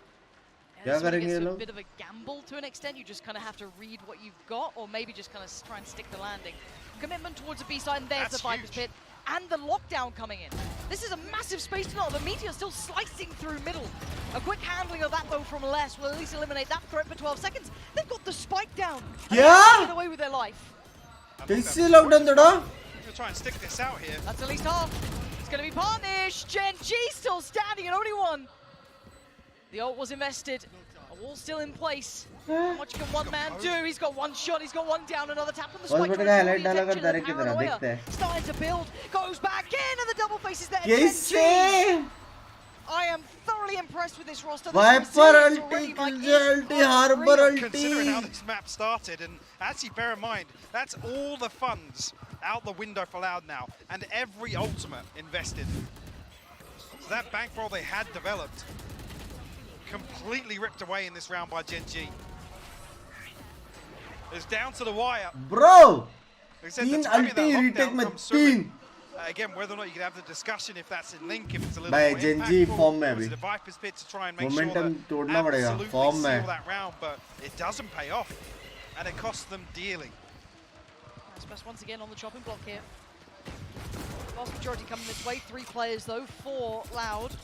S9: Yeah, this one gets a bit of a gamble to an extent. You just kind of have to read what you've got, or maybe just kind of try and stick the landing. Commitment towards the B side, and there's the Viper's Pit, and the lockdown coming in. This is a massive space to know. The Meteor still slicing through middle. A quick handling of that though from Les will at least eliminate that threat for 12 seconds. They've got the spike down.
S1: Yeah.
S9: Get away with their life.
S1: कैसे lockdown तोड़ा
S10: We'll try and stick this out here.
S9: That's at least half. It's going to be punished. Gen.G still standing at only one. The ult was invested. A wall still in place. How much can one man do? He's got one shot. He's got one down. Another tap on the spike. Starting to build. Goes back in, and the double face is there. Gen.G. I am thoroughly impressed with this roster.
S1: Viper ulti, ulti, Harbor
S10: Considering how
S1: ulti.
S10: this map started, and actually bear in mind, that's all the funds out the window for Loud now, and every ultimate invested. So that bankroll they had developed, completely ripped away in this round by Gen.G. It's down to the wire.
S1: Bro,
S10: They said
S1: तीन
S10: the timing of that
S1: ulti
S10: lockdown
S1: retake में
S10: comes through.
S1: तीन.
S10: Again, whether or not you can have the discussion if that's in link, if it's a little
S1: भाई
S10: more
S1: Gen.G
S10: impactful,
S1: form में
S10: or is
S1: अभी
S10: it a Viper's Pit to try and make
S1: Momentum
S10: sure
S1: तोड़ना
S10: that
S1: पड़ेगा
S10: absolutely
S1: form
S10: seal
S1: में
S10: that round, but it doesn't pay off, and it costs them dearly.
S9: Aspas once again on the chopping block here. Vast majority coming this way. 3 players though, 4 Loud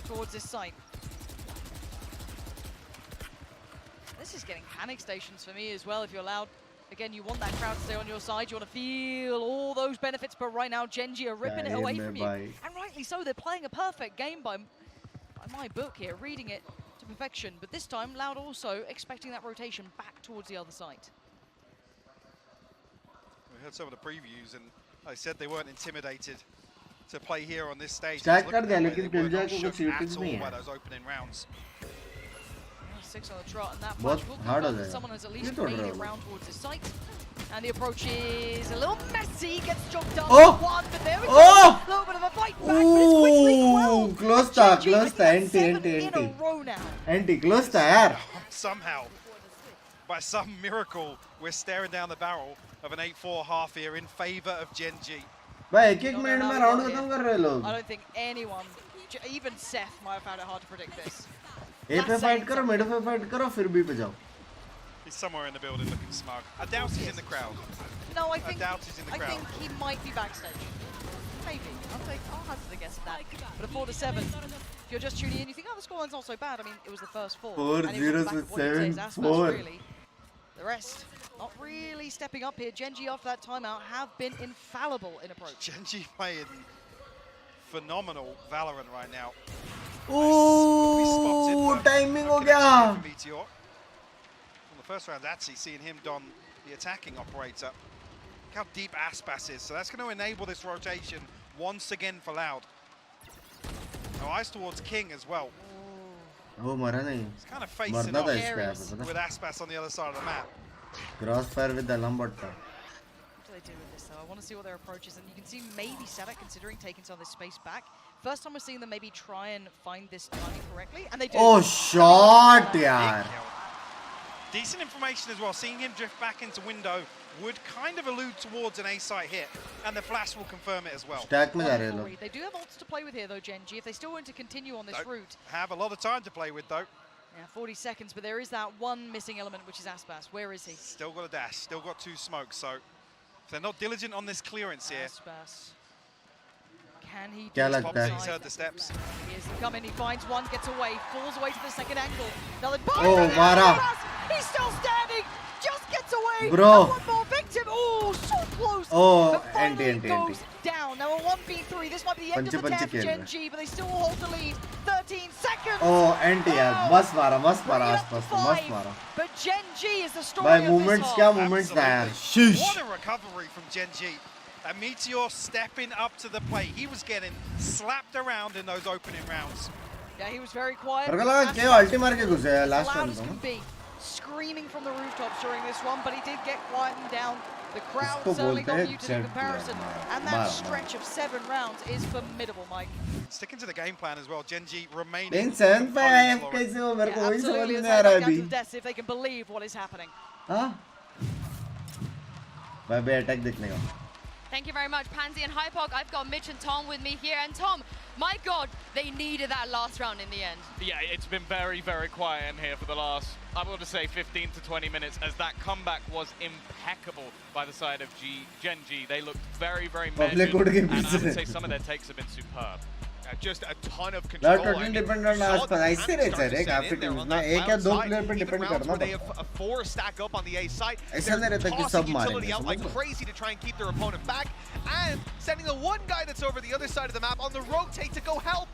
S9: towards this site. This is getting panic stations for me as well if you're Loud. Again, you want that crowd to stay on your side. You want to feel all those benefits, but right now Gen.G are ripping it away from you. And rightly so, they're playing a perfect game by my book here, reading it to perfection. But this time, Loud also expecting that rotation back towards the other side.
S10: We heard some of the previews, and I said they weren't intimidated to play here on this stage.
S1: Start
S10: Look
S1: कर
S10: at
S1: दिया
S10: the way
S1: लेकिन
S10: they were
S1: Ginja
S10: not
S1: को कुछ
S10: shook
S1: shootings
S10: at all
S1: नहीं
S10: by
S1: है.
S10: those opening rounds.
S9: 6 on the trot, and that
S1: बहुत
S9: much will
S1: hard हो
S9: confirm that
S1: जाएगा।
S9: someone has at
S1: ये
S9: least
S1: तोड़
S9: made
S1: रहा
S9: it
S1: हूँ।
S9: round towards his sight. And the approach is a little messy, gets jogged up
S1: Oh!
S9: one, but there we go.
S1: Oh!
S9: A little bit of a fight back, but it's quickly
S1: Ooh, close था,
S9: GEN.G,
S1: close था,
S9: I think
S1: anti,
S9: that's 7
S1: anti,
S9: in a
S1: anti.
S9: row now.
S1: Anti, close था यार।
S13: Somehow, by some miracle, we're staring down the barrel of an 8-4 half here in favor of GEN.G.
S1: भाई एक minute में round खत्म कर रहे हैं लोग।
S9: I don't think anyone, even Seth, might have found it hard to predict this.
S1: ए पे fight करो, मिड पे फाइट करो, फिर बी पे जाओ।
S13: He's somewhere in the building looking smug. I doubt he's in the crowd.
S9: No, I think
S13: doubt he's in the crowd.
S9: I think he might be backstage. Maybe. I'll hazard a guess at that. But a 4-7. If you're just tuning in, you think, oh, the scoreline's not so bad. I mean, it was the first 4.
S1: 4-0-7-4.
S9: Really. The rest, not really stepping up here. GEN.G after that timeout have been infallible in approach.
S13: GEN.G playing phenomenal Valorant right now.
S1: Ooh, timing हो गया।
S13: Meteor. From the first round, actually seeing him don the attacking operator. Look how deep Aspas is. So that's going to enable this rotation once again for Loud. Now eyes towards King as well.
S1: वो मरा नहीं।
S13: He's kind of facing
S1: मरना था
S13: off
S1: इस पे यहाँ पे पता।
S13: with Aspas on the other side of the map.
S1: Crossfire with the Lombard था।
S9: What do they do with this though? I want to see what their approach is, and you can see maybe Sadak considering taking some of this space back. First time we're seeing them maybe try and find this timing correctly, and they do.
S1: Oh, shot यार।
S13: Decent information as well. Seeing him drift back into window would kind of allude towards an A-site hit, and the flash will confirm it as well.
S1: Stack में जा रहे हैं लोग।
S9: They do have ults to play with here though, GEN.G. If they still want to continue on this route.
S13: Have a lot of time to play with though.
S9: Yeah, 40 seconds, but there is that one missing element, which is Aspas. Where is he?
S13: Still got a dash, still got 2 smokes, so if they're not diligent on this clearance here.
S9: Aspas. Can he
S1: क्या
S9: do
S1: लगता है?
S13: He's heard the steps.
S9: He is coming, he finds one, gets away, falls away to the second angle. Now the
S1: Oh, Mara.
S9: He's still standing, just gets away.
S1: Bro.
S9: And one more victim. Oh, so close.
S1: Oh,
S9: But finally
S1: anti.
S9: goes down. Now a 1v3. This might be the end of the day for GEN.G, but they still hold the lead. 13 seconds.
S1: Oh, anti यार, मस्त मारा आसपास तो मस्त मारा।
S9: But GEN.G is the story
S1: भाई
S9: of
S1: movements
S9: this
S1: क्या
S9: half.
S1: movements था यार।
S13: What
S1: Sheesh।
S13: a recovery from GEN.G. And Meteor stepping up to the plate. He was getting slapped around in those opening rounds.
S9: Yeah, he was very quiet.
S1: मेरे को लगा क्या अल्टी मार के घुसे यार last
S9: Loud
S1: time
S9: as
S1: तो।
S9: can be, screaming from the rooftops during this one, but he did get quietened down. The crowd
S1: इसको
S9: certainly
S1: बोलते
S9: got
S1: हैं
S9: muted in
S1: check
S9: comparison, and that stretch of 7 rounds is formidable, Mike.
S13: Sticking to the game plan as well. GEN.G remaining.
S1: लेकिन 7 पे AF कैसे हो मेरे को वही समझ
S9: Absolutely,
S1: नहीं
S9: it's
S1: आ
S9: right
S1: रहा है
S9: back down
S1: अभी।
S9: to the death if they can believe what is happening.
S1: हाँ? भाई बे अटैक देखने का।
S12: Thank you very much, Pansy and Hypok. I've got Mitch and Tom with me here. And Tom, my God, they needed that last round in the end.
S11: Yeah, it's been very, very quiet in here for the last, I want to say 15 to 20 minutes, as that comeback was impeccable by the side of GEN.G. They looked very, very measured, and I would say some of their takes have been superb.
S2: Just a ton of control.
S1: That totally depend on आसपास ऐसे रहता है रे काफी teams में एक या दो प्लेयर पे डिपेंड करना
S2: They have a 4 stack up on the A side.
S1: ऐसा नहीं रहता कि सब
S2: Utility
S1: मारेंगे
S2: out like crazy to try and keep their opponent back, and sending the one guy that's over the other side of the map on the rotate to go help.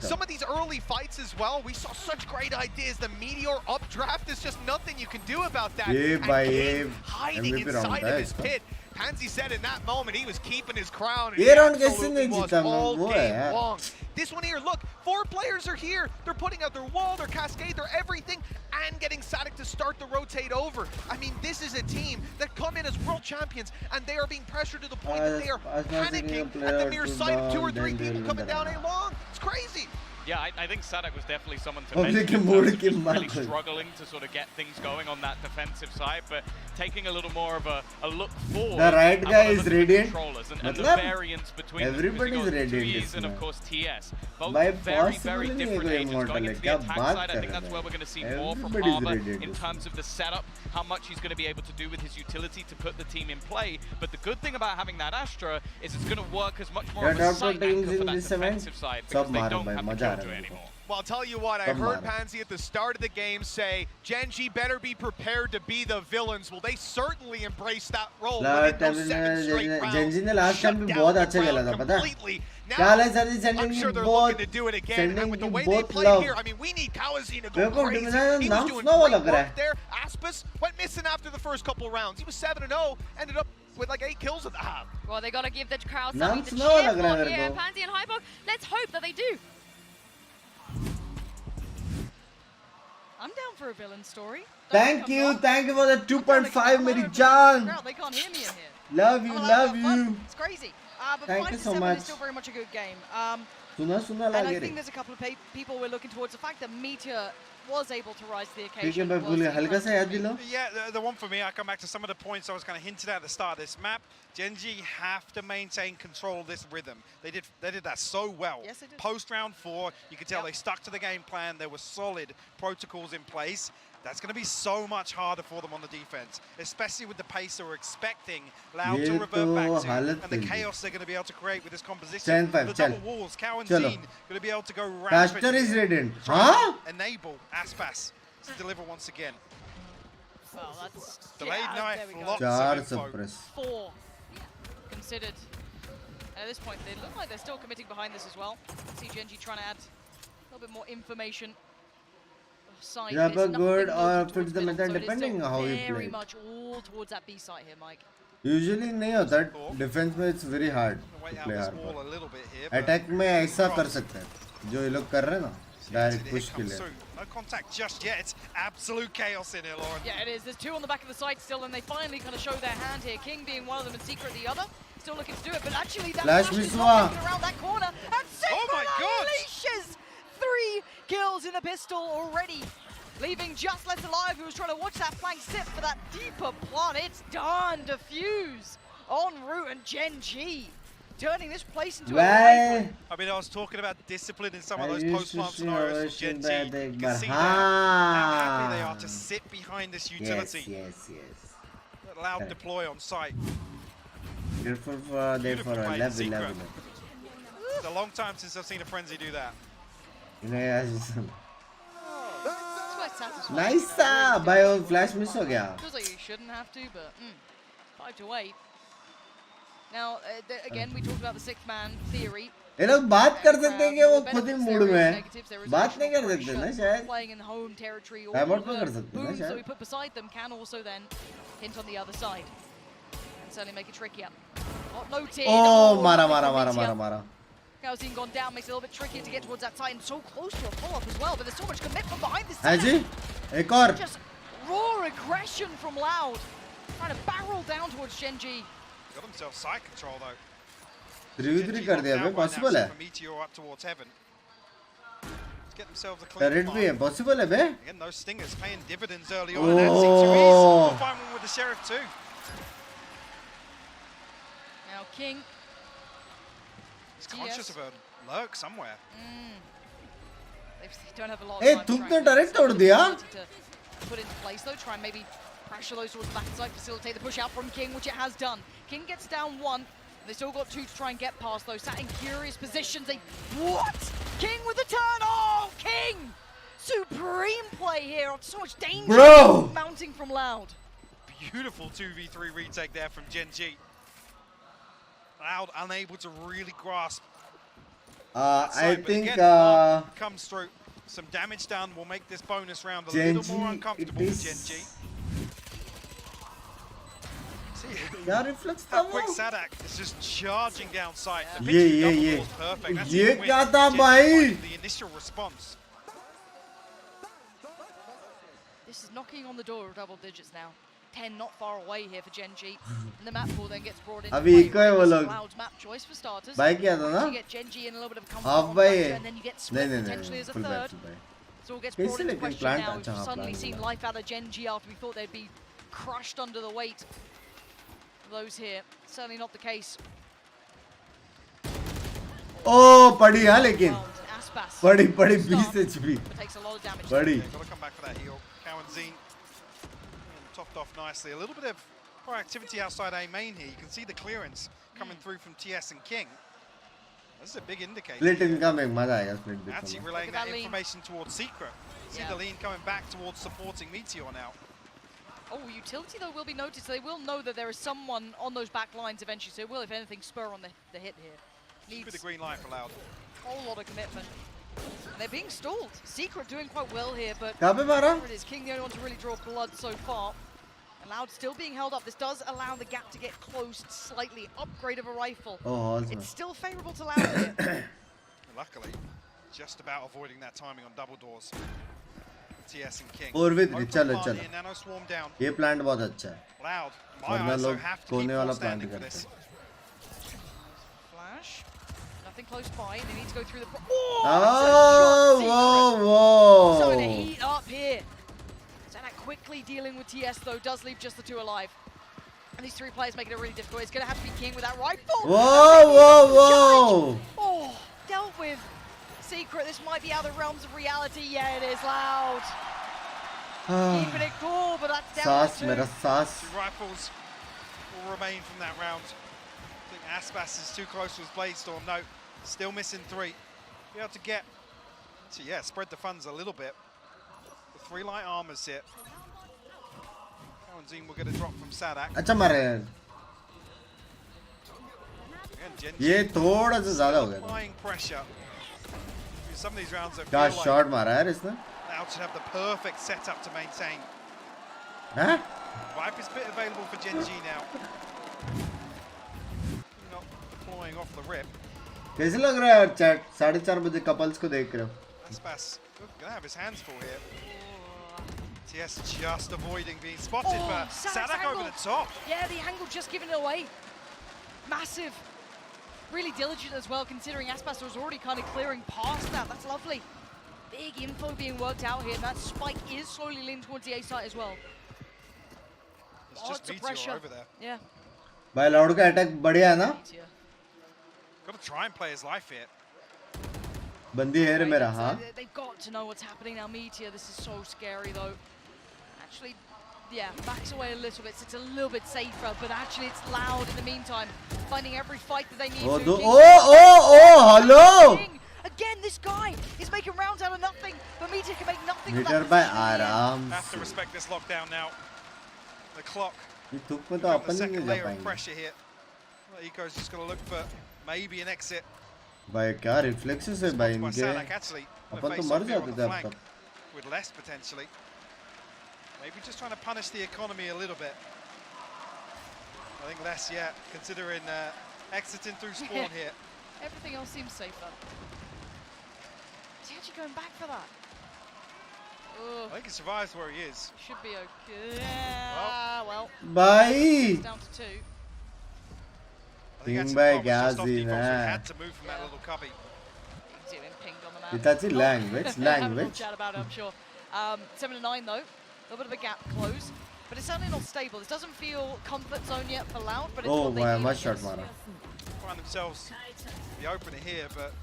S2: Some of these early fights as well, we saw such great ideas. The Meteor updraft is just nothing you can do about that. And King hiding inside of his pit. Pansy said in that moment he was keeping his crown, and he absolutely was all game long. This one here, look, 4 players are here. They're putting out their wall, their cascade, their everything, and getting Sadak to start the rotate over. I mean, this is a team that come in as world champions, and they are being pressured to the point that they are panicking at the mere sight of 2 or 3 people coming down A long. It's crazy.
S11: Yeah, I think Sadak was definitely someone to
S1: Public
S11: mention.
S1: mood
S11: He was
S1: की
S11: really
S1: बात है।
S11: struggling to sort of get things going on that defensive side, but taking a little more of a look forward.
S1: The right guy
S11: at
S1: is
S11: one of the
S1: radiant.
S11: controllers and the
S1: मतलब
S11: variance between
S1: everybody is
S11: them,
S1: radiant
S11: Trees and of
S1: इसमें।
S11: course TS. Both
S1: भाई
S11: very,
S1: possible
S11: very
S1: नहीं है
S11: different
S1: कोई
S11: agents
S1: immortal
S11: going
S1: है
S11: into the
S1: क्या
S11: attack
S1: बात
S11: side. I
S1: कर
S11: think
S1: रहे
S11: that's where we're going to see more from
S1: Everybody is
S11: Armor
S1: radiant
S11: in
S1: इसमें।
S11: terms of the setup, how much he's going to be able to do with his utility to put the team in play. But the good thing about having that Astra is it's going to work as much more of a sight anchor for that defensive side because they don't have the killjoy anymore.
S2: Well, I'll tell you what, I heard Pansy at the start of the game say, GEN.G better be prepared to be the villains. Well, they certainly embraced that role.
S1: GEN.G ने last time भी बहुत अच्छा खेला था पता है? क्या है sir ji
S2: I'm sure they're looking to do it again, and with the way they play here, I mean, we need Kawazine to go crazy. He was doing great work there. Aspas went missing after the first couple rounds. He was 7-0, ended up with like 8 kills at the half.
S12: Well, they got to give the crowd
S1: नाम
S12: something to
S1: सुना हुआ
S12: cheer
S1: लग रहा है
S12: for
S1: मेरे
S12: here.
S1: को।
S12: Pansy and Hypok, let's hope that they do.
S9: I'm down for a villain story.
S1: Thank you for the 2.5, Mary Jaan.
S9: They can't hear me in here.
S1: Love you.
S9: It's crazy. But
S1: Thank
S9: 5
S1: you
S9: to
S1: so
S9: 7
S1: much.
S9: is still very much a good game.
S1: Suna
S9: And I
S1: lage
S9: think
S1: re.
S9: there's a couple of people we're looking towards. The fact that Meteor was able to rise to the
S1: ठीक है
S9: occasion.
S1: मैं भूल गया हल्का सा याद दिलाओ.
S13: Yeah, the one for me, I come back to some of the points I was kind of hinted at the start of this map. Gen.G have to maintain control of this rhythm. They did that so well.
S9: Yes, they did.
S13: Post round 4, you could tell they stuck to the game plan. There were solid protocols in place. That's going to be so much harder for them on the defense, especially with the pace that we're expecting Loud to revert back to, and the chaos they're going to be able to create with this composition. The double walls, Cow and Zine going to be able to go rampant.
S1: Caster is radiant.
S13: Huh? Enable Aspas to deliver once again.
S9: Well, that's
S13: delayed knife, lots
S1: Char
S13: of info.
S1: suppress.
S9: 4 considered. And at this point, they look like they're still committing behind this as well. See Gen.G trying to add a little bit more information. Side
S1: Yeah, but good or
S9: towards
S1: fits the
S9: middle,
S1: method
S9: so it is
S1: depending
S9: still
S1: on how you
S9: very
S1: play.
S9: much all towards that B side here, Mike.
S1: Usually नहीं होता. Defense में it's very hard to play hard. Attack में ऐसा कर सकते हैं जो ये लोग कर रहे हैं ना. Direct push के लिए.
S13: No contact just yet. It's absolute chaos in here, Lauren.
S9: Yeah, it is. There's 2 on the back of the side still, and they finally kind of show their hand here. King being one of them and Secret the other. Still looking to do it, but actually that
S1: Flash
S9: is
S1: Miswa.
S9: not making around that corner. And Secret
S13: Oh my God.
S9: unleashes 3 kills in the pistol already. Leaving just left alive, who was trying to watch that flank sit for that deeper plant. It's done. Defuse en route, and Gen.G turning this place into a rifle.
S13: I mean, I was talking about discipline in some of those post-plant scenarios for Gen.G. You can see how happy they are to sit behind this utility.
S1: Yes.
S13: Let Loud deploy on site.
S1: Grateful for there for a level.
S13: It's a long time since I've seen a Frenzy do that.
S1: Nice भाई वो flash miss हो गया.
S9: Feels like you shouldn't have to, but 5 to 8. Now, again, we talked about the 6th man theory.
S1: ये लोग बात कर सकते हैं कि वो खुद ही मूड में है. बात नहीं कर सकते ना शायद.
S9: Playing in home territory, or
S1: Pivot में कर सकते हैं ना
S9: booms that we
S1: शायद.
S9: put beside them can also then hint on the other side and certainly make it trickier. Not noted.
S1: Oh, मारा.
S9: Calzine gone down, makes it a little bit trickier to get towards that side, and so close to a pull-up as well, but there's so much commitment behind this.
S1: है जी? एक और.
S9: Just raw aggression from Loud, trying to barrel down towards Gen.G.
S13: Got themselves side control though.
S1: 3v3 कर दिया भाई, possible है.
S13: Meteor up towards heaven. Let's get themselves a clean
S1: Turret भी है, possible है बे.
S13: Again, those stingers paying dividends early on, and that seems to be. We'll find one with the Sheriff too.
S9: Now King.
S13: He's conscious of a lurk somewhere.
S9: They don't have a lot
S1: Hey,
S9: of time
S1: तुम
S9: to
S1: तो direct तोड़ दिया.
S9: put into place though, try and maybe pressure those towards the back side, facilitate the push out from King, which it has done. King gets down 1. They still got 2 to try and get past though. Sat in curious positions. What? King with the turn. Oh, King! Supreme play here. So much danger mounting from Loud.
S13: Beautiful 2v3 retake there from Gen.G. Loud unable to really grasp.
S1: I think
S13: comes through. Some damage done will make this bonus round a
S1: Gen.G,
S13: little more uncomfortable for Gen.G.
S1: क्या reflex था
S13: How
S1: वो?
S13: quick Sadak is just charging down sight.
S1: ये
S13: Perfect. That's
S1: ये
S13: even with
S1: क्या था भाई?
S13: the initial response.
S9: This is knocking on the door of double digits now. 10 not far away here for Gen.G. And the map pool then gets brought in.
S1: अभी eco है वो लोग.
S9: Loud's map choice for starters.
S1: भाई क्या था ना?
S9: You get Gen.G in a little bit of comfort
S1: Half
S9: on
S1: by
S9: Fracture, and then you get Swift
S1: नहीं
S9: potentially as a
S1: full
S9: third.
S1: back.
S9: So it gets brought
S1: कैसे
S9: into
S1: लेकिन
S9: question
S1: plant
S9: now. We've
S1: अच्छा हाँ
S9: suddenly
S1: plant
S9: seen
S1: हुआ.
S9: life out of Gen.G after we thought they'd be crushed under the weight of those here. Certainly not the case.
S1: Oh, पड़ी हाँ लेकिन.
S9: Aspas.
S1: पड़ी 20 HP.
S9: Takes a lot of damage.
S1: पड़ी.
S13: Got to come back for that heal. Cow and Zine topped off nicely. A little bit of proactivity outside A main here. You can see the clearance coming through from TS and King. This is a big indicator.
S1: Split incoming, मजा आएगा split
S13: Actually
S1: incoming.
S13: relaying that information towards Secret. See the lean coming back towards supporting Meteor now.
S9: Oh, utility though will be noticed. So they will know that there is someone on those back lines eventually. So it will, if anything, spur on the hit here.
S13: Needs the green light for Loud.
S9: A whole lot of commitment. And they're being stalled. Secret doing quite well here, but
S1: कहाँ पे मारा?
S9: it is King the only one to really draw blood so far. And Loud still being held up. This does allow the gap to get closed slightly. Upgrade of a rifle.
S1: Oh, awesome.
S9: It's still favourable to Loud here.
S13: Luckily, just about avoiding that timing on double doors. TS and King.
S1: 4v3 चलो
S13: Open
S1: चलो
S13: party, Nano swarm down.
S1: ये plant बहुत अच्छा है
S13: Loud. My
S1: वरना
S13: eyes
S1: लोग
S13: have to keep
S1: कोने वाला
S13: on
S1: प्लांट
S13: standing for
S1: करते
S13: this.
S9: Flash. Nothing close by. They need to go through the.
S1: Oh, whoa,
S9: Starting to
S1: whoa.
S9: heat up here. Zanak quickly dealing with TS though, does leave just the two alive. And these three players make it really difficult. It's going to have to be King with that rifle.
S1: Whoa, whoa, whoa.
S9: Oh, dealt with. Secret, this might be out of the realms of reality. Yeah, it is. Loud. Keeping it cool, but that's down
S1: Saas,
S9: to
S1: mera saas.
S13: 2 rifles will remain from that round. I think Aspas is too close to his blade storm. No, still missing 3. Be able to get to, yeah, spread the funds a little bit. The 3 light armors here. Zine will get a drop from Sadak.
S1: अच्छा मारा यार ये थोड़ा सा ज़्यादा हो गया
S13: Applying pressure. Some of these rounds that
S1: क्या
S13: feel
S1: शॉट
S13: like
S1: मारा यार इसने
S13: now should have the perfect setup to maintain.
S1: हैं
S13: Viper's bit available for Gen.G now. Not deploying off the rip.
S1: कैसे लग रहा है यार चैट 4:30 बजे कपल्स को देख रहे हो
S13: Aspas gonna have his hands full here. TS just avoiding being spotted, but Sadak over the top.
S9: Yeah, the angle just giving it away. Massive. Really diligent as well, considering Aspas was already kind of clearing past that. That's lovely. Big info being worked out here. That spike is slowly leaning towards the A site as well.
S13: It's just Meteor over there.
S9: Yeah.
S1: भाई loud का attack बढ़िया है ना
S13: Got to try and play his life here.
S1: बंदी है रे मेरा हाँ
S9: They've got to know what's happening now. Meteor, this is so scary though. Actually, yeah, backs away a little bit, so it's a little bit safer, but actually it's Loud in the meantime, finding every fight that they need to.
S1: Hello!
S9: Again, this guy is making rounds out of nothing, but Meteor can make nothing of
S1: Meteor
S9: that.
S1: by आराम
S13: Have to respect this lockdown now. The clock.
S1: ये तुक में तो अपन नहीं जा पाएंगे
S13: pressure here. Well, Eco's just going to look for maybe an exit.
S1: भाई क्या रिफ्लेक्सेस है भाई इनके अपन तो मर जाते थे अब तक
S13: with less potentially. Maybe just trying to punish the economy a little bit. I think less, yeah, considering exiting through spawn here.
S9: Everything else seems safer. Is he actually going back for that?
S13: I think he survives where he is.
S9: Should be okay. Yeah, well.
S1: Bye.
S9: It's down to 2.
S1: Ting by gazi na.
S13: Had to move from that little cubby.
S1: It's language, language.
S9: Chat about it, I'm sure. 7 to 9 though. A little bit of a gap close, but it's certainly not stable. This doesn't feel comfort zone yet for Loud, but it's what they need.
S1: Much shot mara.
S13: Find themselves the opener here, but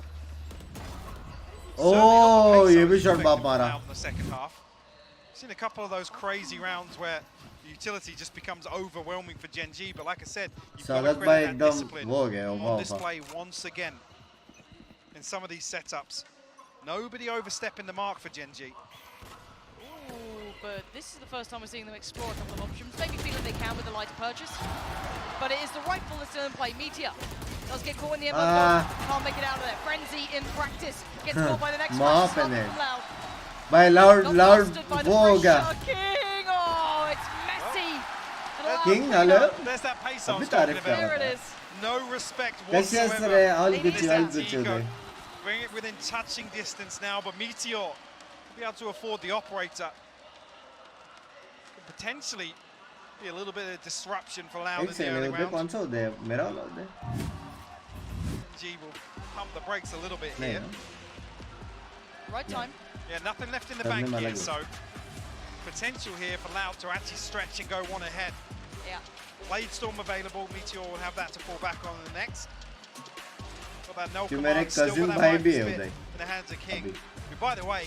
S1: oh, ये भी shot बाप मारा.
S13: In the second half, seen a couple of those crazy rounds where the utility just becomes overwhelming for Gen.G. But like I said, you've got to credit that discipline on display once again in some of these setups. Nobody overstepping the mark for Gen.G.
S9: But this is the first time we're seeing them explore a couple of options. Maybe feeling they can with the lighter purchase. But it is the rifle that's still in play. Meteor does get caught in the end. Can't make it out of there. Frenzy in practice. Gets caught by the next one. Loud.
S1: By Loud, wo hoga.
S9: King, oh, it's messy.
S1: King, hello?
S13: There's that pace I was talking about.
S9: There it is.
S13: No respect
S1: whatsoever. All good.
S13: Bring it within touching distance now, but Meteor will be able to afford the operator. Could potentially be a little bit of disruption for Loud in the early round. G will pump the brakes a little bit here.
S9: Right time.
S13: Yeah, nothing left in the bank here, so potential here for Loud to actually stretch and go one ahead.
S9: Yeah.
S13: Blade Storm available, Meteor will have that to fall back on in the next. Got that no
S1: कि
S13: command,
S1: मेरे
S13: still
S1: cousin
S13: with that
S1: भाई
S13: Viper
S1: भी है
S13: spit
S1: उधर
S13: in the hands of King, who by the way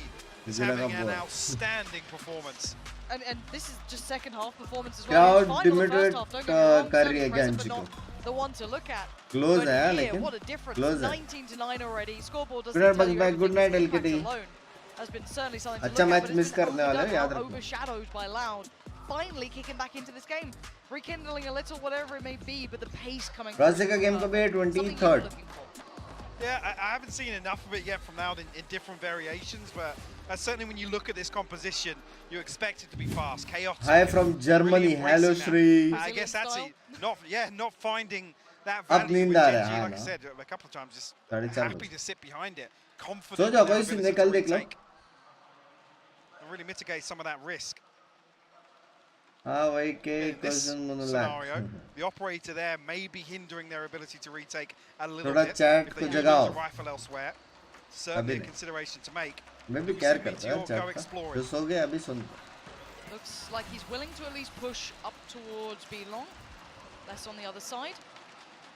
S13: is having an outstanding performance.
S9: And this is just second half performance as well.
S1: Crowd limited
S9: the one to look at.
S1: Close
S9: but
S1: here,
S9: what a difference.
S1: close
S9: 19 to 9 already. Scoreboard doesn't
S1: good
S9: tell you
S1: night, good night,
S9: LKT. Alone has been certainly something to
S1: अच्छा
S9: look at,
S1: match
S9: but
S1: miss
S9: it's
S1: करने वाले हो याद रखो
S9: overshadowed by Loud. Finally kicking back into this game, rekindling a little, whatever it may be, but the pace coming.
S1: Rossi का game कब है 23rd.
S13: Yeah, I haven't seen enough of it yet from Loud in different variations, but certainly when you look at this composition, you expect it to be fast, chaotic.
S1: Hi from Germany.
S13: Really
S1: Hello, Shri.
S13: I guess actually not finding that value with Gen.G, like I said a couple of times, just happy to sit behind it, confident.
S1: So जाओ कोई निकल देख लो.
S13: and really mitigate some of that risk.
S1: In this
S13: scenario, the operator there may be hindering their ability to retake a little
S1: Thoda
S13: bit.
S1: chat
S13: If they
S1: ko
S13: do
S1: jagao.
S13: lose a rifle elsewhere, certainly a consideration to make.
S1: मैं भी care करता हूँ chat का जो सो गया अभी सुन
S9: Looks like he's willing to at least push up towards B long. Less on the other side.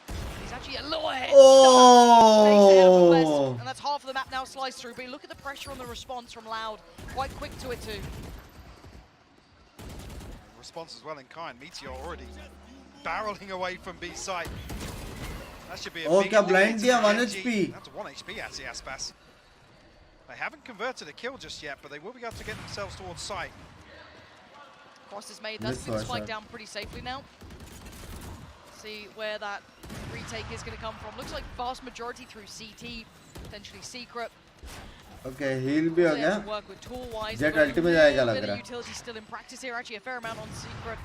S9: He's actually a little ahead.
S1: Oh!
S9: And that's half of the map now sliced through. But look at the pressure on the response from Loud. Quite quick to it too.
S13: Response as well in kind. Meteor already barreling away from B site. That should be a big
S1: blind diya 1 HP.
S13: That's 1 HP actually, Aspas. They haven't converted a kill just yet, but they will be able to get themselves towards site.
S9: Cross is made. That's going to spike down pretty safely now. See where that retake is going to come from. Looks like vast majority through CT, potentially secret.
S1: Okay, heal भी हो गया.
S9: Work with tool-wise.
S1: Jet ulti में जाएगा लग रहा है.
S9: Utility still in practice here. Actually, a fair amount on secret.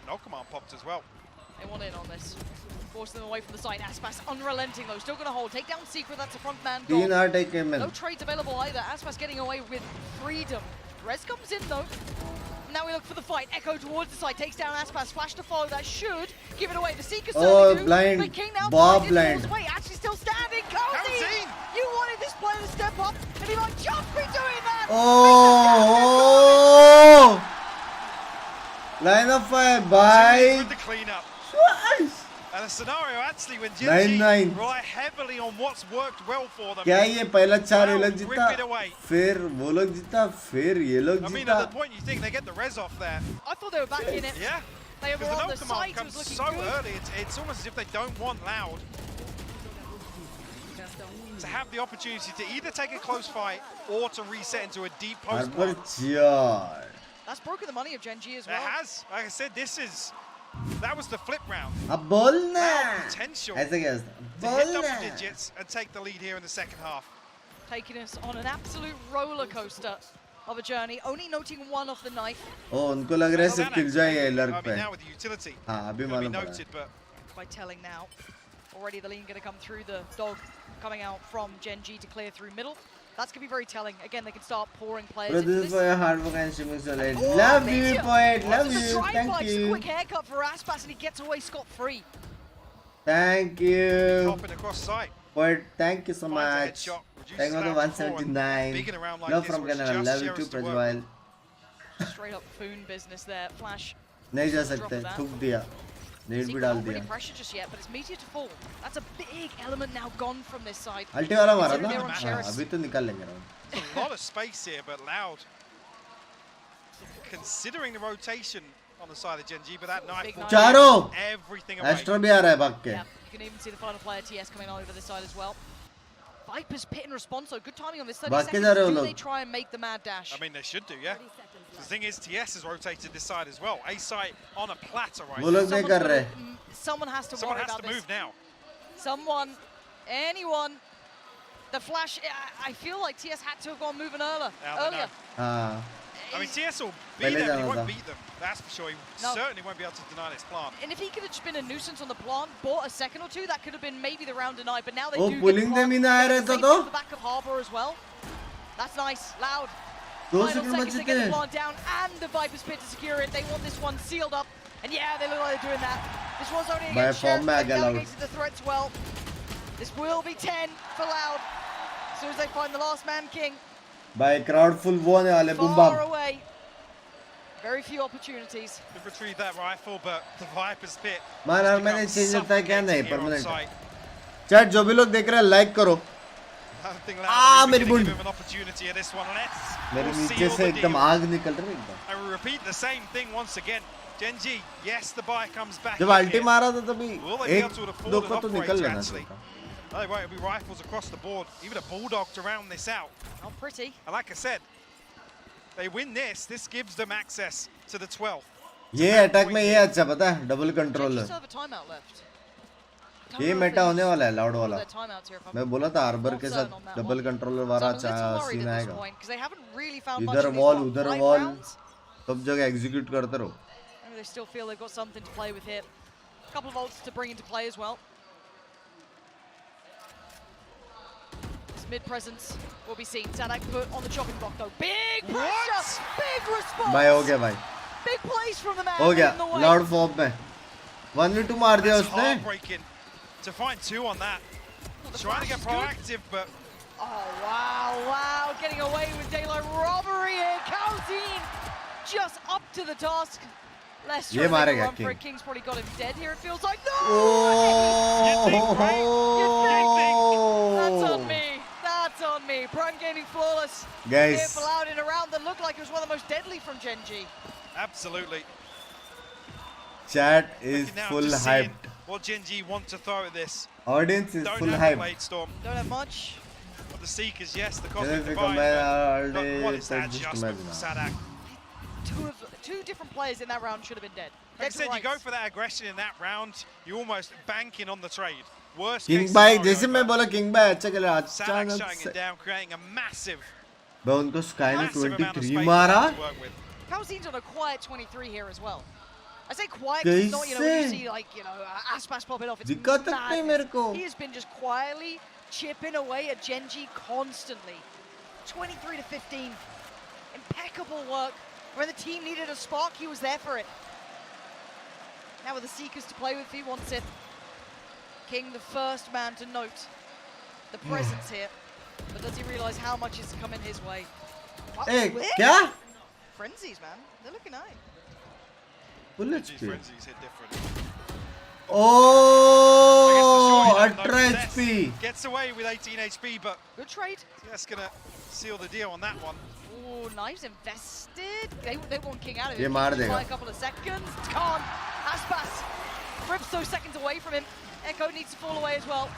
S13: No command popped as well.
S9: They want in on this. Forcing them away from the site. Aspas unrelenting though. Still going to hold. Take down secret. That's a front man gone. No trades available either. Aspas getting away with freedom. Res comes in though. Now we look for the fight. Echo towards the side. Takes down Aspas. Flash to follow. That should give it away. The Seeker certainly do.
S1: Blind.
S9: But King now
S1: Bob blind.
S9: Wait, actually still standing. Cozy! You wanted this player to step up, and he might just be doing that.
S1: Oh! Line of fire by.
S13: With the cleanup.
S1: Twice.
S13: And a scenario actually when Gen.G rely heavily on what's worked well for them.
S1: क्या ये पहला 4 ये लोग जीता फिर वो लोग जीता फिर ये लोग जीता.
S13: I mean, at the point you think they get the res off there.
S9: I thought they were back in it.
S13: Yeah.
S9: They were on the side. It
S13: Comes
S9: was looking
S13: so
S9: good.
S13: early. It's almost as if they don't want Loud to have the opportunity to either take a close fight or to reset into a deep post.
S9: That's broken the money of Gen.G as well.
S13: It has. Like I said, that was the flip round.
S1: अब बोलना.
S13: Potential
S1: ऐसे क्या
S13: to hit double digits and take the lead here in the second half.
S9: Taking us on an absolute roller coaster of a journey. Only noting 1 off the knife.
S1: Oh, उनको लग रहा है सिर्फ kill जाएगा lurk पे.
S13: Now with the utility.
S1: हाँ अभी मालूम पड़ा.
S13: Noted, but
S9: by telling now. Already the lean going to come through the dog coming out from Gen.G to clear through middle. That's going to be very telling. Again, they can start pouring players into
S1: this. For your hard work and streaming so late. Love you, poet. Love you. Thank you.
S9: Quick haircut for Aspas and he gets away scot-free.
S1: Thank you.
S13: Hopping across site.
S1: Poet, thank you so much. Thank you for the 179. Love from Canada. Love you too, Prajwal.
S9: Straight up Foon business there. Flash.
S1: नहीं जा सकते. थूक दिया. Need भी डाल दिया.
S9: Pressure just yet, but it's Meteor to fall. That's a big element now gone from this side.
S1: अल्टी वाला मारा ना. अभी तो निकाल लेंगे ना.
S13: A lot of space here, but Loud considering the rotation on the side of Gen.G, but that knife will
S1: चारों.
S13: Everything away.
S1: Astro भी आ रहा है भाग के.
S9: Yeah, you can even see the final player TS coming on over this side as well. Viper's pit in response, so good timing on this 30 seconds. Do they try and make the mad dash?
S13: I mean, they should do, yeah. The thing is, TS has rotated this side as well. A site on a platter right now.
S9: Someone has to worry about this.
S13: Move now.
S9: Someone, anyone. The flash, I feel like TS had to have gone moving earlier.
S13: I mean, TS will be there, but he won't beat them. That's for sure. He certainly won't be able to deny this plant.
S9: And if he could have just been a nuisance on the plant, bought a second or two, that could have been maybe the round denied. But now they do
S1: pulling them in
S9: the back of Harbor as well. That's nice. Loud. Final seconds to get the plant down and the Viper's pit to secure it. They want this one sealed up. And yeah, they look like they're doing that. This was only against Sheriff, but delegated the threats well. This will be 10 for Loud. As soon as they find the last man king.
S1: By crowd full one wale boom bam.
S9: Far away. Very few opportunities.
S13: They've retrieved that rifle, but the Viper's pit.
S1: Man, मैंने change होता है क्या नहीं permanent. Chat जो भी लोग देख रहे हैं लाइक करो. मेरी बुंड. मेरे नीचे से एकदम आग निकल रही है एकदम.
S13: I will repeat the same thing once again. Gen.G, yes, the buy comes back.
S1: जब अल्टी मारा था तभी एक दो को तो निकल लेना चाहिए.
S13: No, they won't. It'll be rifles across the board. Even a bulldog to round this out.
S9: Not pretty.
S13: And like I said, they win this. This gives them access to the 12th.
S1: ये attack में ये अच्छा पता है double controller. ये Meta होने वाला है लाउड वाला. मैं बोला था हार्बर के साथ डबल कंट्रोलर वाला सीन आएगा. इधर वॉल उधर वॉल सब जगह एग्जीक्यूट करते रहो.
S9: They still feel they've got something to play with here. A couple of ults to bring into play as well. mid presence will be seen. Sadak put on the chopping block though. Big pressure, big response.
S1: भाई हो गया भाई.
S9: Big plays from the man.
S1: हो गया. Loud form में. 1v2 मार दिया उसने.
S13: Heartbreaking to find 2 on that. Trying to get proactive, but
S9: oh wow, getting away with daylight robbery here. Kalzine just up to the task. Less trying to make a run for it. King's probably got him dead here. It feels like no.
S1: Oh,
S9: that's on me. That's on me. Prime Gaming flawless.
S1: Guys,
S9: here for Loud in a round that looked like it was one of the most deadly from Gen.G.
S13: Absolutely.
S1: Chat is full hyped.
S13: What Gen.G want to throw at this?
S1: Audience is full hyped.
S13: Storm.
S9: Don't have much.
S13: But the Seekers, yes, the Cosmic Divide. But what is that adjustment from Sadak?
S9: Two different players in that round should have been dead.
S13: Like I said, you go for that aggression in that round, you're almost banking on the trade. Worst
S1: King
S13: case
S1: भाई
S13: scenario,
S1: जैसे मैं बोला King भाई अच्छा खेला
S13: Sadak
S1: अचानक
S13: shutting
S1: से
S13: it down, creating a massive
S1: उनको Sky ने
S13: amount of
S1: 23
S13: space
S1: मारा.
S13: to work with.
S9: Kalzine's on a quiet 23 here as well. I say quiet because it's not, you know, when you see like, you know, Aspas popping off, it's madness. He has been just quietly chipping away at Gen.G constantly. 23 to 15. Impeccable work. When the team needed a spark, he was there for it. Now with the Seekers to play with, he wants it. King, the first man to note the presence here. But does he realize how much is coming his way?
S1: Hey, क्या?
S9: Frenzies, man. They're looking nice.
S1: Bullets
S13: Frenzies hit different.
S1: Oh, ultra HP.
S13: Gets away with 18 HP, but
S9: good trade.
S13: That's gonna seal the deal on that one.
S9: Oh, knives invested. They want King out of
S1: ये
S9: it.
S1: मार देगा.
S9: By a couple of seconds. It's gone. Aspas rips those seconds away from him. Echo needs to fall away as well.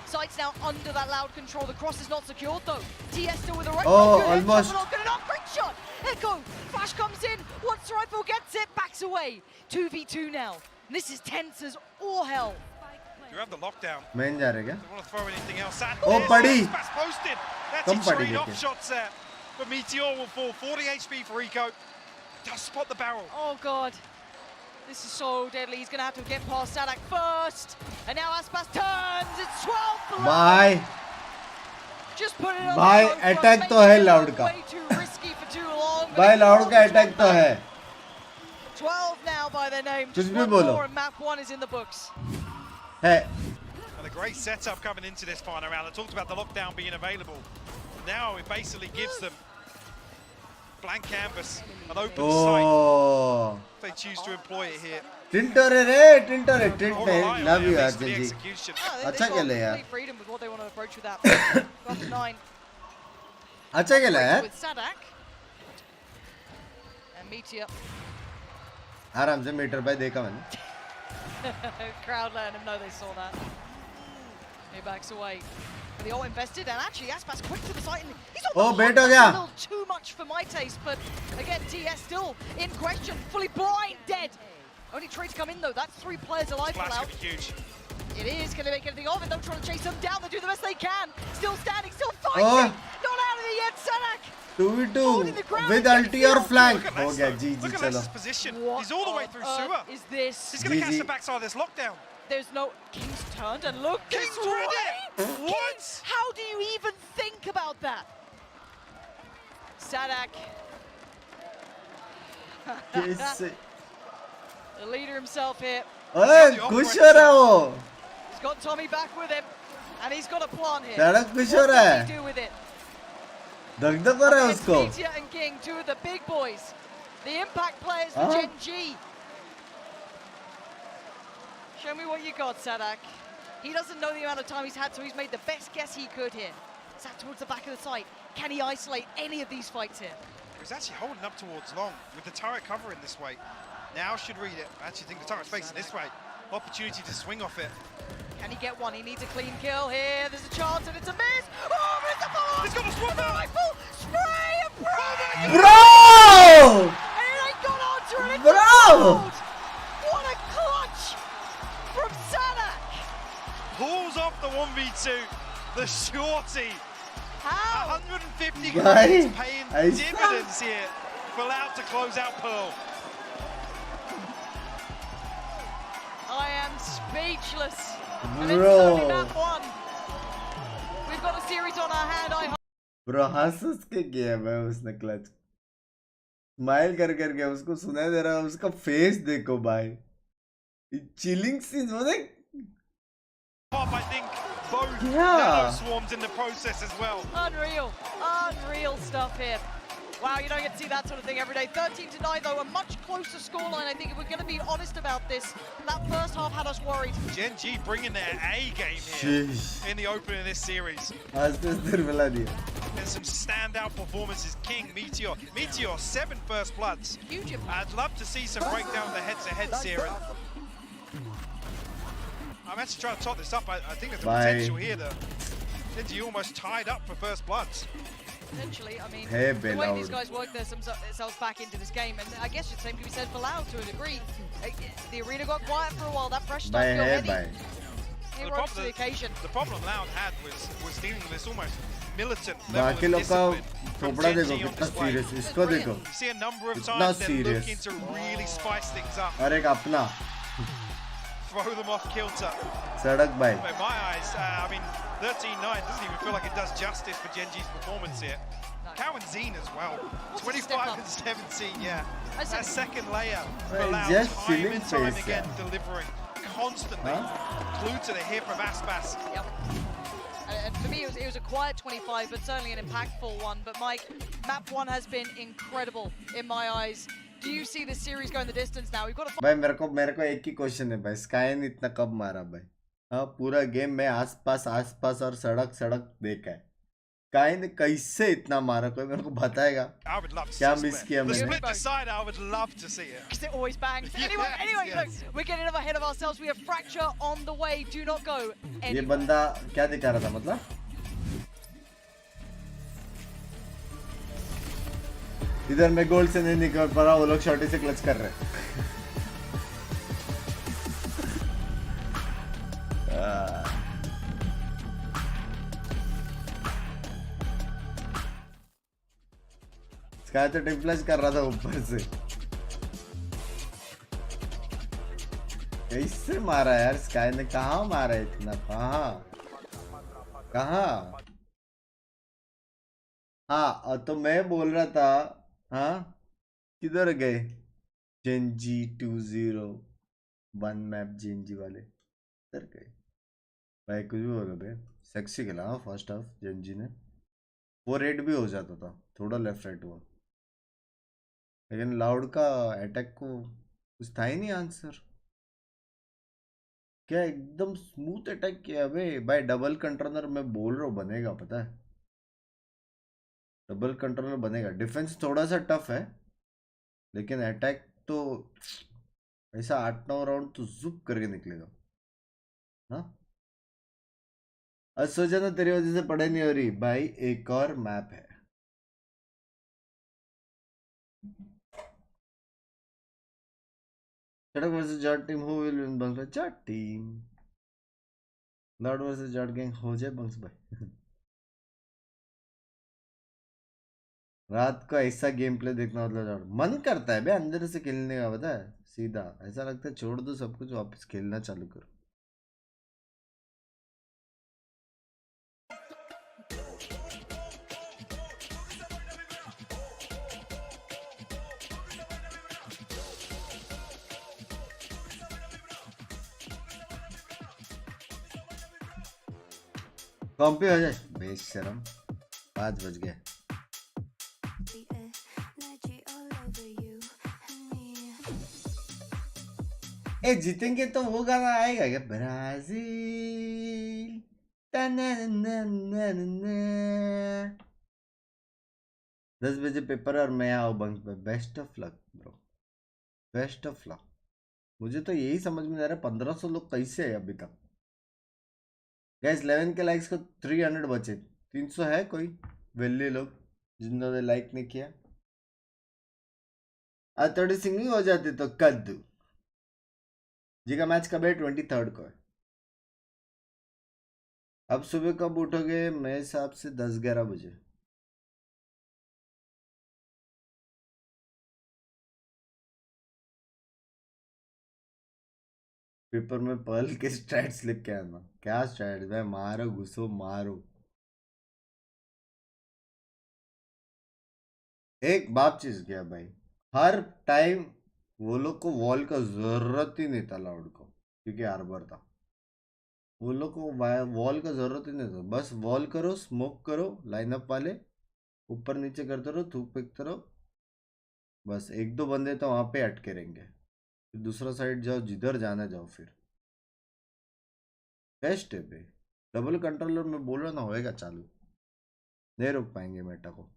S9: Sights now under that Loud control. The cross is not secured though. TS still with the right.
S1: Oh, almost.
S9: Not good enough. Great shot. Echo. Flash comes in. Once the rifle gets it, backs away. 2v2 now. And this is tense as all hell.
S13: You have the lockdown.
S1: Main जा रहे क्या?
S13: Don't want to throw anything else at
S1: Oh, पड़ी.
S13: Aspas posted. That's
S1: come
S13: it.
S1: पड़ी
S13: Straight off
S1: लेकिन.
S13: shots there. But Meteor will fall. 40 HP for Eco. Does spot the barrel.
S9: Oh god. This is so deadly. He's going to have to get past Sadak first. And now Aspas turns. It's 12 below.
S1: Bye.
S9: Just put it on
S1: Bye.
S9: the
S1: Attack तो है Loud का.
S9: Way too risky for too long.
S1: Bye Loud का attack तो है.
S9: 12 now by their name.
S1: कुछ
S9: Just
S1: भी
S9: one
S1: बोलो.
S9: more and map 1 is in the books.
S1: है.
S13: And a great setup coming into this final round. I talked about the lockdown being available. Now it basically gives them blank canvas, an open sight. If they choose to employ it here.
S1: Tintore रे, Tintore, Tinte. Love you यार जी. अच्छा खेला यार.
S9: Complete freedom with what they want to approach with that. Got to 9.
S1: अच्छा खेला यार.
S9: With Sadak and Meteor.
S1: आराम से मीटर भाई देखा मैंने.
S9: Crowd letting him know they saw that. He backs away. The all invested, and actually Aspas quick to the site, and he's on
S1: Oh,
S9: the
S1: bait ho
S9: hunt.
S1: gaya.
S9: A little too much for my taste, but again TS still in question, fully blind, dead. Only trade to come in though. That's 3 players alive for
S13: Splash
S9: Loud.
S13: gonna be huge.
S9: It is going to make anything of it. They're trying to chase them down. They do the best they can. Still standing, still fighting.
S1: Oh.
S9: Not out of it yet, Sadak.
S1: 2v2 with ulti or flank. हो गया GG
S13: Look at
S1: चलो.
S13: Les's position. He's all the way through sewer.
S9: Is this?
S13: He's going to catch
S1: GG.
S13: the backside of this lockdown.
S9: There's no... King's turned and look.
S13: King's ready.
S9: What? How do you even think about that? Sadak.
S1: कैसे?
S9: The leader himself here.
S1: ओए खुश हो रहा हो.
S9: He's got Tommy back with him. And he's got a plan here.
S1: Sadak खुश हो
S9: What
S1: रहा
S9: does
S1: है.
S9: he do with it?
S1: धक धक हो रहा है
S9: It's
S1: उसको.
S9: Meteor and King, 2 of the big boys. The impact players for
S1: Huh?
S9: Gen.G. Show me what you got, Sadak. He doesn't know the amount of time he's had, so he's made the best guess he could here. Sat towards the back of the site. Can he isolate any of these fights here?
S13: He's actually holding up towards long with the turret covering this way. Now should read it. I actually think the turret's facing this way. Opportunity to swing off it.
S9: Can he get one? He needs a clean kill here. There's a chance and it's a miss. Oh, but it's a follow-up.
S13: He's got a swap out.
S9: Rifle, spray and pray.
S1: Bro!
S9: And it ain't got onto it. It's
S1: Bro!
S9: what a clutch from Sadak.
S13: Pulls off the 1v2. The shorty.
S9: How?
S13: 150
S1: Bhai,
S13: credits paying
S1: aisa?
S13: dividends here for Loud to close out Pearl.
S9: I am speechless. And it's
S1: Bro.
S9: only map 1. We've got a series on our hand. I
S1: bro हंस के किया भाई उसने clutch smile कर करके उसको सुनाई दे रहा है उसका फेस देखो भाई चिलिंग सीन वो देख
S13: Pop, I think both nano swarms in the process as well.
S9: Unreal stuff here. Wow, you don't get to see that sort of thing every day. 13-9 though, a much closer scoreline. I think if we're going to be honest about this, that first half had us worried.
S13: Gen.G bringing their A game here in the opening of this series. There's some standout performances. King, Meteor, 7 first bloods.
S9: Huge impact.
S13: I'd love to see some breakdown of the heads-to-heads here. I'm actually trying to top this up. I think there's a potential here that Gen.G almost tied up for first bloods.
S9: Potentially, I mean, the way these guys work themselves back into this game, and I guess the same can be said for Loud to a degree. The arena got quiet for a while. That pressure started to go heavy. He rose to the occasion.
S13: The problem Loud had was dealing with this almost militant level of discipline from Gen.G on display. You see a number of times they're looking to really spice things up. Throw them off kilter.
S1: Sadak bhai.
S13: In my eyes, I mean, 13-9 doesn't even feel like it does justice for Gen.G's performance here. Cow and Zine as well. 25 and 17, yeah. That second layer for Loud, time and time again, delivering constantly. Glued to the hip of Aspas.
S9: Yep. And for me, it was a quiet 25, but certainly an impactful one. But Mike, map 1 has been incredible in my eyes. Do you see this series going the distance now? We've got to.
S1: भाई मेरे को एक ही question है भाई sky ने इतना कब मारा भाई हाँ पूरा गेम में आसपास और सड़क देखा है स्काई ने कैसे इतना मारा कोई मेरे को बताएगा क्या मिस किया मैंने
S13: split decide, I would love to see it.
S9: Because it always bangs. Anyway, look, we're getting ahead of ourselves. We have Fracture on the way. Do not go anywhere.
S1: ये बंदा क्या दिखा रहा था मतलब इधर मैं गोल से नहीं निकल पा रहा वो लोग शॉर्टी से क्लच कर रहे स्काई तो टीम फ्लैश कर रहा था ऊपर से कैसे मारा यार स्काई ने कहाँ मारा इतना कहाँ हाँ तो मैं बोल रहा था हाँ किधर गए Gen.G 201 मैप Gen.G वाले किधर गए भाई कुछ भी बोलो बे सेक्सी खेला फर्स्ट हाफ Gen.G ने 4-8 भी हो जाता था थोड़ा लेफ्ट राइट हुआ लेकिन लाउड का अटैक को कुछ था ही नहीं आंसर क्या एकदम स्मूथ अटैक किया भाई डबल कंट्रोलर मैं बोल रहा हूँ बनेगा पता है डबल कंट्रोलर बनेगा डिफेंस थोड़ा सा टफ है लेकिन अटैक तो ऐसा 8-9 राउंड तो जुप करके निकलेगा हाँ आज सोचा ना तेरी वजह से पढ़ाई नहीं हो रही भाई एक और मैप है सड़क versus Jat team who will win bunks Jat team loud versus Jat gang हो जाए बंक्स भाई रात को ऐसा गेम प्ले देखना मतलब मन करता है बे अंदर से खेलने का पता है सीधा ऐसा लगता है छोड़ दो सब कुछ वापस खेलना चालू करो कॉम्पी हो जाए बेशरम 5 बज गए ए जीतेंगे तो वो गाना आएगा क्या ब्राजील 10 बजे पेपर और मैं आओ बंक पे best of luck bro best of luck मुझे तो यही समझ में आ रहा है 1500 लोग कैसे है अभी तक गाइस 11 के लाइक्स को 300 बचे 300 है कोई वेल्ले लोग जिन्होंने लाइक नहीं किया आज थोड़ी सिंगिंग हो जाती तो कद्दू जी का मैच कब है 23rd को है अब सुबह कब उठोगे मेरे हिसाब से 10-11 बजे पेपर में पर्ल के स्ट्रैट्स लिख के आना क्या स्ट्रैट्स भाई मारो घुसो मारो एक बात चीज क्या भाई, हर टाइम वो लोग को वॉल का जरूरत ही नहीं था लाउड को, क्योंकि आर्बर था। वो लोग को वॉल का जरूरत ही नहीं था, बस वॉल करो, स्मोक करो, लाइनअप वाले ऊपर नीचे करते रहो, थूक फेंकते रहो, बस एक दो बंदे तो वहां पे अटके रहेंगे, फिर दूसरा साइड जाओ, जिधर जाना जाओ। फिर बेस्ट है भाई, डबल कंट्रोलर में बोल रहा ना होएगा चालू, नहीं रोक पाएंगे मेटा को।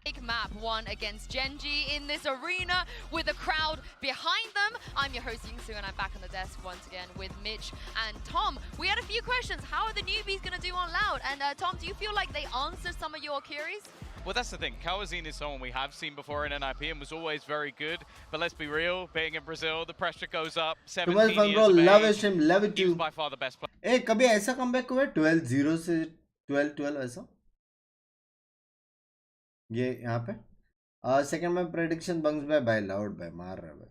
S12: Big map one against Gen.G in this arena with the crowd behind them. I'm your host Yingsu and I'm back on the desk once again with Mitch and Tom. We had a few questions. How are the newbies going to do on Loud? And Tom, do you feel like they answered some of your queries?
S11: Well, that's the thing. Kawazine is someone we have seen before in NIP and was always very good. But let's be real, being in Brazil, the pressure goes up. 17 years
S1: bro,
S11: of
S1: love
S11: age.
S1: him, love it
S11: He
S1: you.
S11: was by far the best player.
S1: ए कभी ऐसा comeback हुआ 12-0 से 12-12 ऐसा ये यहाँ पे? Second में prediction बंग्स bye loud bye मार रहा है भाई।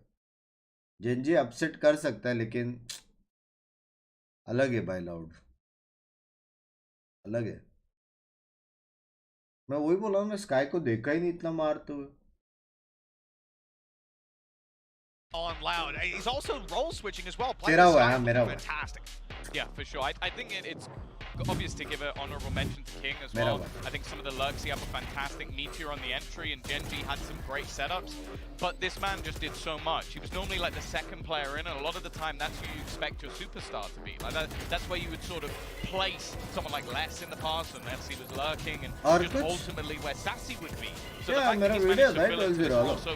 S1: जेनजी अपसेट कर सकता है लेकिन अलग है बाय लाउड, अलग है। मैं वही बोला, मैं स्काई को देखा ही नहीं इतना मारते हुए।
S2: On Loud. He's also role switching as well.
S1: तेरा हुआ है, मेरा हुआ।
S11: Fantastic. Yeah, for sure. I think it's obvious to give an honorable mention to King as well. I think some of the lurks, he had a fantastic meteor on the entry, and Gen.G had some great setups. But this man just did so much. He was normally like the second player in, and a lot of the time that's who you expect your superstar to be. Like that's where you would sort of place someone like Les in the past, and Les he was lurking, and just ultimately where Sassy would be. So the fact that he's managed to fill into this role so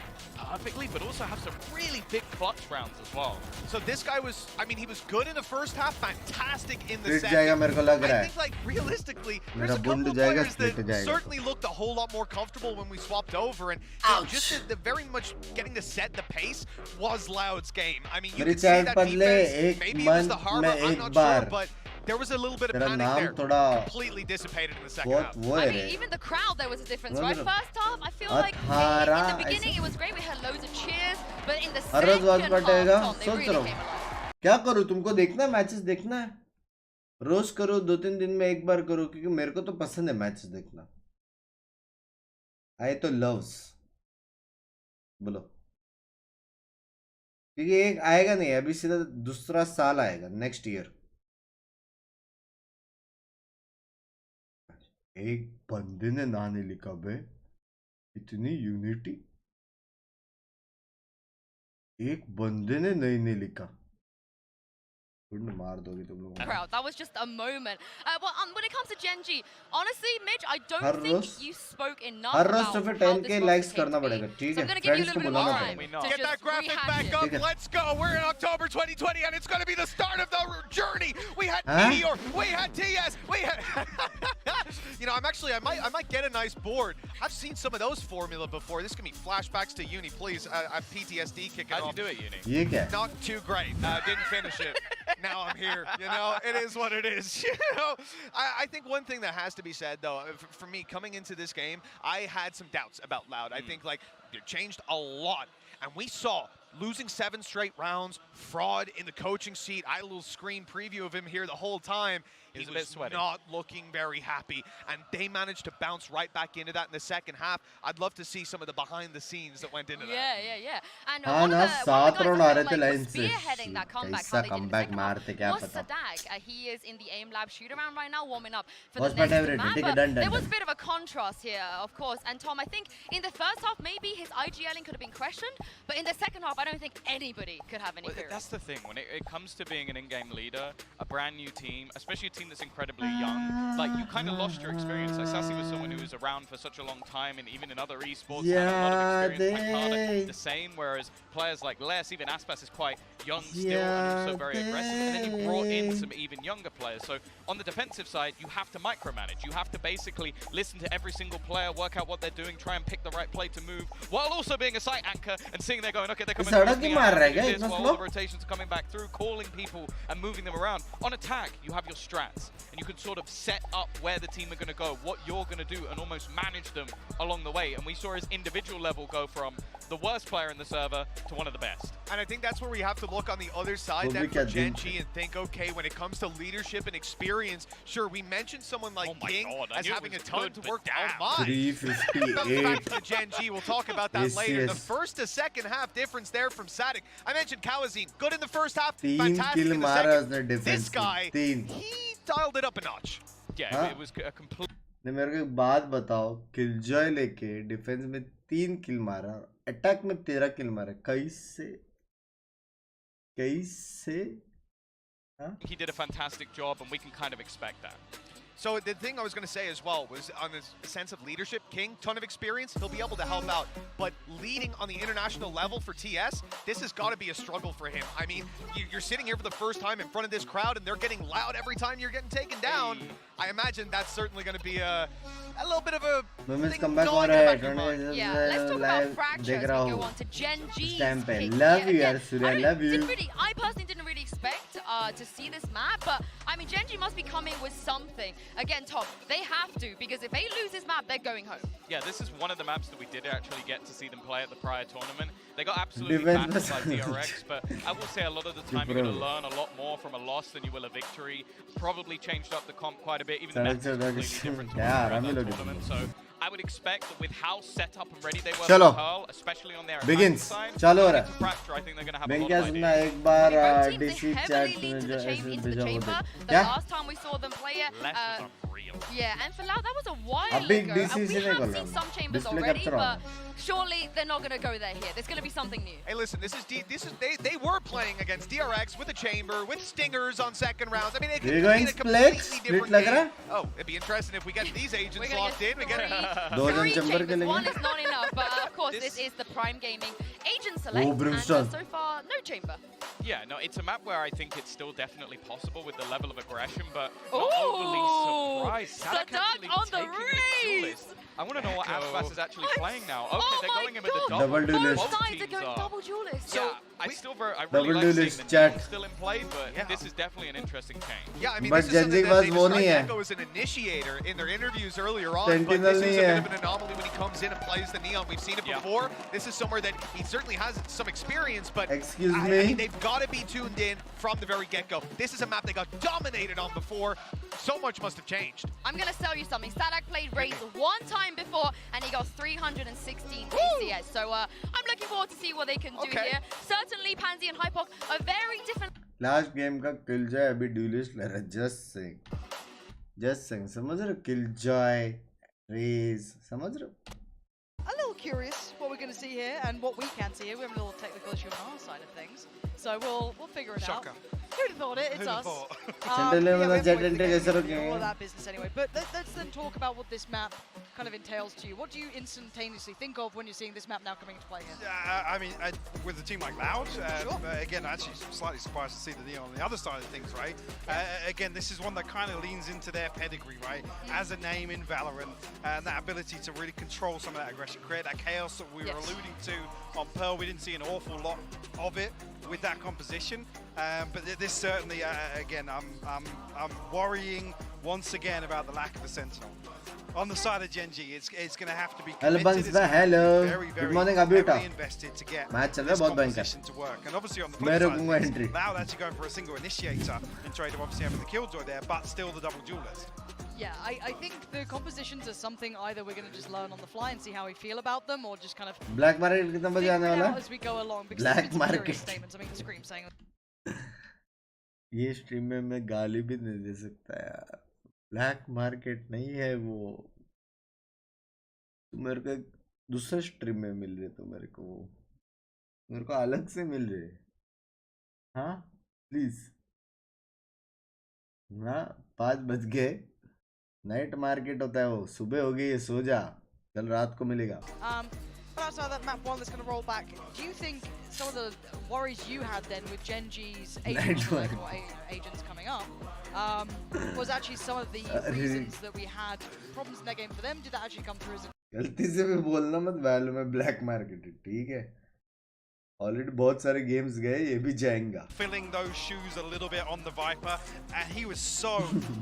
S11: perfectly, but also have some really big clutch rounds as well.
S2: So this guy was, I mean, he was good in the first half, fantastic in the
S1: Split जाएगा मेरे को लग रहा
S2: I
S1: है।
S2: think like realistically, there's
S1: मेरा
S2: a couple
S1: बुंड
S2: of
S1: जाएगा,
S2: players
S1: split
S2: that
S1: जाएगा।
S2: certainly looked a whole lot more comfortable when we swapped over, and just the very much getting to set the pace was Loud's game. I mean, you
S1: मेरी
S2: could see
S1: chat
S2: that
S1: पढ़ ले,
S2: defense,
S1: एक
S2: maybe it was the
S1: month
S2: harbor,
S1: में
S2: I'm
S1: एक
S2: not
S1: bar.
S2: sure, but there was a little bit of
S1: तेरा
S2: panic
S1: नाम
S2: there.
S1: थोड़ा
S2: Completely dissipated in the second
S1: बहुत
S2: half.
S1: वो है
S12: I
S1: रे।
S12: mean, even the crowd, there was a difference, right?
S1: समझ रहे हो?
S12: First half, I feel like in the beginning it was great, we had loads of cheers, but in the
S1: हर रोज
S12: second
S1: watch पटेगा,
S12: half, Tom, they
S1: सोच
S12: really
S1: रहा
S12: came
S1: हूँ
S12: alive.
S1: क्या करूँ, तुमको देखना है मैचेस, देखना है रोज करो, 2-3 दिन में एक बार करो, क्योंकि मेरे को तो पसंद है मैचेस देखना। आई तो लव्स बोलो, क्योंकि एक आएगा नहीं अभी, सीधा दूसरा साल आएगा नेक्स्ट ईयर। एक बंदे ने ना नहीं लिखा बे, इतनी यूनिटी एक बंदे ने नहीं लिखा। मार दोगे तुम लोग।
S12: Crowd. That was just a moment. Well, when it comes to Gen.G, honestly, Mitch, I don't
S1: her
S12: think
S1: rose
S12: you spoke enough
S1: her rose
S12: about
S1: तो फिर
S12: how
S1: 10K
S12: this
S1: likes
S12: roster came
S1: करना
S12: to be.
S1: पड़ेगा, ठीक
S12: So
S1: है?
S12: I'm going to give you a
S1: friends को
S12: little bit
S1: बुलाना
S12: more
S1: पड़ेगा।
S12: time to
S2: Get that
S12: just
S2: graphic
S12: rehash
S2: back
S12: it.
S2: up. Let's go. We're in October 2020, and it's going to be the start of the journey. We had
S1: Huh?
S2: Meteor. We had TS. We had. You know, I might get a nice board. I've seen some of those formula before. This can be flashbacks to uni, please. I have PTSD kicking off.
S11: How'd you do it, Uni?
S1: ये क्या है?
S2: Not too great. Didn't finish it. Now I'm here. You know, it is what it is. You know, I think one thing that has to be said, though, for me coming into this game, I had some doubts about Loud. I think like it changed a lot, and we saw losing 7 straight rounds, fraud in the coaching seat. I had a little screen preview of him here the whole time. He was not looking very happy, and they managed to bounce right back into that in the second half. I'd love to see some of the behind the scenes that went into that.
S12: Yeah. And
S1: हाँ
S12: one
S1: ना,
S12: of the
S1: 7
S12: guys
S1: round
S12: that
S1: आ रहे थे
S12: like,
S1: line
S12: was
S1: से,
S12: spearheading that comeback,
S1: कैसा
S12: how they did in the
S1: comeback
S12: second
S1: मारते
S12: half,
S1: क्या
S12: was
S1: पता।
S12: Sadag. He is in the AIM Lab shoot-around right now, warming up for
S1: What's
S12: the
S1: my
S12: next
S1: favorite?
S12: map.
S1: Take it,
S12: But
S1: done.
S12: there was a bit of a contrast here, of course. And Tom, I think in the first half, maybe his IGLing could have been questioned, but in the second half, I don't think anybody could have any queries.
S11: That's the thing, when it comes to being an in-game leader, a brand new team, especially a team that's incredibly young, like you kind of lost your experience. Like Sassy was someone who was around for such a long time, and even in other esports, had a lot of experience. Makada, the same, whereas players like Les, even Aspas is quite young still and also very aggressive, and then you brought in some even younger players. So on the defensive side, you have to micromanage. You have to basically listen to every single player, work out what they're doing, try and pick the right play to move, while also being a site anchor and seeing they're going, okay, they're coming
S1: सड़क ही मार रहा है क्या
S11: this,
S1: इतना
S11: while
S1: slow?
S11: all the rotations are coming back through, calling people and moving them around. On attack, you have your strats, and you can sort of set up where the team are going to go, what you're going to do and almost manage them along the way. And we saw his individual level go from the worst player in the server to one of the best.
S2: And I think that's where we have to look on the other side then for Gen.G and think, okay, when it comes to leadership and experience, sure, we mentioned someone like King as having a ton to work on.
S1: 358.
S2: Back to the Gen.G, we'll talk about that later. The first to second half difference there from Sadik. I mentioned Kawazine, good in the first half, fantastic in the second. This guy, he dialed it up a notch.
S11: Yeah, it was a complete...
S1: मेरे को एक बात बताओ, killjoy लेके defence में 3 किल मारा, attack में 13 किल मारा, कैसे?
S11: He did a fantastic job, and we can kind of expect that.
S2: So the thing I was going to say as well was on this sense of leadership, King, ton of experience, he'll be able to help out. But leading on the international level for TS, this has got to be a struggle for him. I mean, you're sitting here for the first time in front of this crowd and they're getting loud every time you're getting taken down. I imagine that's certainly going to be a little bit of a
S1: Women's comeback हो रहा है.
S12: Yeah, let's talk about Fracture as we go on to Gen.G's pick.
S1: Love you, yaar, Surya, love you.
S12: I personally didn't really expect to see this map, but I mean, Gen.G must be coming with something. Again, Tom, they have to, because if they lose this map, they're going home.
S11: Yeah, this is one of the maps that we did actually get to see them play at the prior tournament. They got absolutely battered by DRX, but I will say a lot of the time you're going to learn a lot more from a loss than you will a victory. Probably changed up the comp quite a bit, even the map is completely different to the tournament. So I would expect that with how set up and ready they were for Pearl, especially on their
S1: Begins.
S11: side,
S1: चलो रहा.
S11: Fracture, I think they're going to have a lot
S1: Binks
S11: of
S1: ना
S11: ideas.
S1: एक बार
S12: Both teams,
S1: DC
S12: they
S1: chat
S12: heavily lead to the chamber. The last time we saw them play it, yeah, and for Lau, that was a while ago. And we have seen some chambers already, but surely they're not going to go there here. There's going to be something new.
S2: Hey, listen, they were playing against DRX with a chamber, with stingers on second rounds. I mean, it could be a completely different game. Oh, it'd be interesting if we get these agents locked in. We get
S12: three chambers. One is not enough, but of course, this is the Prime Gaming agent select, and so far, no chamber.
S11: Yeah, no, it's a map where I think it's still definitely possible with the level of aggression, but not overly surprised.
S12: Sadak on the race!
S11: I want to know what Abbass is actually playing now. Okay, they're going in with a
S1: double duelist.
S12: Both sides are going double duelist.
S11: So I really like seeing the Neon still in play, but this is definitely an interesting change.
S2: Yeah, I mean, this is something that they described Echo as an initiator in their interviews earlier on, but this is a bit of an anomaly when he comes in and plays the Neon. We've seen it before. This is somewhere that he certainly has some experience, but I mean, they've got to be tuned in from the very get-go. This is a map they got dominated on before. So much must have changed.
S12: I'm going to tell you something. Sadak played Raze one time before, and he got 316 ACS. So I'm looking forward to see what they can do here. Certainly, Pansy and Hypok are very different.
S1: Last game का Killjoy अभी duelist ले रहा है. Just saying. समझ रहे हो? Killjoy, Raze, समझ रहे हो?
S9: A little curious what we're going to see here and what we can see here. We have a little technical issue on our side of things, so we'll figure it out. Who'd have thought it? It's us. All of that business anyway. But let's then talk about what this map kind of entails to you. What do you instantaneously think of when you're seeing this map now coming into play here?
S13: I mean, with a team like Loud, again, actually slightly surprised to see the Neon on the other side of things, right? Again, this is one that kind of leans into their pedigree, right? As a name in Valorant, and that ability to really control some of that aggression, create that chaos that we were alluding to on Pearl. We didn't see an awful lot of it with that composition, but this certainly, again, I'm worrying once again about the lack of a Sentinel. On the side of Gen.G, it's going to have to be committed.
S1: Hello. Good morning, Abita.
S13: Invested to get
S1: Match
S13: this composition to work. And obviously on the flip side, Loud actually going for a single initiator in trade of obviously having the Killjoy there, but still the double duelist.
S9: Yeah, I think the compositions are something either we're going to just learn on the fly and see how we feel about them, or just kind of
S1: Black Market कितना बजे आने वाला है?
S9: As we go along, because
S1: Black Market
S9: statements. I mean, Scream saying
S1: ये stream में मैं गाली भी नहीं दे सकता यार. Black Market नहीं है वो. मेरे को दूसरे स्ट्रीम में मिल रहे तो मेरे को अलग से मिल रहे. हाँ प्लीज. हाँ 5 बज गए. नाइट मार्केट होता है वो. सुबह हो गई है, सो जा. कल रात को मिलेगा.
S9: But outside that map one that's going to roll back, do you think some of the worries you had then with Gen.G's agents coming up was actually some of the reasons that we had problems in that game for them? Did that actually come through as a...
S1: गलती से भी बोलना मत. Value में black market है, ठीक है? Already बहुत सारे गेम्स गए, ये भी जाएगा.
S13: Filling those shoes a little bit on the Viper, and he was so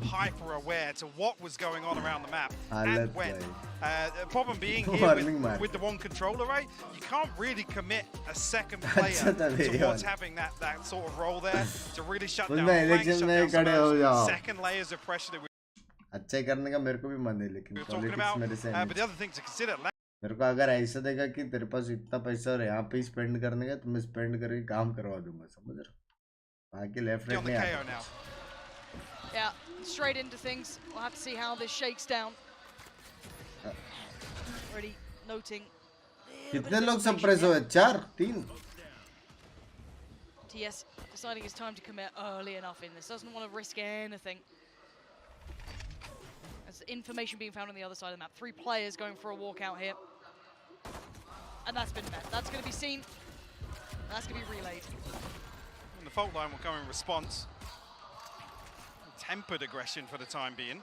S13: hyper aware to what was going on around the map and when. The problem being here with the one controller, right? You can't really commit a second player towards having that sort of role there to really shut down flanks, shut down second layers of pressure that we
S1: अच्छा करने का मेरे को भी मन है, लेकिन
S13: were talking about. But the other thing to consider.
S1: मेरे को अगर ऐसा देगा कि तेरे पास इतना पैसा और यहाँ पे स्पेंड करने का, तो मैं स्पेंड करके काम करवा दूंगा, समझ रहे हो? बाकी लेफ्ट राइट नहीं आता.
S9: Yeah, straight into things. We'll have to see how this shakes down. Already noting.
S1: कितने लोग सप्रेस हुए? 4 3.
S9: TS deciding it's time to commit early enough in this. Doesn't want to risk anything. There's information being found on the other side of the map. 3 players going for a walkout here. And that's been met. That's going to be seen. That's going to be relayed.
S13: And the fault line will come in response. Tempered aggression for the time being.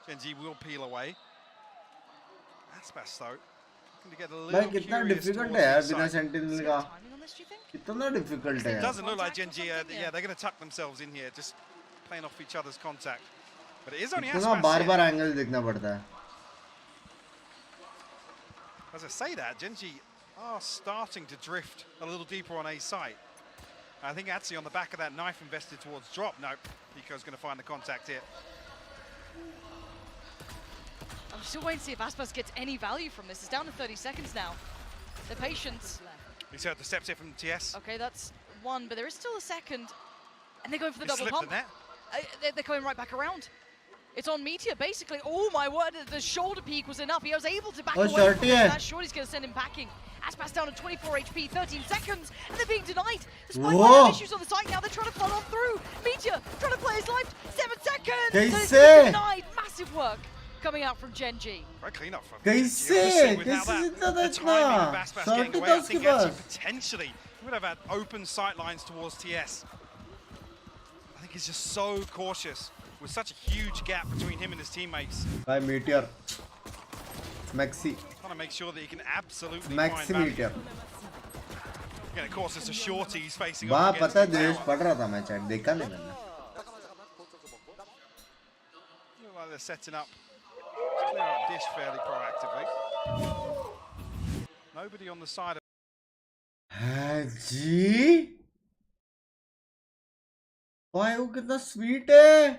S13: Gen.G will peel away. That's best though. Going to get a little curious
S1: difficult है यार बिना sentinel का. कितना difficult है.
S13: It doesn't look like Gen.G. Yeah, they're going to tuck themselves in here, just playing off each other's contact. But it is only
S1: कितना बार-बार angle देखना पड़ता है.
S13: As I say that, Gen.G are starting to drift a little deeper on A site. I think Atsi on the back of that knife invested towards drop. No, Pico's going to find the contact here.
S9: I'm still waiting to see if Aspas gets any value from this. It's down to 30 seconds now. The patience.
S13: He's heard the steps here from TS.
S9: Okay, that's 1, but there is still a second. And they're going for the double pump. They're coming right back around. It's on Meteor, basically. Oh my word, the shoulder peak was enough. He was able to back away from that. Shorty's going to send him packing. Aspas down to 24 HP, 13 seconds, and they're being denied. Despite have issues on the site now, they're trying to follow through. Meteor trying to play his life. 7 seconds. So it's denied. Massive work coming out from Gen.G.
S13: Right clean up from
S1: कैसे
S13: the timing of Aspas getting away, I think actually potentially would have had open sight lines towards TS. I think he's just so cautious with such a huge gap between him and his teammates.
S1: By Meteor. Maxi.
S13: Trying to make sure that he can absolutely
S1: Maxi
S13: find
S1: Meteor.
S13: Again, of course, it's a shorty he's facing
S1: वहाँ
S13: up against.
S1: पता देश पढ़ रहा था मैं chat देखा नहीं मैंने.
S13: Look like they're setting up. Clear up dish fairly proactively. Nobody on the side of.
S1: जी. वाह वो कितना sweet है.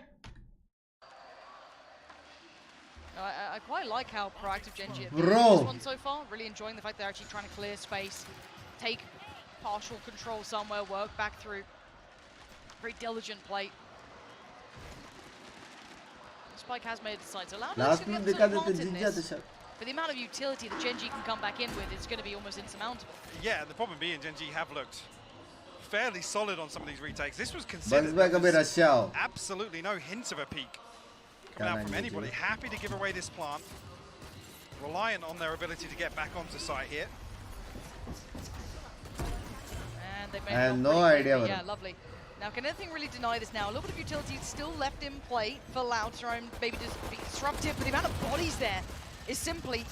S9: I quite like how proactive Gen.G have been
S1: Bro.
S9: in this one so far. Really enjoying the fact they're actually trying to clear space, take partial control somewhere, work back through. Very diligent play. Spike has made it decide to allow
S1: Last में दिखा देते जित जाते sir.
S9: But the amount of utility that Gen.G can come back in with is going to be almost insurmountable.
S13: Yeah, the problem being Gen.G have looked fairly solid on some of these retakes. This was considered absolutely no hint of a peak coming out from anybody. Happy to give away this plant. Reliant on their ability to get back onto site here.
S9: And they made
S1: I have no idea.
S9: Yeah, lovely. Now, can anything really deny this now? A little bit of utility still left in play for Loud to try and maybe just be disruptive, but the amount of bodies there is simply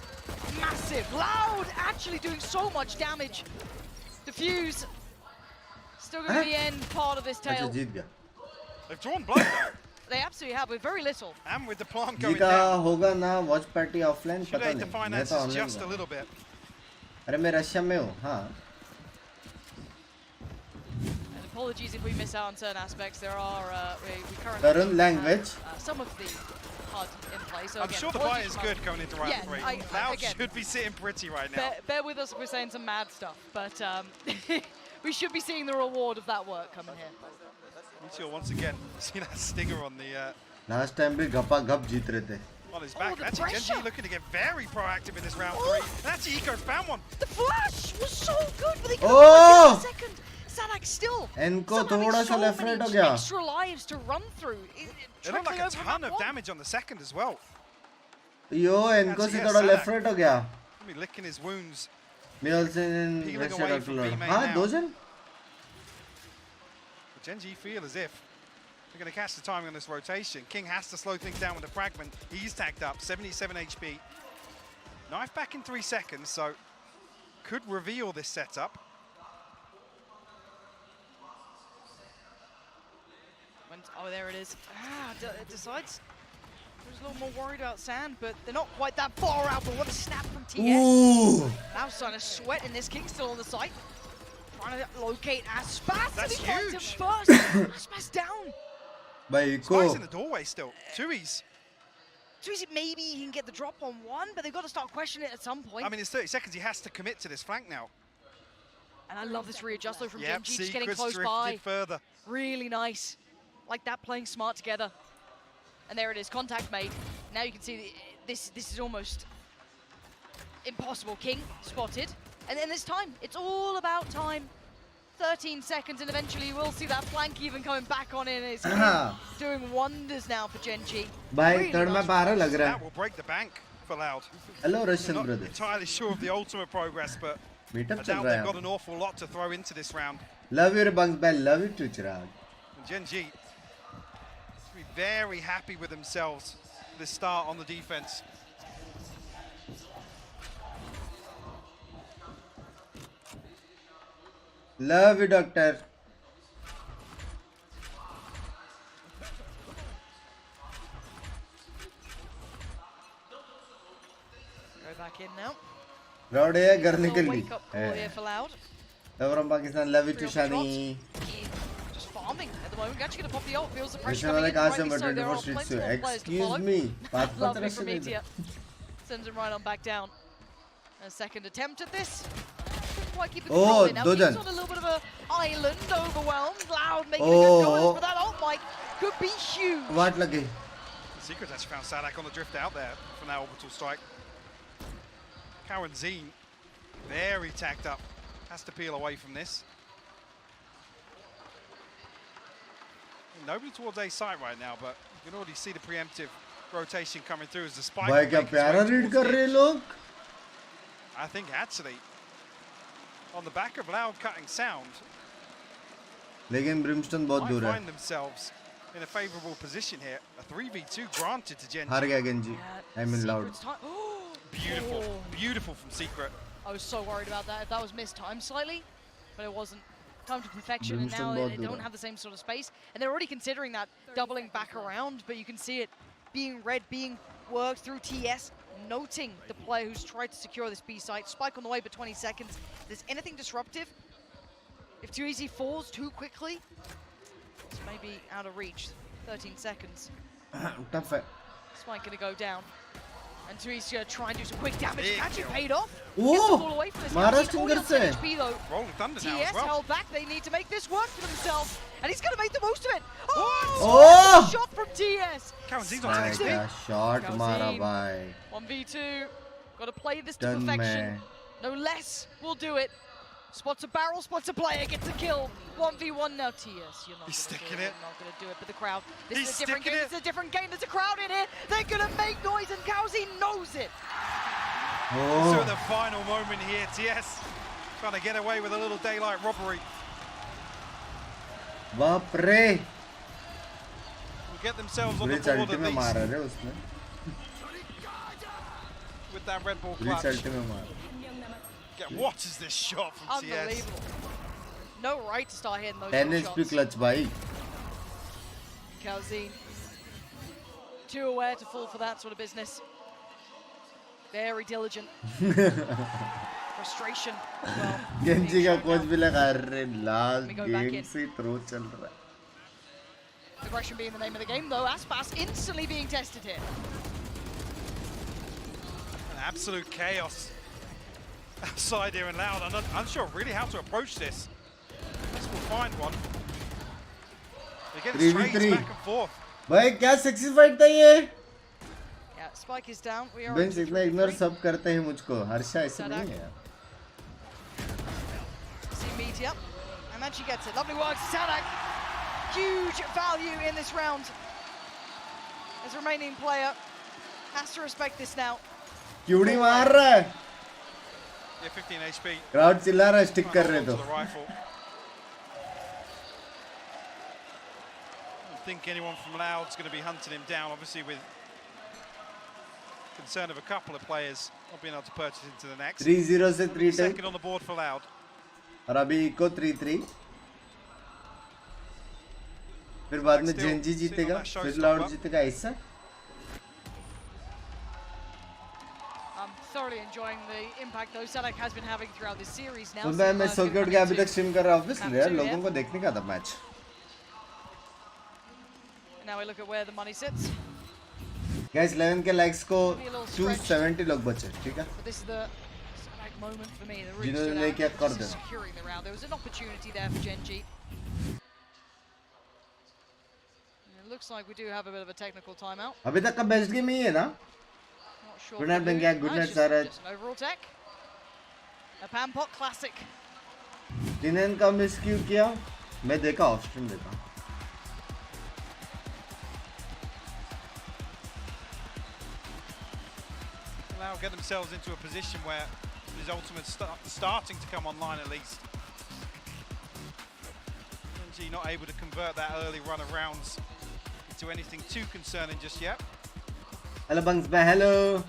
S9: massive. Loud actually doing so much damage. Diffuse. Still going to be the end part of this tail.
S13: They've drawn blood though.
S9: They absolutely have, with very little.
S13: And with the plant going down.
S1: होगा ना watch party offline
S13: Should
S1: पता
S13: aid the
S1: नहीं.
S13: finances just a little bit.
S1: अरे मैं Russia में हूँ हाँ.
S9: And apologies if we miss out on certain aspects. There are we
S1: currently
S9: language. Some of the HUD in play. So
S13: I'm
S9: again,
S13: sure the buy is good going into round 3. Loud
S9: again,
S13: should be sitting pretty right now.
S9: Bear with us if we're saying some mad stuff, but we should be seeing the reward of that work coming here.
S13: Mithul once again, see that stinger on the.
S1: Last time भी गपा गप जीत रहे थे.
S13: On his back. Actually, Gen.G looking to get very proactive in this round 3. Actually, Eco found one.
S9: The flash was so good, but they couldn't work in a second. Sadak still.
S1: इनको थोड़ा सा left right हो गया.
S9: Extra lives to run through.
S13: It looked like a ton of damage on the second as well.
S1: यो इनको से थोड़ा left right हो गया.
S13: Licking his wounds.
S1: Middleton
S13: peeling away from B main
S1: हाँ
S13: now.
S1: दो जन.
S13: Gen.G feel as if they're going to catch the timing on this rotation. King has to slow things down with the fragment. He's tagged up, 77 HP. Knife back in 3 seconds, so could reveal this setup.
S9: Oh, there it is. Decides. I was a little more worried about Sand, but they're not quite that far out. But what a snap from TS.
S1: Ooh.
S9: Now starting to sweat in this. King still on the site. Trying to locate Aspas.
S10: That's huge.
S9: First. Aspas down.
S10: Spike's in the doorway still. Tui's.
S9: Maybe he can get the drop on one, but they've got to start questioning it at some point.
S10: I mean, it's 30 seconds. He has to commit to this flank now.
S9: And I love this readjust though from Gen.G, just getting close by.
S10: Further.
S9: Really nice. Like that, playing smart together. And there it is, contact made. Now you can see this is almost impossible. King spotted. And then this time, it's all about time. 13 seconds, and eventually you will see that flank even coming back on in. It's doing wonders now for Gen.G.
S1: Bhai, third mein 12 lag raha
S10: That will break the bank for Loud.
S1: Hello, Russian
S10: I'm not
S1: brothers.
S10: entirely sure of the ultimate progress, but I
S1: Meetup
S10: doubt
S1: chal
S10: they've
S1: raha
S10: got
S1: hai.
S10: an awful lot to throw into this round.
S1: Love you, Bunks Bell. Love you too, Chirag.
S10: And Gen.G to be very happy with themselves for this start on the defense.
S1: Love you, Doctor.
S9: Go back in now.
S1: Round है घर निकल ली.
S9: Wake up call here for Loud.
S1: Love from Pakistan. Love you too, Shani.
S9: Just farming at the moment. Actually gonna pop the ult. Feels the pressure
S1: Mission
S9: coming in.
S1: वाले कहाँ से
S9: Rightly
S1: मैं
S9: so, there
S1: 24
S9: are
S1: streets
S9: plenty
S1: से.
S9: more players to follow.
S1: Excuse me. बात मत
S9: Lovely
S1: रख
S9: from
S1: से.
S9: EMEA. Sends him right on back down. A second attempt at this. Couldn't quite keep the control in. Now he's on a little bit of an island, overwhelmed. Loud making a good noise, but that ult mic could be huge.
S1: What लगे?
S10: Secret actually found Sadak on the drift out there from that orbital strike. Karen Zine, very tacked up. Has to peel away from this. Nobody towards A site right now, but you can already see the preemptive rotation coming through as the spike.
S1: भाई क्या प्यारा read कर रहे लोग.
S10: I think actually, on the back of Loud cutting sound,
S1: लेकिन Brimstone बहुत दूर है.
S10: find themselves in a favourable position here. A 3v2 granted to Gen.G.
S1: हार गया Gen.G. I mean Loud.
S10: Beautiful, beautiful from Secret.
S9: I was so worried about that. If that was mistimed slightly, but it wasn't. Time to perfection, and now they don't have the same sort of space. And they're already considering that doubling back around, but you can see it being read, being worked through TS, noting the player who's tried to secure this B site. Spike on the way, but 20 seconds. If there's anything disruptive, if Too Easy falls too quickly, it's maybe out of reach. 13 seconds.
S1: Tough है.
S9: Spike gonna go down. And Too Easy gonna try and do some quick damage. Actually paid off.
S1: Oh! Maharashtra से.
S10: Rolling Thunder now
S9: TS
S10: as well.
S9: held back. They need to make this work for themselves. And he's going to make the most of it.
S1: Oh!
S9: Shot from TS.
S10: Karanzin's
S1: on
S10: XP.
S1: क्या shot मारा भाई.
S9: 1v2. Got to play this to
S1: Done
S9: perfection.
S1: में.
S9: No less will do it. Spots a barrel, spots a player, gets a kill. 1v1 now, TS. You're not
S10: He's
S9: gonna
S10: sticking
S9: do
S10: it.
S9: You're not going to do it, but the crowd. This
S10: He's
S9: is a different
S10: sticking
S9: game.
S10: it.
S9: This is a different game. There's a crowd in here. They're going to make noise, and Cowsy knows it.
S10: So the final moment here, TS trying to get away with a little daylight robbery.
S1: बाप रे.
S10: Will get themselves on the
S1: Blitz
S10: board
S1: ulti
S10: at
S1: में मारा
S10: least
S1: रे उसने.
S10: with that Red Bull
S1: Blitz
S10: clutch.
S1: ulti में मारा.
S10: What is this shot from TS?
S9: Unbelievable. No right to start hitting those
S1: 10
S9: shots.
S1: HP clutch भाई.
S9: Calzine, too aware to fall for that sort of business. Very diligent. Frustration as well.
S1: Gen.G का coach भी लगा रहे. Last
S9: Let me go back
S1: game
S9: in.
S1: से throw चल रहा है.
S9: Aggression being the name of the game, though. Aspas instantly being tested here.
S10: An absolute chaos outside here and Loud. I'm not unsure really how to approach this. Guess we'll find one. They're getting strays
S1: 3v3.
S10: back and forth.
S1: भाई क्या sexy fight था ये?
S9: Yeah, Spike is down. We are
S1: Binks
S9: on
S1: इतना ignore सब करते हैं मुझको. हर्षा ऐसे नहीं है यार.
S9: See Meteor, and then she gets it. Lovely work, Sadak. Huge value in this round. As remaining player has to respect this now.
S1: क्यूड़ी मार रहा है.
S10: Yeah, 15 HP.
S1: Crowd चिल्ला रहा है stick कर रहे
S10: To
S1: तो.
S10: the rifle. I think anyone from Loud's going to be hunting him down, obviously with concern of a couple of players not being able to purchase into the next.
S1: 3-0 से 3-10.
S10: Second on the board for Loud.
S1: और अभी eco 3-3. फिर बाद में GEN.G जीतेगा, फिर Loud जीतेगा, ऐसा?
S9: I'm thoroughly enjoying the impact though Select has been having throughout this series now.
S1: तो मैं सो के उठ के अभी तक स्ट्रीम कर रहा हूँ ऑब्वियसली यार, लोगों को देखने का था match.
S9: Now we look at where the money sits.
S1: Guys 11 के likes को 270 लोग बचे, ठीक है?
S9: But this is the Select moment for me. The
S1: जिन्होंने नहीं किया कर दे.
S9: Securing the round. There was an opportunity there for GEN.G. It looks like we do have a bit of a technical timeout.
S1: अभी तक का best game ही है ना?
S9: Not sure.
S1: Good night Benga, good night Saraj.
S9: Just an overall tech. A Pampot classic.
S1: जिन्हें का miss क्यों किया? मैं देखा ऑफ स्ट्रीम देखा.
S13: Now get themselves into a position where his ultimate's starting to come online at least. GEN.G not able to convert that early run of rounds into anything too concerning just yet.
S1: Hello Binks bhai, hello.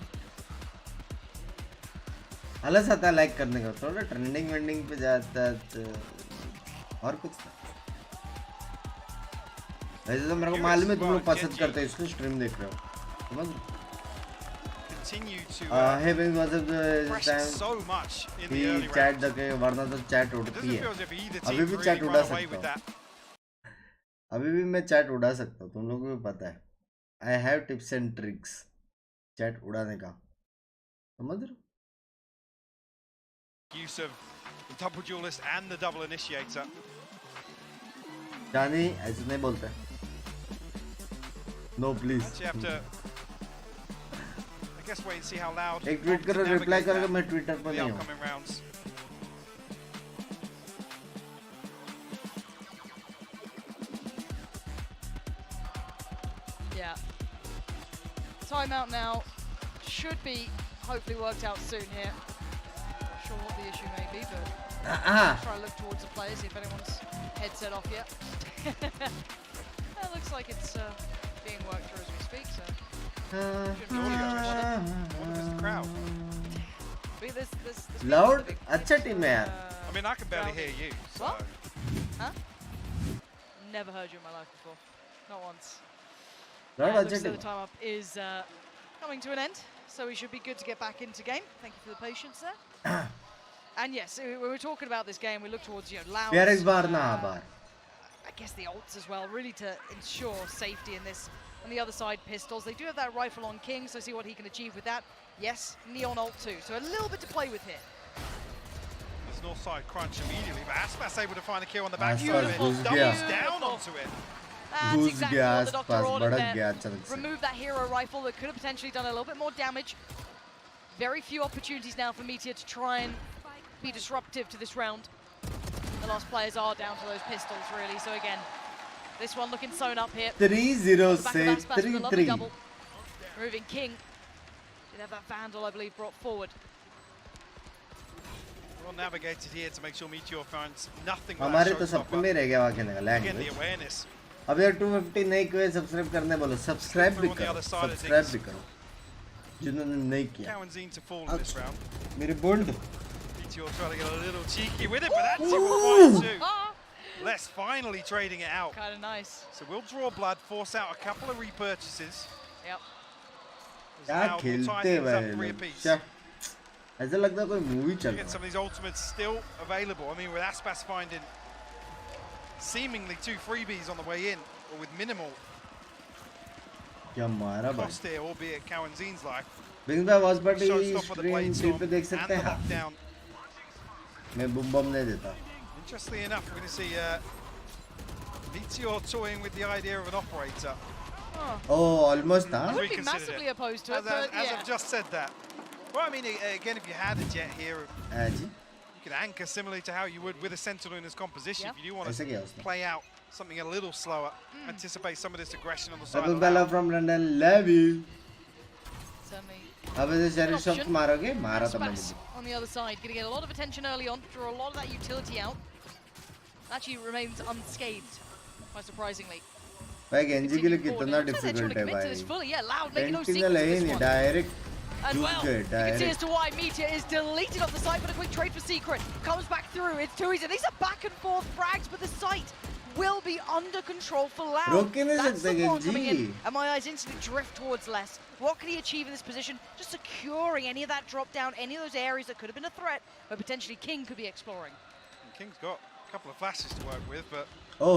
S1: आलस आता है like करने का, थोड़ा trending vending पे जाता है तो और कुछ नहीं. वैसे तो मेरे को मालूम है तुम लोग पसंद करते हो इसलिए स्ट्रीम देख रहे हो, समझ? Hey Binks, what's up this time? ही चैट दके वरना तो चैट उड़ती है. अभी भी चैट उड़ा सकता हूँ. अभी भी मैं चैट उड़ा सकता हूँ, तुम लोगों को भी पता है. I have tips and tricks chat उड़ाने का, समझ रहे हो?
S13: Use of the double duelist and the double initiator.
S1: जानी ऐसे नहीं बोलते. No please.
S13: Actually have to, I guess, wait and see how loud.
S1: एक ट्वीट करो, रिप्लाई करो, मैं ट्विटर पर नहीं हूँ.
S9: Yeah. Timeout now. Should be hopefully worked out soon here. Not sure what the issue may be, but try to look towards the players, see if anyone's headset off yet. It looks like it's being worked through as we speak, so.
S1: Loud? अच्छा team है यार.
S13: I mean, I can barely hear you. So.
S9: What? Huh? Never heard you in my life before. Not once. Looks like the time up is coming to an end, so we should be good to get back into game. Thank you for the patience there. And yes, we were talking about this game. We look towards Loud. I guess the ults as well, really to ensure safety in this. On the other side, pistols. They do have that rifle on King, so see what he can achieve with that. Yes, Neon ult too, so a little bit to play with here.
S13: There's north side crunch immediately, but Aspas able to find a kill on the back side of it. Doubles down onto it.
S9: That's exactly what the Doctor ordered there. Remove that hero rifle that could have potentially done a little bit more damage. Very few opportunities now for Meteor to try and be disruptive to this round. The last players are down to those pistols, really. So again, this one looking sewn up here.
S1: 3-0 save, 3-3.
S9: Removing King. Did have that Vandal, I believe, brought forward.
S13: Well navigated here to make sure Meteor finds nothing.
S1: हमारे तो सबके में रह गया वहाँ खेलने का Lang.
S13: Again, the awareness.
S1: अब यार 250 नहीं किए सब्सक्राइब करने बोलो, सब्सक्राइब भी करो, सब्सक्राइब भी करो जिन्होंने नहीं किया. मेरे bold.
S13: Meteor trying to get a little cheeky with it, but that's it. Les finally trading it out.
S9: Kind of nice.
S13: So we'll draw blood, force out a couple of repurchases.
S9: Yep.
S1: क्या खेलते भाई? ऐसा लगता है कोई movie चल रहा है.
S13: Some of these ultimates still available. I mean, with Aspas finding seemingly 2 freebies on the way in, or with minimal cost here, albeit Cowanzine's life.
S1: Binks bhai was but stream पे देख सकते हैं. मैं boom bomb नहीं देता.
S13: Interestingly enough, we're going to see Meteor toying with the idea of an operator.
S1: Oh, almost, huh?
S9: I would be massively opposed to it,
S13: as I've just said that. Well, I mean, again, if you had a jet here, you could anchor similarly to how you would with a Sentinel in this composition. If you do want to play out something a little slower, anticipate some of this aggression on the side.
S1: Bella from London, love you.
S9: On the other side, going to get a lot of attention early on, draw a lot of that utility out. Actually remains unscathed, quite surprisingly.
S1: भाई GEN.G के लिए कितना difficult है भाई. Sentinel है नहीं, direct.
S9: And well, you can see as to why Meteor is deleted off the site, but a quick trade for Secret. Comes back through, it's too easy. These are back and forth frags, but the site will be under control for Loud.
S1: रोक के नहीं
S9: That's
S1: सकते
S9: the one coming
S1: GENG.
S9: in, and my eyes instantly drift towards Les. What can he achieve in this position? Just securing any of that drop down, any of those areas that could have been a threat, where potentially King could be exploring.
S13: And King's got a couple of flashes to work with, but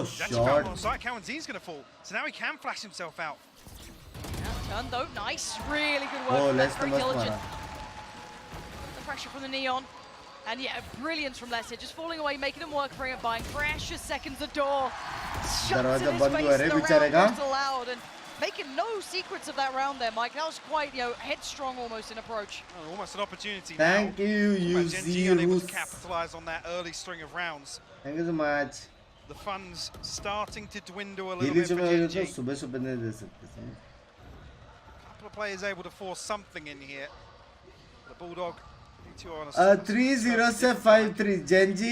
S1: shot.
S13: On site, Cowan's going to fall, so now he can flash himself out.
S9: Turn though, nice, really good work.
S1: Les
S9: Very
S1: तो मत
S9: diligent.
S1: मारा.
S9: The pressure from the Neon. And yeah, brilliance from Les here, just falling away, making him work for him, buying precious seconds the door. Shots in his face, the round goes allowed, and making no secrets of that round there, Mike. That was quite, headstrong almost in approach.
S13: Oh, almost an opportunity
S1: Thank
S13: now.
S1: you,
S13: Gen.G unable to capitalize on that early string of rounds.
S1: Thank you so much.
S13: The funds starting to dwindle a little bit for Gen.G. Couple of players able to force something in here. The Bulldog.
S1: 3-0 से 5-3 Gen.G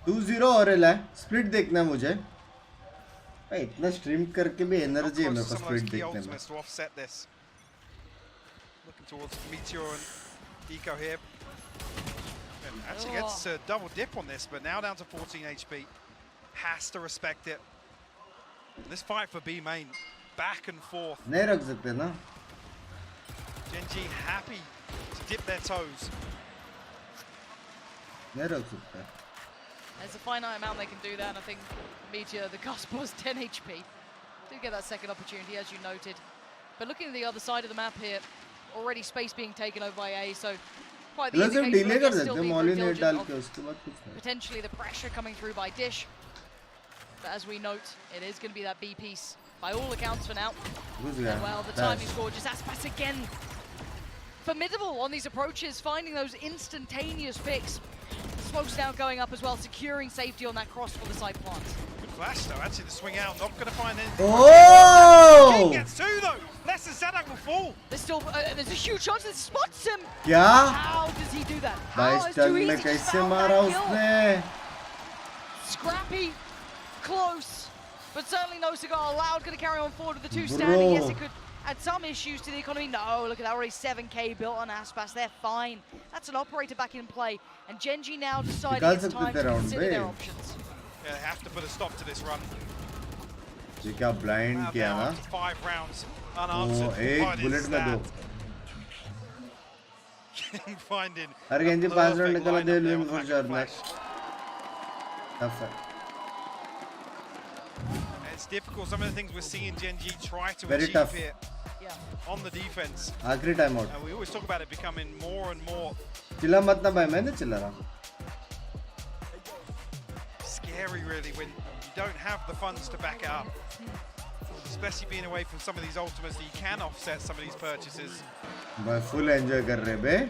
S1: 2-0 और है split देखना है मुझे भाई इतना stream करके भी एनर्जी है मेरे पास स्प्लिट देखने में
S13: looking towards Meteor and Eco here and actually gets a double dip on this, but now down to 14 HP, has to respect it. This fight for B main back and forth,
S1: नहीं रख सकते ना
S13: Gen.G happy to dip their toes.
S9: There's a finite amount they can do that, and I think Meteor, the cusp was 10 HP. Do get that second opportunity, as you noted. But looking at the other side of the map here, already space being taken over by A, so quite the indication still being very diligent of potentially the pressure coming through by Dish. But as we note, it is going to be that B piece, by all accounts for now. Well, the timing's gorgeous. Aspas again. Formidable on these approaches, finding those instantaneous picks. Smoke's now going up as well, securing safety on that cross for the side plant.
S13: Good flash though, actually the swing out, not going to find anything.
S1: Oh!
S13: King gets two though, less than Zadak will fall.
S9: There's still, there's a huge chance that spots him.
S1: क्या?
S9: How does he do that?
S1: बाईस ton में कैसे मारा उसने?
S9: Scrappy, close, but certainly no cigar allowed. Going to carry on forward with the two standing. Yes, it could add some issues to the economy. No, look at that, already 7k built on Aspas. They're fine. That's an operator back in play. And Gen.G now deciding it's time to consider their options.
S13: Yeah, they have to put a stop to this run.
S1: ये क्या blind किया ना?
S13: 5 rounds unanswered.
S1: एक bullet में दो.
S13: Finding
S1: हर Gen.G 5 round निकाला दे लेकिन for sure match. Tough.
S13: It's difficult. Some of the things we're seeing Gen.G try to
S1: Very
S13: achieve
S1: tough.
S13: here on the defense.
S1: आखिरी time out.
S13: And we always talk about it becoming more and more
S1: चिल्ला मत ना भाई, मैं नहीं चिल्ला रहा.
S13: scary really when you don't have the funds to back it up. Especially being away from some of these ultimates that you can offset some of these purchases.
S1: भाई full enjoy कर रहे बे.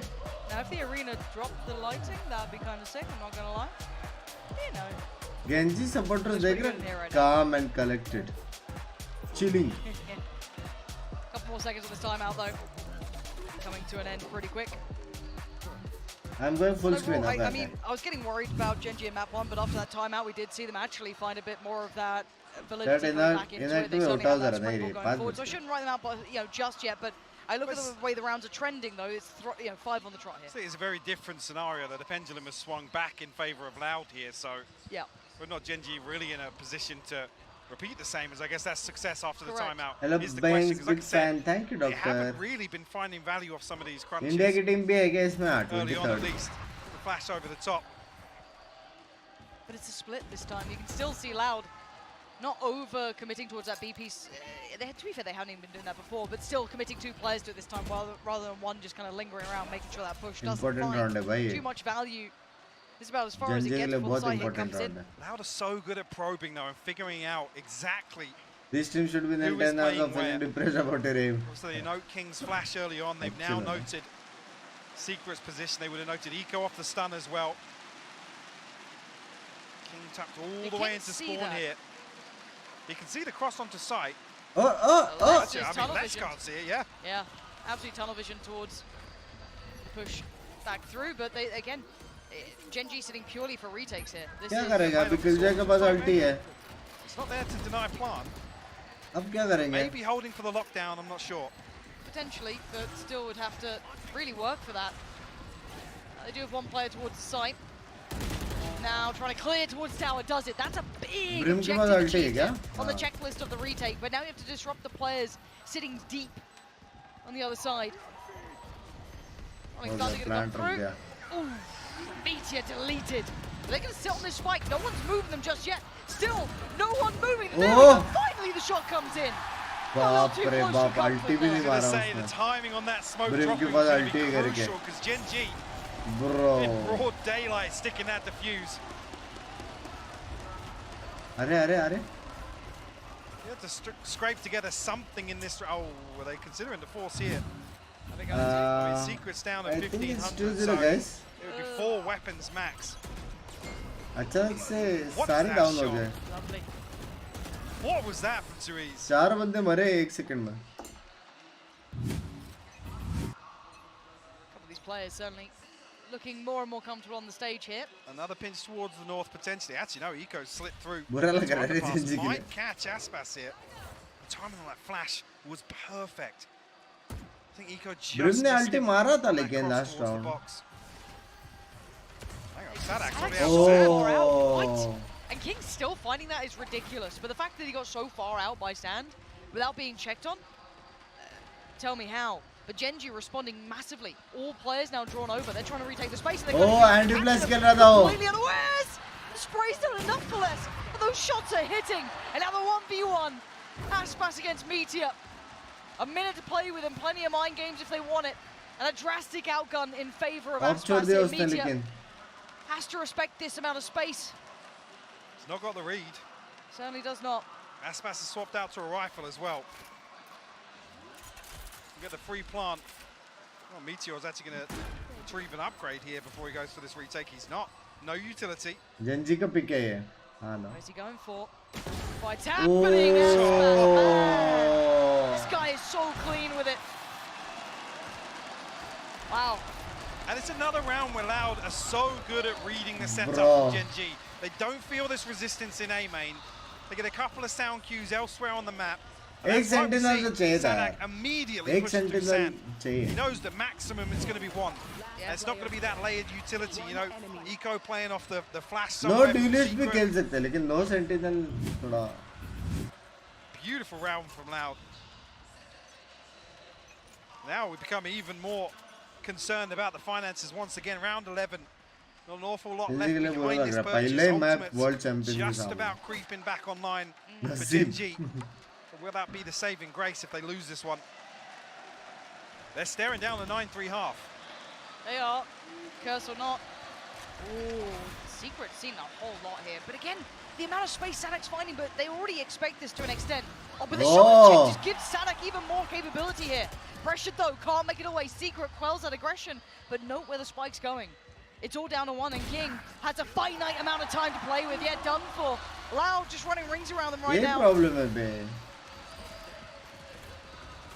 S9: Now if the arena dropped the lighting, that'd be kind of sick, I'm not gonna lie. You know.
S1: Gen.G supporters देख रहे calm and collected, chilling.
S9: Couple more seconds of this timeout though. Coming to an end pretty quick.
S1: I'm going full screen.
S9: I mean, I was getting worried about Gen.G and map 1, but after that timeout, we did see them actually find a bit more of that validity back into it. They certainly have that sprint ball going forward, so I shouldn't write them out, just yet. But I look at the way the rounds are trending, though. It's 5 on the trot here.
S13: It's a very different scenario that the pendulum has swung back in favor of Loud here. So
S9: yeah,
S13: we're not Gen.G really in a position to repeat the same, as I guess that's success after the timeout.
S1: Hello, Binks, big fan. Thank you, doctor.
S13: They haven't really been finding value off some of these crunches.
S1: India की team भी है क्या इसमें?
S13: Early on at least. The flash over the top.
S9: But it's a split this time. You can still see Loud not over committing towards that B piece. To be fair, they haven't even been doing that before, but still committing 2 players to it this time rather than one just kind of lingering around, making sure that push doesn't find too much value. This is about as far as it gets before the side hit comes in.
S13: Loud are so good at probing though and figuring out exactly.
S1: This team should be in 10 hours of feeling depressed about their aim.
S13: So they note King's flash early on. They've now noted Secret's position. They would have noted Eco off the stun as well. King tucked all the way into spawn here. He can see the cross onto site.
S9: Actually,
S13: I mean, Les can't see it, yeah.
S9: Yeah, absolutely tunnel vision towards the push back through, but they, again, Gen.G sitting purely for retakes here.
S1: क्या करेगा? Because के पास ulti है.
S13: It's not there to deny plan.
S1: अब क्या करेंगे?
S13: Maybe holding for the lockdown, I'm not sure.
S9: Potentially, but still would have to really work for that. They do have one player towards the site. Now trying to clear towards tower, does it? That's a big
S1: Brim के बाद
S9: objective
S1: ulti है
S9: achieved
S1: क्या?
S9: on the checklist of the retake, but now you have to disrupt the players sitting deep on the other side. I mean, Thunder gonna come through. Ooh, Meteor deleted. They're gonna sit on this spike. No one's moving them just yet. Still, no one moving. There we go. Finally, the shot comes in.
S1: बाप रे बाप अल्टी भी नहीं मारा उसने.
S13: The timing on that smoke
S1: Brim
S13: dropping
S21: के
S1: बाद
S13: was
S1: अल्टी
S13: going to be
S1: करके.
S13: crucial because Gen.G
S1: Bro.
S13: in broad daylight sticking that defuse.
S1: अरे.
S13: You have to scrape together something in this. Oh, were they considering the force here? I think Secret's down at
S1: I think it's
S13: 1500.
S1: 2-0 guys.
S13: It would be 4 weapons max.
S1: अचानक से सारे down हो गए.
S13: What was that from Therese?
S1: 4 बंदे मरे 1 second में.
S9: Couple of these players certainly looking more and more comfortable on the stage here.
S13: Another pinch towards the north potentially. Actually, no, Eco slipped through.
S1: बुरा लग रहा है GEN.G के लिए.
S13: Might catch Aspas here. The timing on that flash was perfect. I think Eco just
S1: Brim ने अल्टी मारा था लेकिन last round.
S9: Oh. And King's still finding that is ridiculous. But the fact that he got so far out by Sand without being checked on, tell me how. But Gen.G responding massively. All players now drawn over. They're trying to retake the space. And
S1: Andy Bless खेल रहा था वो.
S9: Completely unawares. The spray's done enough for less. But those shots are hitting. And now the 1v1. Aspas against Meteor. A minute to play with him. Plenty of mind games if they want it. And a drastic outgun in favor of Aspas here. Meteor has to respect this amount of space.
S13: He's not got the read.
S9: Certainly does not.
S13: Aspas has swapped out to a rifle as well. You get the free plant. Well, Meteor's actually going to retrieve an upgrade here before he goes for this retake. He's not. No utility.
S1: Gen.G का pick है ये. हाँ ना.
S9: Where's he going for? Fight's happening. This guy is so clean with it. Wow.
S13: And it's another round where Loud are so good at reading the setup from Gen.G. They don't feel this resistance in A main. They get a couple of sound cues elsewhere on the map.
S1: एक sentinel तो चाहिए था.
S13: Immediately
S1: एक sentinel चाहिए.
S13: He knows the maximum it's going to be one. And it's not going to be that layered utility, you know. Eco playing off the flash.
S1: No duelist भी खेल सकते हैं, लेकिन no sentinel थोड़ा.
S13: Beautiful round from Loud. Now we become even more concerned about the finances once again. Round 11. Not an awful lot left behind this purchase. Ultimate's just about creeping back online for Gen.G. But will that be the saving grace if they lose this one? They're staring down the 9-3 half.
S9: They are. Curse or not. Ooh, Secret's seen a whole lot here. But again, the amount of space Sadak's finding, but they already expect this to an extent. Oh, but the shot just gives Sadak even more capability here. Pressured though, can't make it away. Secret quells that aggression, but note where the spike's going. It's all down to one, and King has a finite amount of time to play with. Yeah, done for. Loud just running rings around them right now.
S1: ये problem है बे.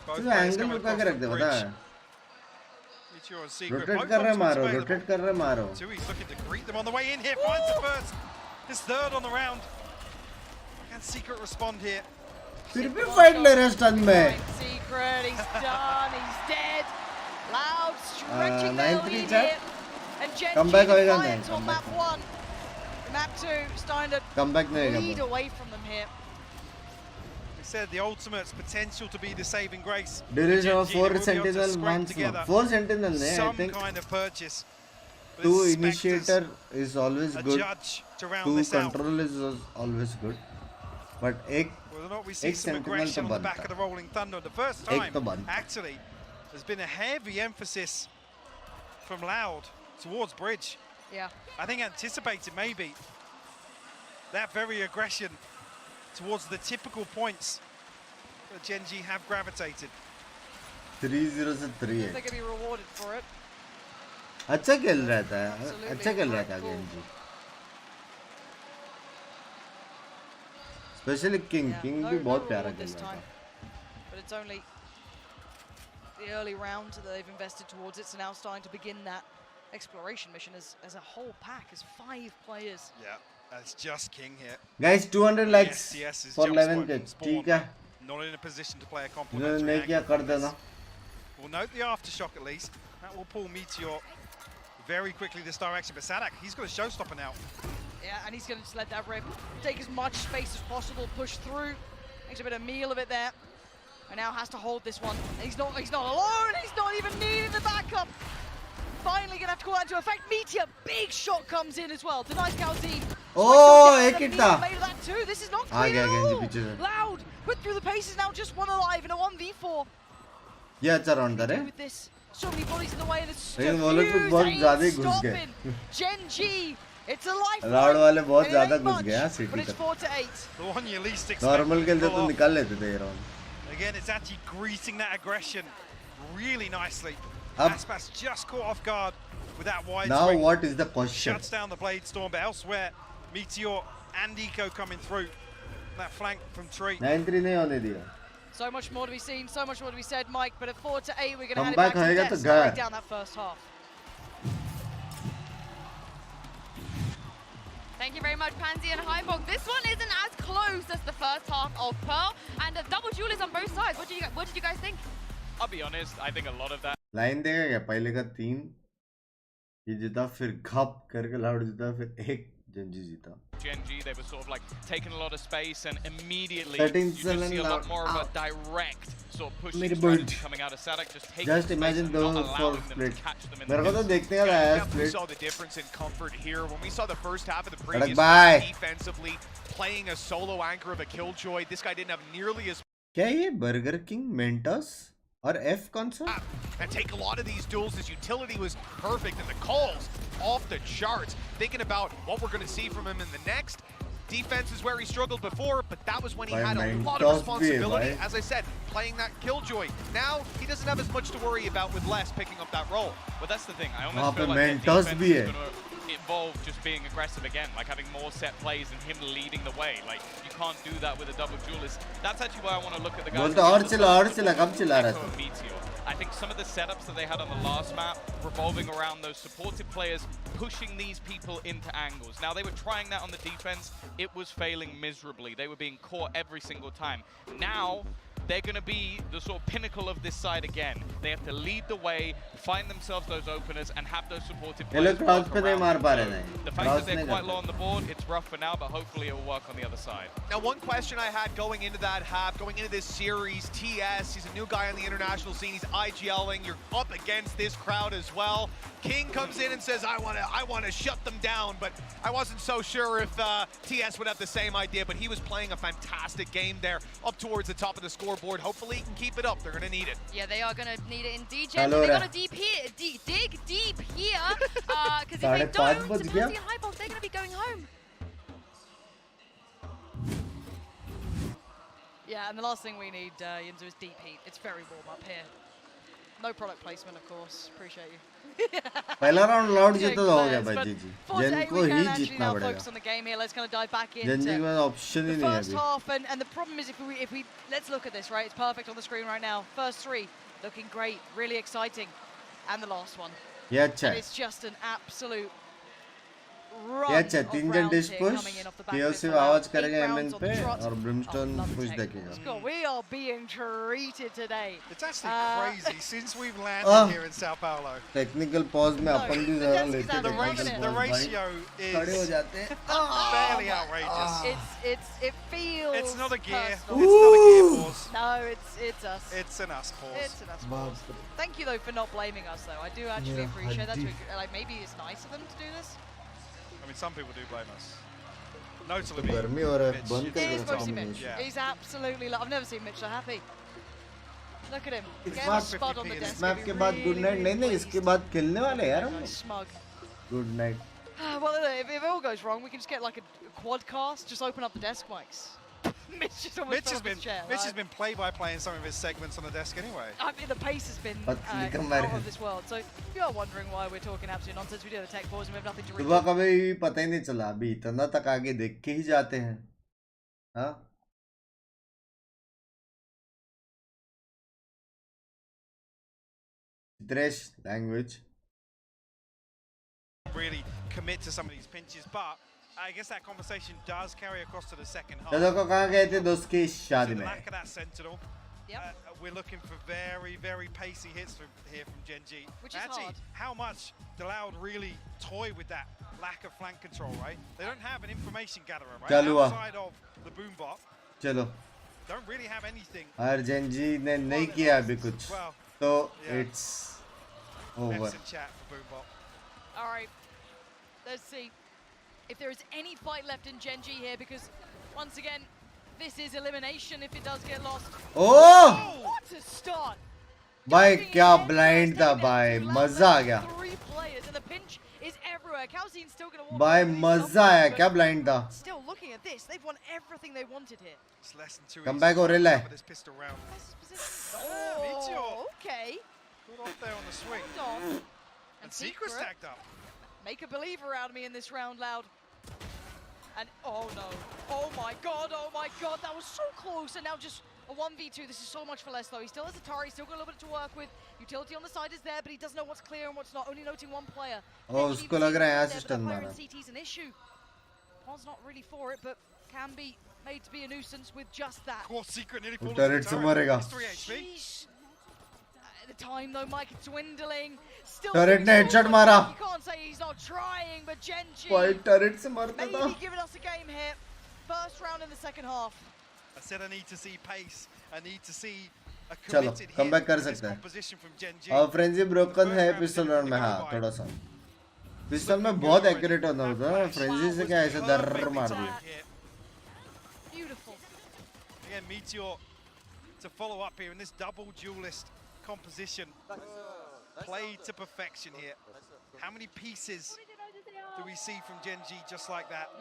S1: तो angle रुका के रख दे बता. Rotate कर रहे मारो, rotate कर रहे मारो.
S13: He's looking to greet them on the way in here. Finds the first. His third on the round. Can Secret respond here?
S1: फिर भी fight ले रहे stun में.
S9: Secret, he's done, he's dead. Loud stretching their lead here. And Gen.G defiant on map 1. Map 2 starting to lead away from them here.
S13: We said the ultimate's potential to be the saving grace.
S1: Duration of 4 sentinel months. 4 sentinel I think.
S13: Some kind of purchase.
S1: 2 initiator is always good. 2 control is always good. But एक
S13: sentinel to the back of the Rolling Thunder. The first time actually there's been a heavy emphasis from Loud towards Bridge.
S9: Yeah.
S13: I think anticipated maybe that very aggression towards the typical points that Gen.G have gravitated.
S1: 3-0 से 3-8.
S9: They're going to be rewarded for it.
S1: अच्छा खेल रहा था Gen.G. Especially King. King भी बहुत प्यारा खेल रहा था.
S9: But it's only the early round that they've invested towards it, so now starting to begin that exploration mission as a whole pack, as 5 players.
S13: Yeah, it's just King here.
S1: Guys, 200 likes for 11k. ठीक है.
S13: Not in a position to play a complimentary
S1: नहीं किया कर देना.
S13: We'll note the aftershock at least. That will pull Meteor very quickly this direction. But Sadak, he's got a showstopper now.
S9: Yeah, and he's going to just let that rip. Take as much space as possible, push through. Makes a bit of meal of it there. And now has to hold this one. He's not alone, he's not even needing the backup. Finally gonna have to call that into effect. Meteor, big shot comes in as well. Denies Calzine.
S1: Oh, एक hit था.
S9: Made of that too. This is not clean at all. Loud, put through the paces now, just one alive in a 1v4.
S1: ये अच्छा round था रे.
S9: With this, so many bodies in the way, and it's
S1: लेकिन वो लोग भी बहुत ज़्यादा ही घुस गए.
S9: Gen.G, it's a life.
S1: Round वाले बहुत ज़्यादा घुस गए हैं
S9: but it's
S1: city
S9: 4-8.
S13: The one you least expect.
S1: Normal खेलते तो निकाल लेते थे ये round.
S13: Again, it's actually greeting that aggression really nicely.
S1: Up.
S13: Aspas just caught off guard with that wide
S1: Now
S13: swing.
S1: what is the question?
S13: Shuts down the Blade Storm, but elsewhere, Meteor and Eco coming through. That flank from Tree.
S1: 9-3 नहीं होने दिया.
S9: So much more to be seen, so much more to be said, Mike. But at 4-8, we're going to
S1: Come
S9: hand it
S1: back
S9: back to
S1: होएगा तो
S9: Des
S1: घर.
S9: right down that first half.
S12: Thank you very much, Pansy and Hybog. This one isn't as close as the first half of Pearl, and a double duel is on both sides. What did you guys think?
S11: I'll be honest, I think a lot of that.
S1: Line देगा क्या पहले का 3 ये जीता फिर घप करके loud जीता फिर एक Gen.G जीता.
S11: Gen.G, they were sort of like taking a lot of space, and immediately
S1: Settings
S11: you just see a lot more of a direct sort of pushing strategy coming out of Sadak, just taking space
S1: imagine
S11: and not
S1: those
S11: allowing
S1: for
S11: them
S1: split.
S11: to catch them in
S1: मेरे को तो
S11: the
S1: देखने का आया
S2: Definitely
S1: split.
S2: saw the difference in comfort here when we saw the first half of the previous
S1: bye.
S2: match defensively playing a solo anchor of a Killjoy. This guy didn't have nearly as
S1: क्या ये Burger King Mentos और F कौन सा?
S2: and take a lot of these duels. His utility was perfect and the calls off the charts. Thinking about what we're going to see from him in the next. Defense is where he struggled before, but that was when he had a lot of responsibility. As I said, playing that Killjoy. Now he doesn't have as much to worry about with Les picking up that role.
S11: But that's the thing, I almost feel like their defense is going to involve just being aggressive again, like having more set plays and him leading the way. Like, you can't do that with a double duelist. That's actually why I want to look at the guys.
S1: कब चिल्ला रहा था?
S11: Meteor. I think some of the setups that they had on the last map, revolving around those supportive players, pushing these people into angles. Now, they were trying that on the defense. It was failing miserably. They were being caught every single time. Now, they're going to be the sort of pinnacle of this side again. They have to lead the way, find themselves those openers, and have those supportive players work around them. The fact that they're quite low on the board, it's rough for now, but hopefully it will work on the other side.
S2: Now, one question I had going into that half, going into this series, TS, he's a new guy on the international scene, he's IGLing, you're up against this crowd as well. King comes in and says, I want to shut them down, but I wasn't so sure if TS would have the same idea, but he was playing a fantastic game there, up towards the top of the scoreboard. Hopefully he can keep it up, they're going to need it.
S12: Yeah, they are going to need it in DJ. They got to dig deep here, because if they don't, Pansy and Hybog, they're going to be going home.
S9: Yeah, and the last thing we need, Yinzu, is deep heat. It's very warm up here. No product placement, of course. Appreciate you.
S1: पहला round loud जीता तो हो गया भाई जीजी. जेन को ही जीतना पड़ेगा.
S9: Focus on the game here. Let's kind of dive back into
S1: जेन के पास ऑप्शन ही
S9: the
S1: नहीं है
S9: first
S1: अभी.
S9: half, and the problem is if we let's look at this, right? It's perfect on the screen right now. First 3 looking great, really exciting, and the last one.
S1: ये अच्छा है.
S9: It's just an absolute
S1: ये अच्छा है. 3 जन dish push, KOC आवाज करेंगे MN पे और Brimstone पुश देखेगा.
S9: Scott, we are being treated today.
S13: It's actually crazy since we've landed here in São Paulo.
S1: Technical pause में अपन भी जरा लेते हैं.
S13: The ratio is
S1: खड़े हो जाते हैं.
S13: fairly outrageous.
S9: It feels.
S13: It's not a gear.
S9: Personal.
S13: It's not a gear pause.
S9: No, it's us.
S13: It's an us pause.
S9: It's an us pause. Thank you though for not blaming us though. I do actually appreciate that. Like maybe it's nice of them to do this.
S13: I mean, some people do blame us. Notably,
S1: गर्मी हो रहा है. बंद
S9: It is
S1: कर
S9: mostly
S1: दो.
S9: Mitch. He's absolutely. I've never seen Mitch so happy. Look at him.
S1: इस
S9: Getting a spot on the desk.
S1: Map के बाद गुड नाइट नहीं इसके बाद खेलने वाले यार हम.
S9: Smug.
S1: Good night.
S9: Well, if it all goes wrong, we can just get like a quad cast. Just open up the desk mics. Mitch
S13: has been play-by-play in some of his segments on the desk anyway.
S9: I mean, the pace has been out of this world. So if you are wondering why we're talking absolute nonsense, we do have a tech pause and we have nothing to read.
S1: सुबह कभी पता ही नहीं चला. अभी इतना तक आगे देख के ही जाते हैं. हाँ. Dress language.
S13: Really commit to some of these pinches, but I guess that conversation does carry across to the second half.
S1: देखो कहाँ गए थे दोस्त की शादी
S13: The
S1: में.
S13: lack of that sentinel, we're looking for very, very pacey hits here from Gen.G.
S9: Which is
S13: actually,
S9: hard.
S13: how much Loud really toy with that lack of flank control, right? They don't have an information gatherer, right? Outside of the boom bot.
S1: चलो.
S13: Don't really have anything.
S1: और Gen.G ने नहीं किया अभी कुछ. So it's over.
S13: Chat for boom bot.
S9: All right. Let's see if there is any fight left in Gen.G here, because once again, this is elimination if it does get lost.
S1: Oh!
S9: What a start!
S1: भाई क्या blind था भाई, मजा आ गया.
S9: 3 players and the pinch is everywhere. Calcine's still gonna walk.
S1: भाई मजा आया, क्या blind था.
S9: Still looking at this, they've won everything they wanted here.
S13: It's less than 2
S1: Come back हो रहा है.
S13: this pistol round.
S9: Oh, okay.
S13: Good off there on the swing.
S9: Hold on.
S13: And Secret's tagged up.
S9: Make a believer out of me in this round, Loud. And oh no. Oh my god, that was so close. And now just a 1v2. This is so much for less though. He still has Atari, still got a little bit to work with. Utility on the side is there, but he doesn't know what's clear and what's not. Only noting one player.
S1: Oh, उसको लग रहा है assistant
S9: मारा.
S1: मारा.
S9: CT's an issue. Paul's not really for it, but can be made to be a nuisance with just that.
S13: Of course, Secret nearly falls
S1: turret से मरेगा.
S13: 3 HP.
S9: At the time though, Mike, it's dwindling. Still
S1: Turret ने headshot मारा.
S9: You can't say he's not trying, but Gen.G
S1: भाई turret से मारता था.
S9: maybe giving us a game here. First round in the second half.
S13: I said I need to see pace. I need to see a
S1: चलो
S13: committed
S1: come back कर
S13: hit
S1: सकते हैं.
S13: composition from Gen.G.
S1: और frenzy broken है pistol round में, हाँ थोड़ा सा. पिस्टल में बहुत एक्यूरेट होता है. फ्रेंजी से क्या ऐसे दर्र मार दिया.
S9: Beautiful.
S13: Again, Meteor to follow up here in this double duelist composition. Played to perfection here. How many pieces do we see from Gen.G just like that?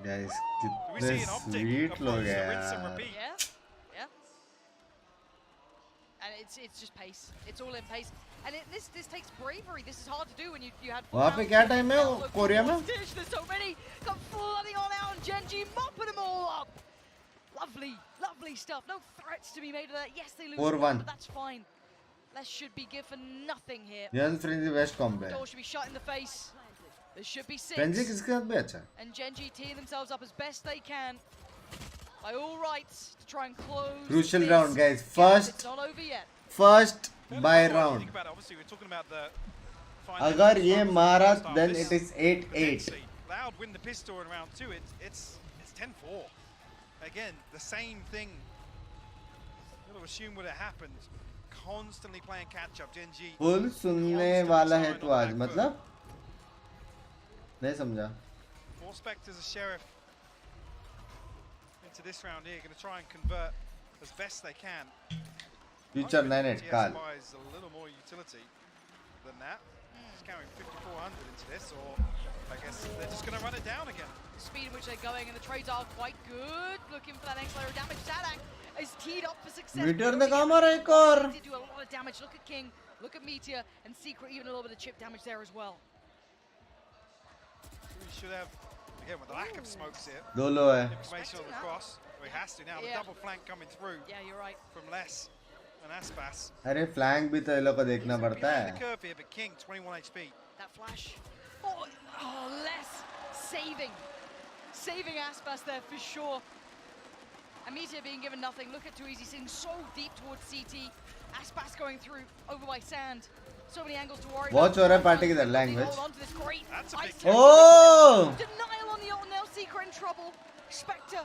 S1: Guys,
S13: Do we see an optic
S1: sweet
S13: opposed
S1: लोग
S13: to
S1: हैं
S13: rinse and
S1: यार.
S13: repeat?
S9: Yeah. And it's just pace. It's all in pace. And this takes bravery. This is hard to do when you had.
S1: वहाँ पे क्या time है वो Korea में?
S9: There's so many come flooding on out, and Gen.G mopping them all up. Lovely stuff. No threats to be made of that. Yes, they lose
S1: 4-1.
S9: but that's fine. That should be good for nothing here.
S1: Young frenzy waste कॉम्ब है.
S9: Door should be shut in the face. There should be 6.
S1: Frenzy किसके साथ भी अच्छा है.
S9: And Gen.G teeing themselves up as best they can. By all rights, to try and close.
S1: Crucial
S9: this
S1: round, guys.
S9: gap.
S1: First.
S9: It's not over yet.
S1: First by round.
S13: Think about it. Obviously, we're talking about the.
S1: अगर ये मारा, then it is 8-8.
S13: Loud win the pistol in round 2. It's 10-4. Again, the same thing. You'll assume would have happened. Constantly playing catch up. Gen.G.
S1: Full सुनने वाला है तू आज, मतलब नहीं समझा.
S13: 4 Spectres, a Sheriff into this round here. Going to try and convert as best they can.
S1: Future 9-8 Carl.
S13: Buys a little more utility than that. He's carrying 5400 into this, or I guess they're just going to run it down again.
S9: The speed in which they're going and the trades are quite good. Looking for that next layer of damage. Sadak is teed up for success.
S1: Meteor ने कहाँ मारा एक और?
S9: They do a lot of damage. Look at King, look at Meteor, and Secret even a little bit of chip damage there as well.
S13: We should have, again, with the lack of smokes here.
S1: दो लो है.
S13: Information on the cross. Well, he has to now. The double flank coming through.
S9: Yeah, you're right.
S13: From Les and Aspas.
S1: अरे flank भी तो ये लोग को देखना पड़ता
S13: Behind
S1: है.
S13: the curve here, but King 21 HP.
S9: That flash. Oh, Les saving Aspas there for sure. And Meteor being given nothing. Look at Too Easy sitting so deep towards CT. Aspas going through over by Sand. So many angles to worry
S1: Watch
S9: about.
S1: हो रहा है party की language.
S9: Hold on to this great.
S1: Oh!
S9: Denial on the ult now. Secret in trouble. Spectre.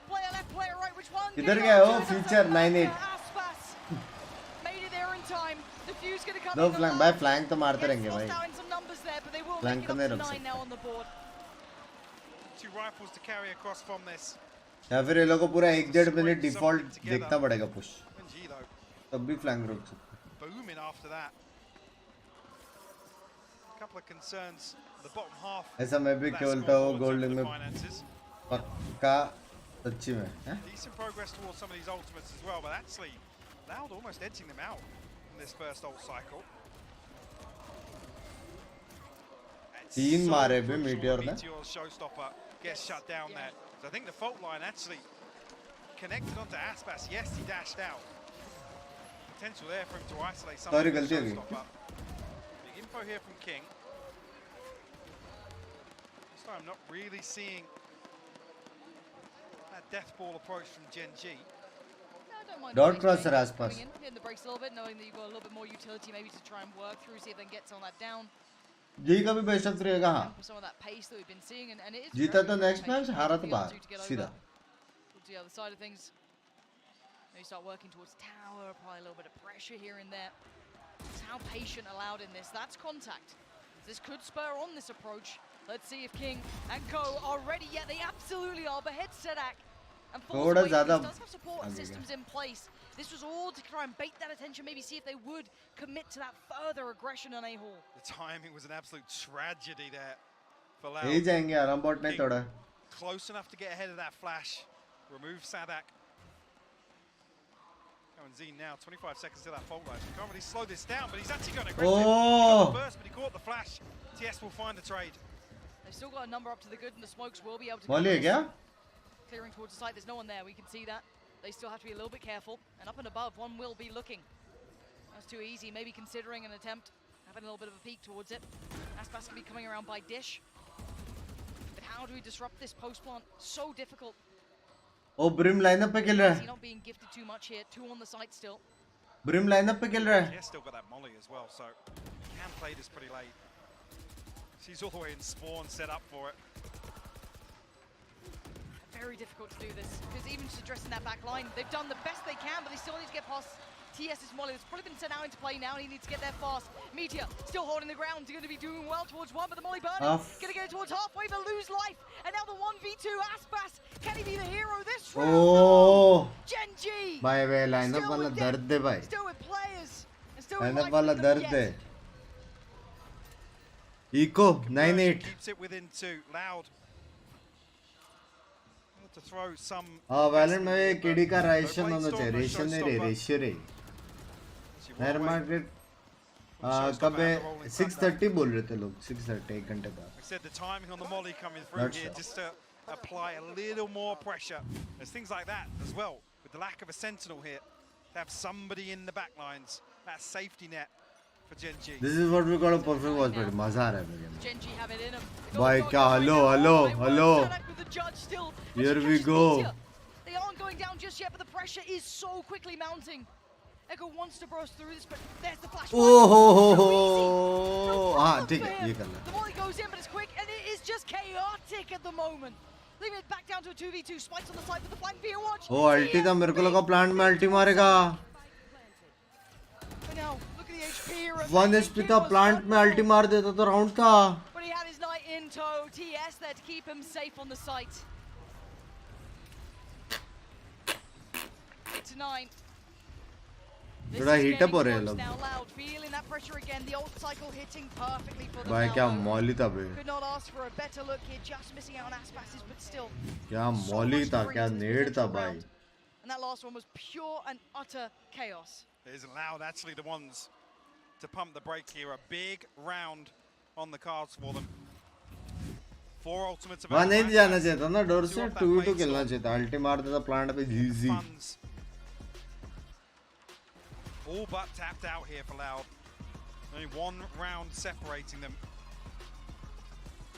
S9: Player left, player right. Which one?
S1: किधर गया वो? Future 9-8.
S9: Aspas made it there in time. The fuse gonna come.
S1: दो flank भाई flank तो मारते रहेंगे भाई.
S9: Out in some numbers there, but they will
S1: Flank
S9: make it
S1: नहीं
S9: up
S1: रुक
S9: to 9
S1: सकते.
S9: now on the board.
S13: 2 rifles to carry across from this.
S1: या फिर ये लोग को पूरा 1.5 मिनट डिफॉल्ट देखना पड़ेगा पुश.
S13: G though.
S1: तब भी फ्लैंक रोक सकते.
S13: Booming after that. A couple of concerns. The bottom half.
S1: ऐसा मैं भी खेलता हूँ गोल्ड में पक्का सच्ची में.
S13: Decent progress towards some of these ultimates as well, but actually Loud almost edging them out in this first ult cycle.
S1: 3 मारे भी मीटियोर ने.
S13: Meteor's showstopper gets shut down there. So I think the fault line actually connected onto Aspas. Yes, he dashed out. Potential there for him to isolate some.
S1: Sorry, गलती हो गई.
S13: Big info here from King. This time not really seeing that death ball approach from Gen.G.
S9: No, I don't
S1: Dot crosser आसपास.
S9: In the breaks a little bit, knowing that you've got a little bit more utility maybe to try and work through, see if they can get some of that down.
S1: जी का भी best of 3 रहेगा हाँ.
S9: Some of that pace that we've been seeing, and it is
S1: जीता तो next match, हारा तो बाहर सीधा.
S9: To the other side of things. Maybe start working towards tower, apply a little bit of pressure here and there. It's how patient allowed in this. That's contact. This could spur on this approach. Let's see if King and Co are ready. Yeah, they absolutely are. Behead Sedak. And
S1: थोड़ा ज़्यादा
S9: does have support systems in place. This was all to try and bait that attention, maybe see if they would commit to that further aggression on A-Hall.
S13: The timing was an absolute tragedy there for Lau.
S1: यही जाएंगे आराम bot नहीं थोड़ा.
S13: Close enough to get ahead of that flash. Remove Sadak. And Z now, 25 seconds to that fault line. So can't really slow this down, but he's actually got aggressive. He got the burst, but he caught the flash. TS will find the trade.
S9: They've still got a number up to the good, and the smokes will be able to.
S1: Molly है क्या?
S9: Clearing towards the site, there's no one there. We can see that. They still have to be a little bit careful, and up and above, one will be looking. That's too easy. Maybe considering an attempt, having a little bit of a peek towards it. Aspas can be coming around by Dish. But how do we disrupt this post plant? So difficult.
S1: Oh, Brim lineup पे खेल रहा है.
S9: Not being gifted too much here. 2 on the site still.
S1: Brim lineup पे खेल रहा है.
S13: Yeah, still got that molly as well, so can play this pretty late. She's all the way in spawn, set up for it.
S9: Very difficult to do this, because even just addressing that back line, they've done the best they can, but they still need to get past TS's molly. It's probably been sent out into play now, and he needs to get there fast. Meteor still holding the ground. He's going to be doing well towards one, but the molly burning. Going to get it towards halfway, but lose life. And now the 1v2 Aspas. Can he be the hero this round?
S1: Oh,
S9: Gen.G.
S1: भाई वे lineup वाला दर्द दे भाई.
S9: Still with players. And still with
S1: lineup वाला दर्द दे. Eco 9-8.
S13: Keeps it within 2. Loud. To throw some.
S1: हाँ valent में KD का ration होना चाहिए. रेशन नहीं रे रेशियो रे. नैर मार्केट कब 6:30 बोल रहे थे लोग. 6:30 1 घंटे बाद.
S13: I said the timing on the molly coming through here just to apply a little more pressure. There's things like that as well with the lack of a sentinel here. To have somebody in the back lines, that safety net for Gen.G.
S1: This is what we got a perfect watch party. मजा आ रहा है मेरे में.
S9: Gen.G have it in them.
S1: भाई क्या hello. Here we go.
S9: They aren't going down just yet, but the pressure is so quickly mounting. Echo wants to burst through this, but there's the flash.
S1: Oh, हाँ ठीक है ये करना.
S9: The volley goes in, but it's quick, and it is just chaotic at the moment. Leaving it back down to a 2v2. Spikes on the side with the flank via watch.
S1: Oh, ulti था मेरे को लगा plant में ulti मारेगा.
S9: But now, look at the HP here.
S1: 1 HP था plant में ulti मार देता तो round था.
S9: But he had his knight in tow. TS there to keep him safe on the site. 8-9.
S1: थोड़ा heat up हो रहे हैं लोग.
S9: Now Loud feeling that pressure again. The ult cycle hitting perfectly for them.
S1: भाई क्या मौली था बे.
S9: Could not ask for a better look here. Just missing out on Aspas's, but still.
S1: क्या मौली था क्या नेड था भाई.
S9: And that last one was pure and utter chaos.
S13: It isn't Loud actually the ones to pump the brake here. A big round on the cards for them. 4 ultimates of.
S1: वहाँ नहीं जाना चाहिए था ना डोर से 2v2 खेलना चाहिए था. ulti मार देता plant पे easy.
S13: All but tapped out here for Loud. Only 1 round separating them.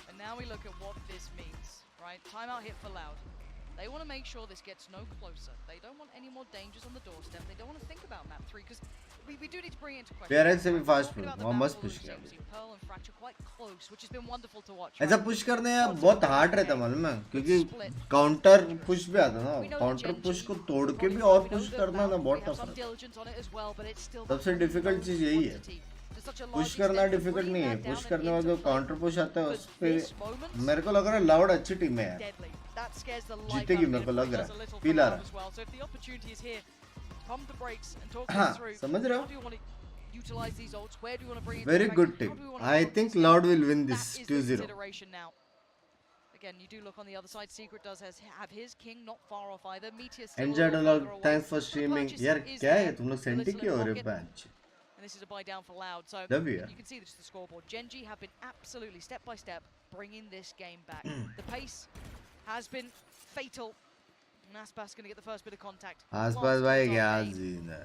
S9: And now we look at what this means, right? Timeout hit for Loud. They want to make sure this gets no closer. They don't want any more dangers on the doorstep. They don't want to think about map 3 because we do need to bring it into question.
S1: PRX से भी fast push. वहाँ मस्त push किया.
S9: Pearl and Fracture quite close, which has been wonderful to watch.
S1: ऐसा push करने यार बहुत hard रहता मालूम है क्योंकि counter push भी आता ना. Counter push को तोड़ के भी और push करना ना बहुत tough है. सबसे difficult चीज़ यही है. पुश करना डिफिकल्ट नहीं है. पुश करने वाला जो काउंटर पुश आता है उस पे मेरे को लग रहा है लाउड अच्छी टीम है यार. जीतेगी मेरे को लग रहा है. फील आ रहा है. हाँ समझ रहे हो. Very good team. I think loud will win this 2-0.
S9: Again, you do look on the other side. Secret does have his king not far off either. Meteor's
S1: Enjoyed a lot. Thanks for streaming. यार क्या है तुम लोग senti क्यों हो रहे हो bench?
S9: And this is a buy down for Loud. So
S1: W.
S9: you can see this is the scoreboard. Gen.G have been absolutely step by step bringing this game back. The pace has been fatal. And Aspas going to get the first bit of contact.
S1: Aspas भाई क्या जीना.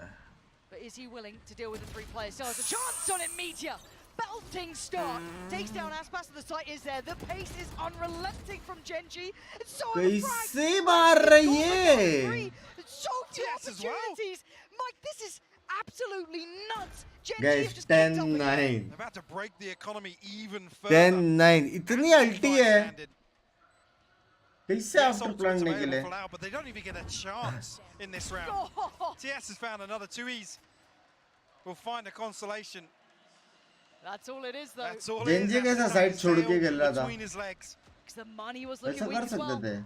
S9: But is he willing to deal with the 3 players? Still has a chance on it. Meteor belting start. Takes down Aspas, the site is there. The pace is unrelenting from Gen.G. It's so
S1: कैसे मार रही है?
S9: So few opportunities. Mike, this is absolutely nuts.
S1: Guys, 10-9.
S13: About to break the economy even further.
S1: 10-9. इतनी अल्टी है. कैसे after plan निकले?
S13: But they don't even get a chance in this round. TS has found another 2Es. We'll find a consolation.
S9: That's all it is, though.
S13: That's all
S1: Gen.G कैसा side छोड़ के खेल रहा था?
S13: Between his legs.
S9: Because the money was looking
S1: ऐसा
S9: weak
S1: कर
S9: as well.
S1: सकते थे.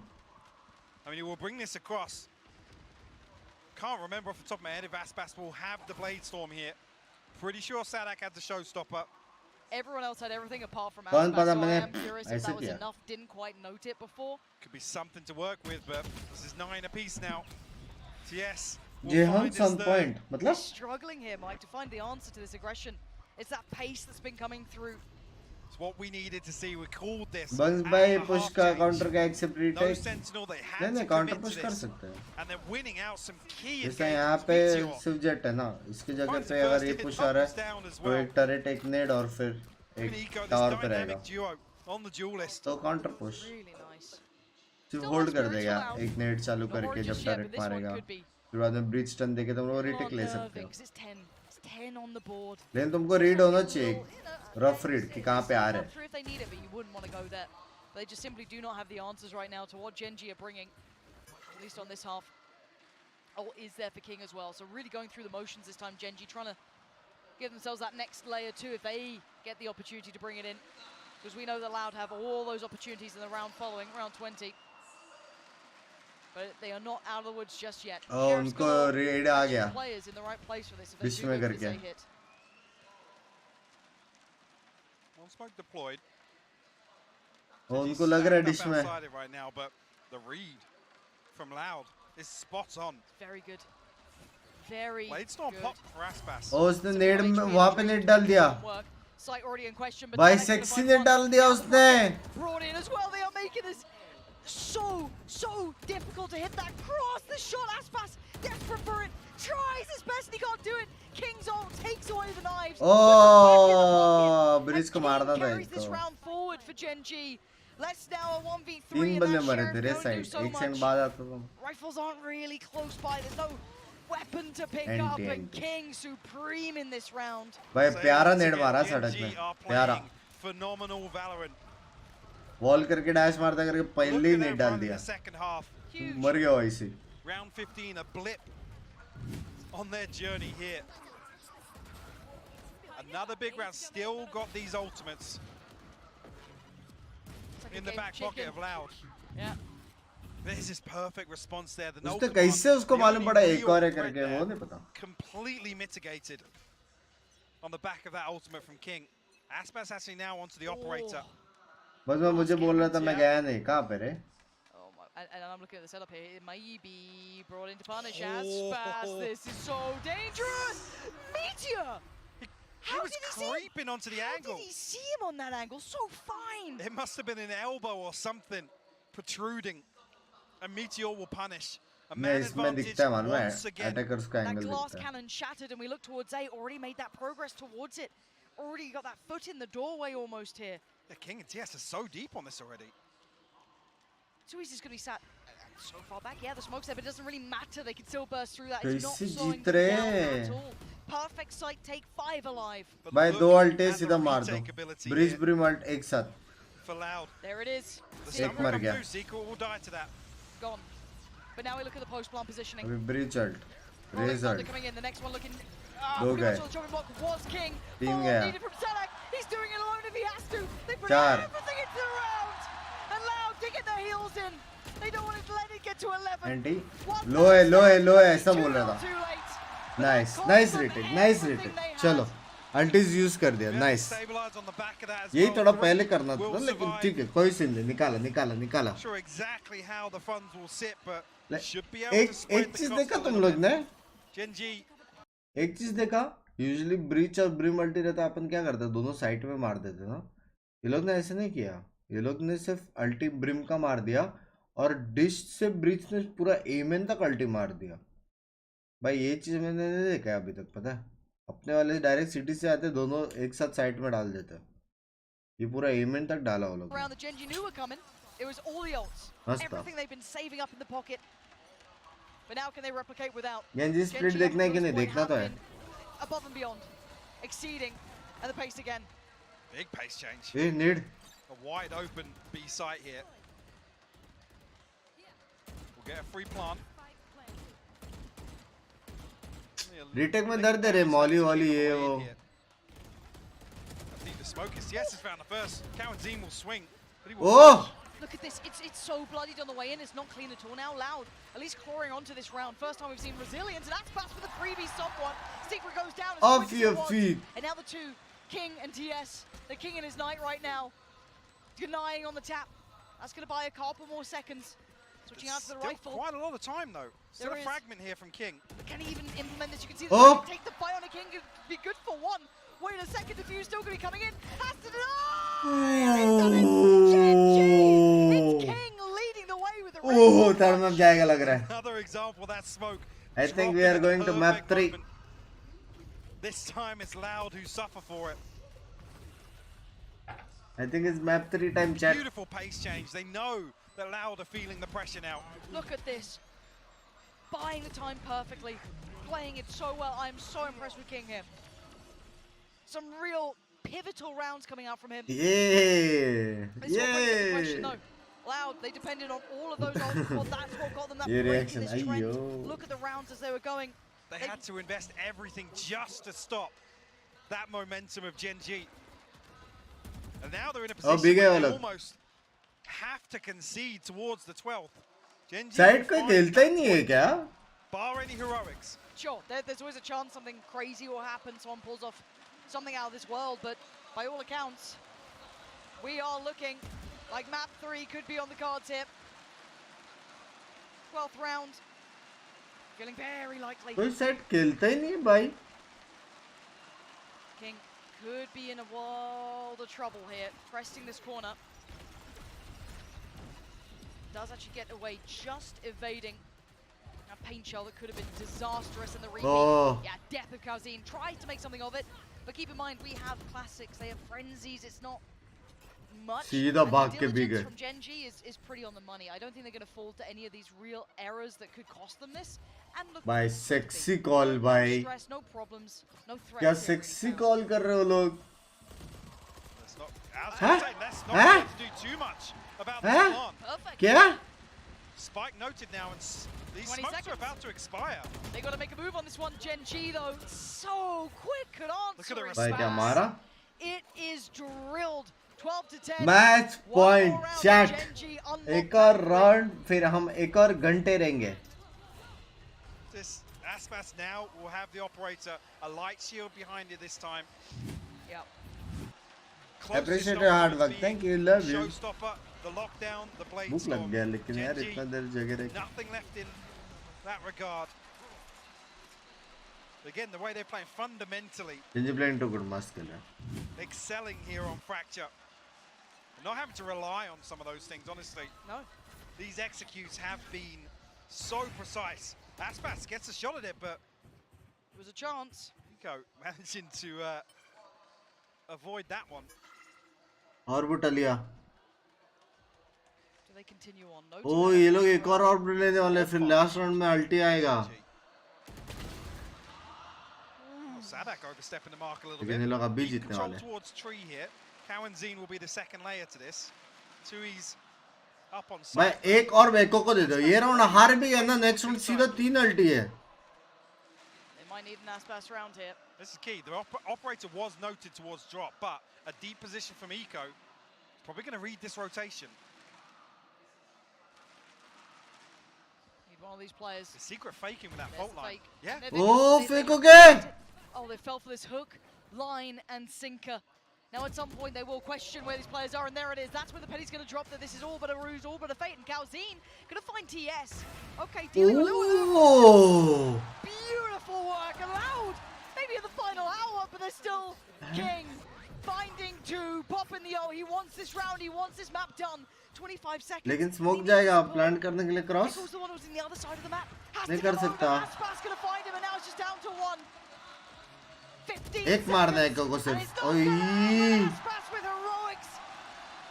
S13: I mean, we'll bring this across. Can't remember off the top of my head if Aspas will have the Blade Storm here. Pretty sure Sadak had the showstopper.
S9: Everyone else had everything apart from
S1: कौन
S9: Aspas,
S1: पता
S9: so I
S1: मैंने
S9: am curious if
S1: ऐसे
S9: that was
S1: किया.
S9: enough. Didn't quite note it before.
S13: Could be something to work with, but this is 9 apiece now. TS will
S1: Jehan
S13: find his
S1: some
S13: third.
S1: point.
S9: They're
S1: मतलब
S9: struggling here, Mike, to find the answer to this aggression. It's that pace that's been coming through.
S13: It's what we needed to see. We called this.
S1: बंग्स
S13: at
S1: भाई
S13: the
S1: push
S13: half
S1: का
S13: change.
S1: counter का accept
S13: No
S1: retake.
S13: Sentinel, they
S1: नहीं
S13: had
S1: नहीं
S13: to
S1: counter
S13: commit
S1: push
S13: to
S1: कर
S13: this.
S1: सकते हैं.
S13: And they're winning out some key
S1: जैसे यहाँ पे
S13: engagements.
S1: स्विफ्ट जेट है ना, इसकी जगह
S13: Finds the
S1: पे अगर
S13: first
S1: ये
S13: hit,
S1: पुश आ रहा
S13: bumpers down
S1: है
S13: as
S1: तो
S13: well.
S1: एक टरेट एक नेड और फिर
S13: Even
S1: एक
S13: Eco, this
S1: टावर पे रहेगा.
S13: dynamic duo on the duelist.
S1: तो काउंटर पुश
S9: Really nice.
S1: सिर्फ होल्ड कर देगा एक नेट चालू
S9: Not
S1: करके
S9: worried
S1: जब
S9: just yet, but
S1: turret
S9: this one
S1: मारेगा.
S9: could be
S1: फिर बाद में ब्रीच टर्न देके तुम लोग रीटेक ले
S9: more
S1: सकते हो.
S9: nerving, 'cause it's 10. It's 10 on the board.
S1: लेकिन तुमको रीड होना चाहिए, रफ रीड कि कहाँ पे आ रहा है.
S9: Through if they need it, but you wouldn't want to go there. They just simply do not have the answers right now to what Gen.G are bringing, at least on this half. Oh, is there for King as well? So really going through the motions this time, Gen.G trying to give themselves that next layer too if they get the opportunity to bring it in. Because we know that Loud have all those opportunities in the round following, round 20. But they are not out of the woods just yet.
S1: और उनको red आ गया
S9: Players in the right place for this if they
S1: beach
S9: do
S1: में
S9: make this
S1: करके.
S9: a hit.
S13: One smoke deployed.
S1: और उनको लग रहा है डिश में.
S13: Outside it right now, but the read from Loud is spot on.
S9: Very good. Very
S13: Blade Storm
S9: good.
S13: popped for Aspas.
S1: और उसने नेड में वहाँ पे नेट डाल दिया.
S9: Site already in question, but
S1: भाई
S9: Tarek's gonna
S1: sexy
S9: find
S1: net
S9: one.
S1: डाल दिया उसने.
S9: Brought in as well. They are making this so difficult to hit that cross. The shot, Aspas desperate for it. Tries his best and he can't do it. King's ult takes away the knives.
S1: Oh bridge को मारना था
S9: Carries this
S1: इसको.
S9: round forward for Gen.G. Let's now a 1v3
S1: तीन
S9: and
S1: बंदे
S9: that
S1: मरे
S9: sheriff
S1: थे रे
S9: don't do
S1: side.
S9: so
S1: एक सेकंड
S9: much.
S1: बाद आता था.
S9: Rifles aren't really close by. There's no weapon to pick
S1: Anti,
S9: up, and
S1: anti.
S9: King supreme in this round.
S1: भाई प्यारा नेट मारा
S13: Gen.G
S1: सड़क में.
S13: are
S1: प्यारा.
S13: playing phenomenal Valorant.
S1: वॉल करके डैश मारता करके पहले ही नेट डाल
S13: In
S1: दिया.
S13: the second half.
S1: मर गया वैसे.
S13: Round 15, a blip on their journey here. Another big round, still got these ultimates
S9: Like
S13: in
S9: a
S13: the
S9: game
S13: back
S9: chicken.
S13: pocket of Loud.
S9: Yeah.
S13: This is perfect response there. The
S1: उसने
S13: Nova
S1: कैसे उसको
S13: the
S1: मालूम
S13: only
S1: पड़ा
S13: real
S1: एक और है
S13: threat
S1: करके
S13: there,
S1: वो नहीं पता.
S13: completely mitigated on the back of that ultimate from King. Aspas actually now onto the operator.
S1: बस मैं मुझे बोल रहा था मैं गया नहीं. कहाँ पे रे?
S9: Oh my, and I'm looking at the setup here. It may be brought into punish. Aspas, this is so dangerous. Meteor.
S13: He was creeping onto the angle.
S9: How did he see him on that angle? So fine.
S13: It must have been an elbow or something protruding. And Meteor will punish. A
S1: नहीं
S13: man
S1: इसमें
S13: advantage
S1: दिखता है मालूम है.
S13: once again.
S1: Attackers का
S9: That
S1: angle
S9: glass
S1: दिखता है.
S9: cannon shattered, and we look towards A. Already made that progress towards it. Already got that foot in the doorway almost here.
S13: The King and TS are so deep on this already.
S9: So he's just going to be sat so far back. Yeah, the smoke's there, but it doesn't really matter. They can still burst through that. It's not
S1: कैसे
S9: slowing
S1: जीत
S9: them
S1: रहे
S9: down
S1: हैं?
S9: at all. Perfect sight, take 5 alive.
S1: भाई दो अल्टे सीधा मार दो. Bridge brim alt एक साथ.
S13: For Loud.
S9: There it is.
S1: एक मर गया.
S13: Secret will die to that.
S9: Gone. But now we look at the post-plant positioning.
S1: अभी Breach ult.
S9: Rolling
S1: Raze
S9: Thunder
S1: ult.
S9: coming in. The next one looking.
S1: दो
S9: pretty
S1: गए.
S9: much on the chopping block was King.
S1: तीन
S9: Follow-up
S1: गया.
S9: needed from Selak. He's doing it alone if he has to. They put
S1: चार.
S9: everything into the round. And Loud digging their heels in. They don't want to let it get to 11.
S1: Anti. लो है ऐसा बोल रहा था. Nice rating. चलो. अल्टीज use कर दिया. Nice. यही थोड़ा पहले करना था लेकिन ठीक है कोई सीन नहीं. निकाला.
S13: Sure exactly how the funds will sit, but should be able to
S1: एक
S13: spread the
S1: चीज
S13: cost
S1: देखा
S13: a
S1: तुम
S13: little
S1: लोग
S13: bit.
S1: ने.
S13: Gen.G
S1: एक चीज देखा. यूजुअली ब्रीच और ब्रिम अल्टी रहता है. अपन क्या करते हैं दोनों साइड में मार देते ना. ये लोग ने ऐसे नहीं किया. ये लोग ने सिर्फ अल्टी ब्रिम का मार दिया और डिश से ब्रीच ने पूरा एमएन तक अल्टी मार दिया. भाई ये चीज मैंने नहीं देखा अभी तक. पता है अपने वाले डायरेक्ट सिटी से आते, दोनों एक साथ साइड में डाल देते. ये पूरा एमेन तक डाला वो लोग.
S9: Around the Gen.G knew were coming. It was all the ults. Everything they've been saving up in the pocket. But now can they replicate without?
S1: Gen.G split देखना है कि नहीं? देखना तो है.
S9: Above and beyond, exceeding, and the pace again.
S13: Big pace change.
S1: Hey, need.
S13: A wide open B site here. We'll get a free plant.
S1: Retake में दर्द है रे, मॉली वॉली ये वो.
S13: I think the smoke is yes, has found the first. GEN.G will swing.
S1: Oh!
S9: Look at this, it's so bloodied on the way in, it's not clean at all now. Loud, at least clawing onto this round. First time we've seen resilience, and that's passed for the freebie someone. Secret goes down.
S1: Off your feet.
S9: And now the two, King and TS, the King in his night right now, denying on the tap. That's going to buy a couple more seconds. Switching out to the rifle.
S13: Quite a lot of time though. Still a fragment here from King.
S9: But can he even implement this? You can see
S1: Oh!
S9: take the fight on a King could be good for one. Wait a second, the fuse still going to be coming in. Has to deny! He's done it! Gen.G! It's King leading the way with the
S1: Oh, thermal जाएगा लग रहा है.
S13: Another example that smoke.
S1: I think we are going to map 3.
S13: This time it's Loud who suffer for it.
S1: I think it's map 3 time chat.
S13: Beautiful pace change. They know that Loud are feeling the pressure now.
S9: Look at this. Buying the time perfectly. Playing it so well. I'm so impressed with King here. Some real pivotal rounds coming out from him.
S1: Yeah!
S9: This one brings up the question though. Loud, they depended on all of those ults. Well, that's what got them that break in this trend. Look at the rounds as they were going.
S13: They had to invest everything just to stop that momentum of Gen.G. And now they're in a position where they almost have to concede towards the 12th. Gen.G
S1: Side कोई खेलता ही नहीं है क्या?
S13: Bar any heroics.
S9: Sure, there's always a chance something crazy will happen, someone pulls off something out of this world, but by all accounts, we are looking like map 3 could be on the cards here. 12th round, feeling very likely.
S1: कोई side खेलता ही नहीं है भाई.
S9: King could be in a world of trouble here, pressing this corner. Does actually get away, just evading a paint shell that could have been disastrous in the repeat.
S1: Oh.
S9: Yeah, death of Kauzin. Tries to make something of it, but keep in mind we have classics, they have frenzies, it's not much.
S1: सीधा भाग के
S9: And the
S1: भी
S9: diligence
S1: गए.
S9: from Gen.G is pretty on the money. I don't think they're going to fall to any of these real errors that could cost them this. And look,
S1: भाई sexy call भाई.
S9: stress, no problems, no threats.
S1: क्या
S9: here.
S1: sexy call कर रहे हो लोग?
S13: Huh? Let's not do too much about this
S1: Huh?
S13: plan.
S9: Perfect.
S1: क्या?
S13: Spike noted now, and these
S9: 20
S13: smokes
S9: seconds.
S13: are about to expire.
S9: They got to make a move on this one. Gen.G though, so quick at answering.
S1: भाई क्या मारा?
S9: It is drilled. 12 to 10.
S1: Match point chat.
S9: Gen.G
S1: एक और round, फिर हम एक और घंटे रहेंगे.
S13: This Aspas now will have the operator, a light shield behind it this time.
S9: Yep.
S1: Appreciate your hard work. Thank you. Love you.
S13: Showstopper, the lockdown, the blade
S1: भूख लग
S13: storm.
S1: गया लेकिन यार
S13: Gen.G,
S1: इतना देर जगे रहे.
S13: nothing left in that regard. Again, the way they're playing fundamentally,
S1: Gen.G playing too good, must kill है.
S13: excelling here on Fracture. Not having to rely on some of those things, honestly.
S9: No.
S13: These executes have been so precise. Aspas gets a shot at it, but
S9: it was a chance.
S13: Nico managing to avoid that one.
S1: Orbital लिया.
S9: Do they continue on? No.
S1: ओ ये लोग एक और orbital लेने वाले हैं, फिर last round में ulti आएगा.
S13: Sadak overstepping the mark a little
S1: लेकिन
S13: bit.
S1: ये लोग अभी
S13: Deep
S1: जीतने
S13: control
S1: वाले हैं.
S13: towards tree here. GEN.G will be the second layer to this. Tui's up on
S1: भाई
S13: side.
S1: एक और वेको को दे दो. ये round हार भी गया ना, next round सीधा 3 ulti है.
S9: They might need an Aspas round here.
S13: This is key. The operator was noted towards drop, but a deep position from Eco. Probably going to read this rotation.
S9: Need one of these players.
S13: The secret faking with that
S9: There's
S13: fault
S9: the
S13: line.
S9: fake.
S13: Yeah.
S9: And
S1: Oh,
S9: they-
S1: fake again!
S9: Oh, they fell for this hook, line, and sinker. Now at some point they will question where these players are, and there it is. That's where the penny's going to drop, that this is all but a ruse, all but a fate. And Kauzin going to find TS. Okay, dealing with
S1: Oh!
S9: beautiful work, allowed. Maybe in the final hour, but they're still King. Finding two, popping the O. He wants this round, he wants this map done. 25 seconds.
S1: लेकिन smoke जाएगा plant करने के लिए cross.
S9: Nichols the one who's in the other side of the map. Has
S1: नहीं
S9: to
S1: कर
S9: come over.
S1: सकता.
S9: Aspas going to find him, and now it's just down to one.
S1: एक मारना है को सिर्फ ओए
S9: with heroics,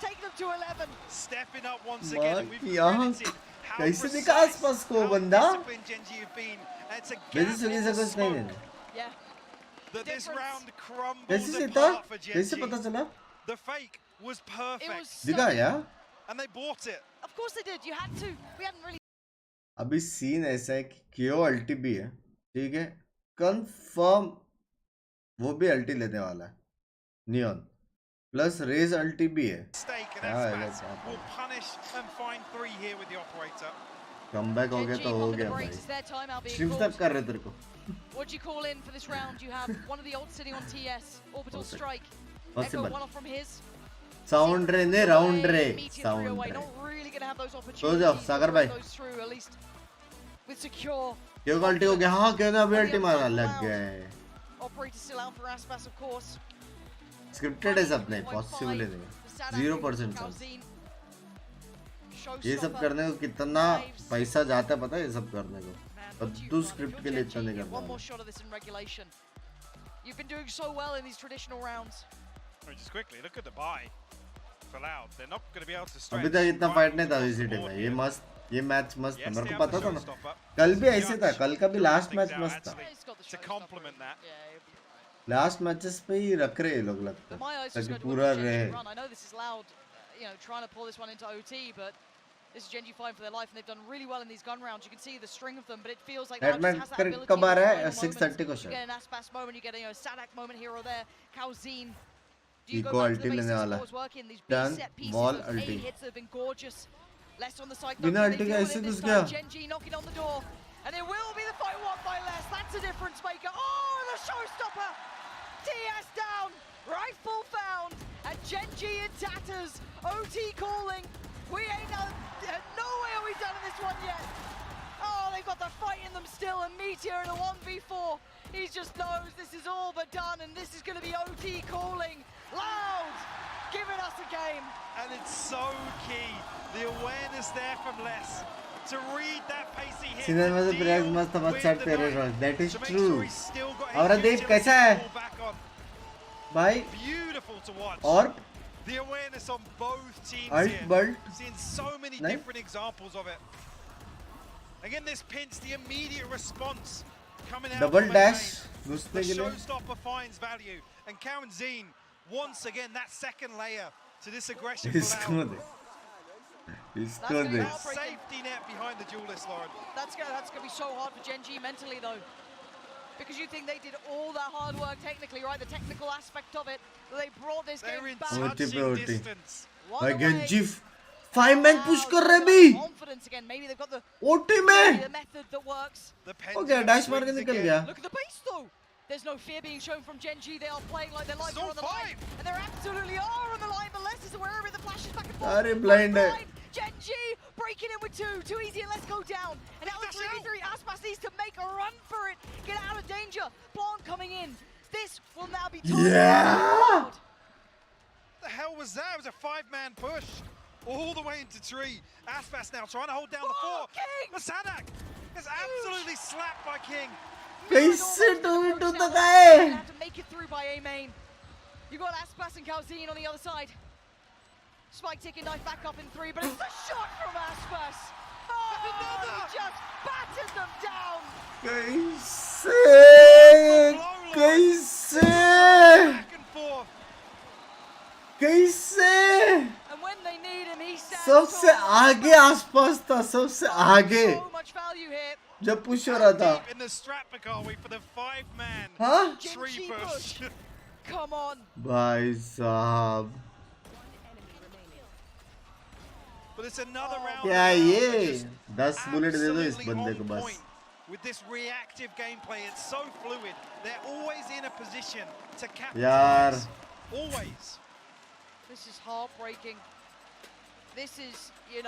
S9: taking them to 11.
S13: Stepping up once again, and we've
S1: यहाँ कैसे दिखा आसपास को बंदा वैसे सुनी से कुछ नहीं है
S9: Yeah.
S13: This round crumbled
S1: कैसे सीता
S13: apart for
S1: कैसे
S13: Gen.G.
S1: पता चला
S13: The fake was perfect.
S1: दिखा या
S13: And they bought it.
S9: Of course they did. You had to. We hadn't really.
S1: अभी सीन ऐसा है कि क्यों अल्टी भी है ठीक है कंफर्म वो भी अल्टी लेने वाला है नियॉन प्लस रेज अल्टी भी है
S13: Will punish and find 3 here with the operator.
S1: Comeback हो गया तो हो गया भाई स्ट्रीम स्टेप कर रहे तेरे को
S9: What do you call in for this round? You have one of the ults sitting on TS, orbital strike. Echo
S1: Possible.
S9: one off from his.
S1: Sound रे ने राउंड रे साउंड रे
S9: Not really going to have those
S1: तो
S9: opportunities.
S1: जाओ सागर भाई
S9: Those through at least with secure.
S1: क्यों अल्टी हो गया हाँ क्यों ना अभी अल्टी मारा लग गए
S9: Operator still out for Aspas, of course.
S1: Scripted है सब नहीं पॉसिबल नहीं 0% चांस ये सब करने को कितना पैसा जाता है पता है ये सब करने को और तू स्क्रिप्ट के लिए इतना नहीं
S9: One more
S1: करता
S9: shot of this in regulation. You've been doing so well in these traditional rounds.
S13: Just quickly, look at the buy for Loud. They're not going to be able to stretch.
S1: अभी तक इतना fight नहीं था VCT में ये मस्त ये match मस्त था मेरे को पता था ना कल भी ऐसे था कल का भी लास्ट मैच मस्त था
S13: To complement that.
S1: Last matches पे ही रख रहे हैं लोग लगता है ताकि पूरा रहे
S9: I know this is Loud, trying to pull this one into OT, but this is Gen.G fighting for their life, and they've done really well in these gun rounds. You can see the string of them, but it feels like Loud just has that ability.
S1: कब आ रहा है
S9: in the
S1: 6:30 को
S9: You
S1: शायद
S9: get an Aspas moment, you get a Sadak moment here or there. Calzine. Do you
S1: eco
S9: go back to
S1: अल्टी
S9: the
S1: लेने
S9: basics
S1: वाला
S9: of what's working? These
S1: done
S9: set pieces,
S1: wall
S9: those A
S1: अल्टी
S9: hits have been gorgeous. Less on the side.
S1: बिना
S9: They
S1: अल्टी
S9: deal
S1: का
S9: with
S1: ऐसे
S9: it
S1: घुस
S9: this
S1: गया
S9: time. Gen.G knocking on the door, and it will be the fight won by less. That's a difference maker. Oh, the showstopper. TS down. Rifle found. And Gen.G in tatters. OT calling. We ain't no way are we done in this one yet. Oh, they've got the fight in them still. And Meteor in a 1v4. He just knows this is all but done, and this is going to be OT calling. Loud, giving us a game.
S13: And it's so key. The awareness there from Les to read that pacey hit.
S1: Cinema से प्रयाग मस्त मस्त set तेरे रोज that is true और दीप कैसा है भाई
S13: Beautiful to watch.
S1: और
S13: the awareness on both teams
S1: Alt,
S13: here.
S1: Bult.
S13: Seeing so many
S1: नहीं?
S13: different examples of it. Again, this pinch, the immediate response coming out.
S1: Double
S13: from
S1: dash
S13: the
S1: घुसने के लिए
S13: showstopper finds value, and Karen Zine once again that second layer to this aggression.
S1: इसको दे इसको दे
S13: Safety net behind the duelist, Lauren.
S9: That's gonna be so hard for Gen.G mentally though. Because you think they did all that hard work technically, right? The technical aspect of it. They brought this game back.
S1: touching
S9: distance.
S1: भाई Gen.G 5-man push कर रहे भी
S9: Confidence again. Maybe they've got the
S1: OT में
S9: the method that works.
S1: Okay, dash मार के निकल गया
S9: Look at the pace though. There's no fear being shown from Gen.G. They are playing like their lives are on the line. And they absolutely are on the line. But Les is aware of it. The flashes back and forth.
S1: अरे blind है
S9: Gen.G breaking in with two easy, and let's go down. And now it's 3v3. Aspas needs to make a run for it. Get out of danger. Plant coming in. This will now be time.
S1: Yeah.
S13: What the hell was that? It was a 5-man push all the way into tree. Aspas now trying to hold down the fort. But Sadak is absolutely slapped by King.
S1: कैसे 2v2 तक आए
S9: Have to make it through by A main. You got Aspas and Calzine on the other side. Spike taking knife back up in 3, but it's a shot from Aspas. Oh, he just battered them down.
S1: कैसे कैसे कैसे
S9: And when they need him, he stands
S1: सबसे आगे आसपास था सबसे आगे
S9: so much value here.
S1: जब पुश हो रहा था
S13: In the Stratmacawi for the 5-man
S1: हाँ
S13: tree push.
S9: Come on.
S1: भाई साहब
S13: But it's another round.
S1: क्या ये 10 बुलेट दे दो इस बंदे को बस
S13: With this reactive gameplay, it's so fluid. They're always in a position to
S1: यार
S13: capitalize. Always.
S9: This is heartbreaking. This is, you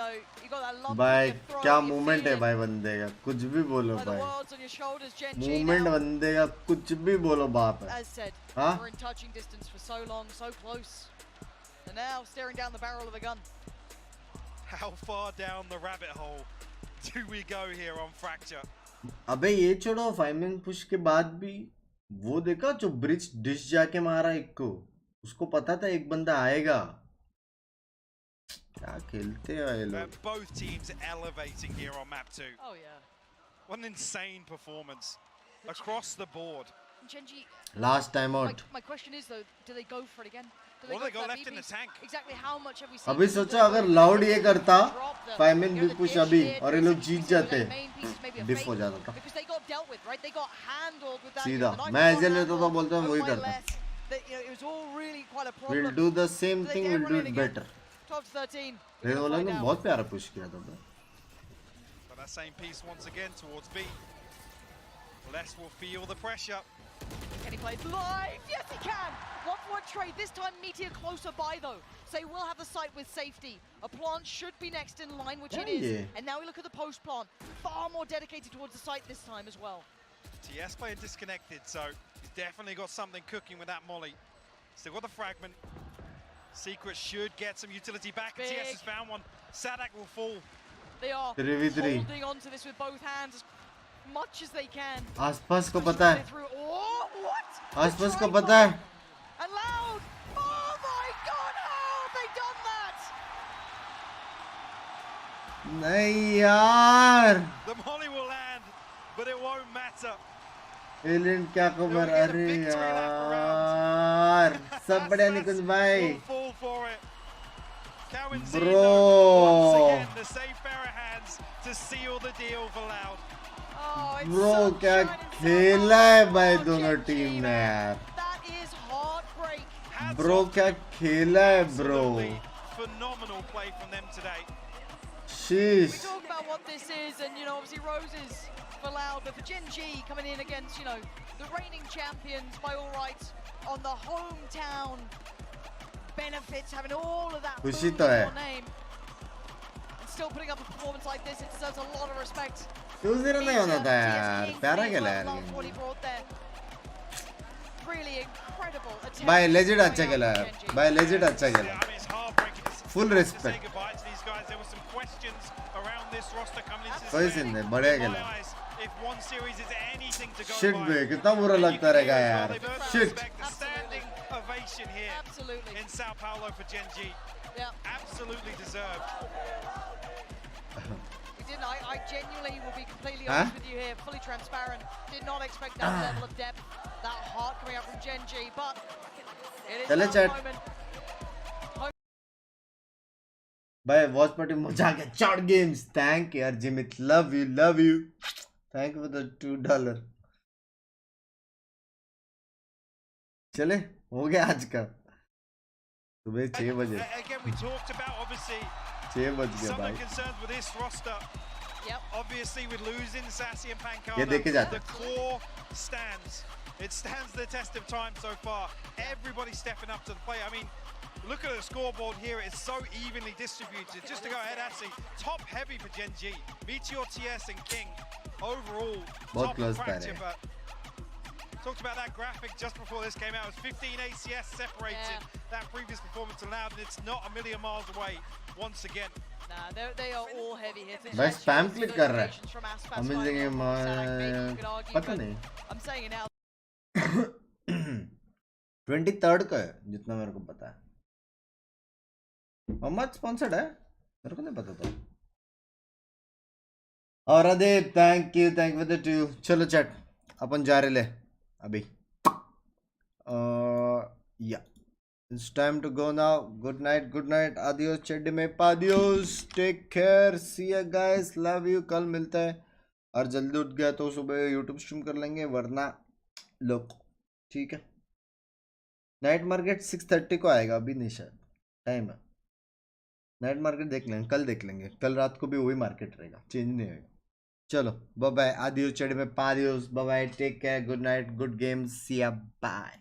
S9: got that lump
S1: भाई
S9: in your throat,
S1: क्या
S9: you
S1: मूवमेंट है
S9: feel it.
S1: भाई बंदे का कुछ भी बोलो
S9: By the
S1: भाई
S9: world's on your shoulders, Gen.G
S1: movement
S9: now.
S1: बंदे का कुछ भी बोलो बाप है
S9: As said,
S1: हाँ
S9: we're in touching distance for so long, so close. And now staring down the barrel of a gun.
S13: How far down the rabbit hole do we go here on Fracture?
S1: अबे ये छोड़ो 5-man push के बाद भी वो देखा जो bridge dish जाके मारा एक को, उसको पता था एक बंदा आएगा। क्या खेलते हैं ये लोग।
S13: Both teams elevating here on map 2.
S9: Oh yeah.
S13: What an insane performance across the board.
S9: Gen.G.
S1: Last time out.
S9: My question is though, do they go for it again?
S13: What have they got left in the tank?
S9: Exactly how much have we seen?
S1: अभी सोचा अगर loud ये करता 5 min भी push अभी और ये लोग जीत जाते, डिफ हो जाता था सीधा। मैं ऐसे लेता तो बोलता हूँ वही करता। We'll do the same thing, we'll do it better। Red वाला ने बहुत प्यारा पुश किया था।
S13: But that same piece once again towards B. Les will feel the pressure.
S9: Can he play live? Yes, he can! 1-1 trade. This time Meteor closer by, though. So he will have the site with safety. A plant should be next in line, which it is. And now we look at the post plant. Far more dedicated towards the site this time as well.
S13: TS playing disconnected, so he's definitely got something cooking with that molly. Still got the fragment. Secret should get some utility back. TS has found one. Sadak will fall.
S9: They are
S1: 3v3
S9: holding on to this with both hands as much as they can.
S1: आसपास को पता है।
S9: Oh, what?
S1: आसपास को पता है।
S9: And loud. Oh my God! How have they done that?
S1: नहीं यार।
S13: The molly will land, but it won't matter.
S1: Alien क्या खबर? अरे यार सब बढ़िया निकुंज भाई। ब्रो ब्रो क्या खेला है भाई दोनों टीम ने यार। ब्रो क्या खेला है ब्रो। शीश।
S9: We talk about what this is, and you know, obviously roses for Loud, but for Gen.G coming in against, you know, the reigning champions by all rights on the hometown benefits, having all of that
S1: खुशी
S9: boom
S1: तो
S9: in
S1: है।
S9: your name, and still putting up a performance like this, it deserves a lot of respect.
S1: 2-0 नहीं होना था यार, प्यारा खेला यार।
S9: What he brought there. Really incredible attempt.
S1: भाई लेजेंड अच्छा खेला है, भाई लेजेंड अच्छा खेला। Full respect. कोई सीन नहीं, बढ़िया खेला। शिट बे कितना बुरा लगता रहेगा यार। Shit.
S9: Absolutely.
S13: In São Paulo for Gen.G.
S9: Yeah.
S13: Absolutely deserved.
S9: We didn't. I genuinely will be completely honest with you here, fully transparent. Did not expect that level of depth, that heart coming up from Gen.G. But it is
S1: चले
S9: that
S1: chat.
S9: moment.
S1: भाई watch party मजा आ गया। Chat games thank यार Jimit, love you thank you for the $2। चले हो गया आज का सुबह 6 बजे। 6 बज गया भाई।
S13: Obviously with losing Sassy and
S1: ये देखे
S13: Pancana,
S1: जाते।
S13: the core stands. It stands the test of time so far. Everybody stepping up to the plate. I mean, look at the scoreboard here. It's so evenly distributed. Just to go ahead, actually, top heavy for Gen.G. Meteor, TS, and King overall.
S1: बहुत close
S13: fracture, but talked about that graphic just before this came out. It was 15 ACS separated that previous performance allowed, and it's not a million miles away once again.
S9: Nah, they are all heavy hitters.
S1: भाई spam click कर रहा है। Amazing पता नहीं।
S9: I'm saying it now.
S1: 23rd का है जितना मेरे को पता है। मोहम्मद स्पॉन्सर्ड है, मेरे को नहीं पता था। और Adeep thank you for the 2। चलो चैट अपन जा रहे ले अभी। या it's time to go now. Good night आदियोस चेड्डी में पादियोस, take care, see you guys, love you. कल मिलता है और जल्दी उठ गया तो सुबह यूट्यूब स्ट्रीम कर लेंगे, वरना लोग ठीक है। नाइट मार्केट 6:30 को आएगा, अभी नहीं शायद टाइम है। नाइट मार्केट देख लेंगे, कल देख लेंगे। कल रात को भी वही मार्केट रहेगा, चेंज नहीं होगा। चलो बाय बाय, आदियोस चढ़े में पादियोस, bye bye, take care, good night, good games, see ya bye.